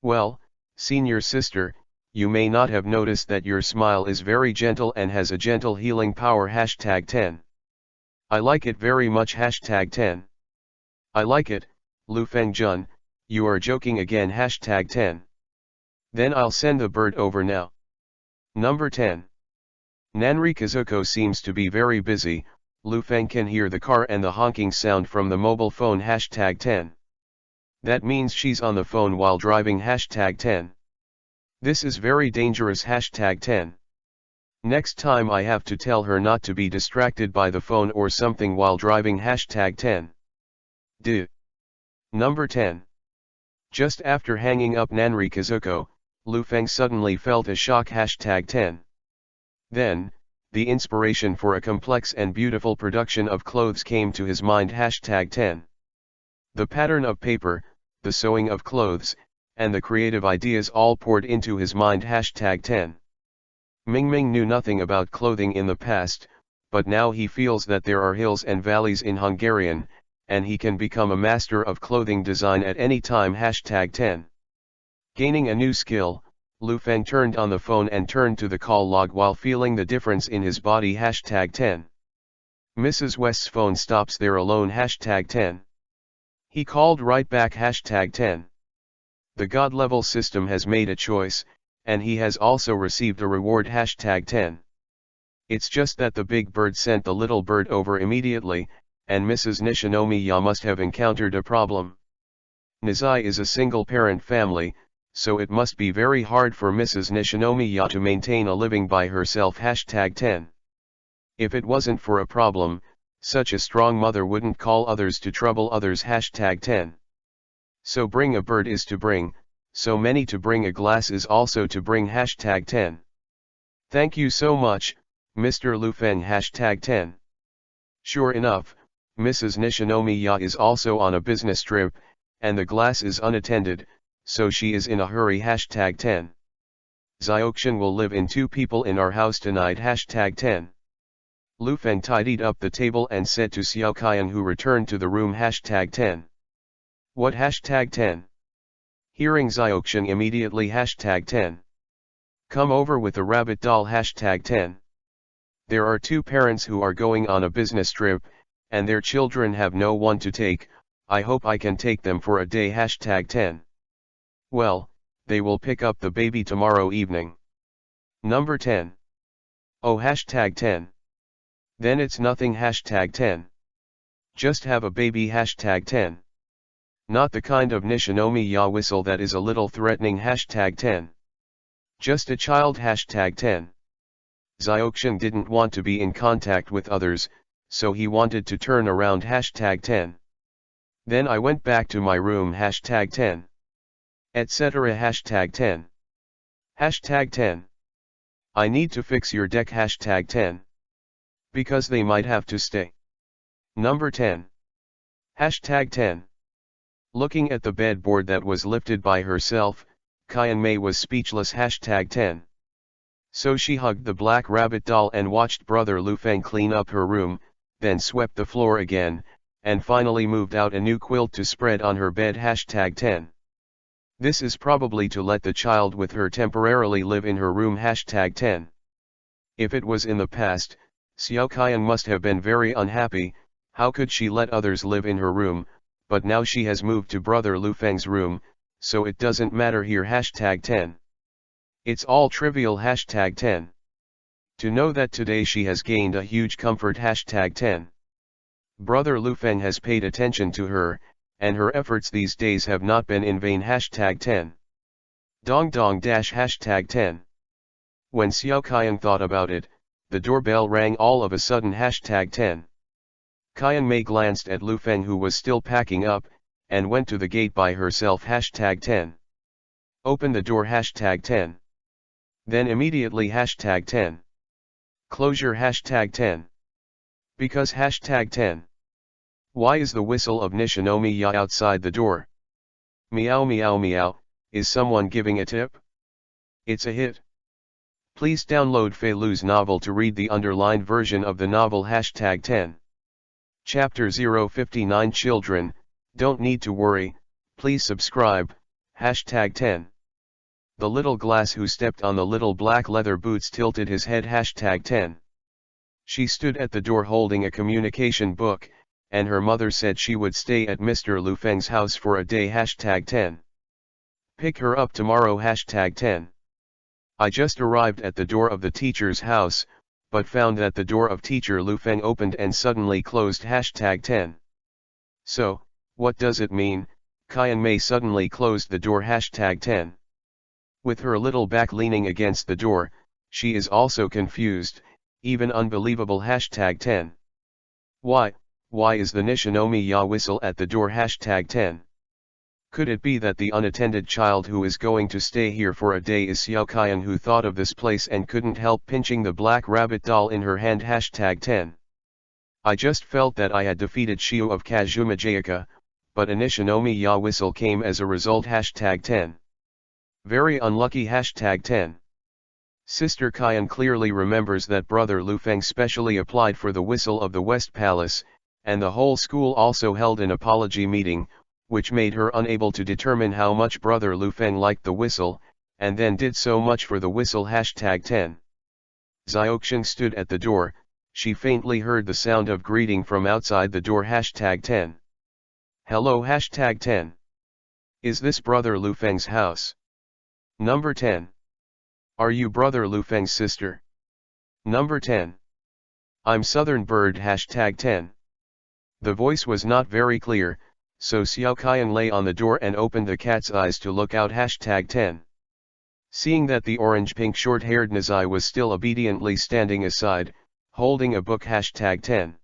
Well, senior sister, you may not have noticed that your smile is very gentle and has a gentle healing power hashtag 10. I like it very much hashtag 10. I like it, Lu Feng Jun, you are joking again hashtag 10. Then I'll send the bird over now. Number 10. Nanri Kazuko seems to be very busy, Lu Feng can hear the car and the honking sound from the mobile phone hashtag 10. That means she's on the phone while driving hashtag 10. This is very dangerous hashtag 10. Next time I have to tell her not to be distracted by the phone or something while driving hashtag 10. Number 10. Just after hanging up Nanri Kazuko, Lu Feng suddenly felt a shock hashtag 10. Then, the inspiration for a complex and beautiful production of clothes came to his mind hashtag 10. The pattern of paper, the sewing of clothes, and the creative ideas all poured into his mind hashtag 10. Ming knew nothing about clothing in the past, but now he feels that there are hills and valleys in Hungarian, and he can become a master of clothing design at any time hashtag 10. Gaining a new skill, Lu Feng turned on the phone and turned to the call log while feeling the difference in his body hashtag 10. Mrs. West's phone stops there alone hashtag 10. He called right back hashtag 10. The God level system has made a choice, and he has also received a reward hashtag 10. It's just that the big bird sent the little bird over immediately, and Mrs. Nishinomiya must have encountered a problem. Nizai is a single-parent family, so it must be very hard for Mrs. Nishinomiya to maintain a living by herself hashtag 10. If it wasn't for a problem, such a strong mother wouldn't call others to trouble others hashtag 10. So bring a bird is to bring, so many to bring a glass is also to bring hashtag 10. Thank you so much, Mr. Lu Feng hashtag 10. Sure enough, Mrs. Nishinomiya is also on a business trip, and the glass is unattended, so she is in a hurry hashtag 10. Xiaoxian will live in 2 people in our house tonight hashtag 10. Lu Feng tidied up the table and said to Xiao Qian who returned to the room hashtag 10. What hashtag 10? Hearing Xiaoxian immediately hashtag 10. Come over with the rabbit doll hashtag 10. There are two parents who are going on a business trip, and their children have no one to take. I hope I can take them for a day hashtag 10. Well, they will pick up the baby tomorrow evening. Number 10. Oh hashtag 10. Then it's nothing hashtag 10. Just have a baby hashtag 10. Not the kind of Nishinomi ya whistle that is a little threatening hashtag 10. Just a child hashtag 10. Xiaoxian didn't want to be in contact with others, so he wanted to turn around hashtag 10. Then I went back to my room hashtag 10. Etc. hashtag 10. Hashtag 10. I need to fix your deck hashtag 10. Because they might have to stay. Number 10. Hashtag 10. Looking at the bedboard that was lifted by herself, Kyan-mei was speechless hashtag 10. So she hugged the black rabbit doll and watched brother Lu Feng clean up her room, then swept the floor again, and finally moved out a new quilt to spread on her bed hashtag 10. This is probably to let the child with her temporarily live in her room hashtag 10. If it was in the past, Xiao Kyan must have been very unhappy. How could she let others live in her room, but now she has moved to brother Lu Feng's room, so it doesn't matter here hashtag 10. It's all trivial hashtag 10. To know that today she has gained a huge comfort hashtag 10. Brother Lu Feng has paid attention to her, and her efforts these days have not been in vain hashtag 10. Dong dong dash hashtag 10. When Xiao Kyan thought about it, the doorbell rang all of a sudden hashtag 10. Kyan-mei glanced at Lu Feng who was still packing up, and went to the gate by herself hashtag 10. Open the door hashtag 10. Then immediately hashtag 10. Closure hashtag 10. Because hashtag 10. Why is the whistle of Nishinomi ya outside the door? Meow meow meow, is someone giving a tip? It's a hit. Please download Fei Lu's novel to read the underlined version of the novel hashtag 10. Chapter 059 Children, don't need to worry, please subscribe, hashtag 10. The little glass who stepped on the little black leather boots tilted his head hashtag 10. She stood at the door holding a communication book, and her mother said she would stay at Mr. Lu Feng's house for a day hashtag 10. Pick her up tomorrow hashtag 10. I just arrived at the door of the teacher's house, but found that the door of teacher Lu Feng opened and suddenly closed hashtag 10. So, what does it mean? Kyan-mei suddenly closed the door hashtag 10. With her little back leaning against the door, she is also confused, even unbelievable hashtag 10. Why is the Nishinomi ya whistle at the door hashtag 10? Could it be that the unattended child who is going to stay here for a day is Xiao Kyan who thought of this place and couldn't help pinching the black rabbit doll in her hand hashtag 10? I just felt that I had defeated Shio of Kazuma Jayaka, but a Nishinomi ya whistle came as a result hashtag 10. Very unlucky hashtag 10. Sister Kyan clearly remembers that brother Lu Feng specially applied for the whistle of the West Palace, and the whole school also held an apology meeting, which made her unable to determine how much brother Lu Feng liked the whistle, and then did so much for the whistle hashtag 10. Xiaoxian stood at the door, she faintly heard the sound of greeting from outside the door hashtag 10. Hello hashtag 10. Is this brother Lu Feng's house? Number 10. Are you brother Lu Feng's sister? Number 10. I'm Southern Bird hashtag 10. The voice was not very clear, so Xiao Kyan lay on the door and opened the cat's eyes to look out hashtag 10. Seeing that the orange-pink short-haired Nazai was still obediently standing aside, holding a book hashtag 10.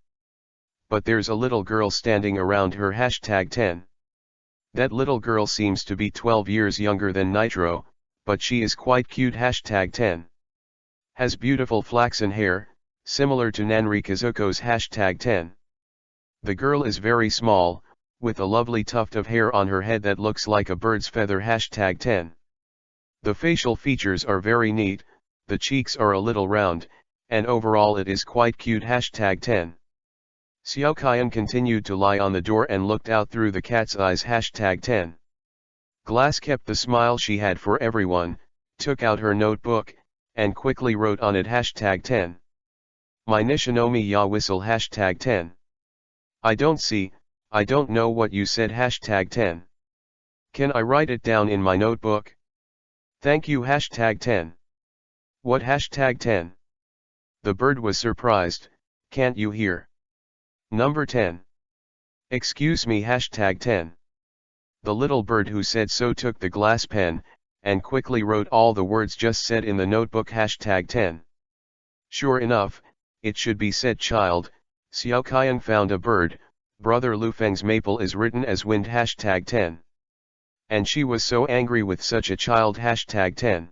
But there's a little girl standing around her hashtag 10. That little girl seems to be 12 years younger than Nitro, but she is quite cute hashtag 10. Has beautiful flaxen hair, similar to Nanri Kazuko's hashtag 10. The girl is very small, with a lovely tuft of hair on her head that looks like a bird's feather hashtag 10. The facial features are very neat, the cheeks are a little round, and overall it is quite cute hashtag 10. Xiao Qian continued to lie on the door and looked out through the cat's eyes. #10. Glass kept the smile she had for everyone, took out her notebook, and quickly wrote on it #10. My Nishinomi ya whistle #10. I don't know what you said #10. Can I write it down in my notebook? Thank you #10. What #10? The bird was surprised. Can't you hear? Number 10. Excuse me #10. The little bird who said so took the glass pen, and quickly wrote all the words just said in the notebook #10. Sure enough, it should be said child, Xiao Qian found a bird, Brother Lu Feng's maple is written as wind #10. And she was so angry with such a child #10.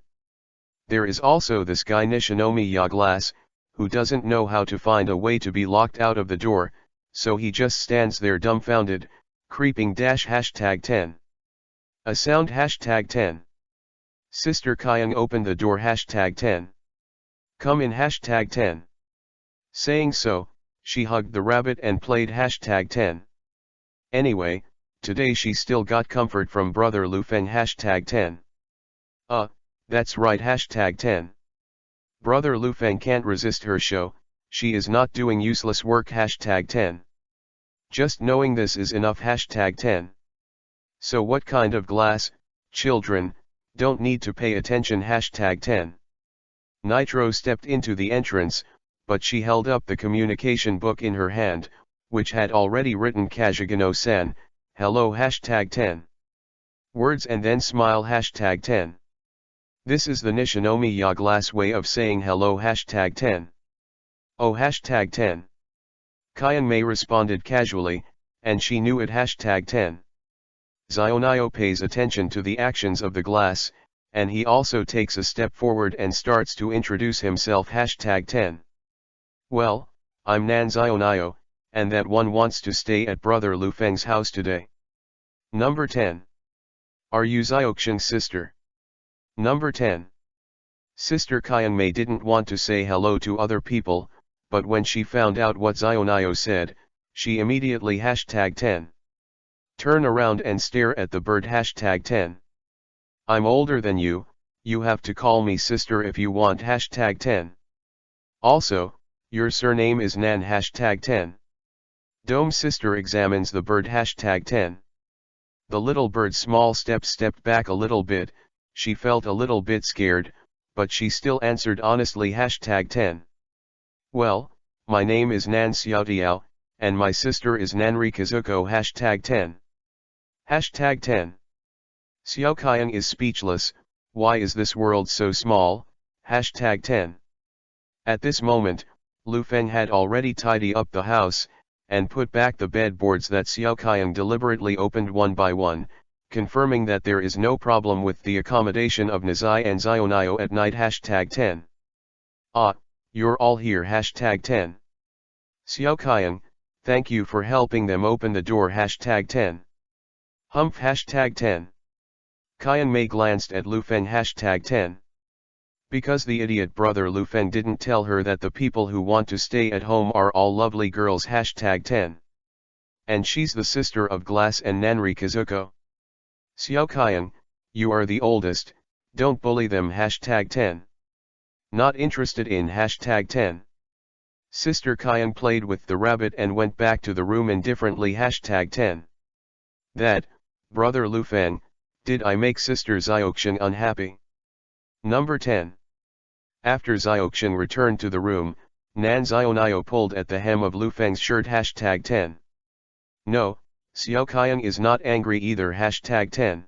There is also this guy Nishinomi ya glass, who doesn't know how to find a way to be locked out of the door, so he just stands there dumbfounded, creeping #10. A sound #10. Sister Qian opened the door #10. Come in #10. Saying so, she hugged the rabbit and played #10. Anyway, today she still got comfort from Brother Lu Feng #10. That's right #10. Brother Lu Feng can't resist her show, she is not doing useless work #10. Just knowing this is enough #10. So what kind of glass, children, don't need to pay attention #10. Nitro stepped into the entrance, but she held up the communication book in her hand, which had already written Kajigano-san, hello #10. Words and then smile #10. This is the Nishinomi ya glass way of saying hello #10. Oh #10. Qian Mei responded casually, and she knew it #10. Zionio pays attention to the actions of the glass, and he also takes a step forward and starts to introduce himself #10. Well, I'm Nan Zionio, and that one wants to stay at Brother Lu Feng's house today. Number 10. Are you Zioxiang's sister? Number 10. Sister Qian Mei didn't want to say hello to other people, but when she found out what Zionio said, she immediately #10. Turn around and stare at the bird #10. I'm older than you, you have to call me sister if you want #10. Also, your surname is Nan #10. Dome sister examines the bird #10. The little bird's small stepped back a little bit, she felt a little bit scared, but she still answered honestly #10. Well, my name is Nan Xiaotiao, and my sister is Nanri Kazuko #10. #10. Xiao Qian is speechless. Why is this world so small? #10. At this moment, Lu Feng had already tidied up the house, and put back the bedboards that Xiao Qian deliberately opened one by one, confirming that there is no problem with the accommodation of Nizai and Zionio at night #10. You're all here #10. Xiao Qian, thank you for helping them open the door #10. Humph #10. Qian Mei glanced at Lu Feng #10. Because the idiot brother Lu Feng didn't tell her that the people who want to stay at home are all lovely girls #10. And she's the sister of Glass and Nanri Kazuko. Xiao Qian, you are the oldest, don't bully them #10. Not interested in #10. Sister Qian played with the rabbit and went back to the room indifferently #10. That, brother Lu Feng, did I make sister Zioxiang unhappy? Number 10. After Zioxiang returned to the room, Nan Zionio pulled at the hem of Lu Feng's shirt #10. No, Xiao Qian is not angry either #10.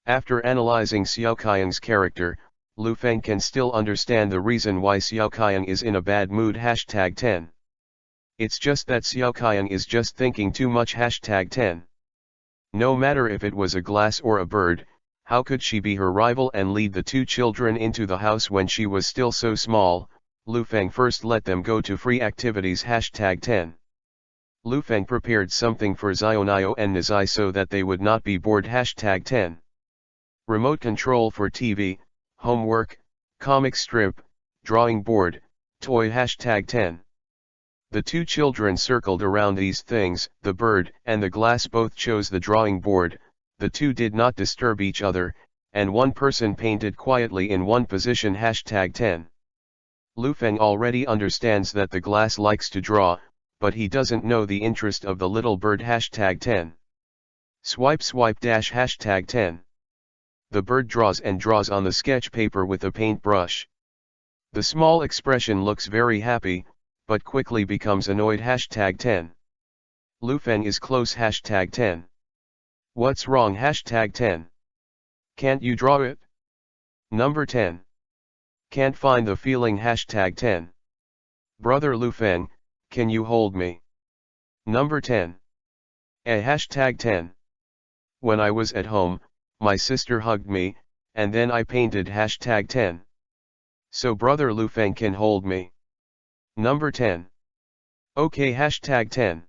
After analyzing Xiao Qian's character, Lu Feng can still understand the reason why Xiao Qian is in a bad mood #10. It's just that Xiao Qian is just thinking too much #10. No matter if it was a glass or a bird, how could she be her rival and lead the two children into the house when she was still so small? Lu Feng first let them go to free activities #10. Lu Feng prepared something for Zionio and Nizai so that they would not be bored #10. Remote control for TV, homework, comic strip, drawing board, toy #10. The two children circled around these things. The bird and the glass both chose the drawing board. The two did not disturb each other, and one person painted quietly in one position. #10. Lu Feng already understands that the glass likes to draw, but he doesn't know the interest of the little bird. #10. Swipe swipe dash #10. The bird draws and draws on the sketch paper with a paintbrush. The small expression looks very happy, but quickly becomes annoyed. #10. Lu Feng is close. #10. What's wrong? #10. Can't you draw it? Number 10. Can't find the feeling. #10. Brother Lu Feng, can you hold me? Number 10. #10. When I was at home, my sister hugged me, and then I painted. #10. So brother Lu Feng can hold me. Number 10. Okay. #10.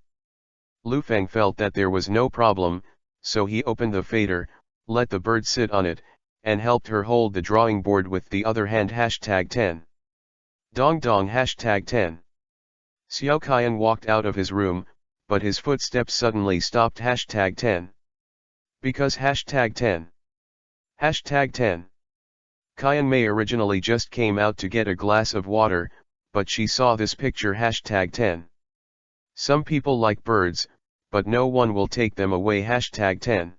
Lu Feng felt that there was no problem, so he opened the fader, let the bird sit on it, and helped her hold the drawing board with the other hand. #10. Dong dong. #10. Xiao Qian walked out of his room, but his footsteps suddenly stopped. #10. Because #10. #10. Qian Mei originally just came out to get a glass of water, but she saw this picture. #10. Some people like birds, but no one will take them away. #10.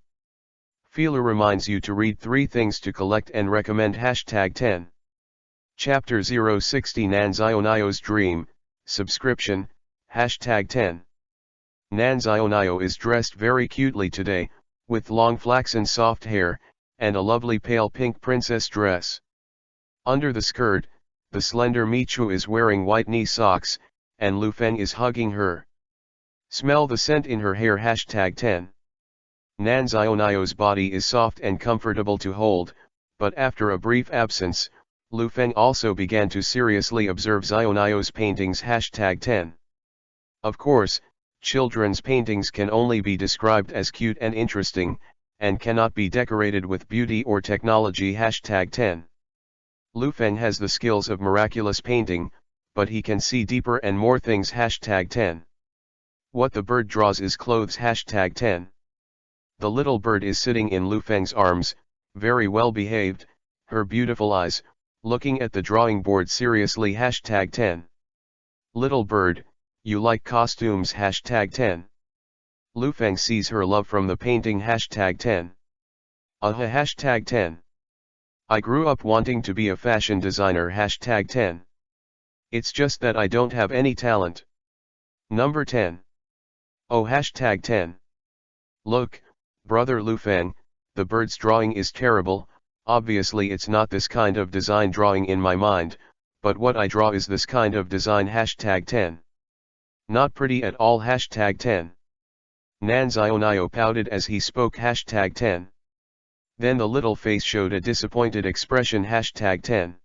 Feeler reminds you to read 3 things to collect and recommend. #10. Chapter 060 Nanzionio's Dream, Subscription, #10. Nanzionio is dressed very cutely today, with long flaxen soft hair, and a lovely pale pink princess dress. Under the skirt, the slender Michu is wearing white knee socks, and Lu Feng is hugging her. Smell the scent in her hair. #10. Nanzionio's body is soft and comfortable to hold, but after a brief absence, Lu Feng also began to seriously observe Zionio's paintings. #10. Of course, children's paintings can only be described as cute and interesting, and cannot be decorated with beauty or technology. #10. Lu Feng has the skills of miraculous painting, but he can see deeper and more things. #10. What the bird draws is clothes. #10. The little bird is sitting in Lu Feng's arms, very well behaved, her beautiful eyes, looking at the drawing board seriously. #10. Little bird, you like costumes. #10. Lu Feng sees her love from the painting. #10. #10. I grew up wanting to be a fashion designer. #10. It's just that I don't have any talent. Number 10. Oh. #10. Look, brother Lu Feng, the bird's drawing is terrible. Obviously it's not this kind of design drawing in my mind, but what I draw is this kind of design. #10. Not pretty at all. #10. Nanzionio pouted as he spoke. #10. Then the little face showed a disappointed expression. #10.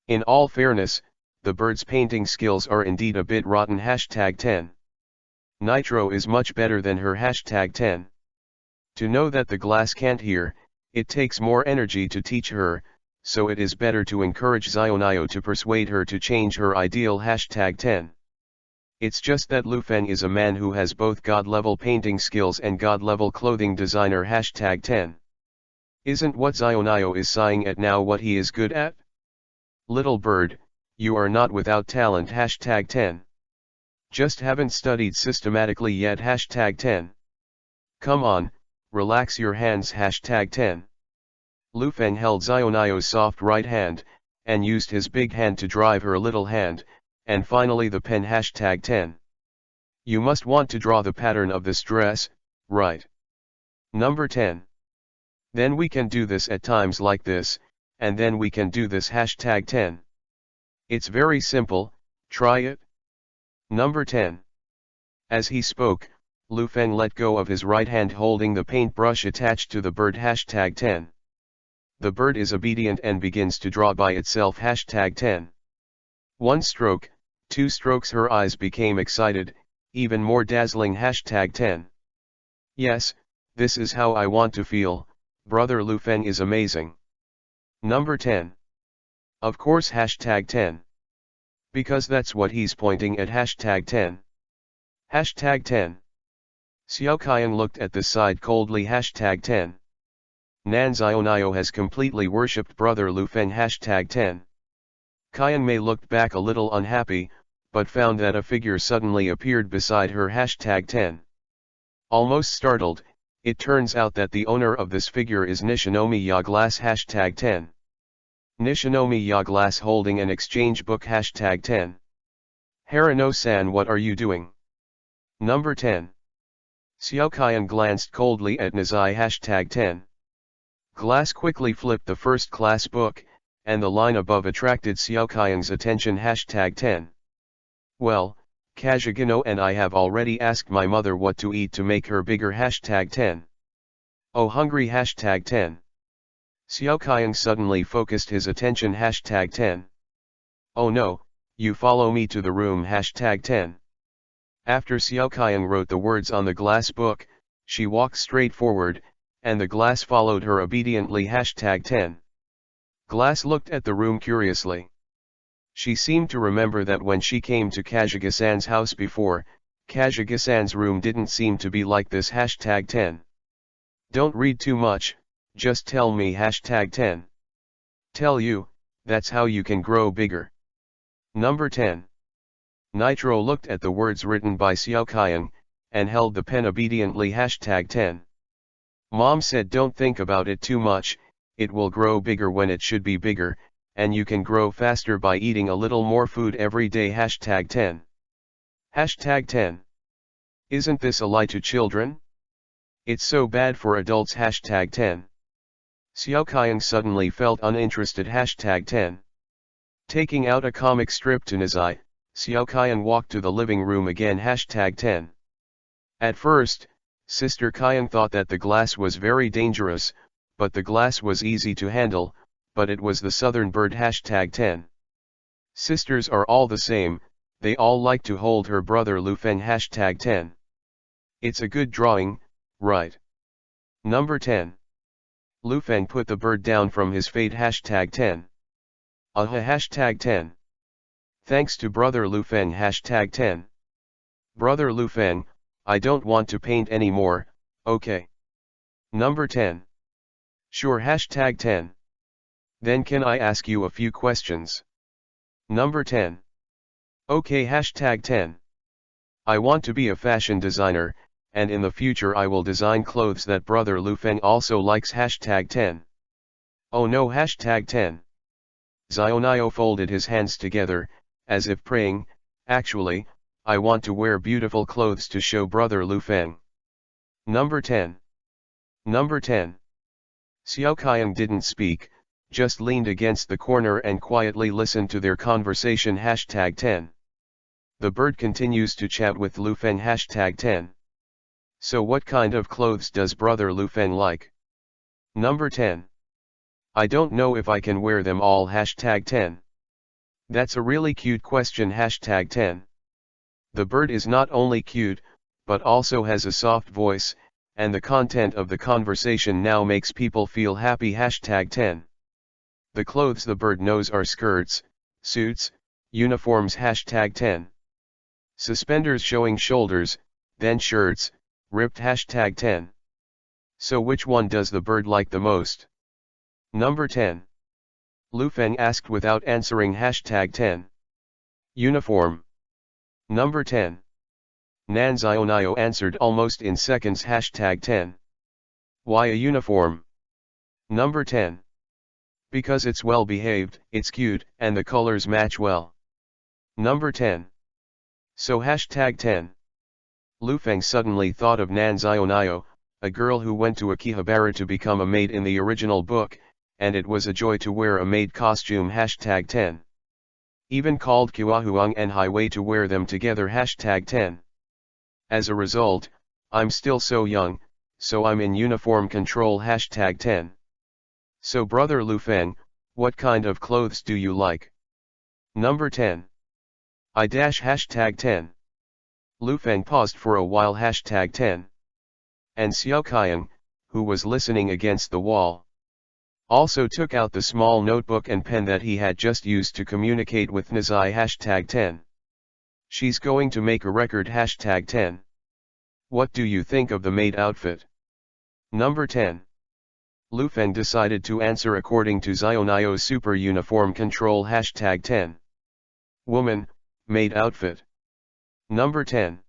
In all fairness, the bird's painting skills are indeed a bit rotten. #10. Nitro is much better than her. #10. To know that the glass can't hear, it takes more energy to teach her, so it is better to encourage Zionio to persuade her to change her ideal. #10. It's just that Lu Feng is a man who has both God-level painting skills and God-level clothing designer. #10. Isn't what Zionio is sighing at now what he is good at? Little bird, you are not without talent. #10. Just haven't studied systematically yet. #10. Come on, relax your hands. #10. Lu Feng held Zionio's soft right hand, and used his big hand to drive her little hand, and finally the pen. #10. You must want to draw the pattern of this dress, right? Number 10. Then we can do this at times like this, and then we can do this. #10. It's very simple, try it. Number 10. As he spoke, Lu Feng let go of his right hand holding the paintbrush attached to the bird. #10. The bird is obedient and begins to draw by itself. #10. 1 stroke, 2 strokes. Her eyes became excited, even more dazzling. #10. Yes, this is how I want to feel, brother Lu Feng is amazing. Number 10. Of course. #10. Because that's what he's pointing at. Hashtag 10. Hashtag 10. Xiao Qiang looked at the side coldly. Hashtag 10. Nan Xiaonayo has completely worshipped brother Lu Feng. Hashtag 10. Qiang Mei looked back a little unhappy, but found that a figure suddenly appeared beside her. Hashtag 10. Almost startled, it turns out that the owner of this figure is Nishinomi Ya Glass. Hashtag 10. Nishinomi Ya Glass holding an exchange book. Hashtag 10. Harano-san, what are you doing? Number 10. Xiao Qiang glanced coldly at Nizai. Hashtag 10. Glass quickly flipped the first class book, and the line above attracted Xiao Qiang's attention. Hashtag 10. Well, Kazugino and I have already asked my mother what to eat to make her bigger. Hashtag 10. Oh, hungry. Hashtag 10. Xiao Qiang suddenly focused his attention. Hashtag 10. Oh no, you follow me to the room. Hashtag 10. After Xiao Qiang wrote the words on the glass book, she walked straight forward, and the glass followed her obediently. Hashtag 10. Glass looked at the room curiously. She seemed to remember that when she came to Kazuga-san's house before, Kazuga-san's room didn't seem to be like this. Hashtag 10. Don't read too much, just tell me. Hashtag 10. Tell you, that's how you can grow bigger. Number 10. Nitro looked at the words written by Xiao Qiang, and held the pen obediently. Hashtag 10. Mom said don't think about it too much, it will grow bigger when it should be bigger, and you can grow faster by eating a little more food every day. Hashtag 10. Hashtag 10. Isn't this a lie to children? It's so bad for adults. Hashtag 10. Xiao Qiang suddenly felt uninterested. Hashtag 10. Taking out a comic strip to Nizai, Xiao Qiang walked to the living room again. Hashtag 10. At first, Sister Qiang thought that the glass was very dangerous, but the glass was easy to handle, but it was the southern bird. Hashtag 10. Sisters are all the same, they all like to hold her brother Lu Feng. Hashtag 10. It's a good drawing, right? Number 10. Lu Feng put the bird down from his fate. Hashtag 10. Aha. Hashtag 10. Thanks to brother Lu Feng. Hashtag 10. Brother Lu Feng, I don't want to paint anymore, okay? Number 10. Sure. Hashtag 10. Then can I ask you a few questions? Number 10. Okay. Hashtag 10. I want to be a fashion designer, and in the future I will design clothes that brother Lu Feng also likes. Hashtag 10. Oh no. Hashtag 10. Xiaonayo folded his hands together, as if praying, actually, I want to wear beautiful clothes to show brother Lu Feng. Number 10. Number 10. Xiao Qiang didn't speak, just leaned against the corner and quietly listened to their conversation. Hashtag 10. The bird continues to chat with Lu Feng. Hashtag 10. So what kind of clothes does brother Lu Feng like? Number 10. I don't know if I can wear them all. Hashtag 10. That's a really cute question. Hashtag 10. The bird is not only cute, but also has a soft voice, and the content of the conversation now makes people feel happy. Hashtag 10. The clothes the bird knows are skirts, suits, uniforms. Hashtag 10. Suspenders showing shoulders, then shirts, ripped. Hashtag 10. So which one does the bird like the most? Number 10. Lu Feng asked without answering. Hashtag 10. Uniform. Number 10. Nan Xiaonayo answered almost in seconds. Hashtag 10. Why a uniform? Number 10. Because it's well behaved, it's cute, and the colors match well. Number 10. So hashtag 10. Lu Feng suddenly thought of Nan Xiaonayo, a girl who went to Akihabara to become a maid in the original book, and it was a joy to wear a maid costume. Hashtag 10. Even called Kiwahuang and Highway to wear them together. Hashtag 10. As a result, I'm still so young, so I'm in uniform control. Hashtag 10. So brother Lu Feng, what kind of clothes do you like? Number 10. I dash. Hashtag 10. Lu Feng paused for a while. Hashtag 10. And Xiao Qiang, who was listening against the wall. Also took out the small notebook and pen that he had just used to communicate with Nazai #10. She's going to make a record #10. What do you think of the maid outfit? Number 10. Lu Feng decided to answer according to Zionayo's super uniform control #10. Woman, maid outfit. Number 10.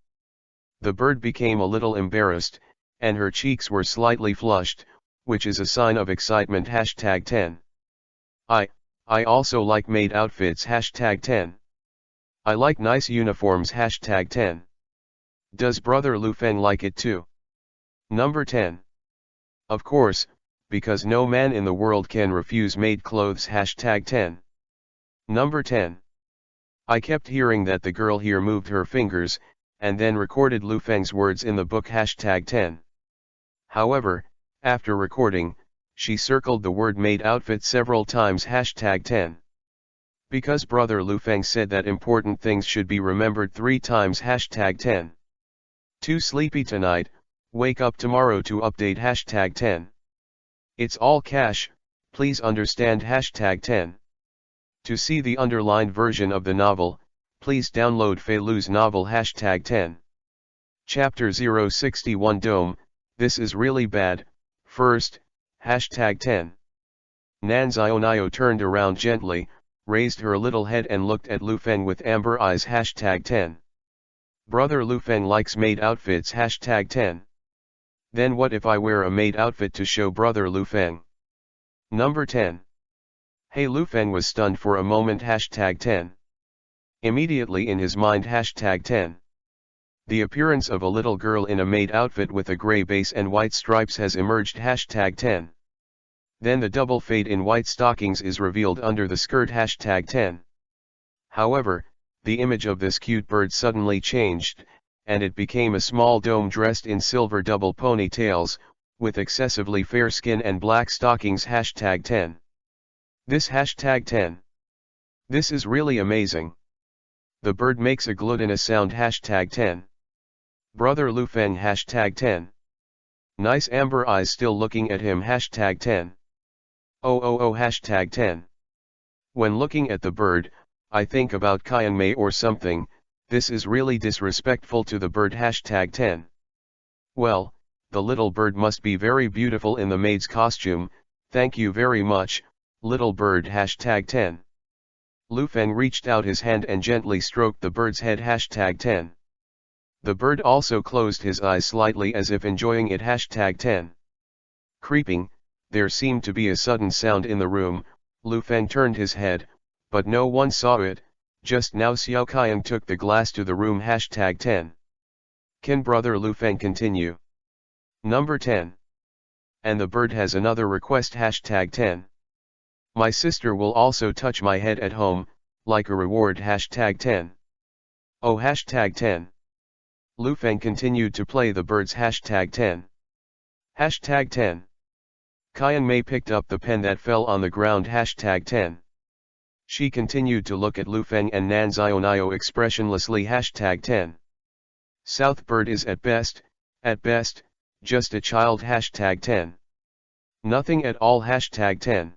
The bird became a little embarrassed, and her cheeks were slightly flushed, which is a sign of excitement #10. I also like maid outfits #10. I like nice uniforms #10. Does brother Lu Feng like it too? Number 10. Of course, because no man in the world can refuse maid clothes #10. Number 10. I kept hearing that the girl here moved her fingers, and then recorded Lu Feng's words in the book #10. However, after recording, she circled the word maid outfit several times #10. Because brother Lu Feng said that important things should be remembered 3 times #10. Too sleepy tonight, wake up tomorrow to update #10. It's all cash, please understand #10. To see the underlined version of the novel, please download Fei Lu's novel #10. Chapter 061 Dome, this is really bad. First, #10. Nan Zionayo turned around gently, raised her little head and looked at Lu Feng with amber eyes #10. Brother Lu Feng likes maid outfits #10. Then what if I wear a maid outfit to show brother Lu Feng? Number 10. Hey, Lu Feng was stunned for a moment #10. Immediately in his mind #10. The appearance of a little girl in a maid outfit with a gray base and white stripes has emerged #10. Then the double fade in white stockings is revealed under the skirt #10. However, the image of this cute bird suddenly changed, and it became a small dome dressed in silver double ponytails, with excessively fair skin and black stockings #10. This #10. This is really amazing. The bird makes a gluttonous sound #10. Brother Lu Feng #10. Nice amber eyes still looking at him #10. Oh #10. When looking at the bird, I think about Kyungmei or something. This is really disrespectful to the bird #10. Well, the little bird must be very beautiful in the maid's costume, thank you very much, little bird #10. Lu Feng reached out his hand and gently stroked the bird's head #10. The bird also closed his eyes slightly as if enjoying it #10. Creeping, there seemed to be a sudden sound in the room. Lu Feng turned his head, but no one saw it. Just now Xiao Qiang took the glass to the room #10. Can brother Lu Feng continue? Number 10. And the bird has another request #10. My sister will also touch my head at home, like a reward #10. Oh #10. Lu Feng continued to play the bird's #10. #10. Kyungmei picked up the pen that fell on the ground #10. She continued to look at Lu Feng and Nan Zionayo expressionlessly #10. South bird is at best, just a child #10. Nothing at all #10.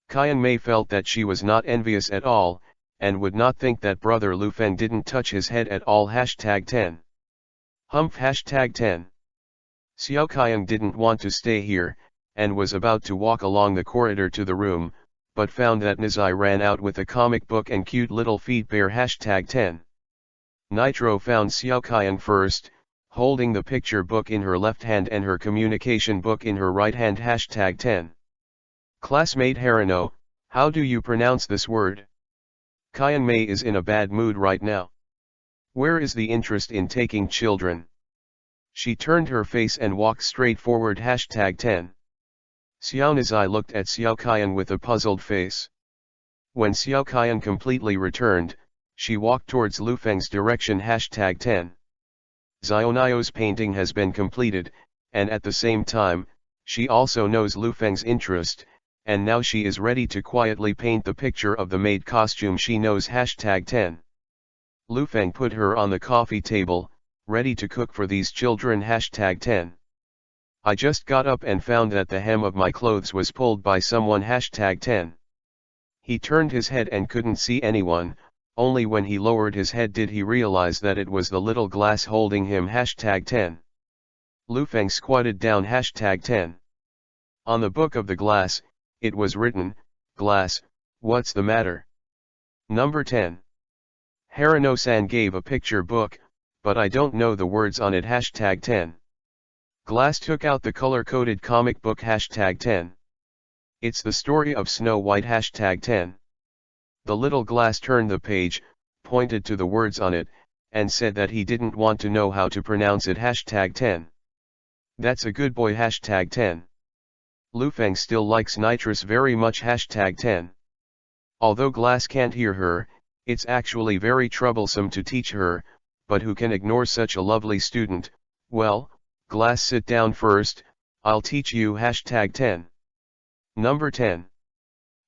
Kyungmei felt that she was not envious at all, and would not think that brother Lu Feng didn't touch his head at all #10. Humph #10. Xiao Qiang didn't want to stay here, and was about to walk along the corridor to the room, but found that Nazai ran out with a comic book and cute little feet pair #10. Nitro found Xiao Qiang first, holding the picture book in her left hand and her communication book in her right hand #10. Classmate Harino, how do you pronounce this word? Kyungmei is in a bad mood right now. Where is the interest in taking children? She turned her face and walked straight forward #10. Xiao Nazai looked at Xiao Qiang with a puzzled face. When Xiao Qiang completely returned, she walked towards Lu Feng's direction #10. Zionayo's painting has been completed, and at the same time, she also knows Lu Feng's interest, and now she is ready to quietly paint the picture of the maid costume she knows #10. Lu Feng put her on the coffee table, ready to cook for these children #10. I just got up and found that the hem of my clothes was pulled by someone #10. He turned his head and couldn't see anyone, only when he lowered his head did he realize that it was the little glass holding him #10. Lufeng squatted down #10. On the book of the glass, it was written, "Glass, what's the matter?" Number 10. Harano-san gave a picture book, but I don't know the words on it #10. Glass took out the color-coded comic book #10. It's the story of Snow White #10. The little glass turned the page, pointed to the words on it, and said that he didn't want to know how to pronounce it #10. That's a good boy #10. Lufeng still likes Nitrous very much #10. Although Glass can't hear her, it's actually very troublesome to teach her, but who can ignore such a lovely student? Well, Glass, sit down first, I'll teach you #10. Number 10.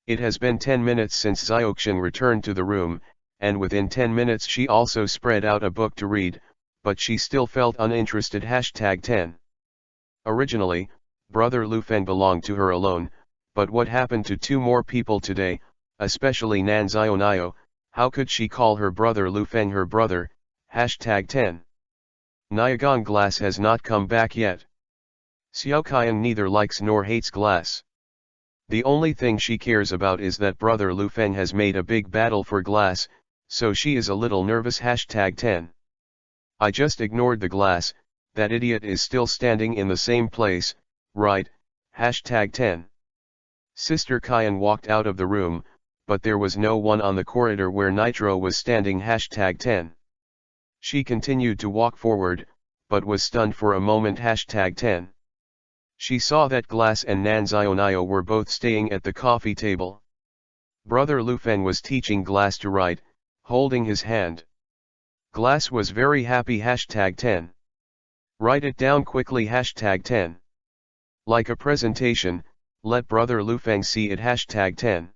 It has been 10 minutes since Xiaoxian returned to the room, and within 10 minutes she also spread out a book to read, but she still felt uninterested #10. Originally, Brother Lufeng belonged to her alone, but what happened to two more people today, especially Nan Xiaonayo? How could she call her brother Lufeng her brother? #10. Nyagang Glass has not come back yet. Xiaoqiang neither likes nor hates Glass. The only thing she cares about is that brother Lufeng has made a big battle for Glass, so she is a little nervous #10. I just ignored the Glass, that idiot is still standing in the same place, right, #10. Sister Kyan walked out of the room, but there was no one on the corridor where Nitro was standing #10. She continued to walk forward, but was stunned for a moment #10. She saw that Glass and Nan Xiaonayo were both staying at the coffee table. Brother Lufeng was teaching Glass to write, holding his hand. Glass was very happy #10. Write it down quickly #10. Like a presentation, let Brother Lufeng see it #10.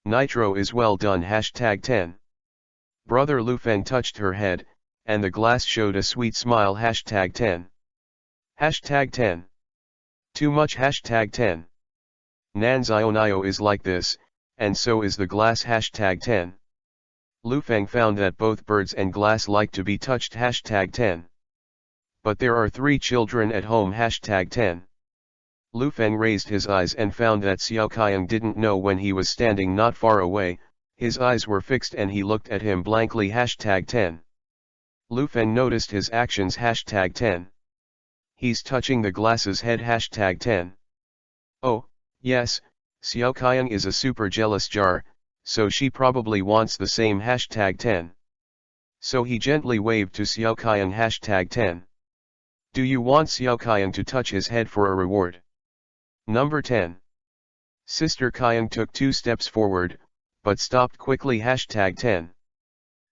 Nitro is well done #10. Brother Lufeng touched her head, and the Glass showed a sweet smile #10. #10. Too much #10. Nan Xiaonayo is like this, and so is the Glass #10. Lufeng found that both birds and Glass like to be touched #10. But there are 3 children at home #10. Lufeng raised his eyes and found that Xiaoqiang didn't know when he was standing not far away, his eyes were fixed and he looked at him blankly #10. Lufeng noticed his actions #10. He's touching the Glass's head #10. Oh, yes, Xiaoqiang is a super jealous jar, so she probably wants the same #10. So he gently waved to Xiaoqiang #10. Do you want Xiaoqiang to touch his head for a reward? Number 10. Sister Qiang took 2 steps forward, but stopped quickly #10.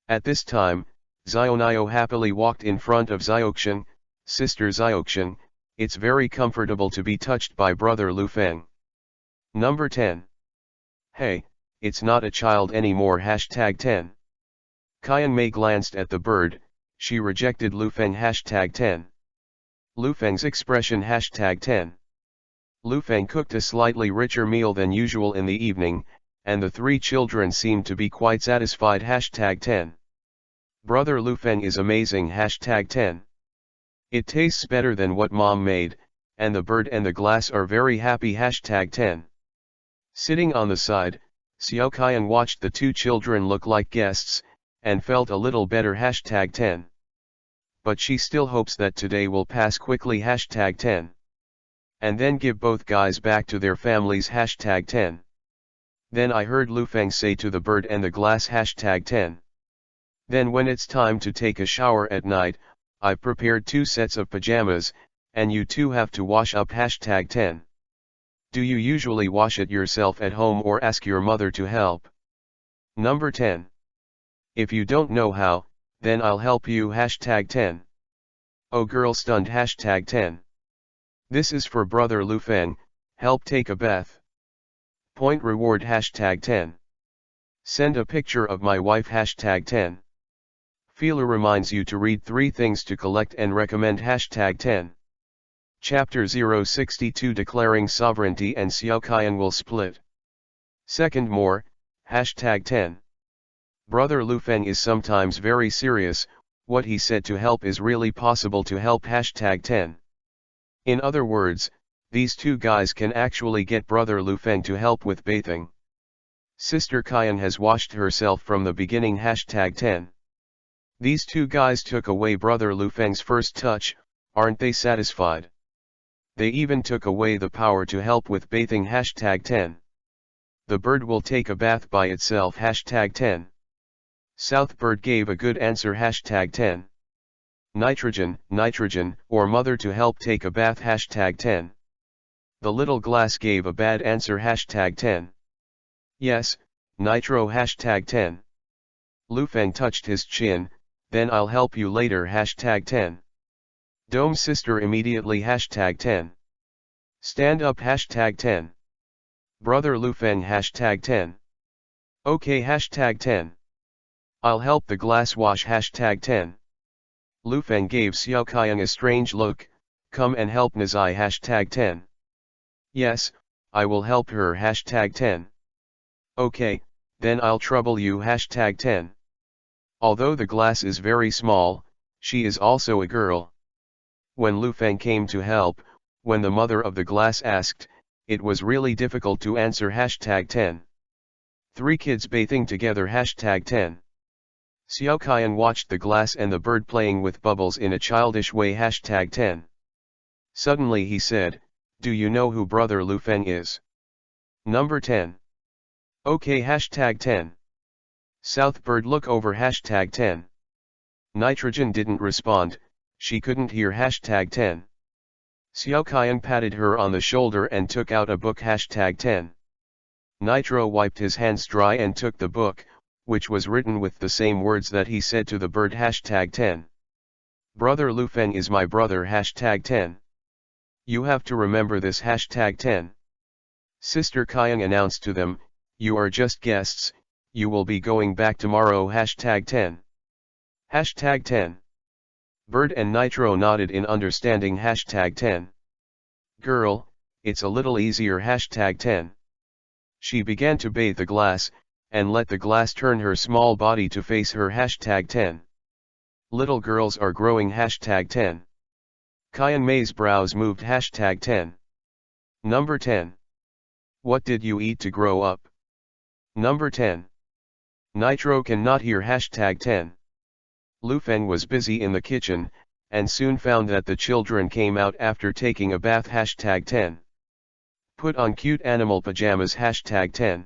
At this time, Xiaonayo happily walked in front of Xiaoxian. Sister Xiaoxian, it's very comfortable to be touched by Brother Lufeng. Number 10. Hey, it's not a child anymore #10. Qiang Mei glanced at the bird, she rejected Lufeng #10. Lufeng's expression #10. Lufeng cooked a slightly richer meal than usual in the evening, and the 3 children seemed to be quite satisfied #10. Brother Lufeng is amazing #10. It tastes better than what mom made, and the bird and the Glass are very happy #10. Sitting on the side, Xiaoqiang watched the 2 children look like guests, and felt a little better #10. But she still hopes that today will pass quickly #10. And then give both guys back to their families #10. Then I heard Lufeng say to the bird and the Glass #10. Then when it's time to take a shower at night, I've prepared 2 sets of pajamas, and you 2 have to wash up #10. Do you usually wash it yourself at home or ask your mother to help? Number 10. If you don't know how, then I'll help you #10. Oh girl stunned #10. This is for Brother Lufeng, help take a bath. Point reward #10. Send a picture of my wife #10. Feeler reminds you to read 3 things to collect and recommend #10. Chapter 062 Declaring Sovereignty and Xiaoqian will split. Second more, #10. Brother Lufeng is sometimes very serious, what he said to help is really possible to help #10. In other words, these two guys can actually get Brother Lufeng to help with bathing. Sister Qian has washed herself from the beginning #10. These two guys took away Brother Lufeng's first touch, aren't they satisfied? They even took away the power to help with bathing #10. The bird will take a bath by itself #10. South bird gave a good answer #10. Nitrogen, or mother to help take a bath #10. The little glass gave a bad answer #10. Yes, nitro #10. Lufeng touched his chin, then I'll help you later #10. Dome sister immediately #10. Stand up #10. Brother Lufeng #10. Okay #10. I'll help the glass wash #10. Lufeng gave Xiaoqian a strange look, come and help Nazai #10. Yes, I will help her #10. Okay, then I'll trouble you #10. Although the glass is very small, she is also a girl. When Lufeng came to help, when the mother of the glass asked, it was really difficult to answer #10. Three kids bathing together #10. Xiaoqian watched the glass and the bird playing with bubbles in a childish way #10. Suddenly he said, do you know who Brother Lufeng is? Number 10. Okay #10. South bird look over #10. Nitrogen didn't respond, she couldn't hear #10. Xiaoqian patted her on the shoulder and took out a book #10. Nitro wiped his hands dry and took the book, which was written with the same words that he said to the bird #10. Brother Lufeng is my brother #10. You have to remember this #10. Sister Qian announced to them, you are just guests, you will be going back tomorrow #10. #10. Bird and Nitro nodded in understanding #10. Girl, it's a little easier #10. She began to bathe the glass, and let the glass turn her small body to face her #10. Little girls are growing #10. Qian Mei's brows moved #10. Number 10. What did you eat to grow up? Number 10. Nitro cannot hear #10. Lufeng was busy in the kitchen, and soon found that the children came out after taking a bath #10. Put on cute animal pajamas #10.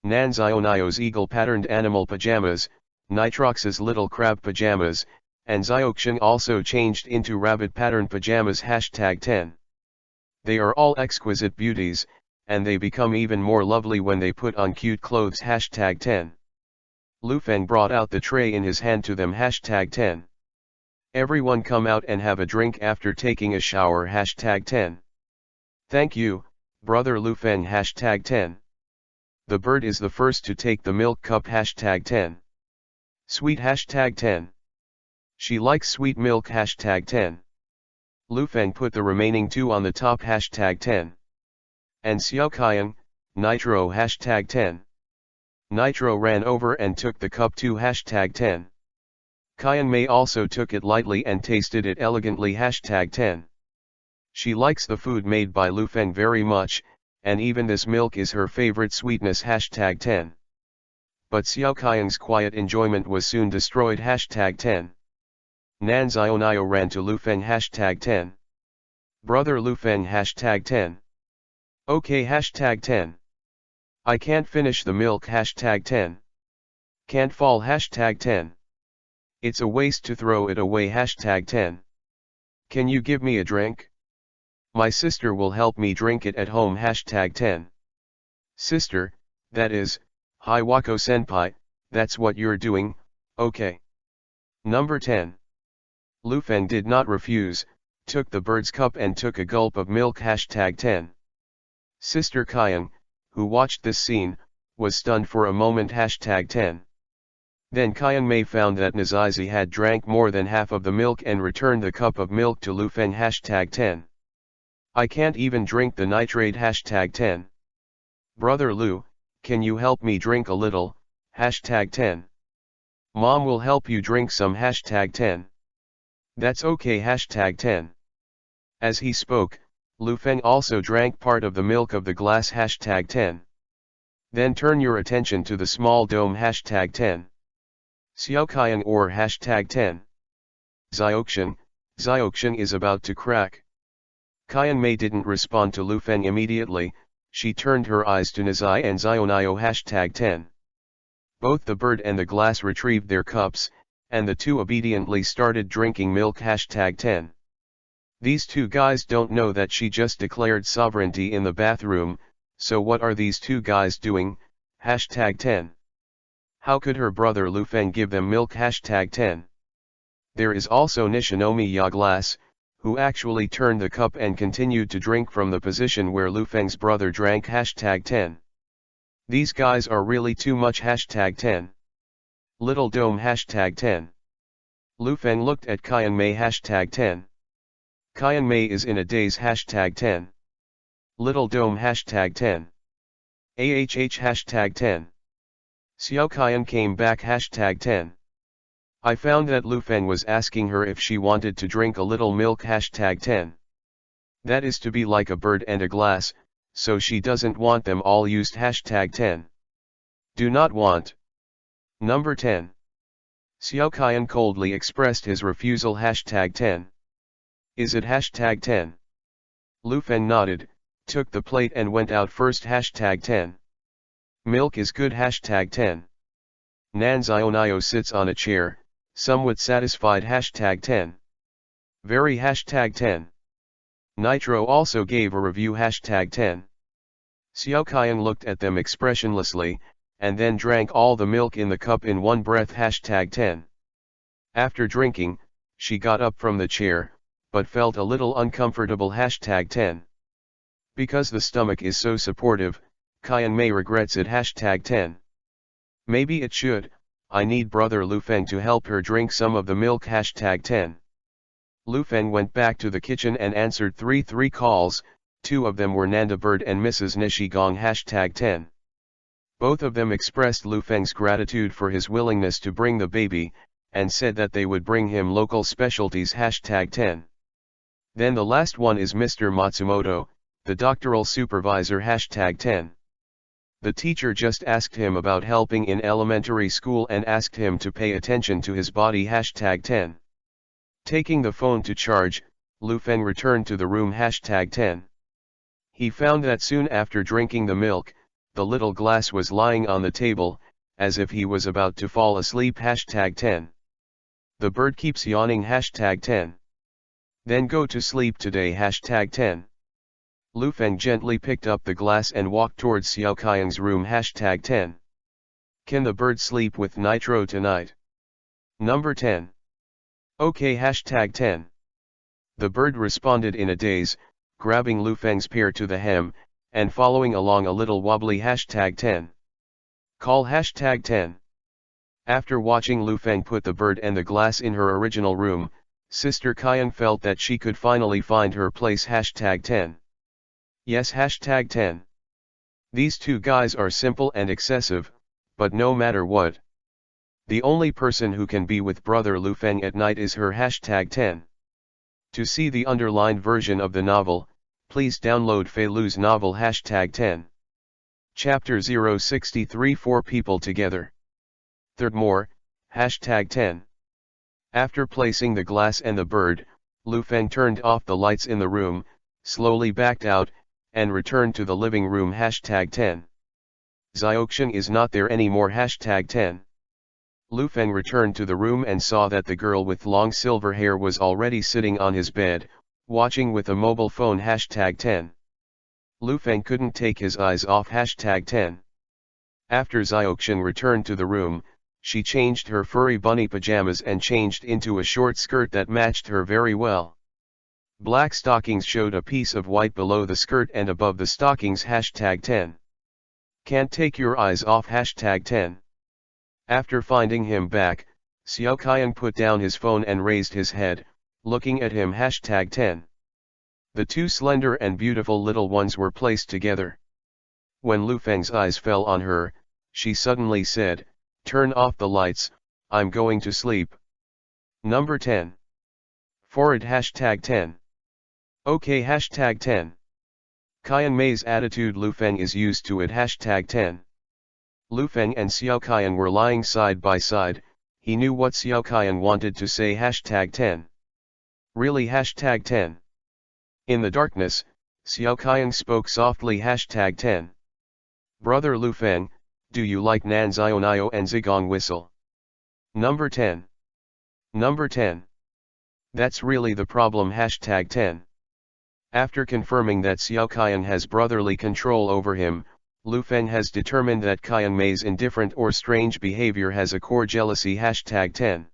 Nanzionio's eagle-patterned animal pajamas, Nitrox's little crab pajamas, and Zioxian also changed into rabbit-patterned pajamas #10. They are all exquisite beauties, and they become even more lovely when they put on cute clothes #10. Lufeng brought out the tray in his hand to them #10. Everyone come out and have a drink after taking a shower #10. Thank you, Brother Lufeng #10. The bird is the first to take the milk cup #10. Sweet #10. She likes sweet milk #10. Lufeng put the remaining two on the top #10. And Xiaoqian, Nitro #10. Nitro ran over and took the cup to #10. Qian Mei also took it lightly and tasted it elegantly #10. She likes the food made by Lufeng very much, and even this milk is her favorite sweetness #10. But Xiaoqian's quiet enjoyment was soon destroyed #10. Nanzionio ran to Lufeng #10. Brother Lufeng #10. Okay #10. I can't finish the milk #10. Can't fall #10. It's a waste to throw it away #10. Can you give me a drink? My sister will help me drink it at home #10. Sister, that is, hi Wako senpai, that's what you're doing, okay. Number 10. Lufeng did not refuse, took the bird's cup and took a gulp of milk #10. Sister Qian, who watched this scene, was stunned for a moment #10. Then Qian Mei found that Nazizi had drank more than half of the milk and returned the cup of milk to Lufeng #10. I can't even drink the nitrate #10. Brother Lou, can you help me drink a little, #10. Mom will help you drink some #10. That's okay #10. As he spoke, Lu Feng also drank part of the milk of the glass #10. Then turn your attention to the small dome #10. Xiaoqiang or #10. Zioxian is about to crack. Qian Mei didn't respond to Lu Feng immediately, she turned her eyes to Nizai and Zionio #10. Both the bird and the glass retrieved their cups, and the two obediently started drinking milk #10. These two guys don't know that she just declared sovereignty in the bathroom, so what are these two guys doing, #10. How could her brother Lu Feng give them milk #10? There is also Nishinomi Ya Glass, who actually turned the cup and continued to drink from the position where Lu Feng's brother drank #10. These guys are really too much #10. Little Dome #10. Lu Feng looked at Qian Mei #10. Qian Mei is in a daze #10. Little Dome #10. #10. Xiao Qian came back #10. I found that Lu Feng was asking her if she wanted to drink a little milk #10. That is to be like a bird and a glass, so she doesn't want them all used #10. Do not want. Number 10. Xiao Qian coldly expressed his refusal #10. Is it #10? Lu Feng nodded, took the plate and went out first #10. Milk is good #10. Nan Zionio sits on a chair, somewhat satisfied #10. Very #10. Nitro also gave a review #10. Xiao Qian looked at them expressionlessly, and then drank all the milk in the cup in one breath #10. After drinking, she got up from the chair, but felt a little uncomfortable #10. Because the stomach is so supportive, Qian Mei regrets it #10. Maybe it should, I need brother Lu Feng to help her drink some of the milk #10. Lu Feng went back to the kitchen and answered three calls, two of them were Nanda Bird and Mrs. Nishigong #10. Both of them expressed Lu Feng's gratitude for his willingness to bring the baby, and said that they would bring him local specialties #10. Then the last one is Mr. Matsumoto, the doctoral supervisor #10. The teacher just asked him about helping in elementary school and asked him to pay attention to his body #10. Taking the phone to charge, Lu Feng returned to the room #10. He found that soon after drinking the milk, the little glass was lying on the table, as if he was about to fall asleep #10. The bird keeps yawning #10. Then go to sleep today #10. Lu Feng gently picked up the glass and walked towards Xiao Qian's room #10. Can the bird sleep with Nitro tonight? Number 10. Okay #10. The bird responded in a daze, grabbing Lu Feng's pair to the hem, and following along a little wobbly #10. Call #10. After watching Lu Feng put the bird and the glass in her original room, Sister Qian felt that she could finally find her place #10. Yes #10. These two guys are simple and excessive, but no matter what. The only person who can be with brother Lu Feng at night is her #10. To see the underlined version of the novel, please download Fei Lu's novel #10. Chapter 063 Four People Together. Third more, #10. After placing the glass and the bird, Lu Feng turned off the lights in the room, slowly backed out, and returned to the living room #10. Zioxian is not there anymore #10. Lu Feng returned to the room and saw that the girl with long silver hair was already sitting on his bed, watching with a mobile phone #10. Lu Feng couldn't take his eyes off #10. After Zioxian returned to the room, she changed her furry bunny pajamas and changed into a short skirt that matched her very well. Black stockings showed a piece of white below the skirt and above the stockings #10. Can't take your eyes off #10. After finding him back, Xiao Qian put down his phone and raised his head, looking at him #10. The two slender and beautiful little ones were placed together. When Lu Feng's eyes fell on her, she suddenly said, "Turn off the lights, I'm going to sleep." Number 10. Forward #10. OK #10. Qian Mei's attitude. Lu Feng is used to it #10. Lu Feng and Xiao Qian were lying side by side, he knew what Xiao Qian wanted to say #10. Really #10. In the darkness, Xiao Qian spoke softly #10. Brother Lu Feng, do you like Nanzionio and Zigong whistle? Number 10. Number 10. That's really the problem #10. After confirming that Xiao Qian has brotherly control over him, Lu Feng has determined that Qian Mei's indifferent or strange behavior has a core jealousy #10.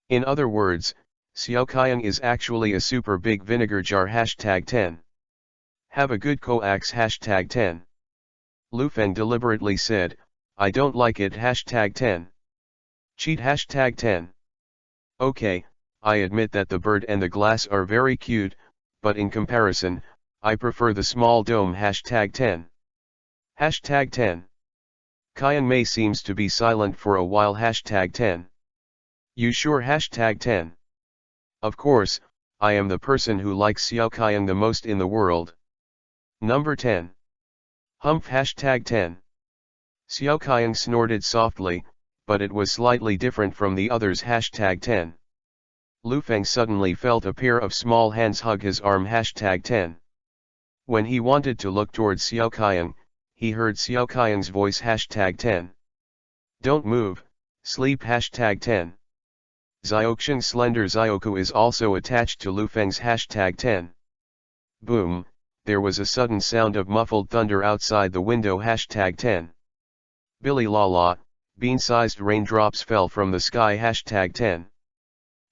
In other words, Xiao Qian is actually a super big vinegar jar #10. Have a good coax #10. Lu Feng deliberately said, I don't like it #10. Cheat #10. Okay, I admit that the bird and the glass are very cute, but in comparison, I prefer the small dome #10. #10. Qian Mei seems to be silent for a while #10. You sure #10? Of course, I am the person who likes Xiao Qian the most in the world. Number 10. Humph #10. Xiao Qian snorted softly, but it was slightly different from the others #10. Lu Feng suddenly felt a pair of small hands hug his arm #10. When he wanted to look towards Xiao Qian, he heard Xiao Qian's voice #10. Don't move, sleep #10. Xiaoqian slender Xiaoku is also attached to Lu Feng's #10. Boom, there was a sudden sound of muffled thunder outside the window #10. Billy la la, bean-sized raindrops fell from the sky #10.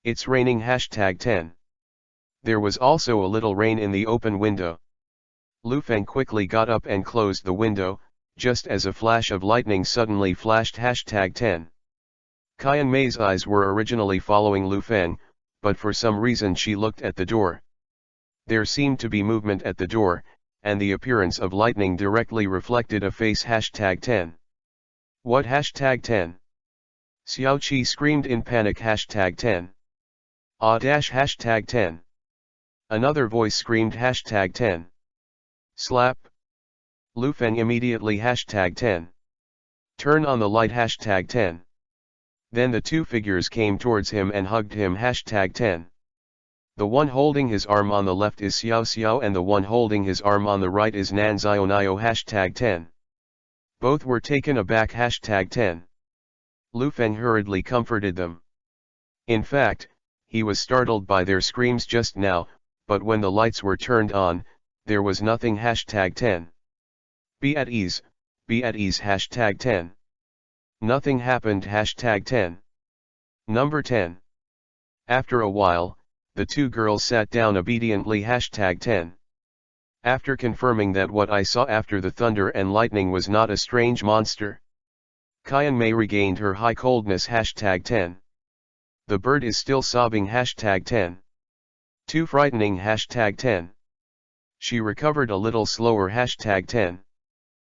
It's raining #10. There was also a little rain in the open window. Lu Feng quickly got up and closed the window, just as a flash of lightning suddenly flashed #10. Qian Mei's eyes were originally following Lu Feng, but for some reason she looked at the door. There seemed to be movement at the door, and the appearance of lightning directly reflected a face #10. What #10? Xiao Qi screamed in panic #10. #10. Another voice screamed #10. Slap. Lu Feng immediately #10. Turn on the light #10. Then the two figures came towards him and hugged him #10. The one holding his arm on the left is Xiao Xiao and the one holding his arm on the right is Nanzionio #10. Both were taken aback #10. Lu Feng hurriedly comforted them. In fact, he was startled by their screams just now, but when the lights were turned on, there was nothing #10. Be at ease #10. Nothing happened #10. Number 10. After a while, the two girls sat down obediently #10. After confirming that what I saw after the thunder and lightning was not a strange monster, Qian Mei regained her high coldness #10. The bird is still sobbing #10. Too frightening #10. She recovered a little slower #10.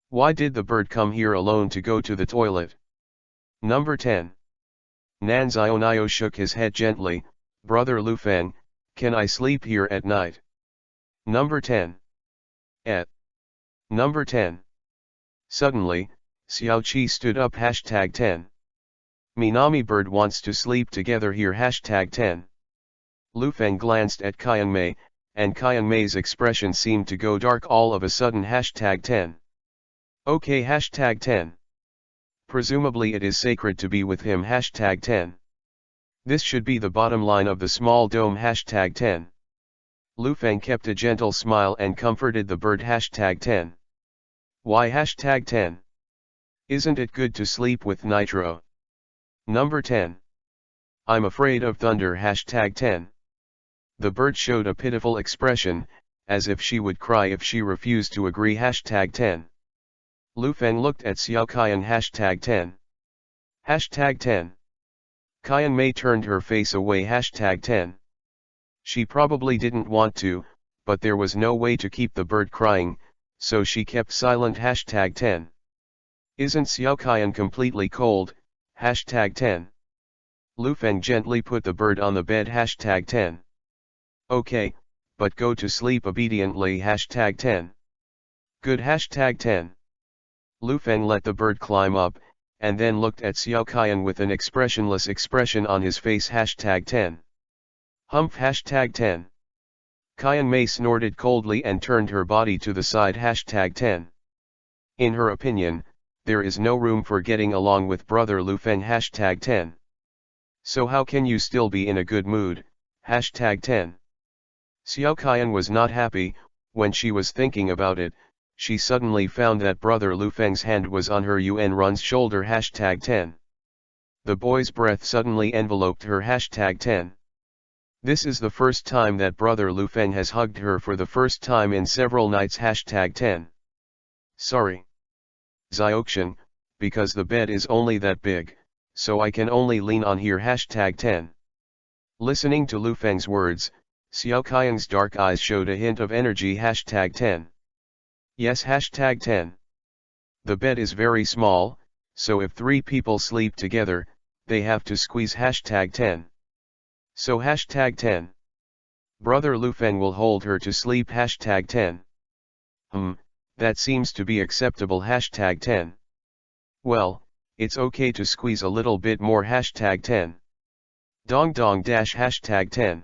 Why did the bird come here alone to go to the toilet? Number 10. Nanzionio shook his head gently, Brother Lu Feng, can I sleep here at night? Number 10. Number 10. Suddenly, Xiao Qi stood up #10. Minami bird wants to sleep together here #10. Lu Feng glanced at Qian Mei, and Qian Mei's expression seemed to go dark all of a sudden #10. Okay #10. Presumably it is sacred to be with him #10. This should be the bottom line of the small dome #10. Lu Feng kept a gentle smile and comforted the bird #10. Why #10? Isn't it good to sleep with Nitro? Number 10. I'm afraid of thunder #10. The bird showed a pitiful expression, as if she would cry if she refused to agree #10. Lu Feng looked at Xiao Qian #10. #10. Qian Mei turned her face away #10. She probably didn't want to, but there was no way to keep the bird crying, so she kept silent. Hashtag 10. Isn't Xiaoqian completely cold? Hashtag 10. Lu Feng gently put the bird on the bed. Hashtag 10. Okay, but go to sleep obediently. Hashtag 10. Good. Hashtag 10. Lu Feng let the bird climb up, and then looked at Xiaoqian with an expressionless expression on his face. Hashtag 10. Humph. Hashtag 10. Qian Mei snorted coldly and turned her body to the side. Hashtag 10. In her opinion, there is no room for getting along with brother Lu Feng. Hashtag 10. So how can you still be in a good mood? Hashtag 10. Xiaoqian was not happy. When she was thinking about it, she suddenly found that brother Lu Feng's hand was on her Yuan Run's shoulder. Hashtag 10. The boy's breath suddenly enveloped her. Hashtag 10. This is the first time that brother Lu Feng has hugged her for the first time in several nights. Hashtag 10. Sorry, Xiaoqian, because the bed is only that big, so I can only lean on here. Hashtag 10. Listening to Lu Feng's words, Xiaoqian's dark eyes showed a hint of energy. Hashtag 10. Yes. Hashtag 10. The bed is very small, so if 3 people sleep together, they have to squeeze. Hashtag 10. So hashtag 10. Brother Lu Feng will hold her to sleep. Hashtag 10. That seems to be acceptable. Hashtag 10. Well, it's okay to squeeze a little bit more. Hashtag 10. Dong dong dash. Hashtag 10.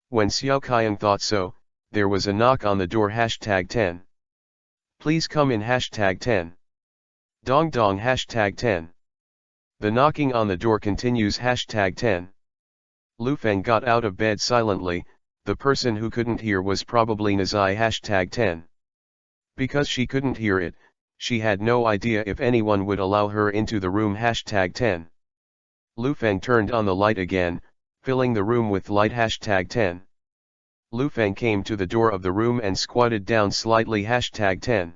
When Xiaoqian thought so, there was a knock on the door. Hashtag 10. Please come in. Hashtag 10. Dong dong. Hashtag 10. The knocking on the door continues. Hashtag 10. Lu Feng got out of bed silently. The person who couldn't hear was probably Nazai. Hashtag 10. Because she couldn't hear it, she had no idea if anyone would allow her into the room. Hashtag 10. Lu Feng turned on the light again, filling the room with light. Hashtag 10. Lu Feng came to the door of the room and squatted down slightly. Hashtag 10.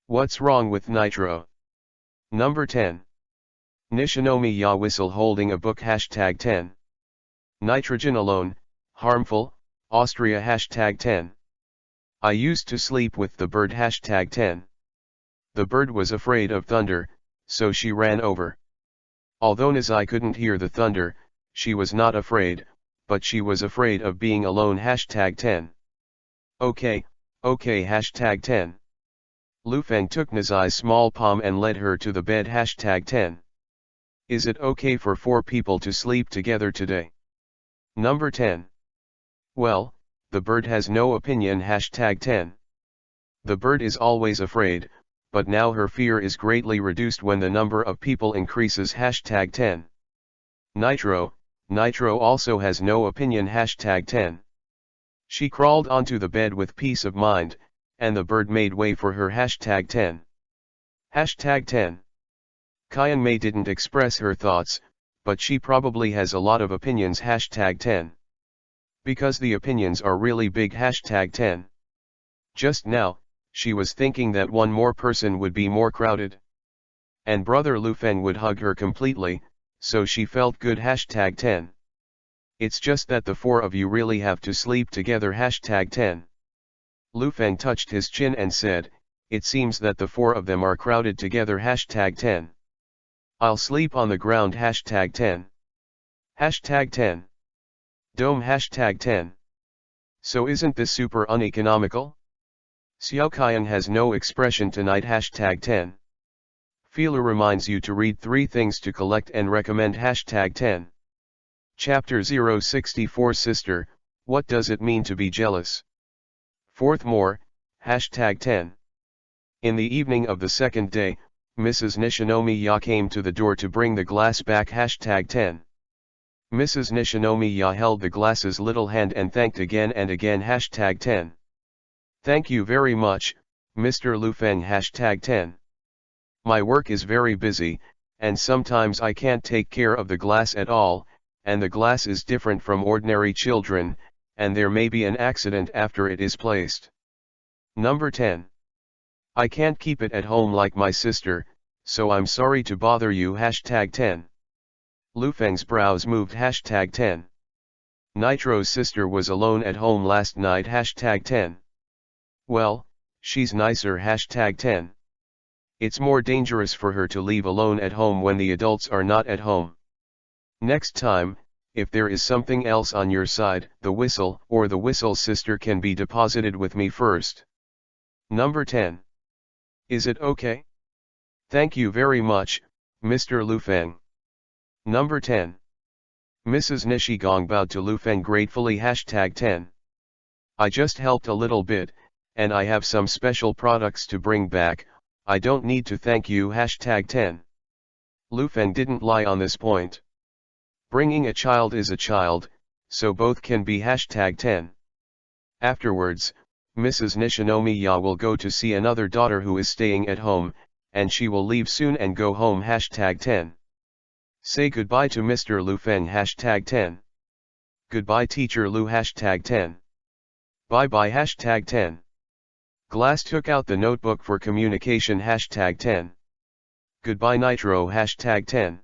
What's wrong with Nitro? Number 10. Nishinomi Ya whistle holding a book. Hashtag 10. Nitrogen alone, harmful, Austria. Hashtag 10. I used to sleep with the bird. Hashtag 10. The bird was afraid of thunder, so she ran over. Although Nazai couldn't hear the thunder, she was not afraid, but she was afraid of being alone. Hashtag 10. Okay, okay. Hashtag 10. Lu Feng took Nazai's small palm and led her to the bed. Hashtag 10. Is it okay for 4 people to sleep together today? Number 10. Well, the bird has no opinion. Hashtag 10. The bird is always afraid, but now her fear is greatly reduced when the number of people increases. Hashtag 10. Nitro also has no opinion. Hashtag 10. She crawled onto the bed with peace of mind, and the bird made way for her. Hashtag 10. Hashtag 10. Qian Mei didn't express her thoughts, but she probably has a lot of opinions. Hashtag 10. Because the opinions are really big. Hashtag 10. Just now, she was thinking that one more person would be more crowded. And brother Lu Feng would hug her completely, so she felt good. Hashtag 10. It's just that the 4 of you really have to sleep together. Hashtag 10. Lu Feng touched his chin and said, it seems that the 4 of them are crowded together. Hashtag 10. I'll sleep on the ground. Hashtag 10. Hashtag 10. Dome. Hashtag 10. So isn't this super uneconomical? Xiaoqian has no expression tonight. Hashtag 10. Feeler reminds you to read 3 things to collect and recommend. Hashtag 10. Chapter 064. Sister, what does it mean to be jealous? Fourth more. Hashtag 10. In the evening of the second day, Mrs. Nishinomi Ya came to the door to bring the glass back. Hashtag 10. Mrs. Nishinomi Ya held the glass's little hand and thanked again and again. Hashtag 10. Thank you very much, Mr. Lu Feng. Hashtag 10. My work is very busy, and sometimes I can't take care of the glass at all, and the glass is different from ordinary children, and there may be an accident after it is placed. Number 10. I can't keep it at home like my sister, so I'm sorry to bother you. Hashtag 10. Lu Feng's brows moved. Hashtag 10. Nitro's sister was alone at home last night. #10. Well, she's nicer. #10. It's more dangerous for her to leave alone at home when the adults are not at home. Next time, if there is something else on your side, the whistle or the whistle's sister can be deposited with me first. Number 10. Is it okay? Thank you very much, Mr. Lufeng. Number 10. Mrs. Nishigong bowed to Lufeng gratefully. #10. I just helped a little bit, and I have some special products to bring back. I don't need to thank you. #10. Lufeng didn't lie on this point. Bringing a child is a child, so both can be. #10. Afterwards, Mrs. Nishinomiya will go to see another daughter who is staying at home, and she will leave soon and go home. #10. Say goodbye to Mr. Lufeng. #10. Goodbye Teacher Lu. #10. Bye bye. #10. Glass took out the notebook for communication. #10. Goodbye Nitro. #10.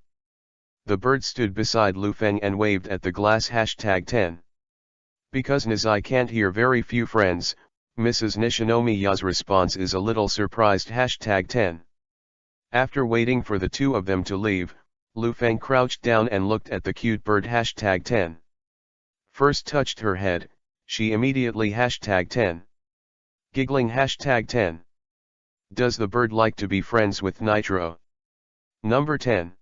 The bird stood beside Lufeng and waved at the glass. #10. Because Nizai can't hear very few friends, Mrs. Nishinomiya's response is a little surprised. #10. After waiting for the two of them to leave, Lufeng crouched down and looked at the cute bird. #10. First touched her head, she immediately. #10. Giggling. #10. Does the bird like to be friends with Nitro? Number 10.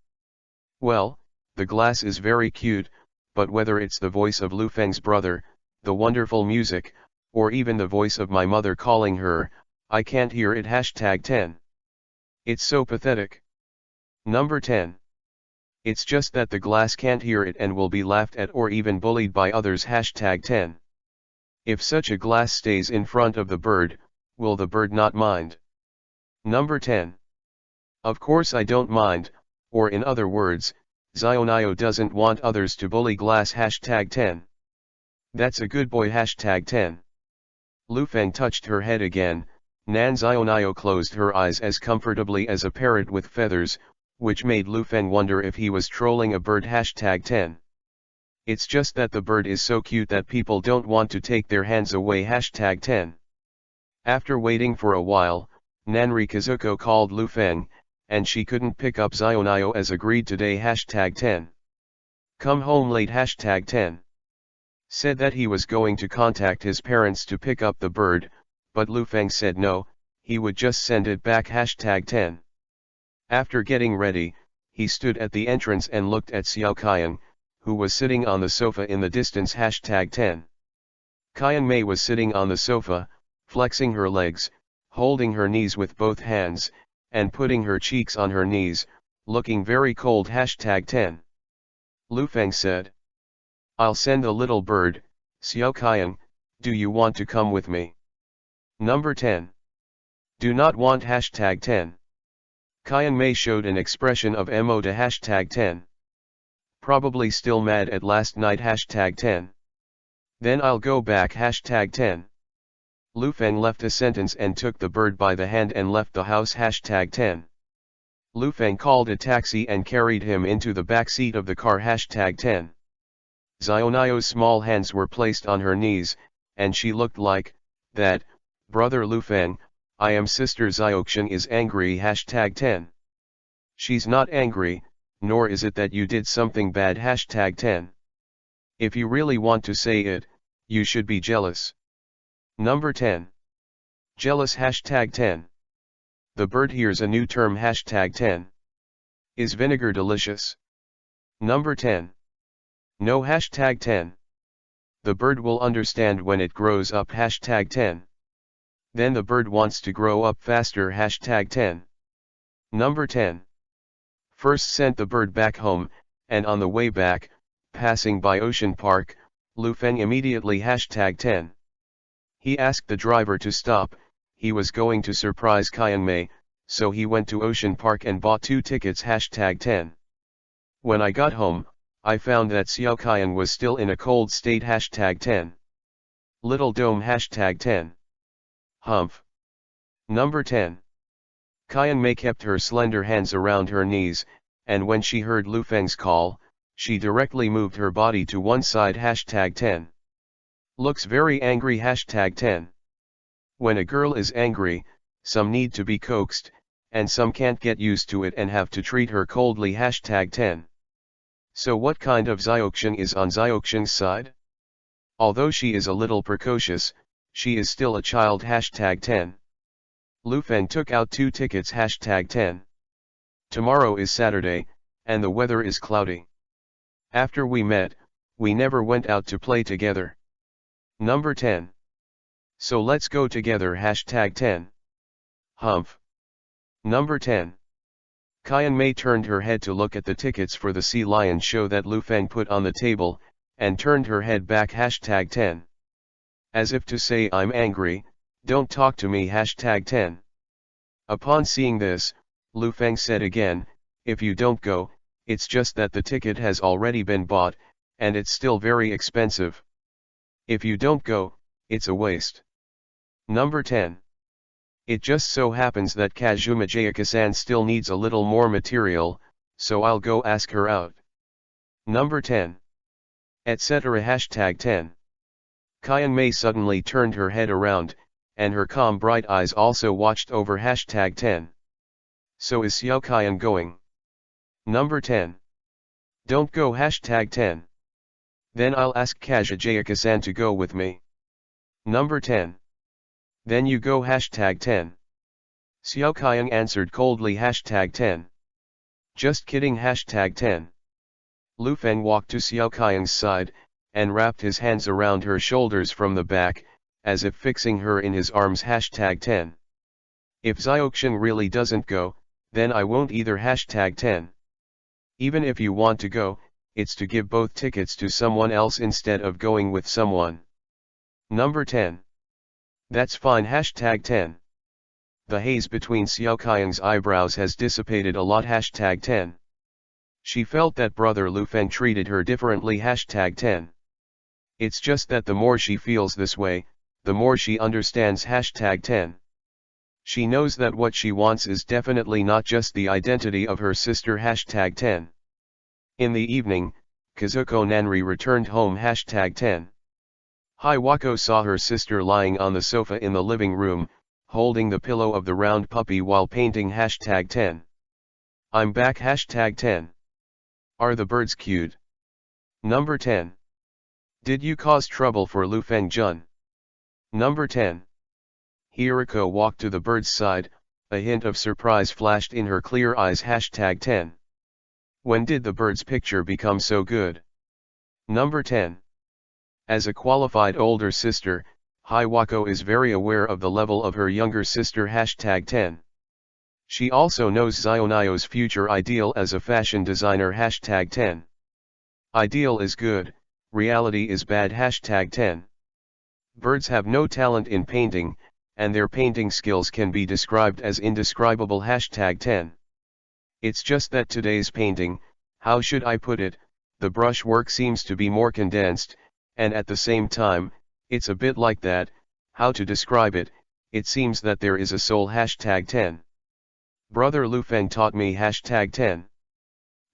Well, the glass is very cute, but whether it's the voice of Lufeng's brother, the wonderful music, or even the voice of my mother calling her, I can't hear it. #10. It's so pathetic. Number 10. It's just that the glass can't hear it and will be laughed at or even bullied by others. #10. If such a glass stays in front of the bird, will the bird not mind? Number 10. Of course I don't mind, or in other words, Zionio doesn't want others to bully glass. #10. That's a good boy. #10. Lufeng touched her head again. Nan Zionio closed her eyes as comfortably as a parrot with feathers, which made Lufeng wonder if he was trolling a bird. #10. It's just that the bird is so cute that people don't want to take their hands away. #10. After waiting for a while, Nanri Kazuko called Lufeng, and she couldn't pick up Zionio as agreed today. #10. Come home late. #10. Said that he was going to contact his parents to pick up the bird, but Lufeng said no, he would just send it back. #10. After getting ready, he stood at the entrance and looked at Xiao Qian, who was sitting on the sofa in the distance. #10. Qian Mei was sitting on the sofa, flexing her legs, holding her knees with both hands, and putting her cheeks on her knees, looking very cold. #10. Lufeng said, I'll send a little bird. Xiao Qian, do you want to come with me? Number 10. Do not want. #10. Qian Mei showed an expression of emo to. #10. Probably still mad at last night. #10. Then I'll go back. #10. Lufeng left a sentence and took the bird by the hand and left the house. #10. Lufeng called a taxi and carried him into the back seat of the car. #10. Zionio's small hands were placed on her knees, and she looked like, that, brother Lufeng, I am sister Zioxian is angry. #10. She's not angry, nor is it that you did something bad. #10. If you really want to say it, you should be jealous. Number 10. Jealous. #10. The bird hears a new term. #10. Is vinegar delicious? Number 10. No. #10. The bird will understand when it grows up. #10. Then the bird wants to grow up faster. #10. Number 10. First sent the bird back home, and on the way back, passing by Ocean Park, Lufeng immediately. #10. He asked the driver to stop, he was going to surprise Qian Mei, so he went to Ocean Park and bought 2 tickets. #10. When I got home, I found that Xiao Qian was still in a cold state. #10. Little Dome. #10. Humph. Number 10. Qian Mei kept her slender hands around her knees, and when she heard Lufeng's call, She directly moved her body to one side #10. Looks very angry #10. When a girl is angry, some need to be coaxed, and some can't get used to it and have to treat her coldly #10. So what kind of Xiaoxiang is on Xiaoxiang's side? Although she is a little precocious, she is still a child #10. Lu Feng took out 2 tickets #10. Tomorrow is Saturday, and the weather is cloudy. After we met, we never went out to play together. Number 10. So let's go together #10. Humph. Number 10. Qian Mei turned her head to look at the tickets for the Sea Lion show that Lu Feng put on the table, and turned her head back #10. As if to say I'm angry, don't talk to me #10. Upon seeing this, Lu Feng said again, if you don't go, it's just that the ticket has already been bought, and it's still very expensive. If you don't go, it's a waste. Number 10. It just so happens that Kazuma Jayaka-san still needs a little more material, so I'll go ask her out. Number 10. Etc. #10. Qian Mei suddenly turned her head around, and her calm bright eyes also watched over #10. So is Xiao Qian going? Number 10. Don't go #10. Then I'll ask Kazuma Jayaka-san to go with me. Number 10. Then you go #10. Xiao Qian answered coldly #10. Just kidding #10. Lu Feng walked to Xiao Qian's side, and wrapped his hands around her shoulders from the back, as if fixing her in his arms #10. If Xiaoxiang really doesn't go, then I won't either #10. Even if you want to go, it's to give both tickets to someone else instead of going with someone. Number 10. That's fine #10. The haze between Xiao Qian's eyebrows has dissipated a lot #10. She felt that brother Lu Feng treated her differently #10. It's just that the more she feels this way, the more she understands #10. She knows that what she wants is definitely not just the identity of her sister #10. In the evening, Kazuko Nanri returned home #10. Hiwako saw her sister lying on the sofa in the living room, holding the pillow of the round puppy while painting #10. I'm back #10. Are the birds cute? Number 10. Did you cause trouble for Lu Feng Jun? Number 10. Hiriko walked to the bird's side, a hint of surprise flashed in her clear eyes #10. When did the bird's picture become so good? Number 10. As a qualified older sister, Hiwako is very aware of the level of her younger sister #10. She also knows Xionayo's future ideal as a fashion designer #10. Ideal is good, reality is bad #10. Birds have no talent in painting, and their painting skills can be described as indescribable #10. It's just that today's painting, how should I put it, the brushwork seems to be more condensed, and at the same time, it's a bit like that, how to describe it, it seems that there is a soul #10. Brother Lu Feng taught me #10.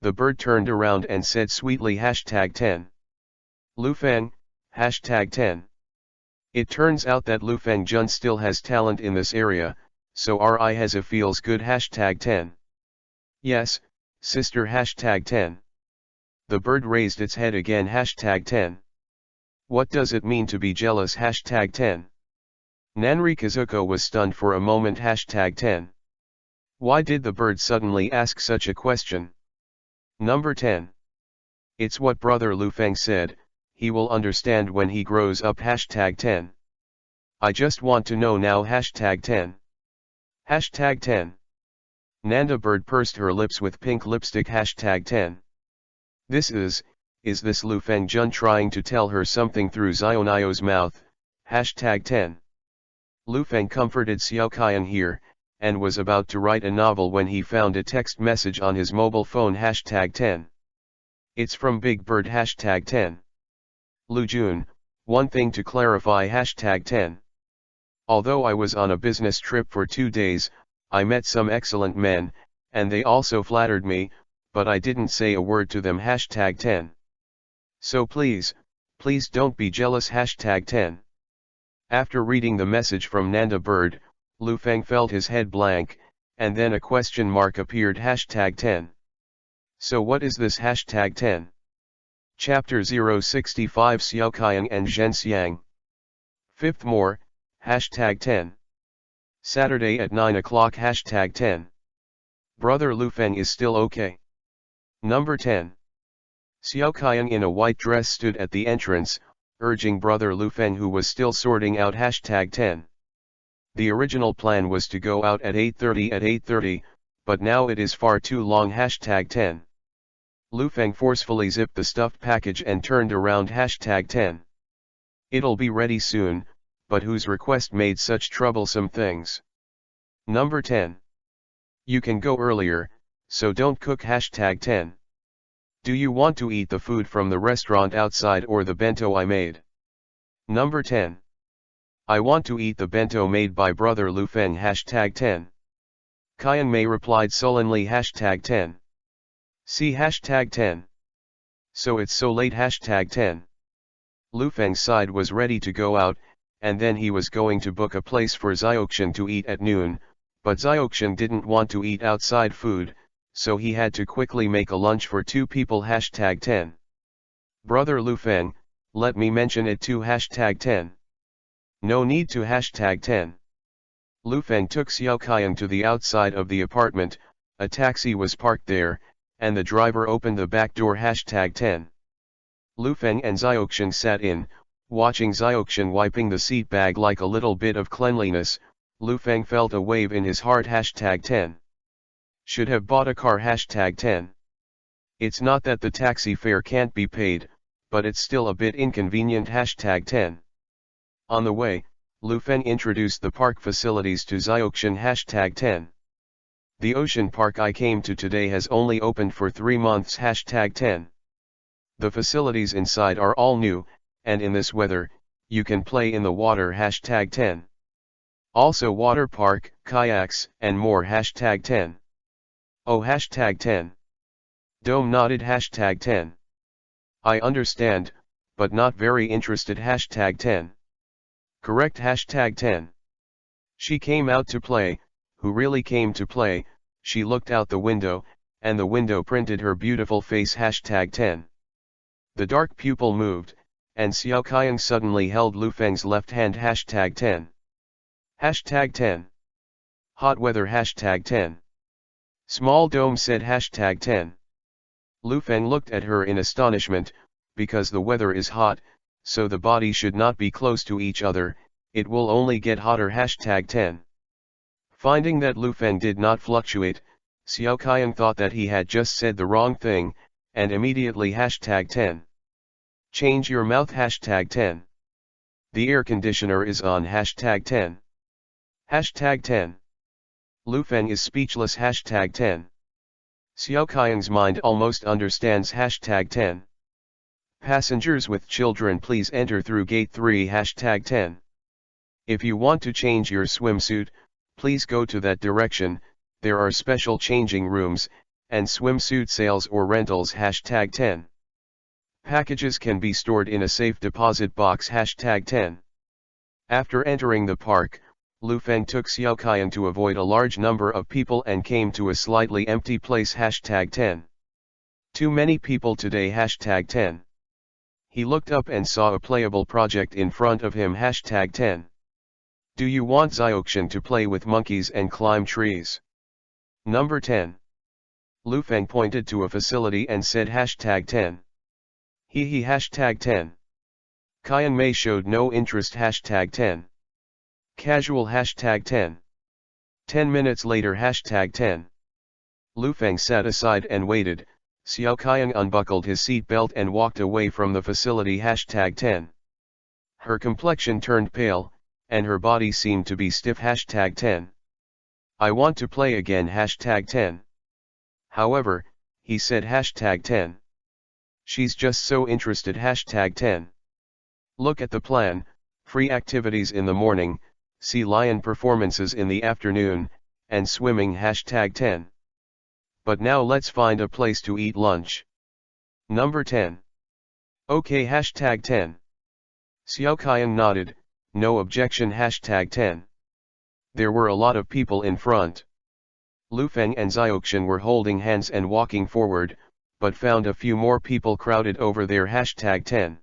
The bird turned around and said sweetly #10. Lu Feng, #10. It turns out that Lu Feng Jun still has talent in this area, so Ri has a feels good #10. Yes, sister #10. The bird raised its head again #10. What does it mean to be jealous #10? Nanri Kazuko was stunned for a moment #10. Why did the bird suddenly ask such a question? Number 10. It's what brother Lu Feng said, he will understand when he grows up #10. I just want to know now #10. #10. Nanda bird pursed her lips with pink lipstick #10. This is this Lu Feng Jun trying to tell her something through Xionayo's mouth, #10. Lu Feng comforted Xiao Qian here, and was about to write a novel when he found a text message on his mobile phone #10. It's from Big Bird #10. Lu Jun, one thing to clarify #10. Although I was on a business trip for 2 days, I met some excellent men, and they also flattered me, but I didn't say a word to them #10. So please don't be jealous #10. After reading the message from Nanda Bird, Lu Feng felt his head blank, and then a question mark appeared #10. So what is this #10? Chapter 065 Xiaoqiang and Zhenxiang. Fifth more, #10. Saturday at 9 o'clock #10. Brother Lu Feng is still okay. Number 10. Xiaoqiang in a white dress stood at the entrance, urging Brother Lu Feng, who was still sorting out #10. The original plan was to go out at 8:30 but now it is far too long #10. Lu Feng forcefully zipped the stuffed package and turned around #10. It'll be ready soon, but whose request made such troublesome things? Number 10. You can go earlier, so don't cook #10. Do you want to eat the food from the restaurant outside or the bento I made? Number 10. I want to eat the bento made by Brother Lu Feng #10. Qiang Mei replied sullenly #10. See #10. So it's so late #10. Lu Feng's side was ready to go out, and then he was going to book a place for Xiaoqiang to eat at noon, but Xiaoqiang didn't want to eat outside food, so he had to quickly make a lunch for 2 people #10. Brother Lu Feng, let me mention it too #10. No need to #10. Lu Feng took Xiaoqiang to the outside of the apartment, a taxi was parked there, and the driver opened the back door #10. Lu Feng and Xiaoqiang sat in, watching Xiaoqiang wiping the seat bag like a little bit of cleanliness. Lu Feng felt a wave in his heart #10. Should have bought a car #10. It's not that the taxi fare can't be paid, but it's still a bit inconvenient #10. On the way, Lu Feng introduced the park facilities to Xiaoqiang #10. The ocean park I came to today has only opened for 3 months #10. The facilities inside are all new, and in this weather, you can play in the water #10. Also water park, kayaks, and more #10. Oh #10. Dome nodded #10. I understand, but not very interested #10. Correct #10. She came out to play, who really came to play, she looked out the window, and the window printed her beautiful face #10. The dark pupil moved, and Xiaoqiang suddenly held Lu Feng's left hand #10. #10. Hot weather #10. Small dome said #10. Lu Feng looked at her in astonishment, because the weather is hot, so the body should not be close to each other, it will only get hotter #10. Finding that Lu Feng did not fluctuate, Xiaoqiang thought that he had just said the wrong thing, and immediately #10. Change your mouth #10. The air conditioner is on #10. #10. Lu Feng is speechless #10. Xiaoqiang's mind almost understands #10. Passengers with children please enter through gate 3 #10. If you want to change your swimsuit, please go to that direction, there are special changing rooms, and swimsuit sales or rentals #10. Packages can be stored in a safe deposit box #10. After entering the park, Lu Feng took Xiaoqiang to avoid a large number of people and came to a slightly empty place #10. Too many people today #10. He looked up and saw a playable project in front of him #10. Do you want Xiaoqiang to play with monkeys and climb trees? Number 10. Lu Feng pointed to a facility and said #10. He #10. Qiang Mei showed no interest #10. Casual #10. 10 minutes later #10. Lu Feng sat aside and waited. Xiaoqiang unbuckled his seat belt and walked away from the facility #10. Her complexion turned pale, and her body seemed to be stiff #10. I want to play again #10. However, he said #10. She's just so interested #10. Look at the plan, free activities in the morning, sea lion performances in the afternoon, and swimming #10. But now let's find a place to eat lunch. Number 10. Okay, hashtag 10. Xiaoqiang nodded, no objection, hashtag 10. There were a lot of people in front. Lu Feng and Xiaoqiang were holding hands and walking forward, but found a few more people crowded over there, hashtag 10.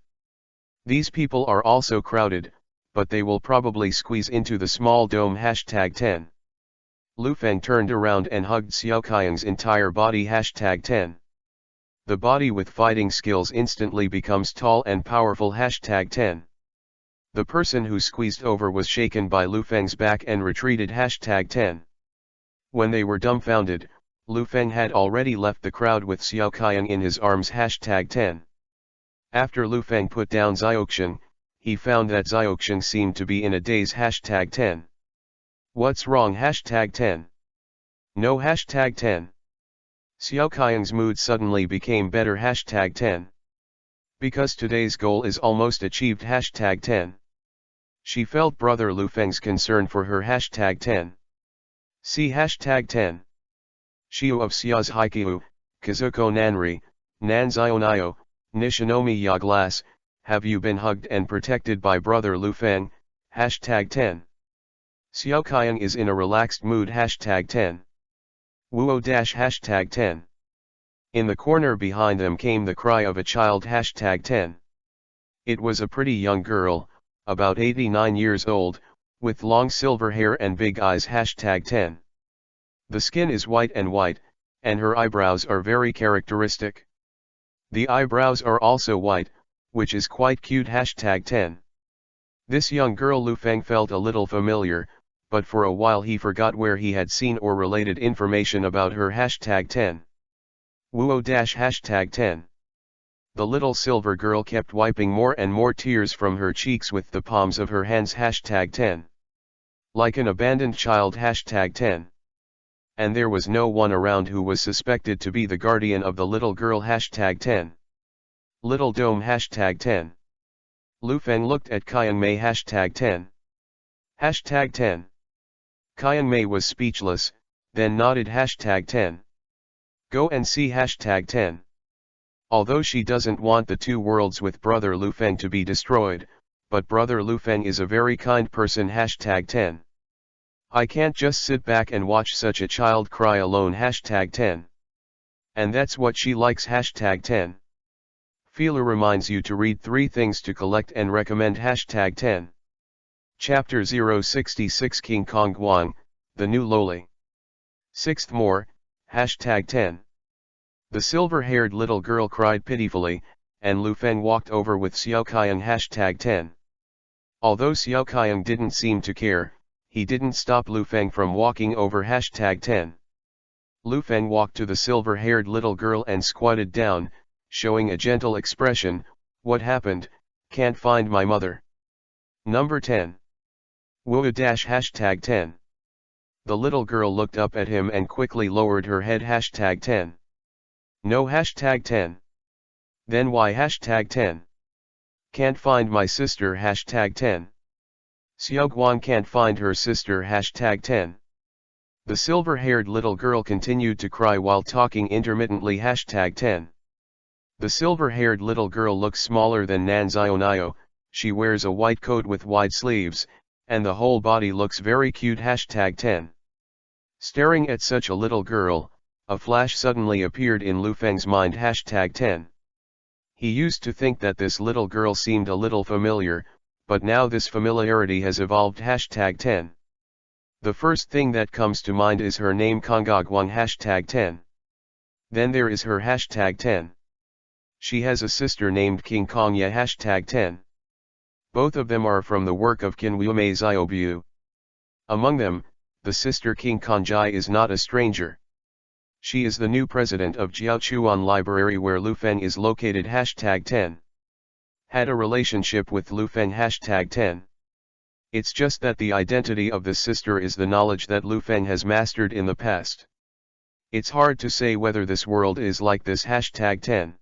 These people are also crowded, but they will probably squeeze into the small dome, hashtag 10. Lu Feng turned around and hugged Xiaoqiang's entire body, hashtag 10. The body with fighting skills instantly becomes tall and powerful, hashtag 10. The person who squeezed over was shaken by Lu Feng's back and retreated, hashtag 10. When they were dumbfounded, Lu Feng had already left the crowd with Xiaoqiang in his arms, hashtag 10. After Lu Feng put down Xiaoqiang, he found that Xiaoqiang seemed to be in a daze, hashtag 10. What's wrong, hashtag 10. No, hashtag 10. Xiaoqiang's mood suddenly became better, hashtag 10. Because today's goal is almost achieved, hashtag 10. She felt brother Lu Feng's concern for her, hashtag 10. See hashtag 10. Xiu of Xia's Haikiu, Kazuko Nanri, Nan Zionayo, Nishinomi Yaglass, have you been hugged and protected by brother Lu Feng, hashtag 10. Xiaoqiang is in a relaxed mood, hashtag 10. Wuo dash hashtag 10. In the corner behind them came the cry of a child, hashtag 10. It was a pretty young girl, about 89 years old, with long silver hair and big eyes, hashtag 10. The skin is white, and her eyebrows are very characteristic. The eyebrows are also white, which is quite cute, hashtag 10. This young girl Lu Feng felt a little familiar, but for a while he forgot where he had seen or related information about her, hashtag 10. Wuo dash hashtag 10. The little silver girl kept wiping more and more tears from her cheeks with the palms of her hands, hashtag 10. Like an abandoned child, hashtag 10. And there was no one around who was suspected to be the guardian of the little girl, hashtag 10. Little dome, hashtag 10. Lu Feng looked at Qiang Mei, hashtag 10. Hashtag 10. Qiang Mei was speechless, then nodded, hashtag 10. Go and see, hashtag 10. Although she doesn't want the two worlds with brother Lu Feng to be destroyed, but brother Lu Feng is a very kind person, hashtag 10. I can't just sit back and watch such a child cry alone, hashtag 10. And that's what she likes, hashtag 10. Feeler reminds you to read 3 things to collect and recommend, hashtag 10. Chapter 066 King Kong Guang, The New Loli. 6th more, hashtag 10. The silver-haired little girl cried pitifully, and Lu Feng walked over with Xiaoqiang, hashtag 10. Although Xiaoqiang didn't seem to care, he didn't stop Lu Feng from walking over, hashtag 10. Lu Feng walked to the silver-haired little girl and squatted down, showing a gentle expression. What happened? Can't find my mother. Number 10. Wuo dash hashtag 10. The little girl looked up at him and quickly lowered her head, hashtag 10. No, hashtag 10. Then why, hashtag 10. Can't find my sister, hashtag 10. Xiaoguang can't find her sister, hashtag 10. The silver-haired little girl continued to cry while talking intermittently, hashtag 10. The silver-haired little girl looks smaller than Nan Zionayo, she wears a white coat with wide sleeves, and the whole body looks very cute, hashtag 10. Staring at such a little girl, a flash suddenly appeared in Lu Feng's mind, hashtag 10. He used to think that this little girl seemed a little familiar, but now this familiarity has evolved, hashtag 10. The first thing that comes to mind is her name, Kongagwang, hashtag 10. Then there is her, hashtag 10. She has a sister named King Kongya, hashtag 10. Both of them are from the work of Qinwume Xiaobu. Among them, the sister King Kongjai is not a stranger. She is the new president of Jiaochuan Library where Lu Feng is located, hashtag 10. Had a relationship with Lu Feng, hashtag 10. It's just that the identity of the sister is the knowledge that Lu Feng has mastered in the past. It's hard to say whether this world is like this, hashtag 10.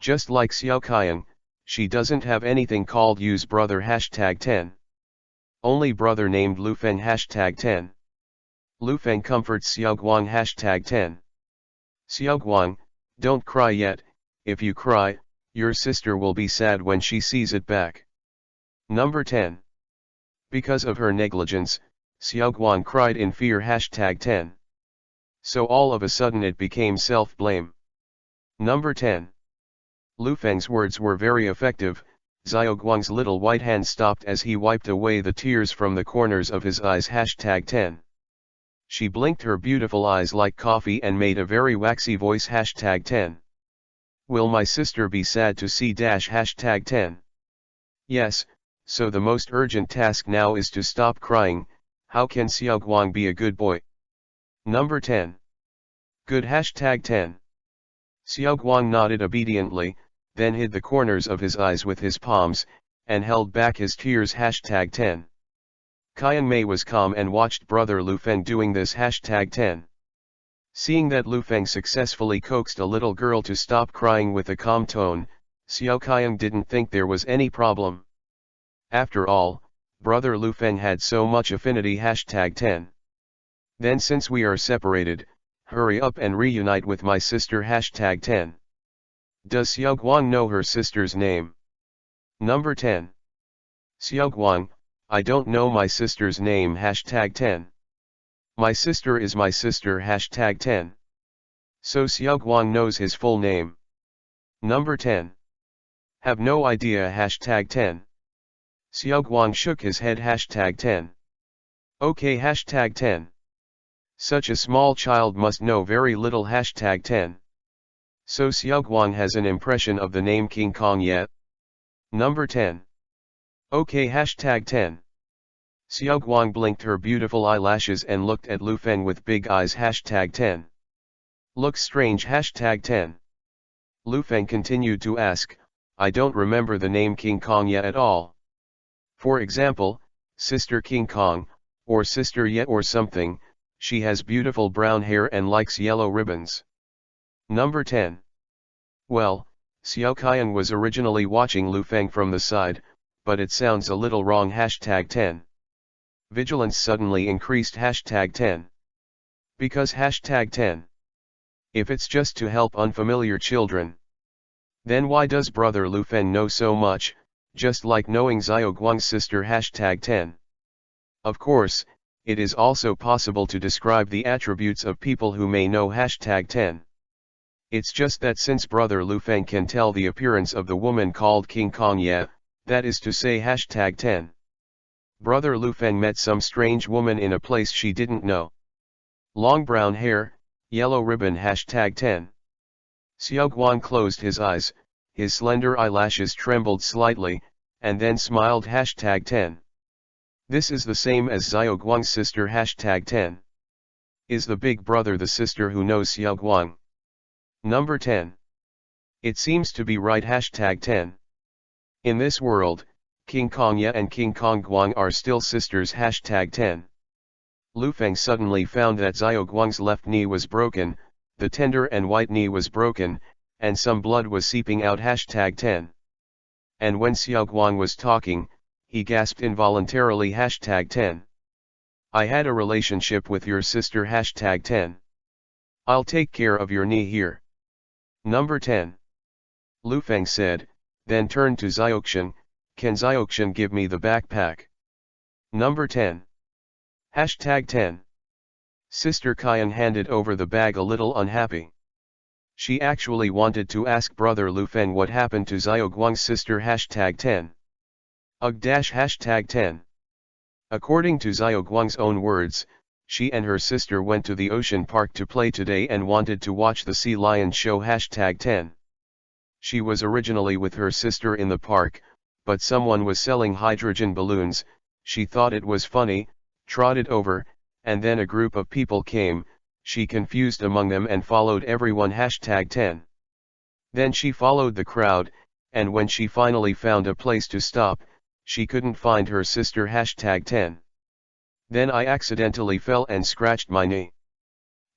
Just like Xiaoqiang, she doesn't have anything called Yu's brother, hashtag 10. Only brother named Lu Feng, hashtag 10. Lu Feng comforts Xiaoguang, hashtag 10. Xiaoguang, don't cry yet, if you cry, your sister will be sad when she sees it back. Number 10. Because of her negligence, Xiaoguang cried in fear. #10. So all of a sudden it became self-blame. Number 10. Lu Feng's words were very effective. Xiaoguang's little white hand stopped as he wiped away the tears from the corners of his eyes. #10. She blinked her beautiful eyes like coffee and made a very waxy voice. #10. Will my sister be sad to see #10? Yes, so the most urgent task now is to stop crying. How can Xiaoguang be a good boy? Number 10. Good. #10. Xiaoguang nodded obediently, then hid the corners of his eyes with his palms, and held back his tears. #10. Qiangmei was calm and watched brother Lu Feng doing this. #10. Seeing that Lu Feng successfully coaxed a little girl to stop crying with a calm tone, Xiao Qiang didn't think there was any problem. After all, brother Lu Feng had so much affinity. #10. Then since we are separated, hurry up and reunite with my sister. #10. Does Xiaoguang know her sister's name? Number 10. Xiaoguang, I don't know my sister's name. #10. My sister is my sister. #10. So Xiaoguang knows his full name. Number 10. Have no idea. #10. Xiaoguang shook his head. #10. Okay. #10. Such a small child must know very little. #10. So Xiaoguang has an impression of the name King Kong yet? Number 10. Okay. #10. Xiaoguang blinked her beautiful eyelashes and looked at Lu Feng with big eyes. #10. Looks strange. #10. Lu Feng continued to ask, I don't remember the name King Kong yet at all. For example, Sister King Kong, or Sister Yet or something. She has beautiful brown hair and likes yellow ribbons. Number 10. Well, Xiao Qiang was originally watching Lu Feng from the side, but it sounds a little wrong. #10. Vigilance suddenly increased. #10. Because #10. If it's just to help unfamiliar children, then why does brother Lu Feng know so much, just like knowing Xiaoguang's sister. #10. Of course, it is also possible to describe the attributes of people who may know. #10. It's just that since brother Lu Feng can tell the appearance of the woman called King Kong Ye, that is to say. #10. Brother Lu Feng met some strange woman in a place she didn't know. Long brown hair, yellow ribbon. #10. Xiaoguang closed his eyes, his slender eyelashes trembled slightly, and then smiled. #10. This is the same as Xiaoguang's sister. #10. Is the big brother the sister who knows Xiaoguang? Number 10. It seems to be right. #10. In this world, King Kong Ye and King Kong Guang are still sisters. #10. Lu Feng suddenly found that Xiaoguang's left knee was broken, the tender and white knee was broken, and some blood was seeping out. #10. And when Xiaoguang was talking, he gasped involuntarily. #10. I had a relationship with your sister. #10. I'll take care of your knee here. Number 10. Lu Feng said, then turned to Xiaoxian, can Xiaoxian give me the backpack? Number 10. #10. Sister Qiang handed over the bag a little unhappy. She actually wanted to ask brother Lu Feng what happened to Xiaoguang's sister. #10. Ugh. #10. According to Xiaoguang's own words, she and her sister went to the ocean park to play today and wanted to watch the sea lion show. #10. She was originally with her sister in the park, but someone was selling hydrogen balloons, she thought it was funny, trotted over, and then a group of people came, she confused among them and followed everyone. #10. Then she followed the crowd, and when she finally found a place to stop, she couldn't find her sister. #10. Then I accidentally fell and scratched my knee.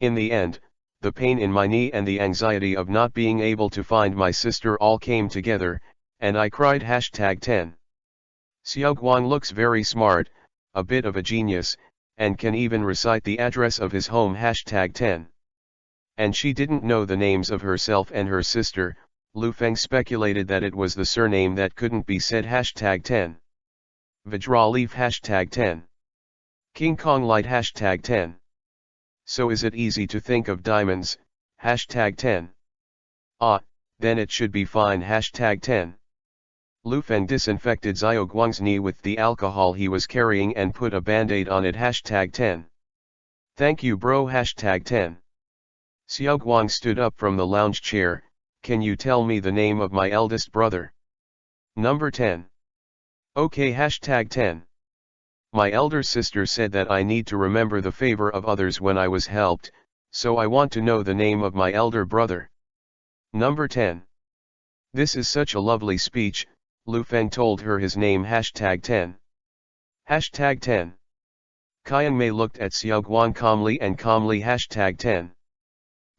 In the end, the pain in my knee and the anxiety of not being able to find my sister all came together, and I cried. #10. Xiaoguang looks very smart, a bit of a genius, and can even recite the address of his home. #10. and she didn't know the names of herself and her sister. Lu Feng speculated that it was the surname that couldn't be said. #10. Vajra leaf #10. King Kong light #10. So is it easy to think of diamonds, #10. Ah, then it should be fine #10. Lu Feng disinfected Xiao Guang's knee with the alcohol he was carrying and put a band-aid on it #10. Thank you bro #10. Xiao Guang stood up from the lounge chair. Can you tell me the name of my eldest brother? Number 10. Okay #10. My elder sister said that I need to remember the favor of others when I was helped, so I want to know the name of my elder brother. Number 10. This is such a lovely speech. Lu Feng told her his name #10. #10. Qiang Mei looked at Xiao Guang calmly and calmly #10.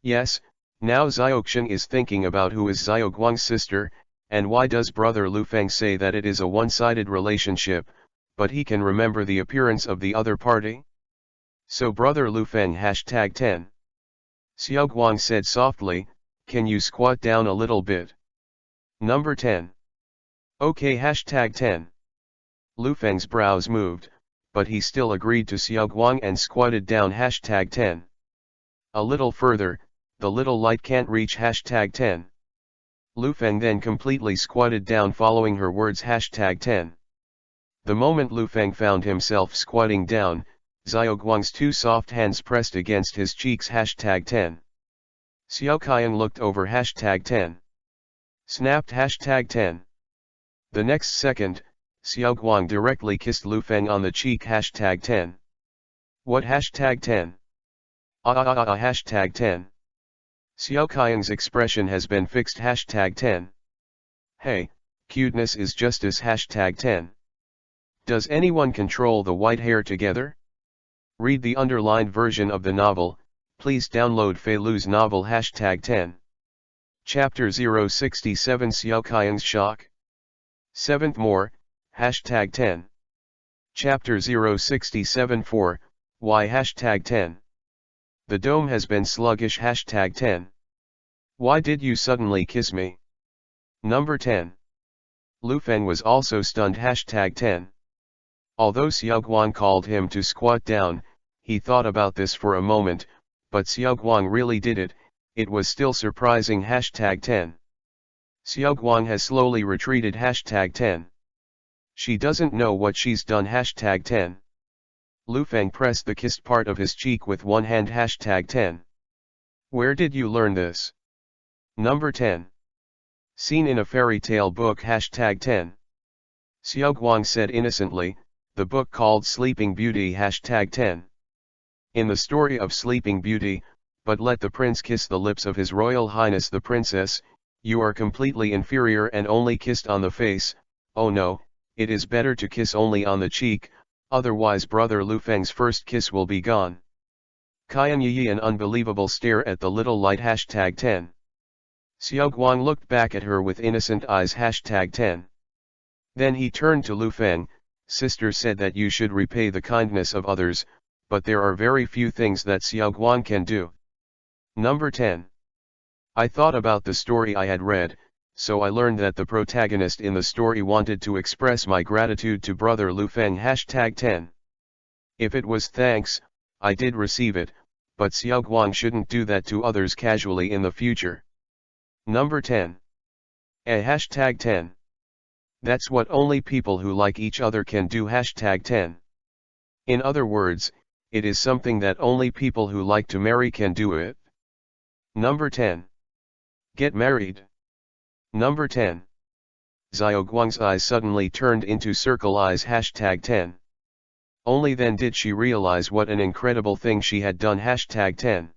Yes, now Xiaoxian is thinking about who is Xiao Guang's sister, and why does brother Lu Feng say that it is a one-sided relationship, but he can remember the appearance of the other party? So brother Lu Feng #10. Xiao Guang said softly, can you squat down a little bit? Number 10. Okay #10. Lu Feng's brows moved, but he still agreed to Xiao Guang and squatted down #10. A little further, the little light can't reach #10. Lu Feng then completely squatted down following her words #10. The moment Lu Feng found himself squatting down, Xiao Guang's two soft hands pressed against his cheeks #10. Xiao Qiang looked over #10. Snapped #10. The next second, Xiao Guang directly kissed Lu Feng on the cheek #10. What #10? #10. Xiao Qiang's expression has been fixed #10. Hey, cuteness is justice #10. Does anyone control the white hair together? Read the underlined version of the novel. Please download Fei Lu's novel #10. Chapter 067 Xiao Qiang's shock. 7th more, #10. Chapter 067 4, why #10. The dome has been sluggish #10. Why did you suddenly kiss me? Number 10. Lu Feng was also stunned #10. Although Xiao Guang called him to squat down, he thought about this for a moment, but Xiao Guang really did it. It was still surprising #10. Xiao Guang has slowly retreated #10. She doesn't know what she's done #10. Lu Feng pressed the kissed part of his cheek with one hand #10. Where did you learn this? Number 10. Seen in a fairy tale book #10. Xiao Guang said innocently, the book called Sleeping Beauty #10. In the story of Sleeping Beauty, but let the prince kiss the lips of his royal highness the princess, you are completely inferior and only kissed on the face. Oh no, it is better to kiss only on the cheek, otherwise brother Lu Feng's first kiss will be gone. Qiang Yi an unbelievable stare at the little light #10. Xiao Guang looked back at her with innocent eyes #10. Then he turned to Lu Feng, sister said that you should repay the kindness of others, but there are very few things that Xiao Guang can do. Number 10. I thought about the story I had read, so I learned that the protagonist in the story wanted to express my gratitude to brother Lu Feng #10. If it was thanks, I did receive it, but Xiao Guang shouldn't do that to others casually in the future. Number 10. #10. That's what only people who like each other can do #10. In other words, it is something that only people who like to marry can do it. Number 10. Get married. Number 10. Xiao Guang's eyes suddenly turned into circle eyes #10. Only then did she realize what an incredible thing she had done #10.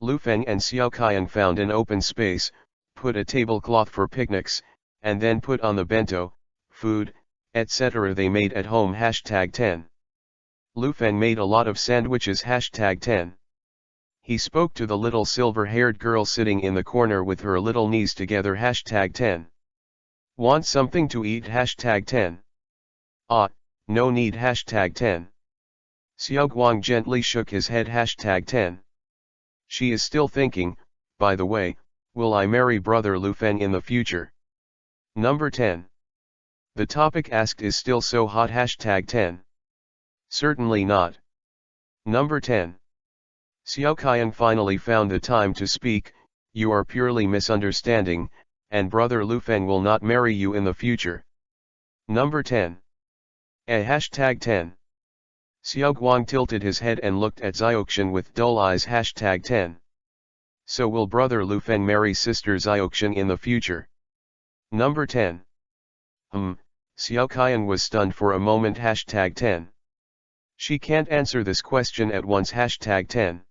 Lu Feng and Xiao Qiang found an open space, put a tablecloth for picnics, and then put on the bento, food, etc. they made at home #10. Lu Feng made a lot of sandwiches #10. He spoke to the little silver-haired girl sitting in the corner with her little knees together #10. Want something to eat #10. Ah, no need #10. Xiao Guang gently shook his head #10. She is still thinking, by the way, will I marry brother Lu Feng in the future? Number 10. The topic asked is still so hot. Hashtag 10. Certainly not. Number 10. Xiao Qiang finally found the time to speak. You are purely misunderstanding, and brother Lu Feng will not marry you in the future. Number 10. Hashtag 10. Xiao Guang tilted his head and looked at Xiaoxian with dull eyes. Hashtag 10. So will brother Lu Feng marry sister Xiaoxian in the future? Number 10. Xiao Qiang was stunned for a moment. Hashtag 10. She can't answer this question at once. Hashtag 10.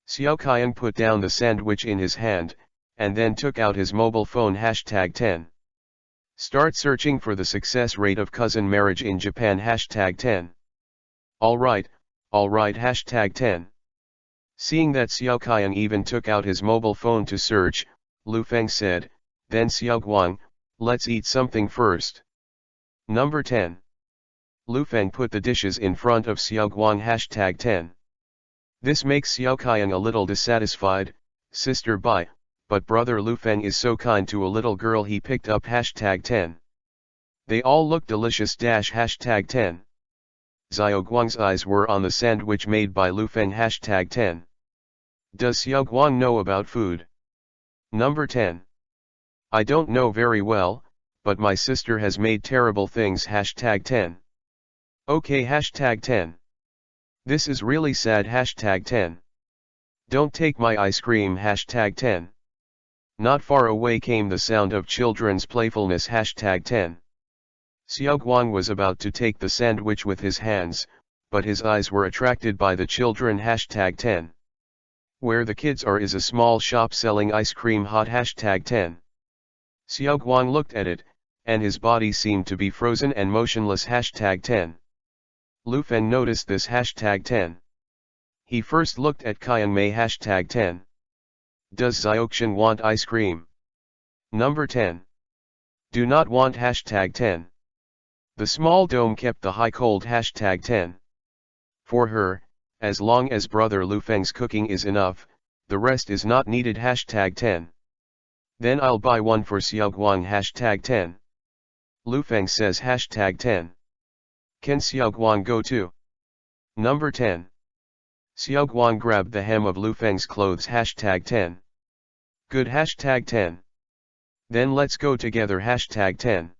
Xiao Qiang put down the sandwich in his hand, and then took out his mobile phone. Hashtag 10. Start searching for the success rate of cousin marriage in Japan. Hashtag 10. Alright. Hashtag 10. Seeing that Xiao Qiang even took out his mobile phone to search, Lu Feng said, then Xiao Guang, let's eat something first. Number 10. Lu Feng put the dishes in front of Xiao Guang. Hashtag 10. This makes Xiao Qiang a little dissatisfied. Sister bye, but brother Lu Feng is so kind to a little girl he picked up. Hashtag 10. They all look delicious. Hashtag 10. Xiao Guang's eyes were on the sandwich made by Lu Feng. Hashtag 10. Does Xiao Guang know about food? Number 10. I don't know very well, but my sister has made terrible things. Hashtag 10. Okay. Hashtag 10. This is really sad. Hashtag 10. Don't take my ice cream. Hashtag 10. Not far away came the sound of children's playfulness. Hashtag 10. Xiao Guang was about to take the sandwich with his hands, but his eyes were attracted by the children. Hashtag 10. Where the kids are is a small shop selling ice cream hot. Hashtag 10. Xiao Guang looked at it, and his body seemed to be frozen and motionless. Hashtag 10. Lu Feng noticed this. Hashtag 10. He first looked at Qiang Mei. Hashtag 10. Does Xiaoxian want ice cream? Number 10. Do not want. Hashtag 10. The small dome kept the high cold. Hashtag 10. For her, as long as brother Lu Feng's cooking is enough, the rest is not needed. Hashtag 10. Then I'll buy one for Xiao Guang. Hashtag 10. Lu Feng says. Hashtag 10. Can Xiao Guang go too? Number 10. Xiao Guang grabbed the hem of Lu Feng's clothes. Hashtag 10. Good. Hashtag 10. Then let's go together. Hashtag 10.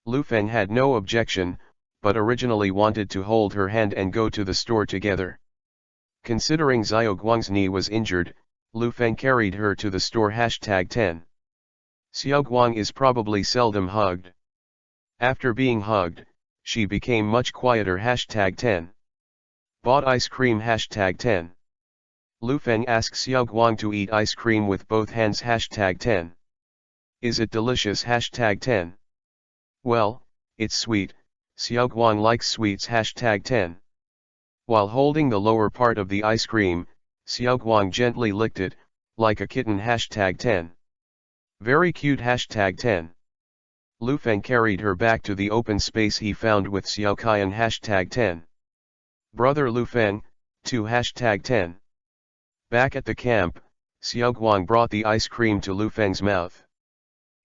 Lu Feng had no objection, but originally wanted to hold her hand and go to the store together. Considering Xiao Guang's knee was injured, Lu Feng carried her to the store. Hashtag 10. Xiao Guang is probably seldom hugged. After being hugged, she became much quieter. Hashtag 10. Bought ice cream. Hashtag 10. Lu Feng asked Xiao Guang to eat ice cream with both hands. Hashtag 10. Is it delicious? Hashtag 10. Well, it's sweet. Xiao Guang likes sweets. Hashtag 10. While holding the lower part of the ice cream, Xiao Guang gently licked it, like a kitten. Hashtag 10. Very cute. Hashtag 10. Lu Feng carried her back to the open space he found with Xiao Qiang. Hashtag 10. Brother Lu Feng, too. Hashtag 10. Back at the camp, Xiao Guang brought the ice cream to Lu Feng's mouth.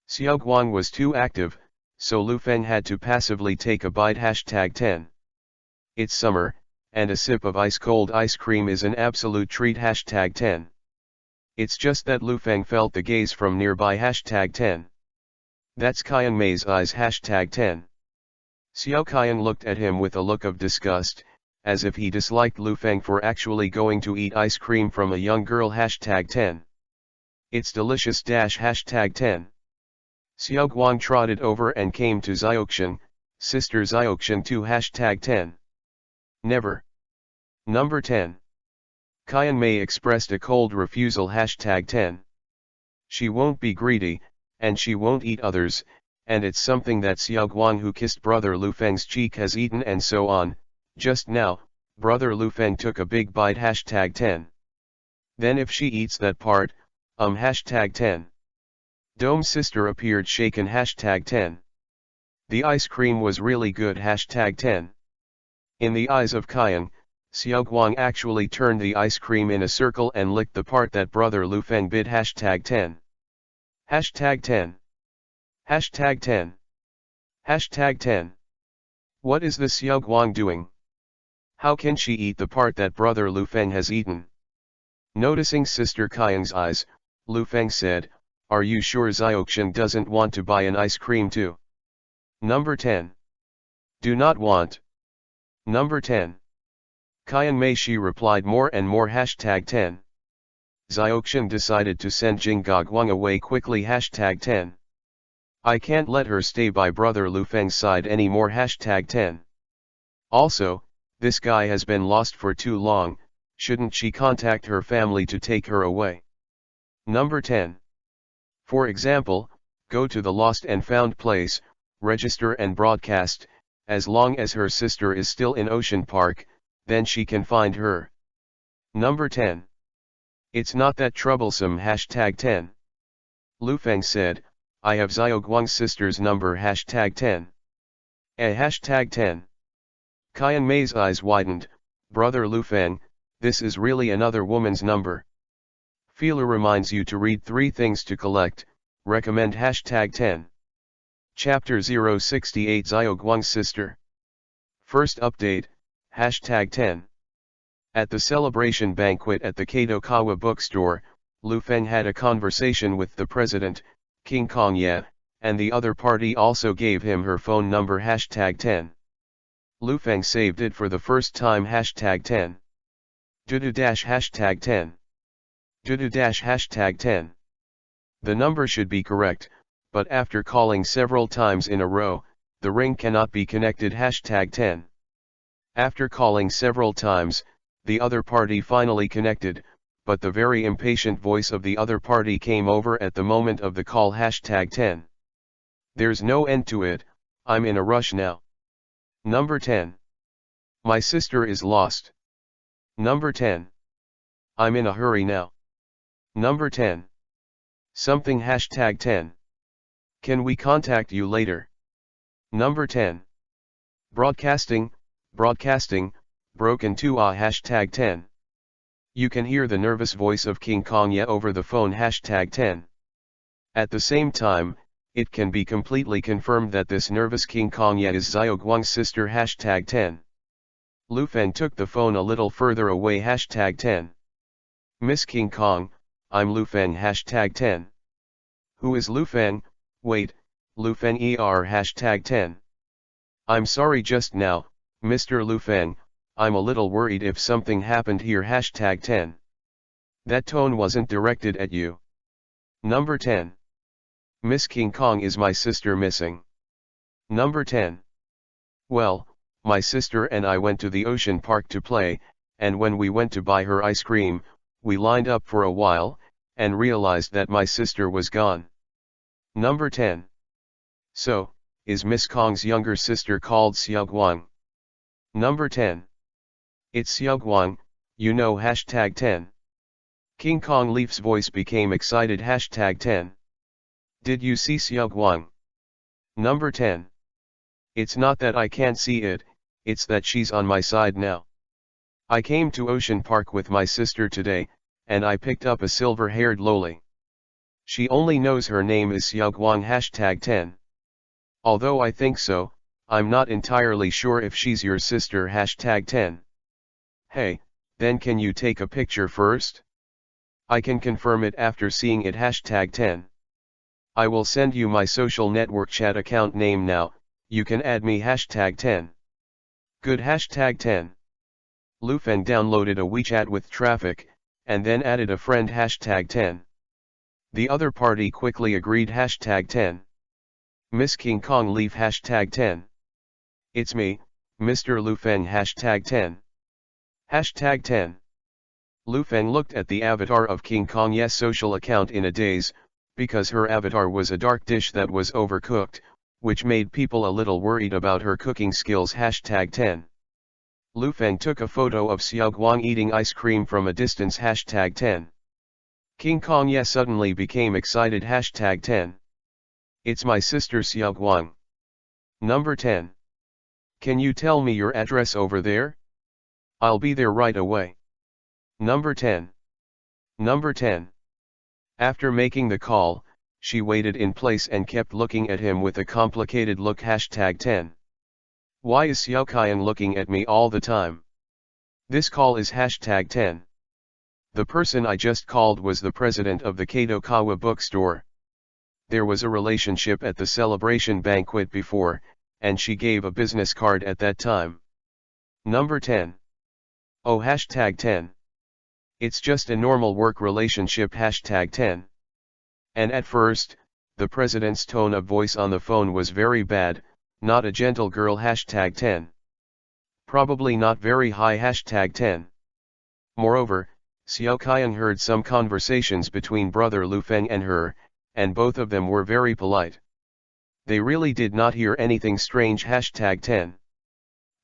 Xiao Guang was too active, so Lu Feng had to passively take a bite. Hashtag 10. It's summer, and a sip of ice-cold ice cream is an absolute treat. Hashtag 10. It's just that Lu Feng felt the gaze from nearby. Hashtag 10. That's Qiang Mei's eyes. Hashtag 10. Xiao Qiang looked at him with a look of disgust, as if he disliked Lu Feng for actually going to eat ice cream from a young girl. Hashtag 10. It's delicious. Hashtag 10. Xiao Guang trotted over and came to Xiaoxian, sister Xiaoxian too. Hashtag 10. Never. Number 10. Qiang Mei expressed a cold refusal. Hashtag 10. She won't be greedy, and she won't eat others, and it's something that Xiao Guang, who kissed brother Lu Feng's cheek, has eaten, and so on. Just now, brother Lu Feng took a big bite. Hashtag 10. Then if she eats that part, hashtag 10. Dome's sister appeared shaken. Hashtag 10. The ice cream was really good. Hashtag 10. In the eyes of Qiang, Xiaoguang actually turned the ice cream in a circle and licked the part that brother Lufeng bit. #10. #10. #10. #10. What is the Xiaoguang doing? How can she eat the part that brother Lufeng has eaten? Noticing Sister Qiang's eyes, Lufeng said, "Are you sure Xiaoqiang doesn't want to buy an ice cream too?" Number 10. Do not want. Number 10. Qiang Mei, she replied more and more. #10. Xiaoqiang decided to send Jinggaguang away quickly. #10. I can't let her stay by brother Lufeng's side anymore. #10. Also, this guy has been lost for too long, shouldn't she contact her family to take her away? Number 10. For example, go to the lost and found place, register and broadcast. As long as her sister is still in Ocean Park, then she can find her. Number 10. It's not that troublesome. #10. Lufeng said, I have Xiaoguang's sister's number. #10. #10. Qiang Mei's eyes widened. Brother Lufeng, this is really another woman's number. Feeler reminds you to read 3 things to collect, recommend. #10. Chapter 068, Xiaoguang's sister. First update, #10. At the celebration banquet at the Kadokawa bookstore, Lufeng had a conversation with the president, King Kongye, and the other party also gave him her phone number. #10. Lufeng saved it for the first time. #10. #10. #10. The number should be correct, but after calling several times in a row, the ring cannot be connected. #10. After calling several times, the other party finally connected, but the very impatient voice of the other party came over at the moment of the call. #10. There's no end to it, I'm in a rush now. Number 10. My sister is lost. Number 10. I'm in a hurry now. Number 10. Something. #10. Can we contact you later? Number 10. Broadcasting, broken to #10. You can hear the nervous voice of King Kongye over the phone. #10. At the same time, it can be completely confirmed that this nervous King Kongye is Xiaoguang's sister. #10. Lufeng took the phone a little further away. #10. Miss King Kong, I'm Lufeng. #10. Who is Lufeng? Wait, Lufeng er. #10. I'm sorry just now, Mr. Lufeng, I'm a little worried if something happened here. #10. That tone wasn't directed at you. Number 10. Miss King Kong, is my sister missing? Number 10. Well, my sister and I went to the Ocean Park to play, and when we went to buy her ice cream, we lined up for a while, and realized that my sister was gone. Number 10. So, is Miss Kong's younger sister called Xiaoguang? Number 10. It's Xiaoguang, you know. #10. King Kong Leaf's voice became excited. #10. Did you see Xiaoguang? Number 10. It's not that I can't see it, it's that she's on my side now. I came to Ocean Park with my sister today, and I picked up a silver-haired loli. She only knows her name is Xiaoguang. #10. Although I think so, I'm not entirely sure if she's your sister. #10. Hey, then can you take a picture first? I can confirm it after seeing it. #10. I will send you my social network chat account name now, you can add me. #10. Good. #10. Lufeng downloaded a WeChat with traffic, and then added a friend. #10. The other party quickly agreed. #10. Miss King Kong Leaf. #10. It's me, Mr. Lufeng. #10. #10. Lufeng looked at the avatar of King Kongye's social account in a daze, because her avatar was a dark dish that was overcooked, which made people a little worried about her cooking skills. #10. Lufeng took a photo of Xiaoguang eating ice cream from a distance. #10. King Kongye suddenly became excited. #10. It's my sister Xiaoguang. Number 10. Can you tell me your address over there? I'll be there right away. Number 10. Number 10. After making the call, she waited in place and kept looking at him with a complicated look. #10. Why is Xiaoqian looking at me all the time? This call is #10. The person I just called was the president of the Kadokawa bookstore. There was a relationship at the celebration banquet before, and she gave a business card at that time. Number 10. Oh #10. It's just a normal work relationship #10. And at first, the president's tone of voice on the phone was very bad, not a gentle girl #10. Probably not very high #10. Moreover, Xiaoqian heard some conversations between brother Lu Feng and her, and both of them were very polite. They really did not hear anything strange #10.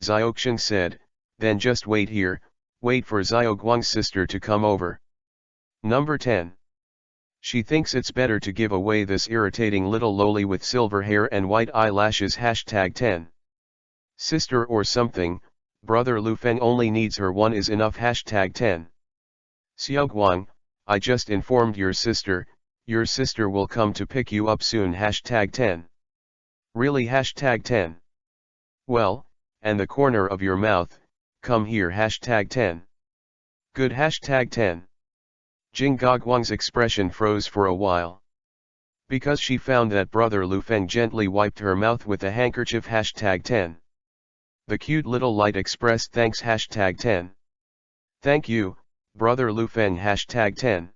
Xiaoqian said, then just wait here, wait for Xiao Guang's sister to come over. Number 10. She thinks it's better to give away this irritating little loli with silver hair and white eyelashes #10. Sister or something, brother Lu Feng only needs her, one is enough #10. Xiao Guang, I just informed your sister will come to pick you up soon #10. Really #10. Well, and the corner of your mouth, come here #10. Good #10. Jing Guang's expression froze for a while. Because she found that brother Lu Feng gently wiped her mouth with a handkerchief #10. The cute little light expressed thanks #10. Thank you, brother Lu Feng #10.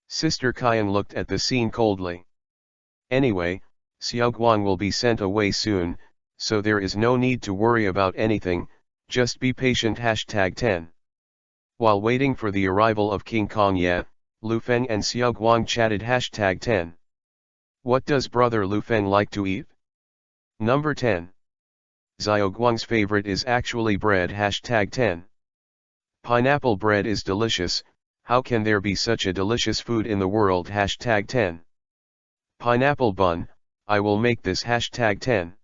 Sister Qian looked at the scene coldly. Anyway, Xiao Guang will be sent away soon, so there is no need to worry about anything, just be patient #10. While waiting for the arrival of King Kongye, Lu Feng and Xiao Guang chatted #10. What does brother Lu Feng like to eat? Number 10. Xiao Guang's favorite is actually bread #10. Pineapple bread is delicious, how can there be such a delicious food in the world #10. Pineapple bun, I will make this #10.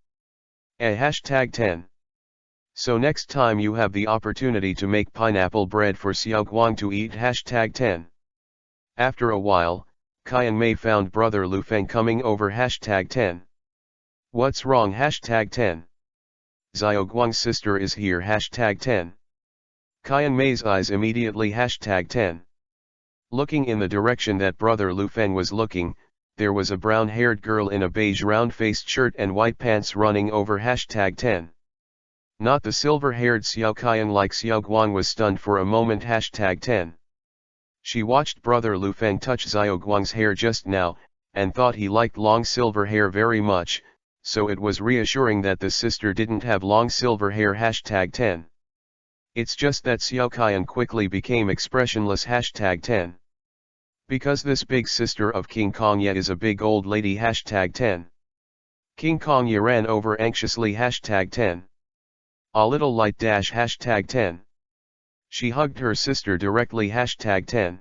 #10. So next time you have the opportunity to make pineapple bread for Xiao Guang to eat #10. After a while, Qian Mei found brother Lu Feng coming over #10. What's wrong #10? Xiao Guang's sister is here #10. Qian Mei's eyes immediately #10. Looking in the direction that brother Lu Feng was looking, there was a brown-haired girl in a beige round-faced shirt and white pants running over #10. Not the silver-haired Xiaoqian like Xiao Guang was stunned for a moment #10. She watched brother Lu Feng touch Xiao Guang's hair just now, and thought he liked long silver hair very much, so it was reassuring that the sister didn't have long silver hair #10. It's just that Xiaoqian quickly became expressionless #10. Because this big sister of King Kongye is a big old lady #10. King Kongye ran over anxiously #10. A little light dash #10. She hugged her sister directly #10.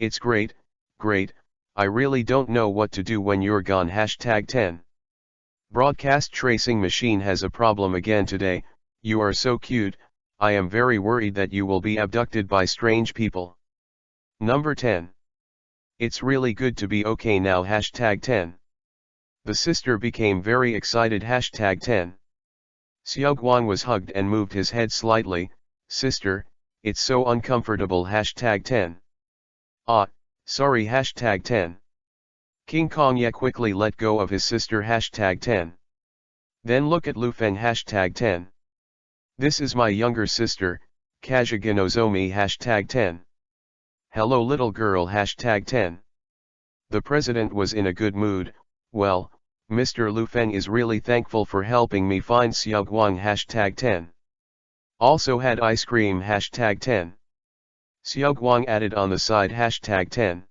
It's great, great, I really don't know what to do when you're gone #10. Broadcast tracing machine has a problem again today, you are so cute, I am very worried that you will be abducted by strange people. Number 10. It's really good to be okay now #10. The sister became very excited #10. Xiao Guang was hugged and moved his head slightly, sister, it's so uncomfortable #10. Ah, sorry #10. King Kongye quickly let go of his sister #10. Then look at Lu Feng #10. This is my younger sister, Kazuga Nozomi #10. Hello little girl #10. The president was in a good mood, well, Mr. Lu Feng is really thankful for helping me find Xiao Guang #10. Also had ice cream #10. Xiao Guang added on the side #10.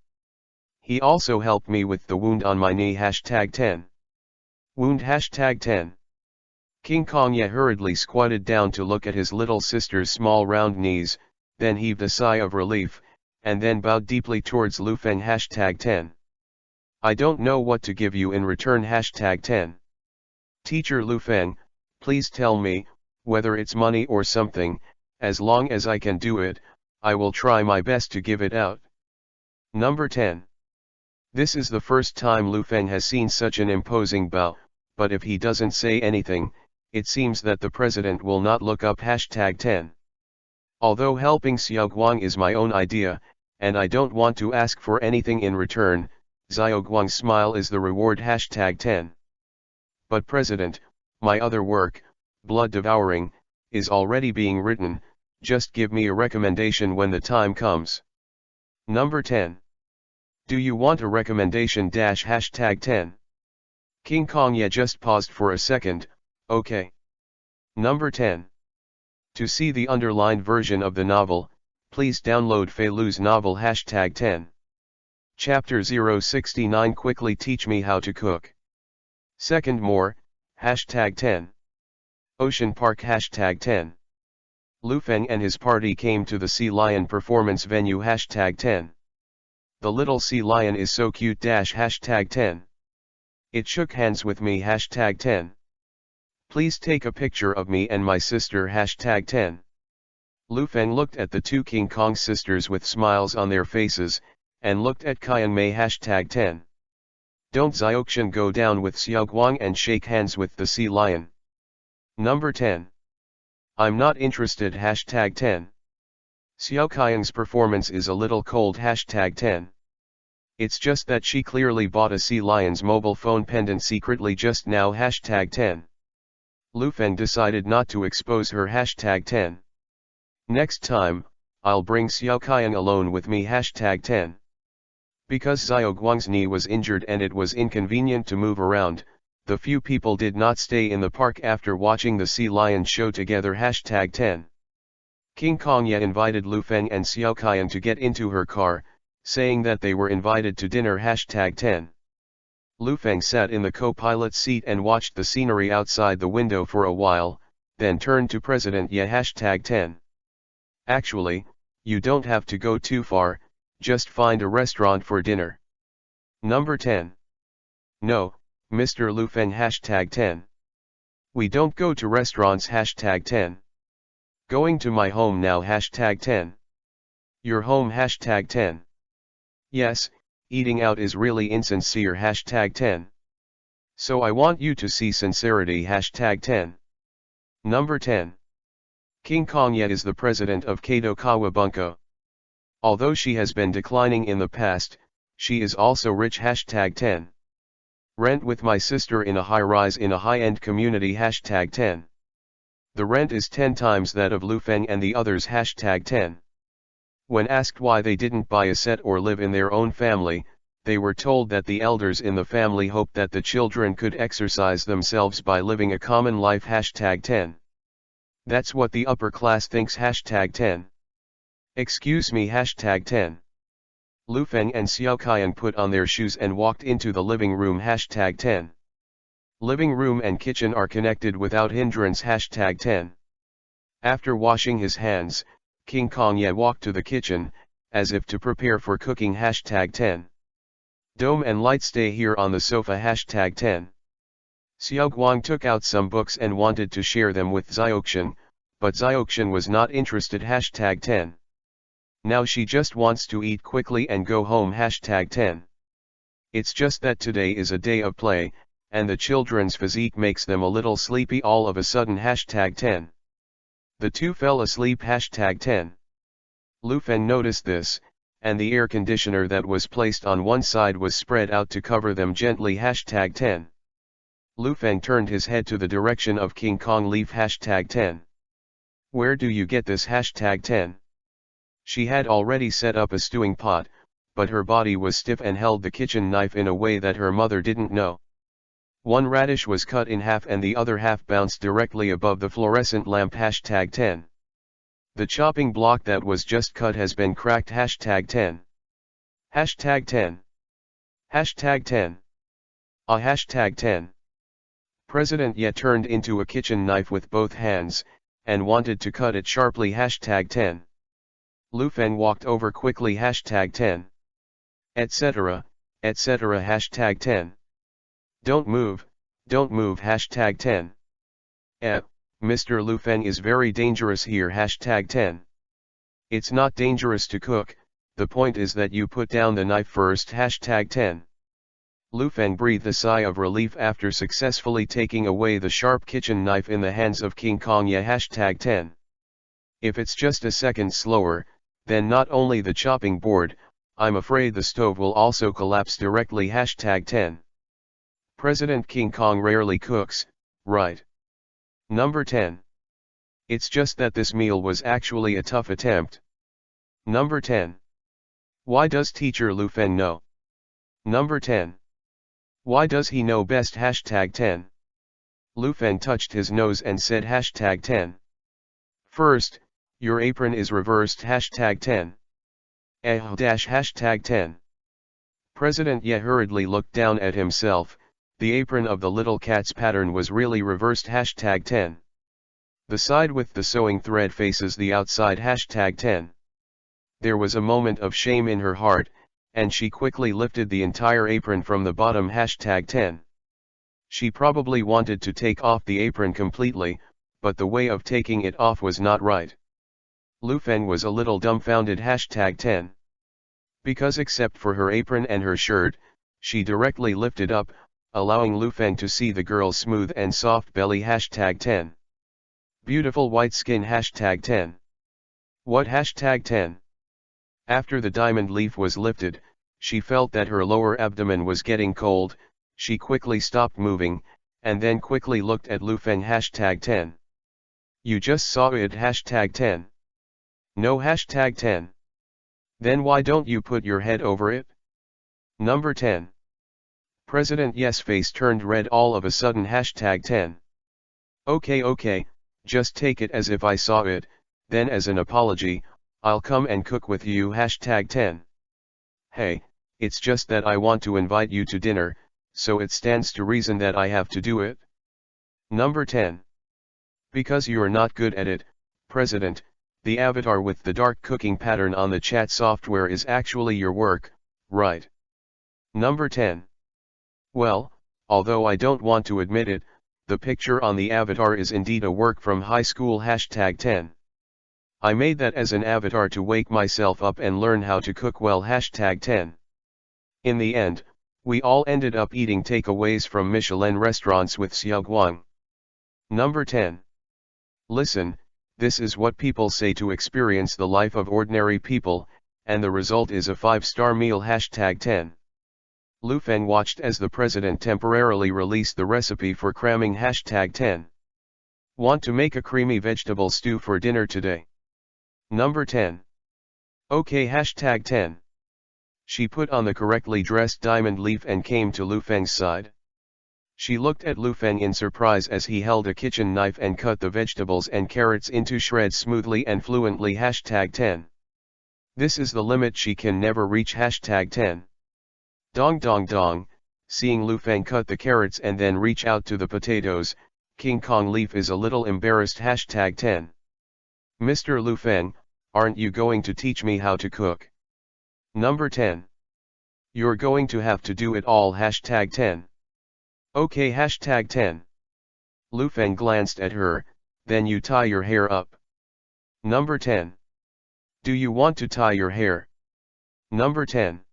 He also helped me with the wound on my knee #10. Wound #10. King Kongye hurriedly squatted down to look at his little sister's small round knees, then heaved a sigh of relief, and then bowed deeply towards Lu Feng #10. I don't know what to give you in return #10. Teacher Lu Feng, please tell me, whether it's money or something, As long as I can do it, I will try my best to give it out. Number 10. This is the first time Lu Feng has seen such an imposing bow, but if he doesn't say anything, it seems that the president will not look up #10. Although helping Xiao Guang is my own idea, and I don't want to ask for anything in return, Xiao Guang's smile is the reward #10. But president, my other work, Blood Devouring, is already being written, just give me a recommendation when the time comes. Number 10. Do you want a recommendation #10? King Kong Ye just paused for a second, okay. Number 10. To see the underlined version of the novel, please download Fei Lu's novel #10. Chapter 069 Quickly Teach Me How to Cook. Second more, #10. Ocean Park #10. Lu Feng and his party came to the Sea Lion performance venue #10. The little sea lion is so cute #10. It shook hands with me #10. Please take a picture of me and my sister #10. Lu Feng looked at the two King Kong sisters with smiles on their faces, and looked at Qiang Mei #10. Don't Xiaoxian go down with Xiao Guang and shake hands with the sea lion. Number 10. I'm not interested #10. Xiao Qiang's performance is a little cold #10. It's just that she clearly bought a sea lion's mobile phone pendant secretly just now #10. Lu Feng decided not to expose her #10. Next time, I'll bring Xiao Qiang alone with me #10. Because Xiao Guang's knee was injured and it was inconvenient to move around, the few people did not stay in the park after watching the sea lion show together #10. King Kong Ye invited Lu Feng and Xiao Qiang to get into her car, saying that they were invited to dinner #10. Lu Feng sat in the co-pilot's seat and watched the scenery outside the window for a while, then turned to President Ye #10. Actually, you don't have to go too far, just find a restaurant for dinner. Number 10. No, Mr. Lu Feng #10. We don't go to restaurants #10. Going to my home now #10. Your home #10. Yes, eating out is really insincere #10. So I want you to see sincerity #10. Number 10. King Kong Ye is the president of Kato Kawabunko. Although she has been declining in the past, she is also rich #10. Rent with my sister in a high-rise in a high-end community #10. The rent is 10 times that of Lu Feng and the others #10. When asked why they didn't buy a set or live in their own family, they were told that the elders in the family hoped that the children could exercise themselves by living a common life #10. That's what the upper class thinks #10. Excuse me #10. Lu Feng and Xiao Qiang put on their shoes and walked into the living room #10. Living room and kitchen are connected without hindrance #10. After washing his hands, King Kong Ye walked to the kitchen, as if to prepare for cooking #10. Dome and Light stay here on the sofa #10. Xiao Guang took out some books and wanted to share them with Xiaoxian, but Xiaoxian was not interested #10. Now she just wants to eat quickly and go home #10. It's just that today is a day of play, and the children's physique makes them a little sleepy all of a sudden #10. The two fell asleep #10. Lu Feng noticed this, and the air conditioner that was placed on one side was spread out to cover them gently #10. Lu Feng turned his head to the direction of King Kong leaf #10. Where do you get this #10? She had already set up a stewing pot, but her body was stiff and held the kitchen knife in a way that her mother didn't know. One radish was cut in half and the other half bounced directly above the fluorescent lamp #10. The chopping block that was just cut has been cracked #10. #10. #10. #10. President Ye turned into a kitchen knife with both hands, and wanted to cut it sharply #10. Lu Feng walked over quickly #10. Etc., etc. #10. Don't move #10. Mr. Lu Feng is very dangerous here. #10. It's not dangerous to cook, the point is that you put down the knife first. #10. Lu Feng breathed a sigh of relief after successfully taking away the sharp kitchen knife in the hands of King Kong. Yeah. #10. If it's just a second slower, then not only the chopping board, I'm afraid the stove will also collapse directly. #10. President King Kong rarely cooks, right? Number 10. It's just that this meal was actually a tough attempt. Number 10. Why does teacher Lu Feng know? Number 10. Why does he know best? #10. Lu Feng touched his nose and said #10. First, your apron is reversed. #10. #10. President Ye hurriedly looked down at himself. The apron of the little cat's pattern was really reversed. #10. The side with the sewing thread faces the outside. #10. There was a moment of shame in her heart, and she quickly lifted the entire apron from the bottom. #10. She probably wanted to take off the apron completely, but the way of taking it off was not right. Lu Feng was a little dumbfounded. #10. Because except for her apron and her shirt, she directly lifted up, allowing Lu Feng to see the girl's smooth and soft belly. #10. Beautiful white skin. #10. What? #10. After the diamond leaf was lifted, she felt that her lower abdomen was getting cold. She quickly stopped moving, and then quickly looked at Lu Feng. #10. You just saw it. #10. No. #10. Then why don't you put your head over it? Number 10. President Yes' face turned red all of a sudden. #10. Okay, just take it as if I saw it, then as an apology, I'll come and cook with you. #10. Hey, it's just that I want to invite you to dinner, so it stands to reason that I have to do it. Number 10. Because you're not good at it, President, the avatar with the dark cooking pattern on the chat software is actually your work, right? Number 10. Well, although I don't want to admit it, the picture on the avatar is indeed a work from high school. #10. I made that as an avatar to wake myself up and learn how to cook well. #10. In the end, we all ended up eating takeaways from Michelin restaurants with Xiao Guang. Number 10. Listen, this is what people say to experience the life of ordinary people, and the result is a 5-star meal. #10. Lu Feng watched as the president temporarily released the recipe for cramming. #10. Want to make a creamy vegetable stew for dinner today? Number 10. Okay. #10. She put on the correctly dressed diamond leaf and came to Lu Feng's side. She looked at Lu Feng in surprise as he held a kitchen knife and cut the vegetables and carrots into shreds smoothly and fluently. #10. This is the limit she can never reach. #10. Dong dong dong, seeing Lu Feng cut the carrots and then reach out to the potatoes, King Kong Leaf is a little embarrassed. #10. Mr. Lu Feng, aren't you going to teach me how to cook? Number 10. You're going to have to do it all. #10. Okay. #10. Lu Feng glanced at her, then you tie your hair up. Number 10. Do you want to tie your hair? Number 10.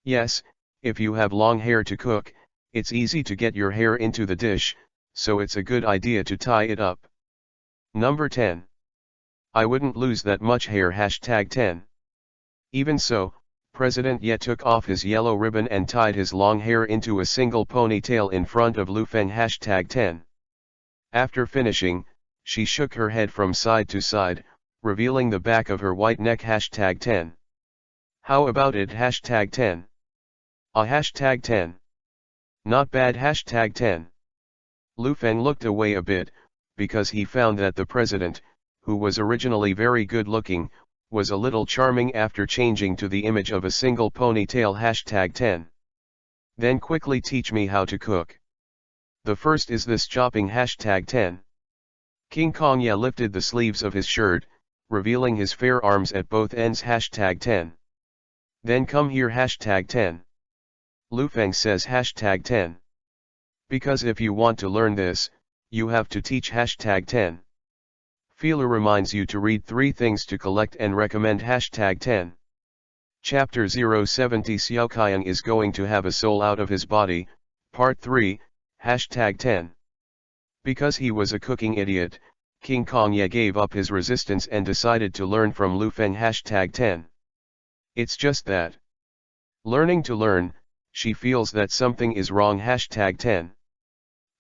Yes, if you have long hair to cook, it's easy to get your hair into the dish, so it's a good idea to tie it up. Number 10. I wouldn't lose that much hair. #10. Even so, President Ye took off his yellow ribbon and tied his long hair into a single ponytail in front of Lu Feng. #10. After finishing, she shook her head from side to side, revealing the back of her white neck. #10. How about it? #10. #10. Not bad. #10. Lu Feng looked away a bit, because he found that the president, who was originally very good looking, was a little charming after changing to the image of a single ponytail. #10. Then quickly teach me how to cook. The first is this chopping. #10. King Kong Ye lifted the sleeves of his shirt, revealing his fair arms at both ends. #10. Then come here. #10. Lu Feng says. #10. Because if you want to learn this, You have to teach hashtag 10. Feeler reminds you to read 3 things to collect and recommend hashtag 10. Chapter 070 Xiaoqiang is going to have a soul out of his body, Part 3, hashtag 10. Because he was a cooking idiot, King Kongye gave up his resistance and decided to learn from Lu Feng hashtag 10. It's just that. Learning to learn, she feels that something is wrong hashtag 10.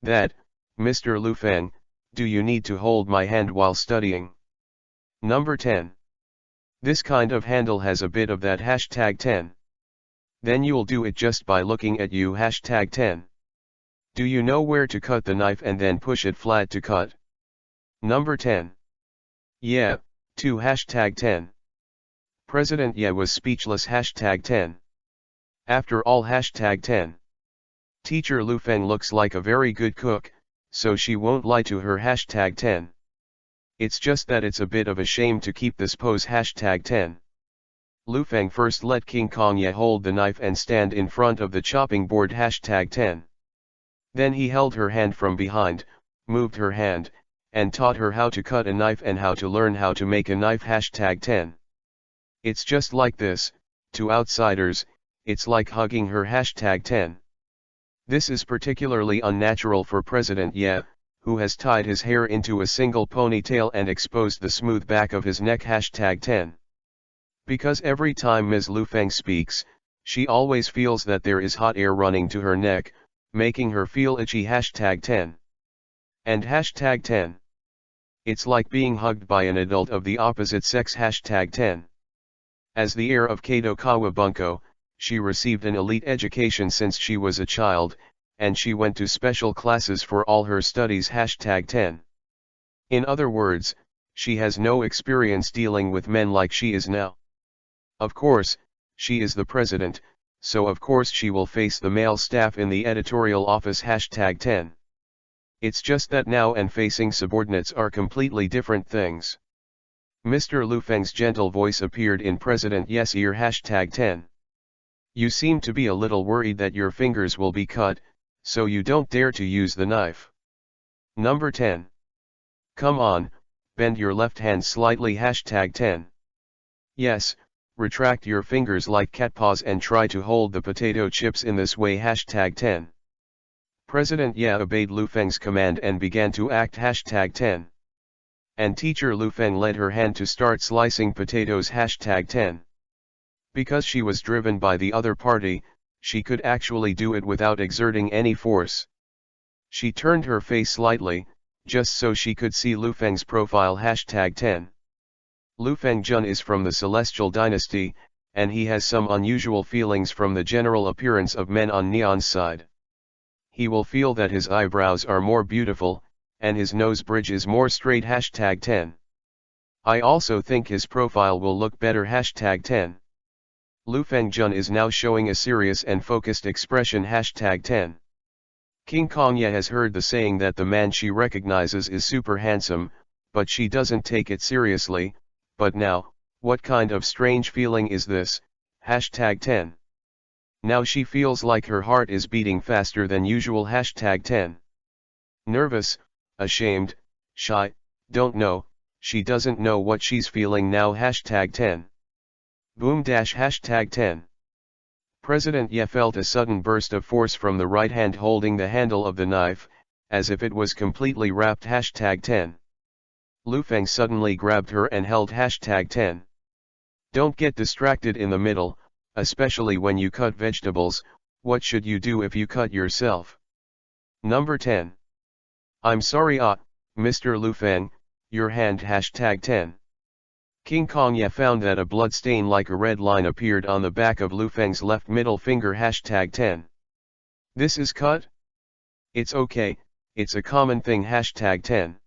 That, Mr. Lu Feng, do you need to hold my hand while studying? Number 10. This kind of handle has a bit of that hashtag 10. Then you'll do it just by looking at you hashtag 10. Do you know where to cut the knife and then push it flat to cut? Number 10. Yeah, 2 hashtag 10. President Ye was speechless hashtag 10. After all hashtag 10. Teacher Lu Feng looks like a very good cook, so she won't lie to her hashtag 10. It's just that it's a bit of a shame to keep this pose hashtag 10. Lu Feng first let King Kongye hold the knife and stand in front of the chopping board hashtag 10. Then he held her hand from behind, moved her hand, and taught her how to cut a knife and how to learn how to make a knife hashtag 10. It's just like this, to outsiders, it's like hugging her hashtag 10. This is particularly unnatural for President Ye, who has tied his hair into a single ponytail and exposed the smooth back of his neck hashtag 10. Because every time Ms. Lu Feng speaks, she always feels that there is hot air running to her neck, making her feel itchy hashtag 10. And hashtag 10. It's like being hugged by an adult of the opposite sex hashtag 10. As the heir of Kato Kawabunko, she received an elite education since she was a child, and she went to special classes for all her studies hashtag 10. In other words, she has no experience dealing with men like she is now. Of course, she is the president, so of course she will face the male staff in the editorial office hashtag 10. It's just that now and facing subordinates are completely different things. Mr. Lu Feng's gentle voice appeared in President Ye's ear hashtag 10. You seem to be a little worried that your fingers will be cut, so you don't dare to use the knife. Number 10. Come on, bend your left hand slightly hashtag 10. Yes, retract your fingers like cat paws and try to hold the potato chips in this way hashtag 10. President Ye obeyed Lu Feng's command and began to act hashtag 10. And teacher Lu Feng led her hand to start slicing potatoes hashtag 10. Because she was driven by the other party, she could actually do it without exerting any force. She turned her face slightly, just so she could see Lu Feng's profile hashtag 10. Lu Fengjun is from the Celestial Dynasty, and he has some unusual feelings from the general appearance of men on Neon's side. He will feel that his eyebrows are more beautiful, and his nose bridge is more straight hashtag 10. I also think his profile will look better hashtag 10. Lu Fengjun is now showing a serious and focused expression hashtag 10. King Kongye has heard the saying that the man she recognizes is super handsome, but she doesn't take it seriously. But now, what kind of strange feeling is this, hashtag 10. Now she feels like her heart is beating faster than usual hashtag 10. Nervous, ashamed, shy, don't know, she doesn't know what she's feeling now hashtag 10. Boom dash hashtag 10. President Ye felt a sudden burst of force from the right hand holding the handle of the knife, as if it was completely wrapped hashtag 10. Lu Feng suddenly grabbed her and held hashtag 10. Don't get distracted in the middle, especially when you cut vegetables. What should you do if you cut yourself? Number 10. I'm sorry Mr. Lu Feng, your hand hashtag 10. King Kongye found that a blood stain like a red line appeared on the back of Lu Feng's left middle finger hashtag 10. This is cut? It's okay, it's a common thing hashtag 10.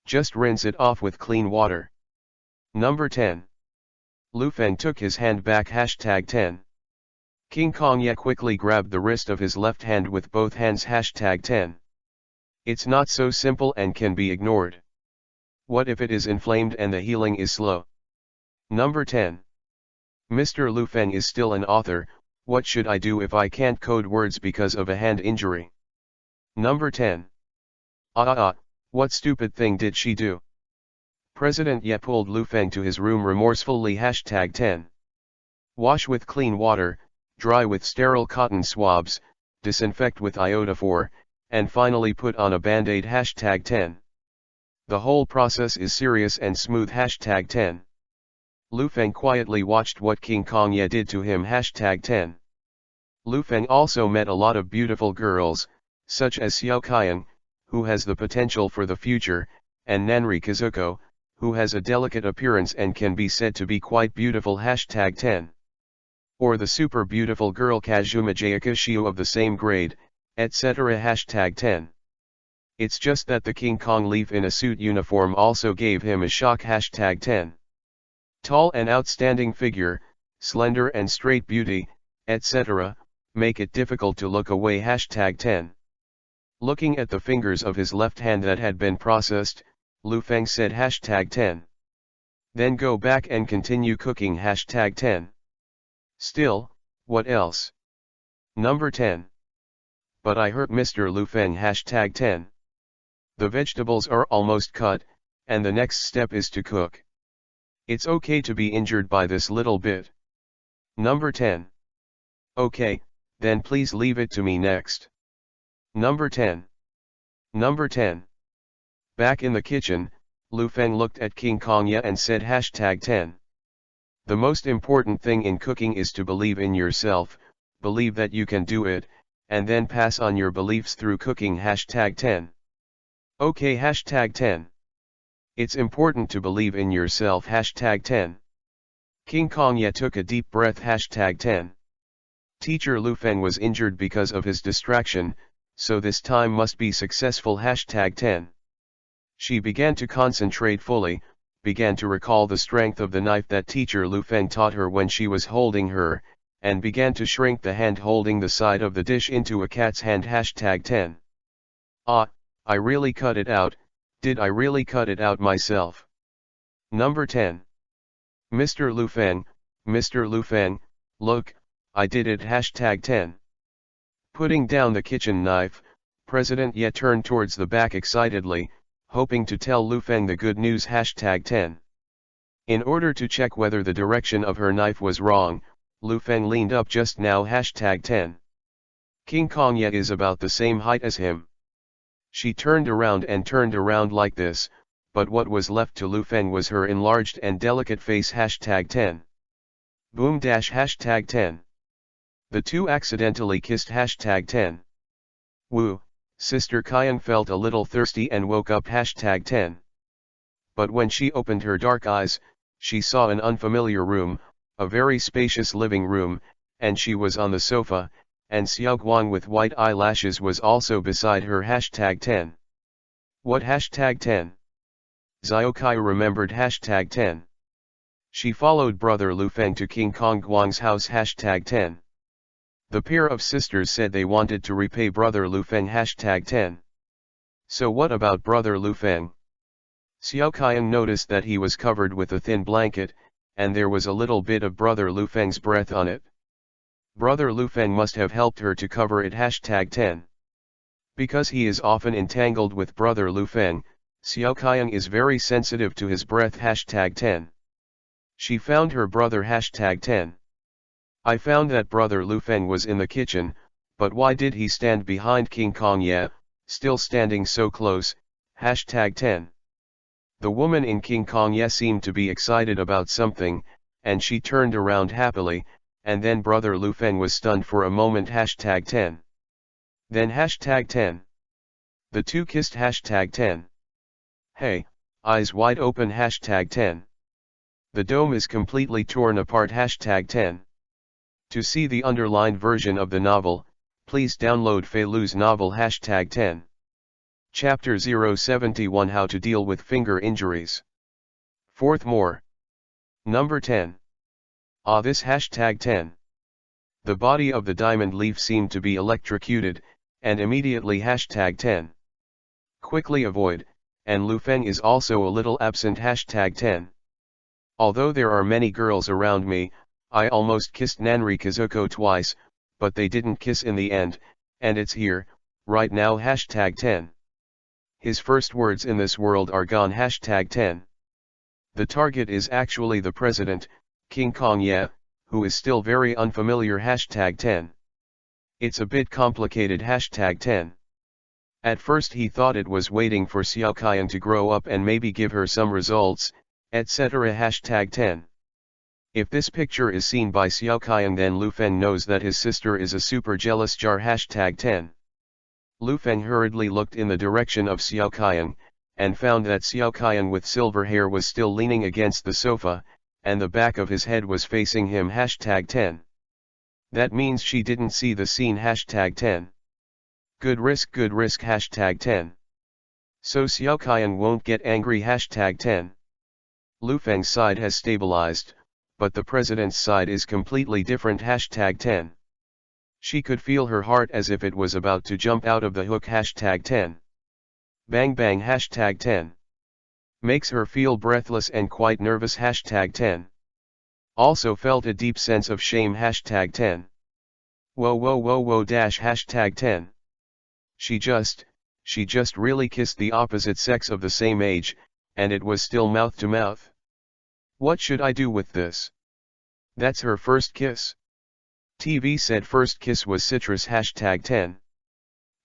Just rinse it off with clean water. Number 10. Lu Feng took his hand back hashtag 10. King Kongye quickly grabbed the wrist of his left hand with both hands hashtag 10. It's not so simple and can be ignored. What if it is inflamed and the healing is slow? Number 10. Mr. Lu Feng is still an author, what should I do if I can't code words because of a hand injury? Number 10. What stupid thing did she do? President Ye pulled Lu Feng to his room remorsefully. #10. Wash with clean water, dry with sterile cotton swabs, disinfect with iodophor, and finally put on a band-aid. #10. The whole process is serious and smooth. #10. Lu Feng quietly watched what King Kong Ye did to him. #10. Lu Feng also met a lot of beautiful girls, such as Xiao Qiang, who has the potential for the future, and Nanri Kazuko, who has a delicate appearance and can be said to be quite beautiful. #10. Or the super beautiful girl Kazuma Jayaka Shiu of the same grade, etc. #10. It's just that the King Kong leaf in a suit uniform also gave him a shock. #10. Tall and outstanding figure, slender and straight beauty, etc., make it difficult to look away. #10. Looking at the fingers of his left hand that had been processed, Lu Feng said. #10. Then go back and continue cooking. #10. Still, what else? Number 10. But I hurt Mr. Lu Feng. #10. The vegetables are almost cut, and the next step is to cook. It's okay to be injured by this little bit. Number 10. Okay, then please leave it to me next. Number 10. Number 10. Back in the kitchen, Lu Feng looked at King Kong Ye and said. #10. The most important thing in cooking is to believe in yourself, believe that you can do it, and then pass on your beliefs through cooking. #10. Okay. #10. It's important to believe in yourself. #10. King Kong Ye took a deep breath. #10. Teacher Lu Feng was injured because of his distraction, so this time must be successful. #10. She began to concentrate fully, began to recall the strength of the knife that teacher Lu Feng taught her when she was holding her, and began to shrink the hand holding the side of the dish into a cat's hand. #10. I really cut it out. Did I really cut it out myself? Number 10. Mr. Lu Feng, Mr. Lu Feng, look, I did it. #10. Putting down the kitchen knife, President Ye turned towards the back excitedly, hoping to tell Lu Feng the good news. #10. In order to check whether the direction of her knife was wrong, Lu Feng leaned up just now. #10. King Kong Ye is about the same height as him. She turned around like this, but what was left to Lu Feng was her enlarged and delicate face. #10. Boom. #10. The two accidentally kissed. #10. Woo, Sister Qiang felt a little thirsty and woke up. #10. But when she opened her dark eyes, she saw an unfamiliar room, a very spacious living room, and she was on the sofa, and Xiao Guang with white eyelashes was also beside her. #10. What? #10. Xiao Kai remembered. #10. She followed brother Lu Feng to King Kong Guang's house. #10. The pair of sisters said they wanted to repay brother Lu Feng. #10. So what about brother Lu Feng? Xiao Qiang noticed that he was covered with a thin blanket, and there was a little bit of brother Lu Feng's breath on it. Brother Lu Feng must have helped her to cover it. #10. Because he is often entangled with brother Lu Feng, Xiao Qiang is very sensitive to his breath. #10. She found her brother. #10. I found that brother Lu Feng was in the kitchen, but why did he stand behind King Kong Ye, still standing so close? #10. The woman in King Kong Ye seemed to be excited about something, and she turned around happily, and then brother Lu Feng was stunned for a moment. #10. Then #10. The two kissed. #10. Hey, eyes wide open. #10. The dome is completely torn apart. #10. To see the underlined version of the novel, please download Fei Lu's novel. #10. Chapter 071 How to Deal with Finger Injuries. Fourth more. Number 10. This #10. The body of the diamond leaf seemed to be electrocuted, and immediately #10. Quickly avoid, and Lu Feng is also a little absent. #10. Although there are many girls around me, I almost kissed Nanri Kazuko twice, but they didn't kiss in the end, and it's here, right now. #10. his first words in this world are gone. #10. The target is actually the president, King Kong Ye, who is still very unfamiliar. #10. It's a bit complicated. #10. At first he thought it was waiting for Xiao Qian to grow up and maybe give her some results, etc. #10. If this picture is seen by Xiao Qian, then Lu Feng knows that his sister is a super jealous jar. #10. Lu Feng hurriedly looked in the direction of Xiao Qian, and found that Xiao Qian with silver hair was still leaning against the sofa, and the back of his head was facing him. #10. That means she didn't see the scene. #10. Good risk. #10. So Xiao Qian won't get angry. #10. Lu Feng's side has stabilized, but the president's side is completely different. #10. She could feel her heart as if it was about to jump out of the hook. #10. Bang bang. #10. Makes her feel breathless and quite nervous. #10. Also felt a deep sense of shame. #10. Whoa. #10. She just really kissed the opposite sex of the same age, and it was still mouth to mouth. What should I do with this? That's her first kiss. TV said first kiss was citrus. #10.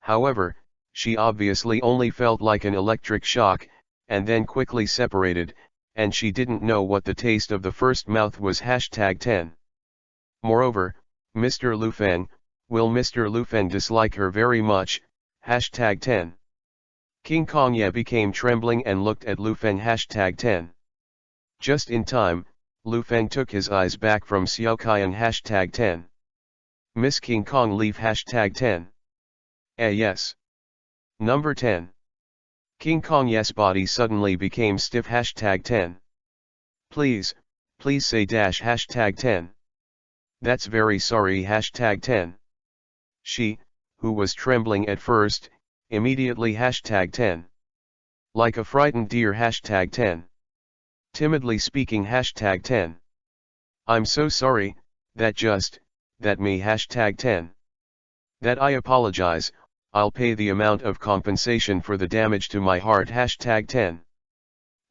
However, she obviously only felt like an electric shock, and then quickly separated, and she didn't know what the taste of the first mouth was. #10. Moreover, Mr. Lu Feng, will Mr. Lu Feng dislike her very much? #10. King Kong Ye became trembling and looked at Lu Feng. #10. Just in time, Lu Feng took his eyes back from Xiao Qian. #10. Miss King Kong leave. #10. Yes. Number 10. King Kong Ye's body suddenly became stiff. #10. Please say dash. #10. That's very sorry. #10. She, who was trembling at first, immediately. #10. Like a frightened deer. #10. Timidly speaking. #10. I'm so sorry, that me. #10. That I apologize, I'll pay the amount of compensation for the damage to my heart. #10.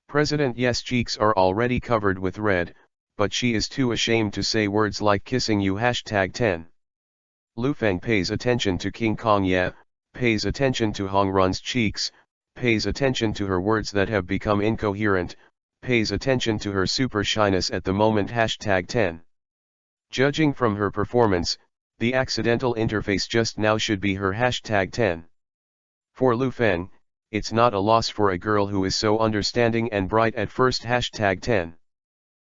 President Ye's cheeks are already covered with red, but she is too ashamed to say words like kissing you. #10. Lu Feng pays attention to King Kong Ye, pays attention to Hong Run's cheeks, pays attention to her words that have become incoherent, pays attention to her super shyness at the moment. #10. Judging from her performance, the accidental interface just now should be her. #10. For Lu Feng, it's not a loss for a girl who is so understanding and bright at first. #10.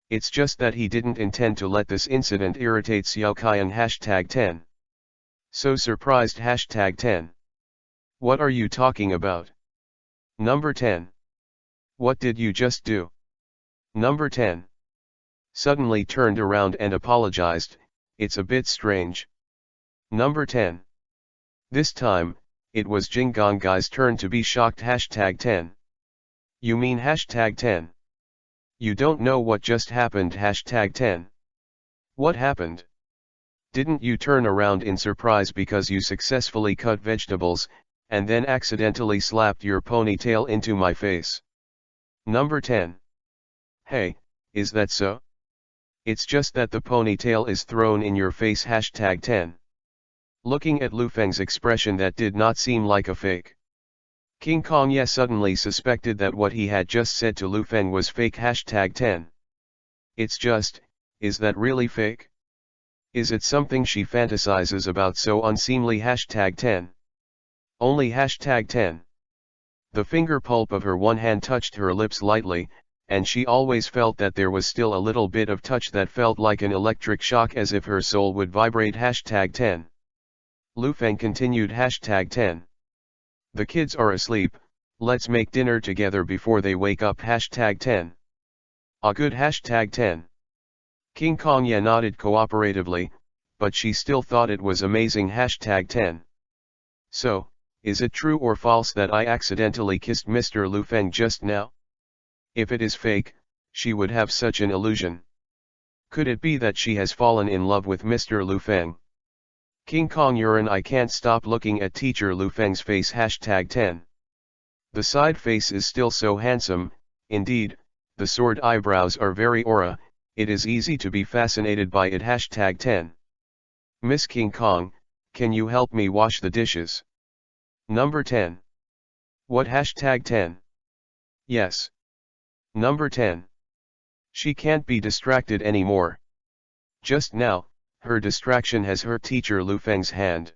It's just that he didn't intend to let this incident irritate Xiao Qian. #10. So surprised. #10. What are you talking about? Number 10. What did you just do? Number 10. Suddenly turned around and apologized. It's a bit strange. Number 10. This time, it was Jinggongai's turn to be shocked. #10. You mean #10. You don't know what just happened. #10. What happened? Didn't you turn around in surprise because you successfully cut vegetables, and then accidentally slapped your ponytail into my face? Number 10. Hey, is that so? It's just that the ponytail is thrown in your face. #10. Looking at Lu Feng's expression that did not seem like a fake. King Kong Ye suddenly suspected that what he had just said to Lu Feng was fake. #10. It's just, is that really fake? Is it something she fantasizes about so unseemly? #10. Only. #10. The finger pulp of her one hand touched her lips lightly, and she always felt that there was still a little bit of touch that felt like an electric shock, as if her soul would vibrate. #10. Lu Feng continued. #10. The kids are asleep, let's make dinner together before they wake up. #10. Ah, good. #10. King Kong Ye nodded cooperatively, but she still thought it was amazing. #10. So, is it true or false that I accidentally kissed Mr. Lu Feng just now? If it is fake, she would have such an illusion. Could it be that she has fallen in love with Mr. Lu Feng? King Kong urine. I can't stop looking at teacher Lu Feng's face. #10. The side face is still so handsome, indeed, the sword eyebrows are very aura, it is easy to be fascinated by it. Hashtag 10. Miss King Kong, can you help me wash the dishes? Number 10. What? Hashtag 10. Yes. Number 10. She can't be distracted anymore. Just now, her distraction has hurt teacher Lu Feng's hand.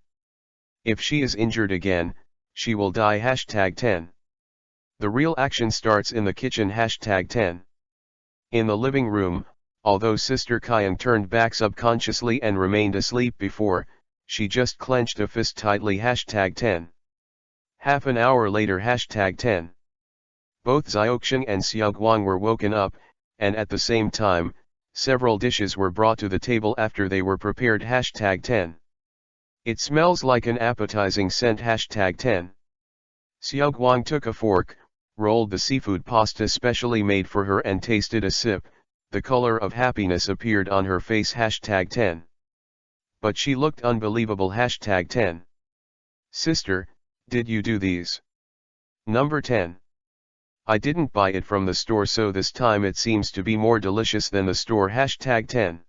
If she is injured again, she will die. Hashtag 10. The real action starts in the kitchen. Hashtag 10. In the living room, although Sister Kyung turned back subconsciously and remained asleep before, she just clenched a fist tightly. Hashtag 10. Half an hour later. Hashtag 10. Both Xiaoxing and Xiaoguang were woken up, and at the same time, several dishes were brought to the table after they were prepared. Hashtag 10. It smells like an appetizing scent. Hashtag 10. Xiaoguang took a fork, rolled the seafood pasta specially made for her and tasted a sip. The color of happiness appeared on her face. Hashtag 10. But she looked unbelievable. Hashtag 10. Sister, did you do these? Number 10. I didn't buy it from the store, so this time it seems to be more delicious than the store. Hashtag 10.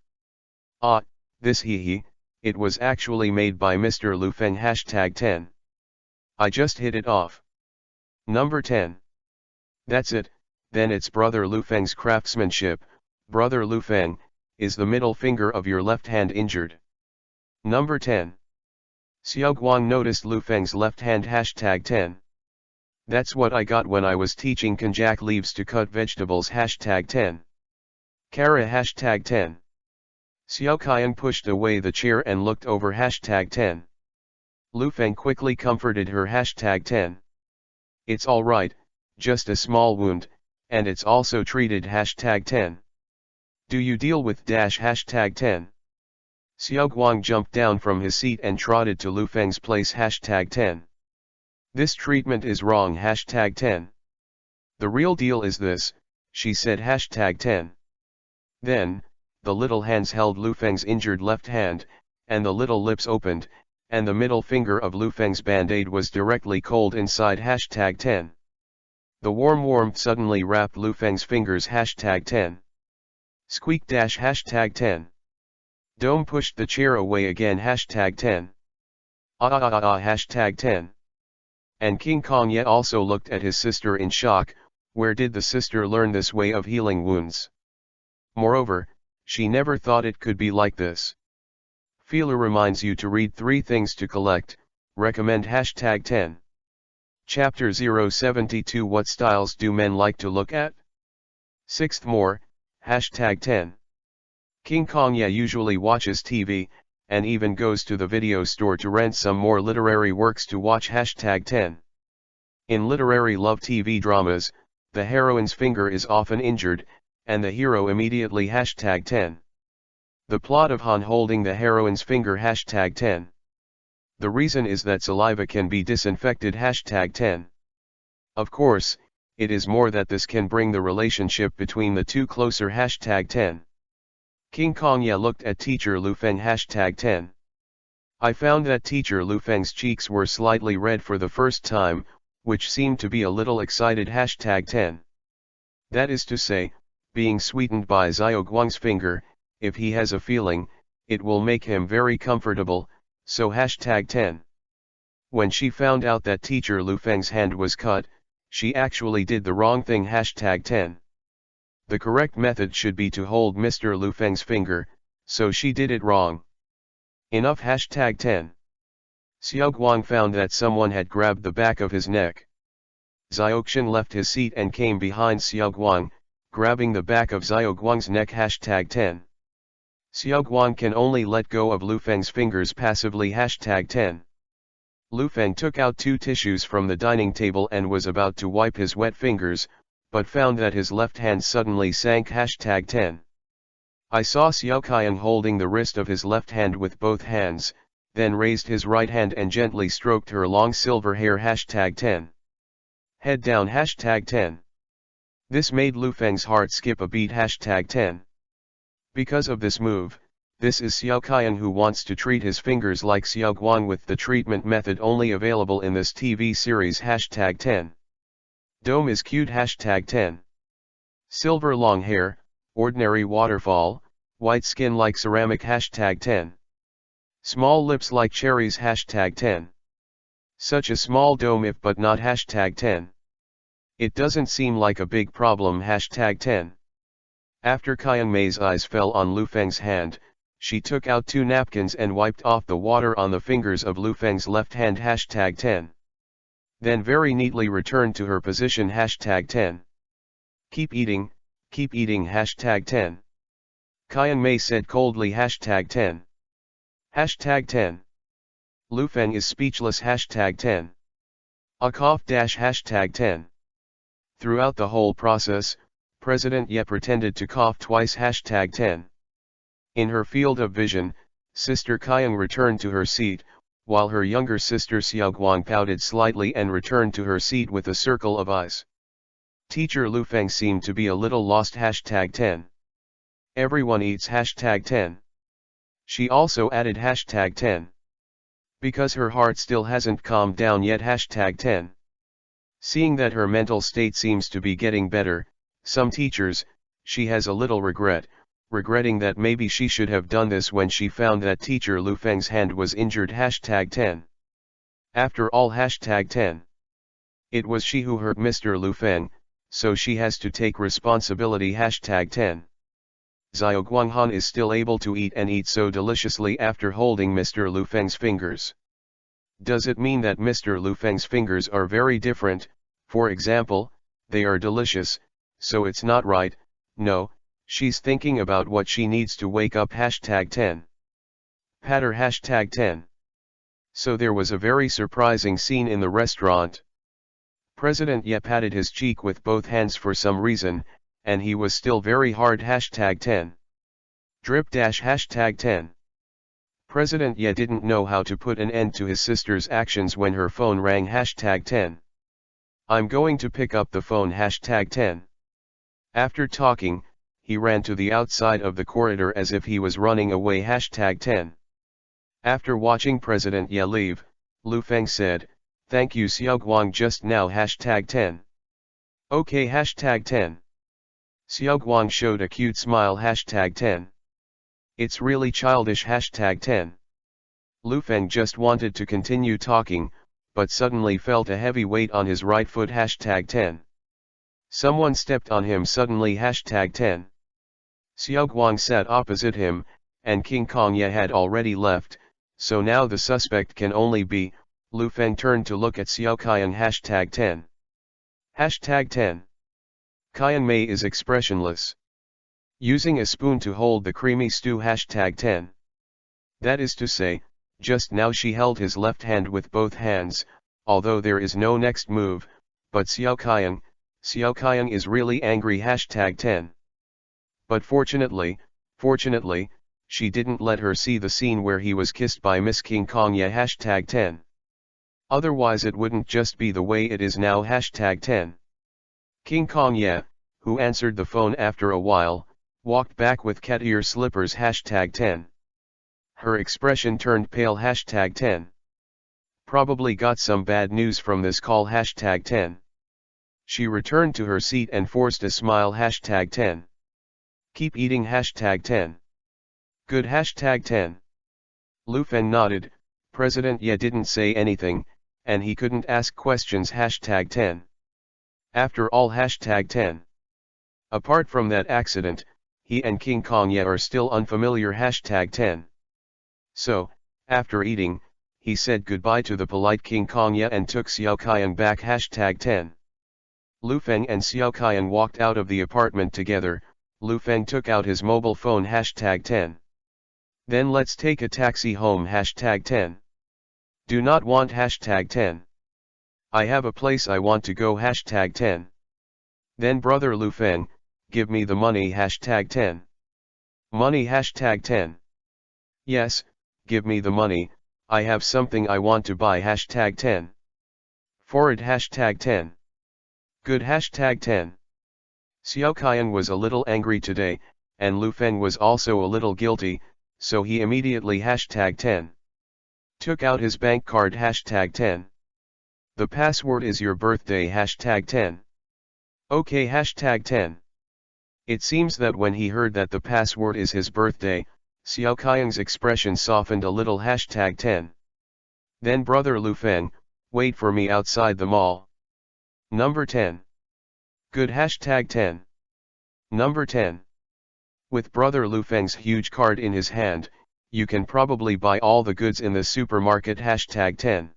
Ah, this hee, it was actually made by Mr. Lu Feng. Hashtag 10. I just hit it off. Number 10. That's it, then it's Brother Lu Feng's craftsmanship. Brother Lu Feng, is the middle finger of your left hand injured? Number 10. Xiaoguang noticed Lu Feng's left hand. Hashtag 10. That's what I got when I was teaching konjac leaves to cut vegetables. Hashtag 10. Kara. Hashtag 10. Xiao Qian pushed away the chair and looked over. Hashtag 10. Lu Feng quickly comforted her. Hashtag 10. It's alright, just a small wound, and it's also treated. Hashtag 10. Do you deal with dash? Hashtag 10. Xiaoguang jumped down from his seat and trotted to Lu Feng's place. Hashtag 10. This treatment is wrong. Hashtag 10. The real deal is this, she said. Hashtag 10. Then, the little hands held Lu Feng's injured left hand, and the little lips opened, and the middle finger of Lu Feng's band-aid was directly cold inside. Hashtag 10. The warm warmth suddenly wrapped Lu Feng's fingers. Hashtag 10. Squeak dash. Hashtag 10. Dome pushed the chair away again. Hashtag 10. Hashtag 10. And King Kong Ye also looked at his sister in shock. Where did the sister learn this way of healing wounds? Moreover, she never thought it could be like this. Feeler reminds you to read 3 things to collect, recommend. Hashtag 10. Chapter 072. What styles do men like to look at? 6th more, hashtag 10. King Kong Ye usually watches TV, and even goes to the video store to rent some more literary works to watch. Hashtag 10. In literary love TV dramas, the heroine's finger is often injured, and the hero immediately. Hashtag 10. The plot of Han holding the heroine's finger. Hashtag 10. The reason is that saliva can be disinfected. Hashtag 10. Of course, it is more that this can bring the relationship between the two closer. Hashtag 10. King Kong Ye looked at teacher Lu Feng. Hashtag 10. I found that teacher Lu Feng's cheeks were slightly red for the first time, which seemed to be a little excited. Hashtag 10. That is to say, being sweetened by Xiao Guang's finger, if he has a feeling, it will make him very comfortable, so. Hashtag 10. When she found out that teacher Lu Feng's hand was cut, she actually did the wrong thing. Hashtag 10. The correct method should be to hold Mr. Lu Feng's finger, so she did it wrong. Enough. Hashtag 10. Xiao Guang found that someone had grabbed the back of his neck. Xiaoxian left his seat and came behind Xiao Guang, grabbing the back of Xiao Guang's neck. Hashtag 10. Xiao Guang can only let go of Lu Feng's fingers passively. Hashtag 10. Lu Feng took out 2 tissues from the dining table and was about to wipe his wet fingers, but found that his left hand suddenly sank. Hashtag 10. I saw Xiao Qiang holding the wrist of his left hand with both hands, then raised his right hand and gently stroked her long silver hair. Hashtag 10. Head down. Hashtag 10. This made Lu Feng's heart skip a beat. Hashtag 10. Because of this move, this is Xiao Qiang who wants to treat his fingers like Xiao Guang with the treatment method only available in this TV series. Hashtag 10. Dome is cute hashtag 10. Silver long hair, ordinary waterfall, white skin like ceramic hashtag 10. Small lips like cherries hashtag 10. Such a small dome if but not hashtag 10. It doesn't seem like a big problem hashtag 10. After Kyungmei's eyes fell on Lu Feng's hand, she took out 2 napkins and wiped off the water on the fingers of Lu Feng's left hand hashtag 10. Then very neatly returned to her position hashtag 10. Keep eating hashtag 10. Kyungmei said coldly hashtag 10. Hashtag 10. Lu Feng is speechless hashtag 10. A cough dash hashtag 10. Throughout the whole process, President Ye pretended to cough twice hashtag 10. In her field of vision, Sister Kyung returned to her seat, while her younger sister Xiaoguang pouted slightly and returned to her seat with a circle of eyes. Teacher Lu Feng seemed to be a little lost hashtag 10. Everyone eats hashtag 10. She also added hashtag 10. Because her heart still hasn't calmed down yet hashtag 10. Seeing that her mental state seems to be getting better, some teachers, she has a little regretting that maybe she should have done this when she found that teacher Lu Feng's hand was injured hashtag 10. After all hashtag 10. It was she who hurt Mr. Lu Feng, so she has to take responsibility hashtag 10. Xiao Guanghan is still able to eat and eat so deliciously after holding Mr. Lu Feng's fingers. Does it mean that Mr. Lu Feng's fingers are very different? For example, they are delicious, so it's not right. No, she's thinking about what she needs to wake up hashtag 10. Patter hashtag 10. So there was a very surprising scene in the restaurant. President Ye patted his cheek with both hands for some reason, and he was still very hard hashtag 10. Drip dash hashtag 10. President Ye didn't know how to put an end to his sister's actions when her phone rang hashtag 10. I'm going to pick up the phone hashtag 10. After talking, he ran to the outside of the corridor as if he was running away hashtag 10. After watching President Ye leave, Lu Feng said, "Thank you Xiaoguang just now hashtag 10. Okay hashtag 10. Xiaoguang showed a cute smile hashtag 10. It's really childish hashtag 10. Lu Feng just wanted to continue talking, but suddenly felt a heavy weight on his right foot hashtag 10. Someone stepped on him suddenly hashtag 10. Xiaoguang sat opposite him, and King Kong Ye had already left, so now the suspect can only be. Lu Feng turned to look at Xiao Kyung hashtag 10. Hashtag 10. Kyungmei is expressionless. Using a spoon to hold the creamy stew hashtag 10. That is to say, just now she held his left hand with both hands, although there is no next move, but Xiao Kyung is really angry hashtag 10. But fortunately, she didn't let her see the scene where he was kissed by Miss King Kong Ye hashtag 10. Otherwise it wouldn't just be the way it is now hashtag 10. King Kong Ye, who answered the phone after a while, walked back with cat ear slippers hashtag 10. Her expression turned pale hashtag 10. Probably got some bad news from this call hashtag 10. She returned to her seat and forced a smile hashtag 10. Keep eating hashtag 10. Good hashtag 10. Lu Feng nodded. President Ye didn't say anything, and he couldn't ask questions hashtag 10. After all hashtag 10. Apart from that accident, he and King Kong Ye are still unfamiliar hashtag 10. So, after eating, he said goodbye to the polite King Kong Ye and took Xiao Kyung back hashtag 10. Lu Feng and Xiao Kyung walked out of the apartment together. Lu Feng took out his mobile phone hashtag 10. Then let's take a taxi home hashtag 10. Do not want hashtag 10. I have a place I want to go hashtag 10. Then brother Lu Feng, give me the money hashtag 10. Money hashtag 10. Yes, give me the money, I have something I want to buy hashtag 10. Forward hashtag 10. Good hashtag 10. Xiao Kyung was a little angry today, and Lu Feng was also a little guilty, so he immediately hashtag 10. Took out his bank card hashtag 10. The password is your birthday hashtag 10. Okay, hashtag 10. It seems that when he heard that the password is his birthday, Xiao Kaiyang's expression softened a little. Hashtag 10. Then brother Lu Feng, wait for me outside the mall. Number 10. Good. Hashtag 10. Number 10. With brother Lu Feng's huge cart in his hand, you can probably buy all the goods in the supermarket. Hashtag 10.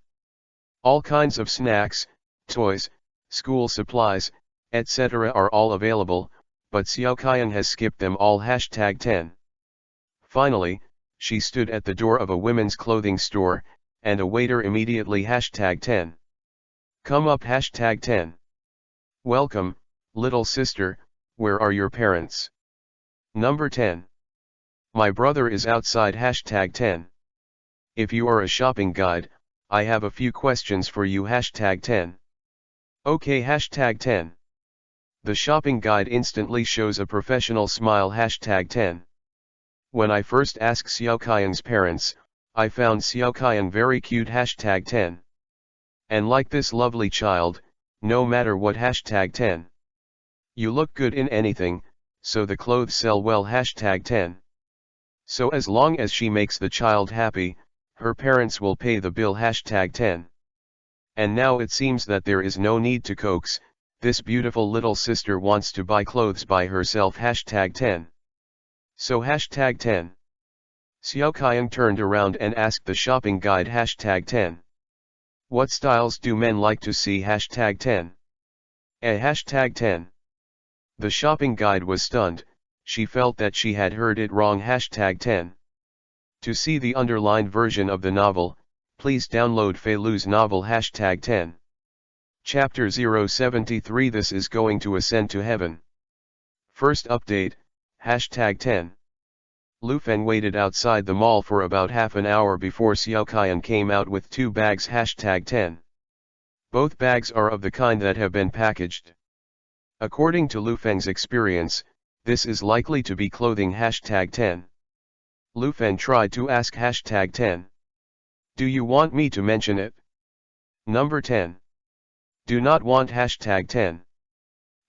All kinds of snacks, toys, school supplies, etc. are all available, but Xiao Kaiyang has skipped them all. Hashtag 10. Finally, she stood at the door of a women's clothing store, and a waiter immediately. Hashtag 10. Come up. Hashtag 10. Welcome, little sister, where are your parents? Number 10. My brother is outside. Hashtag 10. If you are a shopping guide, I have a few questions for you. Hashtag 10. Okay. Hashtag 10. The shopping guide instantly shows a professional smile. Hashtag 10. When I first asked Xiao Kaiyang's parents, I found Xiao Kaiyang very cute. Hashtag 10. And like this lovely child, no matter what. Hashtag 10. You look good in anything, so the clothes sell well. Hashtag 10. So as long as she makes the child happy, her parents will pay the bill. Hashtag 10. And now it seems that there is no need to coax, this beautiful little sister wants to buy clothes by herself. Hashtag 10. So hashtag 10. Xiao Kaiyang turned around and asked the shopping guide. Hashtag 10. What styles do men like to see? Hashtag 10. Hashtag 10. The shopping guide was stunned, she felt that she had heard it wrong. Hashtag 10. To see the underlined version of the novel, please download Fei Lu's novel. Hashtag 10. Chapter 073. This is going to ascend to heaven. First update, hashtag 10. Lu Feng waited outside the mall for about half an hour before Xiao Kaiyang came out with 2 bags. Hashtag 10. Both bags are of the kind that have been packaged. According to Lu Feng's experience, this is likely to be clothing. Hashtag 10. Lu Feng tried to ask. Hashtag 10. Do you want me to mention it? Number 10. Do not want. Hashtag 10.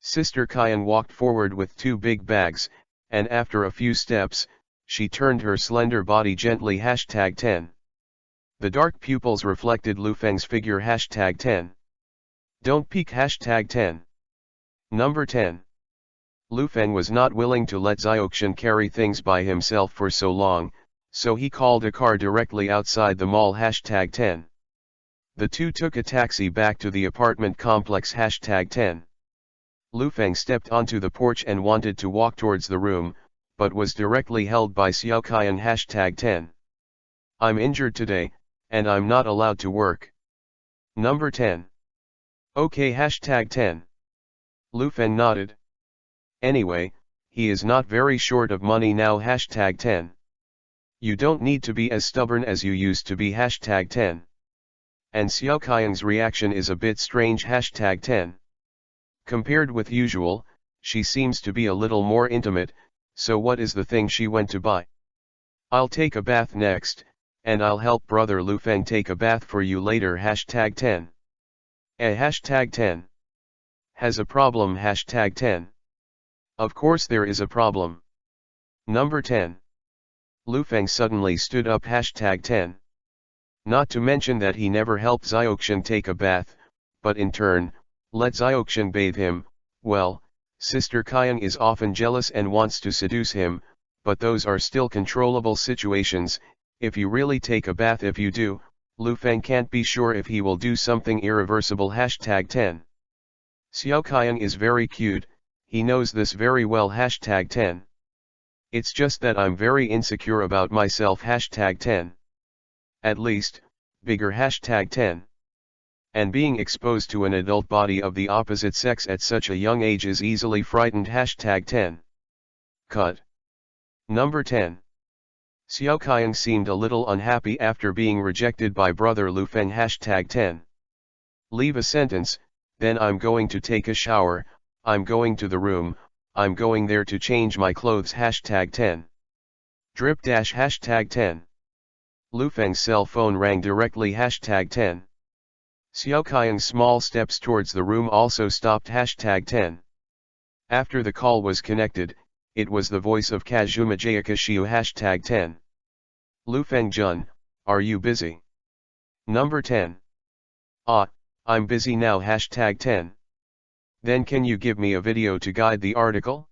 Sister Kaiyang walked forward with 2 big bags, and after a few steps, she turned her slender body gently. Hashtag 10. The dark pupils reflected Lu Feng's figure. Hashtag 10. Don't peek. Hashtag 10. Number 10. Lu Feng was not willing to let Xiaoxian carry things by himself for so long, so he called a car directly outside the mall. Hashtag 10. The two took a taxi back to the apartment complex. Hashtag 10. Lu Feng stepped onto the porch and wanted to walk towards the room, but was directly held by Xiao Kaiyang. Hashtag 10. I'm injured today, and I'm not allowed to work. Number 10. Okay. Hashtag 10. Lu Feng nodded. Anyway, he is not very short of money now. Hashtag 10. You don't need to be as stubborn as you used to be. Hashtag 10. And Xiao Kaiyang's reaction is a bit strange. Hashtag 10. Compared with usual, she seems to be a little more intimate, so what is the thing she went to buy? I'll take a bath next, and I'll help brother Lu Feng take a bath for you later. Hashtag 10. Hashtag 10. Has a problem. Hashtag 10. Of course there is a problem. Number 10. Lu Feng suddenly stood up. Hashtag 10. Not to mention that he never helped Xiaoxian take a bath, but in turn, let Xiaoxian bathe him. Well, Sister Kaiyang is often jealous and wants to seduce him, but those are still controllable situations. If you really take a bath, if you do, Lu Feng can't be sure if he will do something irreversible. Hashtag 10. Xiao Kaiyang is very cute, he knows this very well. Hashtag 10. It's just that I'm very insecure about myself. Hashtag 10. At least, bigger. Hashtag 10. And being exposed to an adult body of the opposite sex at such a young age is easily frightened. Hashtag 10. Cut. Number 10. Xiao Kaiyang seemed a little unhappy after being rejected by brother Lu Feng. Hashtag 10. Leave a sentence, then I'm going to take a shower, I'm going to the room, I'm going there to change my clothes. Hashtag 10. Drip dash. Hashtag 10. Lu Feng's cell phone rang directly. Hashtag 10. Xiao Kaiyang's small steps towards the room also stopped. Hashtag 10. After the call was connected, it was the voice of Kazuma Jayakashiu #10. Lu Fengjun, are you busy? Number 10. Ah, I'm busy now #10. Then can you give me a video to guide the article?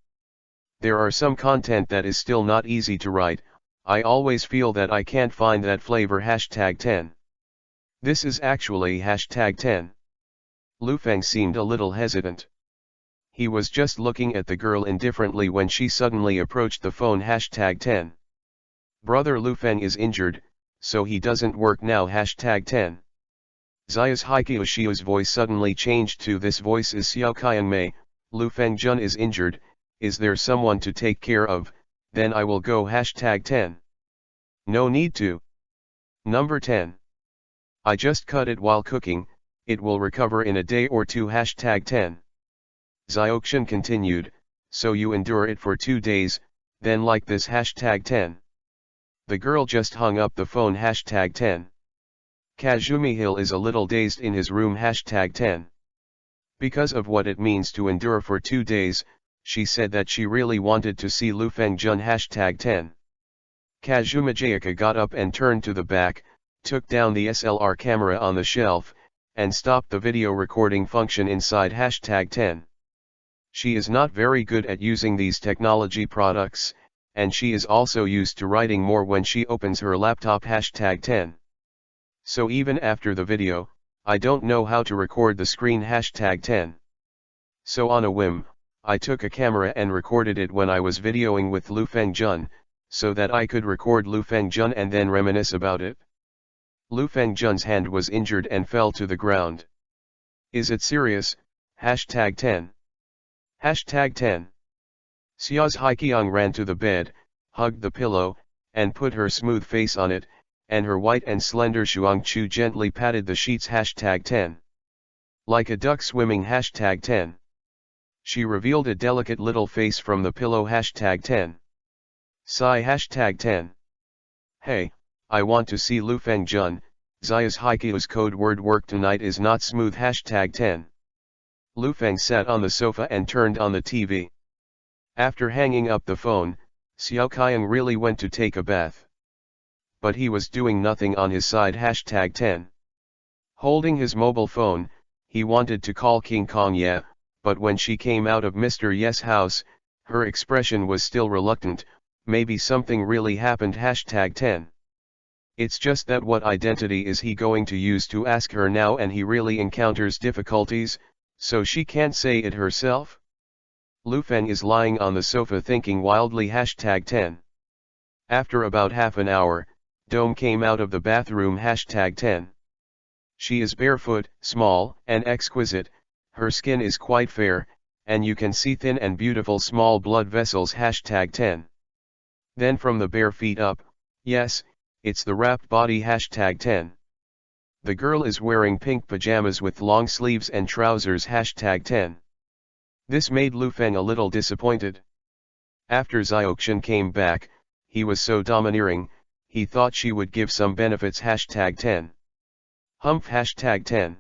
There are some content that is still not easy to write, I always feel that I can't find that flavor #10. This is actually #10. Lu Feng seemed a little hesitant. He was just looking at the girl indifferently when she suddenly approached the phone #10. Brother Lu Feng is injured, so he doesn't work now #10. Xiao's Haikyoshiu's voice suddenly changed to this voice is Xiao Qiangmei, Lu Fengjun is injured, is there someone to take care of, then I will go #10. No need to. Number 10. I just cut it while cooking, it will recover in a day or two #10. Xiaoxian continued, so you endure it for 2 days, then like this #10. The girl just hung up the phone #10. Kazumi Hill is a little dazed in his room #10. Because of what it means to endure for 2 days, she said that she really wanted to see Lu Fengjun #10. Kazuma Jayaka got up and turned to the back, took down the SLR camera on the shelf, and stopped the video recording function inside #10. She is not very good at using these technology products, and she is also used to writing more when she opens her laptop #10. So even after the video, I don't know how to record the screen #10. So on a whim, I took a camera and recorded it when I was videoing with Lu Fengjun, so that I could record Lu Fengjun and then reminisce about it. Lu Fengjun's hand was injured and fell to the ground. Is it serious? #10. #10. Xiao's Haikyong ran to the bed, hugged the pillow, and put her smooth face on it, and her white and slender Shuangchu gently patted the sheets #10. Like a duck swimming #10. She revealed a delicate little face from the pillow #10. Sigh #10. Hey, I want to see Lu Fengjun, Xiao's Haikyu's code word work tonight is not smooth #10. Lu Feng sat on the sofa and turned on the TV. After hanging up the phone, Xiao Qiang really went to take a bath. But he was doing nothing on his side #10. Holding his mobile phone, he wanted to call King Kong Ye, but when she came out of Mr. Ye's house, her expression was still reluctant, maybe something really happened #10. It's just that what identity is he going to use to ask her now and he really encounters difficulties, so she can't say it herself? Lu Feng is lying on the sofa thinking wildly #10. After about half an hour, Dome came out of the bathroom #10. She is barefoot, small, and exquisite, her skin is quite fair, and you can see thin and beautiful small blood vessels #10. Then from the bare feet up, yes, it's the wrapped body #10. The girl is wearing pink pajamas with long sleeves and trousers #10. This made Lu Feng a little disappointed. After Xiaoxian came back, he was so domineering, he thought she would give some benefits #10. Humph #10.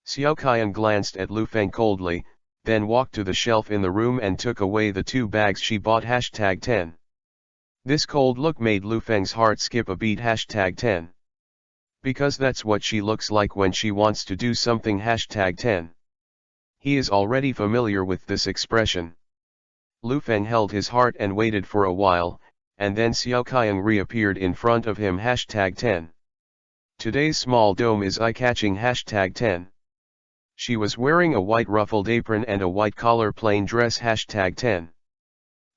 Xiao Qian glanced at Lu Feng coldly, then walked to the shelf in the room and took away the 2 bags she bought #10. This cold look made Lu Feng's heart skip a beat #10. Because that's what she looks like when she wants to do something #10. He is already familiar with this expression. Lu Feng held his heart and waited for a while, and then Xiao Qiang reappeared in front of him #10. Today's small dome is eye-catching #10. She was wearing a white ruffled apron and a white collar plain dress #10.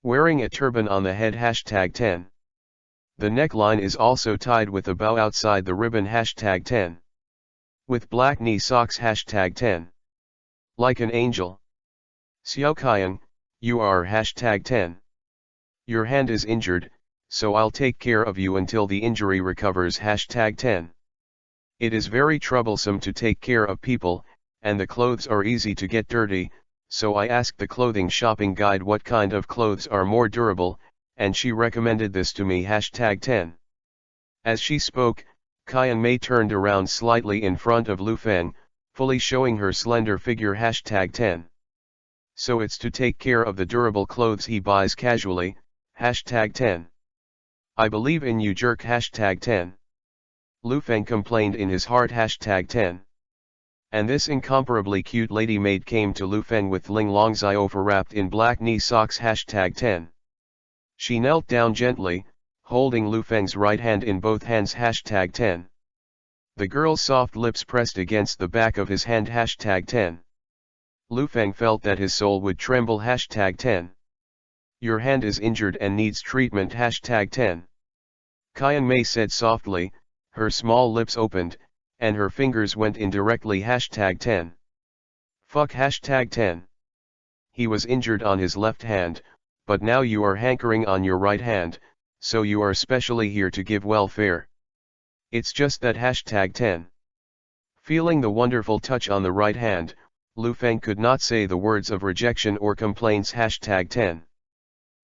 Wearing a turban on the head #10. The neckline is also tied with a bow outside the ribbon #10. With black knee socks #10. Like an angel. Xiao Qiang, you are #10. Your hand is injured, so I'll take care of you until the injury recovers #10. It is very troublesome to take care of people, and the clothes are easy to get dirty, so I asked the clothing shopping guide what kind of clothes are more durable, and she recommended this to me #10. As she spoke, Qian Mei turned around slightly in front of Lu Feng, fully showing her slender figure #10. So it's to take care of the durable clothes he buys casually, hashtag 10. I believe in you jerk hashtag 10. Lu Feng complained in his heart hashtag 10. And this incomparably cute lady maid came to Lu Feng with Ling Long Ziofa wrapped in black knee socks hashtag 10. She knelt down gently, holding Lu Feng's right hand in both hands hashtag 10. The girl's soft lips pressed against the back of his hand hashtag 10. Lu Feng felt that his soul would tremble hashtag 10. Your hand is injured and needs treatment hashtag 10. Qian Mei said softly, her small lips opened, and her fingers went in directly hashtag 10. Fuck hashtag 10. He was injured on his left hand, but now you are hankering on your right hand, so you are specially here to give welfare. It's just that hashtag 10. Feeling the wonderful touch on the right hand, Lu Feng could not say the words of rejection or complaints hashtag 10.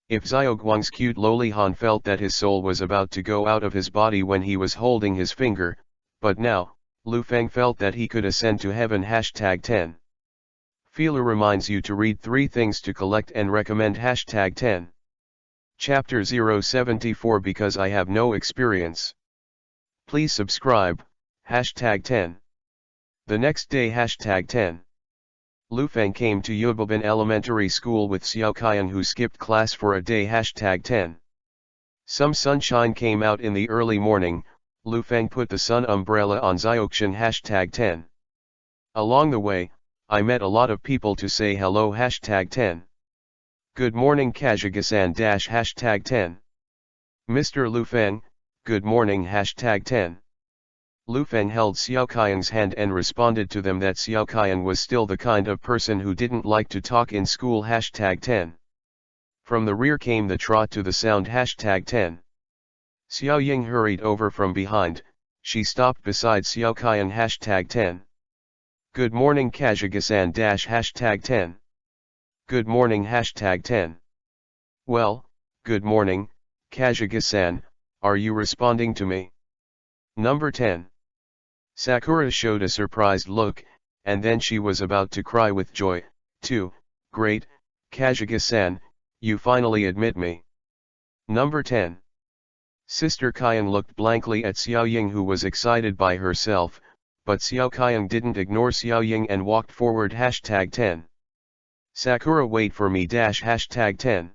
If Xiaoguang's cute lowly Han felt that his soul was about to go out of his body when he was holding his finger, but now, Lu Feng felt that he could ascend to heaven hashtag 10. Feeler reminds you to read 3 things to collect and recommend hashtag 10. Chapter 074 Because I have no experience. Please subscribe, hashtag 10. The next day hashtag 10. Lu Feng came to Yubobin Elementary School with Xiao Qian who skipped class for a day hashtag 10. Some sunshine came out in the early morning. Lu Feng put the sun umbrella on Xiaoxian hashtag 10. Along the way, I met a lot of people to say hello hashtag 10. Good morning Kazakhstan hashtag 10. Mr. Lu Feng, good morning hashtag 10. Lu Feng held Xiao Qian's hand and responded to them that Xiao Qian was still the kind of person who didn't like to talk in school hashtag 10. From the rear came the trot to the sound hashtag 10. Xiao Ying hurried over from behind, she stopped beside Xiao Qian hashtag 10. Good morning Kazakhstan hashtag 10. Good morning hashtag 10. Well, good morning, Kazakhstan, are you responding to me? Number 10. Sakura showed a surprised look, and then she was about to cry with joy, too. Great, Kazakhstan, you finally admit me. Number 10. Sister Qian looked blankly at Xiao Ying who was excited by herself, but Xiao Qian didn't ignore Xiao Ying and walked forward hashtag 10. Sakura wait for me hashtag 10.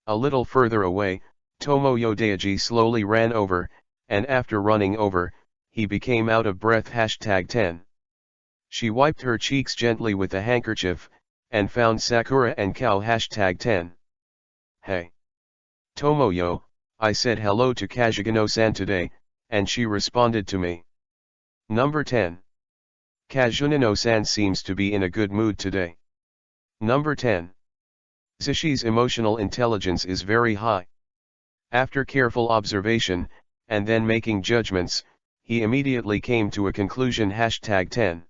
A little further away, Tomo Yodaiji slowly ran over, and after running over, he became out of breath hashtag 10. She wiped her cheeks gently with a handkerchief, and found Sakura and Kao hashtag 10. Hey. Tomoyo, I said hello to Kazugano-san today, and she responded to me. Number 10. Kazunino-san seems to be in a good mood today. Number 10. Zishi's emotional intelligence is very high. After careful observation, and then making judgments, he immediately came to a conclusion hashtag 10.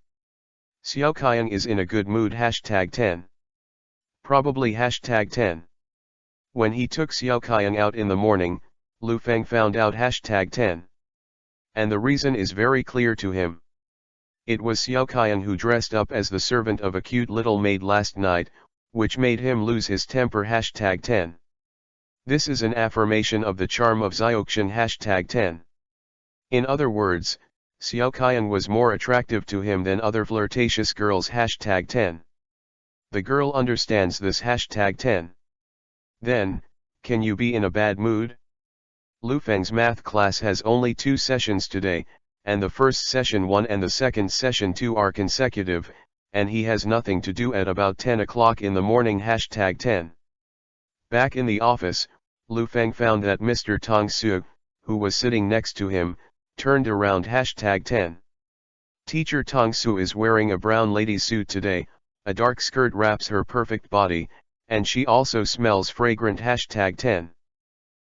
Xiao Qian is in a good mood hashtag 10. Probably hashtag 10. When he took Xiao Qian out in the morning, Lu Feng found out hashtag 10. And the reason is very clear to him. It was Xiao Qian who dressed up as the servant of a cute little maid last night, which made him lose his temper hashtag 10. This is an affirmation of the charm of Xiaoxian hashtag 10. In other words, Xiao Qian was more attractive to him than other flirtatious girls hashtag 10. The girl understands this hashtag 10. Then, can you be in a bad mood? Lu Feng's math class has only 2 sessions today, and the first session 1 and the second session 2 are consecutive, and he has nothing to do at about 10 o'clock in the morning hashtag 10. Back in the office, Lu Feng found that Mr. Tong Su, who was sitting next to him, turned around hashtag 10. Teacher Tong Su is wearing a brown lady suit today, a dark skirt wraps her perfect body, and she also smells fragrant hashtag 10.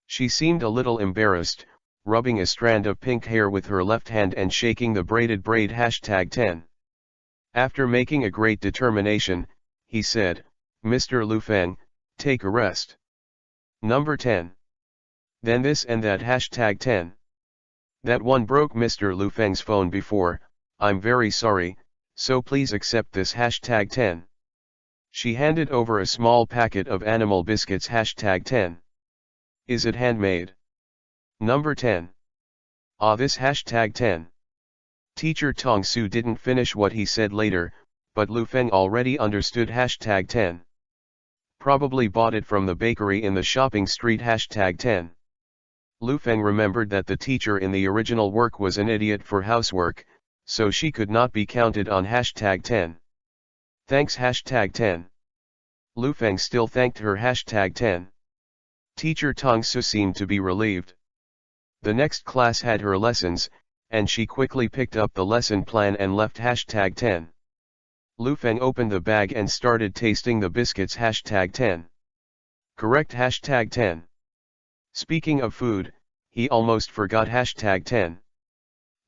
She seemed a little embarrassed, rubbing a strand of pink hair with her left hand and shaking the braided braid hashtag 10. After making a great determination, he said, Mr. Lu Feng, take a rest. Number 10. Then this and that hashtag 10. That one broke Mr. Lu Feng's phone before, I'm very sorry, so please accept this hashtag 10. She handed over a small packet of animal biscuits. Hashtag 10. Is it handmade? Number 10. Ah, this hashtag 10. Teacher Tong Su didn't finish what he said later, but Lu Feng already understood hashtag 10. Probably bought it from the bakery in the shopping street. Hashtag 10. Lu Feng remembered that the teacher in the original work was an idiot for housework, so she could not be counted on hashtag 10. Thanks hashtag 10. Lu Feng still thanked her hashtag 10. Teacher Tong Su seemed to be relieved. The next class had her lessons, and she quickly picked up the lesson plan and left hashtag 10. Lu Feng opened the bag and started tasting the biscuits. Hashtag 10. Correct hashtag 10. Speaking of food, he almost forgot hashtag 10.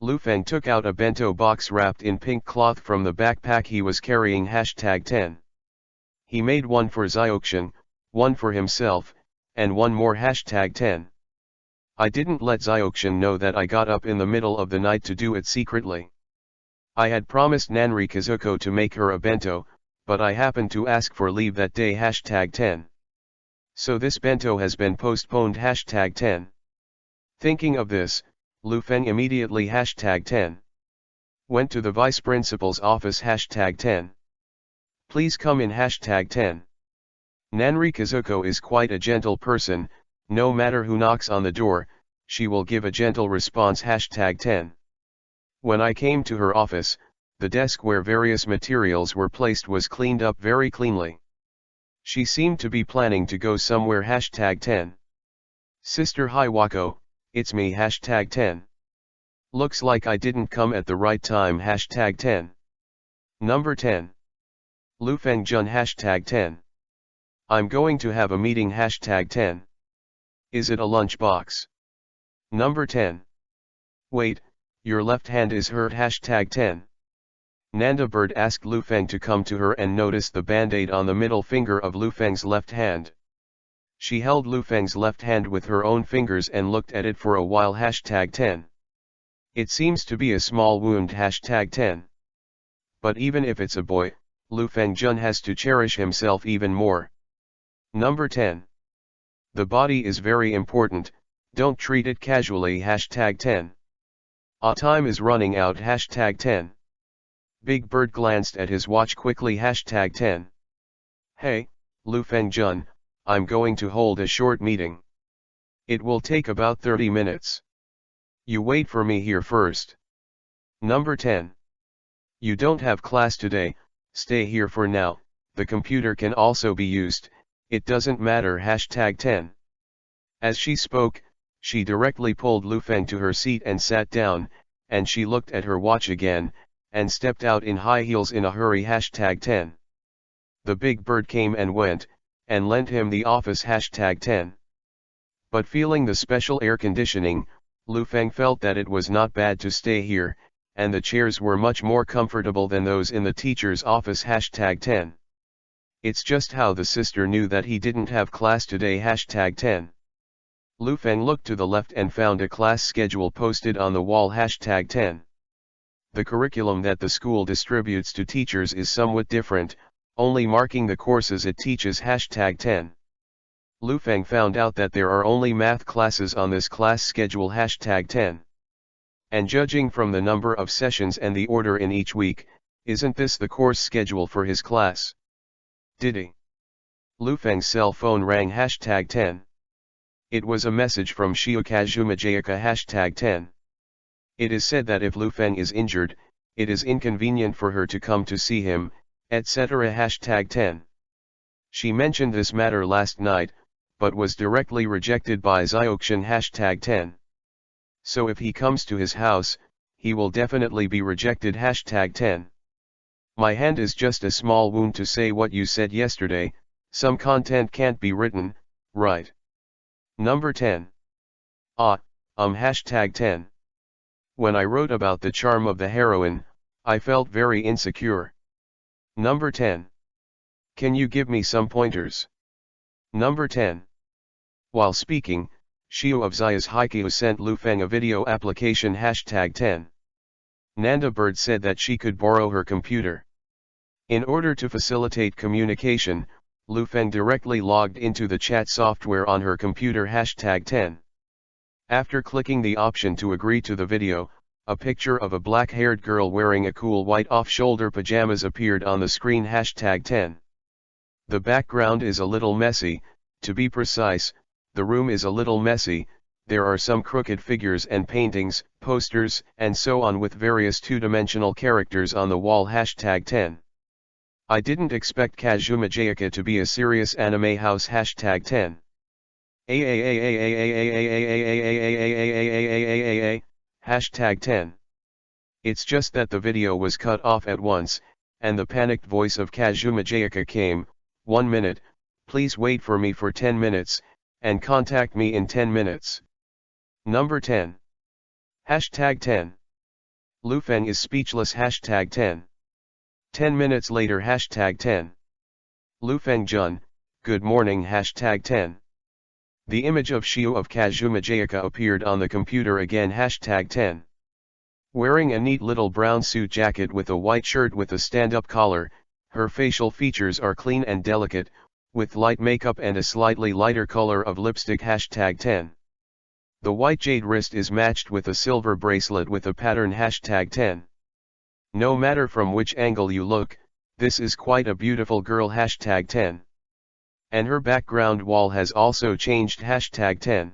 Lu Feng took out a bento box wrapped in pink cloth from the backpack he was carrying. Hashtag 10. He made one for Zioxian, one for himself, and one more. Hashtag 10. I didn't let Zioxian know that I got up in the middle of the night to do it secretly. I had promised Nanri Kazuko to make her a bento, but I happened to ask for leave that day. Hashtag 10. So this bento has been postponed. Hashtag 10. Thinking of this, Lu Feng immediately hashtag 10. Went to the vice principal's office. Hashtag 10. Please come in. Hashtag 10. Nanri Kazuko is quite a gentle person. No matter who knocks on the door, she will give a gentle response. Hashtag 10. When I came to her office, the desk where various materials were placed was cleaned up very cleanly. She seemed to be planning to go somewhere. Hashtag 10. Sister Hiwako, it's me. Hashtag 10. Looks like I didn't come at the right time. Hashtag 10. Number 10. Lu Feng Jun. Hashtag 10. I'm going to have a meeting. Hashtag 10. Is it a lunchbox? Number 10. Wait, your left hand is hurt. Hashtag 10. Nanda Bird asked Lu Feng to come to her and noticed the band-aid on the middle finger of Lu Feng's left hand. She held Lu Feng's left hand with her own fingers and looked at it for a while. Hashtag 10. It seems to be a small wound. Hashtag 10. But even if it's a boy, Lu Feng Jun has to cherish himself even more. Number 10. The body is very important, don't treat it casually. Hashtag 10. Time is running out. Hashtag 10. Big Bird glanced at his watch quickly. Hashtag 10. Hey, Lu Feng Jun, I'm going to hold a short meeting. It will take about 30 minutes. You wait for me here first. Number 10. You don't have class today, stay here for now, the computer can also be used, it doesn't matter. Hashtag 10. As she spoke, she directly pulled Lu Feng to her seat and sat down, and she looked at her watch again, and stepped out in high heels in a hurry. Hashtag 10. The Big Bird came and went, and lent him the office. Hashtag 10. But feeling the special air conditioning, Lu Feng felt that it was not bad to stay here, and the chairs were much more comfortable than those in the teacher's office. Hashtag 10. It's just how the sister knew that he didn't have class today. Hashtag 10. Lu Feng looked to the left and found a class schedule posted on the wall. Hashtag 10. The curriculum that the school distributes to teachers is somewhat different, only marking the courses it teaches. Hashtag 10. Lu Feng found out that there are only math classes on this class schedule. Hashtag 10. And judging from the number of sessions and the order in each week, isn't this the course schedule for his class? Diddy. Lu Feng's cell phone rang. Hashtag 10. It was a message from Shiokazuma Jayaka. Hashtag 10. It is said that if Lu Feng is injured, it is inconvenient for her to come to see him, etc. Hashtag 10. She mentioned this matter last night, but was directly rejected by Zioxian. Hashtag 10. So if he comes to his house, he will definitely be rejected. Hashtag 10. My hand is just a small wound. To say what you said yesterday, some content can't be written, right? Number 10. Hashtag 10. When I wrote about the charm of the heroine, I felt very insecure. Number 10. Can you give me some pointers? Number 10. While speaking, Shio of Zaya's Haikyuu sent Lu Feng a video application. Hashtag 10. Nanda Bird said that she could borrow her computer. In order to facilitate communication, Lu Feng directly logged into the chat software on her computer #10. After clicking the option to agree to the video, a picture of a black-haired girl wearing a cool white off-shoulder pajamas appeared on the screen #10. The background is a little messy, to be precise, the room is a little messy, there are some crooked figures and paintings, posters, and so on with various two-dimensional characters on the wall #10. I didn't expect Kazuma Jayaka to be a serious anime house #10. #10. It's just that the video was cut off at once, and the panicked voice of Kazuma Jayaka came, 1 minute, please wait for me for 10 minutes, and contact me in 10 minutes. Number 10. #10. Lu Feng is speechless #10. 10 minutes later #10. Lu Feng Jun, good morning #10. The image of Shio of Kazuma Jayaka appeared on the computer again #10. Wearing a neat little brown suit jacket with a white shirt with a stand-up collar, her facial features are clean and delicate, with light makeup and a slightly lighter color of lipstick #10. The white jade wrist is matched with a silver bracelet with a pattern #10. No matter from which angle you look, this is quite a beautiful girl #10. And her background wall has also changed #10.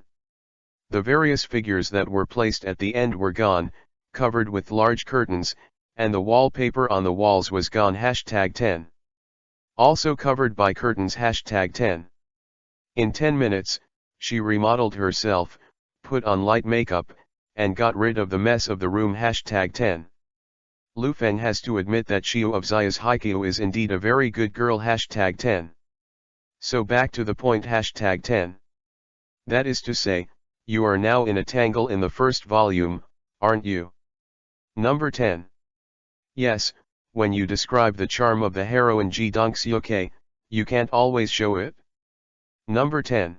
The various figures that were placed at the end were gone, covered with large curtains, and the wallpaper on the walls was gone #10. Also covered by curtains #10. In 10 minutes, she remodeled herself, put on light makeup, and got rid of the mess of the room #10. Lu Feng has to admit that Shio of Zayas Haikyuu is indeed a very good girl #10. So back to the point #10. That is to say, you are now in a tangle in the first volume, aren't you? Number 10. Yes, when you describe the charm of the heroine Ji Dongseok, you can't always show it. Number 10.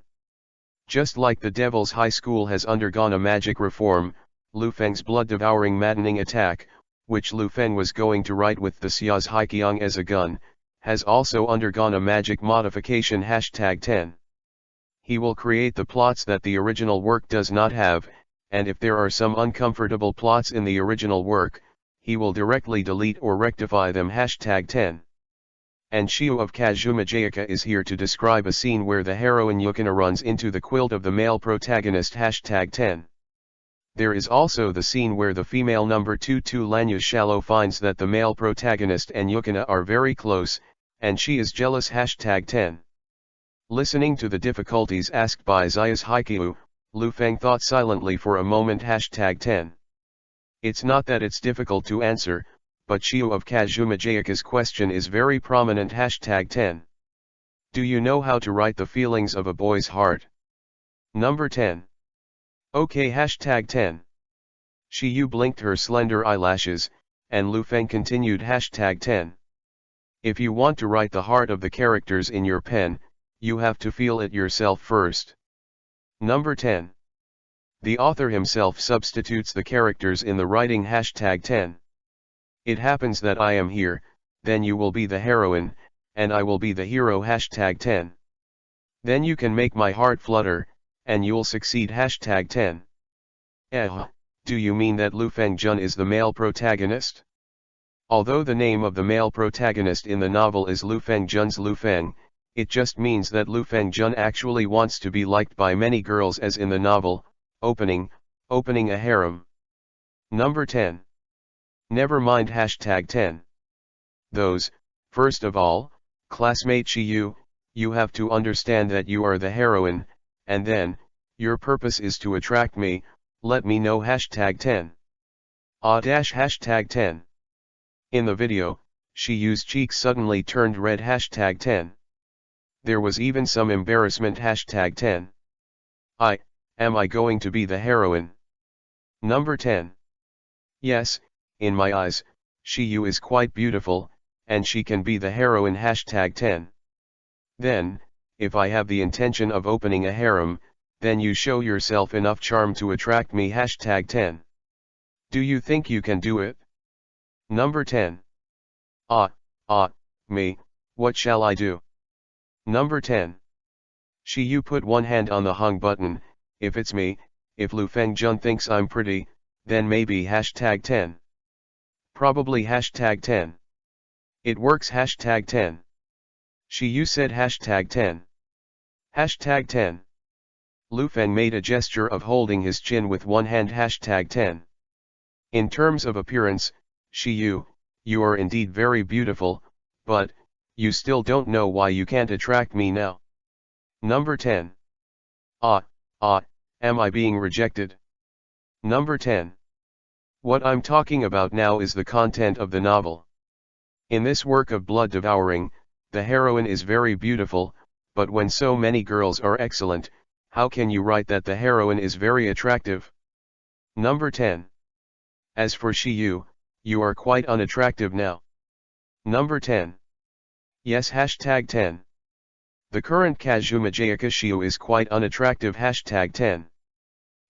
Just like the Devil's High School has undergone a magic reform, Lu Feng's blood-devouring maddening attack, which Lu Feng was going to write with the Xia's Haikyang as a gun, has also undergone a magic modification #10. He will create the plots that the original work does not have, and if there are some uncomfortable plots in the original work, he will directly delete or rectify them #10. And Shio of Kazuma Jayaka is here to describe a scene where the heroine Yukina runs into the quilt of the male protagonist #10. There is also the scene where the female number 2 Lanya Shallow finds that the male protagonist and Yukina are very close, and she is jealous #10. Listening to the difficulties asked by Zayas Haikyuu, Lu Feng thought silently for a moment #10. It's not that it's difficult to answer, but Shio of Kazuma Jayaka's question is very prominent #10. Do you know how to write the feelings of a boy's heart? Number 10. Okay #10. Shio blinked her slender eyelashes, and Lu Feng continued #10. If you want to write the heart of the characters in your pen, you have to feel it yourself first. Number 10. The author himself substitutes the characters in the writing #10. It happens that I am here, then you will be the heroine, and I will be the hero #10. Then you can make my heart flutter, and you'll succeed #10. Do you mean that Lu Feng Jun is the male protagonist? Although the name of the male protagonist in the novel is Lu Feng Jun's Lu Feng, it just means that Lu Feng Jun actually wants to be liked by many girls as in the novel, opening a harem. Number 10. Never mind #10. Those, first of all, classmate Shio, you have to understand that you are the heroine, and then, your purpose is to attract me, let me know #10. #10. In the video, Shio's cheeks suddenly turned red #10. There was even some embarrassment #10. Am I going to be the heroine? Number 10. Yes, in my eyes, Shio is quite beautiful, and she can be the heroine #10. Then, if I have the intention of opening a harem, then you show yourself enough charm to attract me #10. Do you think you can do it? Number 10. Me, what shall I do? Number 10. She you put one hand on the hung button. If it's me, if Lu Fengjun thinks I'm pretty, then maybe hashtag 10. Probably hashtag 10. It works hashtag 10. She you said hashtag 10. Hashtag 10. Lu Feng made a gesture of holding his chin with one hand hashtag 10. In terms of appearance, she you are indeed very beautiful, but, you still don't know why you can't attract me now. Number 10. Am I being rejected? Number 10. What I'm talking about now is the content of the novel. In this work of blood devouring, the heroine is very beautiful, but when so many girls are excellent, how can you write that the heroine is very attractive? Number 10. As for she you are quite unattractive now. Number 10. Yes hashtag 10. The current Kazuma Jayaka Shiu is quite unattractive hashtag 10.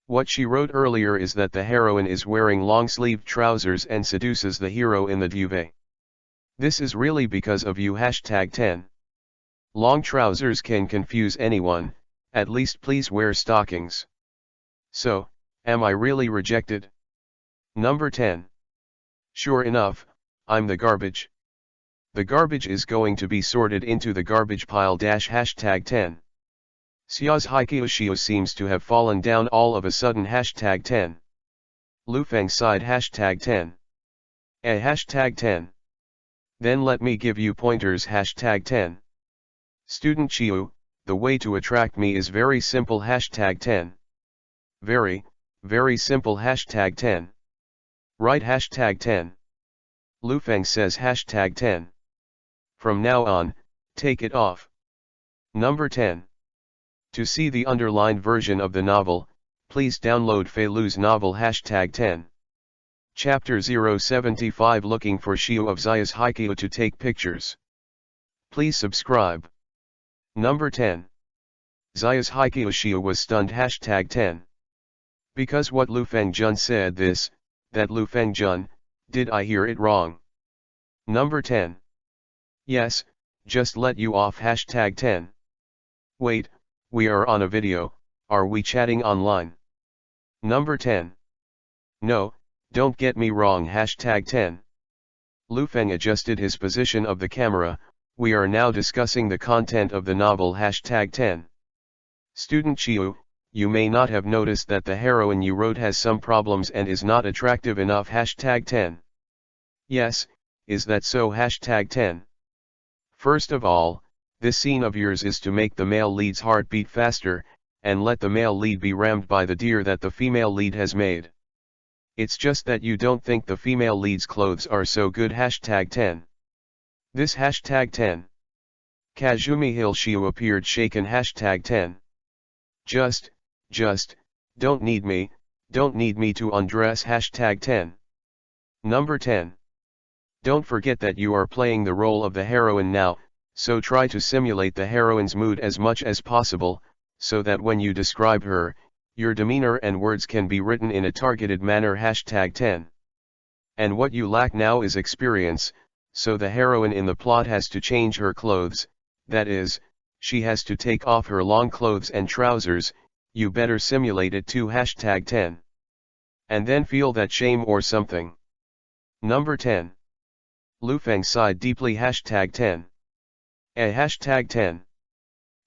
What she wrote earlier is that the heroine is wearing long-sleeved trousers and seduces the hero in the duvet. This is really because of you hashtag 10. Long trousers can confuse anyone, at least please wear stockings. So, am I really rejected? Number 10. Sure enough, I'm the garbage. The garbage is going to be sorted into the garbage pile hashtag 10. Xiao's Haikyoshiu seems to have fallen down all of a sudden hashtag 10. Lu Feng sighed hashtag 10. Hashtag 10. Then let me give you pointers hashtag 10. Student Chiu, the way to attract me is very simple hashtag 10. Very, very simple hashtag 10. Right hashtag 10. Lu Feng says hashtag 10. From now on, take it off. Number 10. To see the underlined version of the novel, please download Fei Lu's novel hashtag 10. Chapter 075 Looking for Shiu of Xiao's Haikyou to take pictures. Please subscribe. Number 10. Xiao's Haikyou Shiu was stunned hashtag 10. Because what Lu Fengjun said that Lu Fengjun, did I hear it wrong? Number 10. Yes, just let you off hashtag 10. Wait, we are on a video, are we chatting online? Number 10. No, don't get me wrong hashtag 10. Lu Feng adjusted his position of the camera, we are now discussing the content of the novel hashtag 10. Student Chiu, you may not have noticed that the heroine you wrote has some problems and is not attractive enough hashtag 10. Yes, is that so hashtag 10. First of all, this scene of yours is to make the male lead's heart beat faster, and let the male lead be rammed by the deer that the female lead has made. It's just that you don't think the female lead's clothes are so good hashtag 10. This hashtag 10. Kazumi Hilshiu appeared shaken hashtag 10. Just, don't need me to undress hashtag 10. Number 10. Don't forget that you are playing the role of the heroine now, so try to simulate the heroine's mood as much as possible, so that when you describe her, your demeanor and words can be written in a targeted manner hashtag 10. And what you lack now is experience, so the heroine in the plot has to change her clothes, that is, she has to take off her long clothes and trousers, you better simulate it too hashtag 10. And then feel that shame or something. Number 10. Lu Feng sighed deeply hashtag 10. Hashtag 10.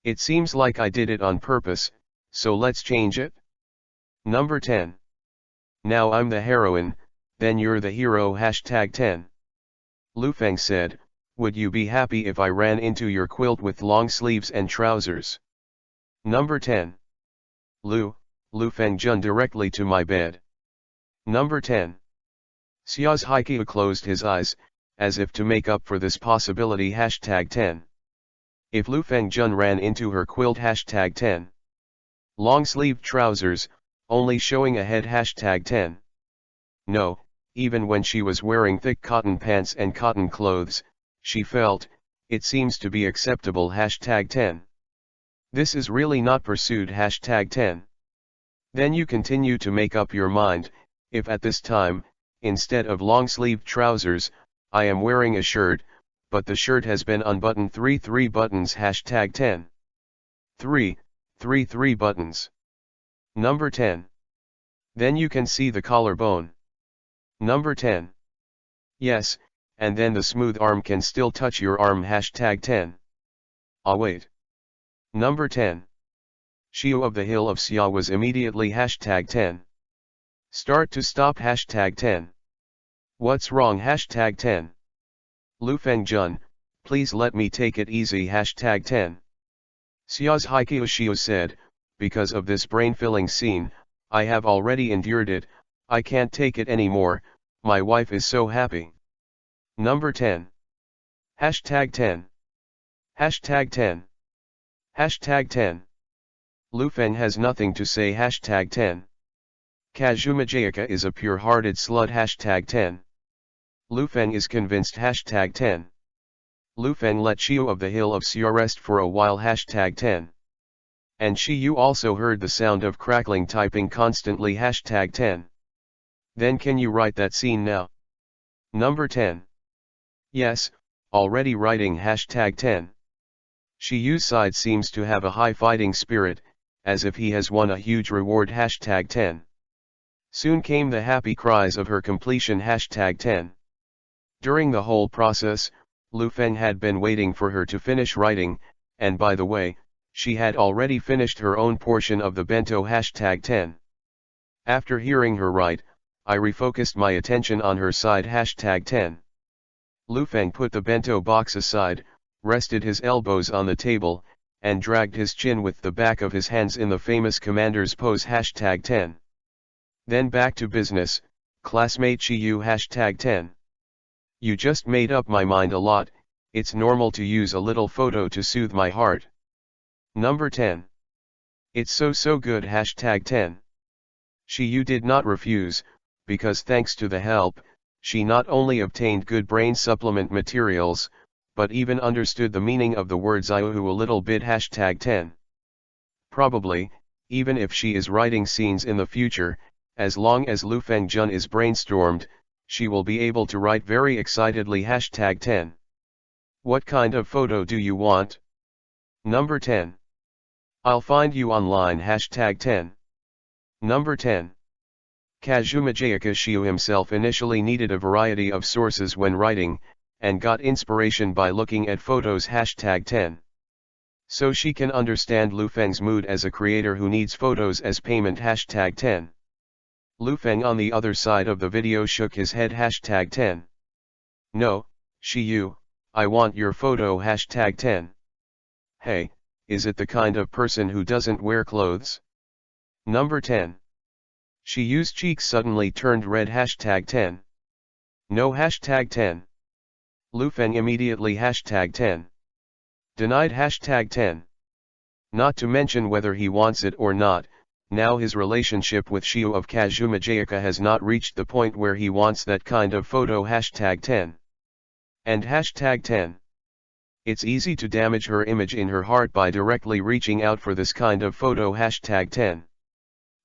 It seems like I did it on purpose, so let's change it. Number 10. Now I'm the heroine, then you're the hero hashtag 10. Lu Feng said, would you be happy if I ran into your quilt with long sleeves and trousers? Number 10. Lu Fengjun directly to my bed. Number 10. Xiao's Haikyou closed his eyes, as if to make up for this possibility hashtag 10. If Lu Fengjun ran into her quilt hashtag 10. Long-sleeved trousers, only showing a head hashtag 10. No, even when she was wearing thick cotton pants and cotton clothes, she felt, it seems to be acceptable hashtag 10. This is really not pursued hashtag 10. Then you continue to make up your mind, if at this time, instead of long-sleeved trousers, I am wearing a shirt, but the shirt has been unbuttoned 3 buttons hashtag 10. 3 buttons. Number 10. Then you can see the collarbone. Number 10. Yes, and then the smooth arm can still touch your arm hashtag 10. Ah wait. Number 10. Xiu of the Hill of Xia was immediately hashtag 10. Start to stop hashtag 10. What's wrong hashtag 10. Lu Fengjun, please let me take it easy hashtag 10. Xia's Haikyo Xiu said, because of this brain-filling scene, I have already endured it, I can't take it anymore, my wife is so happy. Number 10. Hashtag 10. Hashtag 10. Hashtag 10. Lu Feng has nothing to say hashtag 10. Kazuma Jayaka is a pure-hearted slut hashtag 10. Lu Feng is convinced hashtag 10. Lu Feng let Xiu of the Hill of Xia rest for a while hashtag 10. And Xiu also heard the sound of crackling typing constantly hashtag 10. Then can you write that scene now? Number 10. Yes, already writing hashtag 10. Xiu's side seems to have a high fighting spirit, as if he has won a huge reward hashtag 10. Soon came the happy cries of her completion hashtag 10. During the whole process, Lu Feng had been waiting for her to finish writing, and by the way, she had already finished her own portion of the bento hashtag 10. After hearing her write, I refocused my attention on her side hashtag 10. Lu Feng put the bento box aside, rested his elbows on the table, and dragged his chin with the back of his hands in the famous commander's pose hashtag 10. Then back to business, classmate Xiu hashtag 10. You just made up my mind a lot, it's normal to use a little photo to soothe my heart. Number 10. It's so good hashtag 10. Xiu did not refuse, because thanks to the help, she not only obtained good brain supplement materials, but even understood the meaning of the words Iuhu a little bit hashtag 10. Probably, even if she is writing scenes in the future, as long as Lu Fengjun is brainstormed, she will be able to write very excitedly hashtag 10. What kind of photo do you want? Number 10. I'll find you online hashtag 10. Number 10. Kazuma Jayaka Xiu himself initially needed a variety of sources when writing, and got inspiration by looking at photos hashtag 10. So she can understand Lu Feng's mood as a creator who needs photos as payment hashtag 10. Lu Feng on the other side of the video shook his head hashtag 10. No, Xiu, I want your photo hashtag 10. Hey, is it the kind of person who doesn't wear clothes? Number 10. Xiu's cheeks suddenly turned red hashtag 10. No hashtag 10. Lu Feng immediately hashtag 10. Denied hashtag 10. Not to mention whether he wants it or not, now his relationship with Xiu of Kazuma Jayaka has not reached the point where he wants that kind of photo hashtag 10. And hashtag 10. It's easy to damage her image in her heart by directly reaching out for this kind of photo hashtag 10.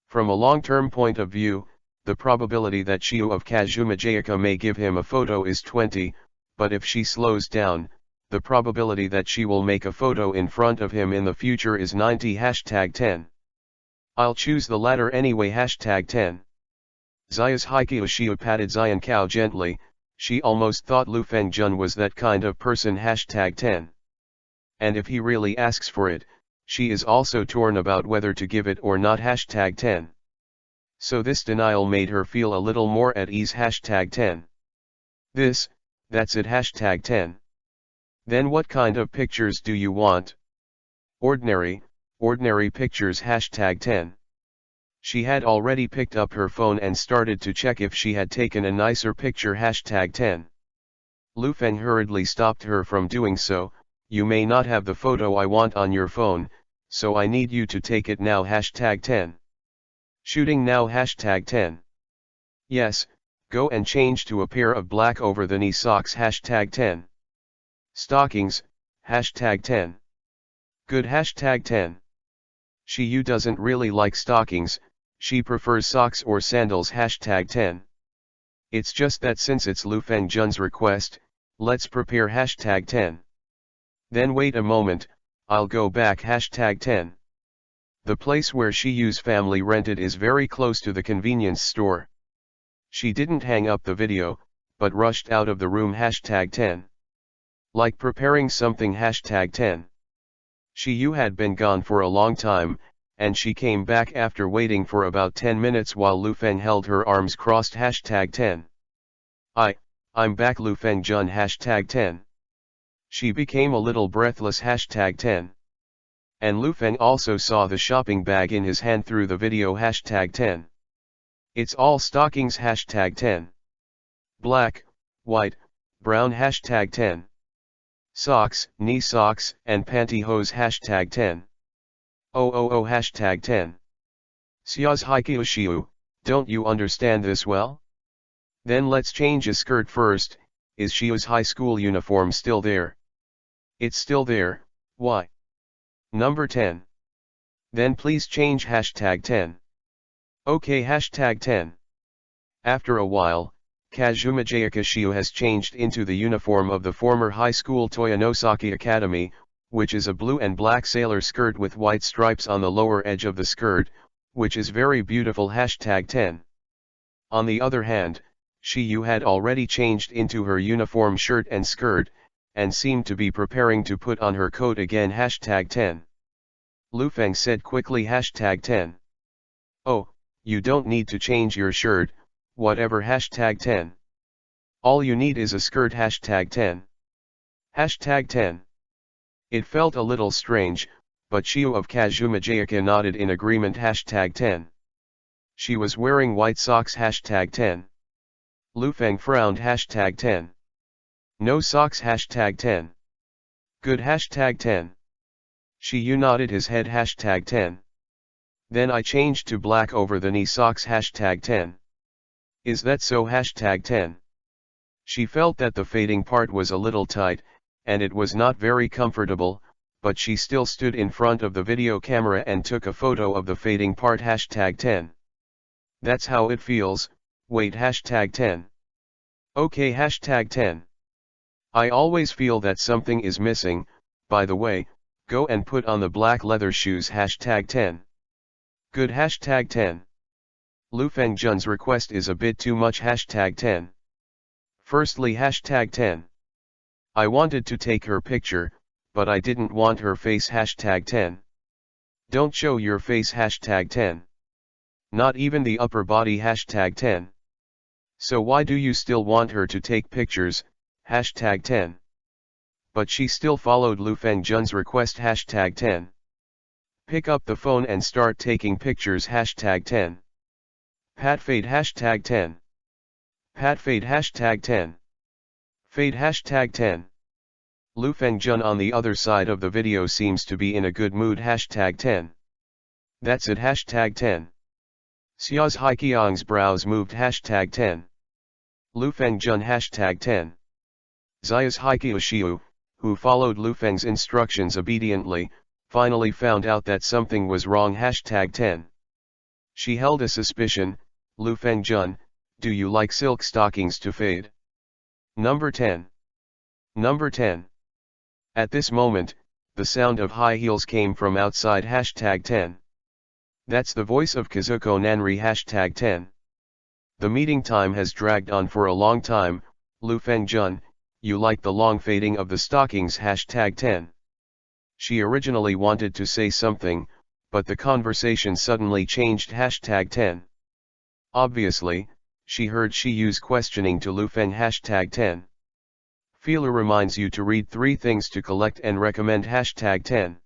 From a long-term point of view, the probability that Xiu of Kazuma Jayaka may give him a photo is 20, but if she slows down, the probability that she will make a photo in front of him in the future is 90 hashtag 10. I'll choose the latter anyway hashtag 10. Xia's Haikyo Xiu patted Xian Kao gently, she almost thought Lu Fengjun was that kind of person hashtag 10. And if he really asks for it, she is also torn about whether to give it or not hashtag 10. So this denial made her feel a little more at ease hashtag 10. That's it hashtag 10. Then what kind of pictures do you want? Ordinary pictures hashtag 10. She had already picked up her phone and started to check if she had taken a nicer picture hashtag 10. Lu Feng hurriedly stopped her from doing so. You may not have the photo I want on your phone, so I need you to take it now hashtag 10. Shooting now hashtag 10. Yes, go and change to a pair of black over-the-knee socks hashtag 10. Stockings, hashtag 10. Good hashtag 10. Xiu doesn't really like stockings, she prefers socks or sandals hashtag 10. It's just that since it's Lu Fengjun's request, Let's prepare hashtag 10. Then wait a moment, I'll go back hashtag 10. The place where Shiyu's family rented is very close to the convenience store. She didn't hang up the video, but rushed out of the room hashtag 10. Like preparing something hashtag 10. Shiyu had been gone for a long time, and she came back after waiting for about 10 minutes while Lufeng held her arms crossed hashtag 10. I'm back Lufeng Jun hashtag 10. She became a little breathless hashtag 10. And Lufeng also saw the shopping bag in his hand through the video hashtag 10. It's all stockings hashtag 10. Black, white, brown hashtag 10. Socks, knee socks, and pantyhose hashtag 10. Oh hashtag 10. Xia's Haikyuu Shiu, don't you understand this well? Then let's change a skirt first. Is Shiu's high school uniform still there? It's still there, why? Number 10. Then please change hashtag 10. Okay hashtag 10. After a while, Kazuma Jayaka Shiu has changed into the uniform of the former high school Toyonosaki Academy, which is a blue and black sailor skirt with white stripes on the lower edge of the skirt, which is very beautiful hashtag 10. On the other hand, Shiyu had already changed into her uniform shirt and skirt, and seemed to be preparing to put on her coat again hashtag 10. Lufeng said quickly hashtag 10. Oh, you don't need to change your shirt, whatever hashtag 10. All you need is a skirt hashtag 10. Hashtag 10. It felt a little strange, but Shiyu of Kazuma Jayaka nodded in agreement hashtag 10. She was wearing white socks hashtag 10. Lufeng frowned hashtag 10. No socks hashtag 10. Good hashtag 10. Shiyu nodded his head hashtag 10. Then I changed to black over the knee socks hashtag 10. Is that so hashtag 10. She felt that the fading part was a little tight, and it was not very comfortable, but she still stood in front of the video camera and took a photo of the fading part hashtag 10. That's how it feels, wait hashtag 10. Okay hashtag 10. I always feel that something is missing, by the way, go and put on the black leather shoes hashtag 10. Good hashtag 10. Lufeng Jun's request is a bit too much hashtag 10. Firstly hashtag 10. I wanted to take her picture, but I didn't want her face hashtag 10. Don't show your face hashtag 10. Not even the upper body hashtag 10. So why do you still want her to take pictures, hashtag 10. But she still followed Lufeng Jun's request hashtag 10. Pick up the phone and start taking pictures hashtag 10. Pat fade hashtag 10. Pat fade hashtag 10. Fade hashtag 10. Lufeng Jun on the other side of the video seems to be in a good mood hashtag 10. That's it hashtag 10. Xia's Haikyang's brows moved hashtag 10. Lufeng Jun hashtag 10. Xia's Haikyuu Shiu, who followed Lufeng's instructions obediently, finally found out that something was wrong hashtag 10. She held a suspicion, Lufeng Jun, do you like silk stockings to fade? Number 10. Number 10. At this moment, the sound of high heels came from outside hashtag 10. That's the voice of Kazuko Nanri hashtag 10. The meeting time has dragged on for a long time, Lufeng Jun, you like the long fading of the stockings hashtag 10. She originally wanted to say something, but the conversation suddenly changed hashtag 10. Obviously, she heard Shiyu's questioning to Lufeng hashtag 10. Feeler reminds you to read 3 things to collect and recommend hashtag 10.